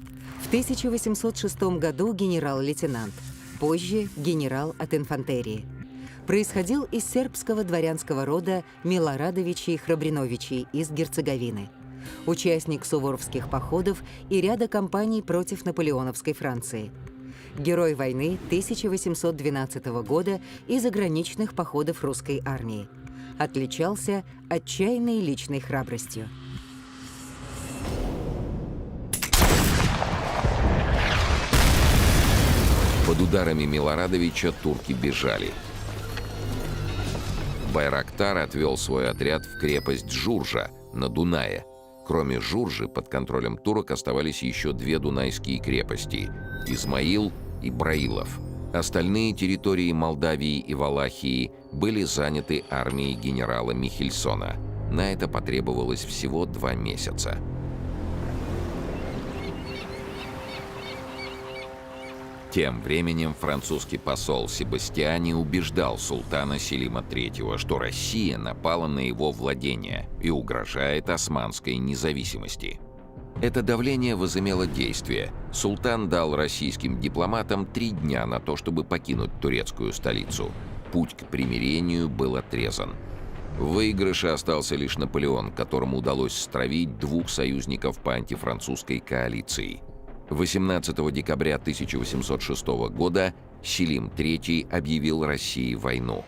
В 1806 году генерал-лейтенант, позже генерал от инфантерии. Происходил из сербского дворянского рода Милорадовичей-Храбриновичей из Герцеговины. Участник суворовских походов и ряда кампаний против наполеоновской Франции. Герой войны 1812 года и заграничных походов русской армии. Отличался отчаянной личной храбростью. Под ударами Милорадовича турки бежали. Байрактар отвел свой отряд в крепость Журжа на Дунае. Кроме Журжи, под контролем турок оставались еще две дунайские крепости – Измаил и Браилов. Остальные территории Молдавии и Валахии были заняты армией генерала Михельсона. На это потребовалось всего 2 месяца. Тем временем французский посол Себастьяни убеждал султана Селима III, что Россия напала на его владения и угрожает османской независимости. Это давление возымело действие. Султан дал российским дипломатам 3 дня на то, чтобы покинуть турецкую столицу. Путь к примирению был отрезан. В выигрыше остался лишь Наполеон, которому удалось стравить 2 союзников по антифранцузской коалиции. 18 декабря 1806 года Селим III объявил России войну.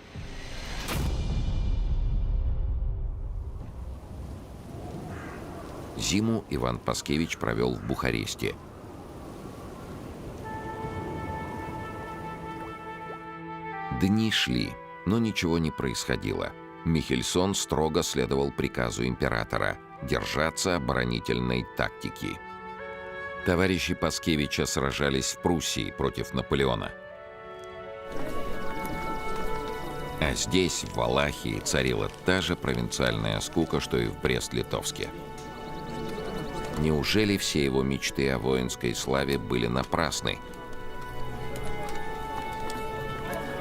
Зиму Иван Паскевич провел в Бухаресте. Дни шли, но ничего не происходило. Михельсон строго следовал приказу императора – держаться оборонительной тактики. Товарищи Паскевича сражались в Пруссии против Наполеона. А здесь, в Валахии, царила та же провинциальная скука, что и в Брест-Литовске. Неужели все его мечты о воинской славе были напрасны?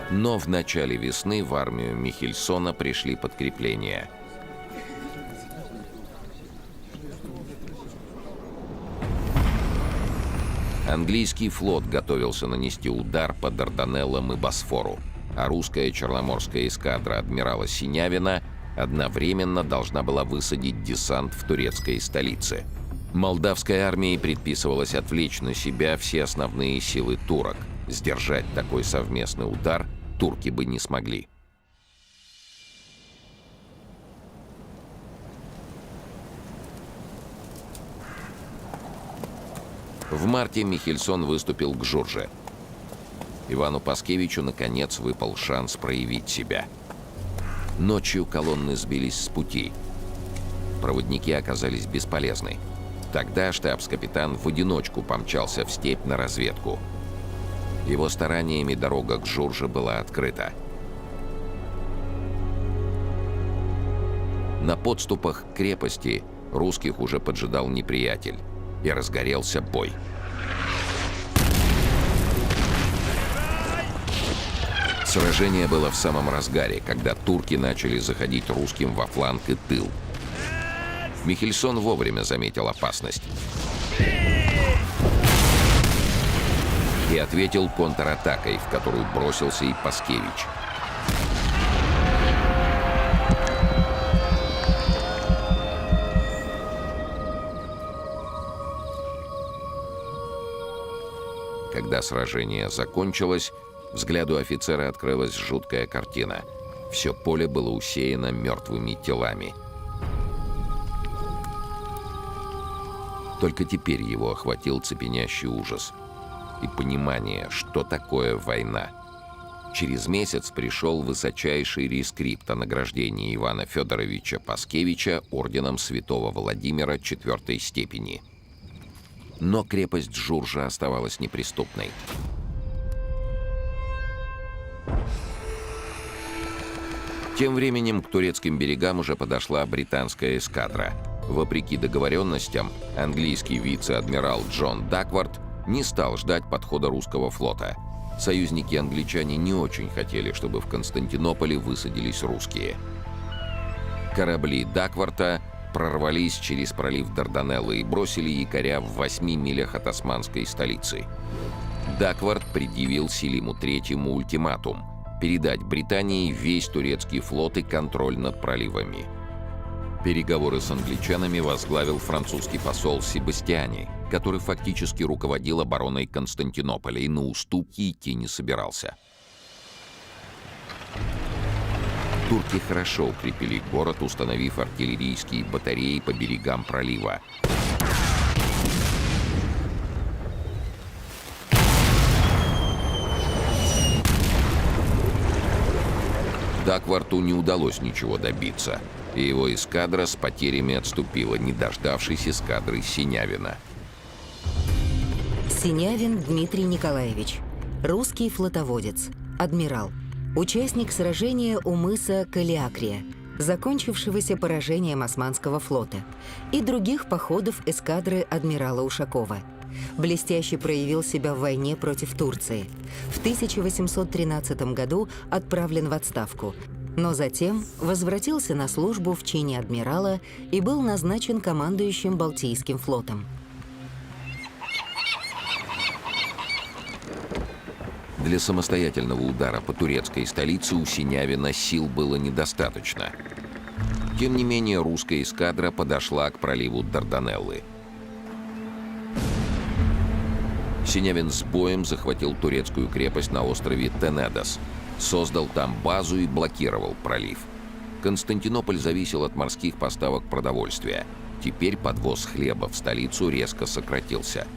Но в начале весны в армию Михельсона пришли подкрепления. Английский флот готовился нанести удар по Дарданеллам и Босфору, а русская черноморская эскадра адмирала Синявина одновременно должна была высадить десант в турецкой столице. Молдавской армии предписывалось отвлечь на себя все основные силы турок. Сдержать такой совместный удар турки бы не смогли. В марте Михельсон выступил к Журже. Ивану Паскевичу, наконец, выпал шанс проявить себя. Ночью колонны сбились с пути. Проводники оказались бесполезны. Тогда штабс-капитан в одиночку помчался в степь на разведку. Его стараниями дорога к Журже была открыта. На подступах к крепости русских уже поджидал неприятель, и разгорелся бой. Сражение было в самом разгаре, когда турки начали заходить русским во фланг и тыл. Михельсон вовремя заметил опасность и ответил контратакой, в которую бросился и Паскевич. Когда сражение закончилось, взгляду офицера открылась жуткая картина. Все поле было усеяно мертвыми телами. Только теперь его охватил цепенящий ужас и понимание, что такое война. Через месяц пришел высочайший рескрипт о награждении Ивана Федоровича Паскевича орденом Святого Владимира IV степени. Но крепость Журжа оставалась неприступной. Тем временем к турецким берегам уже подошла британская эскадра. Вопреки договоренностям, английский вице-адмирал Джон Даквард не стал ждать подхода русского флота. Союзники-англичане не очень хотели, чтобы в Константинополе высадились русские. Корабли Дакварта прорвались через пролив Дарданеллы и бросили якоря в 8 милях от османской столицы. Даквард предъявил Селиму III ультиматум – передать Британии весь турецкий флот и контроль над проливами. Переговоры с англичанами возглавил французский посол Себастьяни, который фактически руководил обороной Константинополя и на уступки идти не собирался. Турки хорошо укрепили город, установив артиллерийские батареи по берегам пролива. Дакварту не удалось ничего добиться, и его эскадра с потерями отступила, не дождавшись эскадры Синявина. Синявин Дмитрий Николаевич. Русский флотоводец. Адмирал. Участник сражения у мыса Калиакрия, закончившегося поражением Османского флота, и других походов эскадры адмирала Ушакова. Блестяще проявил себя в войне против Турции. В 1813 году отправлен в отставку, но затем возвратился на службу в чине адмирала и был назначен командующим Балтийским флотом. Для самостоятельного удара по турецкой столице у Синявина сил было недостаточно. Тем не менее, русская эскадра подошла к проливу Дарданеллы. Синявин с боем захватил турецкую крепость на острове Тенедос, создал там базу и блокировал пролив. Константинополь зависел от морских поставок продовольствия. Теперь подвоз хлеба в столицу резко сократился.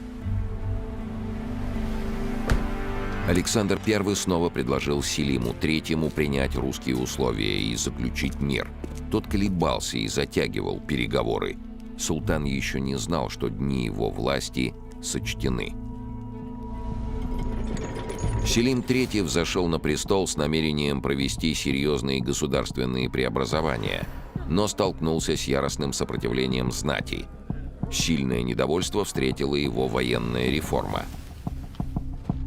Александр I снова предложил Селиму III принять русские условия и заключить мир. Тот колебался и затягивал переговоры. Султан еще не знал, что дни его власти сочтены. Селим III взошел на престол с намерением провести серьезные государственные преобразования, но столкнулся с яростным сопротивлением знати. Сильное недовольство встретила его военная реформа.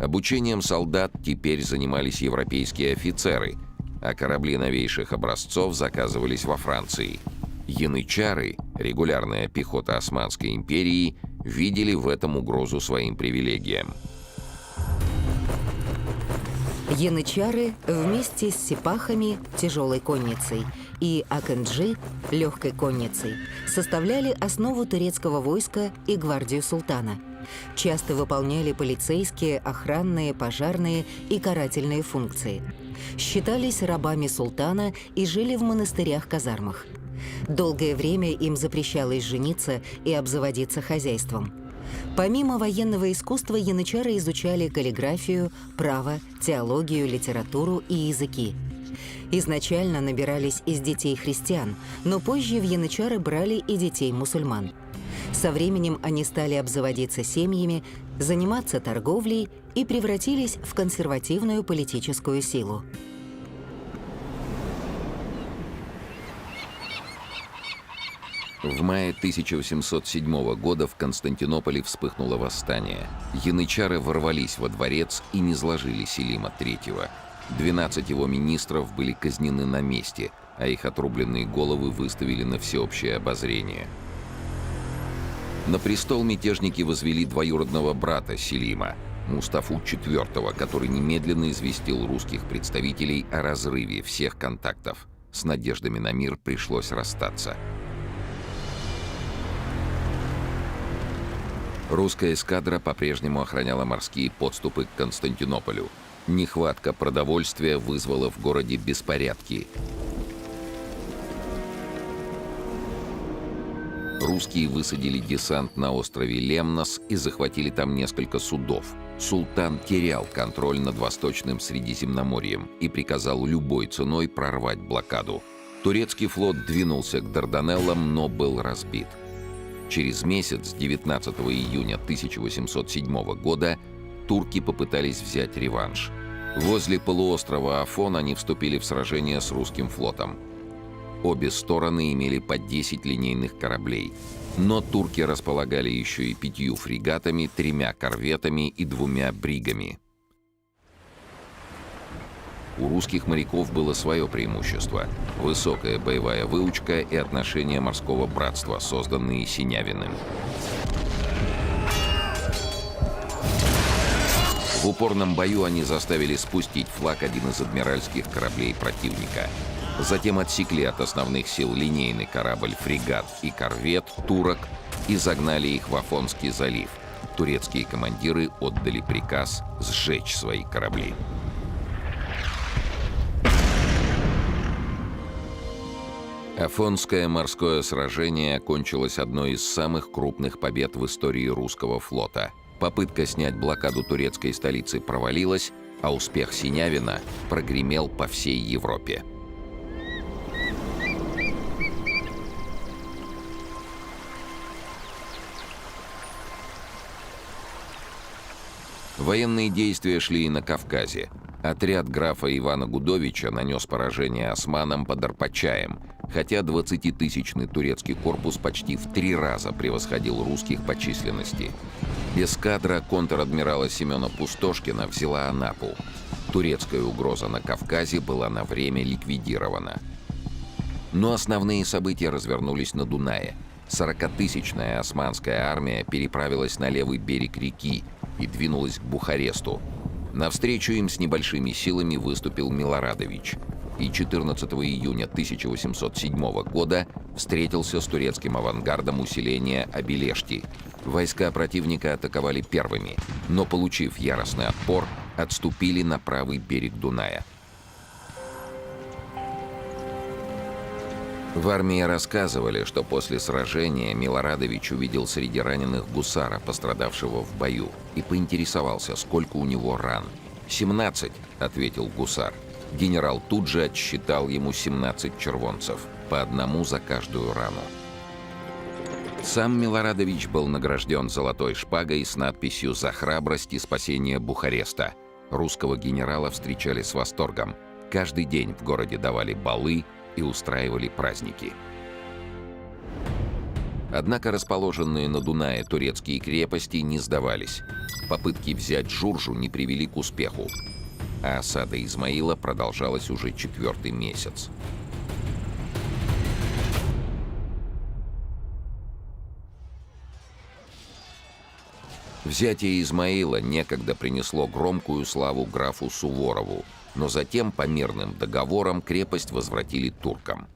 Обучением солдат теперь занимались европейские офицеры, а корабли новейших образцов заказывались во Франции. Янычары, регулярная пехота Османской империи, видели в этом угрозу своим привилегиям. Янычары вместе с сипахами, тяжелой конницей, и акэнджи, легкой конницей, составляли основу турецкого войска и гвардию султана. Часто выполняли полицейские, охранные, пожарные и карательные функции. Считались рабами султана и жили в монастырях-казармах. Долгое время им запрещалось жениться и обзаводиться хозяйством. Помимо военного искусства, янычары изучали каллиграфию, право, теологию, литературу и языки. Изначально набирались из детей христиан, но позже в янычары брали и детей мусульман. Со временем они стали обзаводиться семьями, заниматься торговлей и превратились в консервативную политическую силу. В мае 1807 года в Константинополе вспыхнуло восстание. Янычары ворвались во дворец и низложили Селима III. 12 его министров были казнены на месте, а их отрубленные головы выставили на всеобщее обозрение. На престол мятежники возвели двоюродного брата Селима, Мустафу IV, который немедленно известил русских представителей о разрыве всех контактов. С надеждами на мир пришлось расстаться. Русская эскадра по-прежнему охраняла морские подступы к Константинополю. Нехватка продовольствия вызвала в городе беспорядки. Русские высадили десант на острове Лемнос и захватили там несколько судов. Султан терял контроль над Восточным Средиземноморьем и приказал любой ценой прорвать блокаду. Турецкий флот двинулся к Дарданеллам, но был разбит. Через месяц, 19 июня 1807 года, турки попытались взять реванш. Возле полуострова Афон они вступили в сражение с русским флотом. Обе стороны имели по 10 линейных кораблей, но турки располагали еще и 5 фрегатами, 3 корветами и 2 бригами. У русских моряков было свое преимущество – высокая боевая выучка и отношения морского братства, созданные Синявиным. В упорном бою они заставили спустить флаг один из адмиральских кораблей противника. Затем отсекли от основных сил линейный корабль, фрегат и корвет турок и загнали их в Афонский залив. Турецкие командиры отдали приказ сжечь свои корабли. Афонское морское сражение окончилось одной из самых крупных побед в истории русского флота. Попытка снять блокаду турецкой столицы провалилась, а успех Синявина прогремел по всей Европе. Военные действия шли и на Кавказе. Отряд графа Ивана Гудовича нанес поражение османам под Арпачаем, хотя 20-тысячный турецкий корпус почти в 3 раза превосходил русских по численности. Эскадра контр-адмирала Семена Пустошкина взяла Анапу. Турецкая угроза на Кавказе была на время ликвидирована. Но основные события развернулись на Дунае. 40-тысячная османская армия переправилась на левый берег реки и двинулась к Бухаресту. Навстречу им с небольшими силами выступил Милорадович и 14 июня 1807 года встретился с турецким авангардом усиления Абилешти. Войска противника атаковали первыми, но, получив яростный отпор, отступили на правый берег Дуная. В армии рассказывали, что после сражения Милорадович увидел среди раненых гусара, пострадавшего в бою, и поинтересовался, сколько у него ран. «17», — ответил гусар. Генерал тут же отсчитал ему 17 червонцев, по одному за каждую рану. Сам Милорадович был награжден золотой шпагой с надписью «За храбрость и спасение Бухареста». Русского генерала встречали с восторгом. Каждый день в городе давали балы и устраивали праздники. Однако расположенные на Дунае турецкие крепости не сдавались. Попытки взять Журжу не привели к успеху, а осада Измаила продолжалась уже 4-й месяц. Взятие Измаила некогда принесло громкую славу графу Суворову, но затем по мирным договорам крепость возвратили туркам.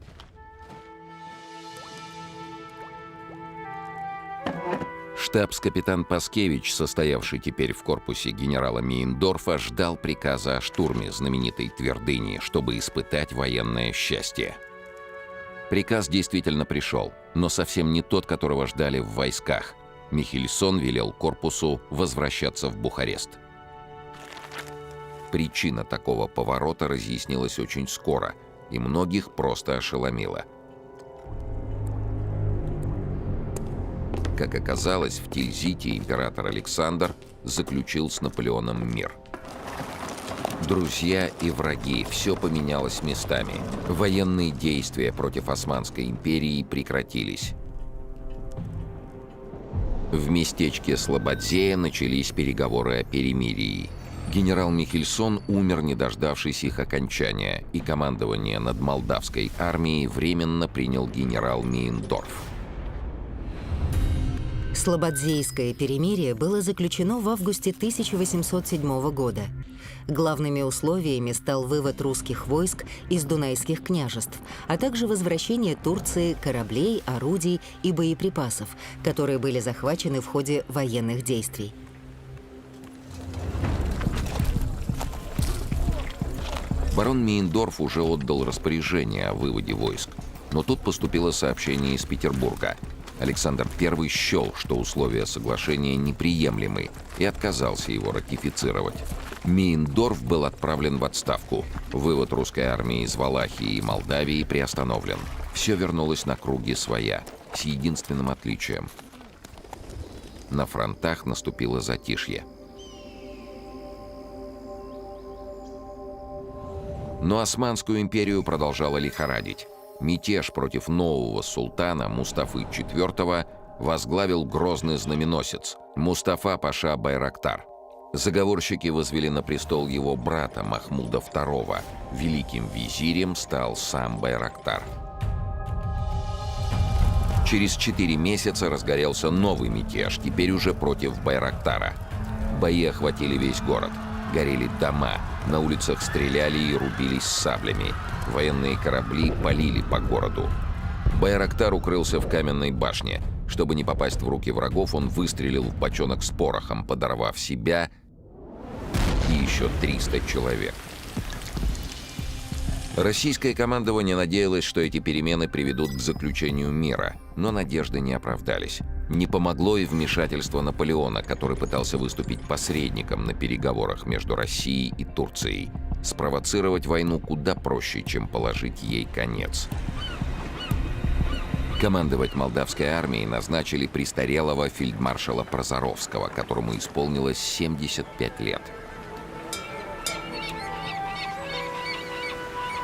Штабс-капитан Паскевич, состоявший теперь в корпусе генерала Мейндорфа, ждал приказа о штурме знаменитой твердыни, чтобы испытать военное счастье. Приказ действительно пришел, но совсем не тот, которого ждали в войсках. Михельсон велел корпусу возвращаться в Бухарест. Причина такого поворота разъяснилась очень скоро, и многих просто ошеломила. Как оказалось, в Тильзите император Александр заключил с Наполеоном мир. Друзья и враги, все поменялось местами. Военные действия против Османской империи прекратились. В местечке Слободзея начались переговоры о перемирии. Генерал Михельсон умер, не дождавшись их окончания, и командование над молдавской армией временно принял генерал Мейндорф. Слободзейское перемирие было заключено в августе 1807 года. Главными условиями стал вывод русских войск из дунайских княжеств, а также возвращение Турции кораблей, орудий и боеприпасов, которые были захвачены в ходе военных действий. Барон Мейндорф уже отдал распоряжение о выводе войск, но тут поступило сообщение из Петербурга. Александр I счел, что условия соглашения неприемлемы, и отказался его ратифицировать. Мейндорф был отправлен в отставку. Вывод русской армии из Валахии и Молдавии приостановлен. Все вернулось на круги своя, с единственным отличием. На фронтах наступило затишье. Но Османскую империю продолжала лихорадить. Мятеж против нового султана Мустафы IV возглавил грозный знаменосец Мустафа Паша Байрактар. Заговорщики возвели на престол его брата Махмуда II. Великим визирем стал сам Байрактар. Через 4 месяца разгорелся новый мятеж, теперь уже против Байрактара. Бои охватили весь город. Горели дома, на улицах стреляли и рубились саблями. Военные корабли палили по городу. Байрактар укрылся в каменной башне. Чтобы не попасть в руки врагов, он выстрелил в бочонок с порохом, подорвав себя и еще 300 человек. Российское командование надеялось, что эти перемены приведут к заключению мира, но надежды не оправдались. Не помогло и вмешательство Наполеона, который пытался выступить посредником на переговорах между Россией и Турцией. Спровоцировать войну куда проще, чем положить ей конец. Командовать молдавской армией назначили престарелого фельдмаршала Прозоровского, которому исполнилось 75 лет.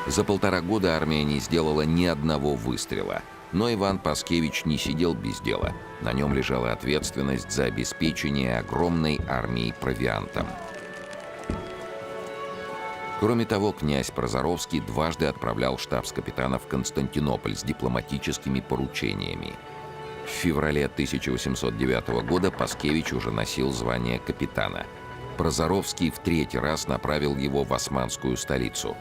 За 1,5 года армия не сделала ни одного выстрела. Но Иван Паскевич не сидел без дела. На нем лежала ответственность за обеспечение огромной армии провиантом. Кроме того, князь Прозоровский дважды отправлял штабс-капитана в Константинополь с дипломатическими поручениями. В феврале 1809 года Паскевич уже носил звание капитана. Прозоровский в 3-й раз направил его в османскую столицу.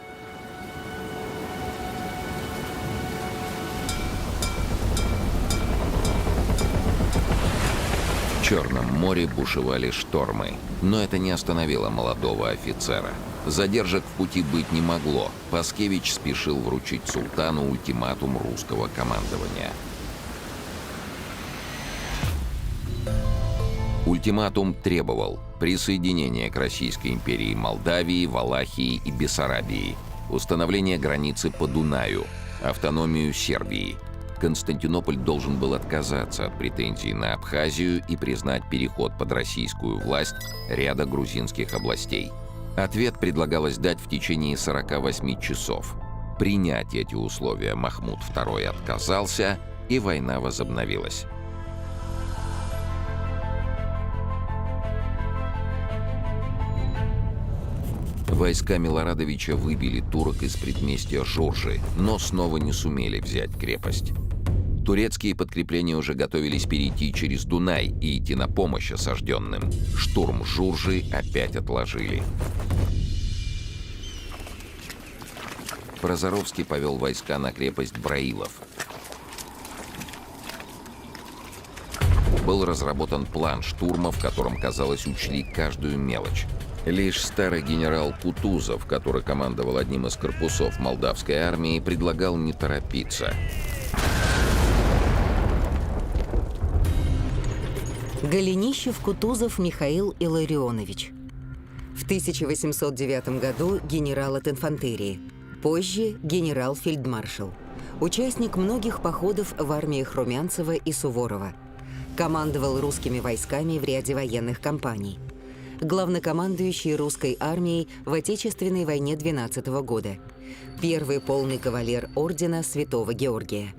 В Черном море бушевали штормы, но это не остановило молодого офицера. Задержек в пути быть не могло. Паскевич спешил вручить султану ультиматум русского командования. Ультиматум требовал присоединения к Российской империи Молдавии, Валахии и Бессарабии, установление границы по Дунаю, автономию Сербии, Константинополь должен был отказаться от претензий на Абхазию и признать переход под российскую власть ряда грузинских областей. Ответ предлагалось дать в течение 48 часов. Принять эти условия Махмуд II отказался, и война возобновилась. Войска Милорадовича выбили турок из предместья Журжи, но снова не сумели взять крепость. Турецкие подкрепления уже готовились перейти через Дунай и идти на помощь осажденным. Штурм Журжи опять отложили. Прозоровский повел войска на крепость Браилов. Был разработан план штурма, в котором, казалось, учли каждую мелочь. Лишь старый генерал Кутузов, который командовал одним из корпусов молдавской армии, предлагал не торопиться. Голенищев, Кутузов Михаил Илларионович. В 1809 году генерал от инфантерии. Позже генерал-фельдмаршал. Участник многих походов в армиях Румянцева и Суворова. Командовал русскими войсками в ряде военных кампаний. Главнокомандующий русской армией в Отечественной войне 12 года. Первый полный кавалер ордена Святого Георгия.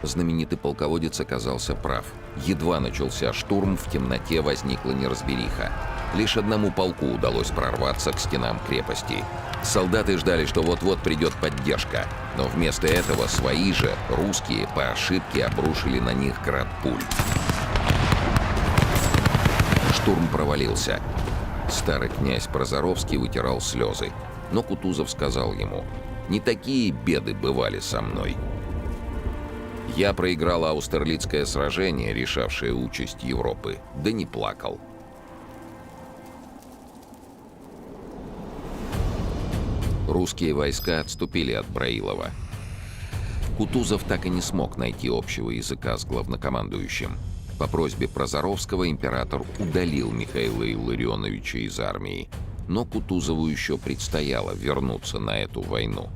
Знаменитый полководец оказался прав. Едва начался штурм, в темноте возникла неразбериха. Лишь одному полку удалось прорваться к стенам крепости. Солдаты ждали, что вот-вот придет поддержка, но вместо этого свои же, русские, по ошибке обрушили на них град пуль. Штурм провалился. Старый князь Прозоровский вытирал слезы, но Кутузов сказал ему: «Не такие беды бывали со мной. Я проиграл Аустерлицкое сражение, решавшее участь Европы, да не плакал». Русские войска отступили от Браилова. Кутузов так и не смог найти общего языка с главнокомандующим. По просьбе Прозоровского император удалил Михаила Илларионовича из армии, но Кутузову еще предстояло вернуться на эту войну.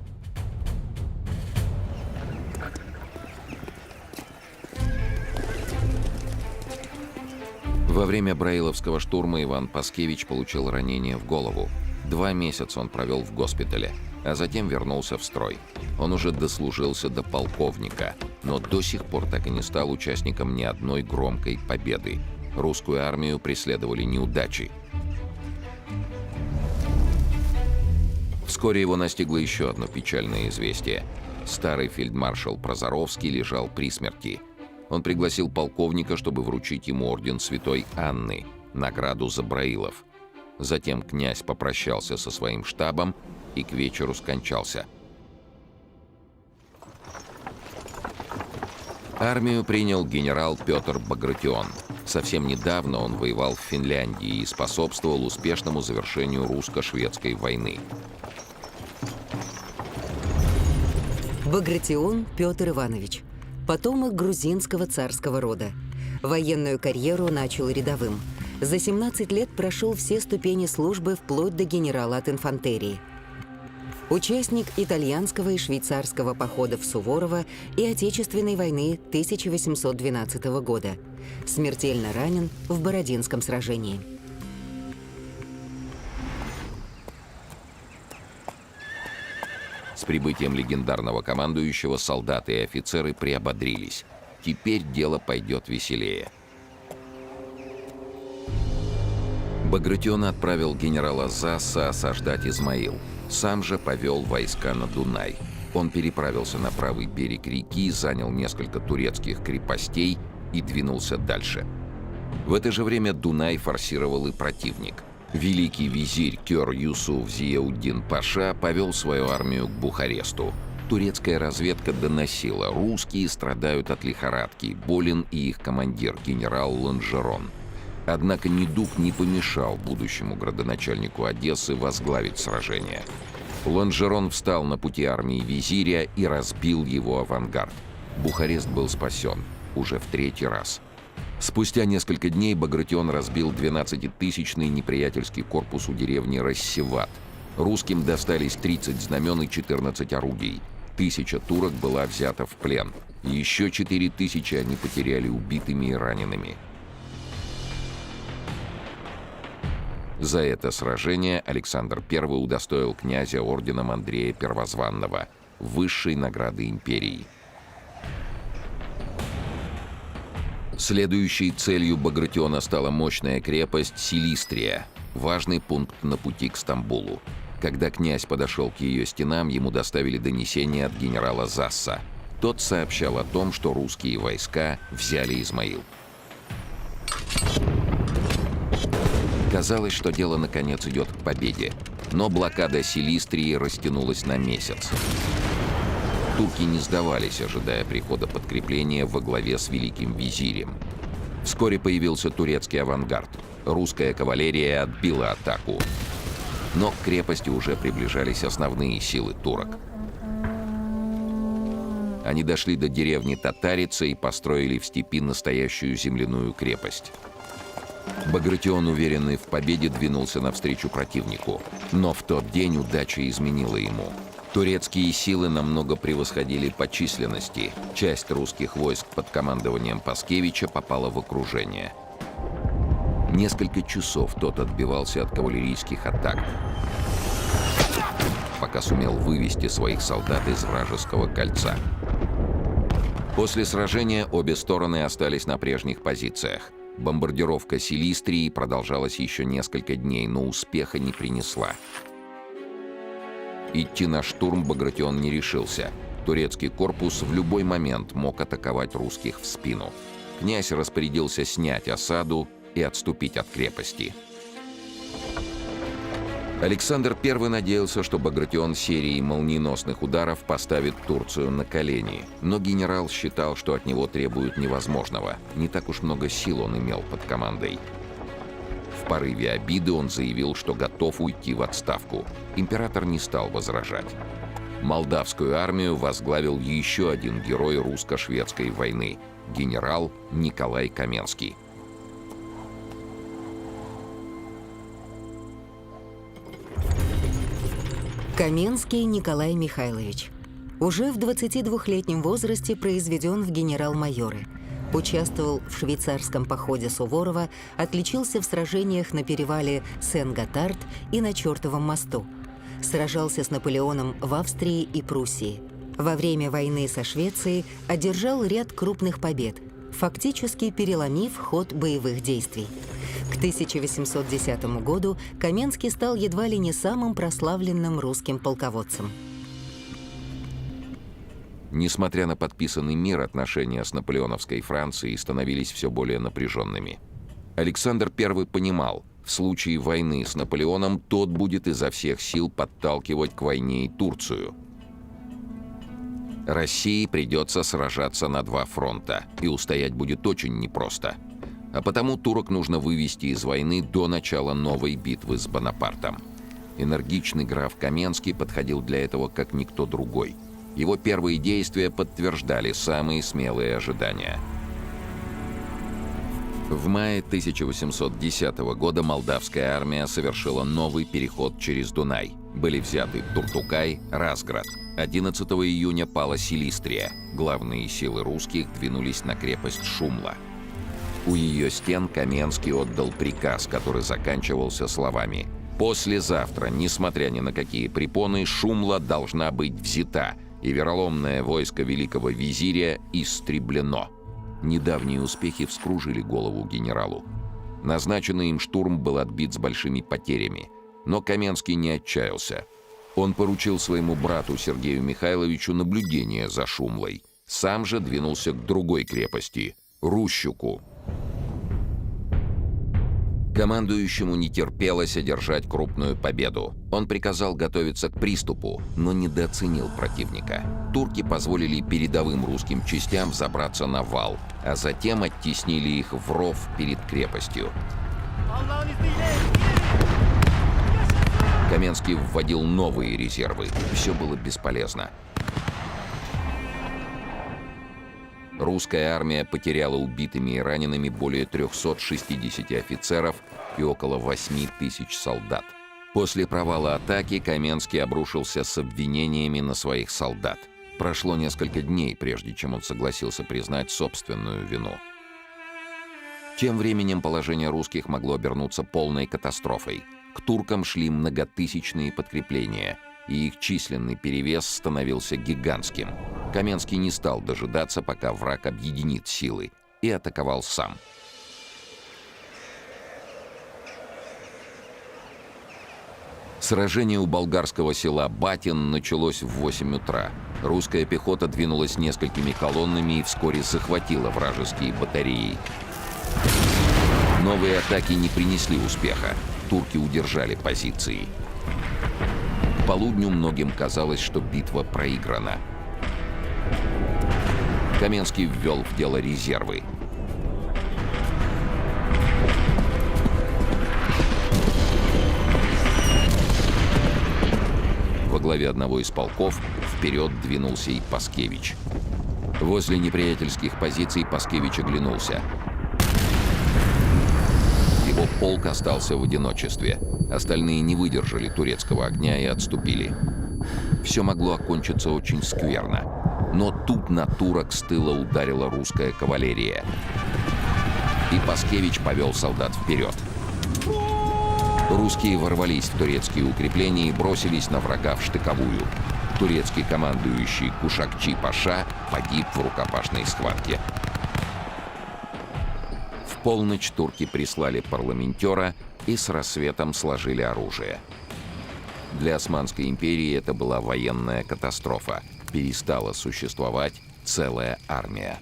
Во время Браиловского штурма Иван Паскевич получил ранение в голову. 2 месяца он провел в госпитале, а затем вернулся в строй. Он уже дослужился до полковника, но до сих пор так и не стал участником ни одной громкой победы. Русскую армию преследовали неудачи. Вскоре его настигло еще одно печальное известие. Старый фельдмаршал Прозоровский лежал при смерти. Он пригласил полковника, чтобы вручить ему орден Святой Анны, награду за Браилов. Затем князь попрощался со своим штабом и к вечеру скончался. Армию принял генерал Петр Багратион. Совсем недавно он воевал в Финляндии и способствовал успешному завершению русско-шведской войны. Багратион Петр Иванович. Потомок грузинского царского рода. Военную карьеру начал рядовым. За 17 лет прошел все ступени службы вплоть до генерала от инфантерии. Участник итальянского и швейцарского походов Суворова и Отечественной войны 1812 года. Смертельно ранен в Бородинском сражении. С прибытием легендарного командующего солдаты и офицеры приободрились. Теперь дело пойдет веселее. Багратион отправил генерала Засса осаждать Измаил. Сам же повел войска на Дунай. Он переправился на правый берег реки, занял несколько турецких крепостей и двинулся дальше. В это же время Дунай форсировал и противник. Великий визирь Кёр Юсуф Зияуддин Паша повел свою армию к Бухаресту. Турецкая разведка доносила: русские страдают от лихорадки, болен и их командир, генерал Ланжерон. Однако недуг не помешал будущему градоначальнику Одессы возглавить сражение. Ланжерон встал на пути армии визиря и разбил его авангард. Бухарест был спасен уже в 3-й раз. Спустя несколько дней Багратион разбил 12-тысячный неприятельский корпус у деревни Рассеват. Русским достались 30 знамен и 14 орудий. 1000 турок была взята в плен. Еще 4000 они потеряли убитыми и ранеными. За это сражение Александр I удостоил князя орденом Андрея Первозванного, высшей награды империи. Следующей целью Багратиона стала мощная крепость Силистрия, важный пункт на пути к Стамбулу. Когда князь подошел к ее стенам, ему доставили донесение от генерала Засса. Тот сообщал о том, что русские войска взяли Измаил. Казалось, что дело наконец идет к победе, но блокада Силистрии растянулась на месяц. Турки не сдавались, ожидая прихода подкрепления во главе с великим визирем. Вскоре появился турецкий авангард. Русская кавалерия отбила атаку. Но к крепости уже приближались основные силы турок. Они дошли до деревни Татарица и построили в степи настоящую земляную крепость. Багратион, уверенный в победе, двинулся навстречу противнику. Но в тот день удача изменила ему. Турецкие силы намного превосходили по численности. Часть русских войск под командованием Паскевича попала в окружение. Несколько часов тот отбивался от кавалерийских атак, пока сумел вывести своих солдат из вражеского кольца. После сражения обе стороны остались на прежних позициях. Бомбардировка Силистрии продолжалась еще несколько дней, но успеха не принесла. Идти на штурм Багратион не решился. Турецкий корпус в любой момент мог атаковать русских в спину. Князь распорядился снять осаду и отступить от крепости. Александр I надеялся, что Багратион серией молниеносных ударов поставит Турцию на колени, но генерал считал, что от него требуют невозможного. Не так уж много сил он имел под командой. В порыве обиды он заявил, что готов уйти в отставку. Император не стал возражать. Молдавскую армию возглавил еще один герой русско-шведской войны – генерал Николай Каменский. Каменский Николай Михайлович. Уже в 22-летнем возрасте произведен в генерал-майоры. Участвовал в швейцарском походе Суворова, отличился в сражениях на перевале Сен-Готард и на Чертовом мосту. Сражался с Наполеоном в Австрии и Пруссии. Во время войны со Швецией одержал ряд крупных побед, фактически переломив ход боевых действий. К 1810 году Каменский стал едва ли не самым прославленным русским полководцем. Несмотря на подписанный мир, отношения с наполеоновской Францией становились все более напряженными. Александр I понимал, в случае войны с Наполеоном тот будет изо всех сил подталкивать к войне и Турцию. России придется сражаться на два фронта, и устоять будет очень непросто. А потому турок нужно вывести из войны до начала новой битвы с Бонапартом. Энергичный граф Каменский подходил для этого как никто другой. Его первые действия подтверждали самые смелые ожидания. В мае 1810 года молдавская армия совершила новый переход через Дунай. Были взяты Туртукай, Разград. 11 июня пала Силистрия. Главные силы русских двинулись на крепость Шумла. У ее стен Каменский отдал приказ, который заканчивался словами: «Послезавтра, несмотря ни на какие препоны, Шумла должна быть взята, и вероломное войско великого визиря истреблено». Недавние успехи вскружили голову генералу. Назначенный им штурм был отбит с большими потерями, но Каменский не отчаялся. Он поручил своему брату Сергею Михайловичу наблюдение за Шумлой. Сам же двинулся к другой крепости – Рущуку. Командующему не терпелось одержать крупную победу. Он приказал готовиться к приступу, но недооценил противника. Турки позволили передовым русским частям забраться на вал, а затем оттеснили их в ров перед крепостью. Каменский вводил новые резервы. Все было бесполезно. Русская армия потеряла убитыми и ранеными более 360 офицеров и около 8000 солдат. После провала атаки Каменский обрушился с обвинениями на своих солдат. Прошло несколько дней, прежде чем он согласился признать собственную вину. Тем временем положение русских могло обернуться полной катастрофой. К туркам шли многотысячные подкрепления, и их численный перевес становился гигантским. Каменский не стал дожидаться, пока враг объединит силы, и атаковал сам. Сражение у болгарского села Батин началось в 8 утра. Русская пехота двинулась несколькими колоннами и вскоре захватила вражеские батареи. Новые атаки не принесли успеха. Турки удержали позиции. К полудню многим казалось, что битва проиграна. Каменский ввел в дело резервы. Во главе одного из полков вперед двинулся и Паскевич. Возле неприятельских позиций Паскевич оглянулся. Его полк остался в одиночестве. Остальные не выдержали турецкого огня и отступили. Все могло окончиться очень скверно. Но тут на турок с тыла ударила русская кавалерия. И Паскевич повел солдат вперед. Русские ворвались в турецкие укрепления и бросились на врага в штыковую. Турецкий командующий Кушакчи-паша погиб в рукопашной схватке. В полночь турки прислали парламентера и с рассветом сложили оружие. Для Османской империи это была военная катастрофа. Перестала существовать целая армия.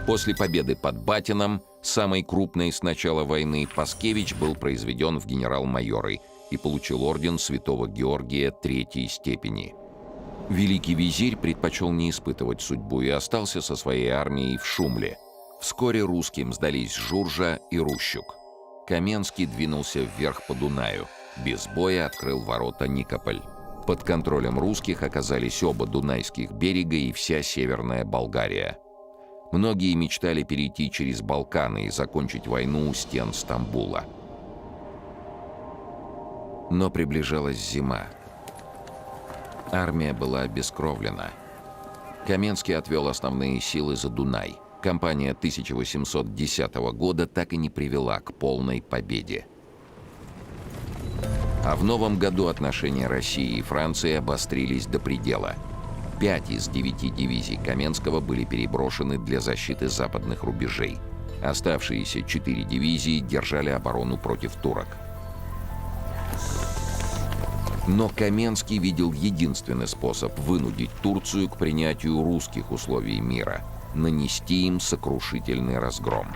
После победы под Батином, самой крупной с начала войны, Паскевич был произведен в генерал-майоры и получил орден Святого Георгия третьей степени. Великий визирь предпочел не испытывать судьбу и остался со своей армией в Шумле. Вскоре русским сдались Журжа и Рущук. Каменский двинулся вверх по Дунаю. Без боя открыл ворота Никополь. Под контролем русских оказались оба дунайских берега и вся Северная Болгария. Многие мечтали перейти через Балканы и закончить войну у стен Стамбула. Но приближалась зима. Армия была обескровлена. Каменский отвел основные силы за Дунай. Кампания 1810 года так и не привела к полной победе. А в новом году отношения России и Франции обострились до предела. 5 из 9 дивизий Каменского были переброшены для защиты западных рубежей. Оставшиеся 4 дивизии держали оборону против турок. Но Каменский видел единственный способ вынудить Турцию к принятию русских условий мира – нанести им сокрушительный разгром.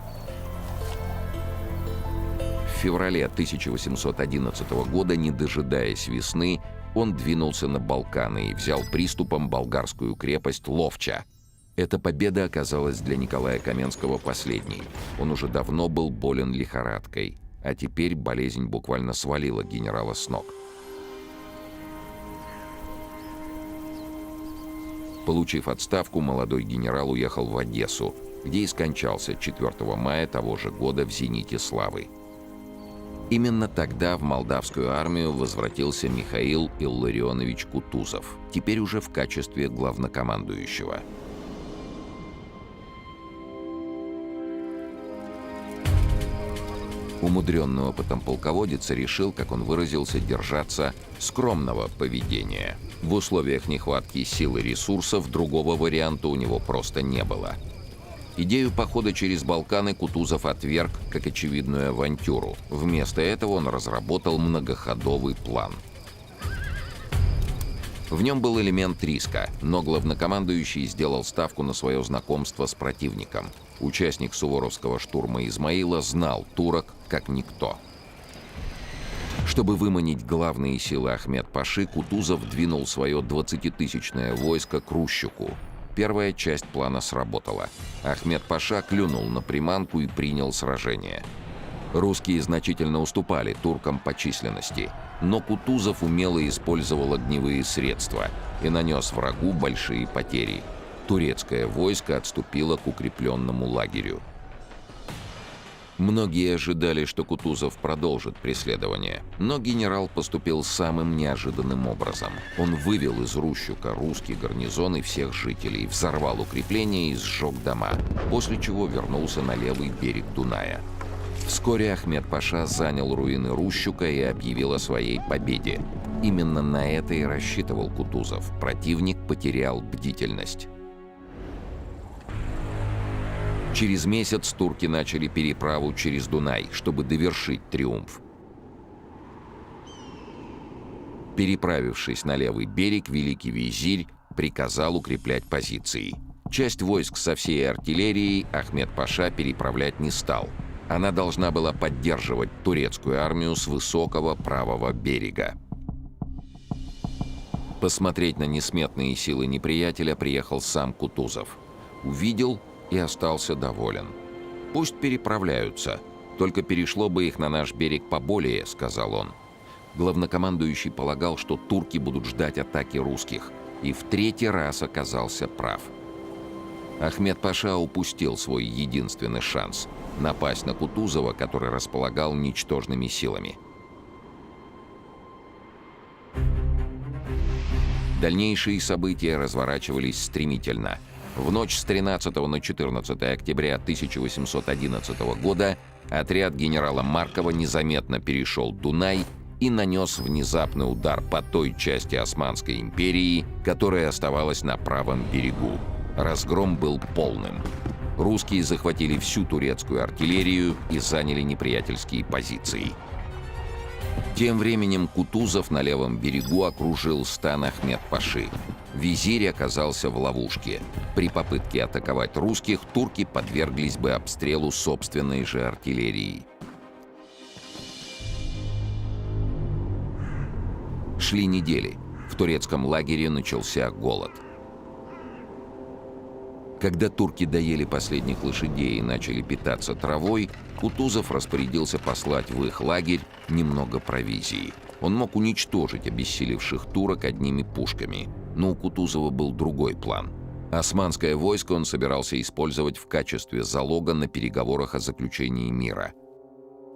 В феврале 1811 года, не дожидаясь весны, он двинулся на Балканы и взял приступом болгарскую крепость Ловча. Эта победа оказалась для Николая Каменского последней. Он уже давно был болен лихорадкой, а теперь болезнь буквально свалила генерала с ног. Получив отставку, молодой генерал уехал в Одессу, где и скончался 4 мая того же года в зените славы. Именно тогда в молдавскую армию возвратился Михаил Илларионович Кутузов, теперь уже в качестве главнокомандующего. Умудренный опытом полководец решил, как он выразился, держаться скромного поведения. В условиях нехватки сил и ресурсов другого варианта у него просто не было. Идею похода через Балканы Кутузов отверг как очевидную авантюру. Вместо этого он разработал многоходовый план. В нем был элемент риска, но главнокомандующий сделал ставку на свое знакомство с противником. Участник суворовского штурма Измаила знал турок как никто. Чтобы выманить главные силы Ахмед-паши, Кутузов двинул свое 20-тысячное войско к Рущуку. Первая часть плана сработала. Ахмед-паша клюнул на приманку и принял сражение. Русские значительно уступали туркам по численности, но Кутузов умело использовал огневые средства и нанес врагу большие потери. Турецкое войско отступило к укрепленному лагерю. Многие ожидали, что Кутузов продолжит преследование, но генерал поступил самым неожиданным образом. Он вывел из Рущука русский гарнизон и всех жителей, взорвал укрепления и сжег дома, после чего вернулся на левый берег Дуная. Вскоре Ахмед Паша занял руины Рущука и объявил о своей победе. Именно на это и рассчитывал Кутузов. Противник потерял бдительность. Через месяц турки начали переправу через Дунай, чтобы довершить триумф. Переправившись на левый берег, великий визирь приказал укреплять позиции. Часть войск со всей артиллерией Ахмед Паша переправлять не стал. Она должна была поддерживать турецкую армию с высокого правого берега. Посмотреть на несметные силы неприятеля приехал сам Кутузов. Увидел и остался доволен. «Пусть переправляются, только перешло бы их на наш берег поболее», — сказал он. Главнокомандующий полагал, что турки будут ждать атаки русских, и в третий раз оказался прав. Ахмед Паша упустил свой единственный шанс — напасть на Кутузова, который располагал ничтожными силами. Дальнейшие события разворачивались стремительно. В ночь с 13 на 14 октября 1811 года отряд генерала Маркова незаметно перешел Дунай и нанес внезапный удар по той части Османской империи, которая оставалась на правом берегу. Разгром был полным. Русские захватили всю турецкую артиллерию и заняли неприятельские позиции. Тем временем Кутузов на левом берегу окружил стан Ахмед-Паши. Визирь оказался в ловушке. При попытке атаковать русских турки подверглись бы обстрелу собственной же артиллерии. Шли недели. В турецком лагере начался голод. Когда турки доели последних лошадей и начали питаться травой, Кутузов распорядился послать в их лагерь немного провизии. Он мог уничтожить обессилевших турок одними пушками, но у Кутузова был другой план. Османское войско он собирался использовать в качестве залога на переговорах о заключении мира.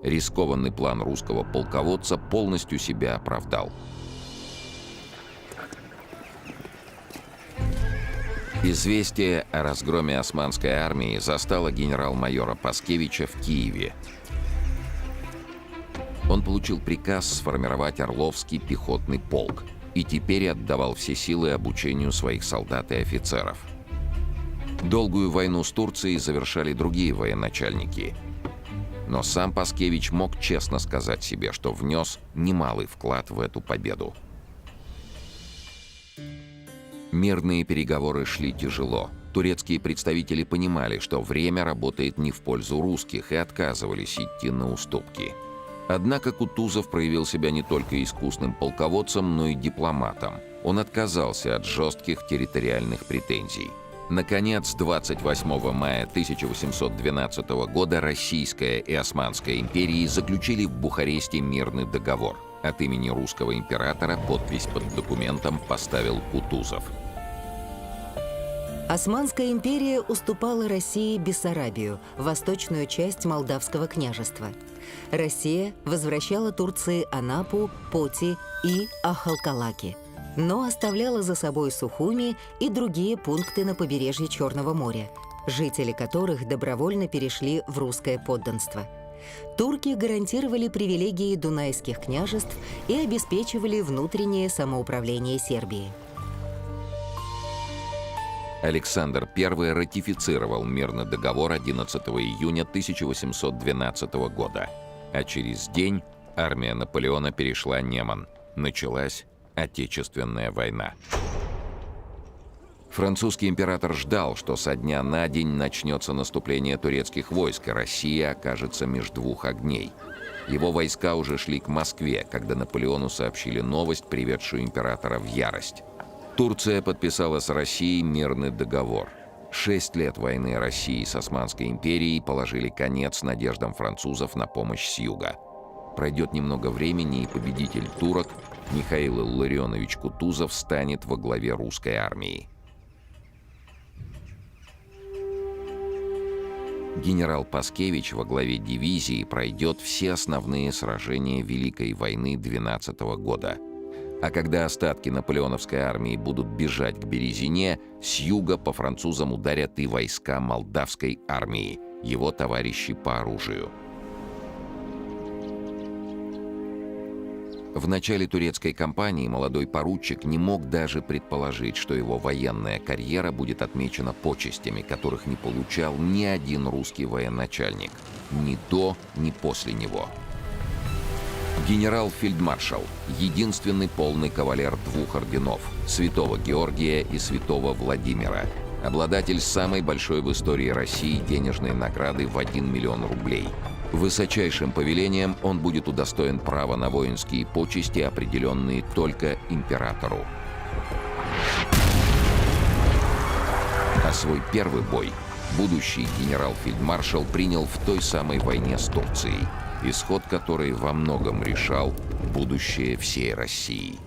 Рискованный план русского полководца полностью себя оправдал. Известие о разгроме османской армии застало генерал-майора Паскевича в Киеве. Он получил приказ сформировать Орловский пехотный полк и теперь отдавал все силы обучению своих солдат и офицеров. Долгую войну с Турцией завершали другие военачальники. Но сам Паскевич мог честно сказать себе, что внес немалый вклад в эту победу. Мирные переговоры шли тяжело. Турецкие представители понимали, что время работает не в пользу русских, и отказывались идти на уступки. Однако Кутузов проявил себя не только искусным полководцем, но и дипломатом. Он отказался от жестких территориальных претензий. Наконец, 28 мая 1812 года Российская и Османская империи заключили в Бухаресте мирный договор. От имени русского императора подпись под документом поставил Кутузов. Османская империя уступала России Бессарабию, восточную часть Молдавского княжества. Россия возвращала Турции Анапу, Поти и Ахалкалаки, но оставляла за собой Сухуми и другие пункты на побережье Черного моря, жители которых добровольно перешли в русское подданство. Турки гарантировали привилегии дунайских княжеств и обеспечивали внутреннее самоуправление Сербии. Александр I ратифицировал мирный договор 11 июня 1812 года, а через день армия Наполеона перешла Неман. Началась Отечественная война. Французский император ждал, что со дня на день начнется наступление турецких войск, и Россия окажется между двух огней. Его войска уже шли к Москве, когда Наполеону сообщили новость, приведшую императора в ярость. Турция подписала с Россией мирный договор. 6 лет войны России с Османской империей положили конец надеждам французов на помощь с юга. Пройдет немного времени, и победитель турок Михаил Илларионович Кутузов станет во главе русской армии. Генерал Паскевич во главе дивизии пройдет все основные сражения Великой войны 12 года. А когда остатки наполеоновской армии будут бежать к Березине, с юга по французам ударят и войска молдавской армии, его товарищи по оружию. В начале турецкой кампании молодой поручик не мог даже предположить, что его военная карьера будет отмечена почестями, которых не получал ни один русский военачальник, ни до, ни после него. Генерал-фельдмаршал — единственный полный кавалер 2 орденов — Святого Георгия и Святого Владимира, обладатель самой большой в истории России денежной награды в 1 миллион рублей. Высочайшим повелением он будет удостоен права на воинские почести, определенные только императору. А свой первый бой будущий генерал-фельдмаршал принял в той самой войне с Турцией, исход которой во многом решал будущее всей России.